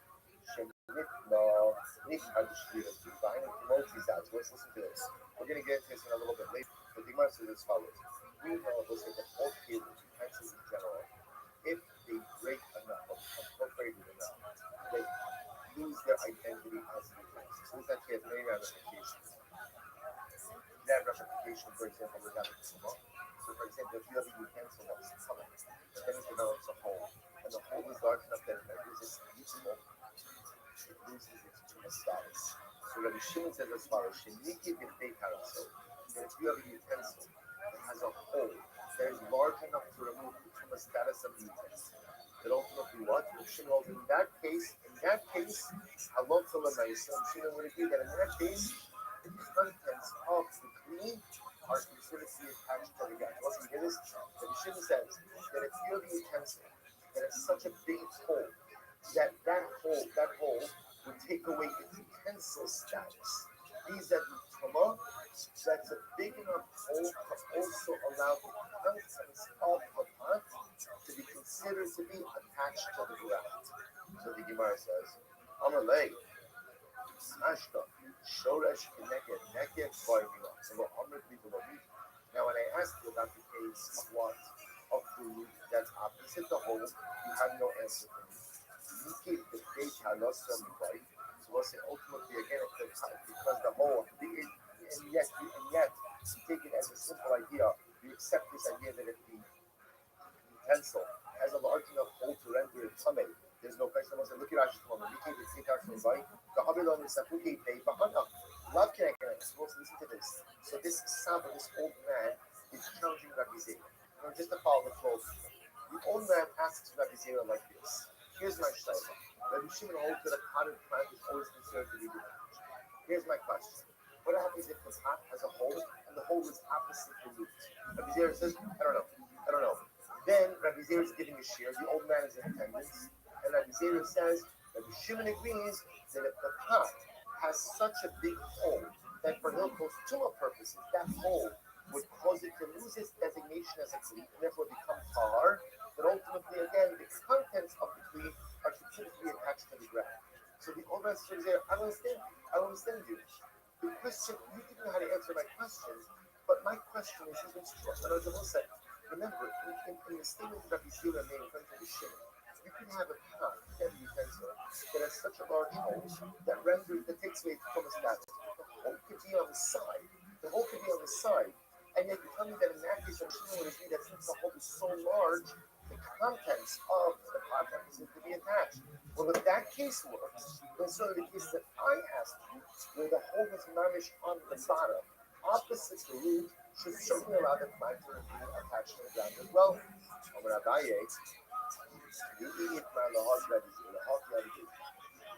No, Nick had the street of divine promotes out. Let's listen to this. We're going to get into this in a little bit later. But the Gemara says as follows. We know that all cables, utensils in general, if they break enough, or become perforated enough, they lose their identity as utensils. So this actually has many ramifications. That ramification, for example, would have a tumor. So, for example, if you have a utensil that's coming, but then it develops a hole, and the hole is large enough that it loses its useful, it loses its tumor status. So Rabbi Shimon says as follows: Sheniki b'tei haraso. That if you have a utensil that has a hole that is large enough to remove the tumor status of the utensil, that ultimately what? Rabbi Shimon holds in that case, halot l'maisa. Shimon would agree that in that case, the contents of the clean are considered to be attached to the ground. Once we hear this, Rabbi Shimon says that if you have a utensil that has such a big hole, that hole would take away its utensil status. These that the tumah, that's a big enough hole to also allow the contents of the pot to be considered to be attached to the ground. So the Gemara says, Amalei, Ashka, Shoresh, Neked, Boimila. So now when I asked you about the case of what? Of food that's opposite the hole, you have no answer for me. You keep the faith halos from the wife. So we'll say ultimately again because the whole and yet you take it as a simple idea. You accept this idea that if the utensil has a large enough hole to render it tummy, there's no question. Look at Rashi. You keep the faith halos from the wife. The habilon is a Love can supposed to listen to this. So this Saba, this old man, is challenging Rabbi Zera. Just to follow the flow. The old man asks Rabbi Zera like this. Here's my shayla. Rabbi Shimon holds that a potted plant is always considered to be detached. Here's my question. What happens if the pot has a hole and the hole is opposite the root? Rabbi Zera says, I don't know. Then Rabbi Zera is giving a shear. The old man is in attendance. And Rabbi Zera says, Rabbi Shimon agrees that if the pot has such a big hole that for Hilchos Tumah purposes, that hole would cause it to lose its designation as a kli and therefore become tar, that ultimately, again, the contents of the kli are considered to be attached to the ground. So the old man says, I don't understand you. The question, you didn't know how to answer my question, but my question is even stronger. Remember, in the statement that Rabbi Zera made in front of the Shimon, you can have a pot, heavy utensil, that has such a large hole that takes away from a status. The hole could be on the side. And yet you tell me that in that case, Rabbi Shimon would agree that since the hole is so large, the contents of the pot have to be attached. Well, if that case works, then certainly the case that I asked you, where the hole is mamish on the bottom, opposite the root, should certainly allow the plant to be attached to the ground as well. Rabbi, you eat my lahot Rabbi Zera, lahot Rabbi Zera.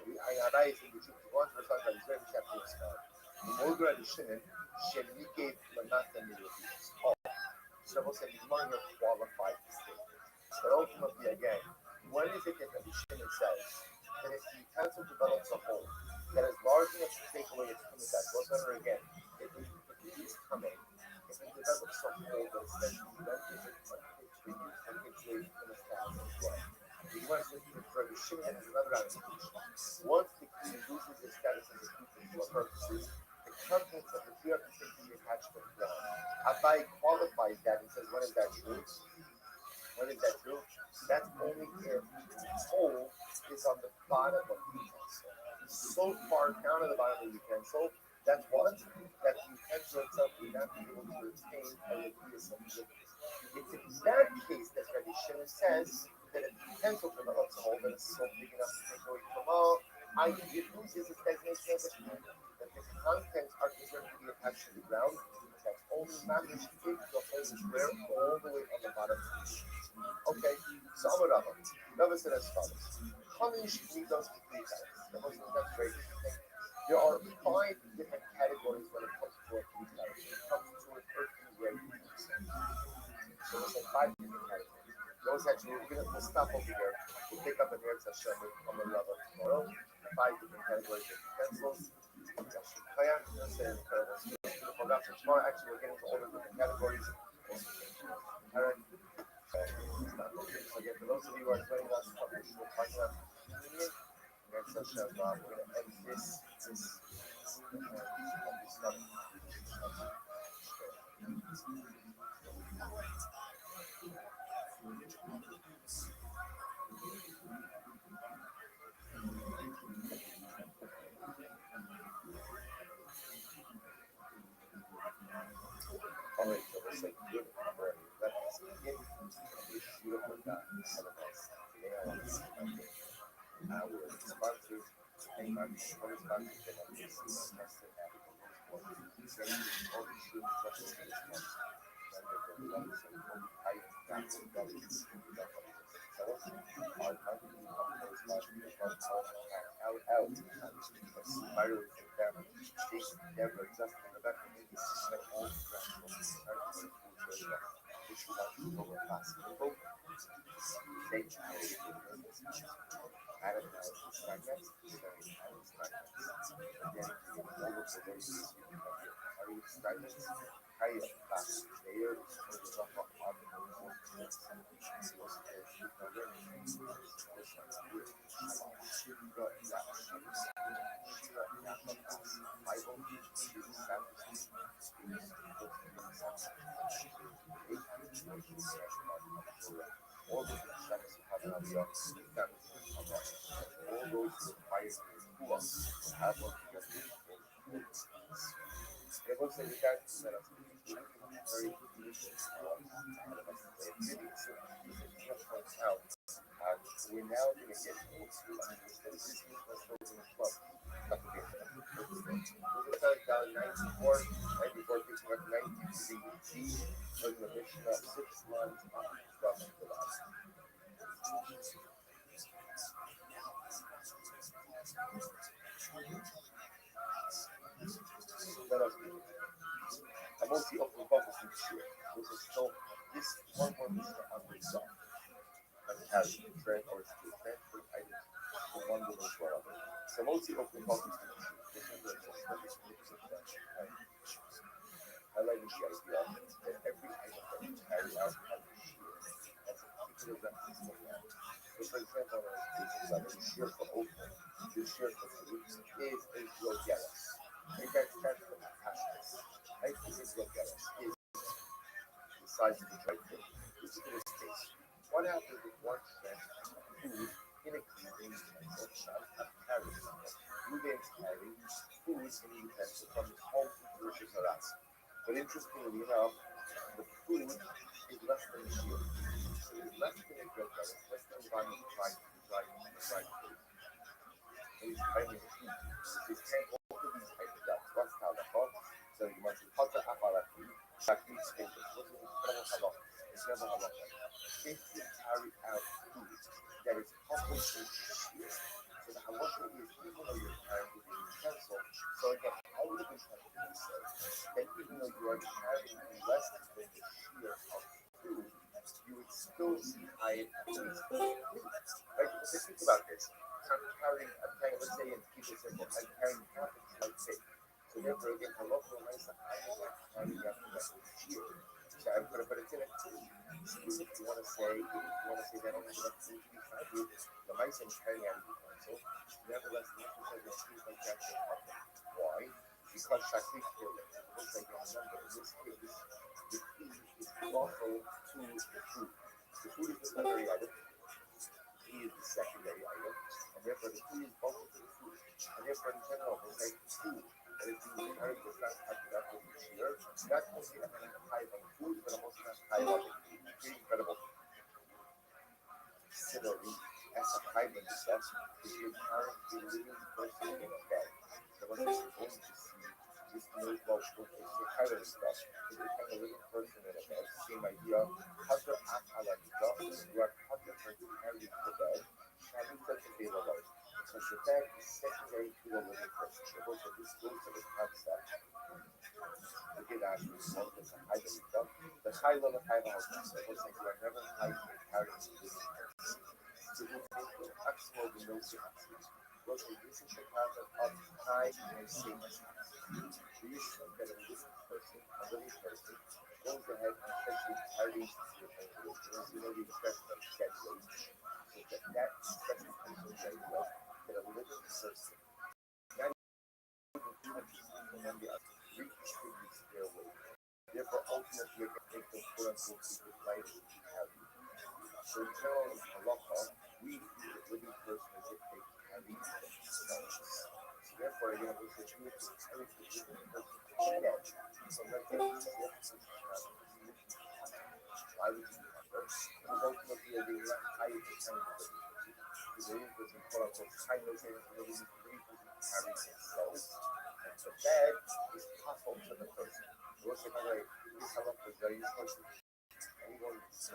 Rabbi is in the truth. Once we're talking about Israeli chapter is the Mold Rabbi Shimon, Shemi gave Manata Mirovius. So we'll say he's among the qualified statement. But ultimately, again, when is it that Rabbi Shimon says that if the utensil develops a hole that is large enough to take away its chemicals, goes under again, if the heat is coming, if it develops a hole that essentially renders it unfit for use, and takes away its chemicals as well. He wants to for Rabbi Shimon has another application. Once the key loses its status as a key for purposes, the contents of the key are considered to be attached to the ground. Abai qualifies that and says, when is that true? That's only if the hole is on the bottom of the utensil. So far down at the bottom of the utensil, that's what? That the utensil itself would not be able to retain a liquidus of liquids. It's in that case that Rabbi Shimon says that if the utensil develops a hole that is so big enough to take away from all, it loses its designation as a key, that the contents are considered to be attached to the ground. That's only managed if the hole is where all the way on the bottom. Okay, so Amar Rava. Rava said as follows. Chamish Nidos K'Klitas. That's very interesting. There are 5 different categories when it comes to a K'Klitas. When it comes to an earthenware utensil. So we'll say 5 different categories. Those actually, we'll stop over here. We'll pick up an Eretz Hashem with Amar Rava tomorrow. 5 different categories of utensils. Kaya, so tomorrow, actually, we're getting to all the different categories. All right. So again, for those of you who are joining us from the shul parking lot communion, we're going to end this study. All right, so we'll say good for let us begin. Beautiful God, have a nice day. I want to see my day. Our sponsors, and our sponsors, and our tested at the sending all the students justice in this month. Render the lungs and holy height, doubts and governments, our company offers life in the front out, spirally and family, state endeavor, just in the back of maybe that all the grandchildren are to see food very well, which we like to overpass people. Thank you for your business. Adam has fragments, sharing Adam's fragments. Again, all of the ways you can have your Ari's fragments, Kaya class layer is for the rough up on the report. She was there, she was learning. Bible, Jesus, Baptist, all the checks have an idea of all those required books have one together. It looks like the guys set up very delicious just points out we're now going to get to understand this was in the club. started down 94, 94 picking up 93 with the mission of 6 months from the last. Let us begin. I'm mostly open focusing here. This is so this one more mission on resolve. And carry transfer to transfer items from one building to another. So mostly open focusing here. This is a highlighting the idea that every item that we carry out has a shear, has a particular reference to that. So for example, in this case, the shear for open, the shear for food is a glogelus. And that stands for passions. I think a glogelus is the size of the dry fish, which in this case, what happens if one shrimp food in a clean utensil, not carrying something? You then carry food in a utensil from his home to the terrace. But interestingly enough, the food is less than a shear. So it's less than a glogelus, less than one dry food. And it's finding a heat. You can't open these items up. What's how the hot? So you must hot the apparati, shakti status. What is it? It's never halal. If you carry out food that is completely sheer, so the halacha is even though you're carrying with a utensil, so again, I would have been tempted to say that even though you are carrying less than the sheer of food, you would still see high activity. Like, so think about this. Let's say, and keep it simple, I'm carrying half a dry cake. So therefore, again, halacha is I am not carrying out the sheer. So I'm going to put it in it. If you want to say that only the next thing to be found with, the mice and carrying out of the utensil, nevertheless, the says that things like that can happen. Why? Because shaklik killed. Looks like you remember, in this case, the key is also to the food. The food is the primary item, the key is the secondary item, and therefore the key is both to the food. And therefore, in general, we'll say food that is being carried does not have to that with the shear, not only a high on food, but also not high on the food. Pretty incredible. Similarly, as a hybrid stuff, if you're carrying a living person in a bed, so what you're going to see is no well, it's a hybrid stuff. If you're carrying a living person in a bed, same idea. Hadra achaladika, you are hadra for carrying the bed, shavita to be alive. Because the bed is secondary to the living person. So this goes to the concept. Again, actually, one is a hybrid stuff. The high level high level stuff. So it looks like you are never hiding and carrying the living person. So this is actual no sense. What this is the concept of high and safe. So you think that a living person goes ahead and essentially carries your individual. You know the expression of dead weight. So that expression comes from the idea that a living person, not even from the other, redistributes their weight. Therefore, ultimately, you're going to make them quote unquote super light and heavy. So in general, in halacha, we view the living person as if they carry themselves. So therefore, again, we say you have to carry the living person to dead. So that's the reason why would you remember? Because ultimately, they left high at the time of the living person. The living person, quote unquote, high no say the living person carries themselves. And the bed is possible to the person. So let's say, by the way, this halacha is very important. Anyone who's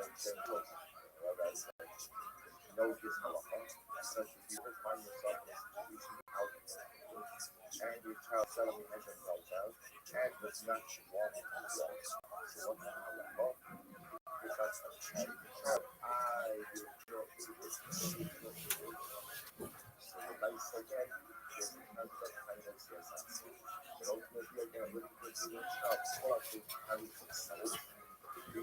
knows this halacha, because if you ever find yourself in a situation out in the field, and your child suddenly has a meltdown, and does not walk and walk, so what's the halacha? Because of child, your so the nice again, there's a concept kind of says that. But ultimately, again, a living person will child, plus they carry themselves. So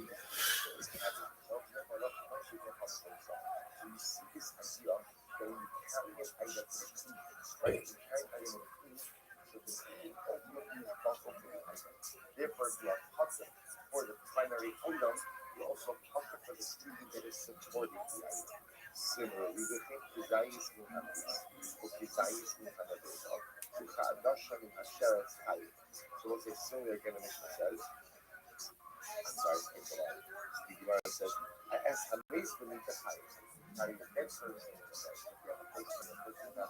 you see this idea that when you carry an item in a food, right? You carry an item in a food, so the food ultimately is possible for the item. Therefore, you are comfort for the primary item, you also comfort for the food that is supporting the item. Similarly, the thing Kizayis Muhammad, or Kizayis Muhammad, Chadasha in Asheret's Hayit. So we'll say similar again, the Mishnah says, I'm sorry, the Gemara says, as Hamis will need to hide. Now, your dead person in the bed, if you have a person in the bed,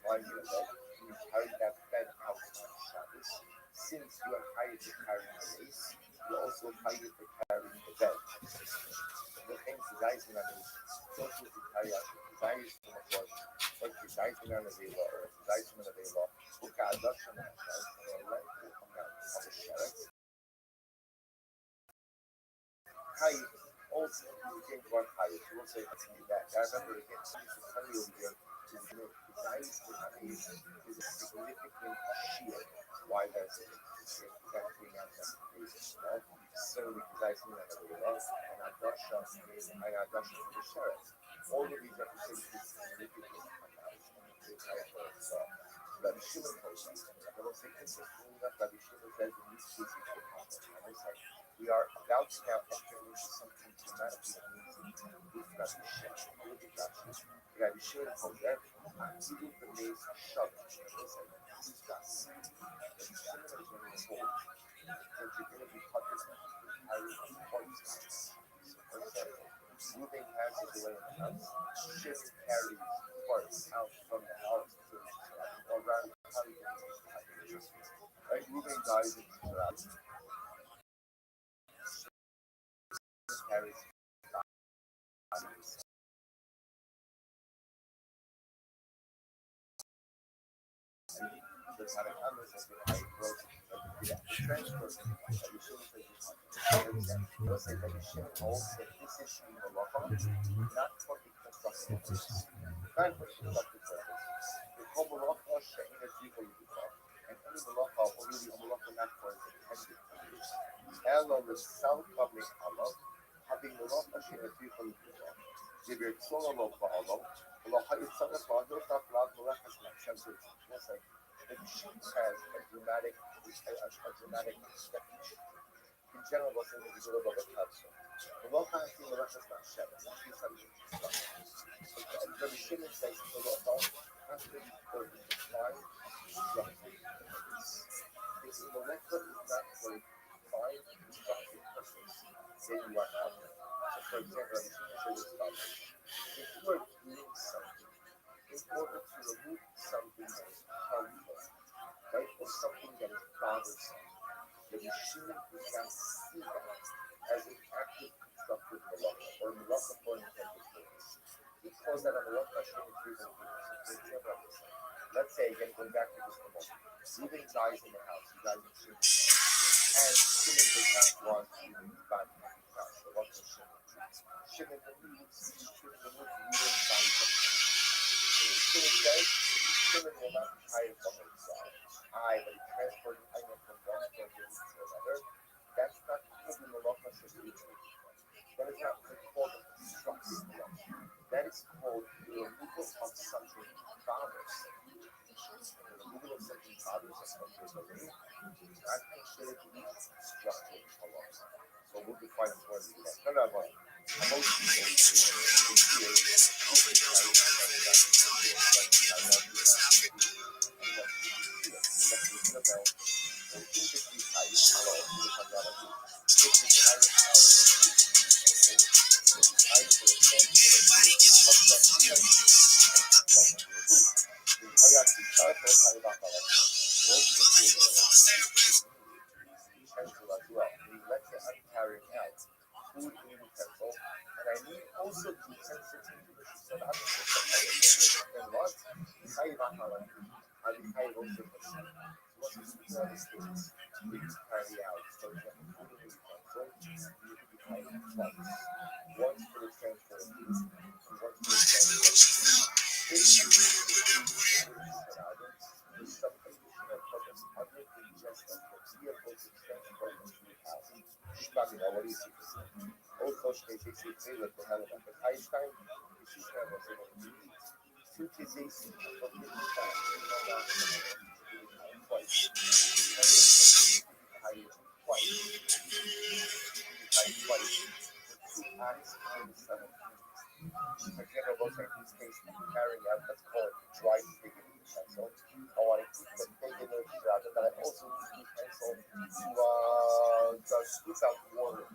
lying in the bed, you you carry that bed out on Shabbos, since you are hired to carry the race, you're also hired to carry the bed. לכן כדאי זמן סוף כדאי כדאי סמכות או כדאי זמן הנבילה או כדאי זמן הנבילה וכעדה שנה Hi, also you can go high. You will say that. I remember again, something to tell you over here is kidai is a significant shield. Why that's it? That's being out there. Certainly kidai is not a way and adoption for the sheriff. All of these represent significant Rabbi Shimon tells us, I will say interestingly enough, Rabbi Shimon says in these cases we are about to now enter into something dramatically amazing with Rabbi Shimon. Rabbi Shimon told them, Asidu b'neis Shabbat. This is Rabbi Shimon is going to hold that you're going to be punished with carrying twice. For example, moving passes away in the house, Shimon carries parts out from the house to around the house. Right? Moving dies into the house. Carries the Tanakhama says that I wrote the transfer will say that Shimon holds that this issue in the law not for the constructive purpose. Not for the constructive purpose. The Komalacha She'in Azriva Yudika, and any Malacha, or really a Malacha not for its intended use, Elo L'Sal Kablik Allah, having Malacha She'in Azriva Yudika, Dibir Tzolo Lo Ba'alo, Malacha Yitzana Ba'alo Ta'Blad Malachas Ma'Shem Tzorich. The machine has a dramatic speech. In general, what's in the middle of a capsule. The law has been the Russian Ma'Shem. The machine says the law has to be for the defined destructive purpose. If the molecular is not for a defined destructive purpose, then you are out. So, for example, the machine says if you are doing something in order to remove something that is harmful, right, or something that is bothersome, the machine does not see that as an active constructive malacha or malacha for an intended purpose. He calls that a malacha shouldn't be used. Let's say, again, going back to this moment, Reuben dies in the house, he dies in Shimon's house, and Shimon does not want to buy the house. So what does Shimon do? Shimon removes Reuben dies. Shimon says, Shimon will not be hired from himself. But he transported item from one point to another. That's not called the malacha should be. That is not called the constructive malacha. That is called the removal of something bothersome. The removal of something bothersome from your domain is not considered to be constructive malacha. So we'll define it more than that. Most people in carrying out food in utensil, and I need also to sensitivity so that and what? I will carry also for some. What is the United States? We carry out, for example, food in utensil, you need to be carried twice. Once for the transfer of food, and once for the transfer of food. If you with some additional purpose other than just a foreseeable substantial house. Also, basically, they look for Helena. But Einstein, this is kind of a two physics of the twice. Twice. Two acts in the seven. For example, most of these cases carrying out what's called dry digging utensil. I want to keep the digging rather than I also use utensil to scoop out water.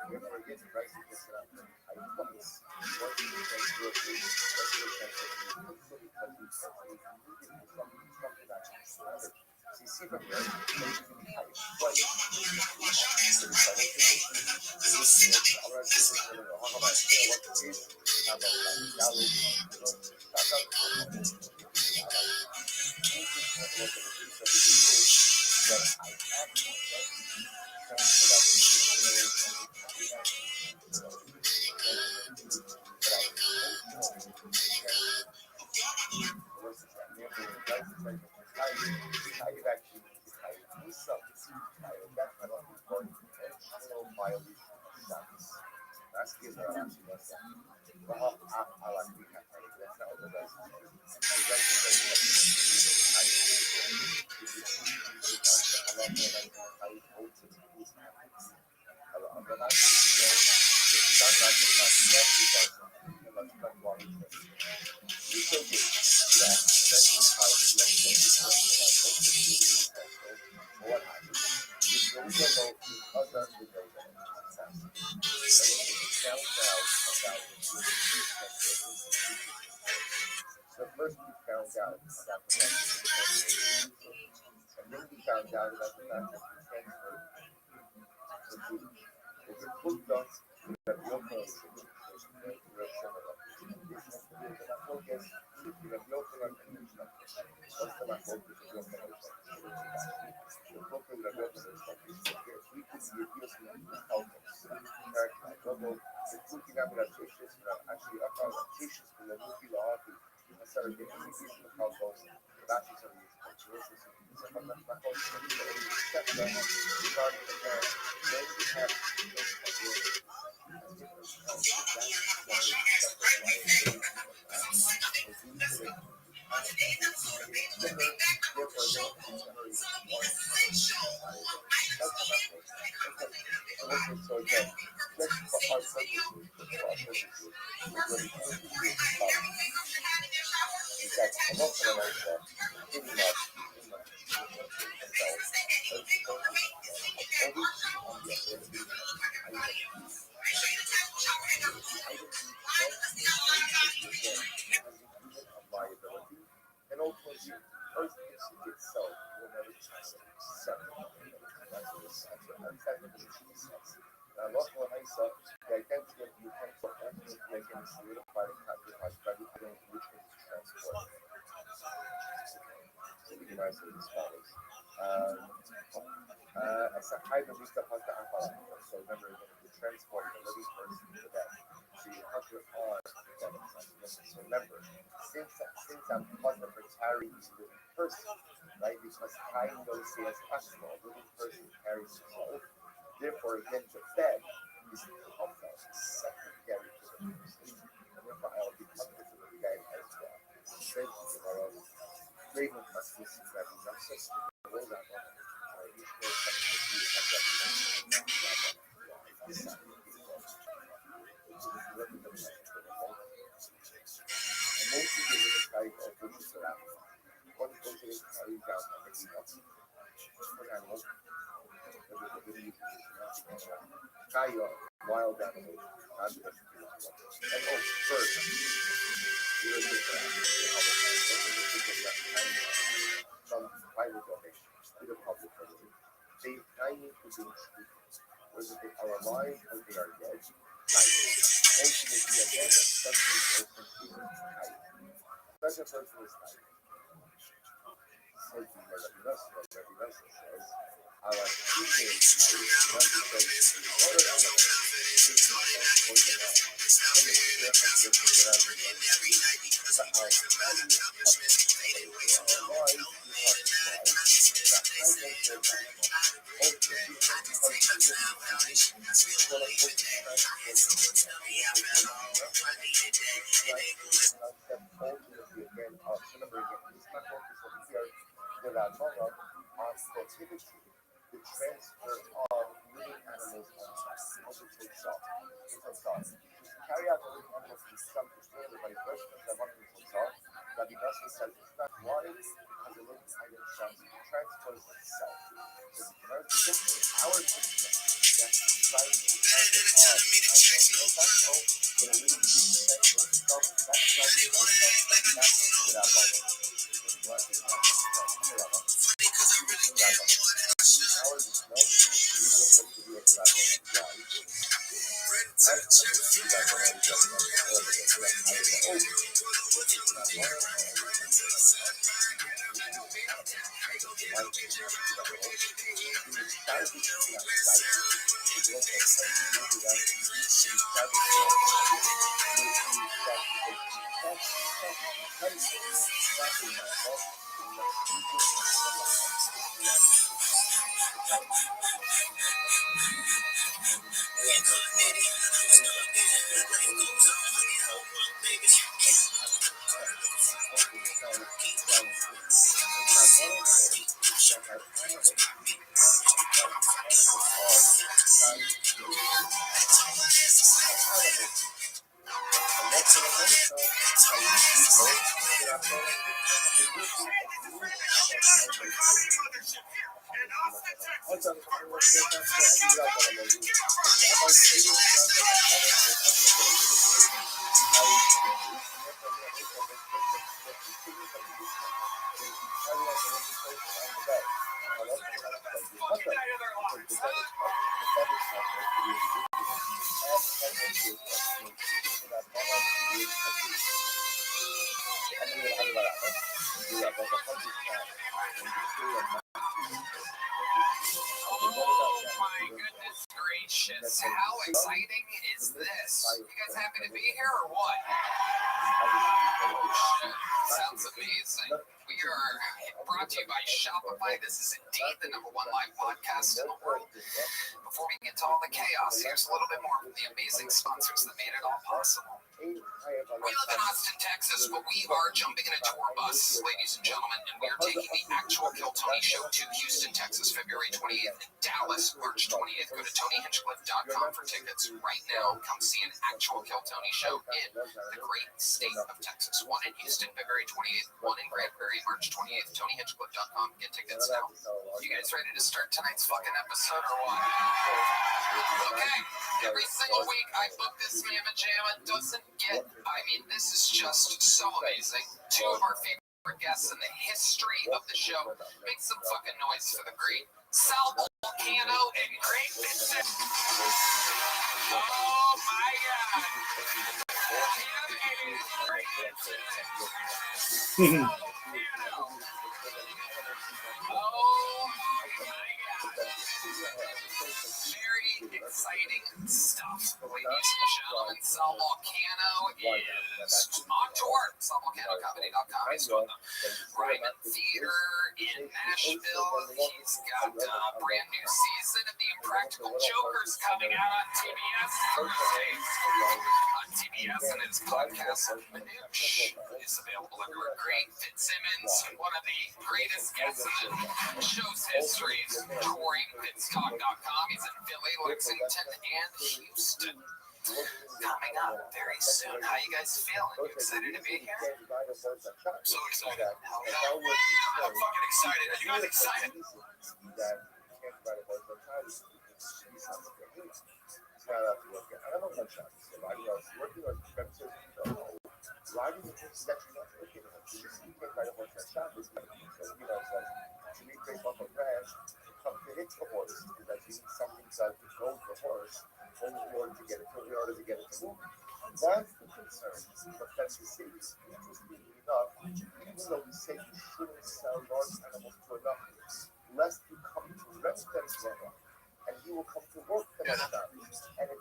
Therefore, again, Christ is set up I twice. Once he transferred to because he transferred immediately from that matter. So you see from here, twice. So first we found out about the fact that and then we found out about the fact that we transferred to Judah. If it looked us, we have your person, So again, just for our purposes, I'm not going to like that. Pretty much. Liability and ultimately Earth itself will never be separate. That's what it says. Now, local ISA, the identity of the utensil ultimately again solidified and characterized by the identity which is transport. So we can answer as follows. As a high of Mr. Hunter Ampara, so remember the transport of the living person to that. So you hunter on that. So remember, since I'm hunter for carrying the living person, right? Because I know say as possible, a living person carries himself. Therefore, again, the bed is comfort, secondary to the person. And therefore, I'll be comforted to the bed as well. Thank you, tomorrow. Great one, my sister, that we not just roll that one. Wild animals, not just and birds. From private domain to the public domain. They need to be treated, whether they are alive or they are dead. Ultimately, again, such a person is tight. Such a person is tight. Says Rabbi Rothschild says, our teacher is prohibited the transfer of living animals onto itself. Carry out the living animals in some sustainable by person that one itself. Rabbi Rothschild says it's not why because the living item transport itself. So the our system, that's the society Oh my goodness gracious. How exciting is this? You guys happy to be here or what? Sounds amazing. We are brought to you by Shopify. This is indeed the #1 live podcast in the world. Before we get to all the chaos, here's a little bit more from the amazing sponsors that made it all possible. We live in Austin, Texas, but we are jumping in a tour bus, ladies and gentlemen, and we are taking the actual Kill Tony show to Houston, Texas, February 28th, and Dallas, March 28th. Go to TonyHinchcliffe.com for tickets right now. Come see an actual Kill Tony show in the great state of Texas. One in Houston, February 28th, one in Granbury, March 28th. TonyHinchcliffe.com. Get tickets now. You guys ready to start tonight's fucking episode or what? Okay, every single week I book this mamma jamma. Doesn't get, I mean, this is just so amazing. Two of our favorite guests in the history of the show. Make some fucking noise for the great Sal Volcano and Great Vincent. Oh my god. Oh my god. Very exciting stuff, ladies and gentlemen. Sal Volcano is on tour. SalVolcanoComedy.com. He's doing the Ryman Theater in Nashville. He's got a brand new season of The Impractical Jokers coming out on TBS Thursdays. On TBS, and his podcast, Manoosh, is available everywhere. Great Fitzsimmons, one of the greatest guests in the show's history, is touring FitzTalk.com. He's in Philly, Lexington, and Houston. Coming up very soon. How you guys feeling? You excited to be here? I'm so excited. I'm fucking excited. Are you guys excited? That's the concern. But that's the case. Interestingly enough, even though we say you shouldn't sell large animals to a doctor, lest you come to rent them from them, and you will come to work for them.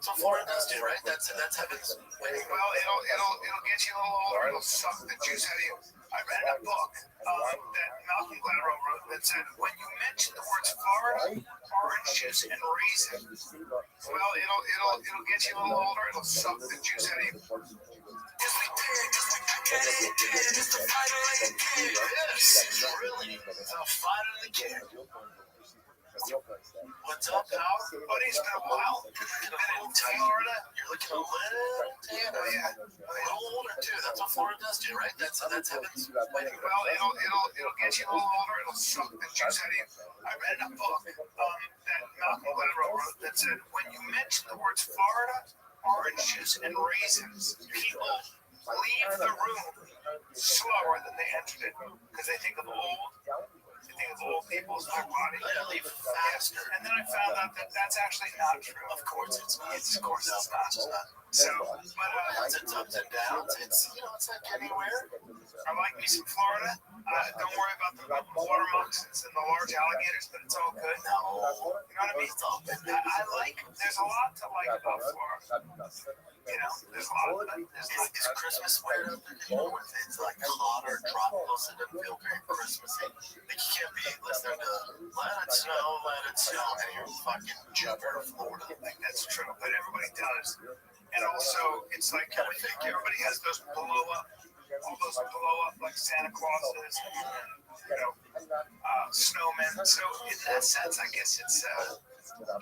So Florida does do, right? That's heaven's way. Well, it'll get you a little older. It'll suck the juice out of you. I read a book that Malcolm Gladwell wrote that said when you mention the words Florida, orange juice, and raisin, well, it'll get you a little older. It'll suck the juice out of you. Yes, really, the fighter of the kid. What's up, pal? Buddy, it's been a while. Been in Florida. You're looking a little tan. Oh, yeah. A little older, too. That's what Florida does to you, right? That's heaven's way. Well, it'll get you a little older. It'll suck the juice out of you. I read a book that Malcolm Gladwell wrote that said when you mention the words Florida, oranges, and raisins, people leave the room slower than they entered it because they think of old. They think of old people's their body. They leave faster. And then I found out that that's actually not true. Of course it's not. Of course it's not. So, but It's ups and downs. It's it's like anywhere. I like me some Florida. Don't worry about the water moccasins and the large alligators, but it's all good. No, You know what I mean? it's all good. I like. There's a lot to like about Florida. You know, there's a lot. Is Christmas weird up there? You know, if it's like hot or tropical, so it doesn't feel very Christmassy. Like you can't be listening to let it snow, and you're fucking Jupiter, Florida. Like that's true, but everybody does. And also, it's like everybody has those blow up, all those blow up like Santa Clauses and snowmen. So in that sense, I guess it's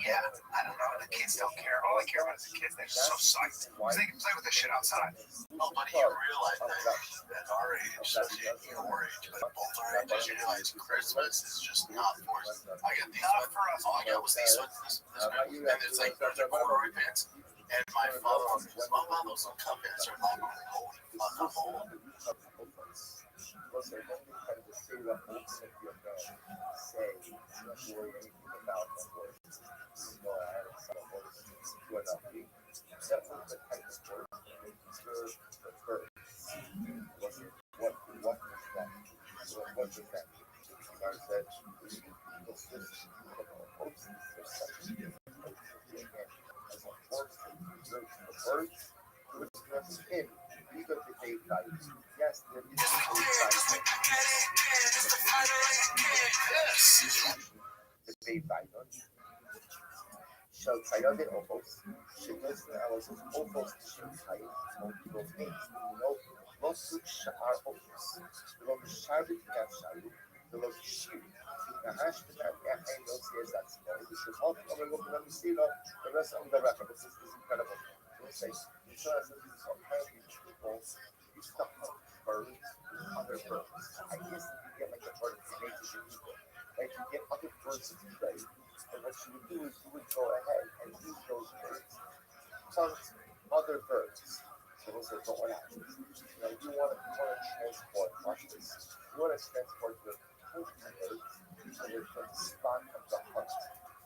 yeah. I don't know. The kids don't care. All they care about is the kids. They're so psyched because they can play with the shit outside. Oh, buddy, you realize that at our age, your age, but both our ages, you realize Christmas is just not for us. I got these Not for us. All I got was these ones, and it's like there's a corduroy pants. And my father, those little cup pants are like, holy fuck, I'm old. Sheltaia de ovos, chegando elas os ovos de Sheltaia, os nossos char ovos, pelo chave de cachalo, pelo chile, na hashtag não se exato, this is hot, I'm going to see the rest of the record, this is incredible. Don't say, it's not as if it's apparently people, it's the birds, other birds. I guess you get like a bird of nature, like you get other birds to play. And what you would do is you would go ahead and use those birds, hunt other birds. So those are what happens. You want to transport, watch this. You want to transport the hunting birds so they're from the spot of the hunt.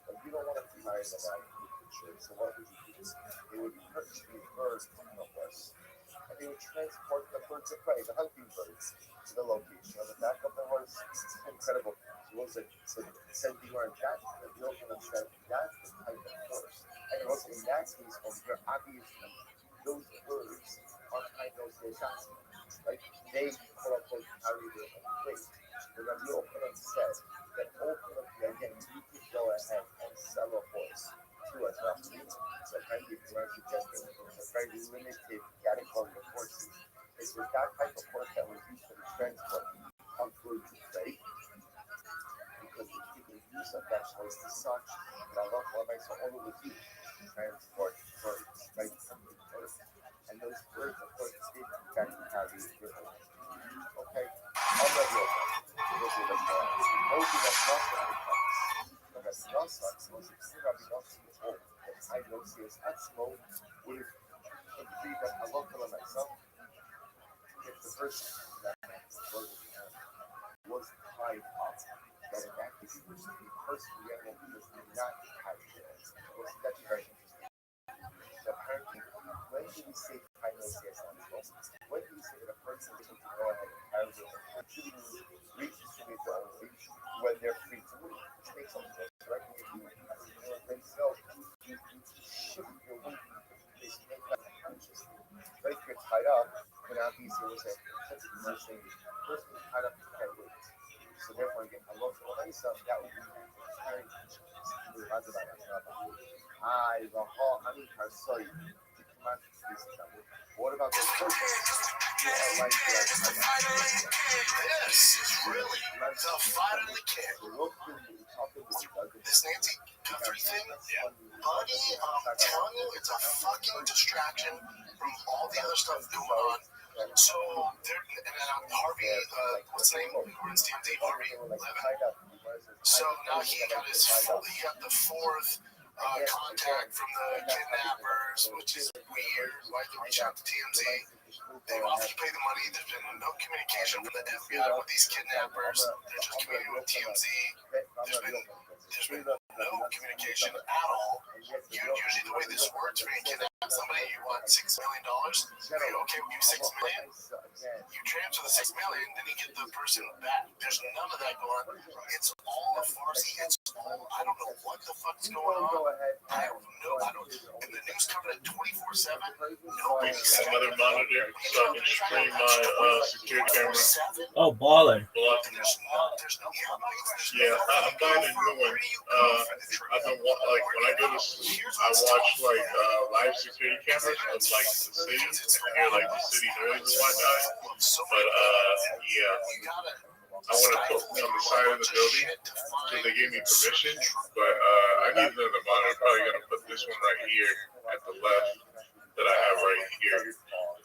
But you don't want to fire them out in the picture. So what would you do? They would purchase these birds from the horse, and they would transport the birds of prey, the hunting birds, to the location on the back of the horse. It's incredible. So sending or that you're going to send that's the type of horse. And also in that case, you're obviously those birds are kind of shots. Like they quote unquote carry their own weight. Remember, you open up said that ultimately again you could go ahead and sell a horse to a company. So kind of we're suggesting a very limited category of horses. Is with that type of horse that was used for the transport on food to trade. Because the use of that horse is such that I love what makes all over you transport birds, right? And those birds, of course, did in fact carry their own. Okay, I'm not real. This is the point. Most of us not going to come. But as not such, most of us are not so old. That I don't see as slow would have agreed that I love to myself. If the person that was tied up, that in that case, the person the animal was not tied to it. That's very interesting. So apparently, when do we say kainos animals? When do we say that a person is able to go ahead and carry their own actually redistribute their own weight when they're free to move? Which makes some sense, right? When you shift your weight, is make that consciously. But if you're tied up, then obviously it was a person is tied up to carry weight. So therefore, again, I love for myself, that would be carrying what about those persons? This is really the fight of the kid. This Nancy Guthrie thing, buddy, I'm telling you, it's a fucking distraction from all the other stuff going on. So, Harvey, what's the name? Runs TMZ, Harvey Levin. So now he got the fourth contact from the kidnappers, which is weird. Why did they reach out to TMZ? They've offered to pay the money. There's been no communication from the FBI with these kidnappers. They're just communicating with TMZ. There's been no communication at all. Usually the way this works, when you kidnap somebody, you want $6 million. Are you okay with you $6 million? You transfer the $6 million, then you get the person back. There's none of that going on. It's all a farce. It's all, I don't know what the fuck's going on. I don't know. And the news covered it 24/7. Nobody said another monitor so I can stream my security camera. Oh, baller. Yeah, I'm buying a new one. I've been like when I go to, I watch like live security cameras of like the city, hear like the city noise and whatnot. But yeah, I want to put one on the side of the building because they gave me permission. But I need another monitor. I'm probably gonna put this one right here at the left that I have right here.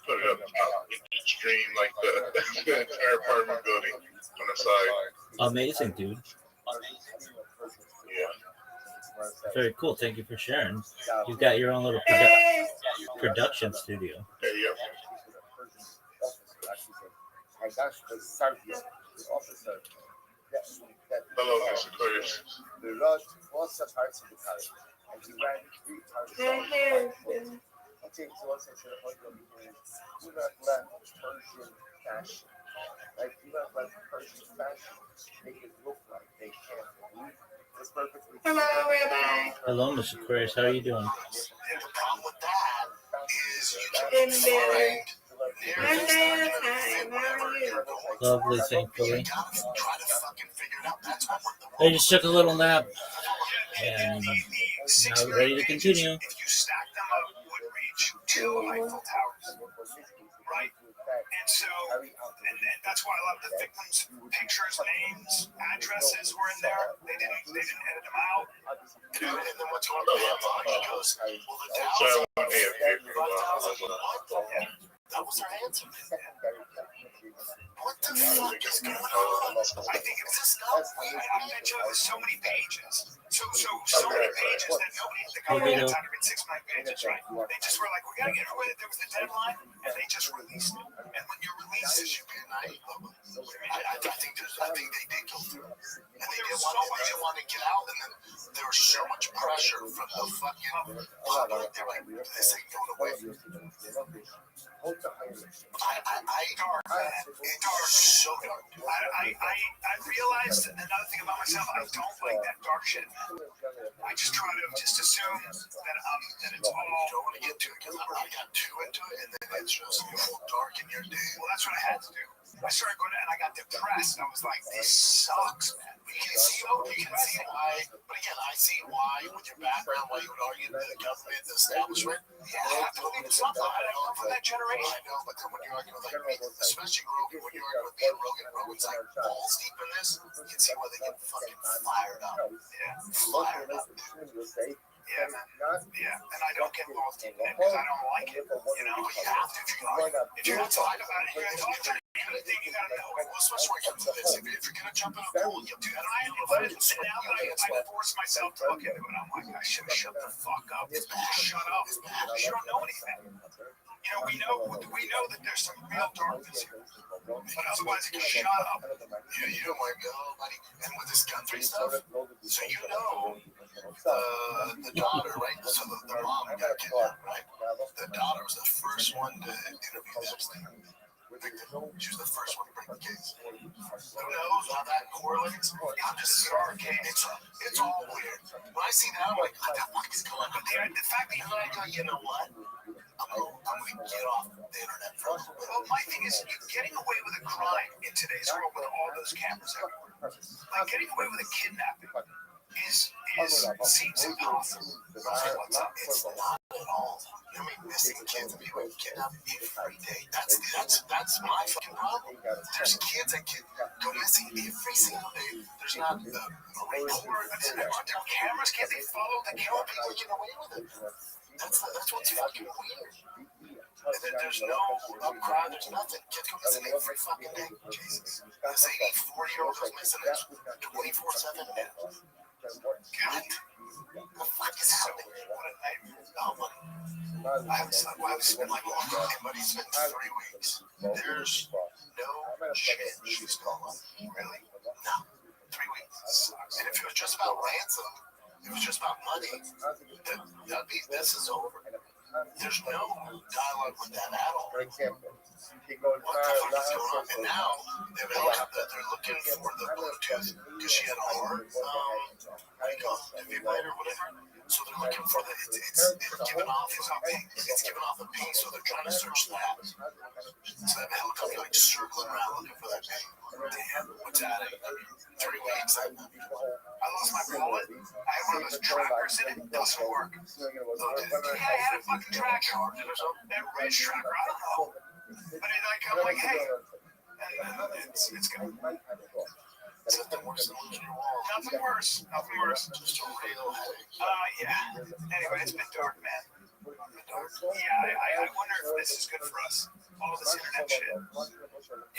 Put it up in each stream like the entire apartment building on the side. Amazing, dude. Yeah. Very cool. Thank you for sharing. You've got your own little production studio. Yeah, yeah. Hello, Mr. Chris. The Lord was surprised to the palace, and he ran 3 times. I think to us, I said, do not let Persian fashion, like do not let Persian fashion make it look like they can't believe it's perfectly. Hello, Rabbi. Hello, Mr. Chris. How are you doing? And the problem with that is you can find. I'm doing fine. How are you? Lovely, thankfully. Try to fucking figure it out. That's what I just took a little nap, and now we're ready to continue. If you stack them up, would reach 2 Eiffel Towers, right? And so, and that's why a lot of the victims' pictures, names, addresses were in there. They didn't edit them out. and then what's going on? He goes, well, the Dow So I want AFK for a while. that was their answer. What the fuck is going on? I think it's just not. I bet you there's so many pages. So many pages that nobody, the government had time to read 6 9 pages, right? They just were like, we gotta get rid of it. There was the deadline, and they just released it. And when you release it, you can I think they did go through it. And they didn't want to get out, and then there was so much pressure from the fucking public. They're like, this ain't going away. Dark, so dark. I realized another thing about myself. I don't like that dark shit. I just try to assume that it's all. I don't want to get to it because I got too into it, and then it's just dark in your day. Well, that's what I had to do. I started going and I got depressed. I was like, this sucks, man. You can see why, but again, I see why with your background, why you would argue that the government, the establishment. Yeah, I have to believe it's something. I come from that generation. I know, but then when you're arguing with like me, especially Rogan, when you're arguing with me and Rogan's like balls deep in this, you can see why they get fucking fired up. Yeah. Fired up, dude. Yeah, man. Yeah, and I don't get involved in it because I don't like it. You know, you have to. If you're gonna talk about it, you're gonna talk about it. You gotta know. Well, especially when it comes to this, if you're gonna jump in a pool, you do that. If I didn't sit down, I force myself to look into it. I'm like, I should have shut the fuck up. Shut up. You don't know anything. You know, we know that there's some real darkness here. But otherwise, you can shut up. Yeah, you don't want to go, buddy. And with this country stuff, so you know, the daughter, right? So the mom got kidnapped, right? The daughter was the first one to interview this thing. She was the first one to bring the case. Who knows how that correlates? I'm just arcane. It's all weird. When I see that, I'm like, what the fuck is going on? The fact that I go, you know what? I'm gonna get off the internet for a little bit. Well, my thing is, getting away with a crime in today's world with all those cameras everywhere, like getting away with a kidnapping, seems impossible. What's up? It's not at all. I mean, missing kids and people kidnapped every day. That's my fucking problem. There's kids that go missing every single day. There's not the report. Their cameras can't they follow the camera? People get away with it. That's what's fucking weird. And then there's no upcry, there's nothing. Kids go missing every fucking day. Jesus. This 84-year-old goes missing 24/7 now. God. The fuck is So I haven't slept. Well, it's been like long. But it's been 3 weeks. There's no shit she's calling. Really? No. 3 weeks. And if it was just about ransom, if it was just about money, that'd be, this is over. There's no dialogue with that at all. What the fuck is going on? And now they're looking for the Bluetooth because she had a heart, defibrillator or whatever. So they're looking for the it's giving off a ping, so they're trying to search that. So that helicopter like circling around looking for that ping. Damn, what's that? 3 weeks. I lost my wallet. I had one of those trackers in it. It doesn't work. Yeah, I had a fucking tracker. That wrist tracker. I don't know. But I'm like, hey. And it's good. Nothing worse than losing your wallet. Nothing worse. Just a real headache. Yeah. Anyway, it's been dark, man. Yeah, I wonder if this is good for us. All this internet shit. You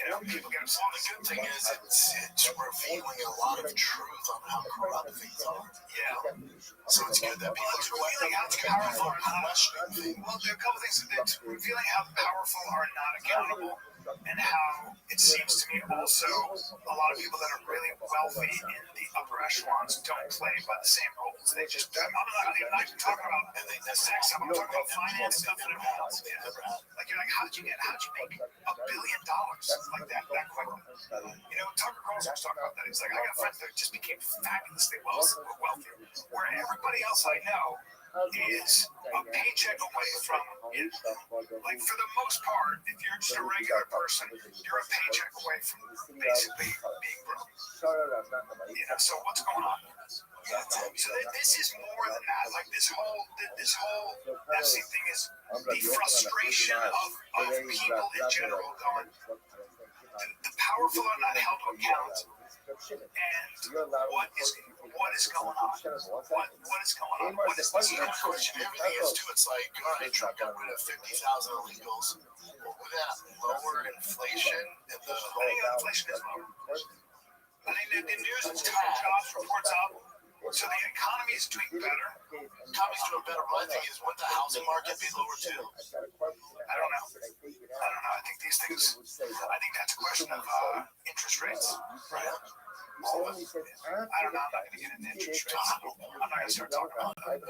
know, people get upset. The good thing is it's revealing a lot of truth on how corrupt things are. Yeah. So it's good that people are revealing how powerful are not questioning. Well, there are a couple things. It's revealing how powerful are not accountable, and how it seems to me also a lot of people that are really wealthy in the upper echelons don't play by the same rules. They just, I'm not even talking about the sex stuff, I'm talking about finance stuff and everything else. Like, you're like, how did you make $1 billion like that quickly? You know, Tucker Carlson was talking about that. He's like, I got friends that just became fabulously wealthy, where everybody else I know is a paycheck away from it. Like, for the most part, if you're just a regular person, you're a paycheck away from basically being broke. You know, so what's going on? So this is more than that. Like, this whole Epstein thing is the frustration of people in general going, the powerful are not held to account. And what is going on? What is going on? What is this question? Everything is too. It's like, all right, Trump got rid of 50,000 illegals. Well, with that lower inflation, I think inflation is lower. I think the news is coming, jobs reports up. So the economy is doing better. Economy's doing better. What I think is, would the housing market be lower too? I don't know. I think these things. I think that's a question of interest rates, right? I don't know. I'm not going to get into interest rates. I'm not going to start talking about that.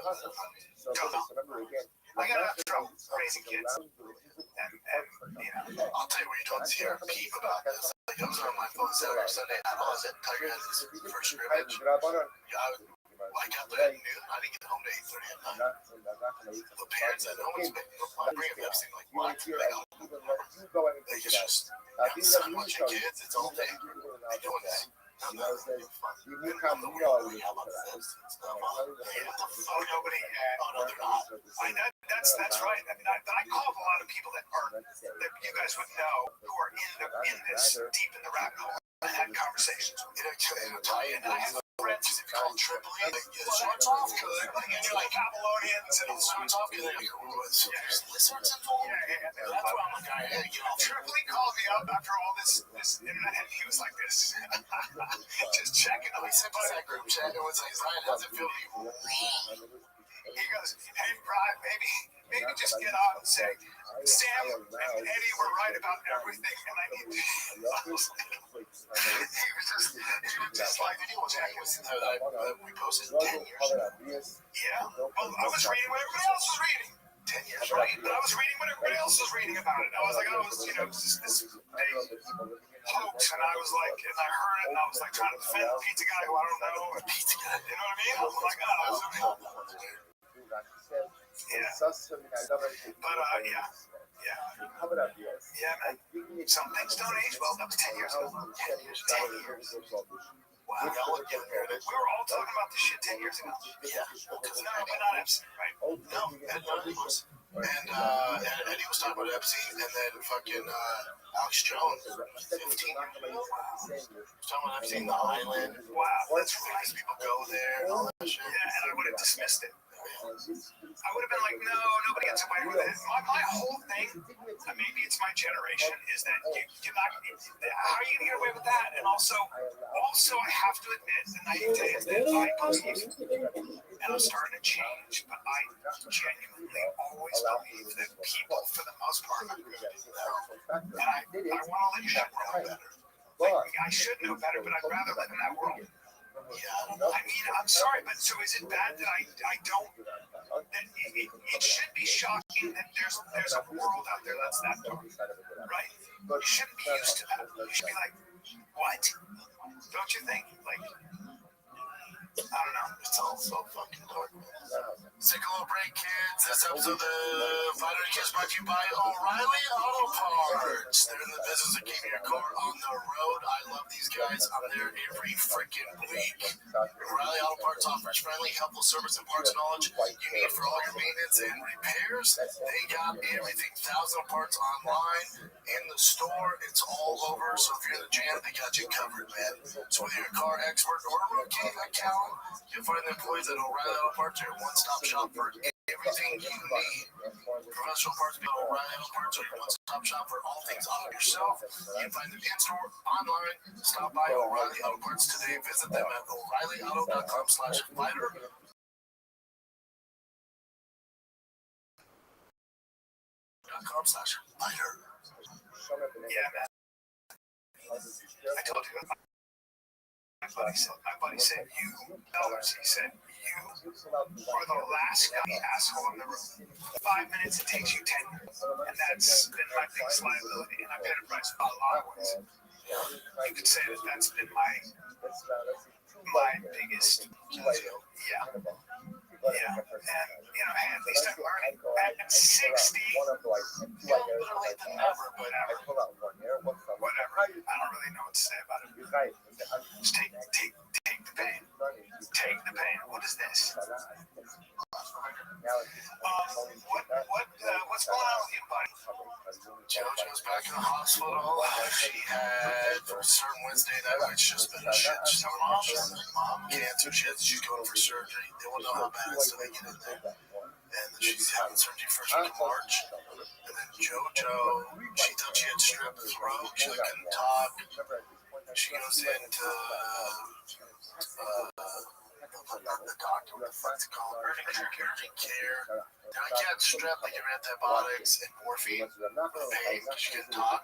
I got enough trouble raising kids. And you know, I'll tell you what you don't hear peep about this. Like, I was on my phone Saturday or Sunday. I was at Tiger had his first scrimmage. I got there at noon. I didn't get home to 8:30 at night. The parents at home bring up Epstein like, what? They just got son watching kids. It's all day. They doing that. I'm the nobody. Oh, no, they're not. That's right. I mean, I call a lot of people that you guys would know who are in this deep in the rabbit hole. I had conversations with them. And I have friends if you call them Tripoli, it starts off good. And you're like Babylonians, and it starts off good. There's lizards involved. Yeah. That's why I'm like, all right, you know, Tripoli called me up after all this internet, and he was like this. Just checking on me. He sent us that group chat. It was like, Zion, how's it feel to you? He goes, hey, Brian, maybe just get on and say, Sam and Eddie were right about everything, and I need to. He was just like, did you check that we posted 10 years ago? Yeah. Well, I was reading what everybody else was reading. 10 years, right? But I was reading what everybody else was reading about it. I was like, this big hoax, and I was like, and I heard it, and I was like trying to defend the pizza guy who I don't know. Pizza guy, you know what I mean? I was like, yeah. But yeah, man. Some things don't age well. That was 10 years ago. 10 years. Wow. We were all talking about this shit 10 years ago. Yeah. No, but not Epstein, right? No, Eddie was. And Eddie was talking about Epstein, and then fucking Alex Jones, 15 years ago. Was talking about Epstein, the island. Wow, that's right. People go there and all that shit. Yeah, and I would have dismissed it. I would have been like, no, nobody gets away with it. My whole thing, maybe it's my generation, is that you're not. How are you gonna get away with that? And also, I have to admit, the naivete is that I believe, and I'm starting to change, but I genuinely always believe that people, for the most part, are good. And I want to live that world better. Like, I should know better, but I'd rather live in that world. Yeah, I mean, I'm sorry, but so is it bad that I don't? That it should be shocking that there's a world out there that's that dark, right? You shouldn't be used to that. You should be like, what? Don't you think? Like, I don't know. It's all so fucking dark. Take a little break, kids. This episode of the Fighter is brought to you by O'Reilly Auto Parts. They're in the business of keeping your car on the road. I love these guys. I'm there every freaking week. O'Reilly Auto Parts offers friendly, helpful service and parts knowledge you need for all your maintenance and repairs. They got everything. Thousands of parts online, in the store. It's all over. So if you're in the jam, they got you covered, man. So whether you're a car expert or a rookie account, you'll find the employees at O'Reilly Auto Parts are your one-stop shop for everything you need. Professional parts people at O'Reilly Auto Parts are your one-stop shop for all things auto yourself. You can find them in-store, online. Stop by O'Reilly Auto Parts today. Visit them at O'ReillyAuto.com/fighter. .com/fighter. Yeah, man. I told you. My buddy said, you dollars. He said, you are the last asshole in the room. 5 minutes, it takes you 10 years. And that's been my biggest liability. And I've paid a price for a lot of ways. You could say that that's been my biggest deal. Yeah. Yeah. And, hey, at least I'm learning. At 60, literally the never, whatever. I don't really know what to say about it. Just take the pain. Take the pain. What is this? What's going on with you, buddy? JoJo's back in the hospital. She had a certain Wednesday night, it's just been shit. She's mom cancer. She's going for surgery. They won't know how bad it's till they get in there. And she's having surgery first week of March. And then JoJo, she thought she had strep throat. She couldn't talk. She goes into the doctor, what the fuck's it called? Urgent care. Now I can't strep, they give her antibiotics and morphine for pain because she couldn't talk.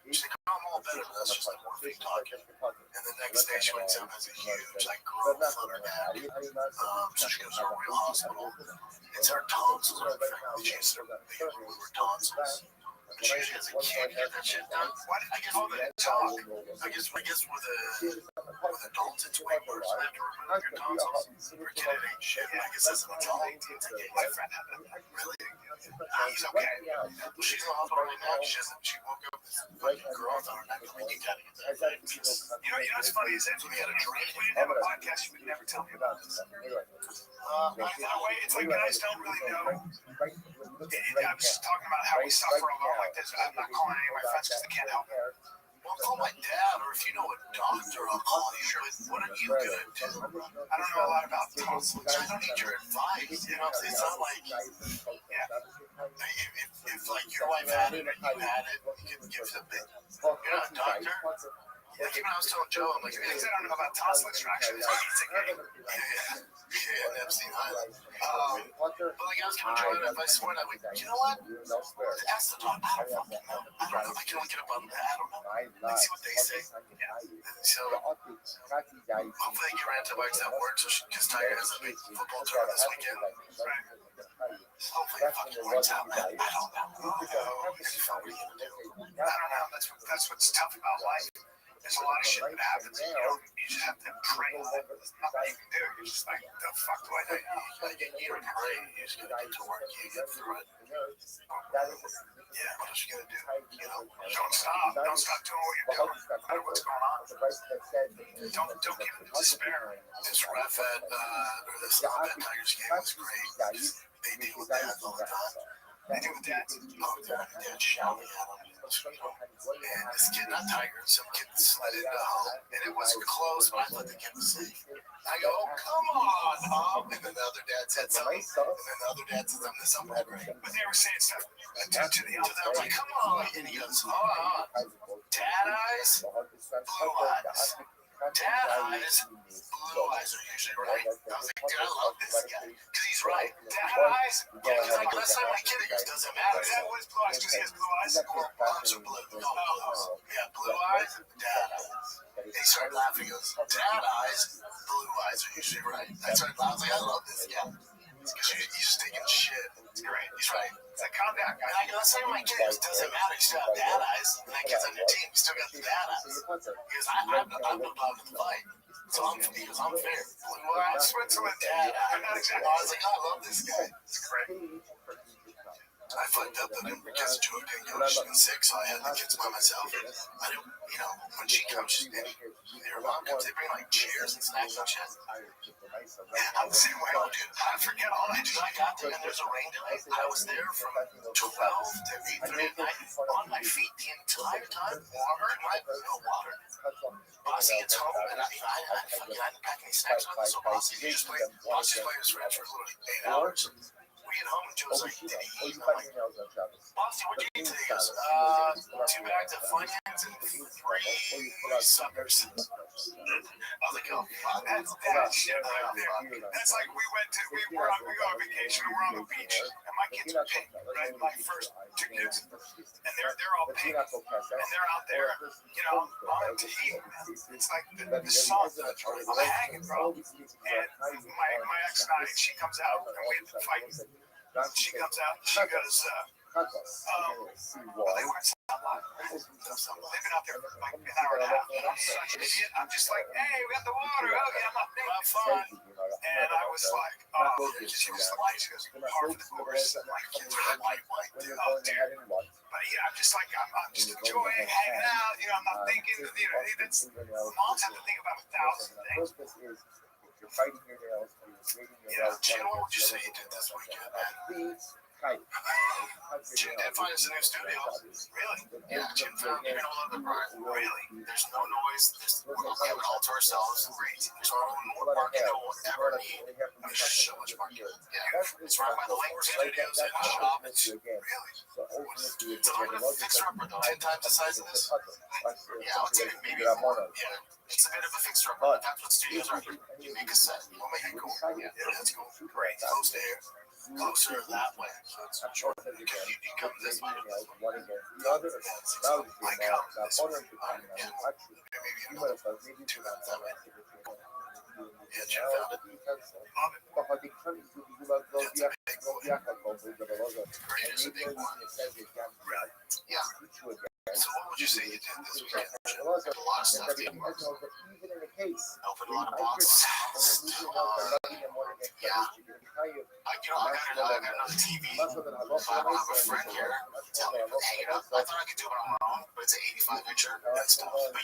She's like, I'm all better, but that's just like morphine talking. And the next day she wakes up and has a huge growth on her neck. So she goes to a real hospital. It's her tonsils are infected. She has her lower tonsils. But she usually has a kid get that shit done. I guess with a talk. I guess with adults it's way worse. They have to remove your tonsils. For a kid it ain't shit. I guess that's an adult. My friend had that. Really? He's okay. Well, she's in the hospital right now. She woke up with this fucking growth on her neck. I'm like, you gotta get that fixed. You know what's funny is that we didn't have a podcast, you would never tell me about this. In a way, it's like guys don't really know. I'm just talking about how we suffer alone like this. I'm not calling any of my friends because they can't help it. Well, call my dad, or if you know a doctor, I'll call you. But what are you gonna do? I don't know a lot about tonsils. I don't need your advice. You know, it's not like, if like your wife had it or you had it, you can give them big. You're not a doctor. Like even I was telling Joe, I'm like, Things I don't know about tonsil extraction is it's a game. Yeah, Epstein Island. But like I was giving Joe advice for it, I'm like, you know what? Ask the doctor. I don't fucking know. I don't know. I can look it up on the I don't know. Let's see what they say. So hopefully they give her antibiotics that work, because Tiger has a big football tournament this weekend. Hopefully it fucking works out, man. I don't know. What are you gonna do? I don't know. That's what's tough about life. There's a lot of shit that happens, and you just have to pray on it. There's nothing you can do. You're just like, the fuck do I do? You don't pray. You just gotta get to work. You get through it. Yeah, what else you gonna do? Don't stop. Don't stop doing what you're doing. No matter what's going on. Don't give in to despair. This ref at this Tigers game was great. They deal with that all the time. They deal with that. Oh, they're shouting at them. And this kid, not Tiger, some kid slid into the hole, and it was close, but I thought the kid was safe. I go, oh, come on, Mom. And then the other dad said something, and then the other dad said something, this was great. But they were saying stuff to the I was like, come on. And he goes, dad eyes, blue eyes. Dad eyes, blue eyes are usually right. I was like, dude, I love this guy. Because he's right. Dad eyes, yeah, because like, last time my kid, it goes, doesn't matter. That was blue eyes because he has blue eyes. Or moms are blue. No, yeah, blue eyes, dad eyes. And he started laughing. He goes, dad eyes, blue eyes are usually right. I started laughing. I love this guy. Because he's just taking shit. It's great. He's right. It's like, calm down, guys. Like, let's say my kid doesn't matter. You still have dad eyes. And that kid's on your team. You still got the dad eyes. Because I'm the dog in the fight. So I'm fair. Blue eyes, Switzerland, dad eyes. I was like, I love this guy. It's great. I fucked up on him because Joe didn't go. She's been sick, so I had the kids by myself. I don't, when she comes, their mom comes, they bring like chairs and snacks and shit. And I'm the same way, dude. I forget all I do. I got there, and there's a rain delay. I was there from 12 to 8:30 at night on my feet the entire time. Water, no water. Bossy gets home, and I didn't pack any snacks with us, so Bossy just played his friends for literally 8 hours. We get home and Joe's like, did he eat? I'm like, Bossy, what'd you eat today? He goes, 2 bags of Funyuns and 3 suckers. I was like, oh, fuck, That's that shit right there. That's like we go on vacation and we're on the beach and my kids are pink, right? My first 2 kids, and they're all pink, and they're out there, on the Tahiti. It's like the sun, I'm hanging, bro. And my ex and I, she comes out and we have to fight. She comes out, she goes, they weren't they've been out there for like an hour and a half. I'm such an idiot. I'm just like, hey, we got the water. Okay, I'm not thinking fun. And I was like, she was like, she goes, hard for the course. My kids are like, oh, dear. But I'm just like, I'm just enjoying hanging out. I'm not thinking, that's, moms have to think about 1,000 things. Yeah, Jen, what would you say you did this weekend, man? Jen did find us a new studio. Really? Yeah, Jen found even all of the really. There's no noise. We have it all to ourselves. Great. There's more parking than we'll ever need. There's so much parking. Yeah. It's right by the language studios and the shop. It's really. It's a little bit of a fixer upper though. 10 times the size of this. Yeah, I'll take it maybe more. Yeah. It's a bit of a fixer upper, but that's what studios are. You make a set. We'll make it cool. Yeah, let's go. Great. Close there. Closer that way. So it's short. You come this way. I come this way. Yeah. Maybe another 2 minutes that way. Yeah, Jim found it. Love it. It's a big one. It's a big one. Yeah. So what would you say you did this weekend? A lot of stuff didn't work. Opened a lot of boxes. Yeah. I got another TV. I have a friend here telling me, hey, I thought I could do it on my own, but it's an 85-incher and stuff. But the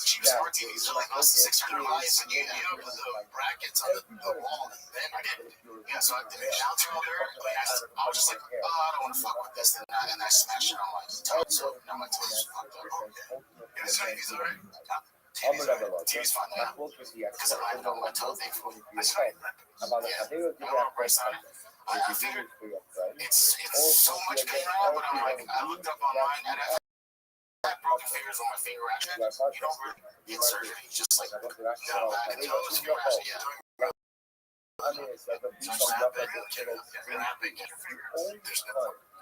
cheap smart TVs are like $600 and you have the brackets on the wall, and then I didn't. Yeah, so I did it down through there, but I was just like, I don't want to fuck with this, and I smashed it on my toe, so now my toes is fucked up. Okay. So TV's alright? TV's fine now. Because I know my toe thing for me. I started limping. Yeah, I want to brace on it. I figured it's so much pain right now, but I'm like, I looked up online and I had broken fingers on my finger action. You don't really get surgery. Just like, back and toes, finger action. Yeah. There's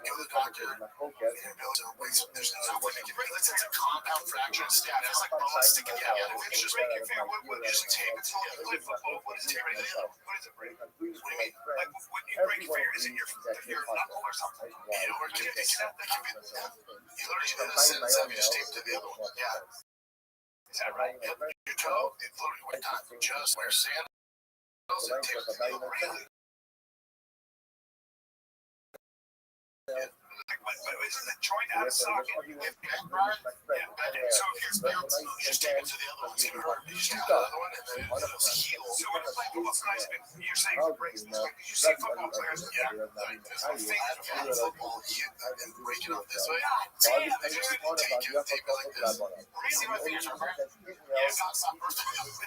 go to the doctor. There's no way to get rid of it. It's a compound fracture. It's like bones sticking together. It's just making fair. What is it? Tape? It's like football. What is tape? What is it break? What do you mean? Like when you break your finger, is it your knuckle or something? Or it can be. You literally do the sentence and you just tape to the other one. Yeah. Is that right? Yep. Your toe. It literally one time. Just wear sandals and tape to the other. Really? but isn't the joint out of socket? If bent, Brian, Yeah. So if you're it's built, you just take it to the other one. It's gonna hurt. You just take the other one, and then it'll heal. So when you play football, it's nice. You're saying it breaks this way. You see football players. Yeah, there's no thing I don't know football. And break it up this way. Damn, They just take it like this. You see my fingers are burnt? Yeah, it's not something. But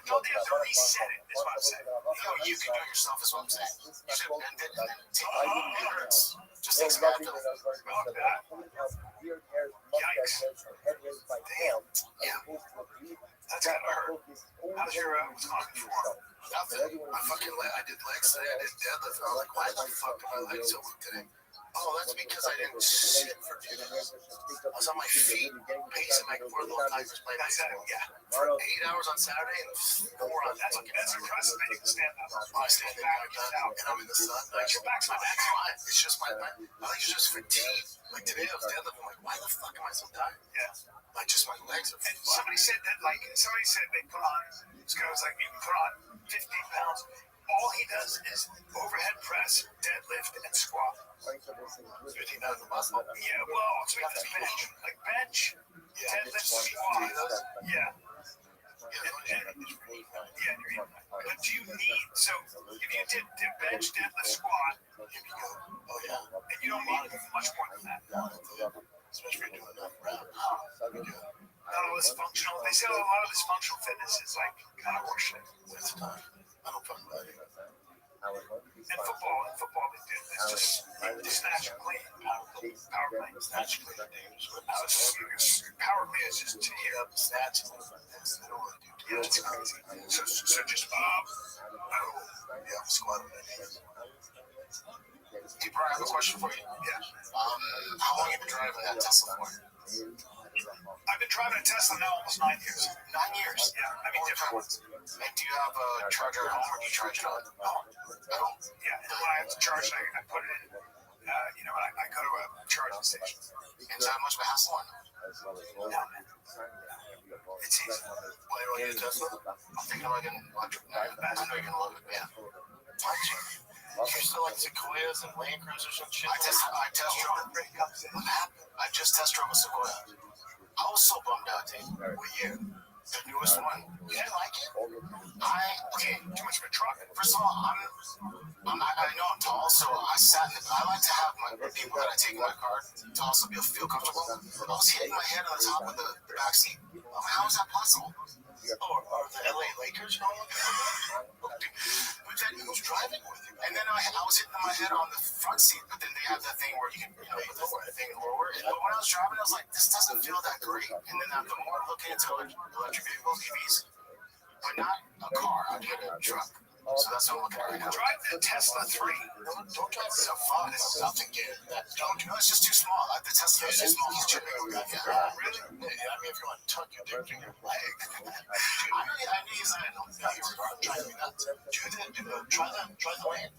don't they have to reset it? Is what I'm saying. You can do it yourself, is what I'm saying. You should bend it and then take it. It hurts. Just take some Advil. Yikes. Yeah. That's gotta hurt. How's your Wisconsin form? Nothing. I did legs today. I did deadlift. I was like, why the fuck are my legs so weak today? Oh, that's because I didn't sit for 2 days. I was on my feet, pacing like one of those tigers playing basketball. Yeah. For 8 hours on Saturday and 4 on That's impressive that you can stand up. I stand there and I'm in the sun. Like, your back's fine. It's just my think it's just fatigue. Like today I was deadlifting. I'm like, why the fuck am I so tired? Yeah. Like just my legs are And somebody said they put on, this guy was like, you can put on 15 pounds. All he does is overhead press, deadlift, and squat. 15,000 muscle. Yeah, well, so he does bench. Like bench, deadlift, squat. Yeah. But do you need, so if you did bench, deadlift, squat, Oh yeah. and you don't need much more than that. Especially if you're doing enough reps. Not all this functional, they say a lot of this functional fitness is like kind of horseshit. It's time. I don't fucking like it. In football they do. It's just snatch and clean. Power play. Snatch clean dangerous. Power play is just to hit up. Snatch is like this. I don't want to do Yeah, it's crazy. So just yeah, I'm squatting my knees. Hey, Brian, I have a question for you. yeah. How long have you been driving that Tesla for? I've been driving a Tesla now almost 9 years. 9 years. Yeah, I mean different ones. And do you have a charger at home or do you charge it on? At home. Yeah, and when I have to charge, I put it in. I go to a charging station. And is that much of a hassle? No, man. It's easy. Why do I get a Tesla? I'm thinking about getting electric. I know you're gonna love it, yeah. You still like Sequoias and Land Cruisers and shit? I test drove. What happened? I just test drove a Sequoia. I was so bummed out, dude. With you. The newest one. You didn't like it? Okay, Too much of a truck. first of all, I know I'm tall, so I like to have my people that I take in my car to also feel comfortable. I was hitting my head on the top of the back seat. How is that possible? Or the LA Lakers? But then who's driving with you? And then I was hitting my head on the front seat, but then they have that thing where you can put the thing lower. And when I was driving, I was like, this doesn't feel that great. And then the more I'm looking into electric vehicles, EVs, but not a car, I'd get a truck. So that's what I'm looking at right now. Drive the Tesla 3. Don't drive it so far. It's nothing, dude. It's just too small. The Tesla is too small. He's too big. Really? Yeah, I mean, if you want to tuck your dick in your leg. I knew you said no. You were driving me nuts. Try the Land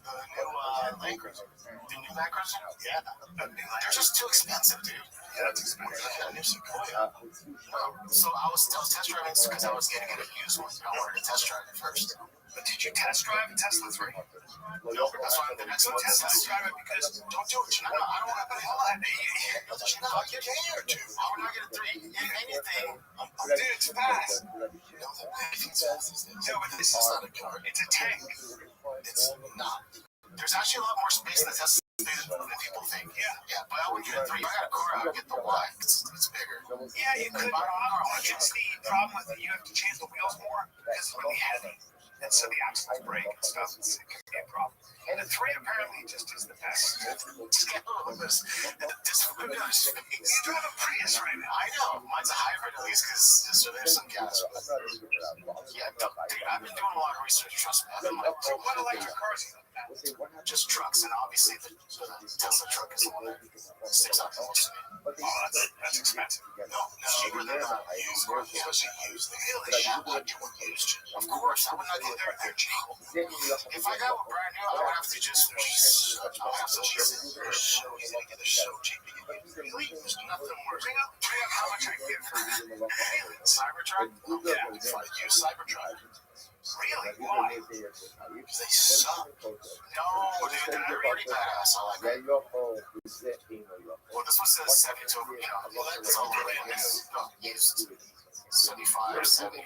Cruiser. The new Land Cruiser? Yeah. They're just too expensive, dude. Yeah, that's expensive. Yeah, new Sequoia. So I was test driving because I was getting a used one. I wanted to test drive it first. But did you test drive a Tesla 3? No, that's why the next one Test drive it because don't do it. I don't want to put it on. Fuck your day or two. I would not get a 3. Anything. dude, it's fast. Anything's fast these days. No, but this is not a car. It's a tank. It's not. There's actually a lot more space in the Tesla than people think. Yeah, but I would get a 3. If I got a car, I would get the Y. It's bigger. Yeah, you could. It's the problem with it. You have to change the wheels more because it's really heavy. And so the axles break and stuff. It can be a problem. And the 3 apparently just is the best. Just get a little bit. You drive a Prius right now. I know. Mine's a hybrid at least because there's some gas. Yeah, dude, I've been doing a lot of research. Trust me. I've been like, So what electric cars do you have? just trucks, and obviously the Tesla truck is the one that sticks out the most to me. Oh, that's expensive. No, cheaper than a used one. Especially used. Really? Yeah, I'd do one used. Of course, I would not go there. They're cheap. If I got one brand new, I would have to just they're so easy to get. They're so cheap to get. Really? There's nothing worse. Bring up how much I get for Cybertruck? Yeah, if I use Cybertruck. Really? Why? Because they suck. No, dude, they're pretty badass. I like them. Well, the this one says 72, that's all brand new. Used 75, 75.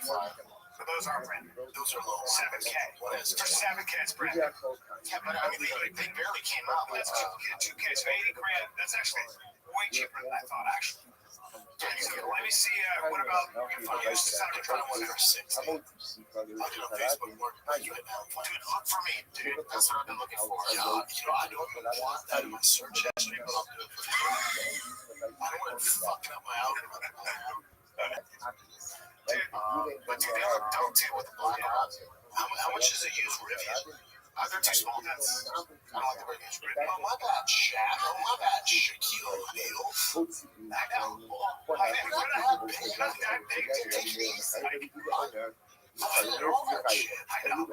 But those aren't brand new. Those are low. 7K. What is it? For 7K, it's brand new. Yeah, but I mean, they barely came out. That's 2K, so 80 grand. That's actually way cheaper than I thought, actually. Let me see, what about used Cybertruck? I'll get on Facebook Marketplace right now. Dude, look for me, dude. That's what I've been looking for. Yeah, I don't even want that in my search history, but I'll do it for you. I don't want it fucking up my algorithm. But dude, they look dope too with the black on. How much is a used Rivian? They're too small. I don't like the way used Rivian. Oh, my bad, Shaq. Oh, my bad, Shaquille O'Neal. I know. You're not that big. Take it easy. I know.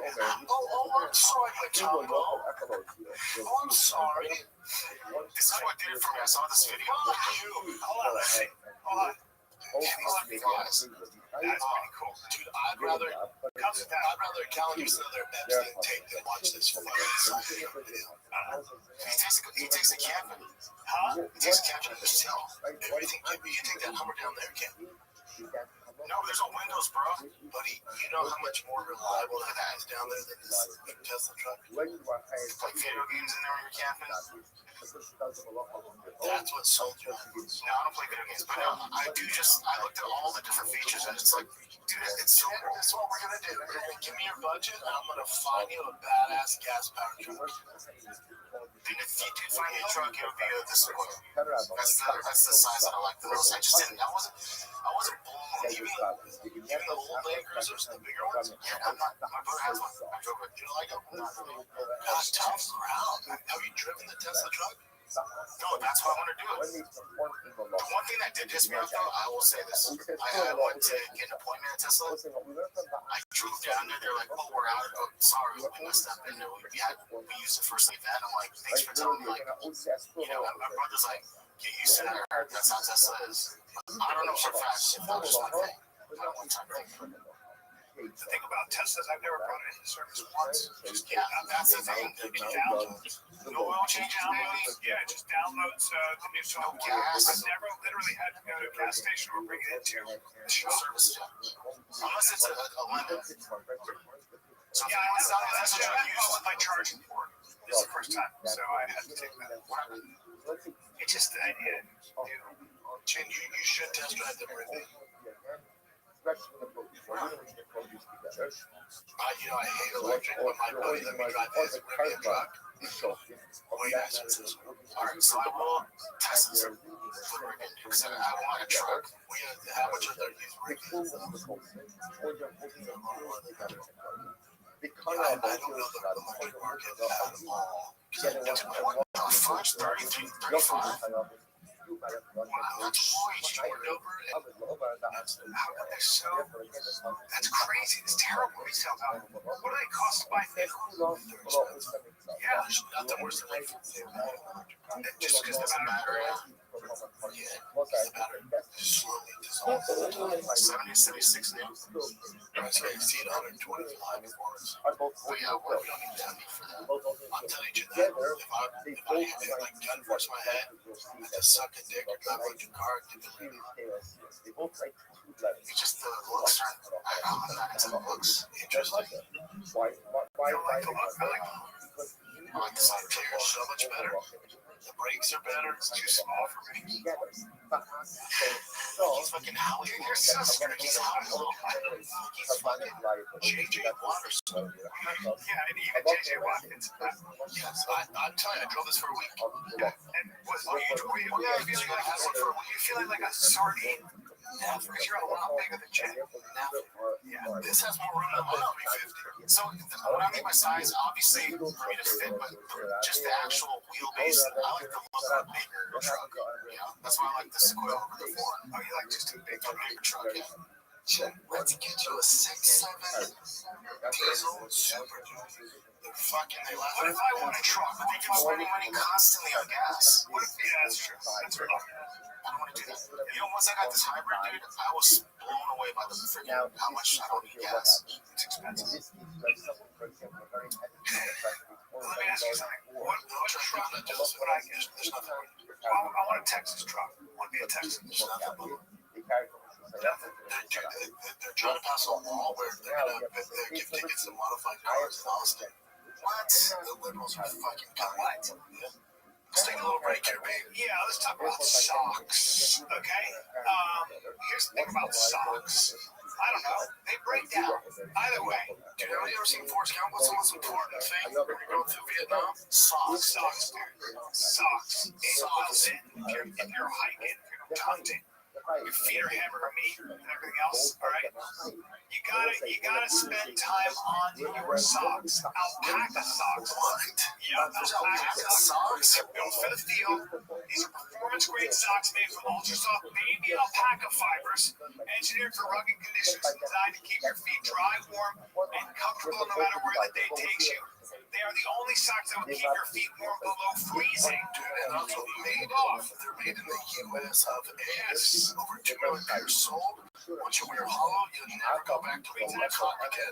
Oh, I'm sorry, Matumbo. Oh, I'm sorry. This is what did it for me. I saw this video. Hold on, let's see. Hold on. That's pretty cool. Dude, I'd rather Callan use another Epstein tape than watch this fucking video. He takes a cabin. Huh? He takes a cabin in his tail. Everything, you take that Hummer down there, Ken. No, there's no windows, bro. Buddy, you know how much more reliable that is down there than this Tesla truck? Play video games in there when you're camping? That's what sold you. No, I don't play video games, but I looked at all the different features, and it's like, dude, it's so cool. That's what we're gonna do. We're gonna give me your budget, and I'm gonna find you a badass gas-powered truck. Dude, if you did find me a truck, it would be this one. That's the size that I like the most. I wasn't blown. Even the old Land Cruisers, the bigger ones. Yeah, I'm not. My brother has one. I drove it. You know, like gosh, tough crowd. Have you driven the Tesla truck? No, that's what I want to do. The one thing that did piss me off, though, I will say this. I went to get an appointment at Tesla. I drove down there. They're like, oh, we're out. Oh, sorry, we messed up. And we used it for some event. I'm like, thanks for telling me. Like, my brother's like, get used to that. That's how Tesla is. I don't know for a fact if that was my thing. My one-time thing. The thing about Teslas, I've never brought it into service once. Yeah, that's the thing. It downloads. No oil change out. Yeah, it just downloads the new software. gas. I've never literally had to go to a gas station or bring it into the shop. Service. Unless it's a limit. So yeah, that's what I use with my charging port. This is the first time, so I had to take that. It just, Chin, you should test drive the Rivian. I hate electric, but my buddy let me drive his Rivian truck. Way nicer than this one. Alright, so I will test this with Rivian because I want a truck. How much are their used Rivians? I don't know the electric market at all. What the fuck? 33, 35? Wow, that's way short over. how would they sell? That's crazy. It's terrible retail value. What do they cost to buy new? Yeah, There's nothing worse than like just because the battery. the battery slowly dissolves. 70, 76 new. I say exceed 125 performance. But yeah, we don't need that for that. I'm telling you that if I hit like gun force my head, I just suck a dick or drive like a car and get the it's just the looks are, I'm not into the looks. Interesting. I don't like the look. I like the side tire so much better. The brakes are better. it's too small for me. He's fucking howling. You're so scared. He's howling. He's fucking JJ Waters. Yeah, and even JJ Watkins. Yes, I'm telling you, I drove this for a week. And were you feeling like you feeling like a sardine? Yeah, Because you're a lot bigger than Jay. yeah, this has more room than my 350. So when I make my size, obviously for me to fit, but just the actual wheelbase, I like the look of a bigger truck. You know, that's why I like the Sequoia over the Ford. Oh, you like just a bigger Truck, yeah. Let's get you a 6.7 diesel super duty. They last. What if I want a truck, but they keep spending money constantly on gas? What if, yeah, that's true. That's right. I don't want to do that. You know, once I got this hybrid, dude, I was blown away by the freaking how much I don't need gas. It's expensive. Let me ask you something. What truck does what I get? There's nothing. I want a Texas truck. I want to be a Texan. There's nothing. They're trying to pass a law where they give tickets to modified cars in Austin. What? The liberals are fucking kind. Yeah. Let's take a little break here, babe. Yeah, let's talk about socks. Okay. Here's the thing about socks. I don't know. They break down. Either way. Dude, have you ever seen Forrest Gump? What's the most important thing when you're going through Vietnam? Socks, dude. Socks. Socks. If you're hiking, if you're hunting, your feet are hammered meat and everything else. All right. You gotta spend time on your socks. Alpaca socks. What? Yeah, alpaca socks. Built for the field. These are performance grade socks made from ultra soft baby alpaca fibers, engineered for rugged conditions, designed to keep your feet dry, warm, and comfortable no matter where the day takes you. They are the only socks that will keep your feet warm below freezing. Dude, and also they're made in the U.S. of A. Yes. Over 2 million pairs sold. Once you wear hollow, you'll never go back to wearing that cotton again.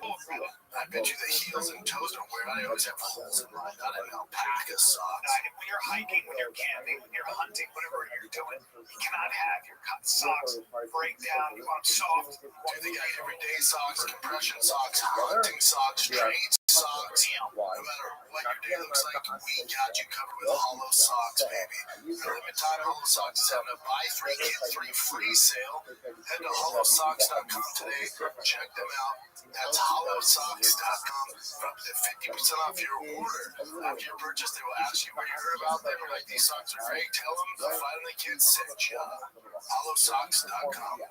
I bet you the heels and toes don't wear out. They always have holes in them. Not an alpaca socks. When you're hiking, when you're camping, when you're hunting, whatever you're doing, you cannot have your cut socks break down. You want them soft. Dude, they got everyday socks, compression socks, hunting socks, trade socks. No matter what your day looks like, we got you covered with hollow socks, baby. The limited time Hollow Socks is having a buy 3 get 3 free sale. Head to hollowsocks.com today. Check them out. That's hollowsocks.com for up to 50% off your order. After your purchase, they will ask you where you heard about them. You're like, these socks are great. Tell them the Finally Kids sent you. Hollowsocks.com.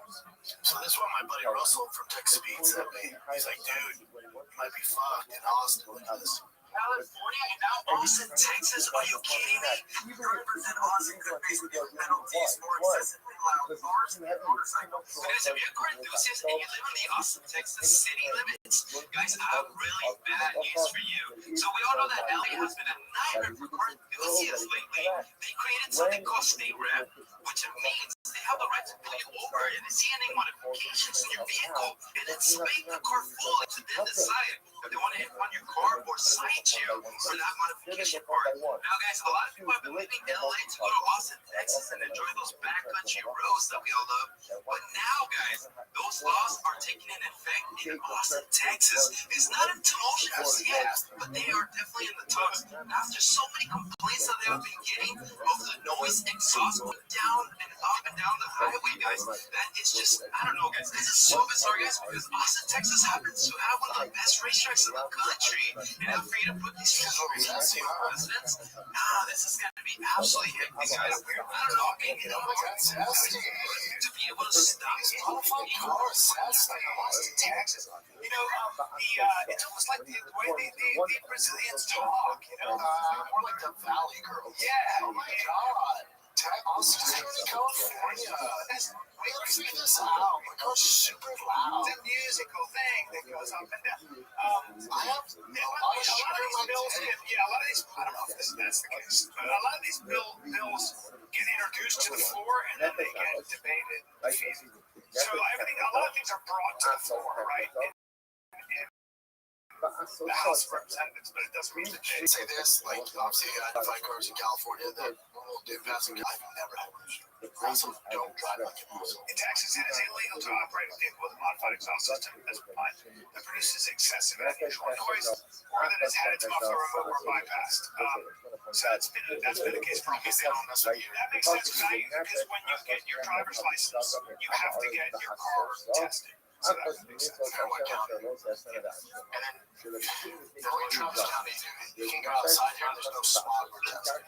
So this one my buddy Russell from Tech Speed sent me. He's like, dude, you might be fucked in Austin. Look at this. California and now Austin, Texas. Are you kidding me? Drivers in Austin could face penalties for excessively loud cars and motorcycles. Guys, if you're a car enthusiast and you live in the Austin, Texas city limits, guys, I have really bad news for you. So we all know that LA has been a nightmare for car enthusiasts lately. They created something called state rep, which means they have the right to pull you over and see any modifications in your vehicle and then spank the car full to then decide if they want to impound your car or cite you for that modification part. Now, guys, a lot of people have been leaving LA to go to Austin, Texas and enjoy those backcountry roads that we all love. But now, guys, those laws are taking in effect in Austin, Texas. It's not into motion as yet, but they are definitely in the talks. After so many complaints that they have been getting of the noise exhaust going down and up and down the highway, guys, that is just, I don't know, guys. This is so bizarre, guys, because Austin, Texas happens to have one of the best racetracks in the country. And I'm free to put these residents. This is going to be absolutely hectic, guys. I don't know, maybe to be able to stop modified cars, Austin, Texas. You know, it's almost like the way the Brazilians talk, you know? More like the Valley Girls. Yeah, oh my God. Austin, California. We gotta figure this out. My car's super loud. It's a musical thing that goes up and down. I have a lot of sugar in my bills tank. a lot of these, I don't know if that's the case, but a lot of these bills get introduced to the floor and then they get debated. So everything, a lot of things are brought to the floor, right? In the House of Representatives, but it doesn't mean that they Say this, like, obviously, I identify cars in California that will do passing. I've never had one. Also, don't drive like an asshole. In Texas, it is illegal to operate a vehicle with a modified exhaust system as applied that produces excessive and unusual noise or that has had its muffler removed or bypassed. So that's been the case for almost a long time. That makes sense because when you get your driver's license, you have to get your car tested. So that makes sense. And then, the only Travis County, you can go outside here and there's no smog or testing.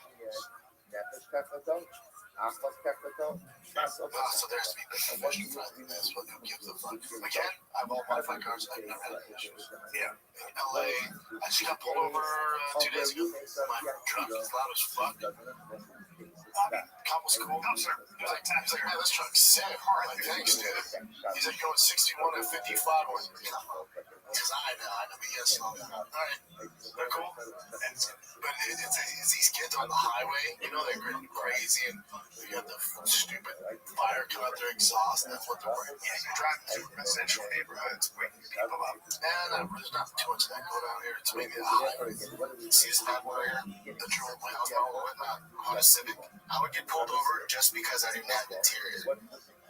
So there's to be profession friendliness, what they'll give the fun. Again, I've all modified cars, I've never had any issues. Yeah. In LA, I just got pulled over 2 days ago. My truck is loud as fuck. Cop was cool. He's like, man, this truck's sick. I'm like, thanks, dude. He's like, going 61 at 55. Because I know, but yes, all right, they're cool. But it's these kids on the highway, you know, they're going crazy and they got the stupid fire come out their exhaust, and that's what they're wearing. Yeah, you're driving through residential neighborhoods, waking people up. Nah, there's not too much of that going on here. It's maybe the highway. See this bad boy here? The drone my house, my whatnot, on a Civic. I would get pulled over just because I didn't have interior.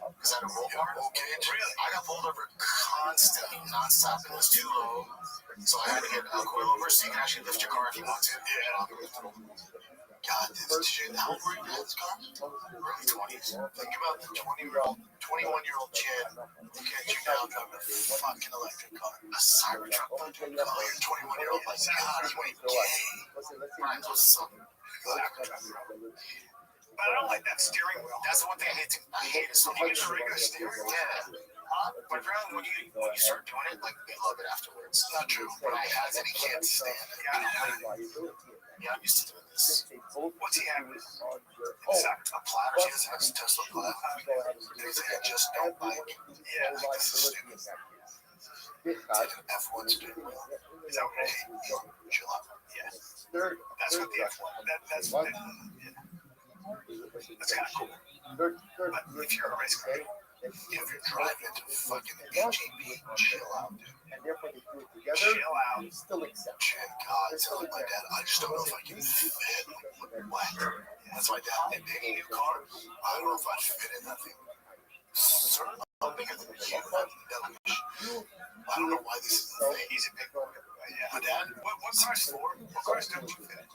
Because I had a roll cage. I got pulled over constantly, non-stop, and it was too low. So I had to get a coilover so you can actually lift your car if you want to. Yeah. God, this shit. How old were you in this car? Early 20s. Think about the 21-year-old kid looking at you now driving a fucking electric car. A Cybertruck fucking car. You're 21-year-old like, God, you ain't gay. Right, or something. But I don't like that steering wheel. That's the one thing I hate is something. You get the regular steering. Yeah. But apparently when you start doing it, Like, they love it afterwards. It's not true. But I has any kids stand it. Yeah, I'm used to doing this. what's he have? A platter. She has a Tesla platter. He's like, I just don't like. Yeah, Like, this is stupid. Take an F1 steering wheel. is that what it is? Chill out. Yeah. That's what the F1. That's what that's kind of cool. But if you're a race car, If you're driving to fucking AGB, chill out, dude. chill out. God, telling my dad, I just don't know if I can fit. What? That's my dad. In any new car, I don't know if I'd fit in that thing. Certain, I'm bigger than you. I don't know why this is the thing. He's a big boy. Yeah. My dad, What car's for? What cars don't you fit?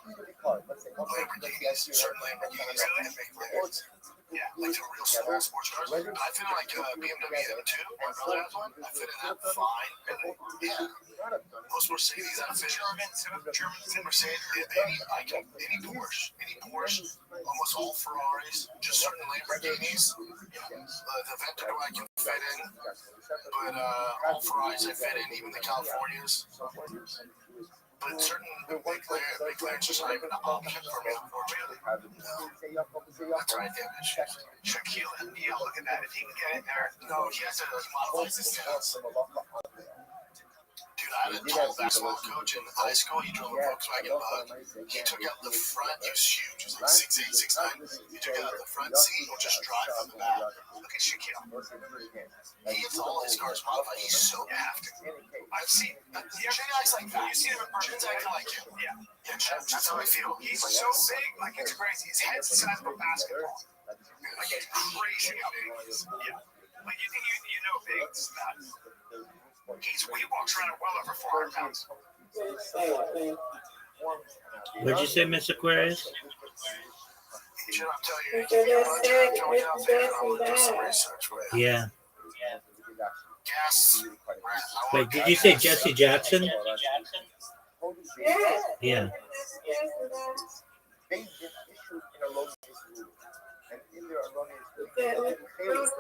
Lamborghinis, certain Lamborghinis, and big Lamborghinis. Yeah. Like the real small sports cars. I fit in like a BMW M2. My brother has one. I fit in that fine. Yeah. Most Mercedes I fit in. German Mercedes, any Porsche, almost all Ferraris, just certain Lamborghinis. The Aventador I can fit in, but all Ferraris I fit in, even the Californias. But certain McLaren's just not even an option for me, unfortunately. No. That's right, damn it. Shaquille O'Neal, look at that. If he can get in there. No, he has to modify his stance. Dude, I had a tall basketball coach in high school. He drove a Volkswagen Bug. He took out the front. He was huge. He was like 6'8", 6'9". He took out the front seat and just drive from the back. Look at Shaquille. He gets all his cars modified. He's so active. I've seen. Acts like that. You see him in Bergen's acting like him. Yeah. That's how I feel. He's so big, like it's crazy. His head's the size of a basketball. Like it's crazy how big he is. Yeah. Like you think you know big. It's not. He walks around well over 400 pounds. What'd you say, Miss Aquarius? Should I tell you? Give me a budget, join out there, and I'll do some research with you. Yeah. Gas. Wait, did you say Jesse Jackson? Yeah.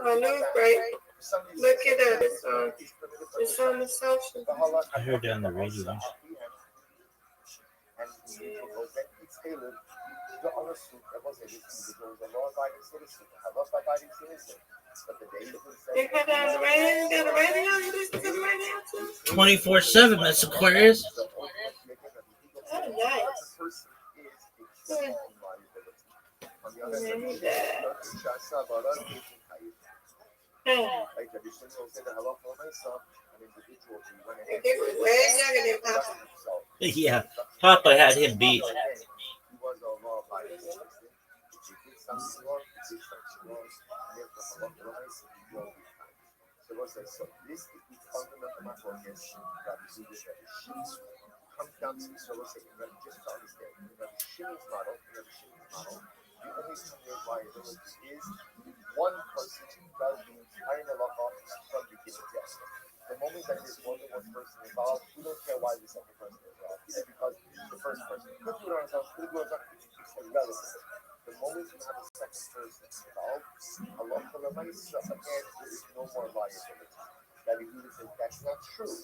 My news break. Look it up. It's on the social. I heard it on the radio. You got it on the radio? You got the radio? You listen to the radio too? 24/7, Miss Aquarius. Oh, nice. Yeah. Yeah, Papa had him beat. One person does the entire halacha from beginning to end. The moment that there's more than one person involved, we don't care why the second person is involved. It's because the first person could do it on his own, could do it on his own. It's irrelevant. The moment you have a second person involved, halacha l'maisa, again, there is no more liability. Rabbi Yehuda says that's not true.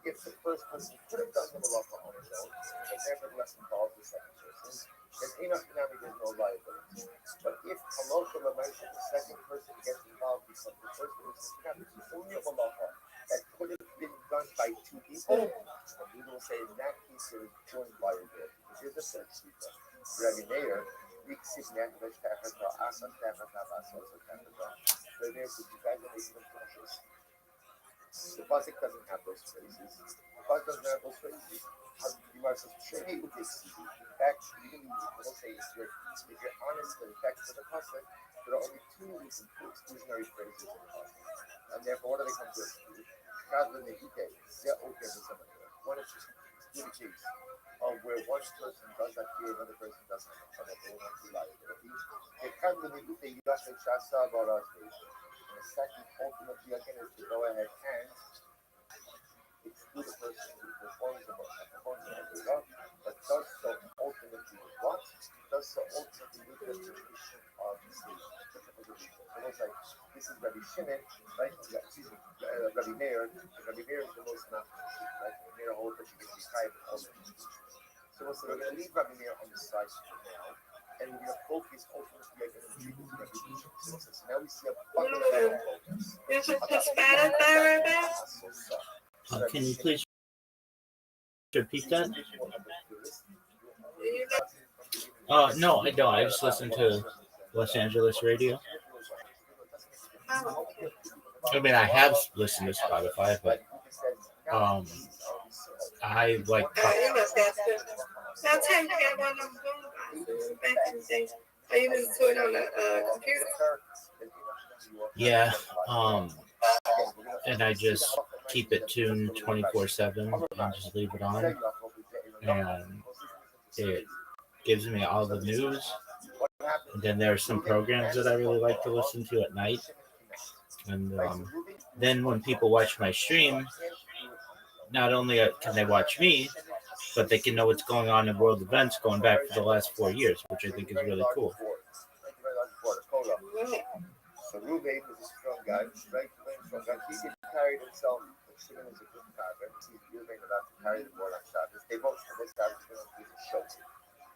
If the first person could have done the halacha on his own, but nevertheless involved the second person, then enough economic there's no liability. But if halacha l'maisa, the second person gets involved because the first person is only a halacha that could have been done by two people, and we will say in that case there is joint liability. Because Here's the third speaker. Rabbi Meir, Dixit Nefesh Tefeta, Asa Tefeta, Basosa Tefeta. Rabbi Meir says, you guys are making them cautious. The Pasuk doesn't have those phrases. The Pasuk doesn't have those phrases. The Gemara says, Sheni Udixi. In fact, even people say if you're honest with the text of the Pasuk, there are only two exclusionary phrases in the Pasuk. And therefore, what do they come to exclude? One is just exclude a case of where one person does not fear another person does not have a liability. And the second, ultimately, again, is to go ahead and exclude a person who performs the mitzvah, but does so ultimately with what? Does so ultimately with the permission of the state. So it's like, this is Rabbi Shimon, right? Excuse me, Rabbi Meir. Rabbi Meir is the most not, right? Rabbi Meir holds that you're going to be tired of all the things. So we're going to leave Rabbi Meir on the side for now, and we're going to focus ultimately again on the treatment of Rabbi Shimon. So now we see a fundamental focus. There's a Hispanic there, Rabbi? Can you please repeat that? No, I don't. I just listen to Los Angeles radio. I mean, I have listened to Spotify, but I like. You must have to. That time you got one of them boomboxes back in the day. I used to do it on the computer. Yeah. And I just keep it tuned 24/7 and just leave it on, and it gives me all the news. And then there are some programs that I really like to listen to at night. And then when people watch my stream, not only can they watch me, but they can know what's going on in world events going back for the last 4 years, which I think is really cool. So Ruvain is a strong guy, right? Strong guy. He carried himself. Shimon is a good carver. Ruvain is about to carry the board on Shabbos. They both on this Shabbos going to do the show.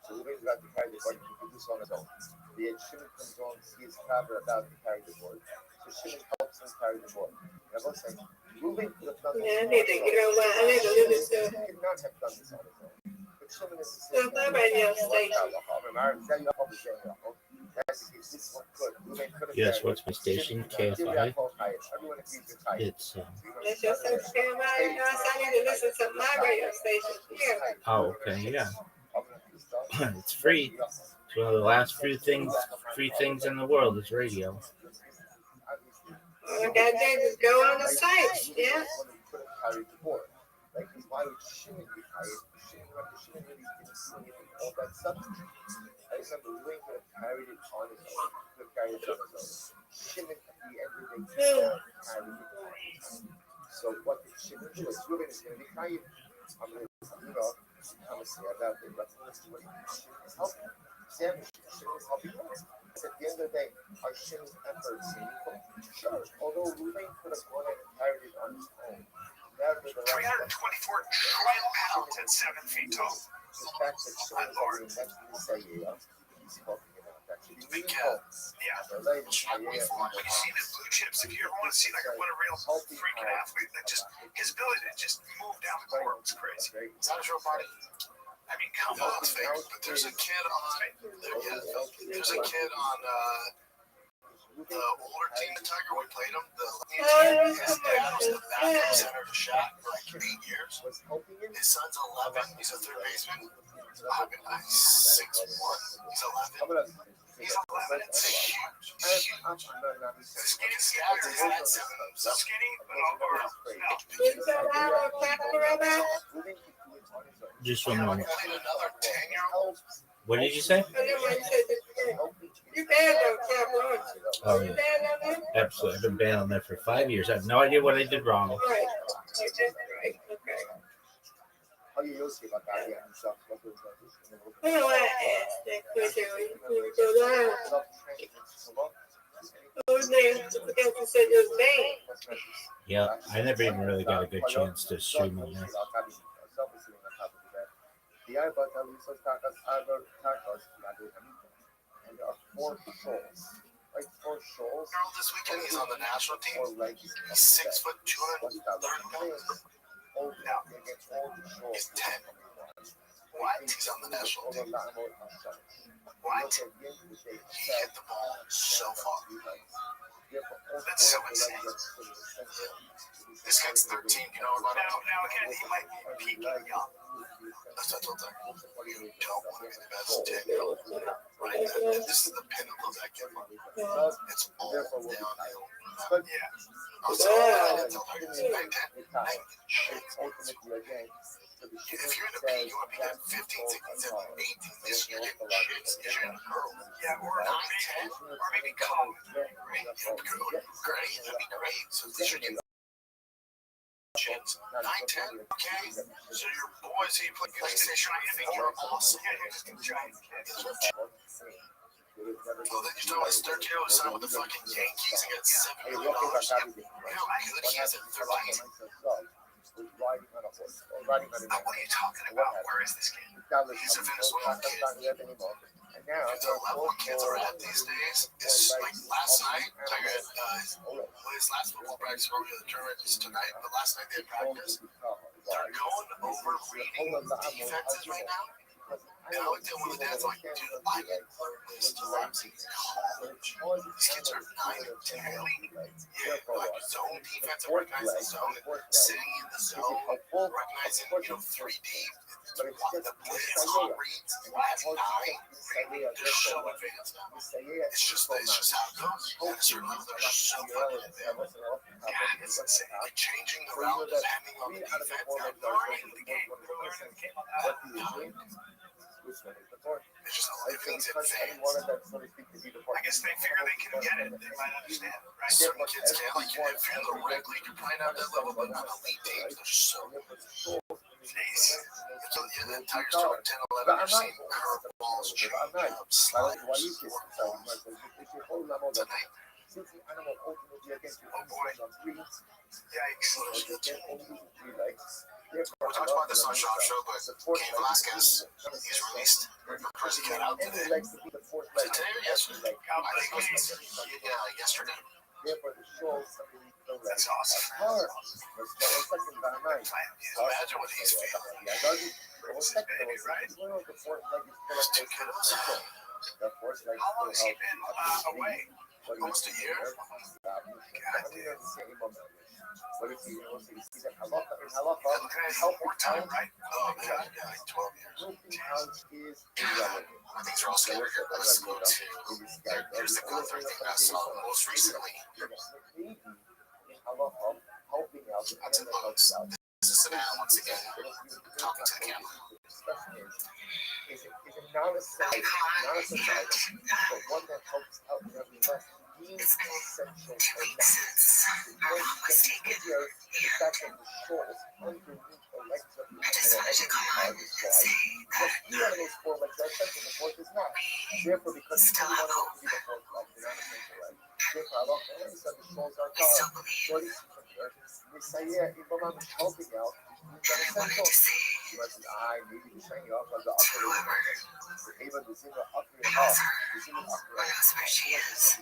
So Ruvain is about to carry the board. He can do this on his own. The Shimon comes on, sees carver about to carry the board. So Shimon helps him carry the board. And I'm not saying Ruvain could have done this. Yeah, I need to get on my. I need to do this too. He could not have done this on his own. But Shimon is So my radio station. Yes, what's my station? KFI. It's That's your station, right? I need to listen to my radio station here. oh, okay, yeah. It's free. It's one of the last free things in the world is radio. All I gotta do is go on the site, yeah. Like, why would Shimon be hired? Shimon really didn't see anything all that substance. I remember Ruvain could have carried it on his own. Could have carried it on his own. Shimon, at the end of the day, carried it on his own. So what did Shimon do? As Ruvain is going to be hired, I'm going to, I'm going to say about it, but let's see what Shimon is helping. Shimon is helping us. At the end of the day, are Shimon's efforts meaningful? Sure. Although Ruvain could have gone and carried it on his own. 324 trillion pounds at 7 feet tall. The fact that Shimon is having next to say, he's talking about that. Big cat. Yeah. When you see the blue chips, if you ever want to see like what a real freaking athlete, that just his ability to just move down the court was crazy. Is that his real body? I mean, come on. It's fake. But there's a kid on the older team, the Tiger, we played him. His dad was the backup center to Shaq for like 8 years. His son's 11. He's a third baseman. He's 6'1". He's 11. He's 11. It's huge. He's huge. Skinny, his dad's so skinny, but just one moment. Another 10-year-old. What did you say? You banned on Cap Oh, You yeah. banned on there? Absolutely. I've been banned on there for 5 years. I have no idea what I did wrong. Right. Right. Okay. I don't want to ask that question when you go down. Oh, man. I forgot to say this banned. Yeah, I never even really got a good chance to stream on there. And there are 4 shoals. Like 4 shoals. This weekend he's on the national team. He's 6 foot 230 pounds. He's 10. What? He's on the national team. What? He hit the ball so far. That's so insane. This guy's 13, you know about him? Now again, he might be peaking young. That's what I told him. You don't want to be the best 10-year-old. Right? This is the pinnacle of that kid. It's all downhill. Yeah. I was telling her, I didn't tell her, if you're in the peak, you want to be getting 15, 16, 17, 18. This year, you're getting chicks. You're going to hurl. Yeah, or maybe college. Great. That'd be great. So these are getting chicks. 9, 10, okay. So your boys, you play PlayStation, I think you're awesome. Yeah, you're just a giant kid. Well, then you're talking about Sturkio who signed with the fucking Yankees and got $7 million. You know how good he is at 13? What are you talking about? Where is this kid? He's a Venezuelan kid. The level kids are at these days is like last night. I had his last football practice over the tournament is tonight, but last night they had practice. They're going over reading defenses right now. And I looked at one of the dads like, dude, I didn't learn this till I was in college. These kids are 9 and 10. Yeah, like zone defense and recognize the zone and sitting in the zone, recognizing, 3D. The blitz, hot reads, that's 9. They're so advanced now. It's just how it goes. At a certain level, they're so fucking advanced. God, it's insane. Like changing the route depending on the defense. They're learning the game. It's just everything's advanced. I guess they figure they can get it. They might understand, right? Certain kids can't. Like, if you're in the rec league, you're playing out that level, but on elite teams, they're so Jeez. So, yeah, the Tigers throwing 10, 11, you're seeing curveballs, changeups, sliders, tonight. Oh boy. Yikes. We talked about this on Shop Show, but Cain Velasquez, he's released. Where's he got out today? Today or yesterday? I think it was yesterday. That's awesome. Imagine what he's feeling. It's his baby, right? There's 2 kiddos. How long has he been away? Almost a year. God damn. More time, right? Oh, man, yeah, like 12 years. I think they're all scattered here by the school, too. Here's the Gunther thing I saw most recently. That's in Bugs. This is Savannah once again, talking to the camera. It's been 2 weeks since our mom was taken, and I just wanted to come on and say that we still have hope. I still believe. And I wanted to say to whoever knows her or knows where she is,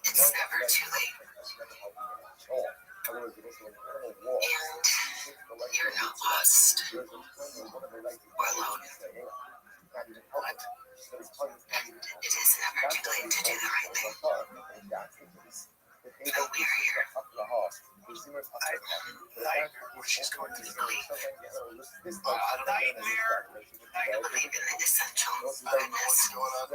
it's never too late. And you're not lost or alone. And it is never too late to do the right thing. But we are here. Nightmare, which is going to be great. Nightmare. I believe in the essential goodness of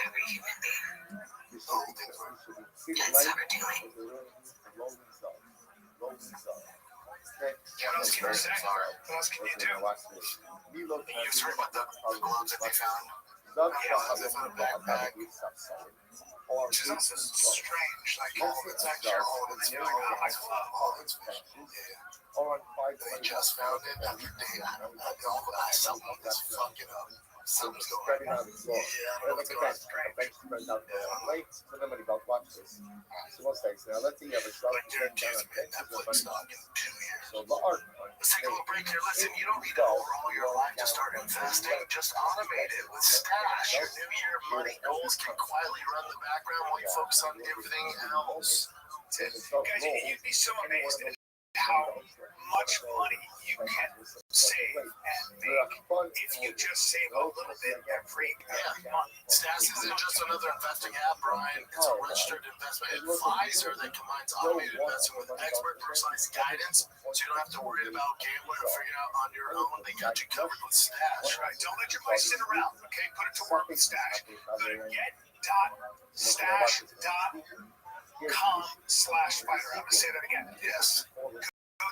every human being. It's never too late. What else can you say? What else can you do? You've heard about the gloves that they found? Yeah, They found a backpack. which is also strange. Like, all of it's actually all it's They just found it after day. Something is fucking up. Something's going on. Yeah, what's going on? Like your kids made Netflix stock in 2 years. Let's take a little break here. Listen, you don't need to overhaul your life to start investing. Just automate it with Stash. Your New Year money goals can quietly run in the background while you focus on everything else. Guys, you'd be so amazed at how much money you can save and make if you just save a little bit every month. Stash isn't just another investing app, Brian. It's a registered investment advisor that combines automated investing with expert personalized guidance, so you don't have to worry about gambling or figuring out on your own. They got you covered with Stash. Right. Don't let your money sit around, okay? Put it to work with Stash. Go to get.stash.com/fighter. I'm going to say that again. Yes. Go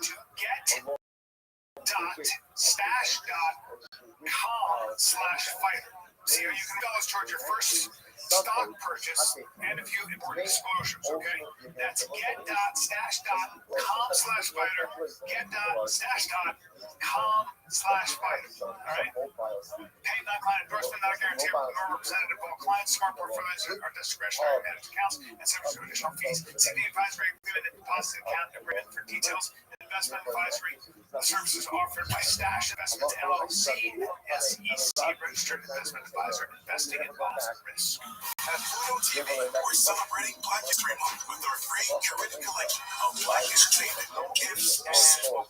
to get.stash.com/fighter. See how you can go towards your first stock purchase and a few important disclosures, okay? That's get.stash.com/fighter. Get.stash.com/fighter. All right? Paid not client endorsement, not a guarantee nor representative of all clients. Smart portfolios are discretionary managed accounts and subject to additional fees. See the advisory agreement and deposit account agreement for details. Investment advisory services offered by Stash Investments LLC, SEC registered investment advisor. Investing involves risk. At Pluto TV, we're celebrating Black History Month with our free curated collection of Black entertainment, gifts, and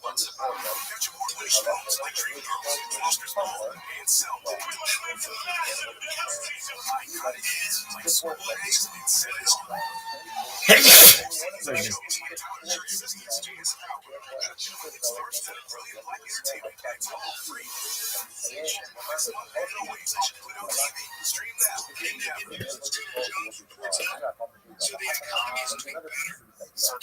what's about. Catch award-winning films like Dream Girls, Foster's Ball, and Selma. Iconic hits like School Days and Savage. Stream now. So the economy is doing better. So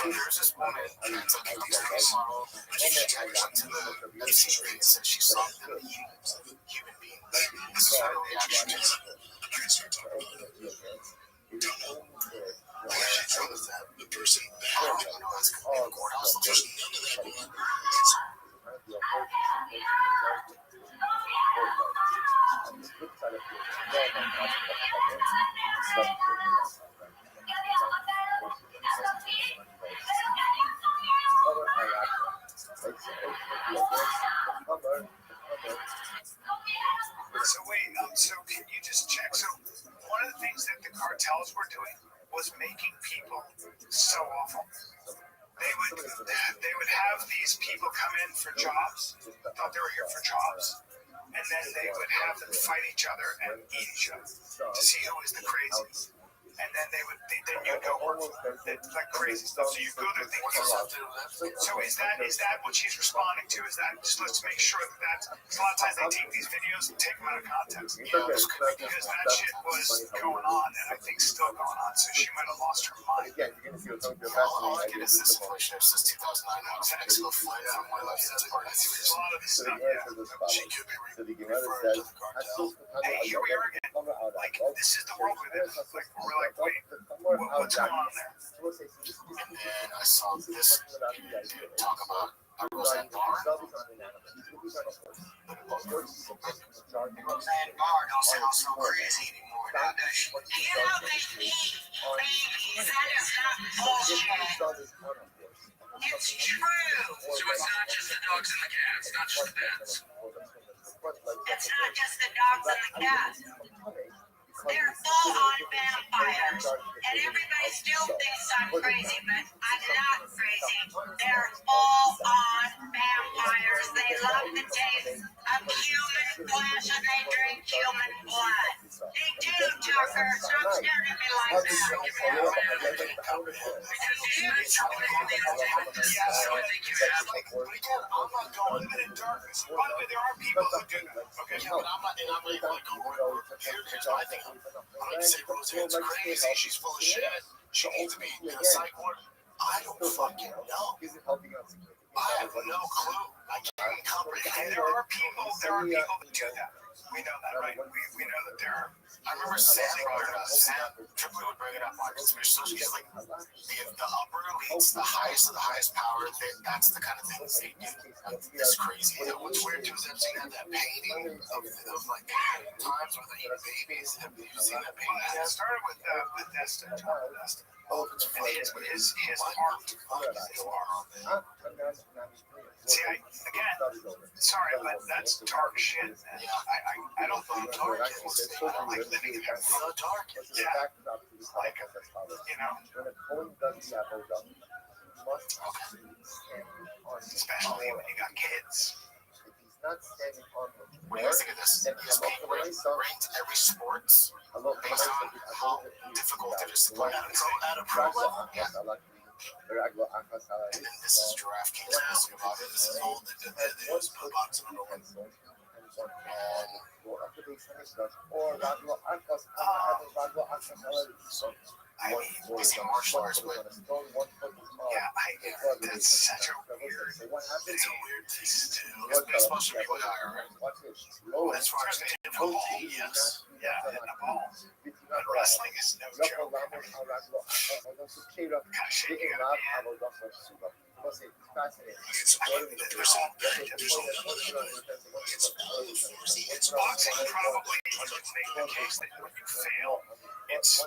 there's this woman that's a business model, and she tags into the message rates and she saw the humans of human beings. This is her reaction to it. Where she tells them the person back in the courthouse, there's none of that going on. So wait, so can you just check? So one of the things that the cartels were doing was making people so awful. They would have these people come in for jobs, thought they were here for jobs, and then they would have them fight each other and eat each other to see who is the craziest. And then then you'd go work like crazy stuff. So you go there thinking, so is that what she's responding to? Is that just let's make sure that that's, because a lot of times they take these videos and take them out of context. Because that shit was going on and I think still going on. So she might have lost her mind. All I get is this inflation since 2009 on Mexico flight from my life. There's a lot of this stuff, yeah. She could be referring to the cartel. Hey, here we are again. Like, this is the world we live in. Like, we're like, wait, what's going on there? And then I saw this talk about a Roseanne bar. Roseanne bar don't sound so crazy anymore, now does she? You know, ladies, that is not bullshit. It's true. So it's not just the dogs and the cats, not just the pets. It's not just the dogs and the cats. They're full-on vampires. And everybody still thinks I'm crazy, but I'm not crazy. They're full-on vampires. They love the taste of human flesh and they drink human blood. They do, Tucker. Stop staring at me like that. I'm not going live in darkness. By the way, there are people who do that. Okay, Yeah, but I'm not even going to go. Here's what I think. I'm not say Roseanne's crazy. She's full of shit. She needs to be in a psych ward. I don't fucking know. I have no clue. I can't comprehend. There are people that do that. We know that, right? We know that there are. I remember Sam brought it up. Sam Tripley would bring it up on conspiracy. So she's like the upper elite it's the highest of the highest power. That's the kind of things they do. It's crazy. What's weird too is I've seen that painting of like times where they eat babies. Have you seen that painting? Yeah, it started with Bethesda. Oh, it's funny. His heart. See, again, sorry, but that's dark shit, man. I don't think dark is. I don't like living in that. So dark. Yeah. Like, you know. Especially when you got kids. What do you think of this? ESPN ranked every sports based on how difficult it is to play at a pro level. Yeah. And then this is DraftKings posting about it. This is all the news box number one. I mean, we see martial arts, but that's such a weird. It's a weird thing to do. Because baseball should be way higher, right? As far as hitting the ball, yes. Yeah, hitting the ball. But wrestling is no joke. I mean, kind of shaking it up, man. It's boxing probably make the case that when you fail, it's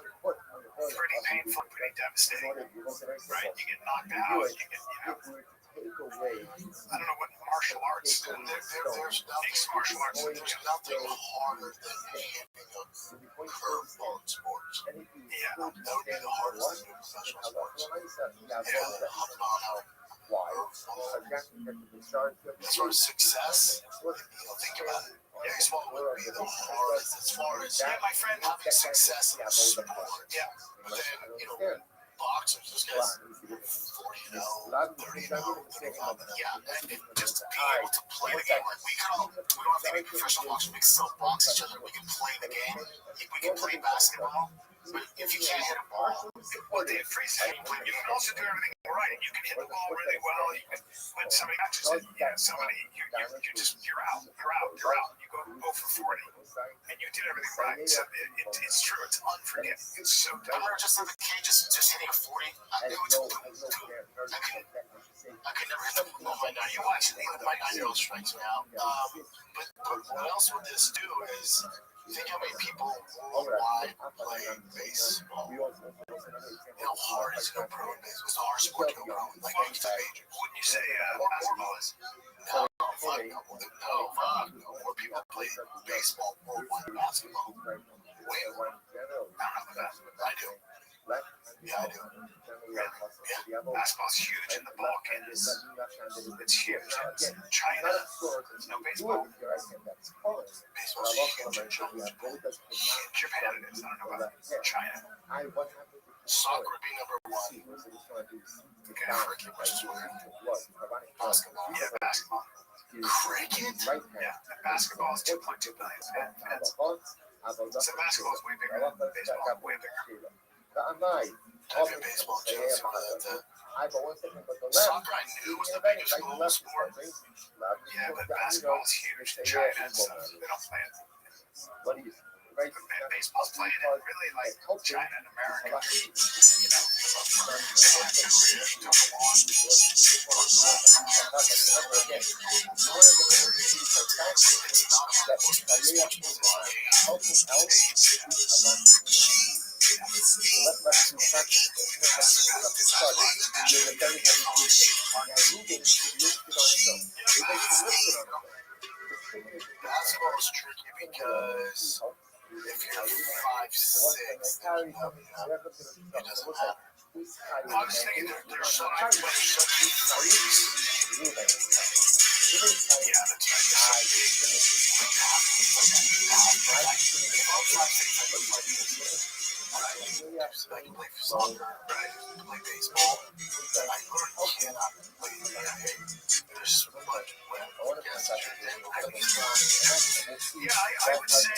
pretty painful, pretty devastating, right? You get knocked out, you get, I don't know what martial arts, there's mixed martial arts, there's nothing harder than hitting a curveball in sports. Yeah, that would be the hardest thing in professional sports. Yeah, 100 mile an hour. As far as success, think about it. Baseball would be the hardest as far as my friend having success in the sport. Yeah, but then boxers, those guys 40-0, 30-0, 35. Yeah, and just to be able to play the game like we don't have to be professional boxers. We can still box each other. We can play the game. We can play basketball. But if you can't hit a ball, what they freeze it. You can also do everything right. You can hit the ball really well. You can, when somebody catches it, you're out. You go 0 for 40, and you did everything right. So it's true. It's unforgiving. It's so dumb. I remember just in the cage, just hitting a 40. I could never hit the ball. I know you watch it. My 9-year-old strikes me out. But what else would this do is, think how many people worldwide play baseball. How hard is it to go pro in baseball? It's a hard sport to go pro in. Like, wouldn't you say basketball is? No. More people play baseball worldwide than basketball. Way more. I don't know that. I do. Yeah, I do. Yeah. Basketball's huge in the Balkans. It's huge in China. There's no baseball. Baseball's huge in China. Japan it is. I don't know about China. Soccer would be number one. Okay, cricket versus basketball. Yeah, basketball. Cricket? Yeah, basketball is 2.2 billion fans. So basketball is way bigger than baseball. Way bigger. Type in baseball, Jones, soccer I knew was the biggest global sport. Yeah, but basketball is huge in China, so they don't play it. But baseball's played in really like China and America. Basketball is tricky because if you're 5'6", it doesn't matter. I was thinking there's so much yeah, that's I can play soccer, right? Play baseball. I literally cannot play the NBA. There's so much. Yeah, I would say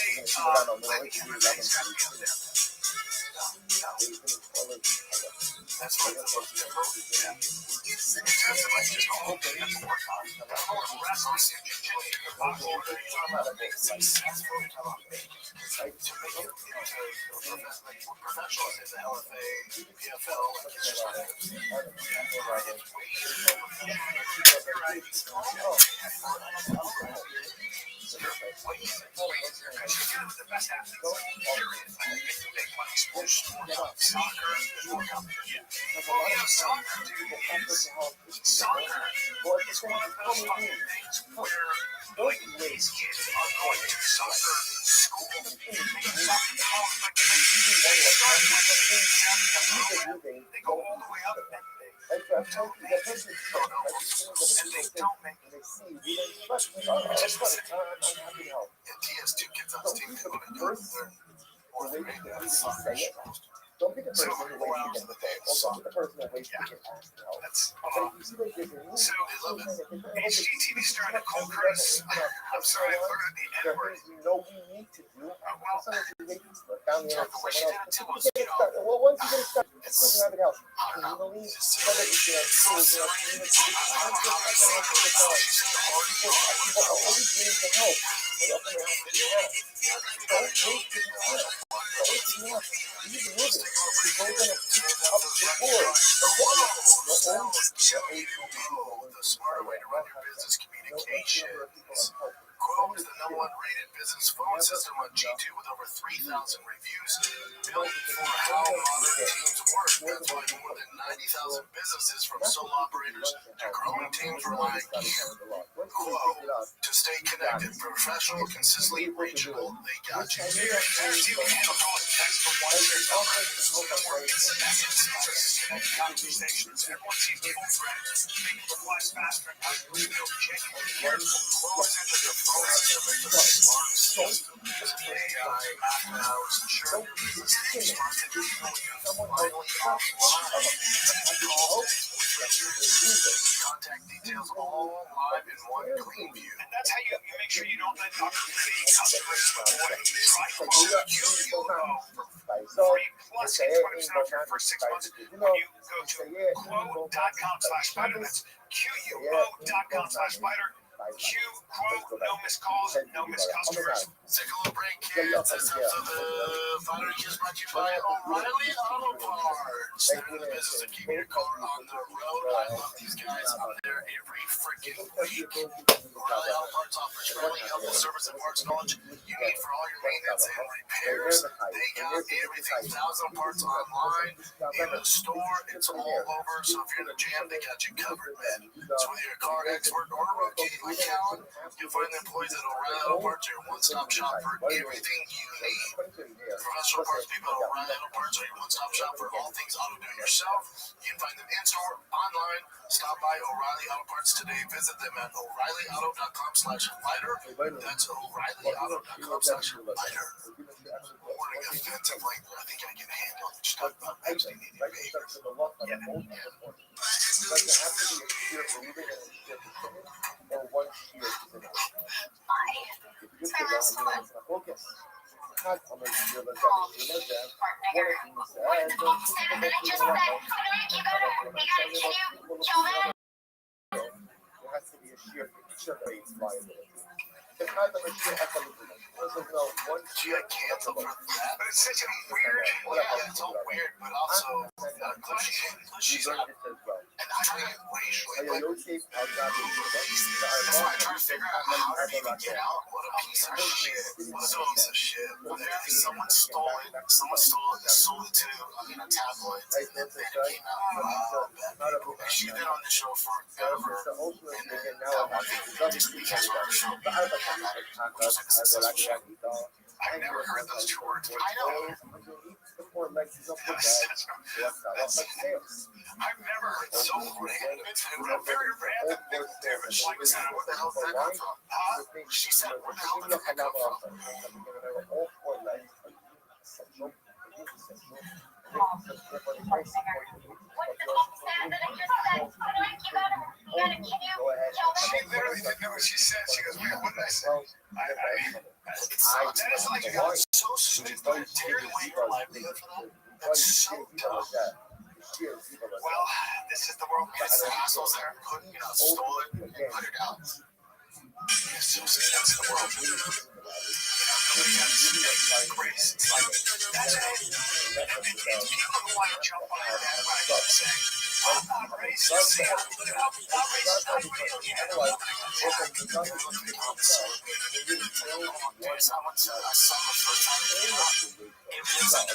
that's what it's supposed to do. Yeah. In terms of like just the whole thing, that's what we're talking about. The whole wrestling, boxing, successful, to make it into professionals in the LFA, PFL, like it's just like Don't be the person who waits to get the phone. Also, be the person who waits to get asked to help. That's But you see what they're doing? so HGTV's trying to call Chris. I'm sorry, I learned the There are N-word. things we know we need to do. Well, Some of you wait down there. The way she did it too was, Well, once you get it started, it's good to have it help. Communally, whether it's in schools, in our community, people are always willing to help. Whatever they have to do. Don't wait to help. Don't wait to help. You need to move it. You're going to up the board. the smarter way to run your business communications. Quote is the #1 rated business phone system on G2 with over 3,000 reviews. Built for how modern teams work. That's why more than 90,000 businesses from sole operators to growing teams rely on you. Quote, to stay connected, professional, consistently reachable, they got you. Conversations, everyone sees people threats. Make replies faster. Close into the phone system into the smart system. AI, after hours, insurance, finally offline. Contact details all live in one clean view. And that's how you make sure you don't let customers avoid free plus 20% for the first 6 months when you go to quote.com/fighter. That's QUO.com/fighter. Q quote, no missed calls, no missed customers. Take a little break, kids. This episode of the Fighter is brought to you by O'Reilly Auto Parts. They're in the business of keeping your car on the road. I love these guys. I'm there every freaking week. O'Reilly Auto Parts offers friendly, helpful service and parts knowledge you need for all your maintenance and repairs. They got everything, 1,000 parts online, in the store. It's all over. So if you're in a jam, they got you covered, man. So whether you're a car expert or a rookie like Callan, you'll find the employees at O'Reilly Auto Parts are your one-stop shop for everything you need. Professional parts people at O'Reilly Auto Parts are your one-stop shop for all things auto do it yourself. You can find them in-store, online. Stop by O'Reilly Auto Parts today. Visit them at O'ReillyAuto.com/fighter. That's O'ReillyAuto.com/fighter. Warning offensive language. I think I can handle it. Just talk about actually needing behaviors. Does it have to be a sheer believing and a sheer percentage, or one sheer percentage? If you get the wrong, focus. Not on the sheer list, what it means there has to be a sheer base liability. It's not the sheer equilibrium. There's no one sheer cancel for that. But it's such a weird, yeah, it's all weird, but also she's on it as well. And I try to get racially, like, that's why I try to figure out how to even get out. What a piece of shit. What a piece of shit. Someone stole it. Sold it to, a tabloid. And then it came out. She's been on the show forever. And then just because of our show. I've never heard those two words. I know. I've never heard so random. It's very random. Like, where the hell did that come from? She said, where the hell did that come from? She literally didn't know what she said. She goes, wait, what did I say? It's like you got so stupid and tearing away your livelihood for that. That's so dumb. Well, this is the world. It's the assholes that are stole it and put it out. It's so that's the world. Nobody has grace. It's like, that's it. People who want to jump on that, what I gotta say. I'm not racist. See, I'm not racist. I'm real. Yeah. Otherwise, listen, the I went to, I saw the first time it came out. It was like,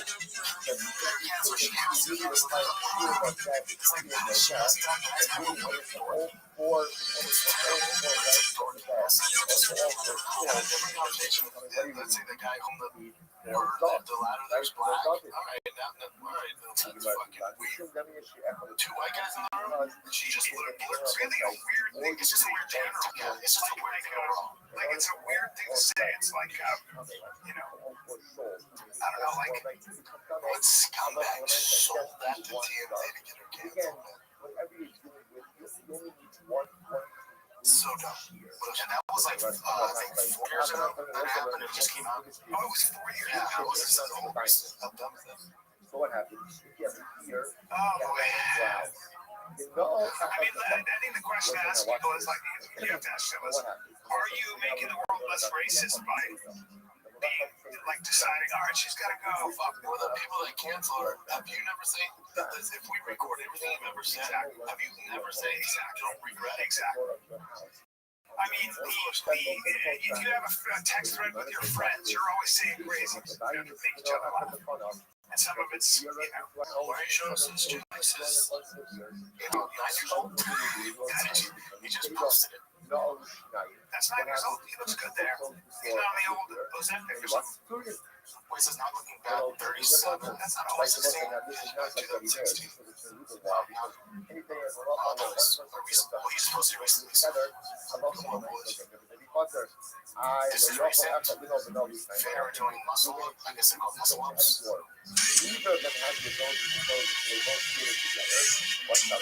Bearcats where she has to use the it's like that. She has to have a white board. It's terrible. Let's say the guy on the board, the ladder, there's black. All right, that's fucking weird. Two white guys in the room. She just let it blur. It's really a weird thing. It's just a weird general. Yeah, it's just a weird thing. Like, it's a weird thing to say. It's like, you know, I don't know, like, What scumbag sold that to TMZ to get her canceled? So dumb. And that was like, I think 4 years ago that happened. It just came out. oh, it was 4 years Yeah, ago. it was just how dumb is that? So what happens? If you have a year, Oh, boy. no. I mean, I think the question to ask people is like, you have to ask them is, are you making the world less racist by being, like, deciding, all right, she's got to go? Fuck, for the people that cancel her, have you never said that if we record everything you've ever said, have you never said don't regret it? Exactly. I mean, if you have a text thread with your friends, you're always saying crazy stuff to make each other laugh. And some of it's, you know, Why are you showing us this dude like this? 9 years old? He just posted it. that's 9 years old. He looks good there. He's not on the old Ozempic or something. Wait, says not looking bad. 37. That's not always the same. 2016. He's supposed to be recently. Fair doing muscle up. I guess they're called muscle ups. Neither of them has the ability to go. They both do it together. What's that?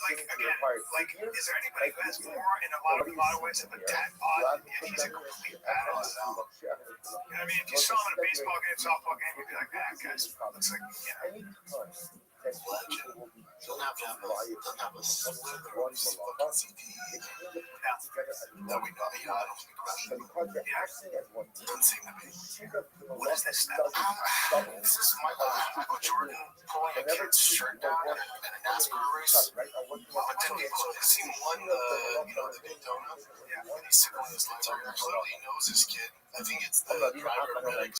Like, again, like, is there anybody who has more in a lot of ways of a dad bod? Yeah, he's a complete badass. You know what I mean? If you saw him at a baseball game, softball game, you'd be like, man, guys, looks like, you know. Legend. He'll have to have a slither of his fucking CD. That we know. Yeah, I don't think doesn't seem to be. What is this stuff? This is Michael Jordan pulling a kid's shirt down in a NASCAR race. But then has he won the Daytona? Yeah. And he's sitting on his lights. Clearly he knows his kid. I think it's the driver medic.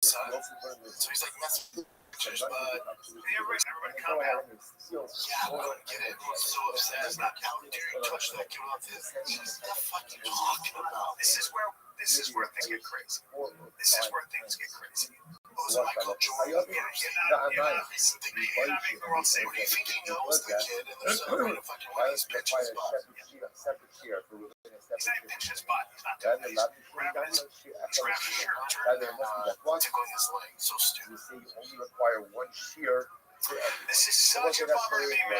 So he's like messing with pictures, but everybody calm down. Yeah, I couldn't get it. He was so upset. How dare you touch that kid with his? What the fuck are you talking about? This is where things get crazy. This is where things get crazy. Oh, is it Michael Jordan? Yeah, you're not making the world safe. What do you think he knows the kid and they're celebrating fucking one of his pitches spots? He's not even pitching his butt. He's not doing this. Grabbing his shirt. Tickling his leg. So stupid. This is such a bummer to me, man.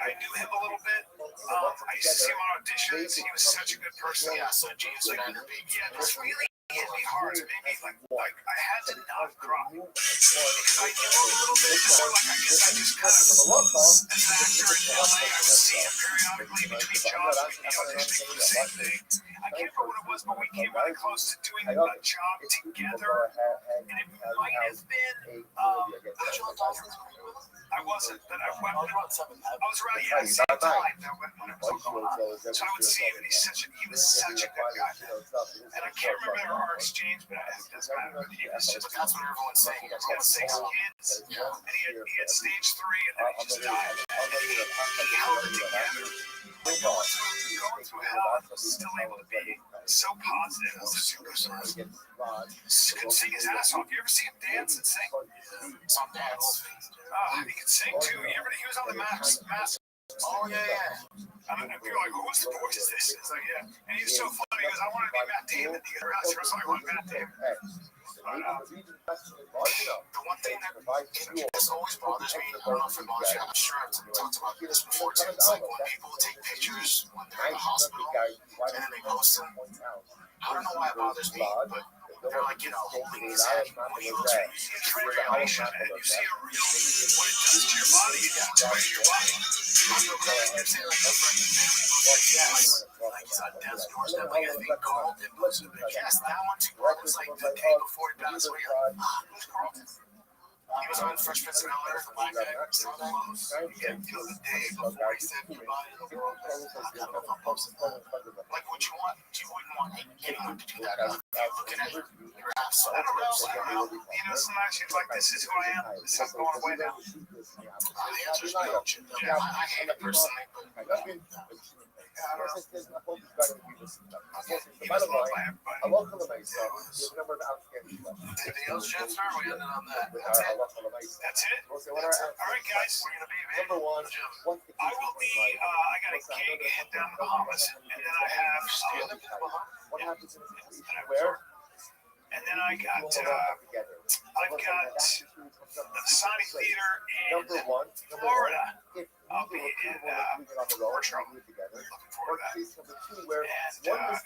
I knew him a little bit. I used to see him on auditions. He was such a good person. Yeah, so James Fernandez. Yeah, this really hit me hard. It made me like I had to not cry because I knew a little bit. So like I guess I just kind of as an actor in LA, I would see him periodically between jobs. We'd be auditioning for the same thing. I can't remember what it was, but we came really close to doing a job together, and it might have been. I wasn't, but I went. I was around the same time that when it was going on. So I would see him, and he was such a good guy. And I can't remember our exchange, but that's kind of he was just. That's what everyone's saying. He had 6 kids, and he had stage 3, and then he just died. And he held it together. Like going through hell, still able to be so positive and such a good person. Could sing his ass off. You ever see him dance and sing? Some dance. He could sing too. He was on the Mask. Oh yeah. I mean, people are like, whose voice is this? It's like, yeah. And he was so funny. He goes, I want to be Matt Damon. He goes, there was only one Matt Damon. The one thing that always bothers me, I don't know if it bothers you, I'm sure I've talked about this before too. It's like when people take pictures when they're in the hospital and then they post them. I don't know why it bothers me, but They're like, holding his hand. When you go to you see a transformation and you see a real what it does to your body, it activates your body. I'm no crazy. You're saying like a friend and family goes like yes. Like he's on death's doorstep. Like I think Carlton goes to the yes. That one too. Carlton's like the day before he passed away. Who's Carlton? He was on Fresh Prince of Bel-Air, the black guy, so close. Yeah, the day before he said goodbye to the world. I don't know if I'm posting that. Like what you want, you wouldn't want anyone to do that. Looking at your ass. I don't know. Some nights you're like, this is who I am. This is going away now. The answer is no. I hate it personally, but I don't know. Anything else, Jennifer? We ended on that. That's it. That's it. All right, guys. We're gonna be Number one, I will be. I got a gig down in the Bahamas, and then I have. what happens in where? And then I got. I've got the Sonic Theater in Florida. I'll be in Rothschild. Looking forward to that.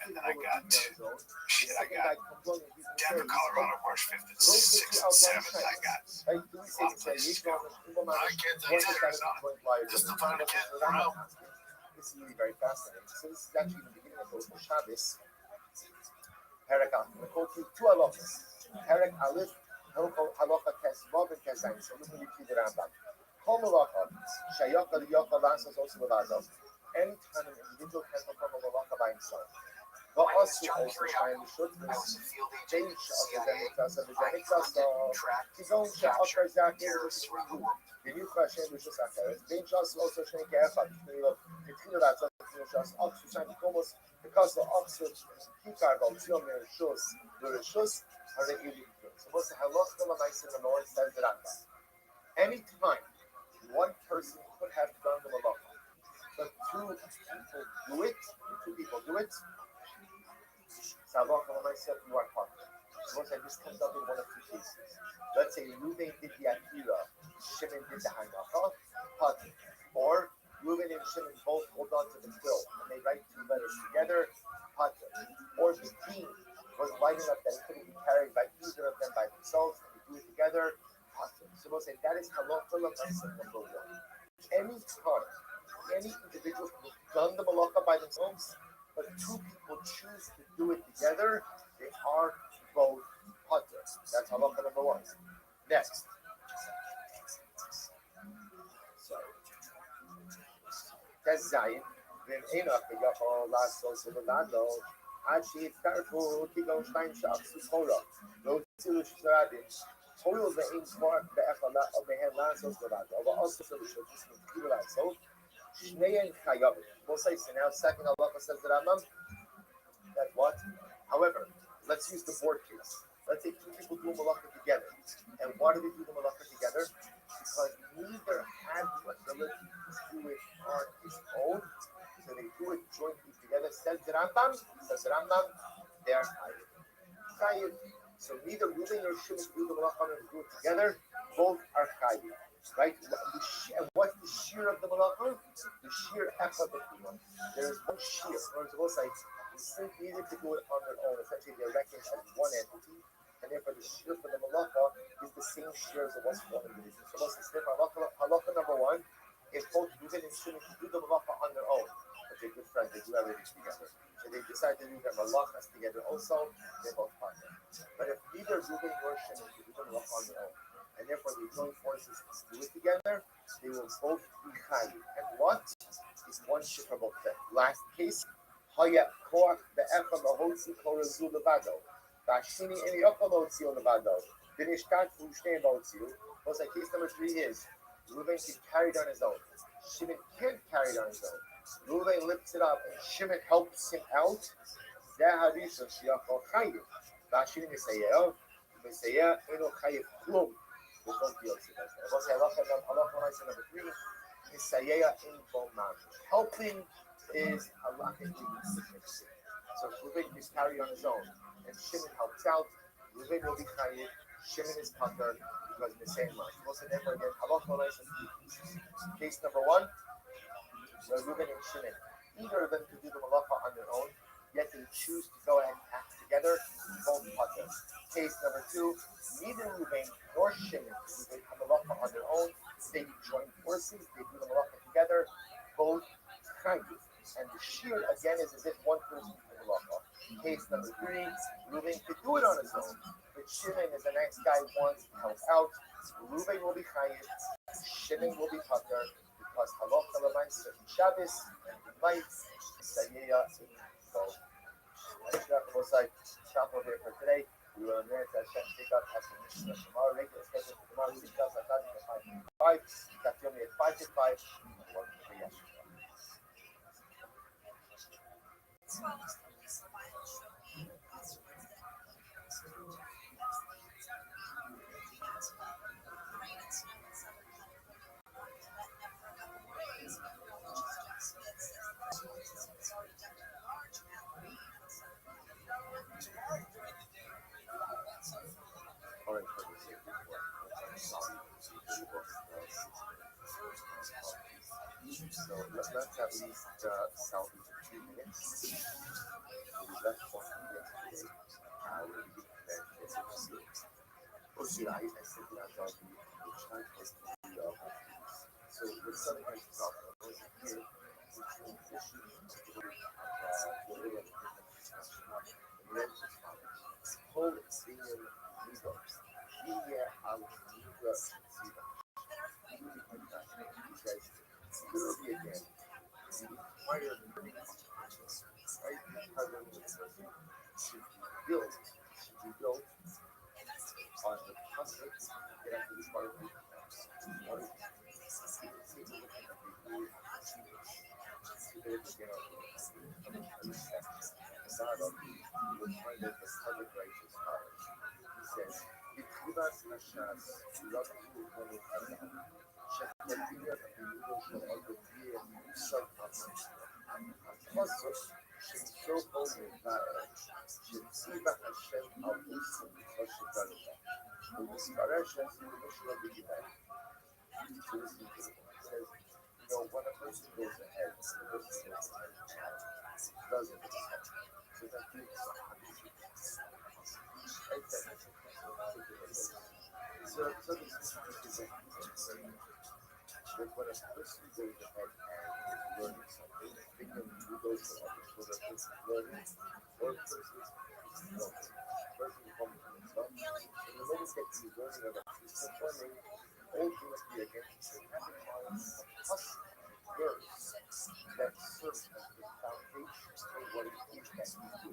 And then I got Denver, Colorado, March 5th and 6th and 7th. I got a lot of places to go. I get the Arizona. Just the fun to get around. This is really very fascinating. So this is actually the beginning of the Shabbos. Perek Aleph. We'll go through two halachas. Perek Aleph, halacha tes vav and tes zayin. So let me repeat the Rambam. Kol malacha shayachal yachal lasos also levado. Anytime an individual can perform a malacha by himself. But also shayim should change of the zenitas of the zenitas. Kizon she'achar zakir. בניו חשם בשוס אחרת, בין שס לא שני כאחד, התחילו לעשות שס אקסוס שם קומוס, because אקסוס כיכר באופציון מרשוס לרשוס, הרי אילים. So what's the halach of the number one says the Rambam. Any time one person could have done the malacha, but two people do it, so halach of the you are part. So once this comes up in one of two cases. Let's say Reuben did the Akira, Shimon did the Hanacha, or Reuben and Shimon both hold on to the quill and they write two letters together, or the beam was light enough that it couldn't be carried by either of them by themselves and they do it together, So we'll say that is halacha l'maisa number one. Any time, any individual who has done the malacha by themselves, but two people choose to do it together, they are both pater. That's halacha number one. Next. That's Zayin. Then Enoch יכול לעשות לבדו עד שיצטרפו כגון שניים שעשו תורה והוציאו שרדים. הואיל ואין כוח בהם לעשות לבדו, אבל also התחילו לעשות, שניהם חייבים. We'll say so now. Second halacha says the Rambam. That what? However, let's use the board case. Let's say two people do malacha together. And why do they do the malacha together? Because neither had the ability to do it on his own. So they do it jointly together. Says the Rambam, they are chayiv. So neither Reuben nor Shimon do the malacha and do it together. Both are chayiv. Right? And what's the shear of the malacha? The shear echad of the one. There is one shear. Or it's also like neither to do it on their own. Essentially, they're reckoned as one entity. And therefore, the shear for the malacha is the same shear as it was for one individual. So, most of the halacha number one is both Reuben and Shimon to do the malacha on their own. But they're good friends, they do everything together. So, they decide to do their malachas together also, they're both partners. But if neither Reuben nor Shimon do the malacha on their own, and therefore they join forces to do it together, they will both be chayiv. And what is one shear for both of them? Last case, haya koach be'echad lahotzi kol rezu levado. Vashini in the upper Lotzio Nevado. Dinishkat Ushne Lotzio. Was like case number 3 is Reuben can carry it on his own. Shimon can't carry it on his own. Reuben lifts it up and Shimon helps him out. Zaharisha Shiachal Chayiv. Vashini Misayel. Misayel Eno Chayiv Klum. We'll go to Yosef. We'll say Allah number 3. Misayel in Bomam. Helping is halachically significant. So Reuben can carry on his own. And Shimon helps out. Reuben will be chayiv. Shimon is pater because in the same month. We'll say therefore again. Case number 1, where Reuben and Shimon, either of them to do the malacha on their own, yet they choose to go ahead and act together. Both pater. neither Ruvain nor Shimon do the halacha on their own. They join forces, they do the halacha together, both chayiv. And the shear again is as if one person did the halacha. Case number 3, Ruvain could do it on his own, but Shimon is a nice guy, wants to help out. Ruvain will be chayiv, Shimon will be pater, because halacha l'maisa in Shabbos and in light, Sayeya in both. Stop over here for today. We will admit that Hashem take up after Mishnah tomorrow. Regular schedule for tomorrow. 6 o'clock, 5 to 5. Got me at 5 to 5. So let's at least salvage a few minutes. We left one yesterday. I said that I'll be trying to so the Southern Heights problem was a kid who transitioned to whole senior leader. Here I was leader literally again, the entire living consciousness, right? The entire living consciousness should be built on the concept that I think is part of the when a person goes ahead, doesn't so that gives so this is but when a person goes ahead and is learning something, they can do those for others, whether a person is learning or a person is learning. Person is coming to himself. And the moment that he's learning about his learning, all things be against him, have in mind us words that serve as the foundation for what it is that we do.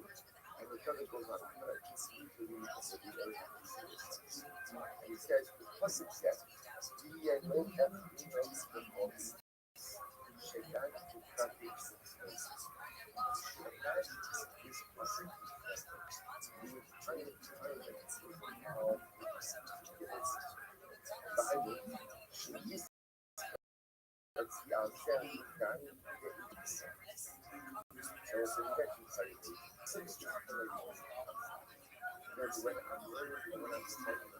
And because it goes on, I'm going to just usually and he says, because it says, no Shaitan to practice Shaitan is passing he was trying to Bible, she is that's the answer when I'm learning, when I'm studying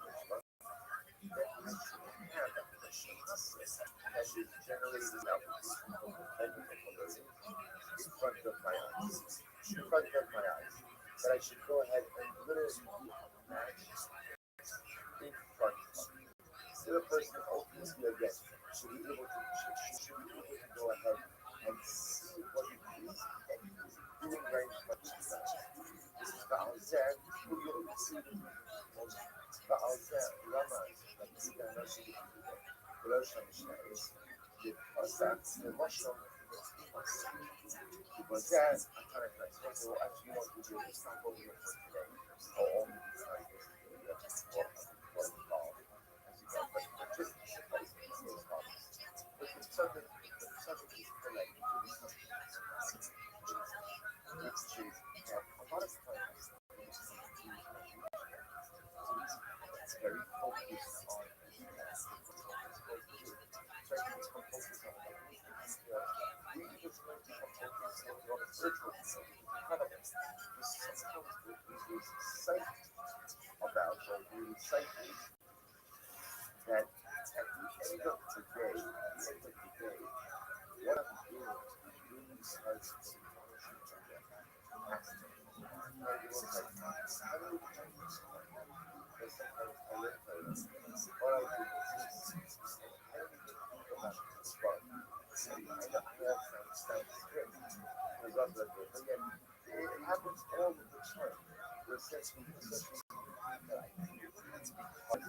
that is generated out in front of my eyes. That I should go ahead and literally match in front of me. So the person ultimately again should be able to go ahead and see what it is that he is doing right in front of his eyes. This is the Alzad who will see the Alzad Ramas that you cannot see the Russian is the Alzad, the Russian because that I'm trying to explain. So actually, what we do is not what we are for today, or only decided to do that for involved. As you know, but just because it's those problems. But the subject is connected to the subject, which is that a lot of times it's very focused on about or really psychic that at the end of the day, what I'm doing is really starts to sometimes I learned sounds great. There's also that, but yet it happens all the time. There's essentially that I do because part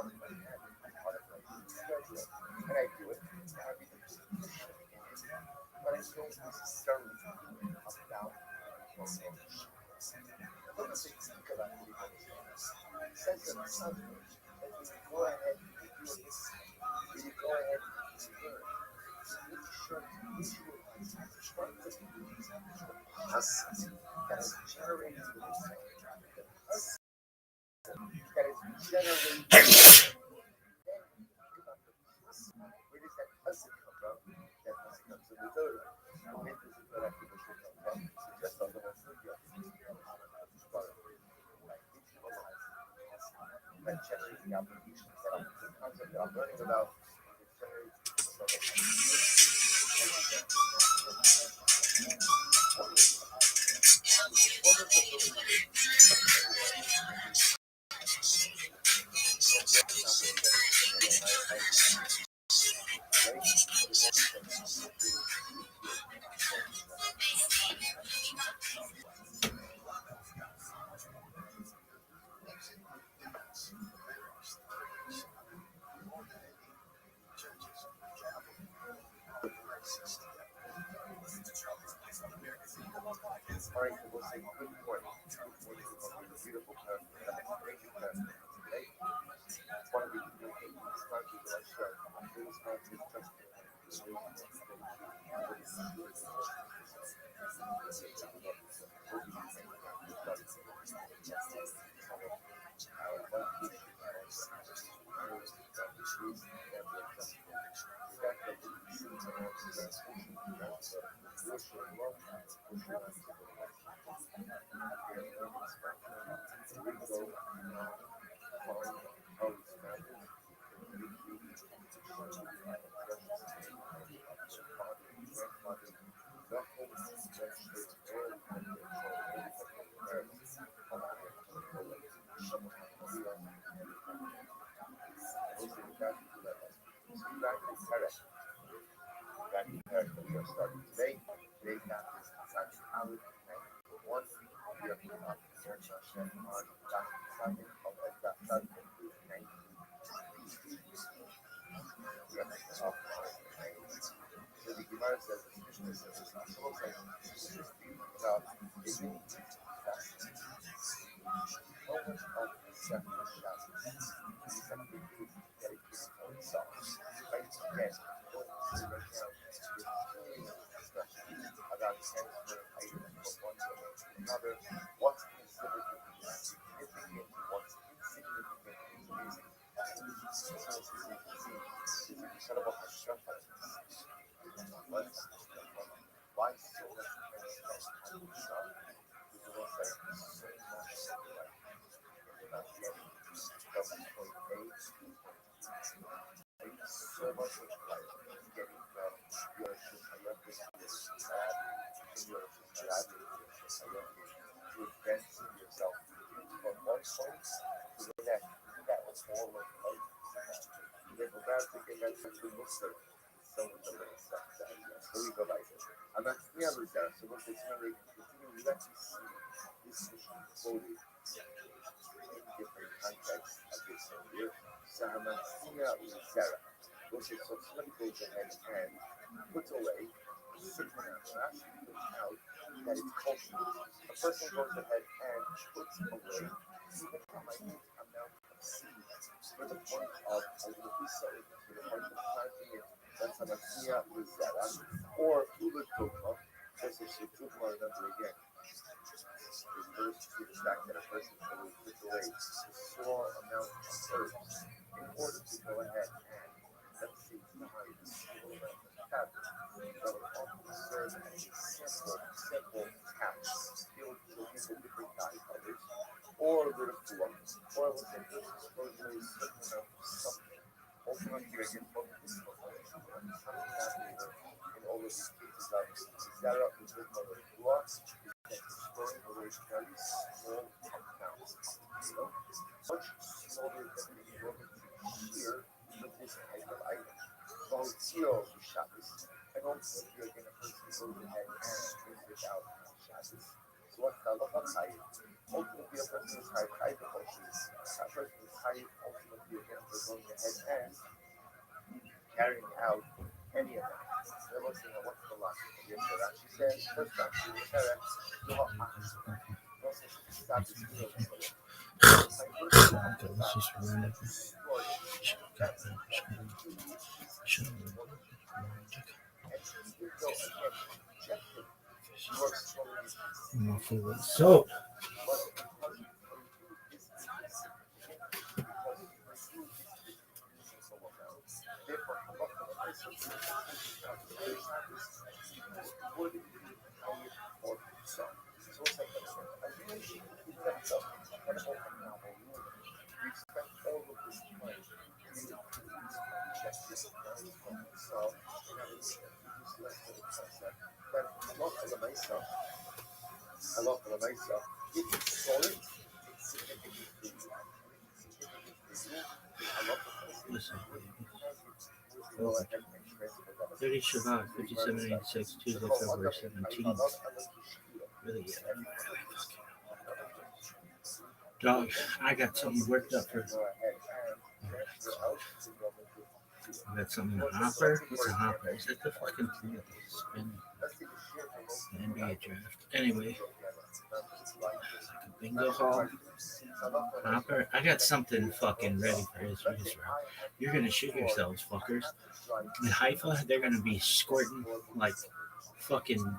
of my habit, part of my schedule, and I do it. And I mean, there's efficient in it, but I don't necessarily do it about one of the things about it says themselves that when you go ahead and you do this, when you go ahead and you learn, make sure to visualize as part of the process that is generating the result, the process that is generating then think about the process. Where does that process come from? That process comes from the Torah. Where does the Torah come from? Just on the one foot, you have to that generates the applications that the concept that I'm learning about is generating all right, so we'll say good morning. Good morning, beautiful person. Great person. Right? One of the responses that I share, the response is we are starting today. Today's class is Aleph 91. We are putting up Hashem on Daf Simon of Daf Simon 19. We are putting up so the Gemara says, the Mishnah says, the Mishnah says, about a mini fast. How much of the separate Shabbos is something dedicated to itself? Right? Again, don't see right now about transferring items from one to another. What's considered to be significant? What's insignificant? Why so much stuff? People will say so much stuff. They're not getting from point A to so much of life getting from your to advancing yourself from one point to the next. That was all of life. They go back to get that to look for some of the little stuff that so we go like this. I'm not never there, so look at somebody continue. We actually see this mission quoted in different contexts of this here. Samasia Uzera. Which is so somebody goes ahead and puts away a certain amount of trash, puts out that it's cultural. A person goes ahead and puts away even a minute amount of seeds for the point of Ulubisari, for the point of planting it. That's Samasia Uzera. Or Ulutuma, just as Shutuma, remember again. Refers to the fact that a person puts away a small amount of herbs in order to go ahead and let's see behind the small amount of fabric. So it often serves as a simple patch skilled to people different dye colors, or a bit of form, or let's say this is supposedly a certain amount of something. Ultimately, here again, focus on something happening in all of these cases of Zara, the good mother of law, exploring the very small amounts. Much smaller than the equivalent here with this type of item. So zero Shabbos. And also, if you're going to person goes ahead and without Shabbos. So what's the halacha chayiv? Ultimately, a person is chayiv the horses. That person is chayiv ultimately again for going ahead and carrying out any of them. So let's see what's the last one. Yes, so Rashi says, first Rashi, Okay, let's just run it. So, listen, 30 Shabbat, 5786, Tuesday, February 17th. Really, yeah. Dog, I got something worked up for. I got something in a hopper. What's a hopper? Is that the fucking thing that they spin? The NBA draft. Anyway, like a bingo hall. Hopper. I got something fucking ready for Israel. You're gonna shoot yourselves, fuckers. In Haifa, they're gonna be squirting like fucking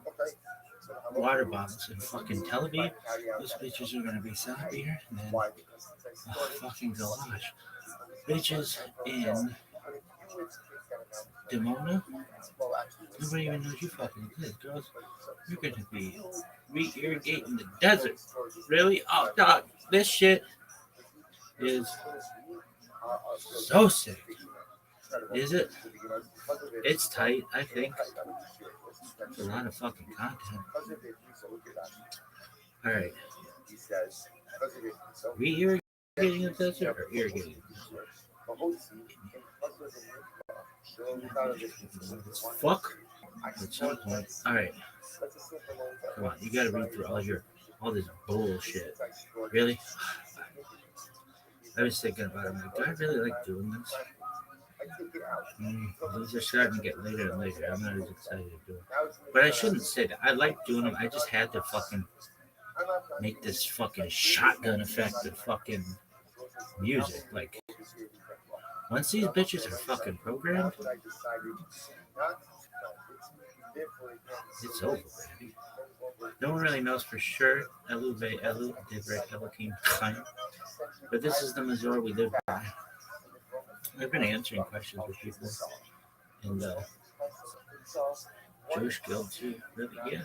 water bottles in fucking Tel Aviv. Those bitches are gonna be sat beer and then fucking goulash. Bitches in Dimona, nobody even knows you fucking exist, girls. You're gonna be re-irrigating the desert. Really? Oh, dog, this shit is so sick. Is it? It's tight, I think. It's a lot of fucking content. Alright. Re-irrigating the desert or irrigating the desert? Fuck. At some point. Alright. Come on, you gotta read through all this bullshit. Really? I was thinking about it. I'm like, do I really like doing this? These are starting to get later and later. I'm not as excited to do it. But I shouldn't say that. I like doing them. I just had to fucking make this fucking shotgun effect of fucking music. Like, once these bitches are fucking programmed, it's over, baby. No one really knows for sure. Elu, Divrei, Elohim, Chaim. But this is the Mazor we live by. I've been answering questions with people in the Jewish Guild too. Really? Yeah.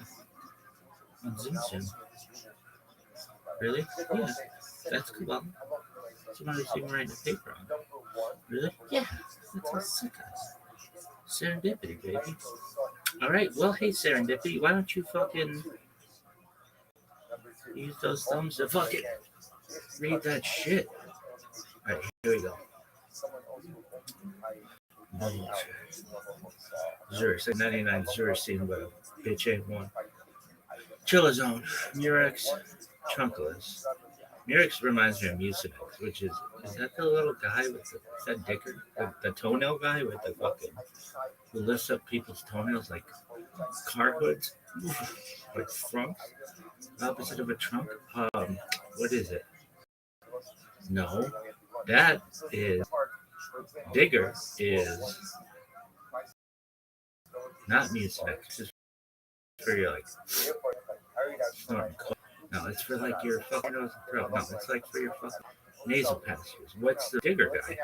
On Zoom soon. Really? Yeah. That's cool. Somebody's even writing a paper on it. Really? Yeah. That's all sick of. Serendipity, baby. Alright, well, hey, Serendipity, why don't you fucking use those thumbs to fucking read that shit? Alright, here we go. Zurich, 99 Zurich, seen by bitch A1. Chilla Zone, Murex, Chunkless. Murex reminds me of Mucinex, which is that the little guy with the, is that Dicker? The toenail guy with the fucking, who lifts up people's toenails like car hoods? Like trunks? Opposite of a trunk? What is it? No, that is, Digger is not Mucinex, just for your like snorting cold. No, it's for like your fucking nose and throat. No, it's like for your fucking nasal passages. What's the Digger guy?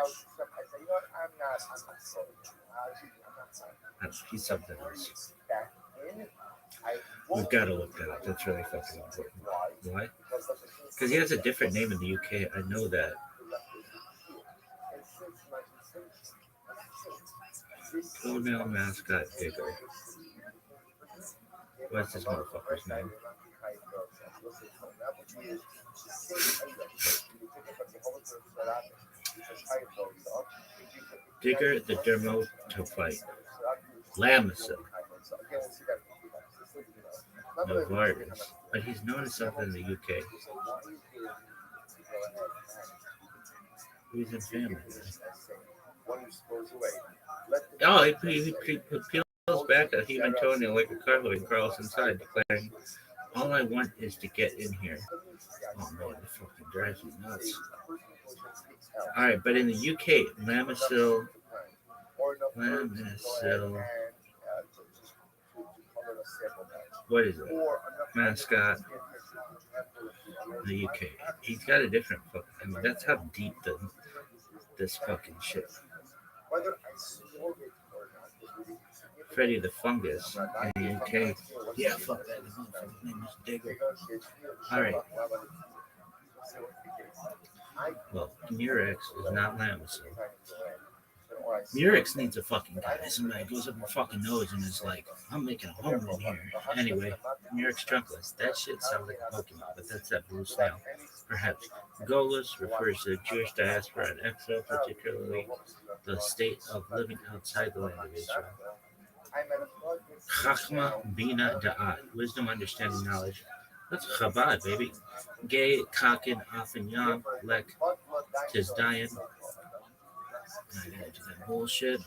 He's something else. We've got to look that up. That's really fucking important. Why? Because he has a different name in the UK. I know that. Toenail mascot Digger. What's this motherfucker's name? Digger the dermatophyte. Lamisil. Novartis. But he's known as something in the UK. He's in family. Oh, he peels back a human toenail like a cartilage and crawls inside, declaring, "All I want is to get in here." Oh man, that fucking drives me nuts. Alright, but in the UK, Lamisil, what is it? Mascot in the UK. He's got a different fucking, I mean, that's how deep this fucking shit. Freddy the Fungus in the UK. Yeah, fuck that. His name is Digger. Alright. Well, Murex is not Lamisil. Murex needs a fucking guy. Somebody goes up your fucking nose and is like, "I'm making a home in here." Anyway, Murex trunkless. That shit sounds like a Pokemon, but that's that blue snail. Perhaps. Golus refers to the Jewish diaspora in exile, particularly the state of living outside the land of Israel. Chachma Bina Da'at. Wisdom, understanding, knowledge. That's Chabad, baby. Gay, Kakin, often young, Lek, Tizdayan. I gotta do that bullshit.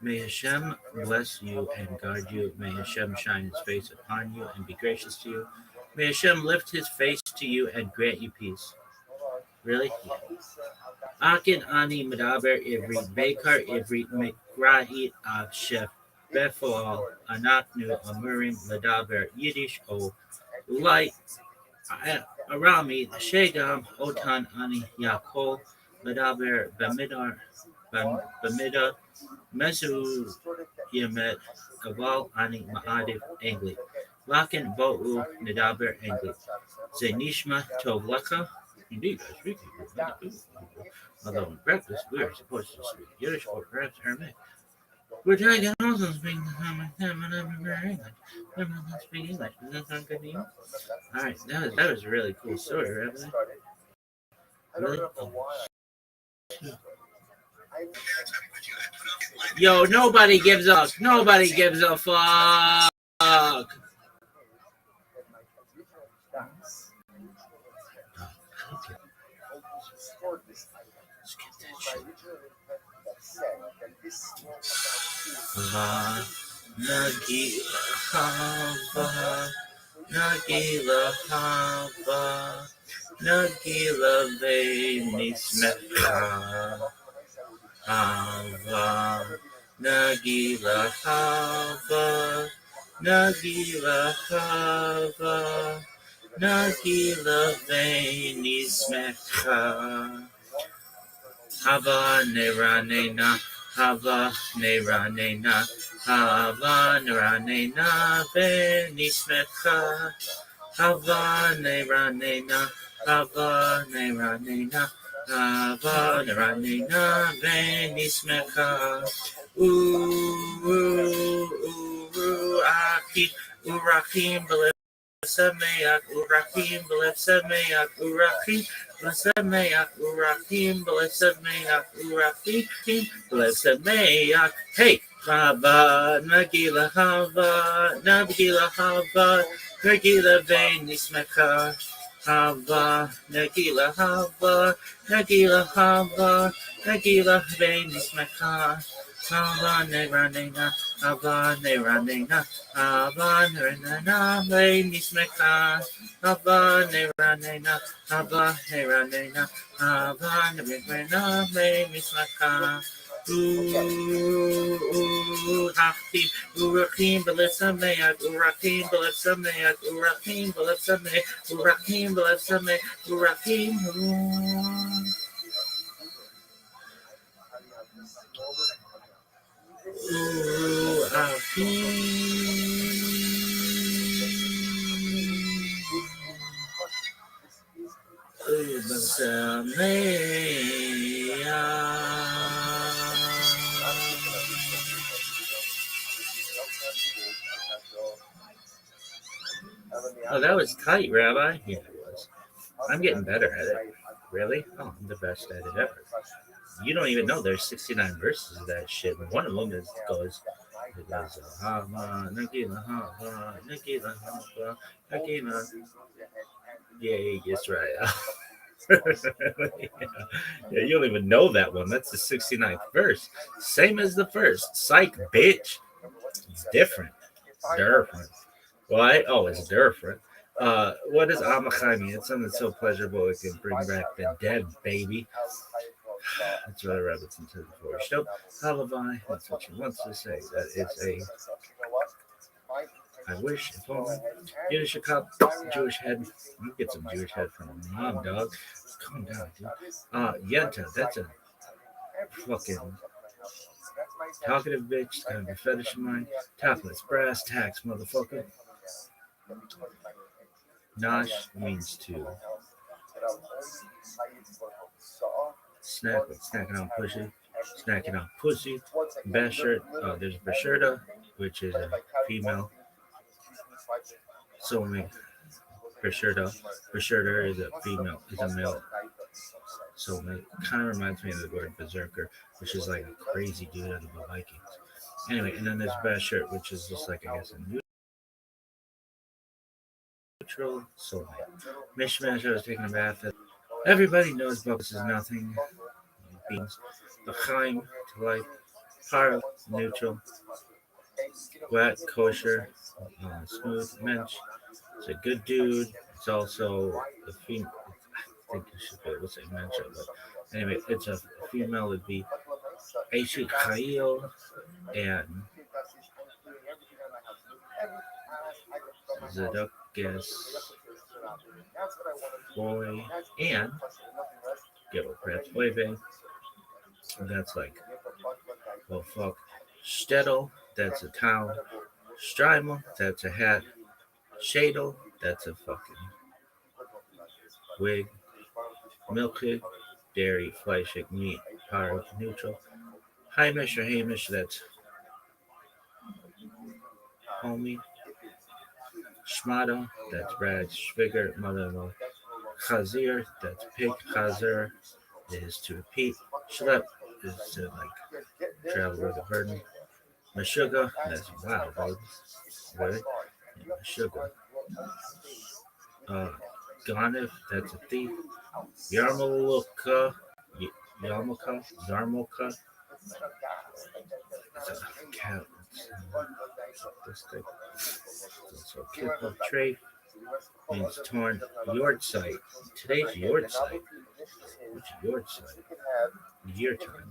May Hashem bless you and guard you. May Hashem shine his face upon you and be gracious to you. May Hashem lift his face to you and grant you peace. Really? Yeah. Akin ani medaber ivri, bekar ivri, mekra'it shef, befoal, anaknu, amurim, medaber, Yiddish, o, light, arami, shegam, otan ani yakol, medaber, bamida, mesu, yemet, aval ani ma'adif, angli. Lakin bo'u, medaber, angli. Zenishma tov leka. Indeed, I speak Hebrew. Although in practice, we are supposed to speak Yiddish or perhaps Aramaic, which I can also speak the common time when I'm in English. I'm not speaking English. Does that sound good to you? Alright, that was a really cool story, Rabbi. Really? Yo, nobody gives a fuck. Nagila Venismecha Hava Nagila Venismecha Hava Neranena Venismecha Hava Neranena Venismecha Urachim Belev Sameach Urachim Belev Sameach Urachim Belev Sameach Hey Hava Nagila Venismecha Hava Nagila Venismecha Hava Neranena Venismecha Hava Neranena Venismecha Urachim Belev Sameach Urachim Belev Sameach Oh, that was tight, Rabbi. Yeah, it was. I'm getting better at it. Really? Oh, I'm the best at it ever. You don't even know there's 69 verses of that shit. And one of them goes, Nagina, Nagina, Nagina. Yeah, he gets right. Yeah, you don't even know that one. That's the 69th verse. Same as the first. Psych, bitch. It's different. Different. Why? Oh, it's different. What is Amachai mean? It's something so pleasurable it can bring back the dead, baby. That's what Robertson said before. Show Halavai. That's what she wants to say. That is a. I wish if only Jewish cup, Jewish head. You get some Jewish head from mom, dog. Calm down, dude. Yenta. That's a fucking talkative bitch. Kind of a fetish of mine. Topless brass tacks, motherfucker. Nosh means to snack, like snacking on pussy, snacking on pussy. Bashert, there's Basherta, which is a female soulmate. Basherta is a female, is a male soulmate. Kind of reminds me of the word berserker, which is like a crazy dude out of the Vikings. Anyway, and then there's Bashert, which is just like, I guess, a neutral soulmate. Mishmash, I was taking a bath. Everybody knows Bucks is nothing. Beans. L'chaim, to life. Par, neutral. Wet, kosher. Smooth, mensch. It's a good dude. It's also a female. I think you should be able to say mensch, but anyway, it's a female would be Aishik Chail and Zadok guess boy and give a Pratt's waving. That's like, well, fuck. Stettel, that's a town. Streimel, that's a hat. Shadel, that's a fucking wig. Milkig, dairy, fleischig, meat, power, neutral. Heimish or Hamish, that's homie. Schmado, that's Brad. Schwigger, mother-in-law. Chazir, that's pig. Chazer is to repeat. Schlep is to like travel with a burden. Meshuggah, that's wow, dude. Really? Yeah, Meshuggah. Ganif, that's a thief. Yarmulka, Yarmulka, Zarmulka. It's a cat. This thing. So Kippa Trafe means torn. Yard site. Today's yard site. What's yard site? Year time.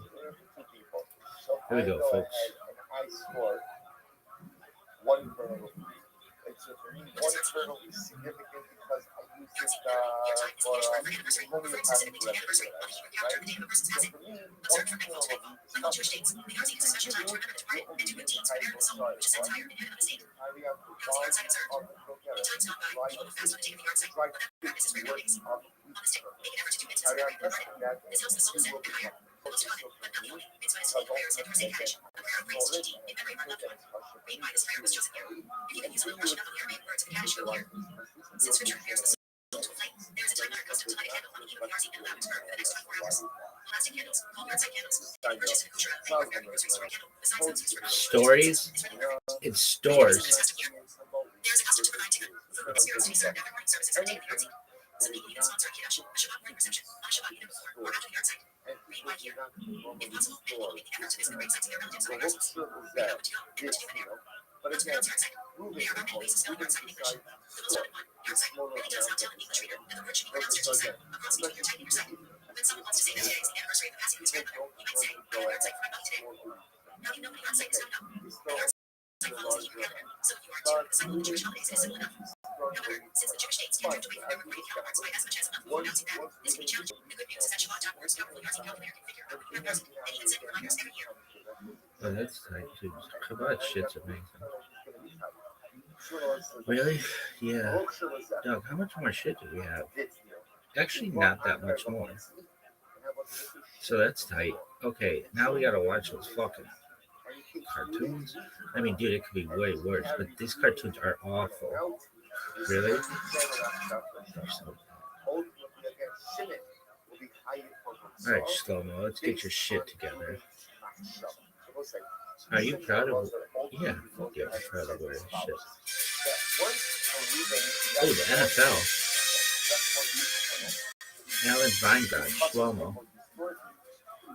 Here we go, folks. One kernel is significant because I use it for homeopathic remedy, right? So for me, one kernel of wheat is nothing. Stories? It stores. But again, moving Oh, that's tight too. Shabbat shit's amazing. Really? Yeah. Doug, how much more shit do we have? Actually, not that much more. So that's tight. Okay, now we gotta watch those fucking cartoons. I mean, dude, it could be way worse, but these cartoons are awful. Really? They're so bad. All right, Slow-mo, let's get your shit together. Are you proud of? Yeah, fuck yeah, I'm proud of wearing shit. Oh, the NFL. Alan Weingarten, Slow-mo.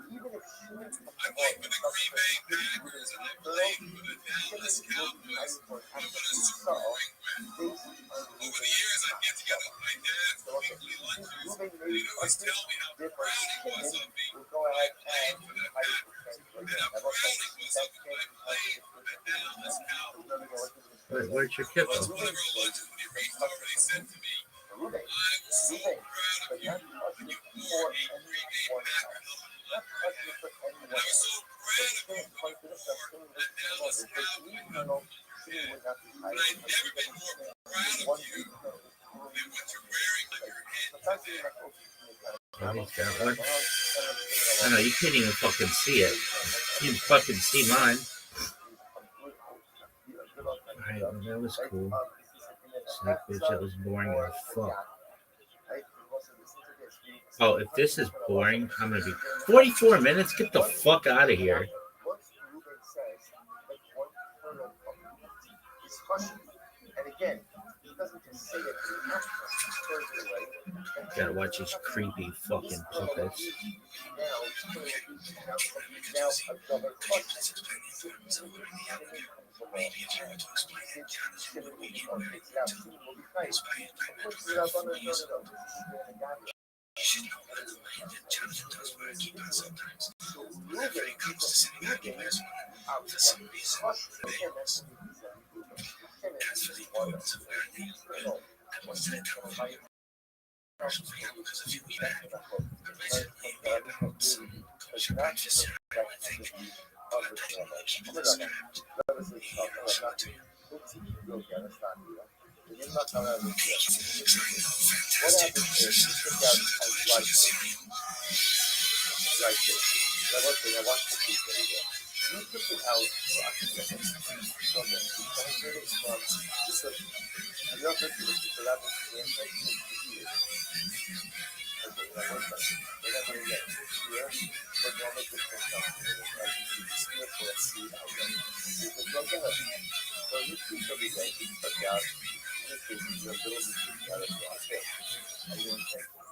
I played for the Green Bay Packers and I played for the Dallas Cowboys. We won a Super Bowl ring. Over the years, I'd get together with my dad for weekly lunches, and he'd always tell me how proud he was of me when I played for the Packers, and how proud he was of me when I played for the Dallas Cowboys. Where's your kippo? Once one of our lunches when he reached over and he said to me, I was so proud of you when you wore a Green Bay Packer helmet. I was so proud of you when you wore a Dallas Cowboy helmet. But I've never been more proud of you than what you're wearing on your head today. Oh, he's got one. I know, you can't even fucking see it. You can fucking see mine. Alright, well, that was cool. Snake bitch, that was boring as fuck. Oh, if this is boring, I'm gonna be 44 minutes. Get the fuck out of here. And again, he doesn't just say it, Gotta watch these creepy fucking puppets. You should know that the way that Jonathan does what I keep on sometimes. Whenever it comes to sitting arguments, for some reason, fails. As for the importance of learning, I wanted to tell you personal for him because a few weeks back, I recently made about some kosher breakfast, and I don't think that he will keep it script. He showed it to you. Trying out fantastic kosher salads with cereal.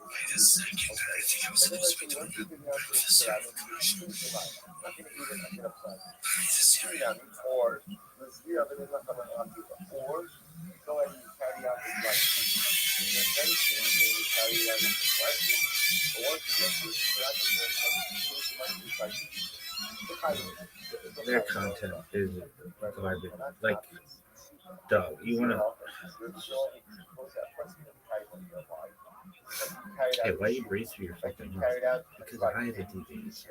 Wait a second, I think I was supposed to be doing a cereal commercial. Wait a cereal. Their content is garbage. Like, dog, you wanna. Hey, why you breathe through your fucking mouth? Because I have a disease.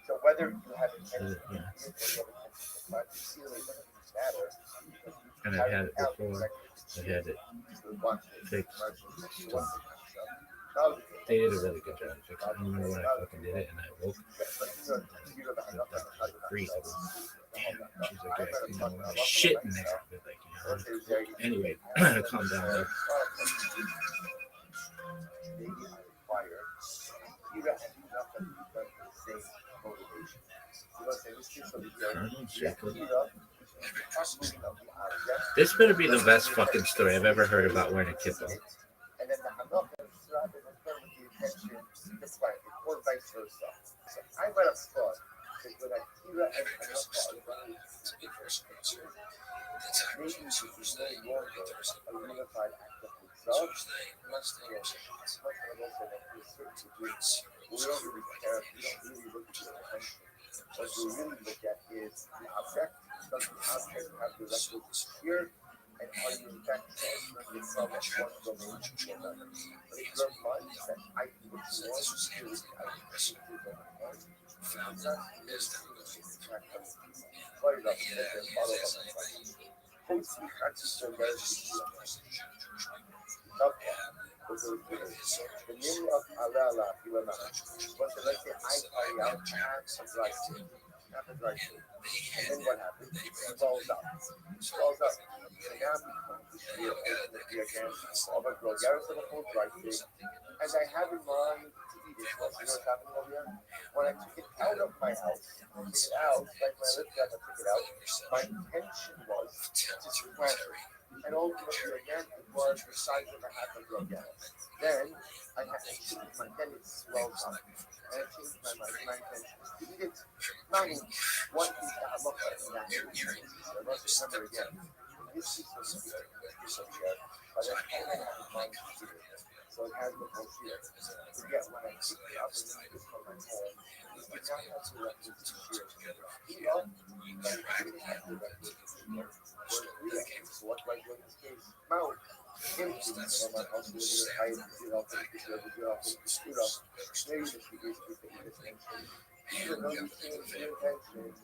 So whether you have Yeah. And I've had it before. I had it fixed. They did a really good job fixing it. I remember when I fucking did it and I woke breathe. She's like, yeah, you know, shit in there. But like, you know, anyway, calm down there. This better be the best fucking story I've ever heard about wearing a kippah. And then the Hanoch and Srab is referred with the intention to fight it, or vice versa. So I read a thought that when Akira and Hanoch maybe it's no longer a unified act of itself, Wednesday, and also that to a certain degree, we don't really care, we don't really look at the intention. What we really look at is the object. Does the object have the requisite here? And are you in fact transferring yourself from one domain to another? But if your mindset, I think it's more security, I think it's found that is the the name of Allah, but let's say I carry out acts of righteousness. And then what happens? It falls out. Falls out. So now becomes the shield again of a girl. Garrison of full right thing. And I have in mind to be what's happening over here? When I took it out of my house, like when I lifted up and took it out, my intention was to spread it. And ultimately, again, it was the size of a half a drug gallon. Then I changed my then it swells up. And I changed my mind. My intention was to eat it. Not in one piece that I look at in that piece. I must remember again. This piece was here. But I had mine here. So it has the whole here. So yet when I picked it up and moved it from my home, it did not have to let me here. Heat up, but it didn't have to let me here. So what do I do in this case? Mouth. Empty. And my house will be tight. You know, maybe this is basically the intention. Even though you change your intention,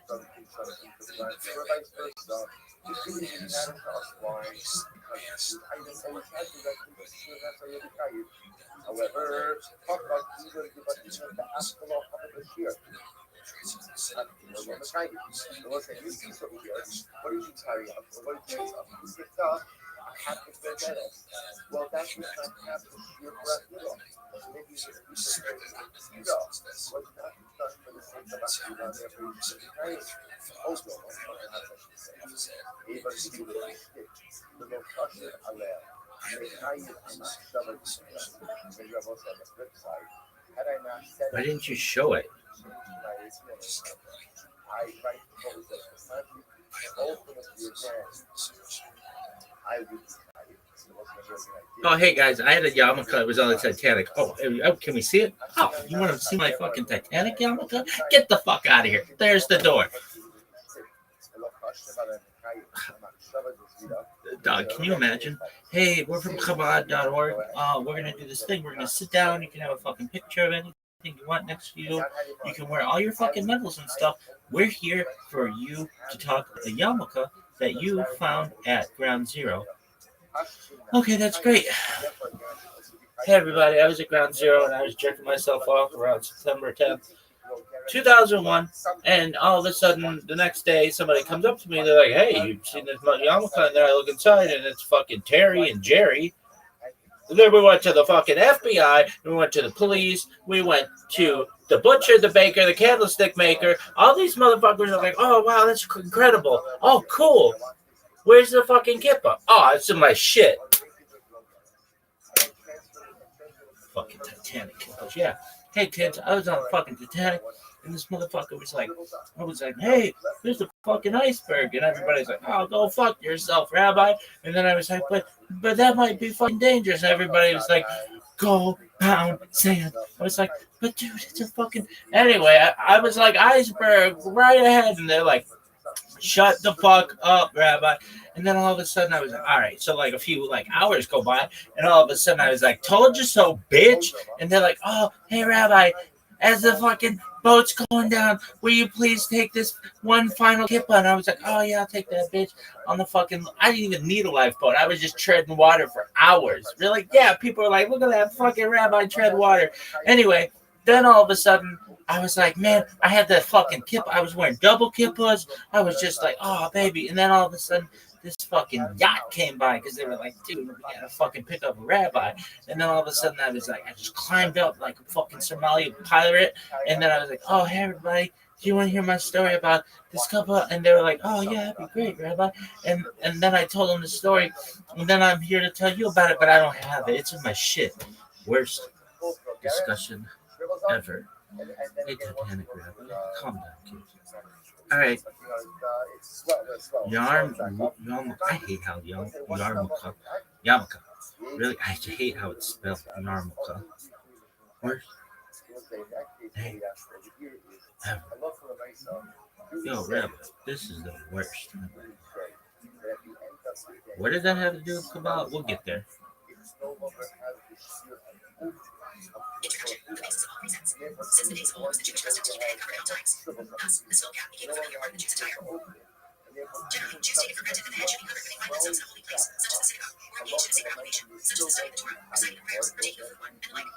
something for vice versa. You really didn't have to ask why. I didn't always have to let me see that's how you try it. However, fuck like even if I didn't the asshole of the year. What did you carry out? What did you up? You picked up a half of the lettuce. Well, that was not half the sheer breath middle. Maybe you know, what's not done for the sake of actually down there for you to carry it. Also, even if you were stick, the no pressure allowed. Why didn't you show it? Oh, hey guys, I had a yarmulke. It was on the Titanic. Oh, can we see it? Oh, you want to see my fucking Titanic yarmulke? Get the fuck out of here. There's the door. Dog, can you imagine? Hey, we're from Chabad.org. We're going to do this thing. We're going to sit down. You can have a fucking picture of anything you want next to you. You can wear all your fucking medals and stuff. We're here for you to talk about the yarmulke that you found at Ground Zero. Okay, that's great. Hey, everybody. I was at Ground Zero, and I was jerking myself off around September 10th. 2001, and all of a sudden, the next day, somebody comes up to me. They're like, "Hey, you've seen this yarmulke?" And then I look inside, and it's fucking Terry and Jerry. And then we went to the fucking FBI. We went to the police. We went to the butcher, the baker, the candlestick maker. All these motherfuckers are like, "Oh wow, that's incredible. Oh cool. Where's the fucking kippah? Oh, it's in my shit." Fucking Titanic kippahs, yeah. Hey kids, I was on the fucking Titanic, and this motherfucker was like, "Hey, there's the fucking iceberg," and everybody's like, "Oh, go fuck yourself, Rabbi." And then I was like, but that might be fucking dangerous. And everybody was like, "Go pound sand." I was like, "But dude, it's a fucking..." Anyway, I was like, "Iceberg right ahead," and they're like, "Shut the fuck up, Rabbi." And then all of a sudden I was like, all right. So like a few hours go by, and all of a sudden I was like, "Told you so, bitch." And they're like, "Oh, hey, Rabbi, as the fucking boat's going down, will you please take this one final kippah?" And I was like, "Oh yeah, I'll take that, bitch." On the fucking, I didn't even need a lifeboat. I was just treading water for hours. Really? Yeah, people are like, "Look at that fucking Rabbi tread water." Anyway, then all of a sudden I was like, man, I had that fucking kippah. I was wearing double kippahs. I was just like, oh, baby. And then all of a sudden, this fucking yacht came by because they were like, "Dude, we gotta fucking pick up a rabbi." And then all of a sudden, I was like, I just climbed up like a fucking Somali pirate. And then I was like, "Oh, hey, everybody, do you want to hear my story about this couple?" And they were like, "Oh, yeah, that'd be great, Rabbi." And then I told them the story. And then I'm here to tell you about it, but I don't have it. It's in my shit. Worst discussion ever. Hey, Titanic, Rabbi. Calm down, kids. All right. Yarmulke. I hate how yarmulke. Really, I hate how it's spelled. Yarmulke. Worst day ever. Yo, Rabbi, this is the worst. What does that have to do with Kabbalah? We'll get there. Since the days of old, was the Jewish custom to keep paying covered times. Thus, the skull cap became a familiar part of the Jew's attire. Generally, Jews take it for granted that the head should be covered when they find themselves in a holy place, such as the synagogue, or engaged in sacred application, such as the study of the Torah, reciting of prayers, partaking of food wine, and the like.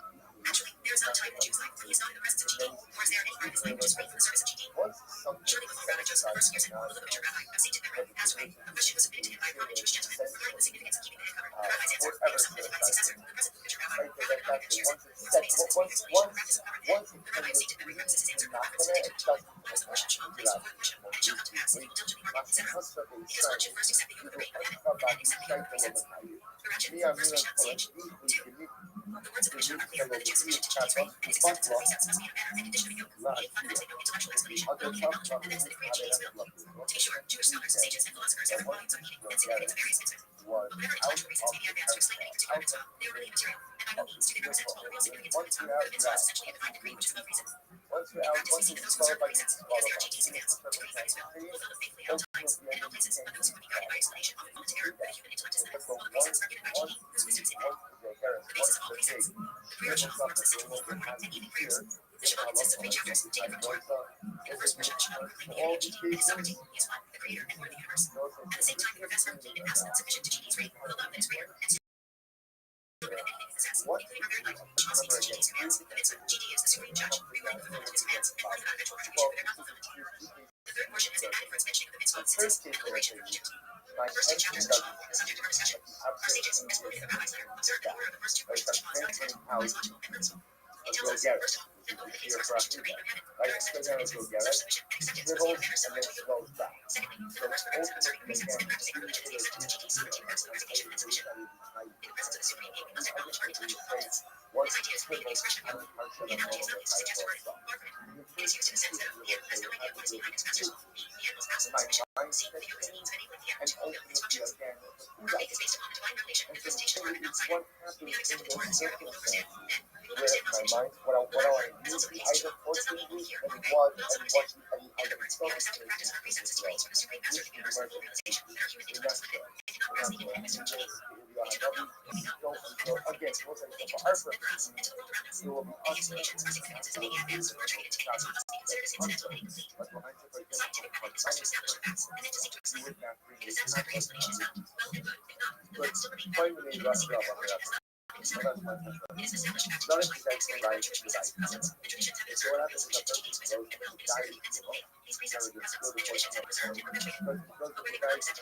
Actually, there is not a time in the Jew's life when he is not in the presence of GD, nor is there any part of his life which is free from the service of GD. Shortly before Rabbi Joseph I Gerson, the Lubavitcher Rabbi of St. Timothy, passed away, a question was submitted to him by a prominent Jewish gentleman regarding the significance of keeping the head covered. The rabbi's answer, they were supplemented by his successor, the present Lubavitcher Rabbi, Rabbi Gerson, who was a basis of the Sitting diligently working, etc. It is one should first accept the yoke of the rate of heaven, and accept the yoke of makes sense. Correction. First reach out stage. 2. The words of Rothschild appear that a Jew submission to Chinese rate and its acceptance of precepts must be an manner and condition of a yoke. Meaning fundamentally no intellectual explanation, only acknowledgement that this is the decree of Chinese will. To be sure, Jewish scholars, sages, and philosophers have written volumes on meaning and significance of various concepts. But whatever intellectual precepts may be advanced to explain any particular mitzvah, they are really immaterial, and by no means do they represent all the real significance of the mitzvah. The mitzvah is essentially a divine decree which is above reason. In practice, we see that those who observe the precepts, because they are GT's commands, decree God's will, fulfill it faithfully at all times and in all places, but those who would be guided by explanation often fall into error, where the human intellect is limited. While the precepts are given by GT, whose wisdom is infinite. The basis of all precepts. The prayer of marks the central theme for morning and evening prayers. The Shabbat consists of 3 chapters, taken from the Torah. In the first portion, Shabbat proclaimed the unity of GT and his sovereignty. He is one, the creator and Lord of the universe. At the same time, we profess our clean and passive submission to GT's reign, with a love that is greater and superior than anything we possess, including our very life. Also means GT's commands. The mitzvah, GT is the supreme judge, rewriting the fulfillment of his commands, and bringing about eventual retribution for their non-fulfillment. The third portion has been added for its mentioning of the mitzvah of success and the liberation from Egypt. The first 2 chapters are the subject of our discussion. Our sages, as quoted in the Rabbi's letter, observed the order of the first 2 portions of Shema's content, logical and purposeful. It tells us, first of all, that both the kings are submission to the reign of heaven. Their acceptance of the precepts, first submission and acceptance of the manners similar to a yoke. Secondly, the reverse for those observing precepts and practicing religion is the acceptance of GT's sovereignty, mercy, resignation, and submission. In the presence of the supreme king, we must acknowledge our intellectual limits. This idea is framed in the expression of yoke. The analogy is not used to suggest a word, far from it. It is used in the sense that the animal has no idea what is behind its master's law. The animal is passive in submission. See, the yoke is the means of enabling the animal to fulfill its functions. Our faith is based upon the divine revelation and presentation of word and not sight. If we do not accept the Torah and the Spirit, we will understand. Then we will understand not such. It is also the case, Shema does not mean only hear or read, but also understand. In other words, we are accepting practice of our precepts as degrees from the supreme master of the universe in full realization that our human intellect is limited and cannot grasp the infinite wisdom of GT. We do not know what we know, but we know the nature of the world that for us and to the world around us. And the explanations or significances may be advanced or attributed to any mitzvah must be considered as incidental and incomplete. Scientific method starts to establish the facts and then to seek to explain them. If a satisfactory explanation is found, well and good. If not, the facts still remain valid. The Torah is not it is an established fact to teach like facts vary according to which precepts, customs, and traditions have been observed in submission to GT's wisdom and will be preserved in civil faith. These precepts, customs, and traditions have been preserved and perpetuated. But where they were not accepted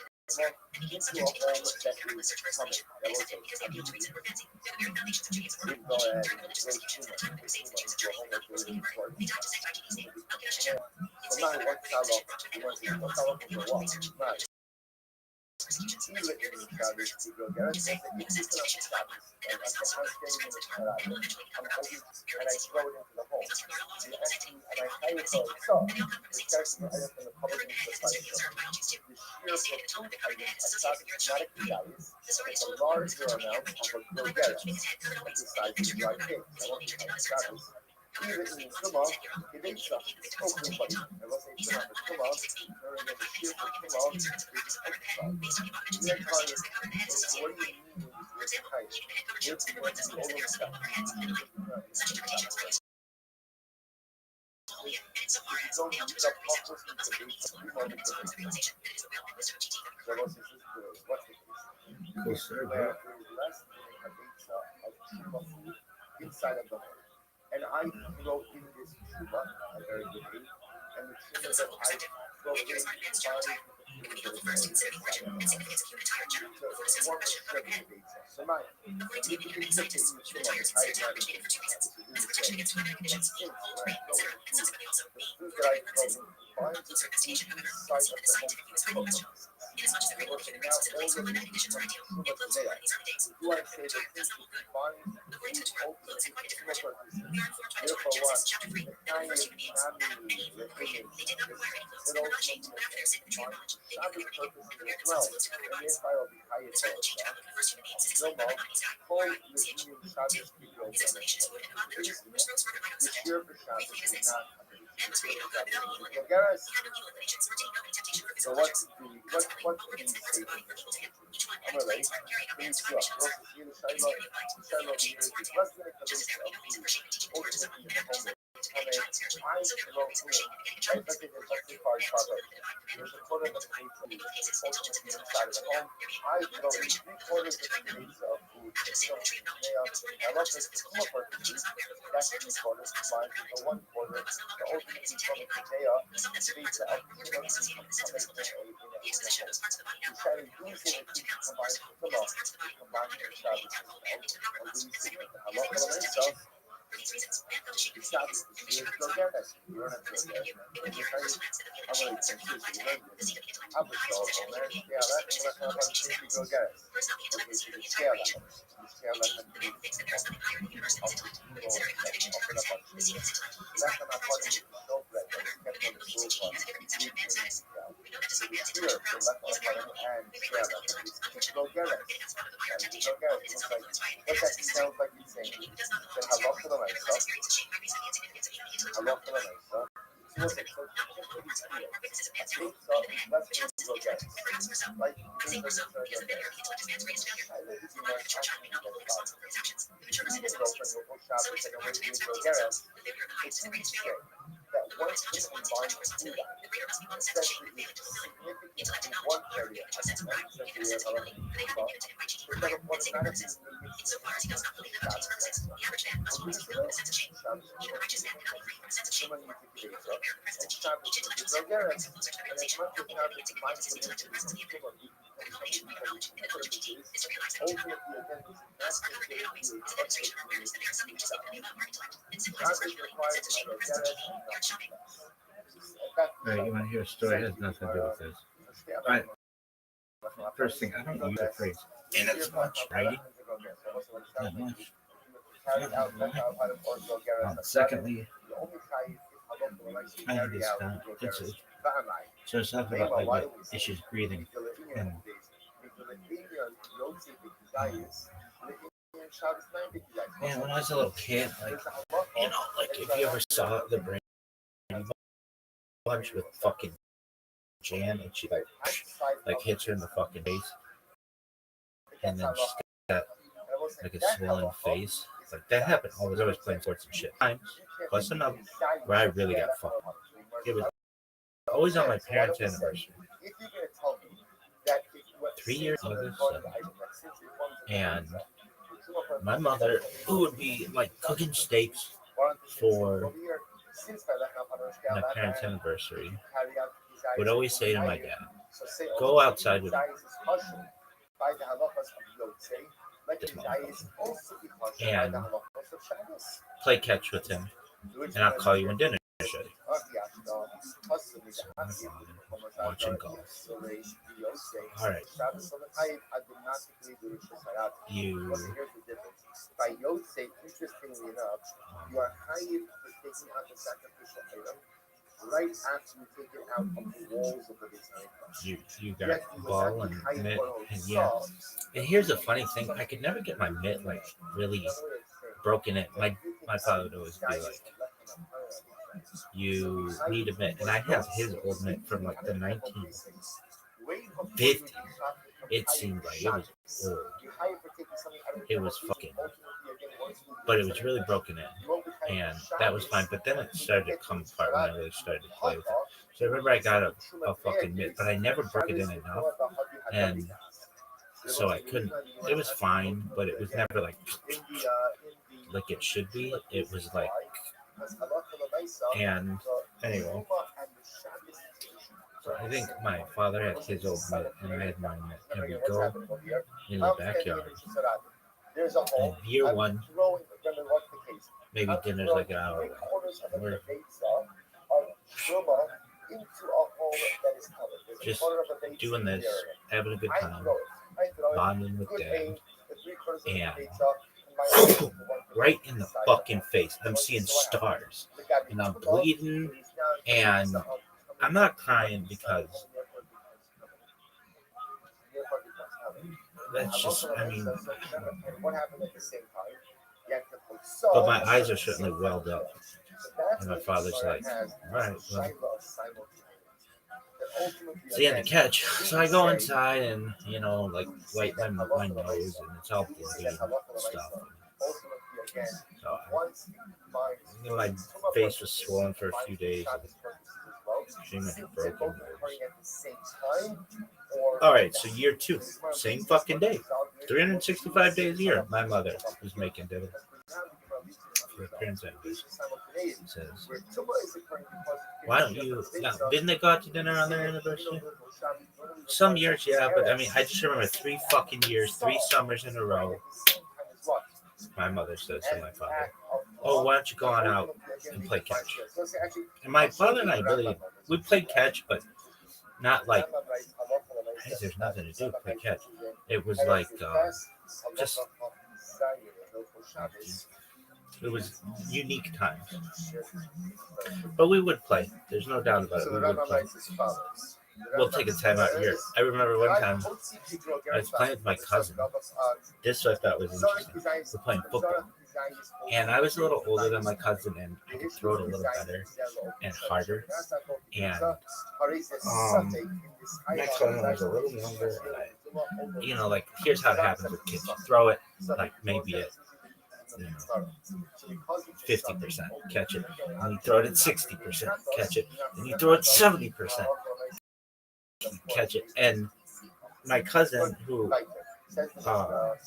by the and became subject to interpretation from the careless search for explanation, they accepted because they appealed to reason or fancy. They're the very foundations of Judaism. During the religious persecutions at the time of the Crusades and Jews had journeyed, not people speaking word, they tried to sanctify GT's name. Al Kiddush Hashem. Its fame however, with the Inquisition brought to an end all these miracles and theological research. Persecutions. As we hear the meaning of the verses, we can say the assassination is God. And that was elsewhere, the spreads of the Torah, and will eventually become the holy spirit and thus regard all laws of God as sanctity. And they all come from the same source. Another commandment is meant to be observed by all Jews too. It is stated in the Talmud that covered the head is associated with your child. The story is told of the birth of the male nature, who by keeping his head covered away so that the picture of the evil nature did not assert itself. However, early once his head grew up, the enemy became the victorious unto the end. He set up on Leviticus 16, the divine and his law given to the observance of the practice of covering the head, based on the above-mentioned standard procedures that cover the head is associated with life. For example, keeping the head covered shows and reminds us of the severity above our heads and the like. Such interpretations are useful only and insofar as they help to preserve the precepts, but must by no means form the basis of realization that it is the will and wisdom of GT that we cover. Inside of the home. And I wrote in this tshuva, a very good read, and the The tshuva that philosophical I example. Figure is hard advanced general attire. It would be helpful first to consider the origin and significance of human attire in general before discussing the question of covering the head. According to the opinion of many scientists, human attire is considered to have originated for 2 reasons: as a protection against climatic conditions, cold, rain, etc., and subsequently also B, for covering one's sin. Heat certification, however, holds even the scientific view is highly questionable. Inasmuch as the removal of human presence in a place where climatic conditions are ideal, it blows warm in these early days. However, attire does not hold good. According to the Torah, clothes have quite a different origin. We are informed by the Torah, Genesis chapter 3, that when the first human beings, Adam and Eve, were created, they did not require any clothes and were not ashamed, but after their sin in the tree of knowledge, they knew that they were naked and prepared themselves clothes to cover their bodies. The title change, however, for the first human beings is explained by Rabbi Ch. His explanation is quoted in the Bible literature, which throws further light on the subject. Briefly, it is this: man was created without evil inclination. He had no evil inclinations, nor did he know any temptation for physical pleasure. Consequently, all organs and parts of the body were equal to him, each one having its place for carrying out man's divine missions. The theory of light, the theory of shapes and parts of him. Just as there would be no reason for shame in teaching the Torah to someone, and after someone to begetting a child spiritually, so there would be no reason for shame in begetting a child physically. Man was also filled with the divine commandment. In both cases, indulgence in physical pleasure was allowed, there being no evil consideration. According to the divine commandment, after the sin of the tree of knowledge, there was born a man conscious of physical pleasure, which he was not aware before, spiritually so. Consequently, man was no longer limited by his anatomy and brain. He saw that certain parts of the body were directly associated with the sense of physical pleasure. The exposition of those parts of the body now alone would have shame, which accounts, first of all, because these parts of the body, under the human being, are cold and into the proper balance. And secondly, because they were close to temptation. For these reasons, man felt ashamed of his Sabe, deeds, and they se shared eles their não records querem, with se não é those who verdade, knew. It would be a mas universal fact that the aí, machine certainly not black today. The seat of the intellect, a the highest pessoa, possession of né, human being, que ela is the pursuit começa of a species fazer balance. progresso, For it's not the intellect porque that se is the entire esquela, creation. Indeed, the man who thinks that there is something higher in the universe than his intellect, consider a contradiction to others. The seat of his intellect is right, the highest possession. However, man believes that she has a different conception of man's status. We know that despite man's intellectual prowess, he is apparently weak. We realize that the intellect, unfortunately, getting us part of the higher temptation, often is itself influenced by and but has that its desire. sounds like he's An saying, enemy who does not know how that to Allah understand for the life will myself, allow his experience to shape by reason of the insignificance of even the intellect. Allah for the myself, Not so all witnesses of man's I fall, think so, even the man, let's perchance is the intellect, and perhaps more so. like, I say more so, because the failure of the intellect is man's greatest failure. The more mature child may not be wholly responsible for his actions. The mature person is responsible. So is it not to transfer all things? The failure of the highest is the greatest failure. that But once it's not just you one's combine intellectual the two, responsibility. The greater must be one's sense of shame and failing to fulfill it. Intellect and knowledge are a mature sense of pride and a sense of humility, for they have been given to him by cheating for higher and sacred purposes. Insofar as he does not believe them to these purposes, the average man must always be filled with a sense of shame. Even a righteous man cannot be free from a sense of shame. He must fully bear the presence of cheating. Each intellectual step brings him closer to the realization of how mean and insignificant is his intellect in the presence of the infinite. For the culmination of knowledge and the knowledge of cheating is to realize that we do not know. Thus, our conduct in always is a demonstration of our awareness that there is something which is infinitely above our intellect, and symbolizes virtually the sense of shame in the presence of cheating. Here it's shocking. All right, you want to hear a story? It has nothing to do with this. All right. First thing, I don't use the phrase in as much, right? Not much. Secondly, I think so it's talking about like what issues breathing and man, when I was a little kid, like like if you ever saw the brain bunch with fucking Jan and she like hits her in the fucking face and then she's got like a swollen face. Like that happened. I was always playing sports and shit. Times plus another where I really got fucked. It was always on my parents' anniversary. 3 years August, and my mother, who would be like cooking steaks for my parents' anniversary, would always say to my dad, "Go outside with me, this motherfucker, and play catch with him, and I'll call you when dinner is ready." So my father, watching golf. All right. You. By Yosef, interestingly enough, you are hired for taking out the sacrificial item right after you take it out of the walls of the Beis You got ball and mitt, and yeah. And here's the funny thing: I could never get my mitt like really broken in. My father would always be like, "You need a mitt," and I have his old mitt from like the 1950s. It seemed like it was old. It was fucking, but it was really broken in, and that was fine. But then it started to come apart when I really started to play with it. So I remember I got a fucking mitt, but I never broke it in enough, and so I couldn't. It was fine, but it was never like it should be. It was like, and anyway. So I think my father had his old mitt, and I had my mitt, and we go in the backyard. And year one, maybe dinner's like an hour away. We're just doing this, having a good time, bonding with dad, and right in the fucking face, I'm seeing stars, and I'm bleeding, and I'm not crying because that's just, I mean, but my eyes are certainly welled up. And my father's like, all right, well, it's the end of catch. So I go inside and, like wipe my nose, and it's all bloody and stuff. So my face was swollen for a few days. She had broken nose. All right, so year two, same fucking day, 365 days a year. My mother was making dinner for her parents' anniversary. Says, "Why don't you?" Now, didn't they go out to dinner on their anniversary? Some years, yeah, but I mean, I just remember 3 fucking years, 3 summers in a row. My mother says to my father, oh, why don't you go on out and play catch? And my father and I really, we played catch, but not like, hey, there's nothing to do, play catch. It was like, just, it was unique times. But we would play. There's no doubt about it. We would play. We'll take a time out here. I remember one time I was playing with my cousin. This I thought was interesting. We're playing football. And I was a little older than my cousin, and I could throw it a little better and harder. And next one I was a little younger, and I, you know, like here's how it happens with kids: you throw it like maybe at 50%, catch it, and you throw it at 60%, catch it, and you throw it 70%, catch it. And my cousin, who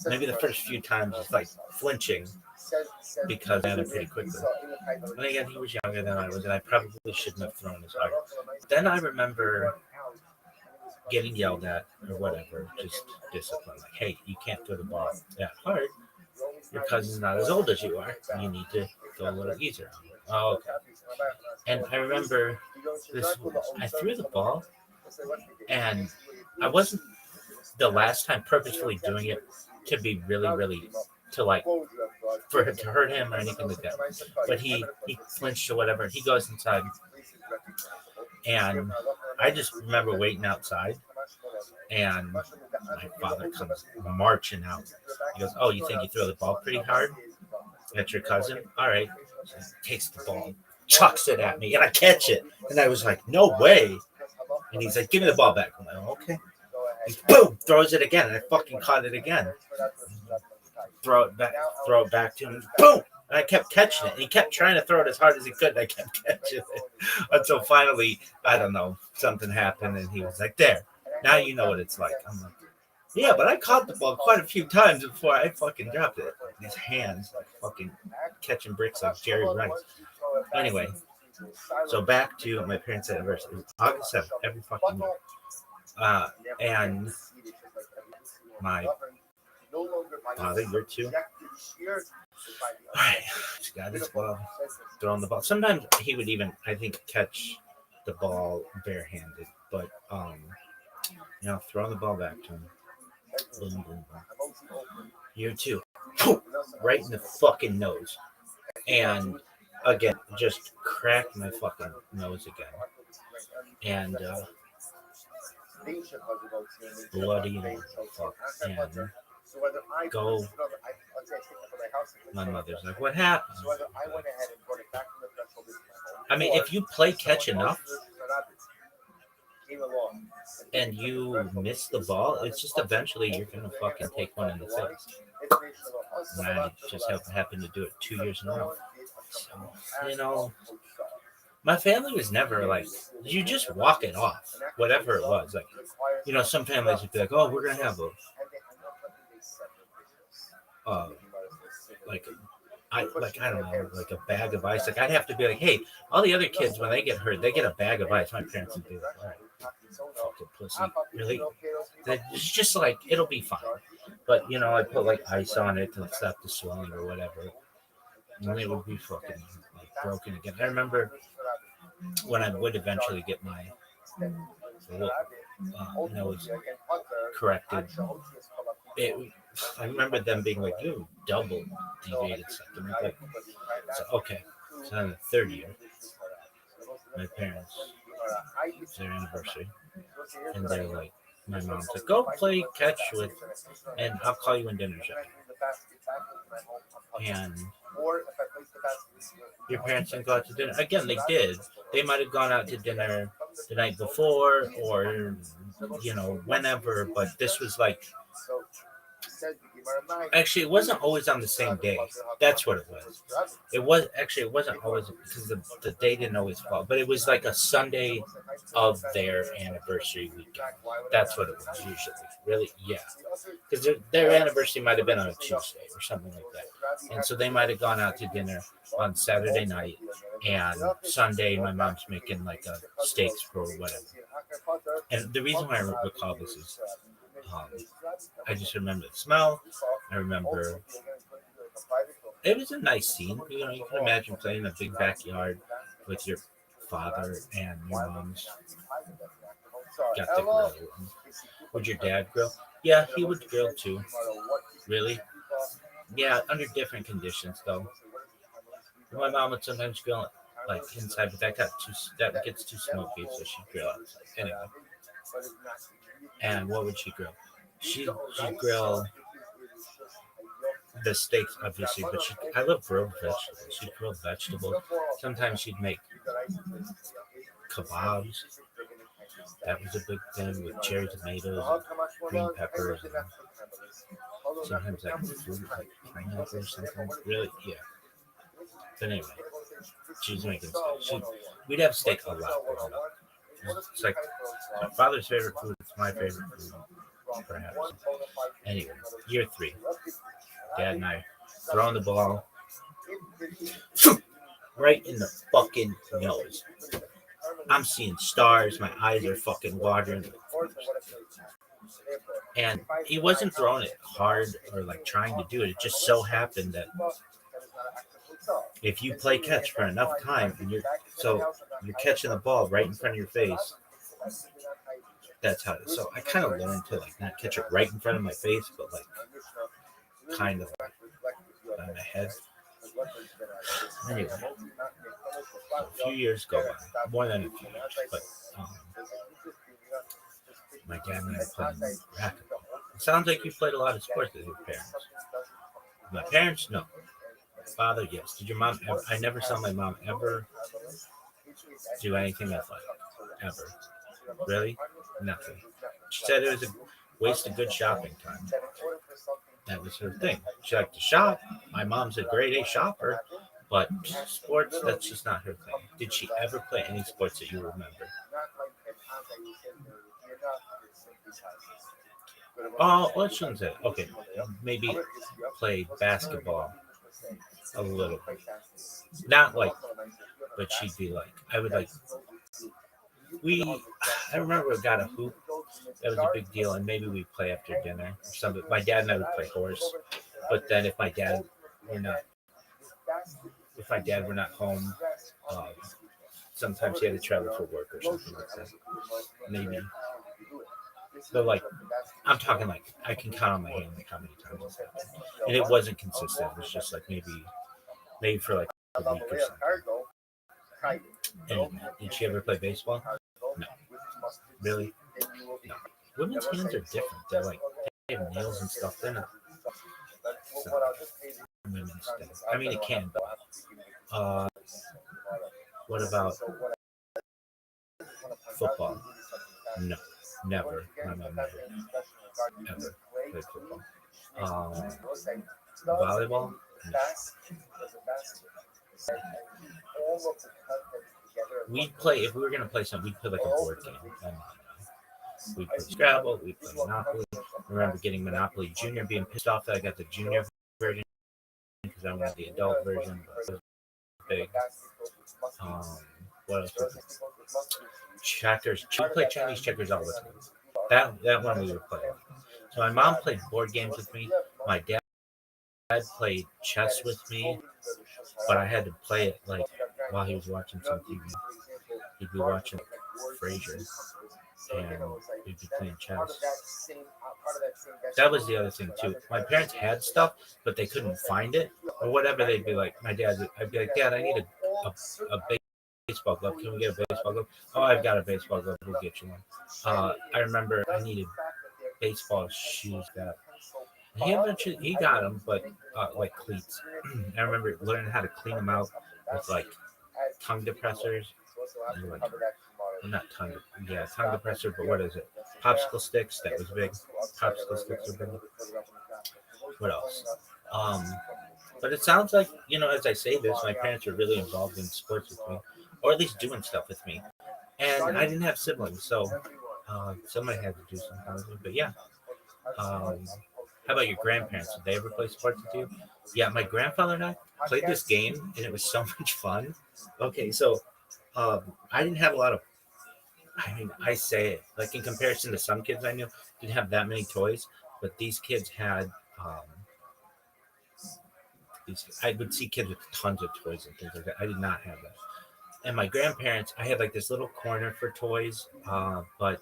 maybe the first few times was like flinching because I had it pretty quickly. But again, he was younger than I was, and I probably shouldn't have thrown as hard. Then I remember getting yelled at or whatever, just discipline. Like, hey, you can't throw the ball that hard. Your cousin's not as old as you are. You need to go a little easier. Oh, okay. And I remember this. I threw the ball, and I wasn't the last time purposefully doing it to be really to like for it to hurt him or anything like that. But he flinched or whatever. He goes inside, and I just remember waiting outside, and my father comes marching out. He goes, "Oh, you think you throw the ball pretty hard? That's your cousin? All right." So he takes the ball, chucks it at me, and I catch it. And I was like, "No way!" And he's like, "Give me the ball back." I'm like, "Oh, okay." He boom, throws it again, and I fucking caught it again. Throw it back to him. Boom! And I kept catching it. And he kept trying to throw it as hard as he could, and I kept catching it. Until finally, I don't know, something happened, and he was like, "There. Now you know what it's like." I'm like, "Yeah, but I caught the ball quite a few times before I fucking dropped it." His hands like fucking catching bricks like Jerry Rice. Anyway, so back to my parents' anniversary. It was August 7th, every fucking year. And my father, you're two. All right, he's got his glove, throwing the ball. Sometimes he would even, I think, catch the ball barehanded, but you know, throwing the ball back to him. Boom, boom, boom. You too. Right in the fucking nose. And again, just cracked my fucking nose again. And bloody and fuck. And go. My mother's like, "What happened?" I mean, if you play catch enough and you miss the ball, it's just eventually you're gonna fucking take one in the face. And I just happened to do it 2 years in a row. So, you know, my family was never like, you just walk it off, whatever it was. Like, you know, some families would be like, "Oh, we're gonna have a I don't know, like a bag of ice." Like I'd have to be like, "Hey, all the other kids when they get hurt, they get a bag of ice." My parents would be like, "All right, fucking pussy, really?" It's just like it'll be fine. But you know, I put like ice on it to stop the swelling or whatever, and it would be fucking like broken again. I remember when I would eventually get my nose corrected. I remember them being like, "You double deviated septum." Like, so okay. So in the third year, my parents, it's their anniversary, and they're like, my mom's like, "Go play catch with, and I'll call you when dinner's ready." And your parents didn't go out to dinner. Again, they did. They might have gone out to dinner the night before or, you know, whenever, but this was like, actually, it wasn't always on the same day. That's what it was. It wasn't always because the day didn't always fall, but it was like a Sunday of their anniversary weekend. That's what it was usually. Really, yeah. Because their anniversary might have been on a Tuesday or something like that. And so they might have gone out to dinner on Saturday night, and Sunday my mom's making like a steaks for whatever. And the reason why I recall this is I just remember the smell. I remember It was a nice scene. You know, you can imagine playing in a big backyard with your father and your mom's got the grill. Would your dad grill? Yeah, he would grill too. Really? Yeah, under different conditions though. My mom would sometimes grill like inside, but that gets too smoky, so she'd grill outside. Anyway. And what would she grill? She'd grill the steaks, obviously, but I love grilled vegetables. She'd grill vegetables. Sometimes she'd make kebabs. That was a big thing with cherry tomatoes, and green peppers, and sometimes like fruit, like pineapple or something. Really, yeah. But anyway, she's making steak. We'd have steak a lot growing up. It's like my father's favorite food. It's my favorite food, perhaps. Anyway, year 3. Dad and I throwing the ball right in the fucking nose. I'm seeing stars. My eyes are fucking watering. And he wasn't throwing it hard or like trying to do it. It just so happened that if you play catch for enough time and you're catching the ball right in front of your face, that's how it is. So I kind of learned to like not catch it right in front of my face, but like kind of like on my head. Anyway, a few years go by, more than a few years, but my dad and I played racquetball. It sounds like you played a lot of sports with your parents. My parents, no. My father, yes. Did your mom ever? I never saw my mom ever do anything athletic, ever. Really? Nothing. She said it was a waste of good shopping time. That was her thing. She liked to shop. My mom's a grade A shopper, but sports, that's just not her thing. Did she ever play any sports that you remember? Oh, what shouldn't say? Okay, maybe play basketball a little bit. Not like, but she'd be like, I remember we got a hoop. That was a big deal, and maybe we'd play after dinner. My dad and I would play horse, but then if my dad were not home, sometimes he had to travel for work or something like that. Maybe. So like, I'm talking like I can count on my hand like how many times it's happened, and it wasn't consistent. It was just like maybe for like a week or something. Anyway, did she ever play baseball? No. Really? No. Women's hands are different. They have nails and stuff in it. So, women's things. I mean, it can, but what about football? No, never. My mom never ever played football. Volleyball? No. We'd play, if we were going to play something, we'd play like a board game. We'd play Scrabble, we'd play Monopoly. I remember getting Monopoly Junior, being pissed off that I got the junior version because I wanted the adult version. But it was big. What else? Checkers. We played Chinese checkers all the time. That one we would play. So my mom played board games with me. My dad played chess with me, but I had to play it like while he was watching some TV. He'd be watching Frasier, and we'd be playing chess. That was the other thing too. My parents had stuff, but they couldn't find it or whatever. They'd be like, I'd be like, Dad, I need a baseball glove. Can we get a baseball glove? Oh, I've got a baseball glove. We'll get you one. I remember I needed baseball shoes that. He got them, but like cleats. I remember learning how to clean them out with like tongue depressors. And like, not tongue depressor, but what is it? Popsicle sticks. That was big. Popsicle sticks were big. What else? But it sounds like, as I say this, my parents were really involved in sports with me, or at least doing stuff with me. And I didn't have siblings, so somebody had to do something with me. But yeah. How about your grandparents? Did they ever play sports with you? Yeah, my grandfather and I played this game, and it was so much fun. Okay, so I didn't have a lot of. I say it like in comparison to some kids I knew, didn't have that many toys, but these kids had I would see kids with tons of toys and things like that. I did not have that. And my grandparents, I had like this little corner for toys, but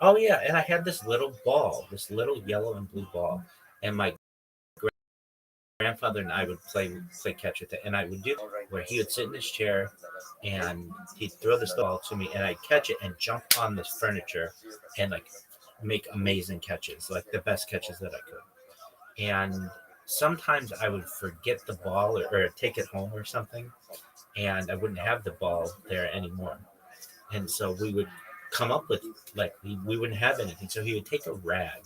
oh yeah, and I had this little ball, this little yellow and blue ball, and my grandfather and I would play catch with it, and I would do where he would sit in his chair, and he'd throw this ball to me, and I'd catch it and jump on this furniture, and like make amazing catches, like the best catches that I could. And sometimes I would forget the ball or take it home or something, and I wouldn't have the ball there anymore. And so we would come up with like we wouldn't have anything. So he would take a rag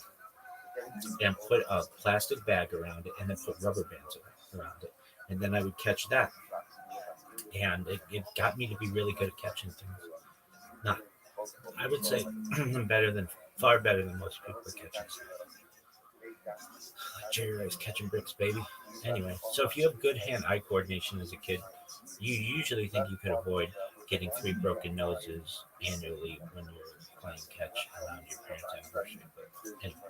and put a plastic bag around it and then put rubber bands around it. And then I would catch that. And it got me to be really good at catching things. Not, I would say far better than most people at catching stuff. Like Jerry Rice catching bricks, baby. Anyway, so if you have good hand-eye coordination as a kid, you usually think you could avoid getting 3 broken noses annually when you're playing catch around your parents' anniversary. But anyway,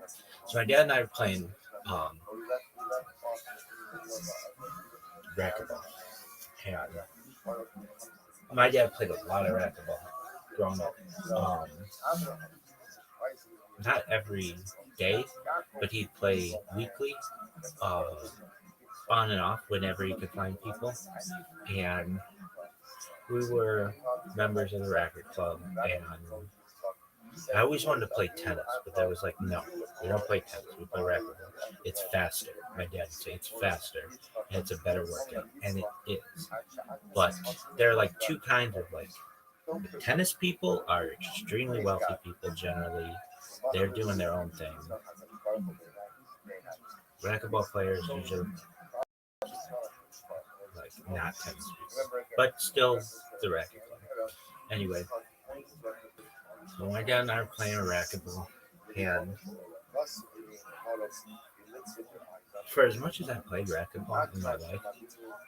so my dad and I were playing racquetball. And my dad played a lot of racquetball growing up. Not every day, but he'd play weekly, on and off whenever he could find people. And we were members of the racket club, and I always wanted to play tennis, but that was like, no, we don't play tennis, we play racquetball. It's faster. My dad would say it's faster, and it's a better workout, and it is. But there are like 2 kinds of like, tennis people are extremely wealthy people generally. They're doing their own thing. Racquetball players usually like not tennis people, but still the racket club. Anyway, so my dad and I were playing racquetball, and for as much as I played racquetball in my life,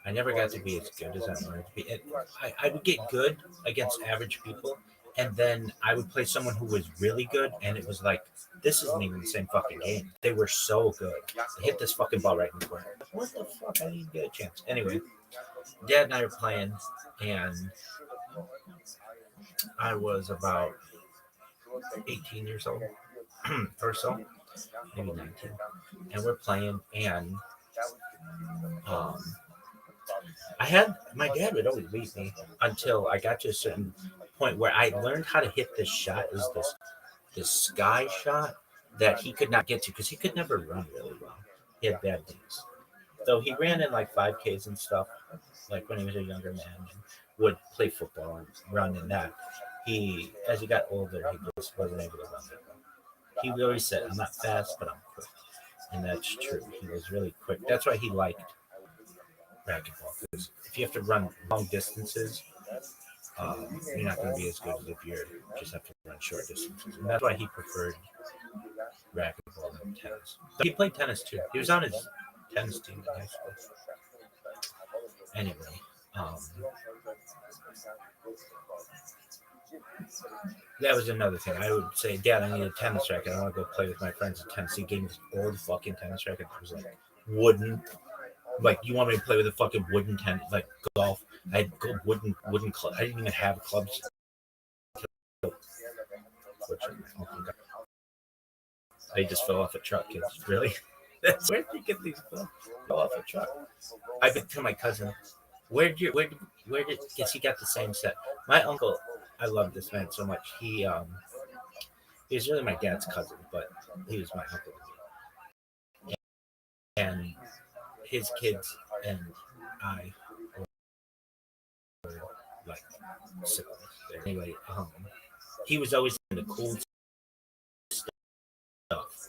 I never got to be as good as I wanted to be. I would get good against average people, and then I would play someone who was really good, and it was like, this isn't even the same fucking game. They were so good. They hit this fucking ball right in the corner. What the fuck? I didn't get a chance. Anyway, Dad and I were playing, and I was about 18 years old or so, maybe 19. And we're playing, and my dad would always beat me until I got to a certain point where I learned how to hit this shot. It was this sky shot that he could not get to because he could never run really well. He had bad knees. Though he ran in like 5Ks and stuff, like when he was a younger man, and would play football and run in that. As he got older, he just wasn't able to run that well. He always said, I'm not fast, but I'm quick. And that's true. He was really quick. That's why he liked racquetball, because if you have to run long distances, you're not going to be as good as if you just have to run short distances. And that's why he preferred racquetball than tennis. So he played tennis too. He was on his tennis team in high school. Anyway, that was another thing. I would say, Dad, I need a tennis racket. I want to go play with my friends in tennis. He gave me this old fucking tennis racket that was like wooden. Like, you want me to play with a fucking wooden tennis, like golf? I had wooden club. I didn't even have clubs. They just fell off a truck, kids. Really? Where did you get these clubs? Fell off a truck. I went to my cousin. Where did because he got the same set. My uncle, I love this man so much. He was really my dad's cousin, but he was my uncle. And his kids and I were like siblings. Anyway, he was always in the cool stuff.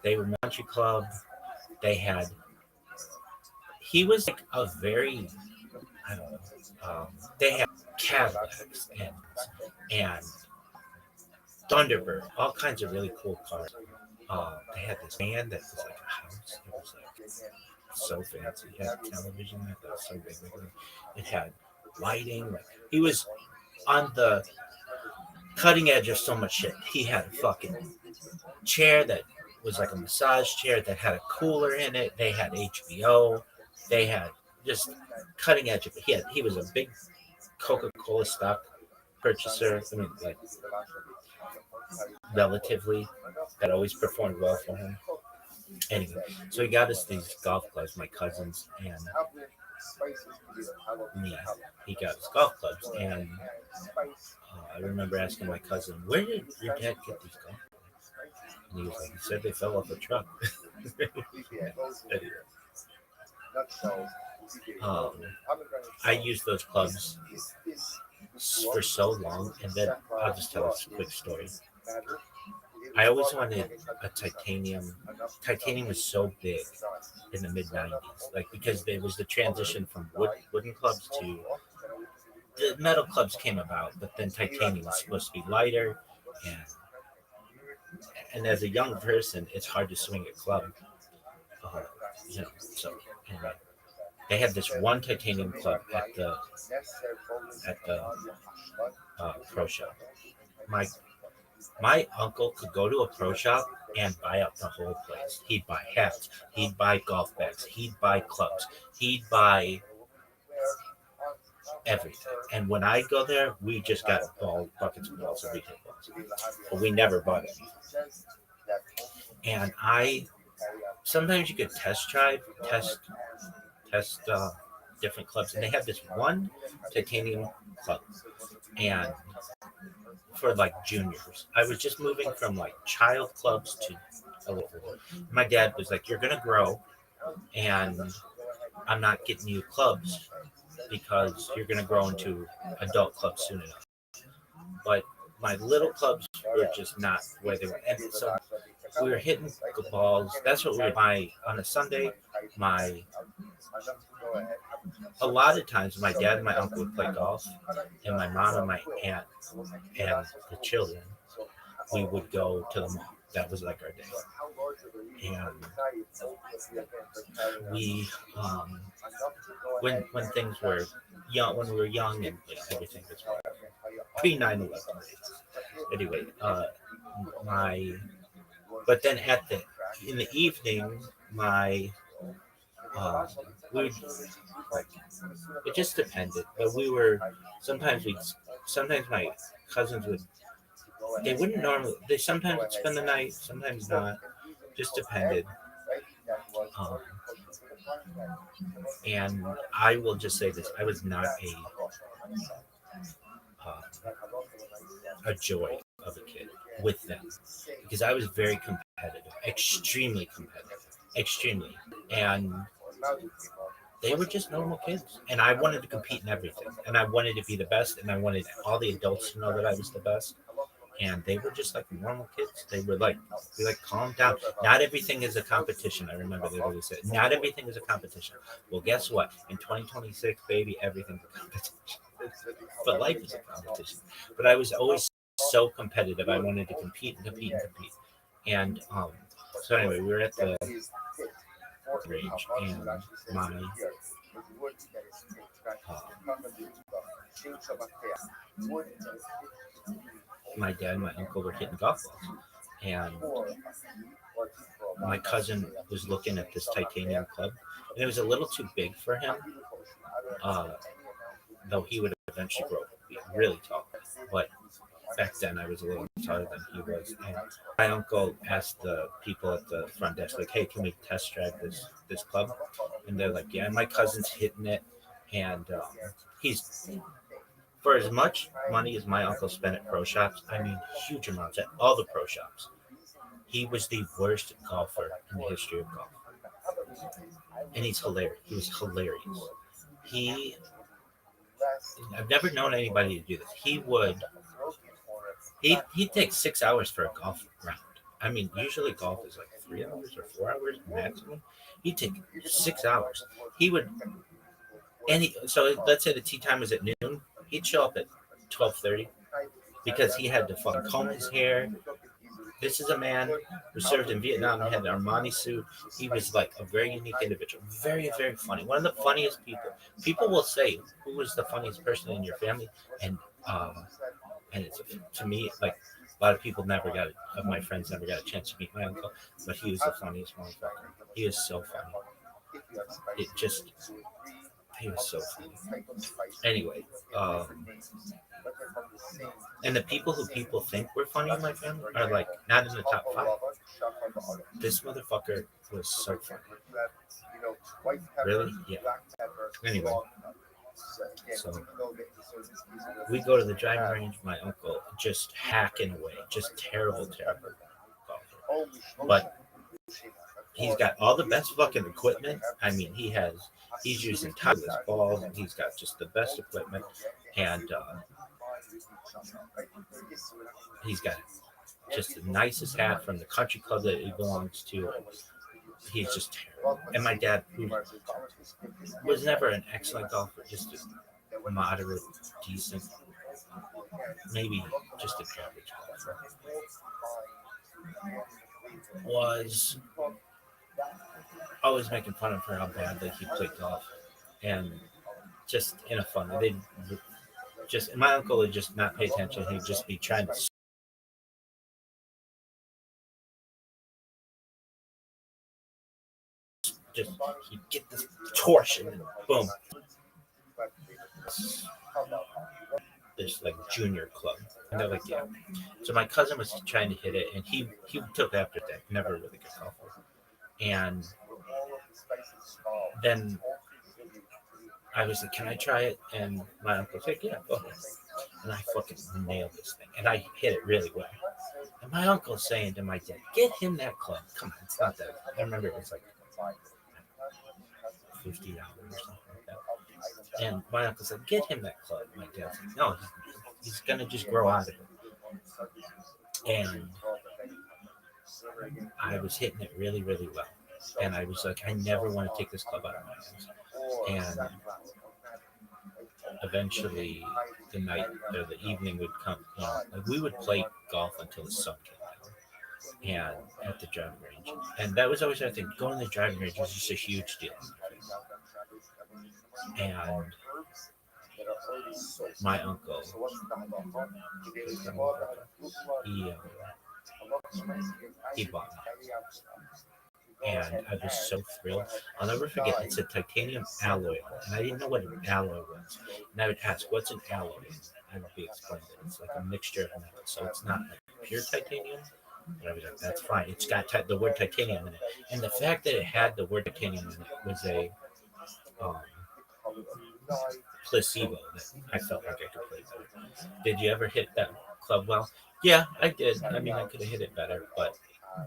They were country club. He was like a very, I don't know. They had Cadillacs and Thunderbird, all kinds of really cool cars. They had this van that was like a house. It was like so fancy. It had television that was so big. It had lighting. Like, he was on the cutting edge of so much shit. He had a fucking chair that was like a massage chair that had a cooler in it. They had HBO. They had just cutting edge. He was a big Coca-Cola stock purchaser. I mean, like relatively, that always performed well for him. Anyway, so he got us these golf clubs, my cousins and me. He got us golf clubs, and I remember asking my cousin, "Where did your dad get these golf clubs?" And he was like, "He said they fell off a truck." um, I used those clubs for so long, and then I'll just tell this quick story. I always wanted a titanium. Titanium was so big in the mid '90s, like because there was the transition from wooden clubs to the metal clubs came about, but then titanium was supposed to be lighter, and as a young person, it's hard to swing a club, uh, So anyway, they had this one titanium club at the pro shop. My uncle could go to a pro shop and buy up the whole place. He'd buy hats, he'd buy golf bags, he'd buy clubs, he'd buy everything. And when I go there, we just got buckets and balls of retail balls, but we never bought anything. And sometimes you could test different clubs, and they have this one titanium club, and for like juniors. I was just moving from like child clubs to a little older. My dad was like, "You're gonna grow, and I'm not getting you clubs because you're gonna grow into adult clubs soon enough." But my little clubs were just not where they were, and so we were hitting balls. That's what we would buy on a Sunday. A lot of times, my dad and my uncle would play golf, and my mom and my aunt and the children, we would go to the mall. That was like our day. And we, when things were young, when we were young, and everything was pre 9/11. Anyway, but then in the evening, we it just depended. But sometimes my cousins they wouldn't normally, they sometimes would spend the night, sometimes not, just depended. And I will just say this, I was not a joy of a kid with them, because I was very competitive, extremely, and they were just normal kids, and I wanted to compete in everything, and I wanted to be the best, and I wanted all the adults to know that I was the best. And they were just like normal kids. They were like, calm down. Not everything is a competition. I remember they always said, not everything is a competition. Well, guess what? In 2026, baby, everything's a competition. But life is a competition. But I was always so competitive. I wanted to compete. And so anyway, we were at the range, and my dad and my uncle were hitting golf balls, and my cousin was looking at this titanium club, and it was a little too big for him, though he would eventually grow be really tall. But back then I was a little taller than he was, and my uncle asked the people at the front desk, like, "Hey, can we test drive this club?" And they're like, "Yeah." And my cousin's hitting it, and he's, for as much money as my uncle spent at pro shops, I mean huge amounts at all the pro shops, he was the worst golfer in the history of golf. And he's hilarious. He was hilarious. I've never known anybody to do this. He'd take 6 hours for a golf round. I mean, usually golf is like 3 hours or 4 hours maximum. He'd take 6 hours. So let's say the tee time was at noon. He'd show up at 12:30 because he had to fucking comb his hair. This is a man who served in Vietnam and had an Armani suit. He was like a very unique individual. Very, very funny. One of the funniest people. People will say, "Who was the funniest person in your family?" And it's, to me, like, A lot of people of my friends never got a chance to meet my uncle, but he was the funniest motherfucker. He was so funny. He was so funny. Anyway, and the people who people think were funny in my family are like not in the top 5. This motherfucker was so funny. Really? Yeah. Anyway, so we go to the driving range. My uncle just hacking away, just terrible golfer. But he's got all the best fucking equipment. I mean, he's using Titleist balls, and he's got just the best equipment, and he's got just the nicest hat from the country club that he belongs to. He's just terrible. And my dad, who was never an excellent golfer, just a moderate, decent, maybe just an average golfer, was always making fun of her how badly he played golf, and just in a fun way. My uncle would just not pay attention. He'd just be trying to he'd get this torsion and boom. This like junior club, and they're like, yeah. So my cousin was trying to hit it, and he took after that. Never really good golfer. And then I was like, can I try it? And my uncle said, yeah, go ahead. And I fucking nailed this thing, and I hit it really well. And my uncle's saying to my dad, get him that club. Come on, it's not that. I remember it was like $50 or something like that. And my uncle said, get him that club. My dad's like, no, he's going to just grow out of it. And I was hitting it really, really well. And I was like, I never want to take this club out of my hands. And eventually the night or the evening would come, like we would play golf until the sun came down, and at the driving range. And that was always our thing. Going to the driving range was just a huge deal. And my uncle, he bought me. And I was so thrilled. I'll never forget, it's a titanium alloy, and I didn't know what an alloy was. And I would ask, what's an alloy? And I would be explained that it's like a mixture of metals. So it's not like pure titanium. And I was like, that's fine. It's got the word titanium in it. And the fact that it had the word titanium in it was a placebo that I felt like I could play better. Did you ever hit that club well? Yeah, I did. I mean, I could have hit it better, but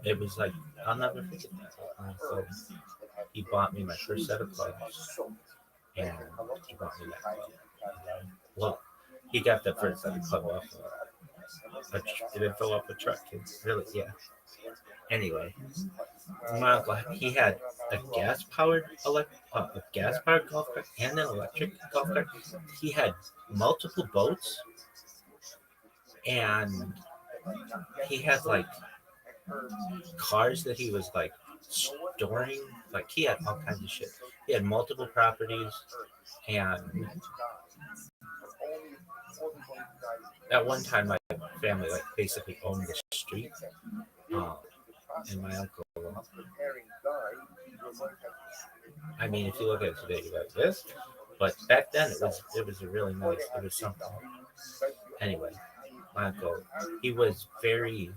it was like, I'll never forget that. So he bought me my first set of clubs, and he bought me that club. Well, he got the first set of club off. It didn't fill up a truck. Really, yeah. Anyway, my uncle, he had a gas-powered golf cart and an electric golf cart. He had multiple boats, and he had like cars that he was like storing. Like he had all kinds of shit. He had multiple properties, and at one time my family like basically owned the street. And my uncle, I mean, if you look at it today, you're like this, but back then it was a really nice, it was something. Anyway, my uncle, he was very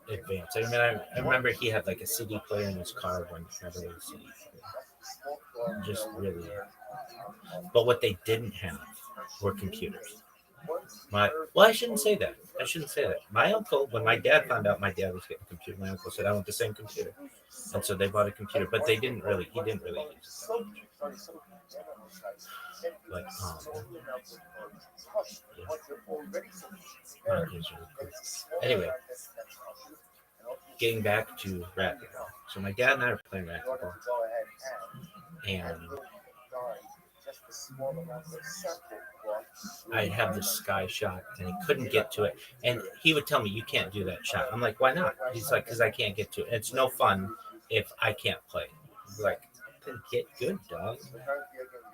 advanced. I mean, I remember he had like a CD player in his car when he had a CD player. Just really. But what they didn't have were computers. I shouldn't say that. My uncle, when my dad found out my dad was getting a computer, my uncle said, I want the same computer. And so they bought a computer, but he didn't really use it. But, anyway, getting back to racquetball. So my dad and I were playing racquetball, and I'd have this sky shot, and he couldn't get to it. And he would tell me, you can't do that shot. I'm like, why not? He's like, because I can't get to it. It's no fun if I can't play. I'm like, then get good, dog.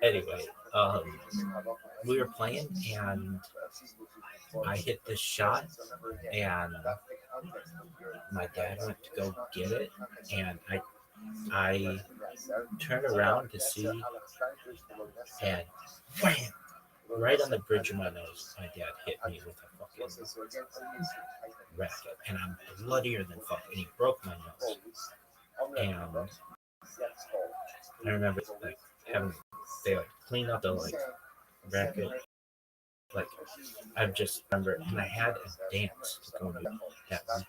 Anyway, we were playing and I hit this shot and my dad went to go get it and I turned around to see and wham! Right on the bridge of my nose, my dad hit me with a fucking racket, and I'm bloodier than fuck. And he broke my nose. And I remember like having they like clean up the like racket. Like I just remember, and I had a dance going on that weekend.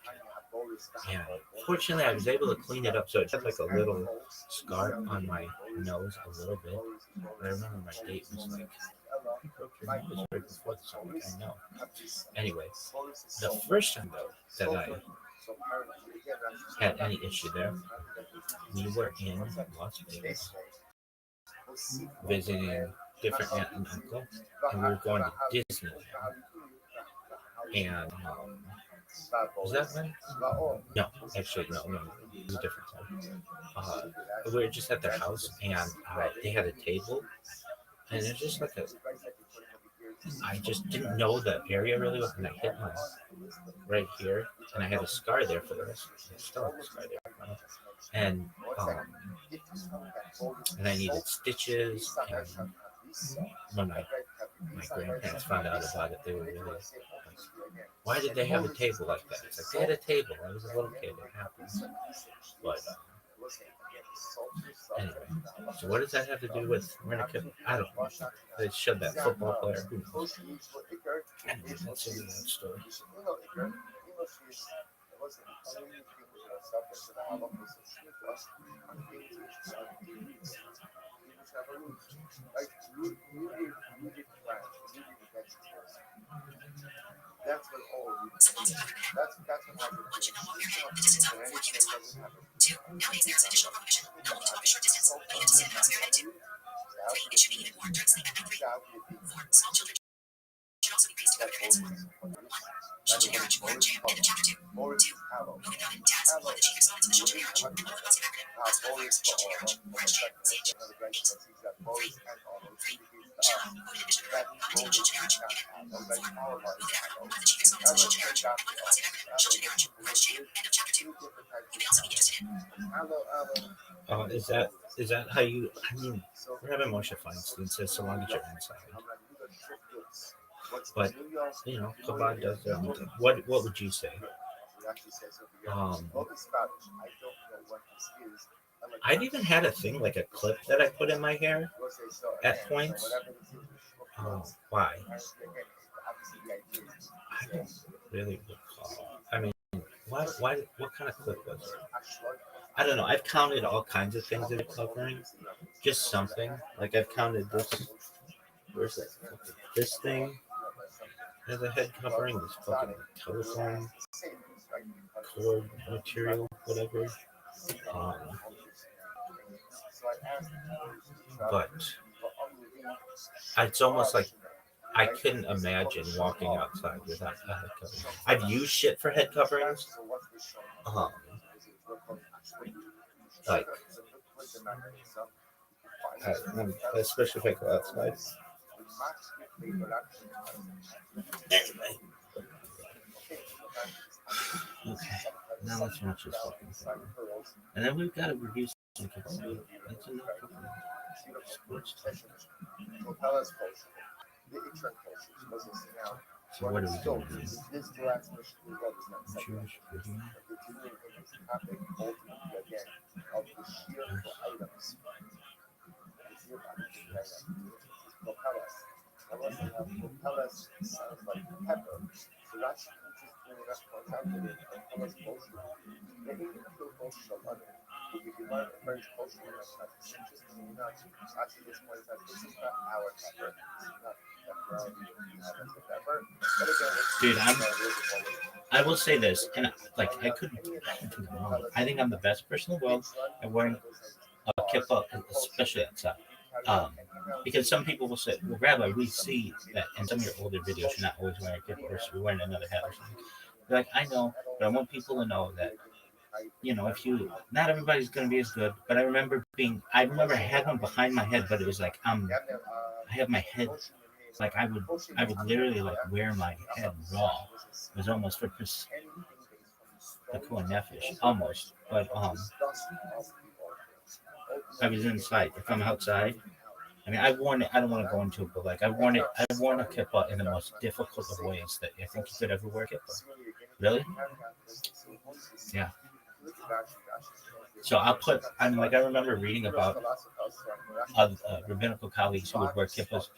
And fortunately, I was able to clean it up, so it had like a little scar on my nose, a little bit. But I remember my date was like, "You broke your nose right before the song." I know. Anyway, the first time though that I had any issue there, we were in Las Vegas visiting different aunt and uncle, and we were going to Disneyland. And was that when? No, actually, no, it was a different time. We were just at their house, and they had a table, and it was just like a. I just didn't know the area really well, and I hit my right here, and I had a scar there for the rest. I still have a scar there, and I needed stitches. And when my grandparents found out about it, they were really like, "Why did they have a table like that?" It's like they had a table. I was a little kid. It happened, but. Anyway, so what does that have to do with Rennica? I don't know. They showed that football player. Who knows? Anyway, that's a good story. That's what all that's what Watching no longer hit the distance of 4 units. 2. Nowadays there is additional prohibition. Not only to walk a short distance, but even to sit in the house bareheaded too. 3. It should be even more during sleep at night. 4. Small children should also be raised to cover their heads. 1. Shunchen Garage, or Jam, end of chapter 2. 2. Moving on, Dads, one of the chief exponents of the Shunchen Garage, and one of the most acronym. That's the fires, Shunchen Garage, or SJ, CH. 3. 3. Shallow, quoted in Mission Pearl, commenting on Shunchen Garage, given. 4. Moving on, one of the chief exponents of the Shunchen Garage, and one of the most acronym. Shunchen Garage, or SJ, end of chapter 2. You may also be interested in. Is that how you? I mean, we're having Moshe Feinstein says so long as you're inside. But you know, Chabad does their own thing. What would you say? I've even had a thing like a clip that I put in my hair at points. Why? I don't really recall. I mean, why? What kind of clip was it? I don't know. I've counted all kinds of things that are covering. Just something. Like I've counted this. Where's that? This thing as a head covering. This fucking telephone cord material, whatever. But it's almost like I couldn't imagine walking outside without a head covering. I've used shit for head coverings. Like, especially if I go outside. Anyway. Okay, now let's watch this fucking thing. And then we've got to review some kids. That's enough sports talk. So what are we doing here? Jewish video? Sounds like pepper. So that's Dude, I will say this, and like I couldn't. I think I'm the best person in the world at wearing a kippah, especially outside. Because some people will say, "Well, Rabbi, we see that in some of your older videos, you're not always wearing a kippah, or you're wearing another hat or something." They're like, I know, but I want people to know that you know, if you, not everybody's gonna be as good, but I remember I had one behind my head, but it was like I have my head, like I would literally like wear my head raw. It was almost for the cool nefesh, almost, but I was inside. If I'm outside, I mean, I've worn it. I don't want to go into it, but like I've worn it. I've worn a kippah in the most difficult of ways that I think you could ever wear a kippah. Really? Yeah. So I'll put. I mean, like I remember reading about rabbinical colleagues who would wear kippahs,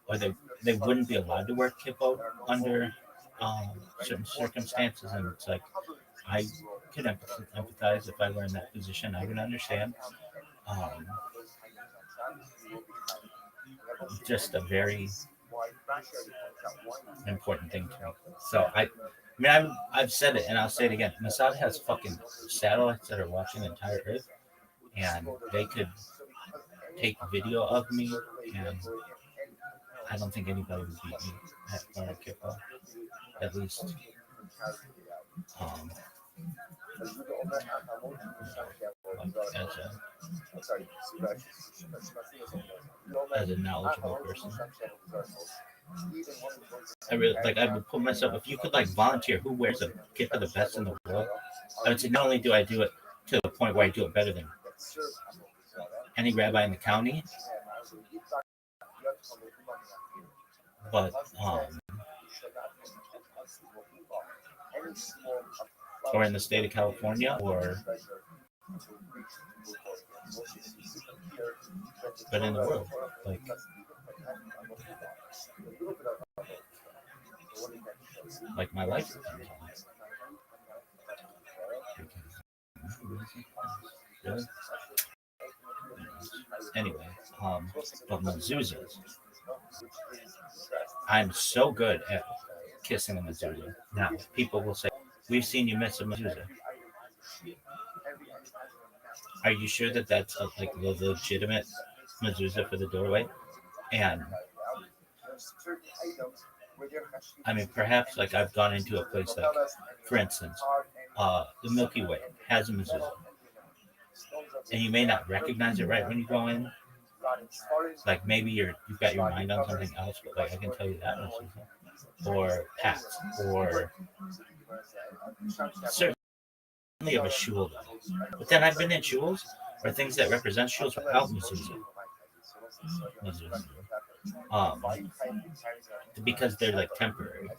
or they wouldn't be allowed to wear kippah under certain circumstances, and it's like I could empathize if I were in that position. I would understand. Um, just a very important thing to me. So I mean, I've said it and I'll say it again. Mossad has fucking satellites that are watching the entire Earth, and they could take video of me, and I don't think anybody would beat me at wearing kippah. At least, um, as a knowledgeable person. I really like. I would put myself. If you could like volunteer, who wears a kippah the best in the world? I would say not only do I do it to the point where I do it better than any rabbi in the county, but or in the state of California, or but in the world, like my life. Really? Anyway, but mezuzahs. I'm so good at kissing a mezuzah. Now, people will say, "We've seen you miss a mezuzah." Are you sure that that's like the legitimate mezuzah for the doorway? And I mean, perhaps like I've gone into a place like, for instance, the Milky Way has a mezuzah, and you may not recognize it right when you go in. Like maybe you've got your mind on something else, but like I can tell you that mezuzah, or hats, or certainly of a shul though. But then I've been in shuls or things that represent shuls without mezuzah. Because they're like temporary.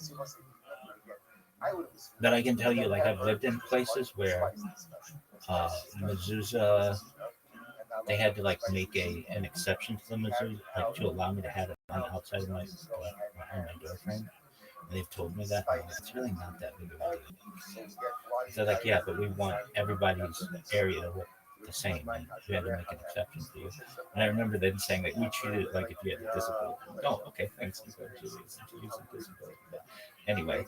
But I can tell you, like I've lived in places where mezuzah, they had to like make an exception to the mezuzah, like to allow me to have it on the outside of my door frame. And they've told me that it's really not that big of a deal. They're like, yeah, but we want everybody's area to look the same, and we had to make an exception for you. And I remember them saying that we treated it like if you had a disability. Oh, okay, thanks. But anyway,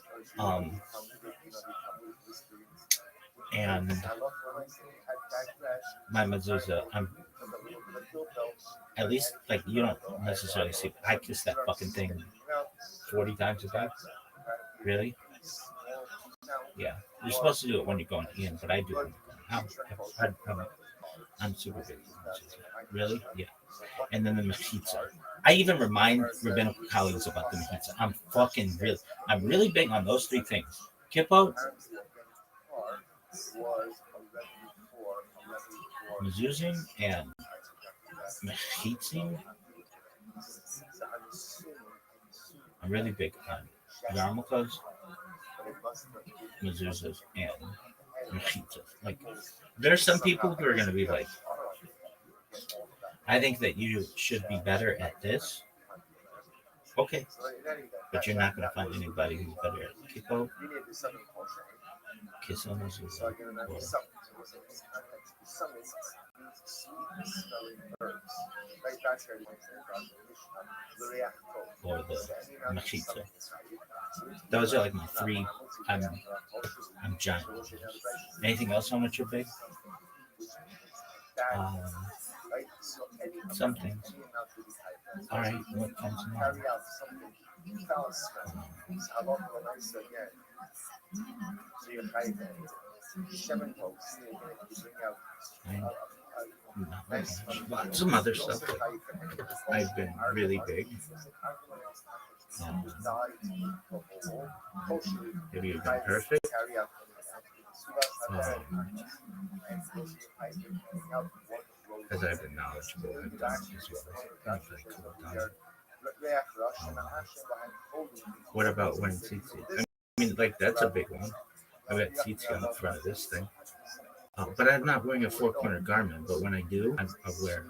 and my mezuzah, I'm at least like you don't necessarily see. I kiss that fucking thing 40 times a day. Really? Yeah, you're supposed to do it when you're going in, but I do it. I'm super big. Really? Yeah. And then the mechitza. I even remind rabbinical colleagues about the mechitza. I'm really big on those three things. Kippah, mezuzim, and mechitzim. I'm really big on yarmulkes, mezuzahs, and mechitzas. Like, there's some people who are going to be like, I think that you should be better at this. Okay, but you're not going to find anybody who's better at kippah, kiss on mezuzah, or the mechitza. Those are like my three. I'm giant. Anything else on which you're big? Some things. All right, what comes next? Not much, but some other stuff. I've been really big. Have you been perfect? As I've been knowledgeable, I've done as well. Anything cool done. What about when Tsitsi? I mean, like, that's a big one. I've got Tsitsi on the front of this thing. But I'm not wearing a four-corner garment, but when I do, I'll wear.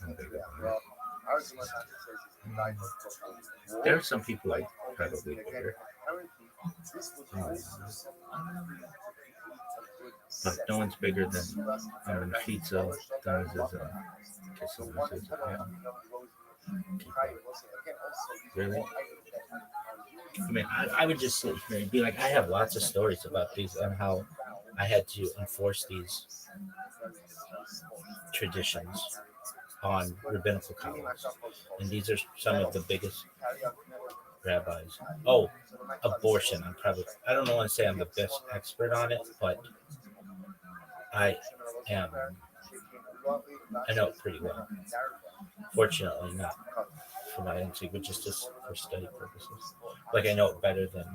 I'm bigger than that. There are some people like probably bigger. But no one's bigger than Benfica, Really? I mean, I would just sit here and be like, I have lots of stories about these and how I had to enforce these traditions on rabbinical colleges. And these are some of the biggest rabbis. Oh, abortion. I don't want to say I'm the best expert on it, but I am. I know it pretty well. Fortunately, not for my own sake, but just for study purposes. Like, I know it better than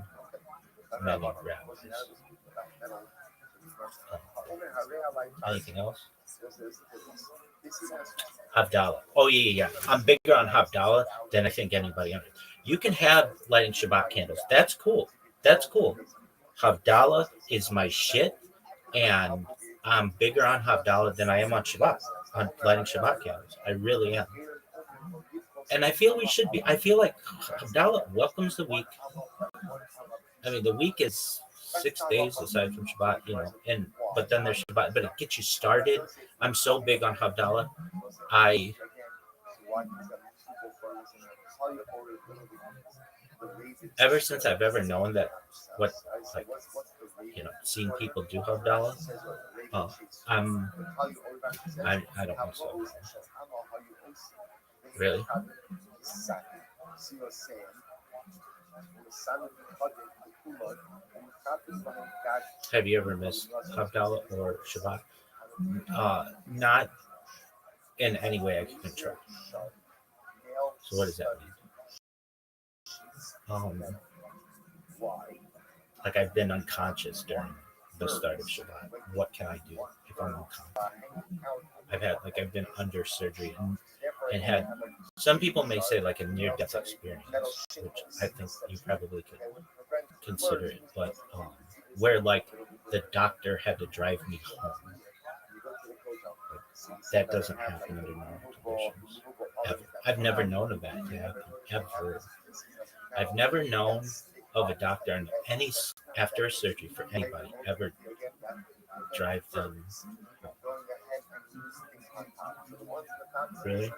many rabbis. Anything else? Havdalah. Oh, yeah. I'm bigger on Havdalah than I think anybody else. You can have lighting Shabbat candles. That's cool. Havdalah is my shit, and I'm bigger on Havdalah than I am on Shabbat, on lighting Shabbat candles. I really am. And I feel we should be. I feel like Havdalah welcomes the week. I mean, the week is 6 days aside from Shabbat, but then there's Shabbat, but it gets you started. I'm so big on Havdalah. Ever since I've ever known that seeing people do Havdalah, I don't want to. Really? Have you ever missed Havdalah or Shabbat? Not in any way I can control. So what does that mean? Like, I've been unconscious during the start of Shabbat. What can I do if I'm unconscious? I've been under surgery and had, some people may say, like, a near-death experience, which I think you probably could consider it, but where, like, the doctor had to drive me home. That doesn't happen under normal conditions, ever. I've never known of that to happen, ever. I've never known of a doctor in any, after a surgery for anybody, ever drive them home. Really?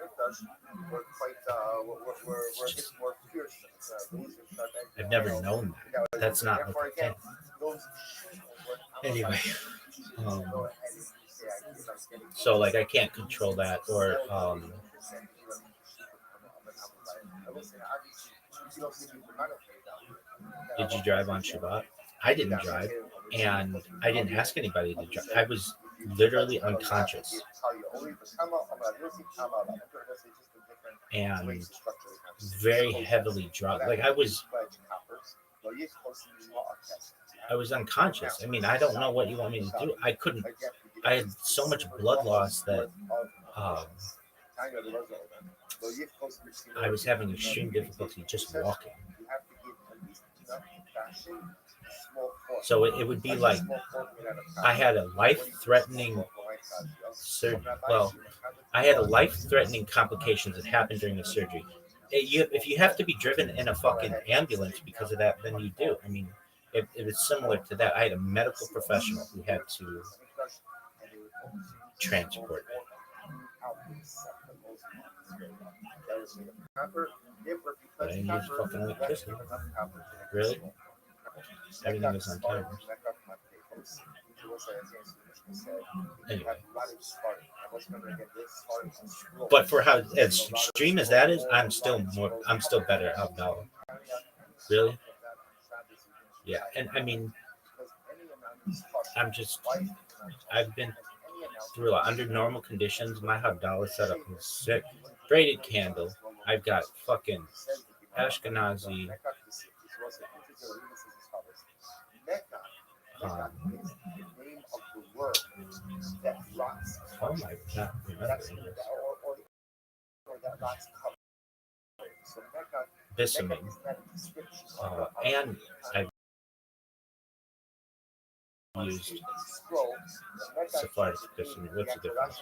I've never known that. That's not like a thing. Anyway, so, like, I can't control that, or did you drive on Shabbat? I didn't drive, and I didn't ask anybody to drive. I was literally unconscious. And very heavily drugged. Like, I was unconscious. I mean, I don't know what you want me to do. I had so much blood loss that I was having extreme difficulty just walking. So it would be like I had a life-threatening surgery. Well, I had a life-threatening complications that happened during the surgery. If you have to be driven in a fucking ambulance because of that, then you do. I mean, it was similar to that. I had a medical professional who had to transport me. But I didn't use fucking electricity. Really? Everything was on timer. Anyway. But for how as extreme as that is, I'm still better at Havdalah. Really? Yeah, and I mean, I've been through under normal conditions. My Havdalah setup is sick. Braided candle. I've got fucking Ashkenazi. Oh my god, remembering this. Bissamine. And I've used Sephardic bissamine. What's the difference?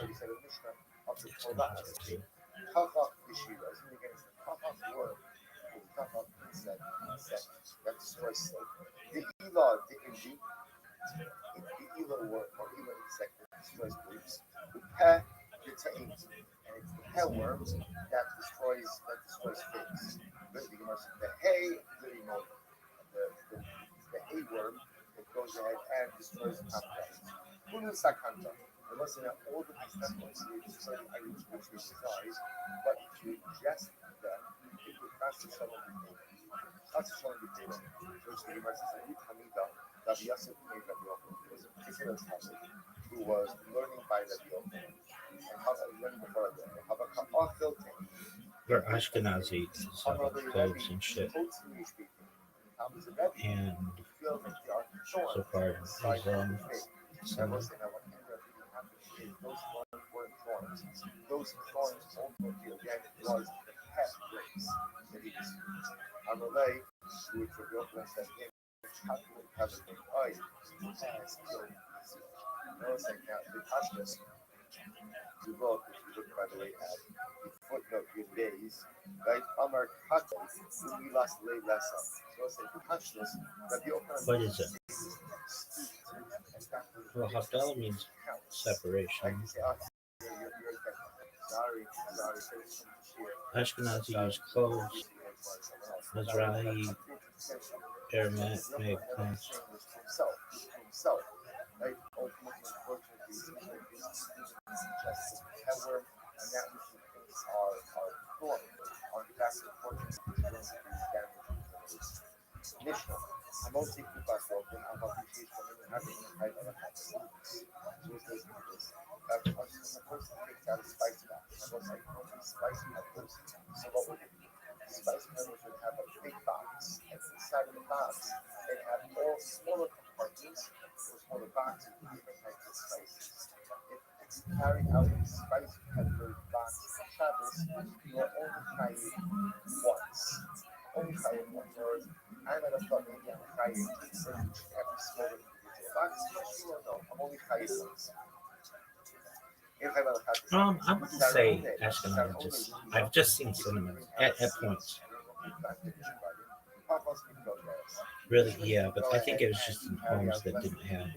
Hell worms that destroys pigs. The hay, the hay worm that goes ahead and destroys the compost. Kunun sakanta. It wasn't all the examples you destroy the items which we size, but if you ingest them, it would pass the shalom before. That's the shalom before. Which the Gemara says that Hamida, Rabbi Yosef made Rabbi Yochanan. He was a particular Talmud who was learning by Rabbi Yochanan. And how learning before Rabbi Yochanan. We're Ashkenazi, so clothes and shit. And so far, those thorns ultimately again was the pet grapes that he was Amalei, which Rabbi Yochanan said him, calculate have a big eye, has killed easy. Notice like now, the Tashmas, you look, if you look by the way at the footnote in days, right? Amar Katos, we lost lay less up. So say the Tashmas, Rabbi Yochanan. What is it? Well, Havdalah means separation. Ashkenazi use cloves. Mizrahi, Aramaic plants. Mishnah. I'm also keep us open. I'm appreciate for me having a kind of a so the person takes out a spice box. I was like, spicy peppers. So what would it be? Spicy peppers would have a big box, and inside of the box, they have all smaller compartments. Those smaller boxes with different types of spices. If it's carried out in spicy pepper box Shabbos, you are only trying once. Only trying once. Or I'm at a thought maybe I'm trying for each every smaller individual box. No, I'm only trying once. I wouldn't say Ashkenazi. I've just seen cinnamon at points. Really, yeah, but I think it was just in homes that didn't have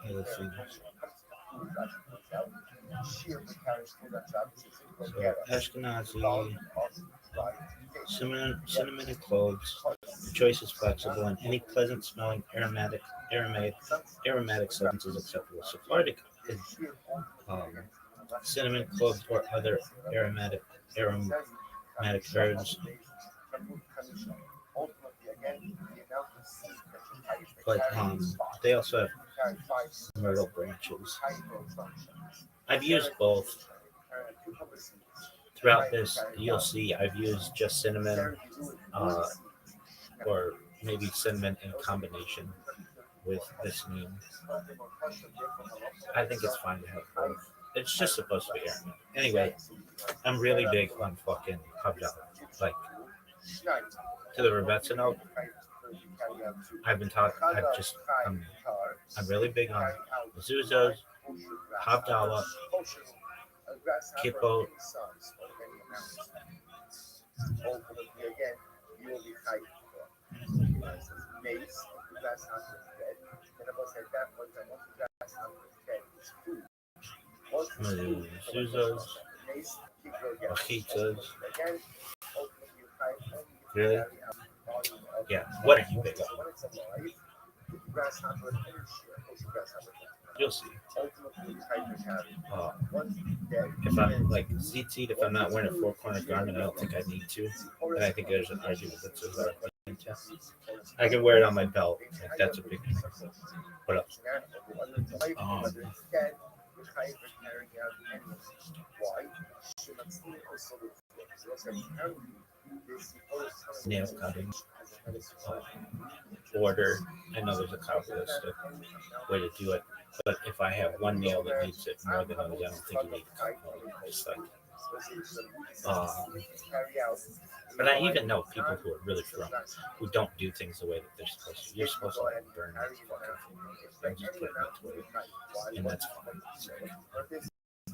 other things. So Ashkenazi, cinnamon and cloves. The choice is flexible, and any pleasant-smelling aromatic substance is acceptable. Sephardic is cinnamon, cloves, or other aromatic herbs. But they also have myrtle branches. I've used both. Throughout this, you'll see I've used just cinnamon, or maybe cinnamon in combination with bissamine. I think it's fine to have both. It's just supposed to be aromatic. Anyway, I'm really big on fucking Havdalah. Like, to the Rebetza note, I've been talking, I'm really big on mezuzos, Havdalah, kippot. Mezuzos, fajitas. Really? Yeah. What are you big on? You'll see. If I'm like ZT, if I'm not wearing a four-corner garment, I don't think I need to. And I think there's an argument that says that I can wear it on my belt. Like that's a big thing. What else? Nail cutting. Order. I know there's a capitalistic way to do it, but if I have one nail that needs it more than others, I don't think you need a couple. It's like, but I even know people who are really from who don't do things the way that they're supposed to. You're supposed to like burn these fucking things, just put it to it, and that's fine. So,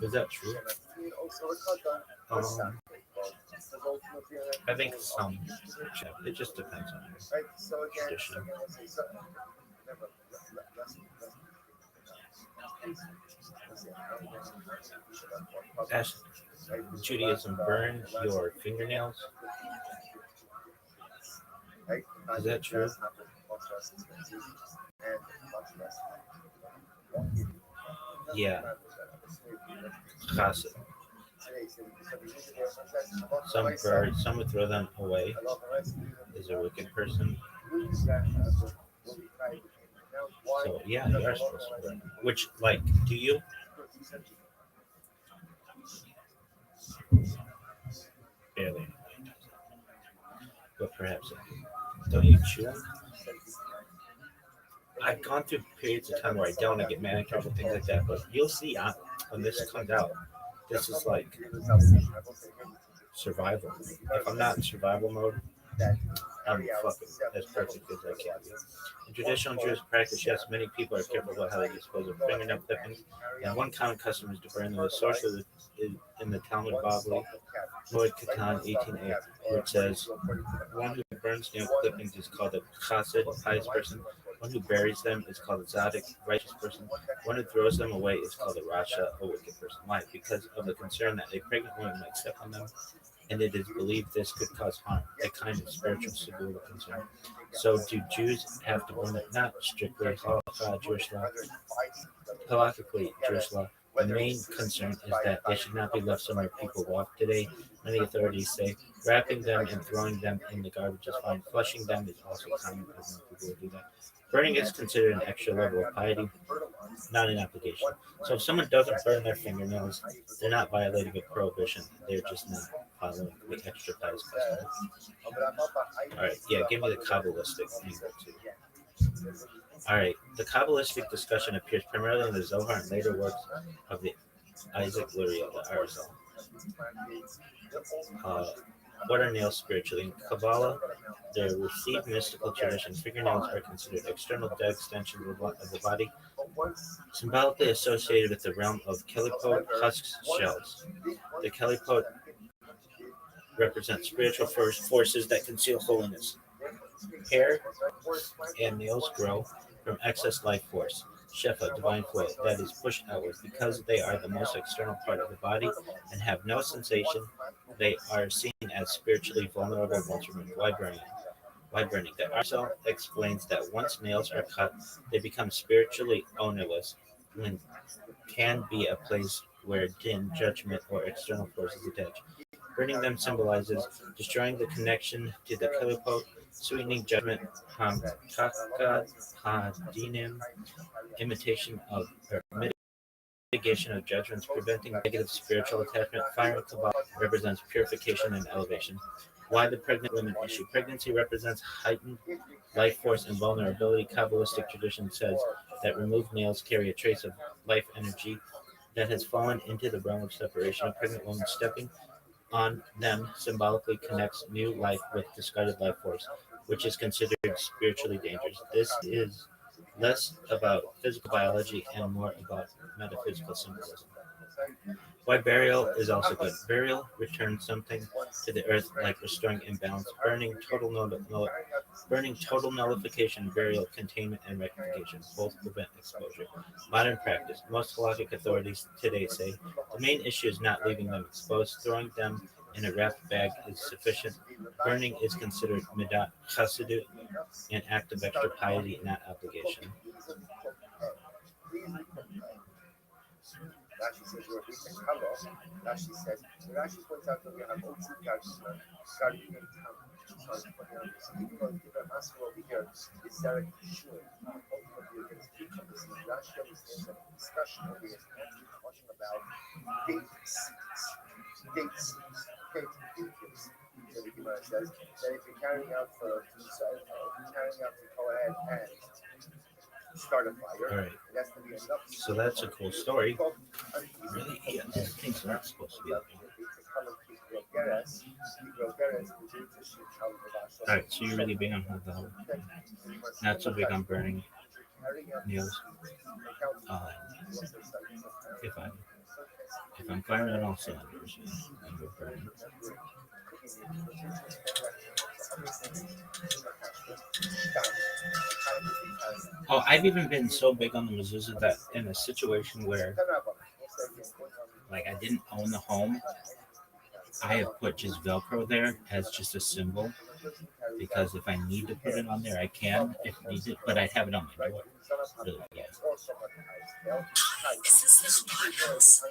is that true? I think some. It just depends on your tradition. As Judaism burn your fingernails? Is that true? Yeah. Chassid. Some burn, some would throw them away. Is a wicked person. So yeah, you are supposed to burn. Which, like, do you? Barely. But perhaps. Don't you chew them? I've gone through periods of time where I don't. I get manicures and things like that. But you'll see when this comes out, this is like survival. If I'm not in survival mode, I'm fucking as perfect as I can be. In traditional Jewish practice, yes, many people are careful about how they dispose of fingernail clippings, and one common custom is to burn them. The source of in the Talmud Bavli, Moed Katan 18:8, which says, "One who burns nail clippings is called a chassid, a pious person. One who buries them is called a tzaddik, righteous person. One who throws them away is called a rasha, a wicked person." Why? Because of the concern that a pregnant woman might step on them, and it is believed this could cause harm, a kind of spiritual segula concern. So do Jews have to burn it? Not strictly halakha, Jewish law. Halakhically, Jewish law, the main concern is that they should not be left somewhere people walk today. Many authorities say wrapping them and throwing them in the garbage is fine. Flushing them is also common, as most people will do that. Burning is considered an extra level of piety, not an obligation. So if someone doesn't burn their fingernails, they're not violating a prohibition. They're just not following the extra pious custom. All right, yeah, give me the Kabbalistic angle too. All right, the Kabbalistic discussion appears primarily in the Zohar and later works of the Isaac Luria, the Arizal. What are nails spiritually? In Kabbalah, the received mystical tradition, fingernails are considered external dead extensions of the body, symbolically associated with the realm of kelipot, husks, shells. The kelipot represent spiritual forces that conceal holiness. Hair and nails grow from excess life force, shefa, divine flow, that is pushed outward. Because they are the most external part of the body and have no sensation, they are seen as spiritually vulnerable once removed. Why burning? Why burning? The Arizal explains that once nails are cut, they become spiritually ownerless and can be a place where din, judgment, or external forces attach. Burning them symbolizes destroying the connection to the kelipot, sweetening judgment, hadinim, imitation of or mitigation of judgments, preventing negative spiritual attachment. Fire in Kabbalah represents purification and elevation. Why the pregnant women issue? Pregnancy represents heightened life force and vulnerability. Kabbalistic tradition says that removed nails carry a trace of life energy that has fallen into the realm of separation. A pregnant woman stepping on them symbolically connects new life with discarded life force, which is considered spiritually dangerous. This is less about physical biology and more about metaphysical symbolism. Why burial is also good. Burial returns something to the earth, like restoring imbalance. Burning total nullification, burial, containment, and rectification. Both prevent exposure. Modern practice. Most halakhic authorities today say the main issue is not leaving them exposed. Throwing them in a wrapped bag is sufficient. Burning is considered midat chassidut, an act of extra piety, not obligation. Rashi says you're a big color. Rashi says, Rashi points out that we have Otsu Gargina, Gargina Tam. So it's funny on this. Even though the master over here is Derek Shul, ultimately against two companies, Rashi understands that the discussion over here is actually talking about date cities. Date cities. Okay, details. So the Gemara says that if you're carrying out to go ahead and start a fire, Right. that's going to be enough. So that's a cool story. Really? Yeah, these things aren't supposed to be up here. Alright, so you're really big on hot dog. Not so big on burning meals. If I'm firing on all cylinders, and we're burning. Oh, I've even been so big on the mezuzah that in a situation where, like, I didn't own the home, I have put just Velcro there as just a symbol, because if I need to put it on there, I can if needed, but I'd have it on my door. Really, yeah. This is the Chabad house.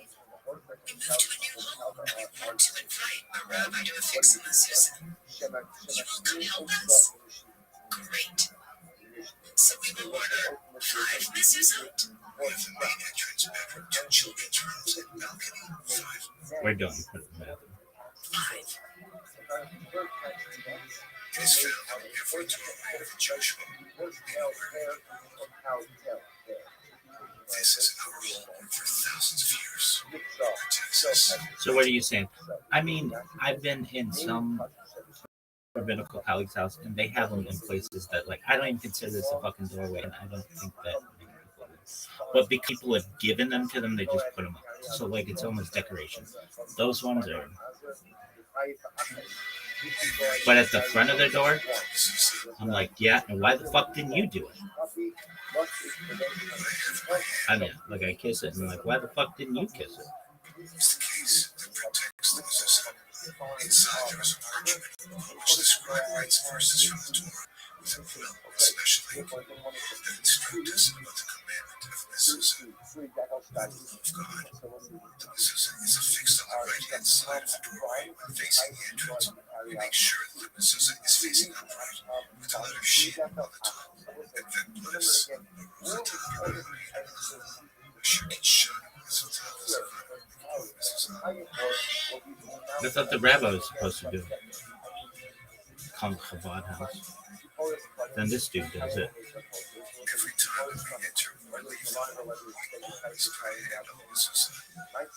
We moved to a new home and we want to invite a rabbi to affix a mezuzah. You will come help us? Great. So we will order 5 mezuzot. We have the main entrance bedroom, 2 children's rooms, and balcony. 5. We're done. Put it in the bathroom. 5. It is found in every doorway of a Jewish home anywhere. This is our home for thousands of years. Protects us. So what are you saying? I mean, I've been in some rabbinical colleagues' house, and they have them in places that, like, I don't even consider this a fucking doorway, and I don't think that many people do. But because people have given them to them, they just put them up. So, like, it's almost decoration. Those ones are. But at the front of their door, I'm like, yeah, and why the fuck didn't you do it? I mean, like, I kiss it, and I'm like, why the fuck didn't you kiss it? It's the case that protects the mezuzah. Inside there is a parchment which describes rights and verses from the Torah with a quill, especially that instruct us about the commandment of mezuzah, the love of God. The mezuzah is affixed on the right-hand side of the doorway when facing the entrance. We make sure that the mezuzah is facing upright with the letter Shin on the top, and then bless I thought the rabbi was supposed to do it. Come to Chabad house. Then this dude does it. Every time we enter or leave, always pray and the mezuzah.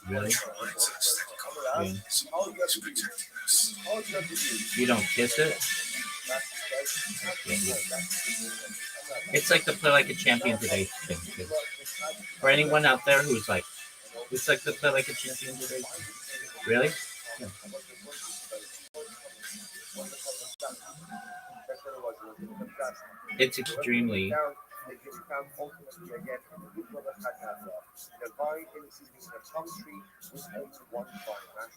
Really? Which reminds us that God is always protecting us. You don't kiss it? It's like the play like a champion today thing, too. For anyone out there who's like, it's like the play like a champion today thing. Really? Yeah. It's extremely.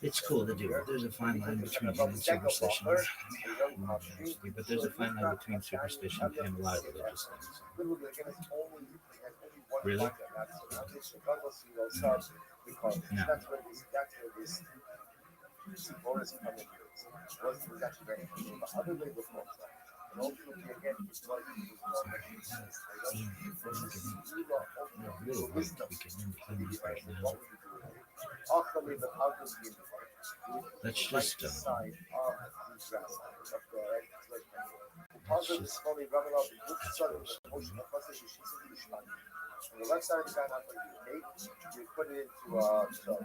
It's cool to do it. There's a fine line between it and superstition. But there's a fine line between superstition and a lot of religious things. Really? No. Let's just on the left side of the guy, not going to be you put it into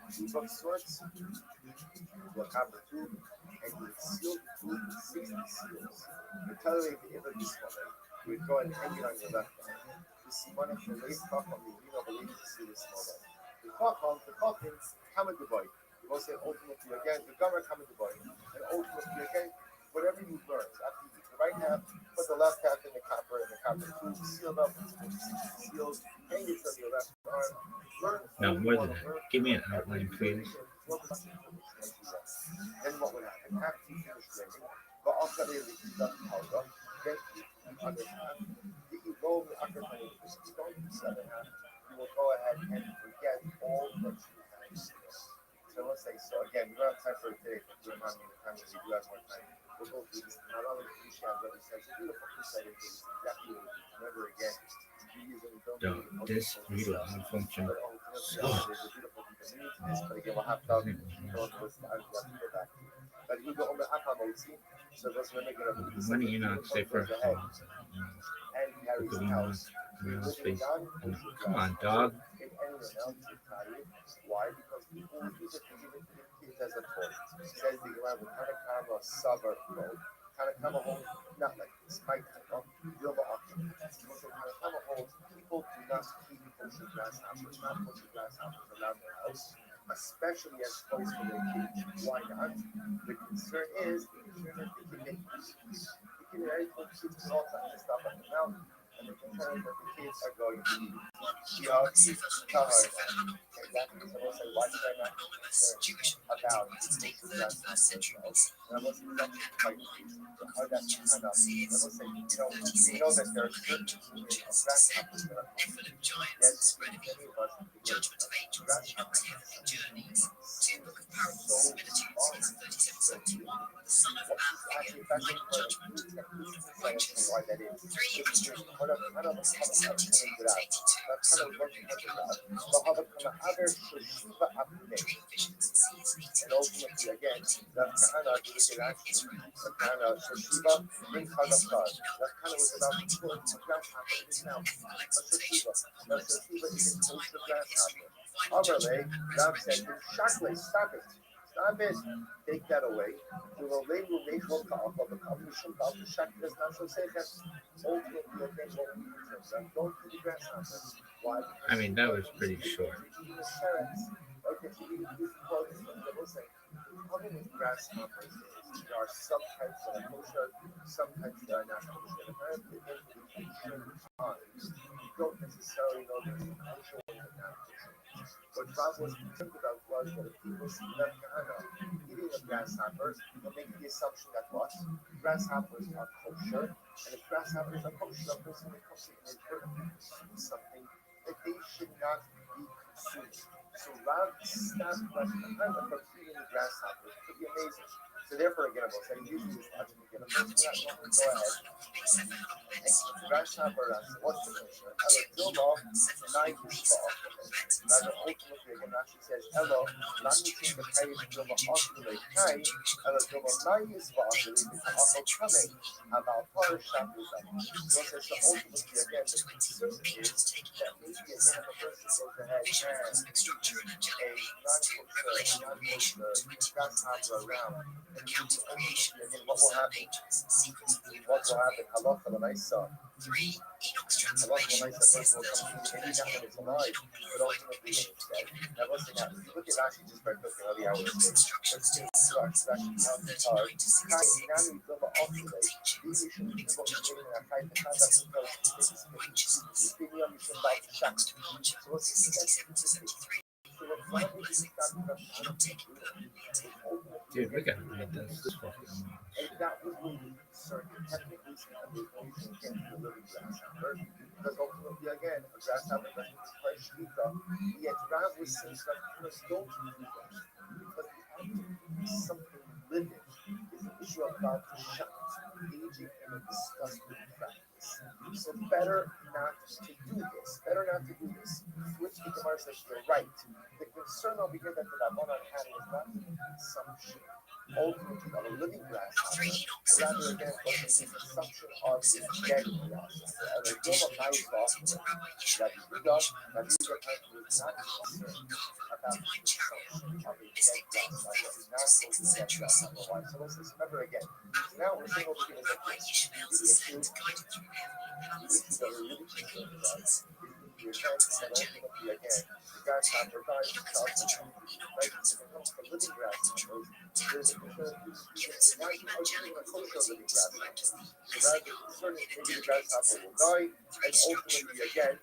tube of sorts, into a copper tube, and you seal the tube with 60 seals. You tell it if it is one, you would go and hang it on your left arm. You see one of the late talk on the believe to see this small. The coffin, come in the boy. You will say ultimately again, the governor come in the boy, and ultimately again, whatever you learn. After you the right half, put the left half in the copper tube, sealed up with 60 seals, hang it on your left arm. No, more than that. Give me an outline, please. Then what would happen? After you finish raining, go off the way powder, then the other half, you roll the upper money, which is going to the other half, you will go ahead and forget all that you time for today. The time we do have more time. We'll go through this. Not only Kedusha, but it's a beautiful insight into this. Exactly what it is. Never again. This video malfunction. So, There's a beautiful deeper meaning to this, but again, we'll have to go and listen. I have to go back. But you go on the Akamotzi, so that's when they're going to be money Enoch stay for ahead. And Harry's house. Come on, dog. In anyone else's time. Why? Because people will use it to give it to the kids as a toy. Says the Gemara, Tanakama Sabar Road. Tanakama holds not like this. My type of Dilma auction. So Tanakama holds people do not keep kosher grasshoppers, not kosher grasshoppers around their house, especially as toys for their kids. Why not? The concern is that they can make very cool kids with all kinds of stuff on the mountain. And the concern is that the kids are going to eat. And that means I will say, why should I not be concerned about Take the third, first century BC. and I will say, that's quite how that's kind of, I will say, we know that there are certain grasshoppers that are Nephilim giants, spread of evil, judgment of angels, Enoch's heavenly journeys, 2 Book of Parables, Militudes, 37-71, the Son of Man figure, final judgment, Lord of the righteous, 3 astrological, 1772 to 82, Son of dream visions, sees 18 and ultimately, again, that's kind of history of Israel. the kind of Shoshiva in Kazakhstan. That's kind of what's about the grasshopper is now. A Shoshiva. The Shoshiva is in kosher grasshopper. Overlay, Rav said, Shakle, stop it. Stop it. Take that away. We will label Nechol Ka'af of the Kamishim Ka'af. The Shakle is not so safe. Ultimately, again, what we do. Don't do the grasshopper. Why? I mean, that was pretty short. Okay, so you quote from the Muslim. The problem with grasshoppers is there are some types that are kosher, some types that are not kosher. Apparently, in certain times, you don't necessarily know there's some kosher ones and not kosher. What Bob was concerned about was that if people see that Kahana eating a grasshopper, they'll make the assumption that what? Grasshoppers are kosher, and if grasshoppers are kosher, a person becomes something that they should not be consuming. So Rav stopped Kahana from eating the grasshoppers. It could be amazing. So therefore, again, I'm saying usually this logic again. I'm going to go ahead. Grasshopper, what's the kosher? Ella Dilma, 9 is Rather, ultimately, again, Rashi says, Ella, not using the Kayish Dilma oscillate Kai, Ella Dilma 9 is oscillate, it's also coming about Par Shabbos. So ultimately, again, the concern is that maybe again, if a person goes ahead and a non-kosher grasshopper around, and what will happen? What will happen? Halacha l'maisa. Halacha l'maisa, person will come to maybe not when it's alive, but ultimately when it's dead. Now listen, now, if you look at Rashi just very quickly, how the hour is. Let's take Rashi counts the card. Nani Dilma oscillate. These should be what we're getting in our fight. The conduct of the opinion we should about the shack. So let's see that. So what Rav is talking about, Dude, we gotta read this. This fucking. and that was really concerning. Technically speaking, the equation against the living grasshopper, because ultimately, again, a grasshopper doesn't require shvita. Yet Rav was saying that don't do this, because the act of something living is an issue about the shot, engaging in a disgusting practice. So better not to do this. Better not to do this. Which the Gemara says you're right. The concern over here that the Rabbanan had was not the consumption ultimately of a living grasshopper, rather again was the consumption of a dead grasshopper. And the Yom of Ma'izvah, Rabbi Yehuda was not concerned about the consumption of a dead grasshopper. He's not going to dead grasshopper. Why? So let's just remember again. Now we're saying over here that the issue that we're really concerned about is the event that ultimately again the grasshopper dies itself, right? If it comes to living grasshoppers, there's a concern it's not even a kosher living grasshopper. So rather the concern is maybe the grasshopper will die, and ultimately again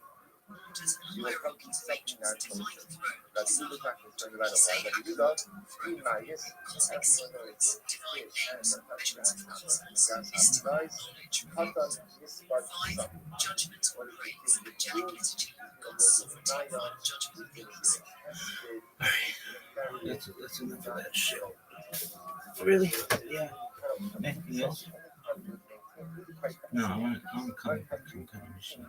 you will come to something non-kosher. Rabbi Yehuda is not concerned about it. Why? Rabbi Yehuda, in Mayis, everyone knows fish and the grasshopper. The grasshopper dies, Katan Nisbar Kisam. What is the kid to do? He's going to go to Naya, he's going to get tested, That's enough of that shit. Really? Yeah. Anything else? No, I want to come back some kind of machine.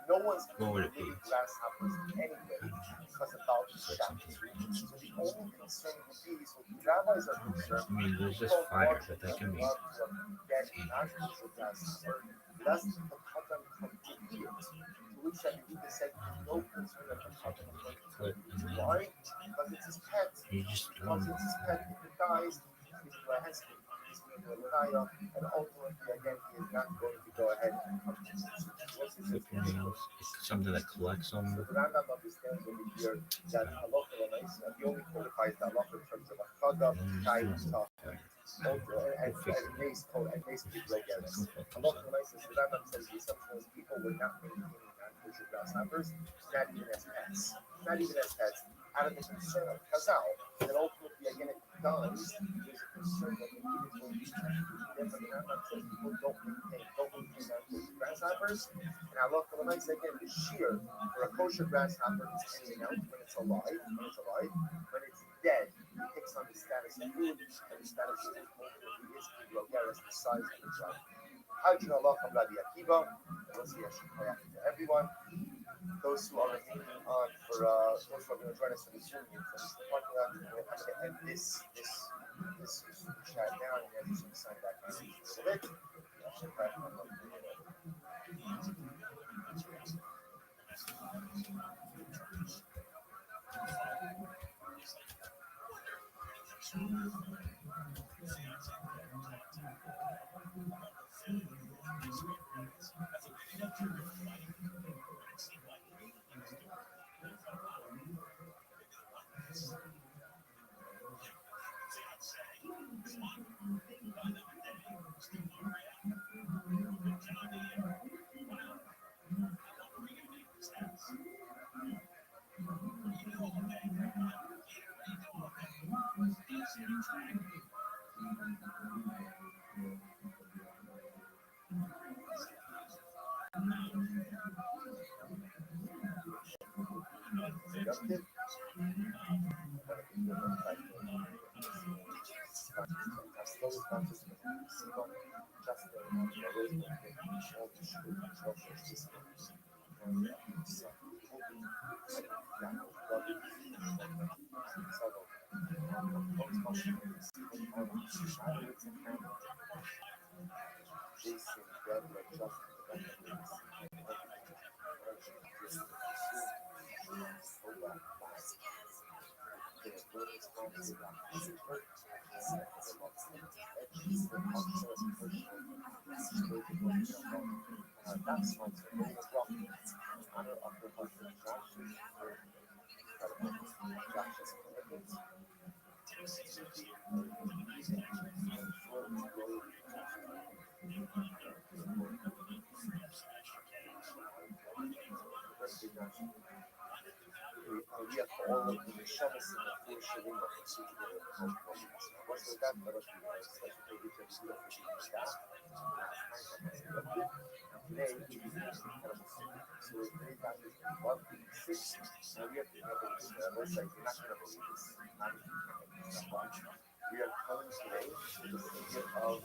No one's What would it be? grasshoppers anyway because about the Like shop. something. So the only concern would be, so the rabbis are concerned. I mean, there's just fire, but that can be. Get non-kosher grasshopper. That's the katan continued. To which I believe they said no concern that the katan is going to Put why? Because it's his pet. you just Because it's his pet. If it dies, he's going to hesitate. He's going to do a kaya, and ultimately, again, he is not going to go ahead and come to flip your nails. It's something that collects them. so the Rambam understands over here that halacha l'maisa, he only qualifies the halacha in terms of a chagam, kain, tach, and mace code, and mace people like that. Halacha l'maisa, the Rambam says the assumption is people were not maintaining non-kosher grasshoppers, not even as pets. Not even as pets, out of the concern of chazal, that ultimately, again, if it dies, there's a concern that maybe it's going to be therefore the Rambam says people don't maintain non-kosher grasshoppers, and halacha l'maisa, again, the shear for a kosher grasshopper is hanging out when it's alive. When it's dead, it takes on the status of food, and the status of food ultimately is kiglogeres, the size of its life. Hajj Allah from Rabbi Akiva, let's see, I should pray to everyone. Those who are remaining on for those who are going to join us for the Zoom meeting, so I'm going to end this chat now, and then just sign back on a little bit. I should pray for everyone. We have all of the Shabbos and the four Shavim of the Sukkot of the What's with that? But especially if you do it for staff. Today, we use incredible Sukkot. So it's very bad. 156. Now we have to have this website. You're not going to believe this. Not if you can't watch. We are coming today to the Sukkot of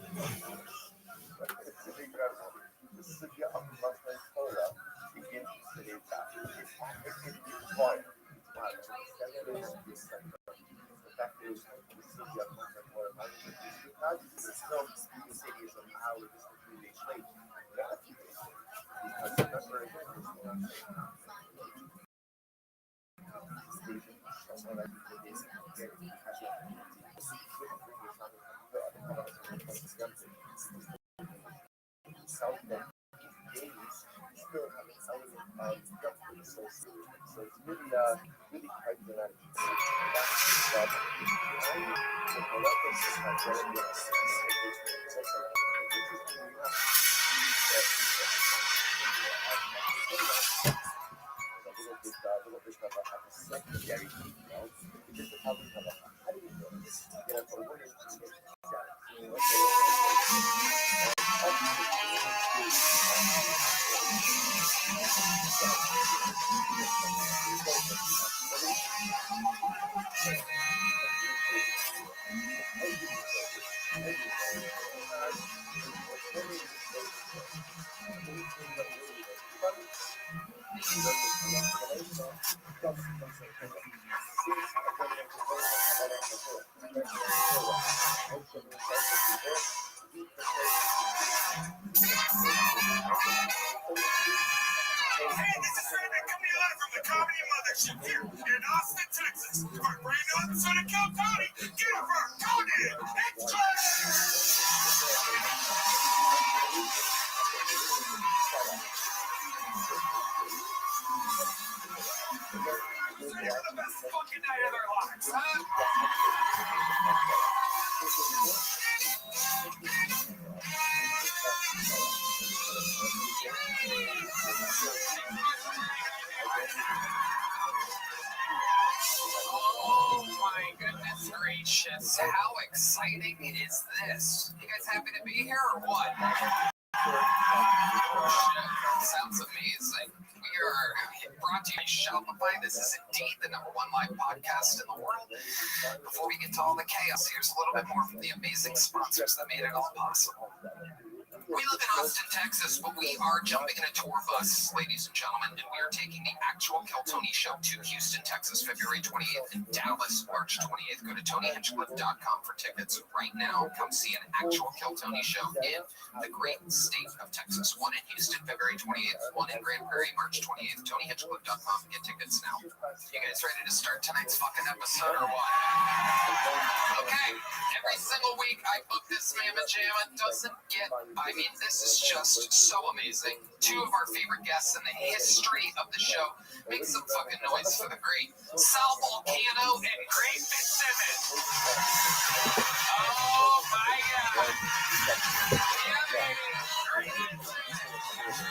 it's incredible. The Sukkot of Muslim Torah begins today's chapter. It's fire. The fact that it's going to the city of Muslim Torah, not just still the city is an hour, just a few days late. Because remember, South Bend days still have an element of government associated. So it's really quite dramatic. That's the problem. The political system has already been a little bit of a secondary detail, which is the topic of how do you do this? Get up for women to get Hey, this is Rabbi coming live from the Comedy Mothership here in Austin, Texas. For a brand new episode of Kill Tony, get over, Tony, it's They're the best fucking night of their lives, huh? Oh my goodness gracious. How exciting is this? You guys happy to be here or what? Shit, sounds amazing. We are brought to you by Shopify. This is indeed the #1 live podcast in the world. Before we get to all the chaos, here's a little bit more from the amazing sponsors that made it all possible. We live in Austin, Texas, but we are jumping in a tour bus, ladies and gentlemen, and we are taking the actual Kill Tony show to Houston, Texas, February 28th, and Dallas, March 28th. Go to TonyHinchcliffe.com for tickets right now. Come see an actual Kill Tony show in the great state of Texas. One in Houston, February 28th, one in Grand Prairie, March 28th. TonyHinchcliffe.com. Get tickets now. You guys ready to start tonight's fucking episode or what? Okay, every single week I book this mamma jamma. Doesn't get, this is just so amazing. Two of our favorite guests in the history of the show. Make some fucking noise for the great Sal Volcano and Great Fitzsimmons. Oh my God. Yeah, baby.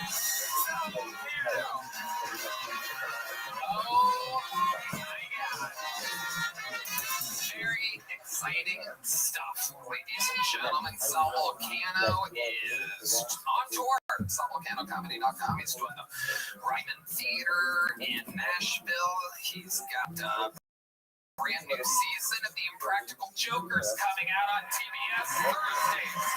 Sal Volcano. Oh my God. Very exciting stuff, ladies and gentlemen. Sal Volcano is on tour. SalVolcanoComedy.com. He's doing the Ryman Theater in Nashville. He's got a brand new season of The Impractical Jokers coming out on TBS Thursdays.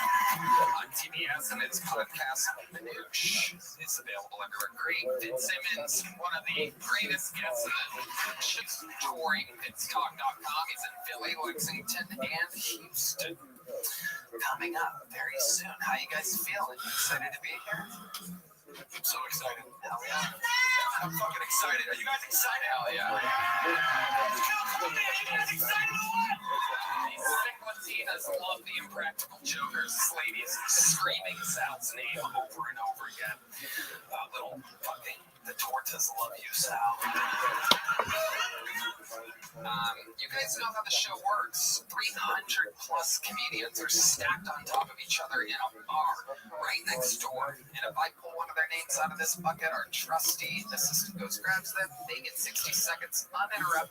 On TBS, and his podcast Minoosh is available everywhere. Great Fitzsimmons, one of the greatest guests in the ship's touring. FitzDog.com. He's in Philly, Lexington, and Houston. Coming up very soon. How you guys feeling? Excited to be here? I'm so excited. Hell yeah. I'm fucking excited. Are you guys excited? Hell yeah. You guys excited or what? These sick Latinas love The Impractical Jokers. Ladies screaming Sal's name over and over again. Little fucking, the tortas love you, Sal. You guys know how the show works. 300 plus comedians are stacked on top of each other in a bar right next door. And if I pull one of their names out of this bucket, our trusty assistant goes, grabs them. They get 60 seconds uninterrupted